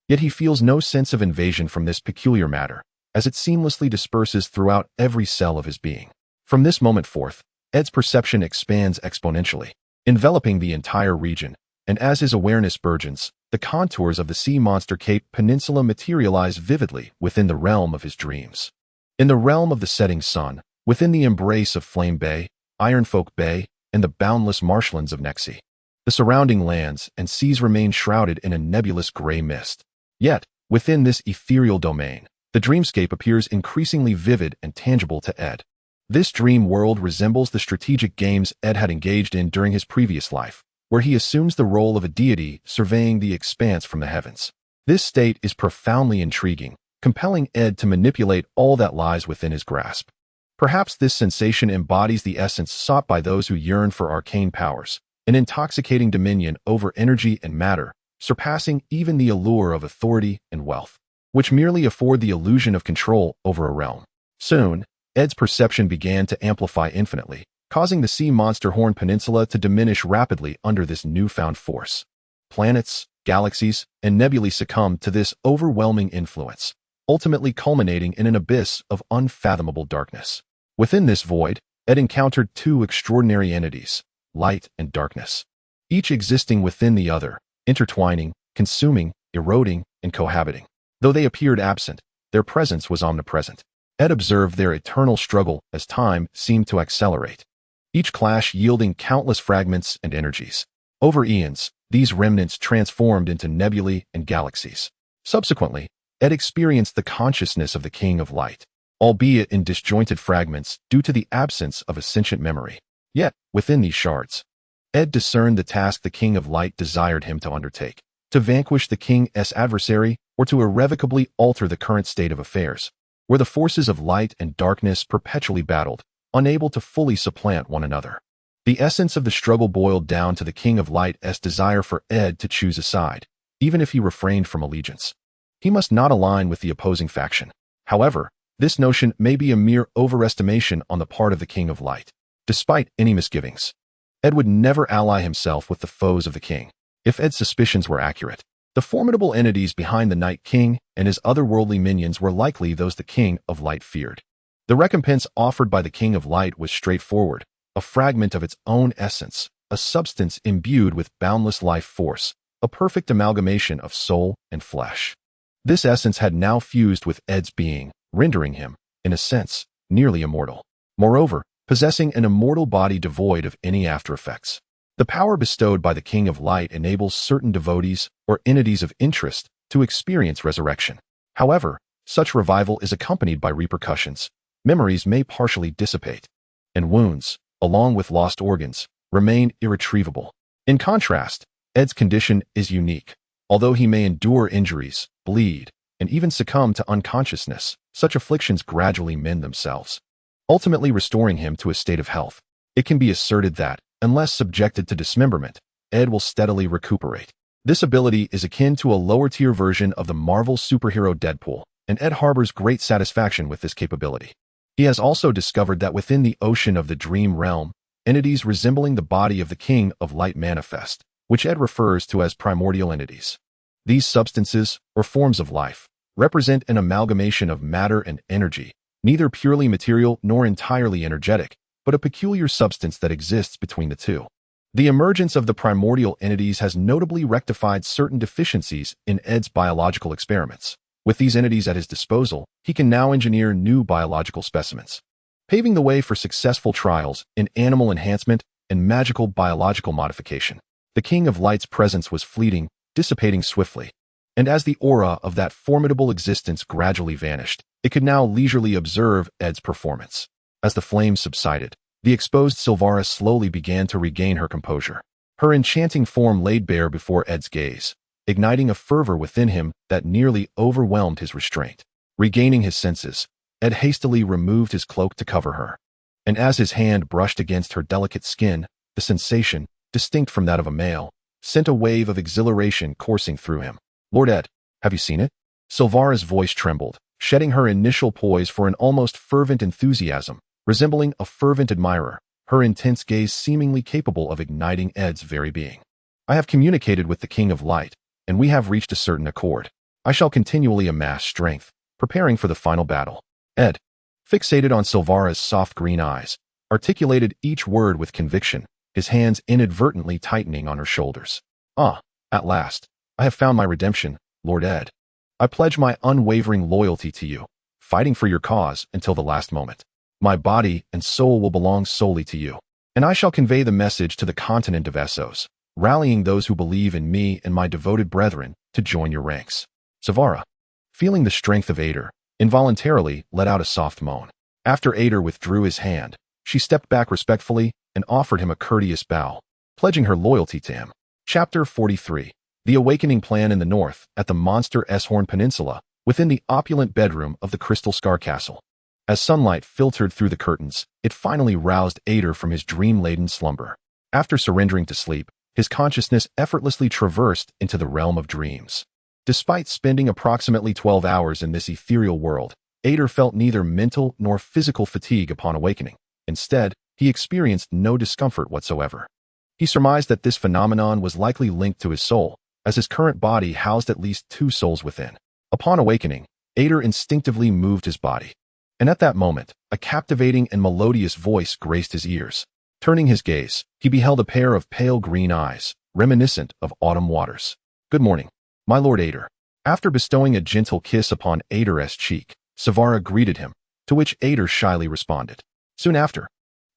Yet he feels no sense of invasion from this peculiar matter, as it seamlessly disperses throughout every cell of his being. From this moment forth, Ed's perception expands exponentially, enveloping the entire region, and as his awareness burgeons, the contours of the sea monster Cape Peninsula materialize vividly within the realm of his dreams. In the realm of the setting sun, within the embrace of Flame Bay, Ironfolk Bay, and the boundless marshlands of Nexi, the surrounding lands and seas remain shrouded in a nebulous gray mist. Yet, within this ethereal domain, the dreamscape appears increasingly vivid and tangible to Ed. This dream world resembles the strategic games Ed had engaged in during his previous life, where he assumes the role of a deity surveying the expanse from the heavens. This state is profoundly intriguing, compelling Ed to manipulate all that lies within his grasp. Perhaps this sensation embodies the essence sought by those who yearn for arcane powers, an intoxicating dominion over energy and matter, surpassing even the allure of authority and wealth, which merely afford the illusion of control over a realm. Soon, Ed's perception began to amplify infinitely, causing the sea monster Horn Peninsula to diminish rapidly under this newfound force. Planets, galaxies, and nebulae succumbed to this overwhelming influence, ultimately culminating in an abyss of unfathomable darkness. Within this void, Ed encountered 2 extraordinary entities, light and darkness, each existing within the other, intertwining, consuming, eroding, and cohabiting. Though they appeared absent, their presence was omnipresent. Ed observed their eternal struggle as time seemed to accelerate, each clash yielding countless fragments and energies. Over eons, these remnants transformed into nebulae and galaxies. Subsequently, Ed experienced the consciousness of the King of Light, albeit in disjointed fragments due to the absence of a sentient memory. Yet, within these shards, Ed discerned the task the King of Light desired him to undertake, to vanquish the King's adversary or to irrevocably alter the current state of affairs, where the forces of light and darkness perpetually battled, unable to fully supplant one another. The essence of the struggle boiled down to the King of Light's desire for Ed to choose a side, even if he refrained from allegiance. He must not align with the opposing faction. However, this notion may be a mere overestimation on the part of the King of Light. Despite any misgivings, Ed would never ally himself with the foes of the king. If Ed's suspicions were accurate, the formidable entities behind the Night King and his otherworldly minions were likely those the King of Light feared. The recompense offered by the King of Light was straightforward, a fragment of its own essence, a substance imbued with boundless life force, a perfect amalgamation of soul and flesh. This essence had now fused with Ed's being, rendering him, in a sense, nearly immortal. Moreover, possessing an immortal body devoid of any after-effects. The power bestowed by the King of Light enables certain devotees or entities of interest to experience resurrection. However, such revival is accompanied by repercussions. Memories may partially dissipate, and wounds, along with lost organs, remain irretrievable. In contrast, Ed's condition is unique. Although he may endure injuries, bleed, and even succumb to unconsciousness, such afflictions gradually mend themselves, ultimately restoring him to a state of health. It can be asserted that, unless subjected to dismemberment, Ed will steadily recuperate. This ability is akin to a lower-tier version of the Marvel superhero Deadpool, and Ed harbors great satisfaction with this capability. He has also discovered that within the ocean of the dream realm, entities resembling the body of the King of Light manifest, which Ed refers to as primordial entities. These substances, or forms of life, represent an amalgamation of matter and energy, neither purely material nor entirely energetic, but a peculiar substance that exists between the two. The emergence of the primordial entities has notably rectified certain deficiencies in Ed's biological experiments. With these entities at his disposal, he can now engineer new biological specimens, paving the way for successful trials in animal enhancement and magical biological modification. The King of Light's presence was fleeting, dissipating swiftly, and as the aura of that formidable existence gradually vanished, it could now leisurely observe Ed's performance. As the flames subsided, the exposed Silvara slowly began to regain her composure. Her enchanting form laid bare before Ed's gaze, igniting a fervor within him that nearly overwhelmed his restraint. Regaining his senses, Ed hastily removed his cloak to cover her, and as his hand brushed against her delicate skin, the sensation, distinct from that of a male, sent a wave of exhilaration coursing through him. "Lord Ed, have you seen it?" Silvara's voice trembled, shedding her initial poise for an almost fervent enthusiasm, resembling a fervent admirer, her intense gaze seemingly capable of igniting Ed's very being. "I have communicated with the King of Light, and we have reached a certain accord. I shall continually amass strength, preparing for the final battle." Ed, fixated on Silvara's soft green eyes, articulated each word with conviction, his hands inadvertently tightening on her shoulders. "Ah, at last, I have found my redemption, Lord Ed. I pledge my unwavering loyalty to you, fighting for your cause until the last moment. My body and soul will belong solely to you, and I shall convey the message to the continent of Essos, rallying those who believe in me and my devoted brethren to join your ranks." Silvara, feeling the strength of Ader, involuntarily let out a soft moan. After Ader withdrew his hand, she stepped back respectfully and offered him a courteous bow, pledging her loyalty to him. Chapter 43. The Awakening Plan in the North, at the Monster Eshorn Peninsula, within the opulent bedroom of the Crystal Scar Castle. As sunlight filtered through the curtains, it finally roused Ader from his dream-laden slumber. After surrendering to sleep, his consciousness effortlessly traversed into the realm of dreams. Despite spending approximately 12 hours in this ethereal world, Ader felt neither mental nor physical fatigue upon awakening. Instead, he experienced no discomfort whatsoever. He surmised that this phenomenon was likely linked to his soul, as his current body housed at least two souls within. Upon awakening, Ader instinctively moved his body. And at that moment, a captivating and melodious voice graced his ears. Turning his gaze, he beheld a pair of pale green eyes, reminiscent of autumn waters. "Good morning, my Lord Ader." After bestowing a gentle kiss upon Ader's cheek, Silvara greeted him, to which Ader shyly responded. Soon after,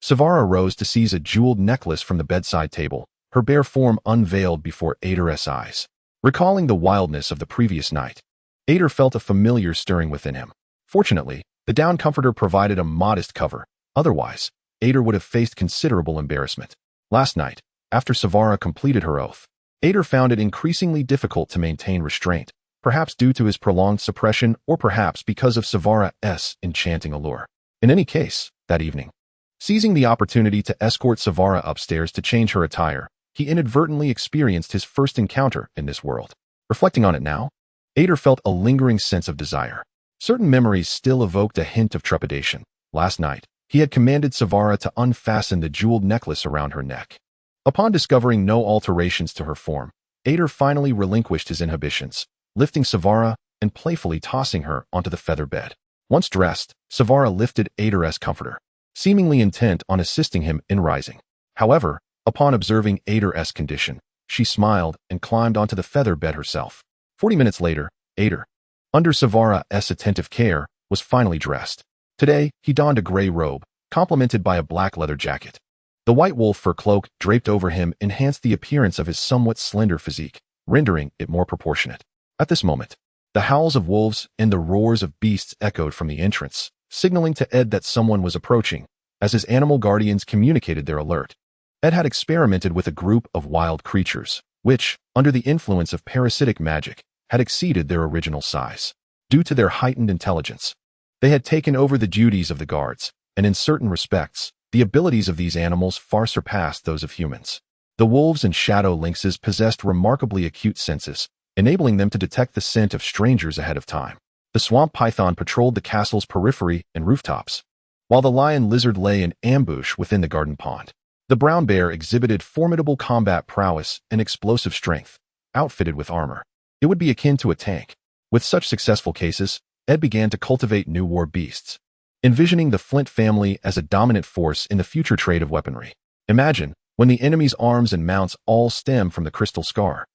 Silvara rose to seize a jeweled necklace from the bedside table, her bare form unveiled before Ader's eyes. Recalling the wildness of the previous night, Ader felt a familiar stirring within him. Fortunately, the down comforter provided a modest cover. Otherwise, Ader would have faced considerable embarrassment. Last night, after Silvara completed her oath, Ader found it increasingly difficult to maintain restraint, perhaps due to his prolonged suppression or perhaps because of Silvara's enchanting allure. In any case, that evening, seizing the opportunity to escort Silvara upstairs to change her attire, he inadvertently experienced his first encounter in this world. Reflecting on it now, Ader felt a lingering sense of desire. Certain memories still evoked a hint of trepidation. Last night, he had commanded Silvara to unfasten the jeweled necklace around her neck. Upon discovering no alterations to her form, Ader finally relinquished his inhibitions, lifting Silvara and playfully tossing her onto the feather bed. Once dressed, Savara lifted Ader's comforter, seemingly intent on assisting him in rising. However, upon observing Ader's condition, she smiled and climbed onto the feather bed herself. 40 minutes later, Ader, under Savara's attentive care, was finally dressed. Today, he donned a gray robe, complemented by a black leather jacket. The white wolf fur cloak draped over him enhanced the appearance of his somewhat slender physique, rendering it more proportionate. At this moment, the howls of wolves and the roars of beasts echoed from the entrance, signaling to Ed that someone was approaching, as his animal guardians communicated their alert. Ed had experimented with a group of wild creatures, which, under the influence of parasitic magic, had exceeded their original size. Due to their heightened intelligence, they had taken over the duties of the guards, and in certain respects, the abilities of these animals far surpassed those of humans. The wolves and shadow lynxes possessed remarkably acute senses, enabling them to detect the scent of strangers ahead of time. The swamp python patrolled the castle's periphery and rooftops, while the lion lizard lay in ambush within the garden pond. The brown bear exhibited formidable combat prowess and explosive strength, outfitted with armor. It would be akin to a tank. With such successful cases, Ed began to cultivate new war beasts, envisioning the Flint family as a dominant force in the future trade of weaponry. Imagine, when the enemy's arms and mounts all stem from the crystal scar.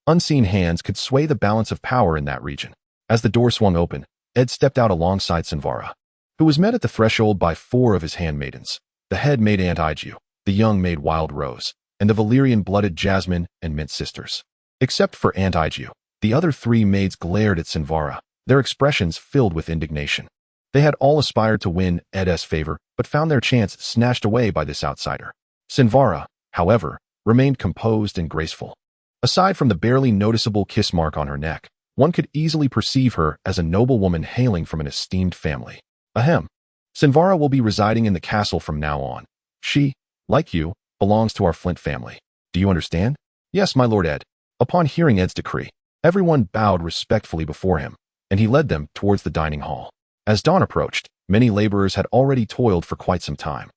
Unseen hands could sway the balance of power in that region. As the door swung open, Ed stepped out alongside Sinvara, who was met at the threshold by 4 of his handmaidens. The head maid Aunt Igu, the young maid Wild Rose, and the Valyrian-blooded Jasmine and Mint sisters. Except for Aunt Igu, the other 3 maids glared at Sinvara, their expressions filled with indignation. They had all aspired to win Ed's favor, but found their chance snatched away by this outsider. Sinvara, however, remained composed and graceful. Aside from the barely noticeable kiss mark on her neck, one could easily perceive her as a noblewoman hailing from an esteemed family. Ahem. Sinvara will be residing in the castle from now on. She, like you, belongs to our Flint family. Do you understand? Yes, my lord Ed. Upon hearing Ed's decree, everyone bowed respectfully before him, and he led them towards the dining hall. As dawn approached, many laborers had already toiled for quite some time.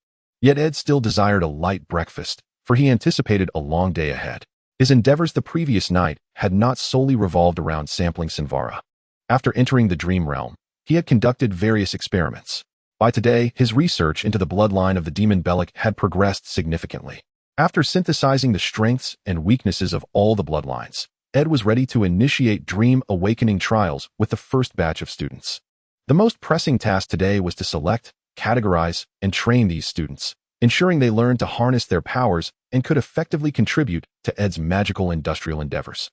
Yet Ed still desired a light breakfast, for he anticipated a long day ahead. His endeavors the previous night had not solely revolved around sampling Sinvara. After entering the dream realm, he had conducted various experiments. By today, his research into the bloodline of the demon Bellic had progressed significantly. After synthesizing the strengths and weaknesses of all the bloodlines, Ed was ready to initiate dream awakening trials with the first batch of students. The most pressing task today was to select, categorize, and train these students, ensuring they learned to harness their powers and could effectively contribute to Ed's magical industrial endeavors.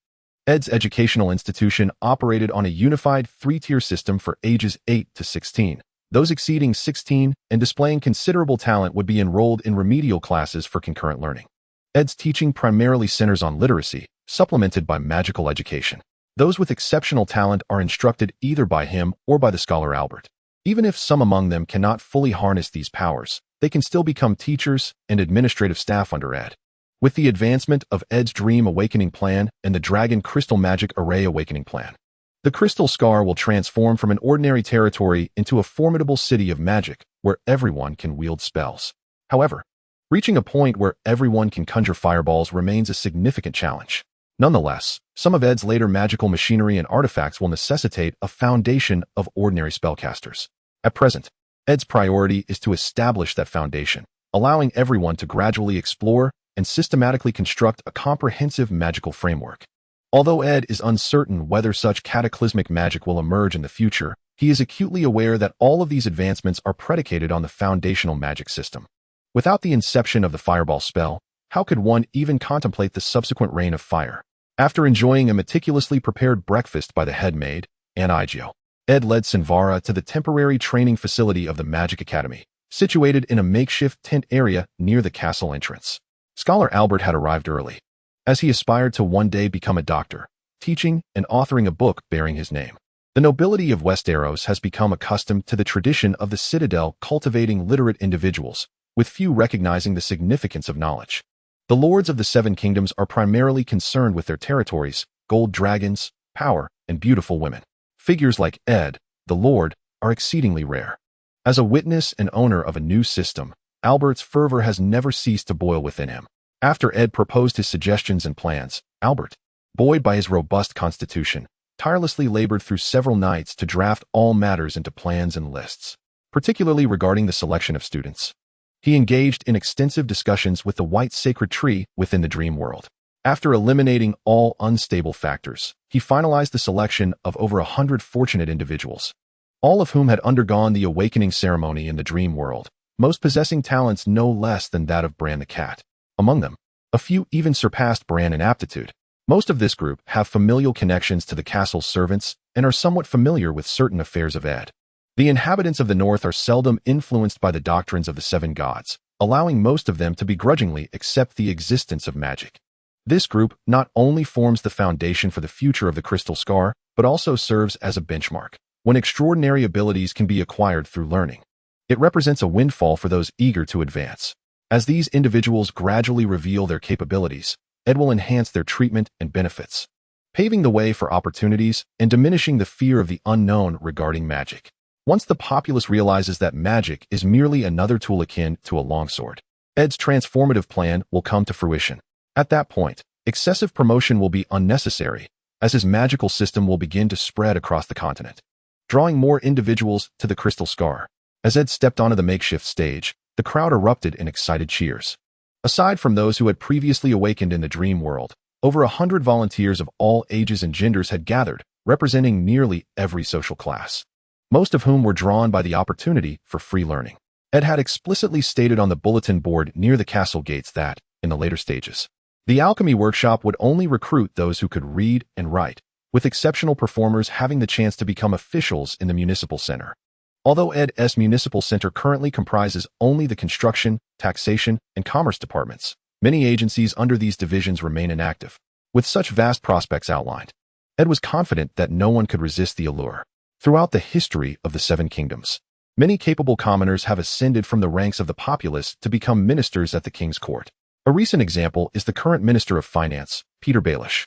Ed's educational institution operated on a unified 3-tier system for ages 8 to 16. Those exceeding 16 and displaying considerable talent would be enrolled in remedial classes for concurrent learning. Ed's teaching primarily centers on literacy, supplemented by magical education. Those with exceptional talent are instructed either by him or by the scholar Albert. Even if some among them cannot fully harness these powers, they can still become teachers and administrative staff under Ed. With the advancement of Ed's Dream Awakening Plan and the Dragon Crystal Magic Array Awakening Plan, the Crystal Scar will transform from an ordinary territory into a formidable city of magic where everyone can wield spells. However, reaching a point where everyone can conjure fireballs remains a significant challenge. Nonetheless, some of Ed's later magical machinery and artifacts will necessitate a foundation of ordinary spellcasters. At present, Ed's priority is to establish that foundation, allowing everyone to gradually explore and systematically construct a comprehensive magical framework. Although Ed is uncertain whether such cataclysmic magic will emerge in the future, he is acutely aware that all of these advancements are predicated on the foundational magic system. Without the inception of the fireball spell, how could one even contemplate the subsequent reign of fire? After enjoying a meticulously prepared breakfast by the head maid, Aunt Igu, Ed led Sinvara to the temporary training facility of the Magic Academy, situated in a makeshift tent area near the castle entrance. Scholar Albert had arrived early, as he aspired to one day become a doctor, teaching and authoring a book bearing his name. The nobility of Westeros has become accustomed to the tradition of the Citadel cultivating literate individuals, with few recognizing the significance of knowledge. The lords of the Seven Kingdoms are primarily concerned with their territories, gold dragons, power, and beautiful women. Figures like Ed, the Lord, are exceedingly rare. As a witness and owner of a new system, Albert's fervor has never ceased to boil within him. After Ed proposed his suggestions and plans, Albert, buoyed by his robust constitution, tirelessly labored through several nights to draft all matters into plans and lists, particularly regarding the selection of students. He engaged in extensive discussions with the White Sacred Tree within the dream world. After eliminating all unstable factors, he finalized the selection of over 100 fortunate individuals, all of whom had undergone the awakening ceremony in the dream world, most possessing talents no less than that of Bran the Cat. Among them, a few even surpassed Bran in aptitude. Most of this group have familial connections to the castle's servants and are somewhat familiar with certain affairs of Ed. The inhabitants of the North are seldom influenced by the doctrines of the Seven Gods, allowing most of them to begrudgingly accept the existence of magic. This group not only forms the foundation for the future of the Crystal Scar, but also serves as a benchmark when extraordinary abilities can be acquired through learning. It represents a windfall for those eager to advance. As these individuals gradually reveal their capabilities, Ed will enhance their treatment and benefits, paving the way for opportunities and diminishing the fear of the unknown regarding magic. Once the populace realizes that magic is merely another tool akin to a longsword, Ed's transformative plan will come to fruition. At that point, excessive promotion will be unnecessary, as his magical system will begin to spread across the continent, drawing more individuals to the Crystal Scar. As Ed stepped onto the makeshift stage, the crowd erupted in excited cheers. Aside from those who had previously awakened in the dream world, over 100 volunteers of all ages and genders had gathered, representing nearly every social class, most of whom were drawn by the opportunity for free learning. Ed had explicitly stated on the bulletin board near the castle gates that, in the later stages, the alchemy workshop would only recruit those who could read and write, with exceptional performers having the chance to become officials in the municipal center. Although Ed's municipal center currently comprises only the construction, taxation, and commerce departments, many agencies under these divisions remain inactive. With such vast prospects outlined, Ed was confident that no one could resist the allure. Throughout the history of the Seven Kingdoms, many capable commoners have ascended from the ranks of the populace to become ministers at the king's court. A recent example is the current Minister of Finance, Peter Baelish,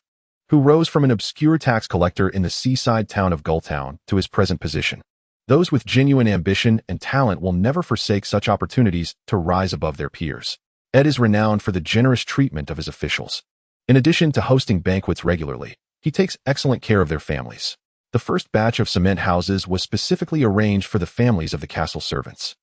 who rose from an obscure tax collector in the seaside town of Gulltown to his present position. Those with genuine ambition and talent will never forsake such opportunities to rise above their peers. Ed is renowned for the generous treatment of his officials. In addition to hosting banquets regularly, he takes excellent care of their families. The first batch of cement houses was specifically arranged for the families of the castle servants.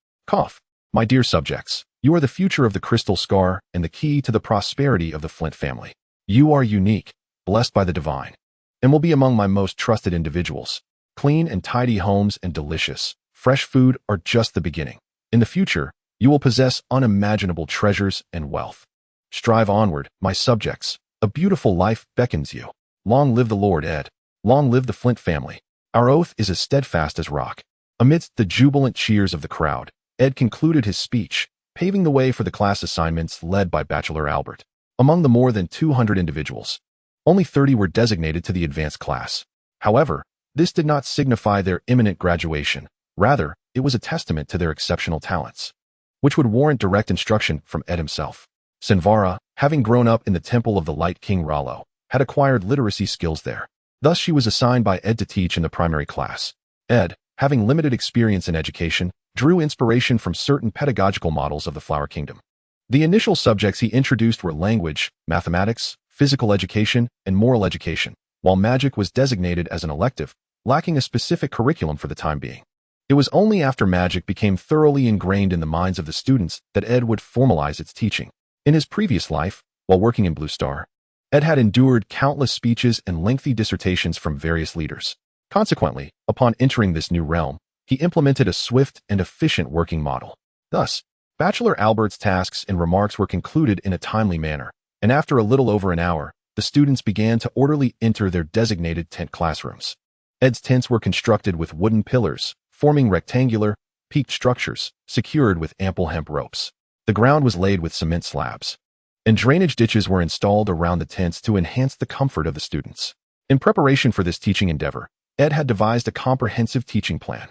My dear subjects, you are the future of the Crystal Scar and the key to the prosperity of the Flint family. You are unique, blessed by the divine, and will be among my most trusted individuals. Clean and tidy homes and delicious, fresh food are just the beginning. In the future, you will possess unimaginable treasures and wealth. Strive onward, my subjects. A beautiful life beckons you. Long live the Lord Ed. Long live the Flint family. Our oath is as steadfast as rock. Amidst the jubilant cheers of the crowd, Ed concluded his speech, paving the way for the class assignments led by Bachelor Albert. Among the more than 200 individuals, only 30 were designated to the advanced class. However, this did not signify their imminent graduation. Rather, it was a testament to their exceptional talents, which would warrant direct instruction from Ed himself. Sinvara, having grown up in the temple of the Light King Rollo, had acquired literacy skills there. Thus, she was assigned by Ed to teach in the primary class. Ed, having limited experience in education, drew inspiration from certain pedagogical models of the Flower Kingdom. The initial subjects he introduced were language, mathematics, physical education, and moral education, while magic was designated as an elective, lacking a specific curriculum for the time being. It was only after magic became thoroughly ingrained in the minds of the students that Ed would formalize its teaching. In his previous life, while working in Blue Star, Ed had endured countless speeches and lengthy dissertations from various leaders. Consequently, upon entering this new realm, he implemented a swift and efficient working model. Thus, Bachelor Albert's tasks and remarks were concluded in a timely manner, and after a little over an hour, the students began to orderly enter their designated tent classrooms. Ed's tents were constructed with wooden pillars, forming rectangular, peaked structures, secured with ample hemp ropes. The ground was laid with cement slabs, and drainage ditches were installed around the tents to enhance the comfort of the students. In preparation for this teaching endeavor, Ed had devised a comprehensive teaching plan.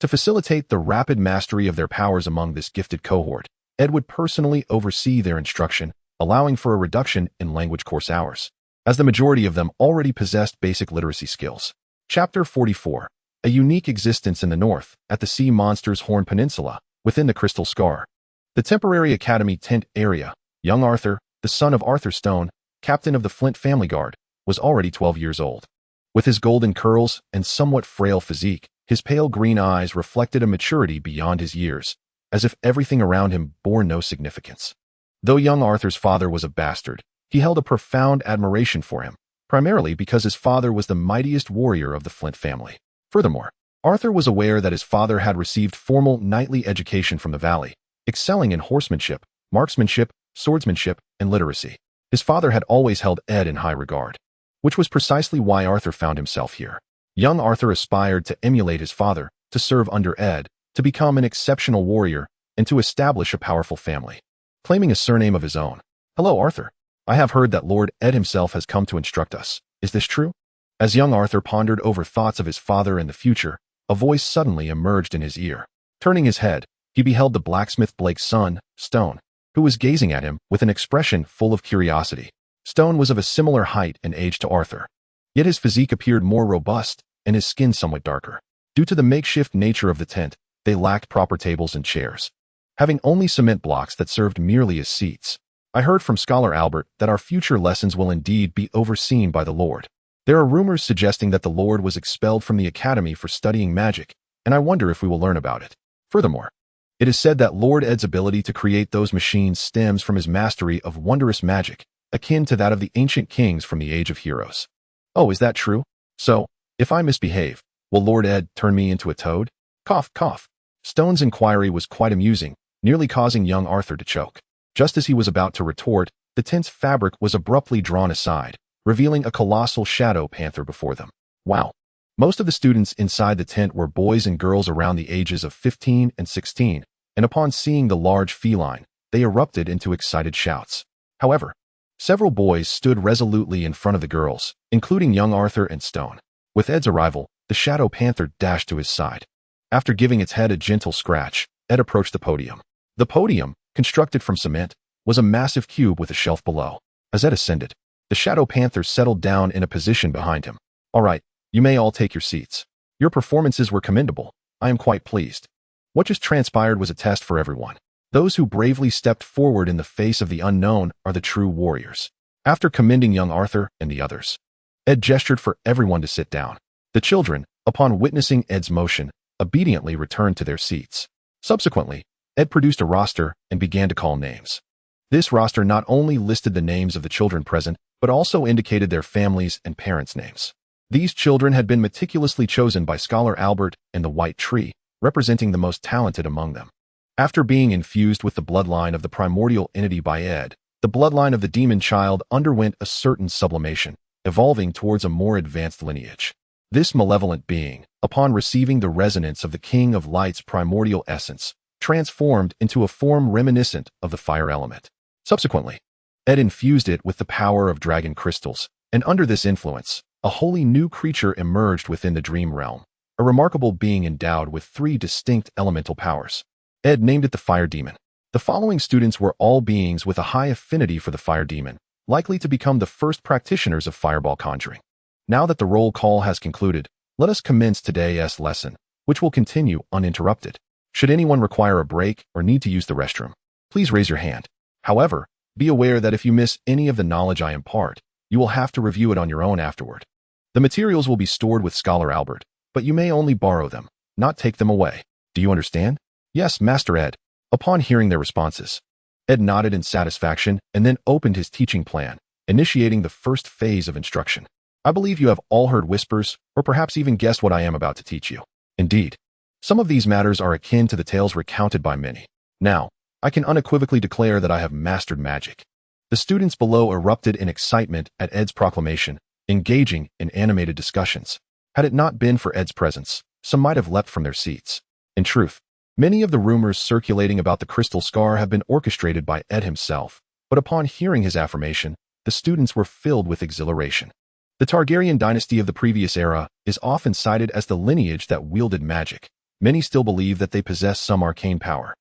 To facilitate the rapid mastery of their powers among this gifted cohort, Ed would personally oversee their instruction, allowing for a reduction in language course hours, as the majority of them already possessed basic literacy skills. Chapter 44. A unique existence in the north, at the Sea Monster's Horn Peninsula, within the Crystal Scar. The temporary academy tent area, young Arthur, the son of Arthur Stone, captain of the Flint family guard, was already 12 years old. With his golden curls and somewhat frail physique, his pale green eyes reflected a maturity beyond his years, as if everything around him bore no significance. Though young Arthur's father was a bastard, he held a profound admiration for him, primarily because his father was the mightiest warrior of the Flint family. Furthermore, Arthur was aware that his father had received formal knightly education from the valley, excelling in horsemanship, marksmanship, swordsmanship, and literacy. His father had always held Ed in high regard, which was precisely why Arthur found himself here. Young Arthur aspired to emulate his father, to serve under Ed, to become an exceptional warrior, and to establish a powerful family. Claiming a surname of his own. "Hello, Arthur. I have heard that Lord Ed himself has come to instruct us. Is this true?" As young Arthur pondered over thoughts of his father and the future, a voice suddenly emerged in his ear. Turning his head, he beheld the blacksmith Blake's son, Stone, who was gazing at him with an expression full of curiosity. Stone was of a similar height and age to Arthur, yet his physique appeared more robust and his skin somewhat darker. Due to the makeshift nature of the tent, they lacked proper tables and chairs, having only cement blocks that served merely as seats. "I heard from Scholar Albert that our future lessons will indeed be overseen by the Lord. There are rumors suggesting that the Lord was expelled from the academy for studying magic, and I wonder if we will learn about it. Furthermore, it is said that Lord Ed's ability to create those machines stems from his mastery of wondrous magic, akin to that of the ancient kings from the Age of Heroes." "Oh, is that true? So, if I misbehave, will Lord Ed turn me into a toad?" Cough, cough. Stone's inquiry was quite amusing, nearly causing young Arthur to choke. Just as he was about to retort, the tent's fabric was abruptly drawn aside, revealing a colossal shadow panther before them. Wow. Most of the students inside the tent were boys and girls around the ages of 15 and 16, and upon seeing the large feline, they erupted into excited shouts. However, several boys stood resolutely in front of the girls, including young Arthur and Stone. With Ed's arrival, the shadow panther dashed to his side. After giving its head a gentle scratch, Ed approached the podium. The podium, constructed from cement, was a massive cube with a shelf below. As Ed ascended, the shadow panther settled down in a position behind him. "All right, you may all take your seats. Your performances were commendable. I am quite pleased. What just transpired was a test for everyone. Those who bravely stepped forward in the face of the unknown are the true warriors." After commending young Arthur and the others, Ed gestured for everyone to sit down. The children, upon witnessing Ed's motion, obediently returned to their seats. Subsequently, Ed produced a roster and began to call names. This roster not only listed the names of the children present, but also indicated their families and parents' names. These children had been meticulously chosen by Scholar Albert and the White Tree, representing the most talented among them. After being infused with the bloodline of the primordial entity by Ed, the bloodline of the demon child underwent a certain sublimation, evolving towards a more advanced lineage. This malevolent being, upon receiving the resonance of the King of Light's primordial essence, transformed into a form reminiscent of the fire element. Subsequently, Ed infused it with the power of dragon crystals, and under this influence, a wholly new creature emerged within the dream realm, a remarkable being endowed with 3 distinct elemental powers. Ed named it the Fire Demon. The following students were all beings with a high affinity for the Fire Demon, likely to become the first practitioners of fireball conjuring. Now that the roll call has concluded, let us commence today's lesson, which will continue uninterrupted. Should anyone require a break or need to use the restroom, please raise your hand. However, be aware that if you miss any of the knowledge I impart, you will have to review it on your own afterward. The materials will be stored with Scholar Albert, but you may only borrow them, not take them away. Do you understand? Yes, Master Ed. Upon hearing their responses, Ed nodded in satisfaction and then opened his teaching plan, initiating the first phase of instruction. I believe you have all heard whispers, or perhaps even guessed what I am about to teach you. Indeed, some of these matters are akin to the tales recounted by many. Now, I can unequivocally declare that I have mastered magic. The students below erupted in excitement at Ed's proclamation, engaging in animated discussions. Had it not been for Ed's presence, some might have leapt from their seats. In truth, many of the rumors circulating about the crystal scar have been orchestrated by Ed himself, but upon hearing his affirmation, the students were filled with exhilaration. The Targaryen dynasty of the previous era is often cited as the lineage that wielded magic. Many still believe that they possess some arcane power,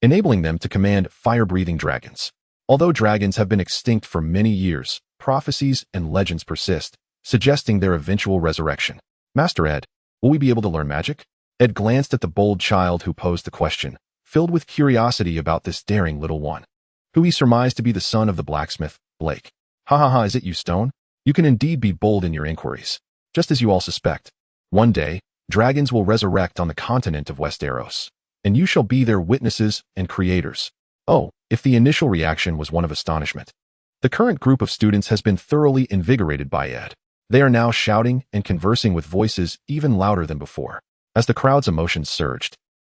enabling them to command fire-breathing dragons. Although dragons have been extinct for many years, prophecies and legends persist, suggesting their eventual resurrection. Master Ed, will we be able to learn magic? Ed glanced at the bold child who posed the question, filled with curiosity about this daring little one, who he surmised to be the son of the blacksmith, Blake. Ha ha ha, is it you, Stone? You can indeed be bold in your inquiries. Just as you all suspect, one day, dragons will resurrect on the continent of Westeros, and you shall be their witnesses and creators. Oh, if the initial reaction was one of astonishment. The current group of students has been thoroughly invigorated by Ed. They are now shouting and conversing with voices even louder than before. As the crowd's emotions surged,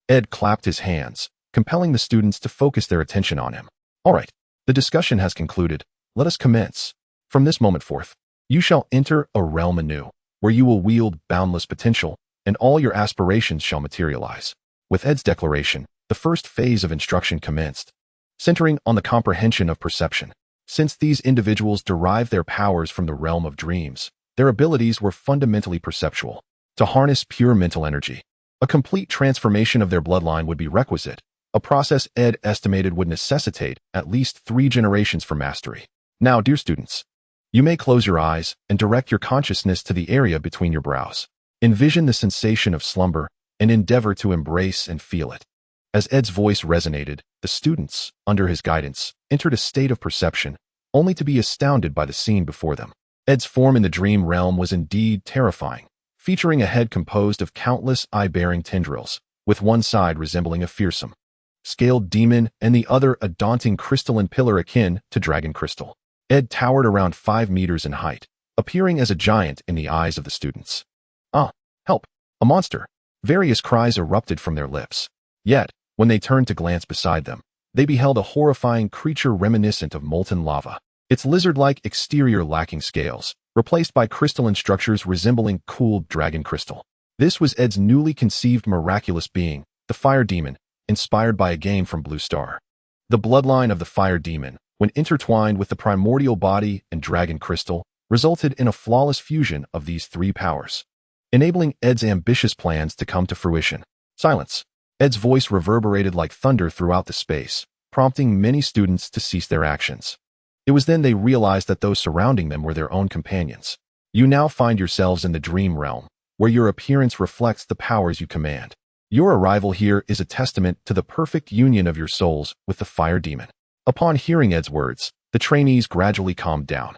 Ed clapped his hands, compelling the students to focus their attention on him. All right, the discussion has concluded. Let us commence. From this moment forth, you shall enter a realm anew, where you will wield boundless potential, and all your aspirations shall materialize. With Ed's declaration, the first phase of instruction commenced, centering on the comprehension of perception. Since these individuals derive their powers from the realm of dreams, their abilities were fundamentally perceptual. To harness pure mental energy, a complete transformation of their bloodline would be requisite, a process Ed estimated would necessitate at least 3 generations for mastery. Now, dear students, you may close your eyes and direct your consciousness to the area between your brows. Envision the sensation of slumber and endeavor to embrace and feel it. As Ed's voice resonated, the students, under his guidance, entered a state of perception, only to be astounded by the scene before them. Ed's form in the dream realm was indeed terrifying, featuring a head composed of countless eye-bearing tendrils, with one side resembling a fearsome, scaled demon and the other a daunting crystalline pillar akin to dragon crystal. Ed towered around 5 meters in height, appearing as a giant in the eyes of the students. Ah, help! A monster! Various cries erupted from their lips. Yet, when they turned to glance beside them, they beheld a horrifying creature reminiscent of molten lava, its lizard-like exterior lacking scales, replaced by crystalline structures resembling cooled dragon crystal. This was Ed's newly conceived miraculous being, the Fire Demon, inspired by a game from Blue Star. The bloodline of the Fire Demon, when intertwined with the primordial body and dragon crystal, resulted in a flawless fusion of these 3 powers, enabling Ed's ambitious plans to come to fruition. Silence. Ed's voice reverberated like thunder throughout the space, prompting many students to cease their actions. It was then they realized that those surrounding them were their own companions. You now find yourselves in the dream realm, where your appearance reflects the powers you command. Your arrival here is a testament to the perfect union of your souls with the Fire Demon. Upon hearing Ed's words, the trainees gradually calmed down.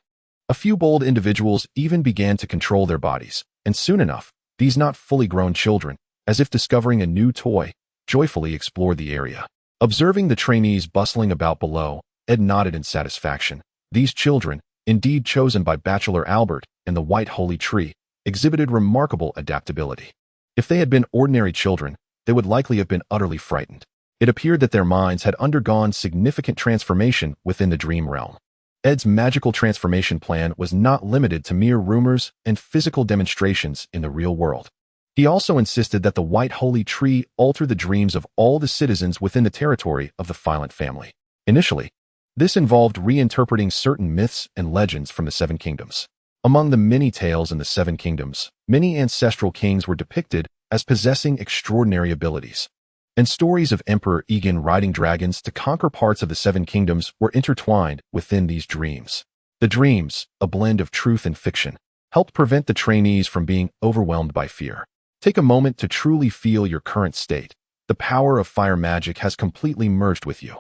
A few bold individuals even began to control their bodies, and soon enough, these not fully grown children, as if discovering a new toy, joyfully explored the area. Observing the trainees bustling about below, Ed nodded in satisfaction. These children, indeed chosen by Bachelor Albert and the White Holy Tree, exhibited remarkable adaptability. If they had been ordinary children, they would likely have been utterly frightened. It appeared that their minds had undergone significant transformation within the dream realm. Ed's magical transformation plan was not limited to mere rumors and physical demonstrations in the real world. He also insisted that the White Holy Tree alter the dreams of all the citizens within the territory of the Flints family. Initially, this involved reinterpreting certain myths and legends from the 7 kingdoms. Among the many tales in the 7 kingdoms, many ancestral kings were depicted as possessing extraordinary abilities, and stories of Emperor Egan riding dragons to conquer parts of the 7 kingdoms were intertwined within these dreams. The dreams, a blend of truth and fiction, helped prevent the trainees from being overwhelmed by fear. Take a moment to truly feel your current state. The power of fire magic has completely merged with you.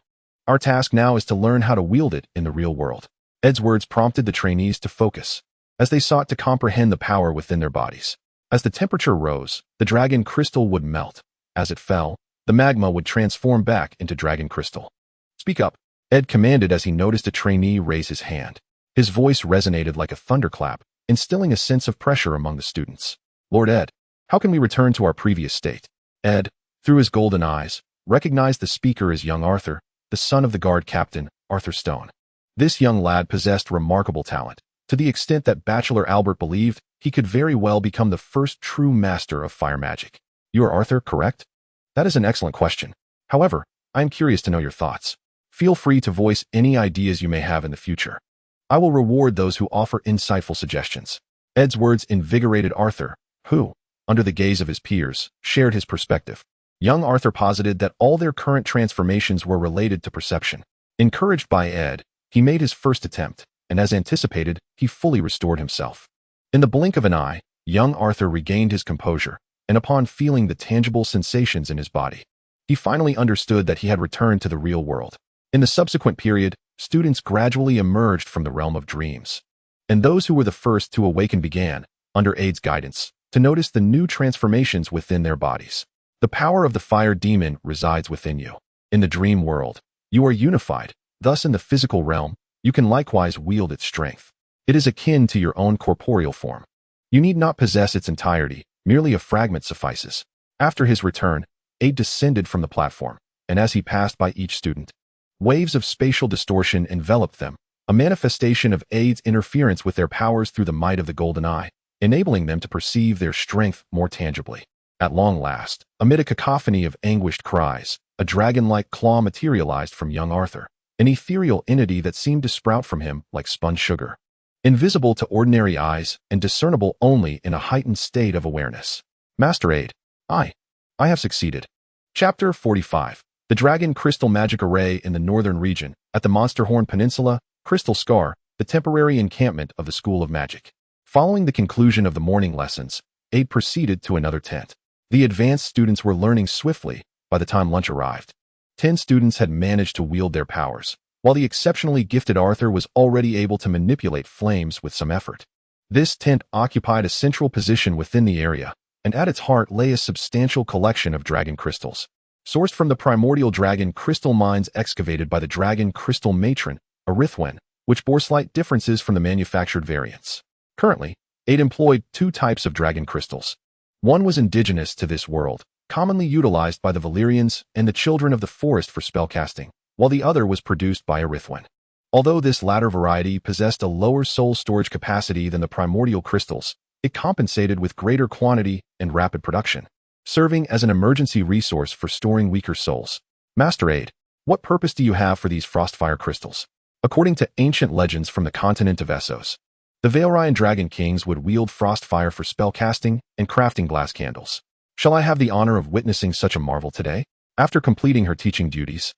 Our task now is to learn how to wield it in the real world. Ed's words prompted the trainees to focus, as they sought to comprehend the power within their bodies. As the temperature rose, the dragon crystal would melt. As it fell, the magma would transform back into dragon crystal. Speak up, Ed commanded as he noticed a trainee raise his hand. His voice resonated like a thunderclap, instilling a sense of pressure among the students. Lord Ed, how can we return to our previous state? Ed, through his golden eyes, recognized the speaker as young Arthur, the son of the guard captain, Arthur Stone. This young lad possessed remarkable talent, to the extent that Bachelor Albert believed he could very well become the first true master of fire magic. You are Arthur, correct? That is an excellent question. However, I am curious to know your thoughts. Feel free to voice any ideas you may have in the future. I will reward those who offer insightful suggestions. Ed's words invigorated Arthur, who, under the gaze of his peers, shared his perspective. Young Arthur posited that all their current transformations were related to perception. Encouraged by Ed, he made his first attempt, and as anticipated, he fully restored himself. In the blink of an eye, young Arthur regained his composure, and upon feeling the tangible sensations in his body, he finally understood that he had returned to the real world. In the subsequent period, students gradually emerged from the realm of dreams, and those who were the first to awaken began, under Aid's guidance, to notice the new transformations within their bodies. The power of the fire demon resides within you. In the dream world, you are unified. Thus, in the physical realm, you can likewise wield its strength. It is akin to your own corporeal form. You need not possess its entirety, merely a fragment suffices. After his return, Aid descended from the platform, and as he passed by each student, waves of spatial distortion enveloped them, a manifestation of Aid's interference with their powers through the might of the golden eye, enabling them to perceive their strength more tangibly. At long last, amid a cacophony of anguished cries, a dragon-like claw materialized from young Arthur, an ethereal entity that seemed to sprout from him like spun sugar, invisible to ordinary eyes and discernible only in a heightened state of awareness. Master Aid, I have succeeded. Chapter 45. The Dragon Crystal Magic Array in the Northern Region, at the Monsterhorn Peninsula, Crystal Scar, the temporary encampment of the School of Magic. Following the conclusion of the morning lessons, Aid proceeded to another tent. The advanced students were learning swiftly by the time lunch arrived. 10 students had managed to wield their powers, while the exceptionally gifted Arthur was already able to manipulate flames with some effort. This tent occupied a central position within the area, and at its heart lay a substantial collection of dragon crystals, sourced from the primordial dragon crystal mines excavated by the dragon crystal matron, Arithwen, which bore slight differences from the manufactured variants. Currently, Aid employed 2 types of dragon crystals. One was indigenous to this world, commonly utilized by the Valyrians and the Children of the Forest for spellcasting, while the other was produced by Arithwen. Although this latter variety possessed a lower soul storage capacity than the primordial crystals, it compensated with greater quantity and rapid production, serving as an emergency resource for storing weaker souls. Master Aid, what purpose do you have for these frostfire crystals? According to ancient legends from the continent of Essos, the Valyrian dragon kings would wield frostfire for spellcasting and crafting glass candles. Shall I have the honor of witnessing such a marvel today? After completing her teaching duties,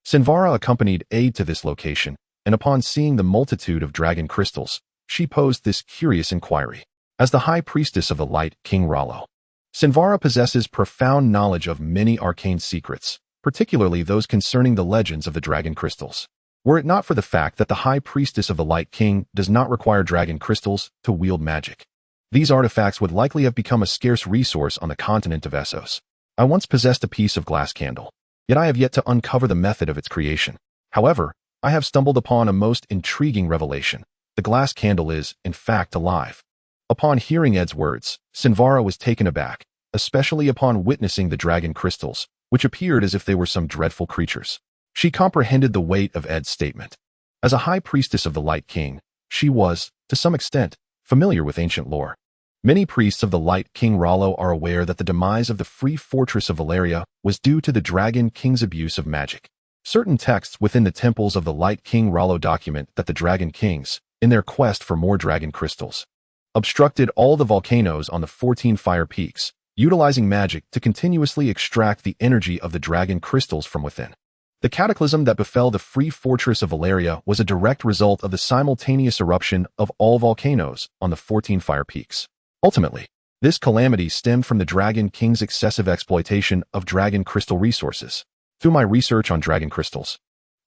Sinvara accompanied Aid to this location, and upon seeing the multitude of dragon crystals, she posed this curious inquiry. As the High Priestess of the Light, King Rollo, Sinvara possesses profound knowledge of many arcane secrets, particularly those concerning the legends of the dragon crystals. Were it not for the fact that the High Priestess of the Light King does not require dragon crystals to wield magic, these artifacts would likely have become a scarce resource on the continent of Essos. I once possessed a piece of glass candle, yet I have yet to uncover the method of its creation. However, I have stumbled upon a most intriguing revelation. The glass candle is, in fact, alive. Upon hearing Ed's words, Sinvara was taken aback, especially upon witnessing the dragon crystals, which appeared as if they were some dreadful creatures. She comprehended the weight of Ed's statement. As a High Priestess of the Light King, she was, to some extent, familiar with ancient lore. Many priests of the Light King Rollo are aware that the demise of the free fortress of Valeria was due to the Dragon King's abuse of magic. Certain texts within the temples of the Light King Rollo document that the Dragon Kings, in their quest for more dragon crystals, obstructed all the volcanoes on the 14 fire peaks, utilizing magic to continuously extract the energy of the dragon crystals from within. The cataclysm that befell the free fortress of Valeria was a direct result of the simultaneous eruption of all volcanoes on the 14 fire peaks. Ultimately, this calamity stemmed from the Dragon King's excessive exploitation of dragon crystal resources. Through my research on dragon crystals,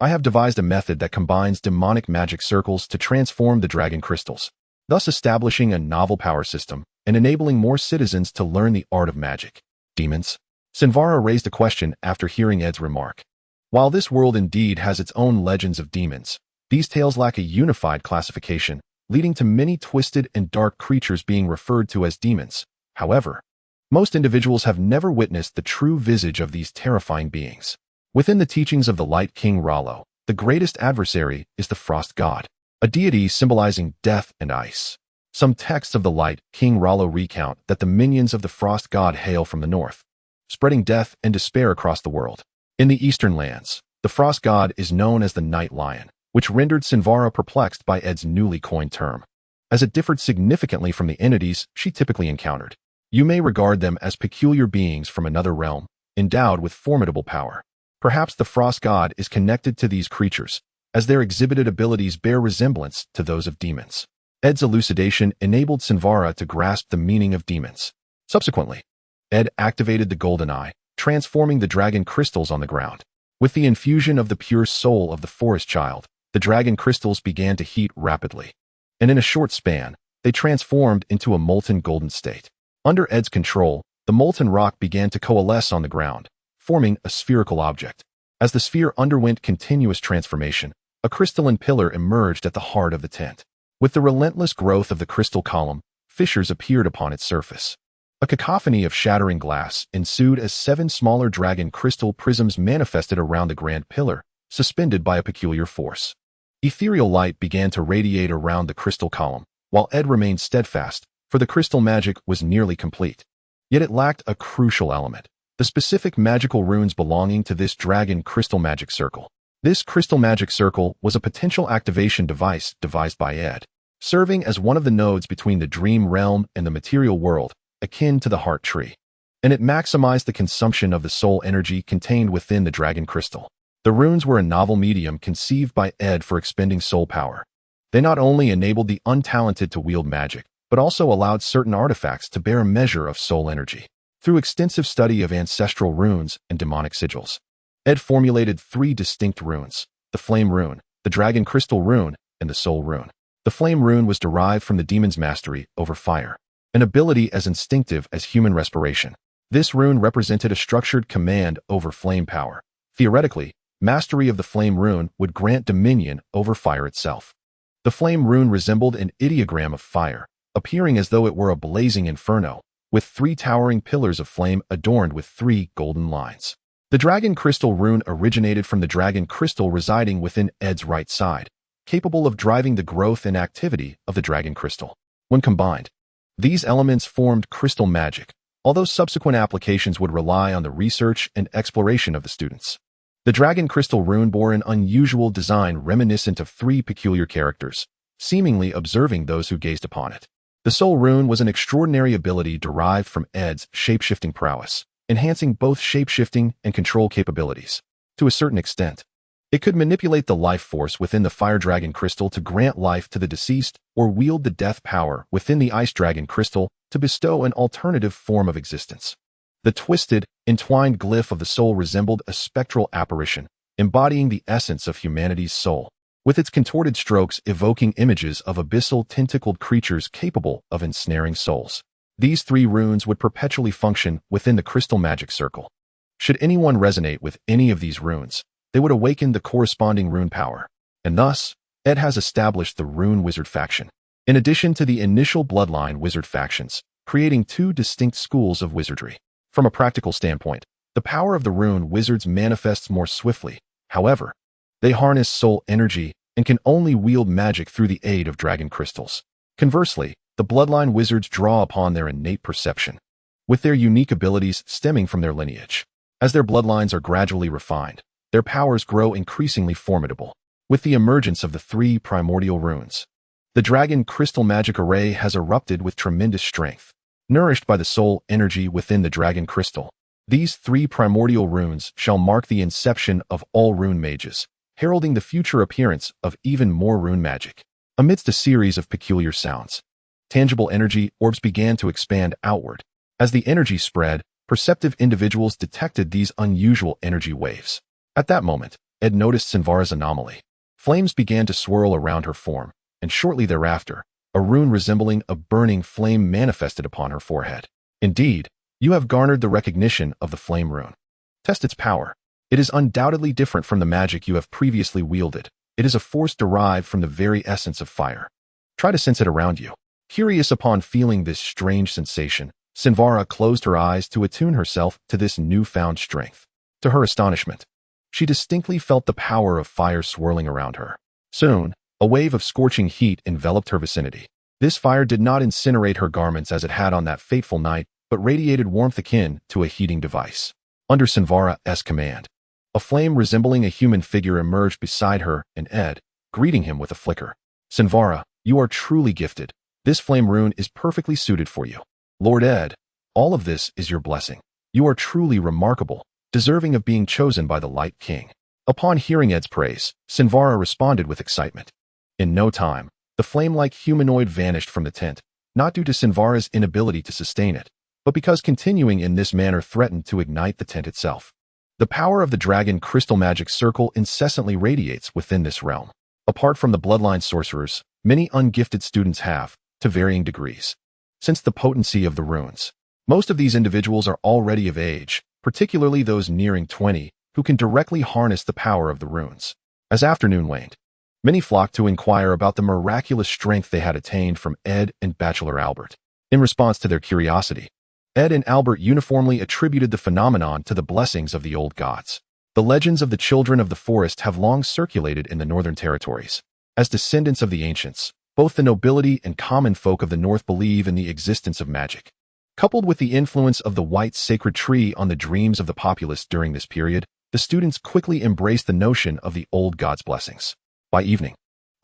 I have devised a method that combines demonic magic circles to transform the dragon crystals, thus establishing a novel power system and enabling more citizens to learn the art of magic. Demons? Sinvara raised a question after hearing Ed's remark. While this world indeed has its own legends of demons, these tales lack a unified classification, leading to many twisted and dark creatures being referred to as demons. However, most individuals have never witnessed the true visage of these terrifying beings. Within the teachings of the Light King Rollo, the greatest adversary is the Frost God, a deity symbolizing death and ice. Some texts of the Light King Rollo recount that the minions of the Frost God hail from the north, spreading death and despair across the world. In the eastern lands, the Frost God is known as the Night Lion, which rendered Sinvara perplexed by Ed's newly coined term, as it differed significantly from the entities she typically encountered. You may regard them as peculiar beings from another realm, endowed with formidable power. Perhaps the Frost God is connected to these creatures, as their exhibited abilities bear resemblance to those of demons. Ed's elucidation enabled Sinvara to grasp the meaning of demons. Subsequently, Ed activated the Golden Eye, transforming the dragon crystals on the ground. With the infusion of the pure soul of the forest child, the dragon crystals began to heat rapidly, and in a short span, they transformed into a molten golden state. Under Ed's control, the molten rock began to coalesce on the ground, forming a spherical object. As the sphere underwent continuous transformation, a crystalline pillar emerged at the heart of the tent. With the relentless growth of the crystal column, fissures appeared upon its surface. A cacophony of shattering glass ensued as 7 smaller dragon crystal prisms manifested around the grand pillar, suspended by a peculiar force. Ethereal light began to radiate around the crystal column, while Ed remained steadfast, for the crystal magic was nearly complete. Yet it lacked a crucial element: the specific magical runes belonging to this dragon crystal magic circle. This crystal magic circle was a potential activation device devised by Ed, serving as one of the nodes between the dream realm and the material world, akin to the heart tree. And it maximized the consumption of the soul energy contained within the dragon crystal. The runes were a novel medium conceived by Ed for expending soul power. They not only enabled the untalented to wield magic, but also allowed certain artifacts to bear a measure of soul energy. Through extensive study of ancestral runes and demonic sigils, Ed formulated 3 distinct runes: the Flame Rune, the Dragon Crystal Rune, and the Soul Rune. The Flame Rune was derived from the demon's mastery over fire, an ability as instinctive as human respiration. This rune represented a structured command over flame power. Theoretically, mastery of the Flame Rune would grant dominion over fire itself. The Flame Rune resembled an ideogram of fire, appearing as though it were a blazing inferno, with 3 towering pillars of flame adorned with 3 golden lines. The Dragon Crystal Rune originated from the dragon crystal residing within Ed's right side, capable of driving the growth and activity of the dragon crystal. When combined, these elements formed crystal magic, although subsequent applications would rely on the research and exploration of the students. The Dragon Crystal Rune bore an unusual design reminiscent of 3 peculiar characters, seemingly observing those who gazed upon it. The Soul Rune was an extraordinary ability derived from Ed's shape-shifting prowess, enhancing both shape-shifting and control capabilities. To a certain extent, it could manipulate the life force within the Fire Dragon Crystal to grant life to the deceased, or wield the death power within the Ice Dragon Crystal to bestow an alternative form of existence. The twisted, entwined glyph of the soul resembled a spectral apparition, embodying the essence of humanity's soul, with its contorted strokes evoking images of abyssal tentacled creatures capable of ensnaring souls. These 3 runes would perpetually function within the crystal magic circle. Should anyone resonate with any of these runes, they would awaken the corresponding rune power, and thus, Ed has established the Rune Wizard faction. In addition to the initial Bloodline Wizard factions, creating 2 distinct schools of wizardry. From a practical standpoint, the power of the Rune Wizards manifests more swiftly. However, they harness soul energy and can only wield magic through the aid of dragon crystals. Conversely, the Bloodline Wizards draw upon their innate perception, with their unique abilities stemming from their lineage. As their bloodlines are gradually refined, their powers grow increasingly formidable. With the emergence of the 3 primordial runes, the Dragon Crystal Magic Array has erupted with tremendous strength. Nourished by the soul energy within the Dragon Crystal, these 3 primordial runes shall mark the inception of all rune mages, heralding the future appearance of even more rune magic. Amidst a series of peculiar sounds, tangible energy orbs began to expand outward. As the energy spread, perceptive individuals detected these unusual energy waves. At that moment, Ed noticed Sinvara's anomaly. Flames began to swirl around her form, and shortly thereafter, a rune resembling a burning flame manifested upon her forehead. Indeed, you have garnered the recognition of the Flame Rune. Test its power. It is undoubtedly different from the magic you have previously wielded. It is a force derived from the very essence of fire. Try to sense it around you. Curious upon feeling this strange sensation, Sinvara closed her eyes to attune herself to this newfound strength. To her astonishment, she distinctly felt the power of fire swirling around her. Soon, a wave of scorching heat enveloped her vicinity. This fire did not incinerate her garments as it had on that fateful night, but radiated warmth akin to a heating device. Under Sinvara's command, a flame resembling a human figure emerged beside her and Ed, greeting him with a flicker. Sinvara, you are truly gifted. This flame rune is perfectly suited for you. Lord Ed, all of this is your blessing. You are truly remarkable, deserving of being chosen by the Light King. Upon hearing Ed's praise, Sinvara responded with excitement. In no time, the flame-like humanoid vanished from the tent, not due to Sinvara's inability to sustain it, but because continuing in this manner threatened to ignite the tent itself. The power of the Dragon Crystal Magic Circle incessantly radiates within this realm. Apart from the bloodline sorcerers, many ungifted students have, to varying degrees. Since the potency of the runes, most of these individuals are already of age, particularly those nearing 20, who can directly harness the power of the runes. As afternoon waned, many flocked to inquire about the miraculous strength they had attained from Ed and Bachelor Albert. In response to their curiosity, Ed and Albert uniformly attributed the phenomenon to the blessings of the old gods. The legends of the children of the forest have long circulated in the northern territories. As descendants of the ancients, both the nobility and common folk of the north believe in the existence of magic. Coupled with the influence of the white sacred tree on the dreams of the populace during this period, the students quickly embraced the notion of the old gods' blessings. By evening,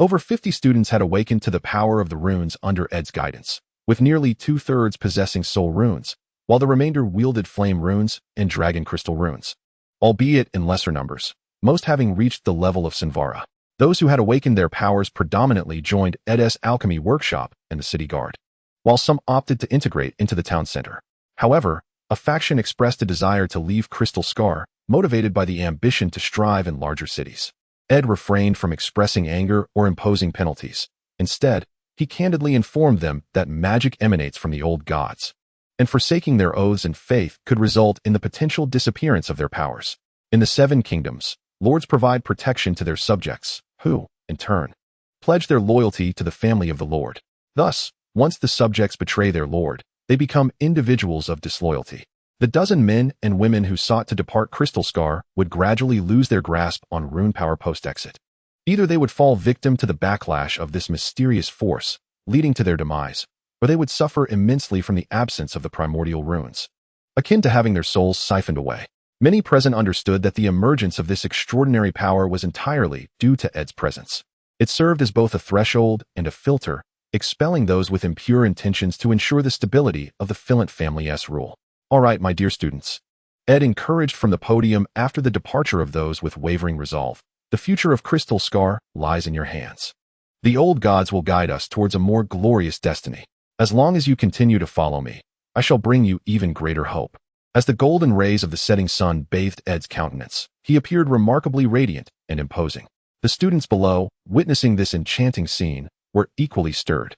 over 50 students had awakened to the power of the runes under Ed's guidance, with nearly 2/3 possessing soul runes, while the remainder wielded flame runes and dragon crystal runes, albeit in lesser numbers, most having reached the level of Sinvara. Those who had awakened their powers predominantly joined Ed's alchemy workshop and the city guard, while some opted to integrate into the town center. However, a faction expressed a desire to leave Crystal Scar, motivated by the ambition to strive in larger cities. Ed refrained from expressing anger or imposing penalties. Instead, he candidly informed them that magic emanates from the old gods, and forsaking their oaths and faith could result in the potential disappearance of their powers. In the Seven Kingdoms, lords provide protection to their subjects, who, in turn, pledge their loyalty to the family of the lord. Thus, once the subjects betray their lord, they become individuals of disloyalty. The dozen men and women who sought to depart Crystal Scar would gradually lose their grasp on rune power post-exit. Either they would fall victim to the backlash of this mysterious force, leading to their demise, or they would suffer immensely from the absence of the primordial runes, akin to having their souls siphoned away. Many present understood that the emergence of this extraordinary power was entirely due to Ed's presence. It served as both a threshold and a filter, expelling those with impure intentions to ensure the stability of the Flint family's rule. All right, my dear students, Ed encouraged from the podium after the departure of those with wavering resolve. The future of Crystal Scar lies in your hands. The old gods will guide us towards a more glorious destiny. As long as you continue to follow me, I shall bring you even greater hope. As the golden rays of the setting sun bathed Ed's countenance, he appeared remarkably radiant and imposing. The students below, witnessing this enchanting scene, were equally stirred,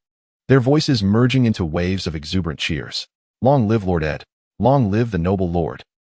their voices merging into waves of exuberant cheers. Long live Lord Ed! Long live the noble lord!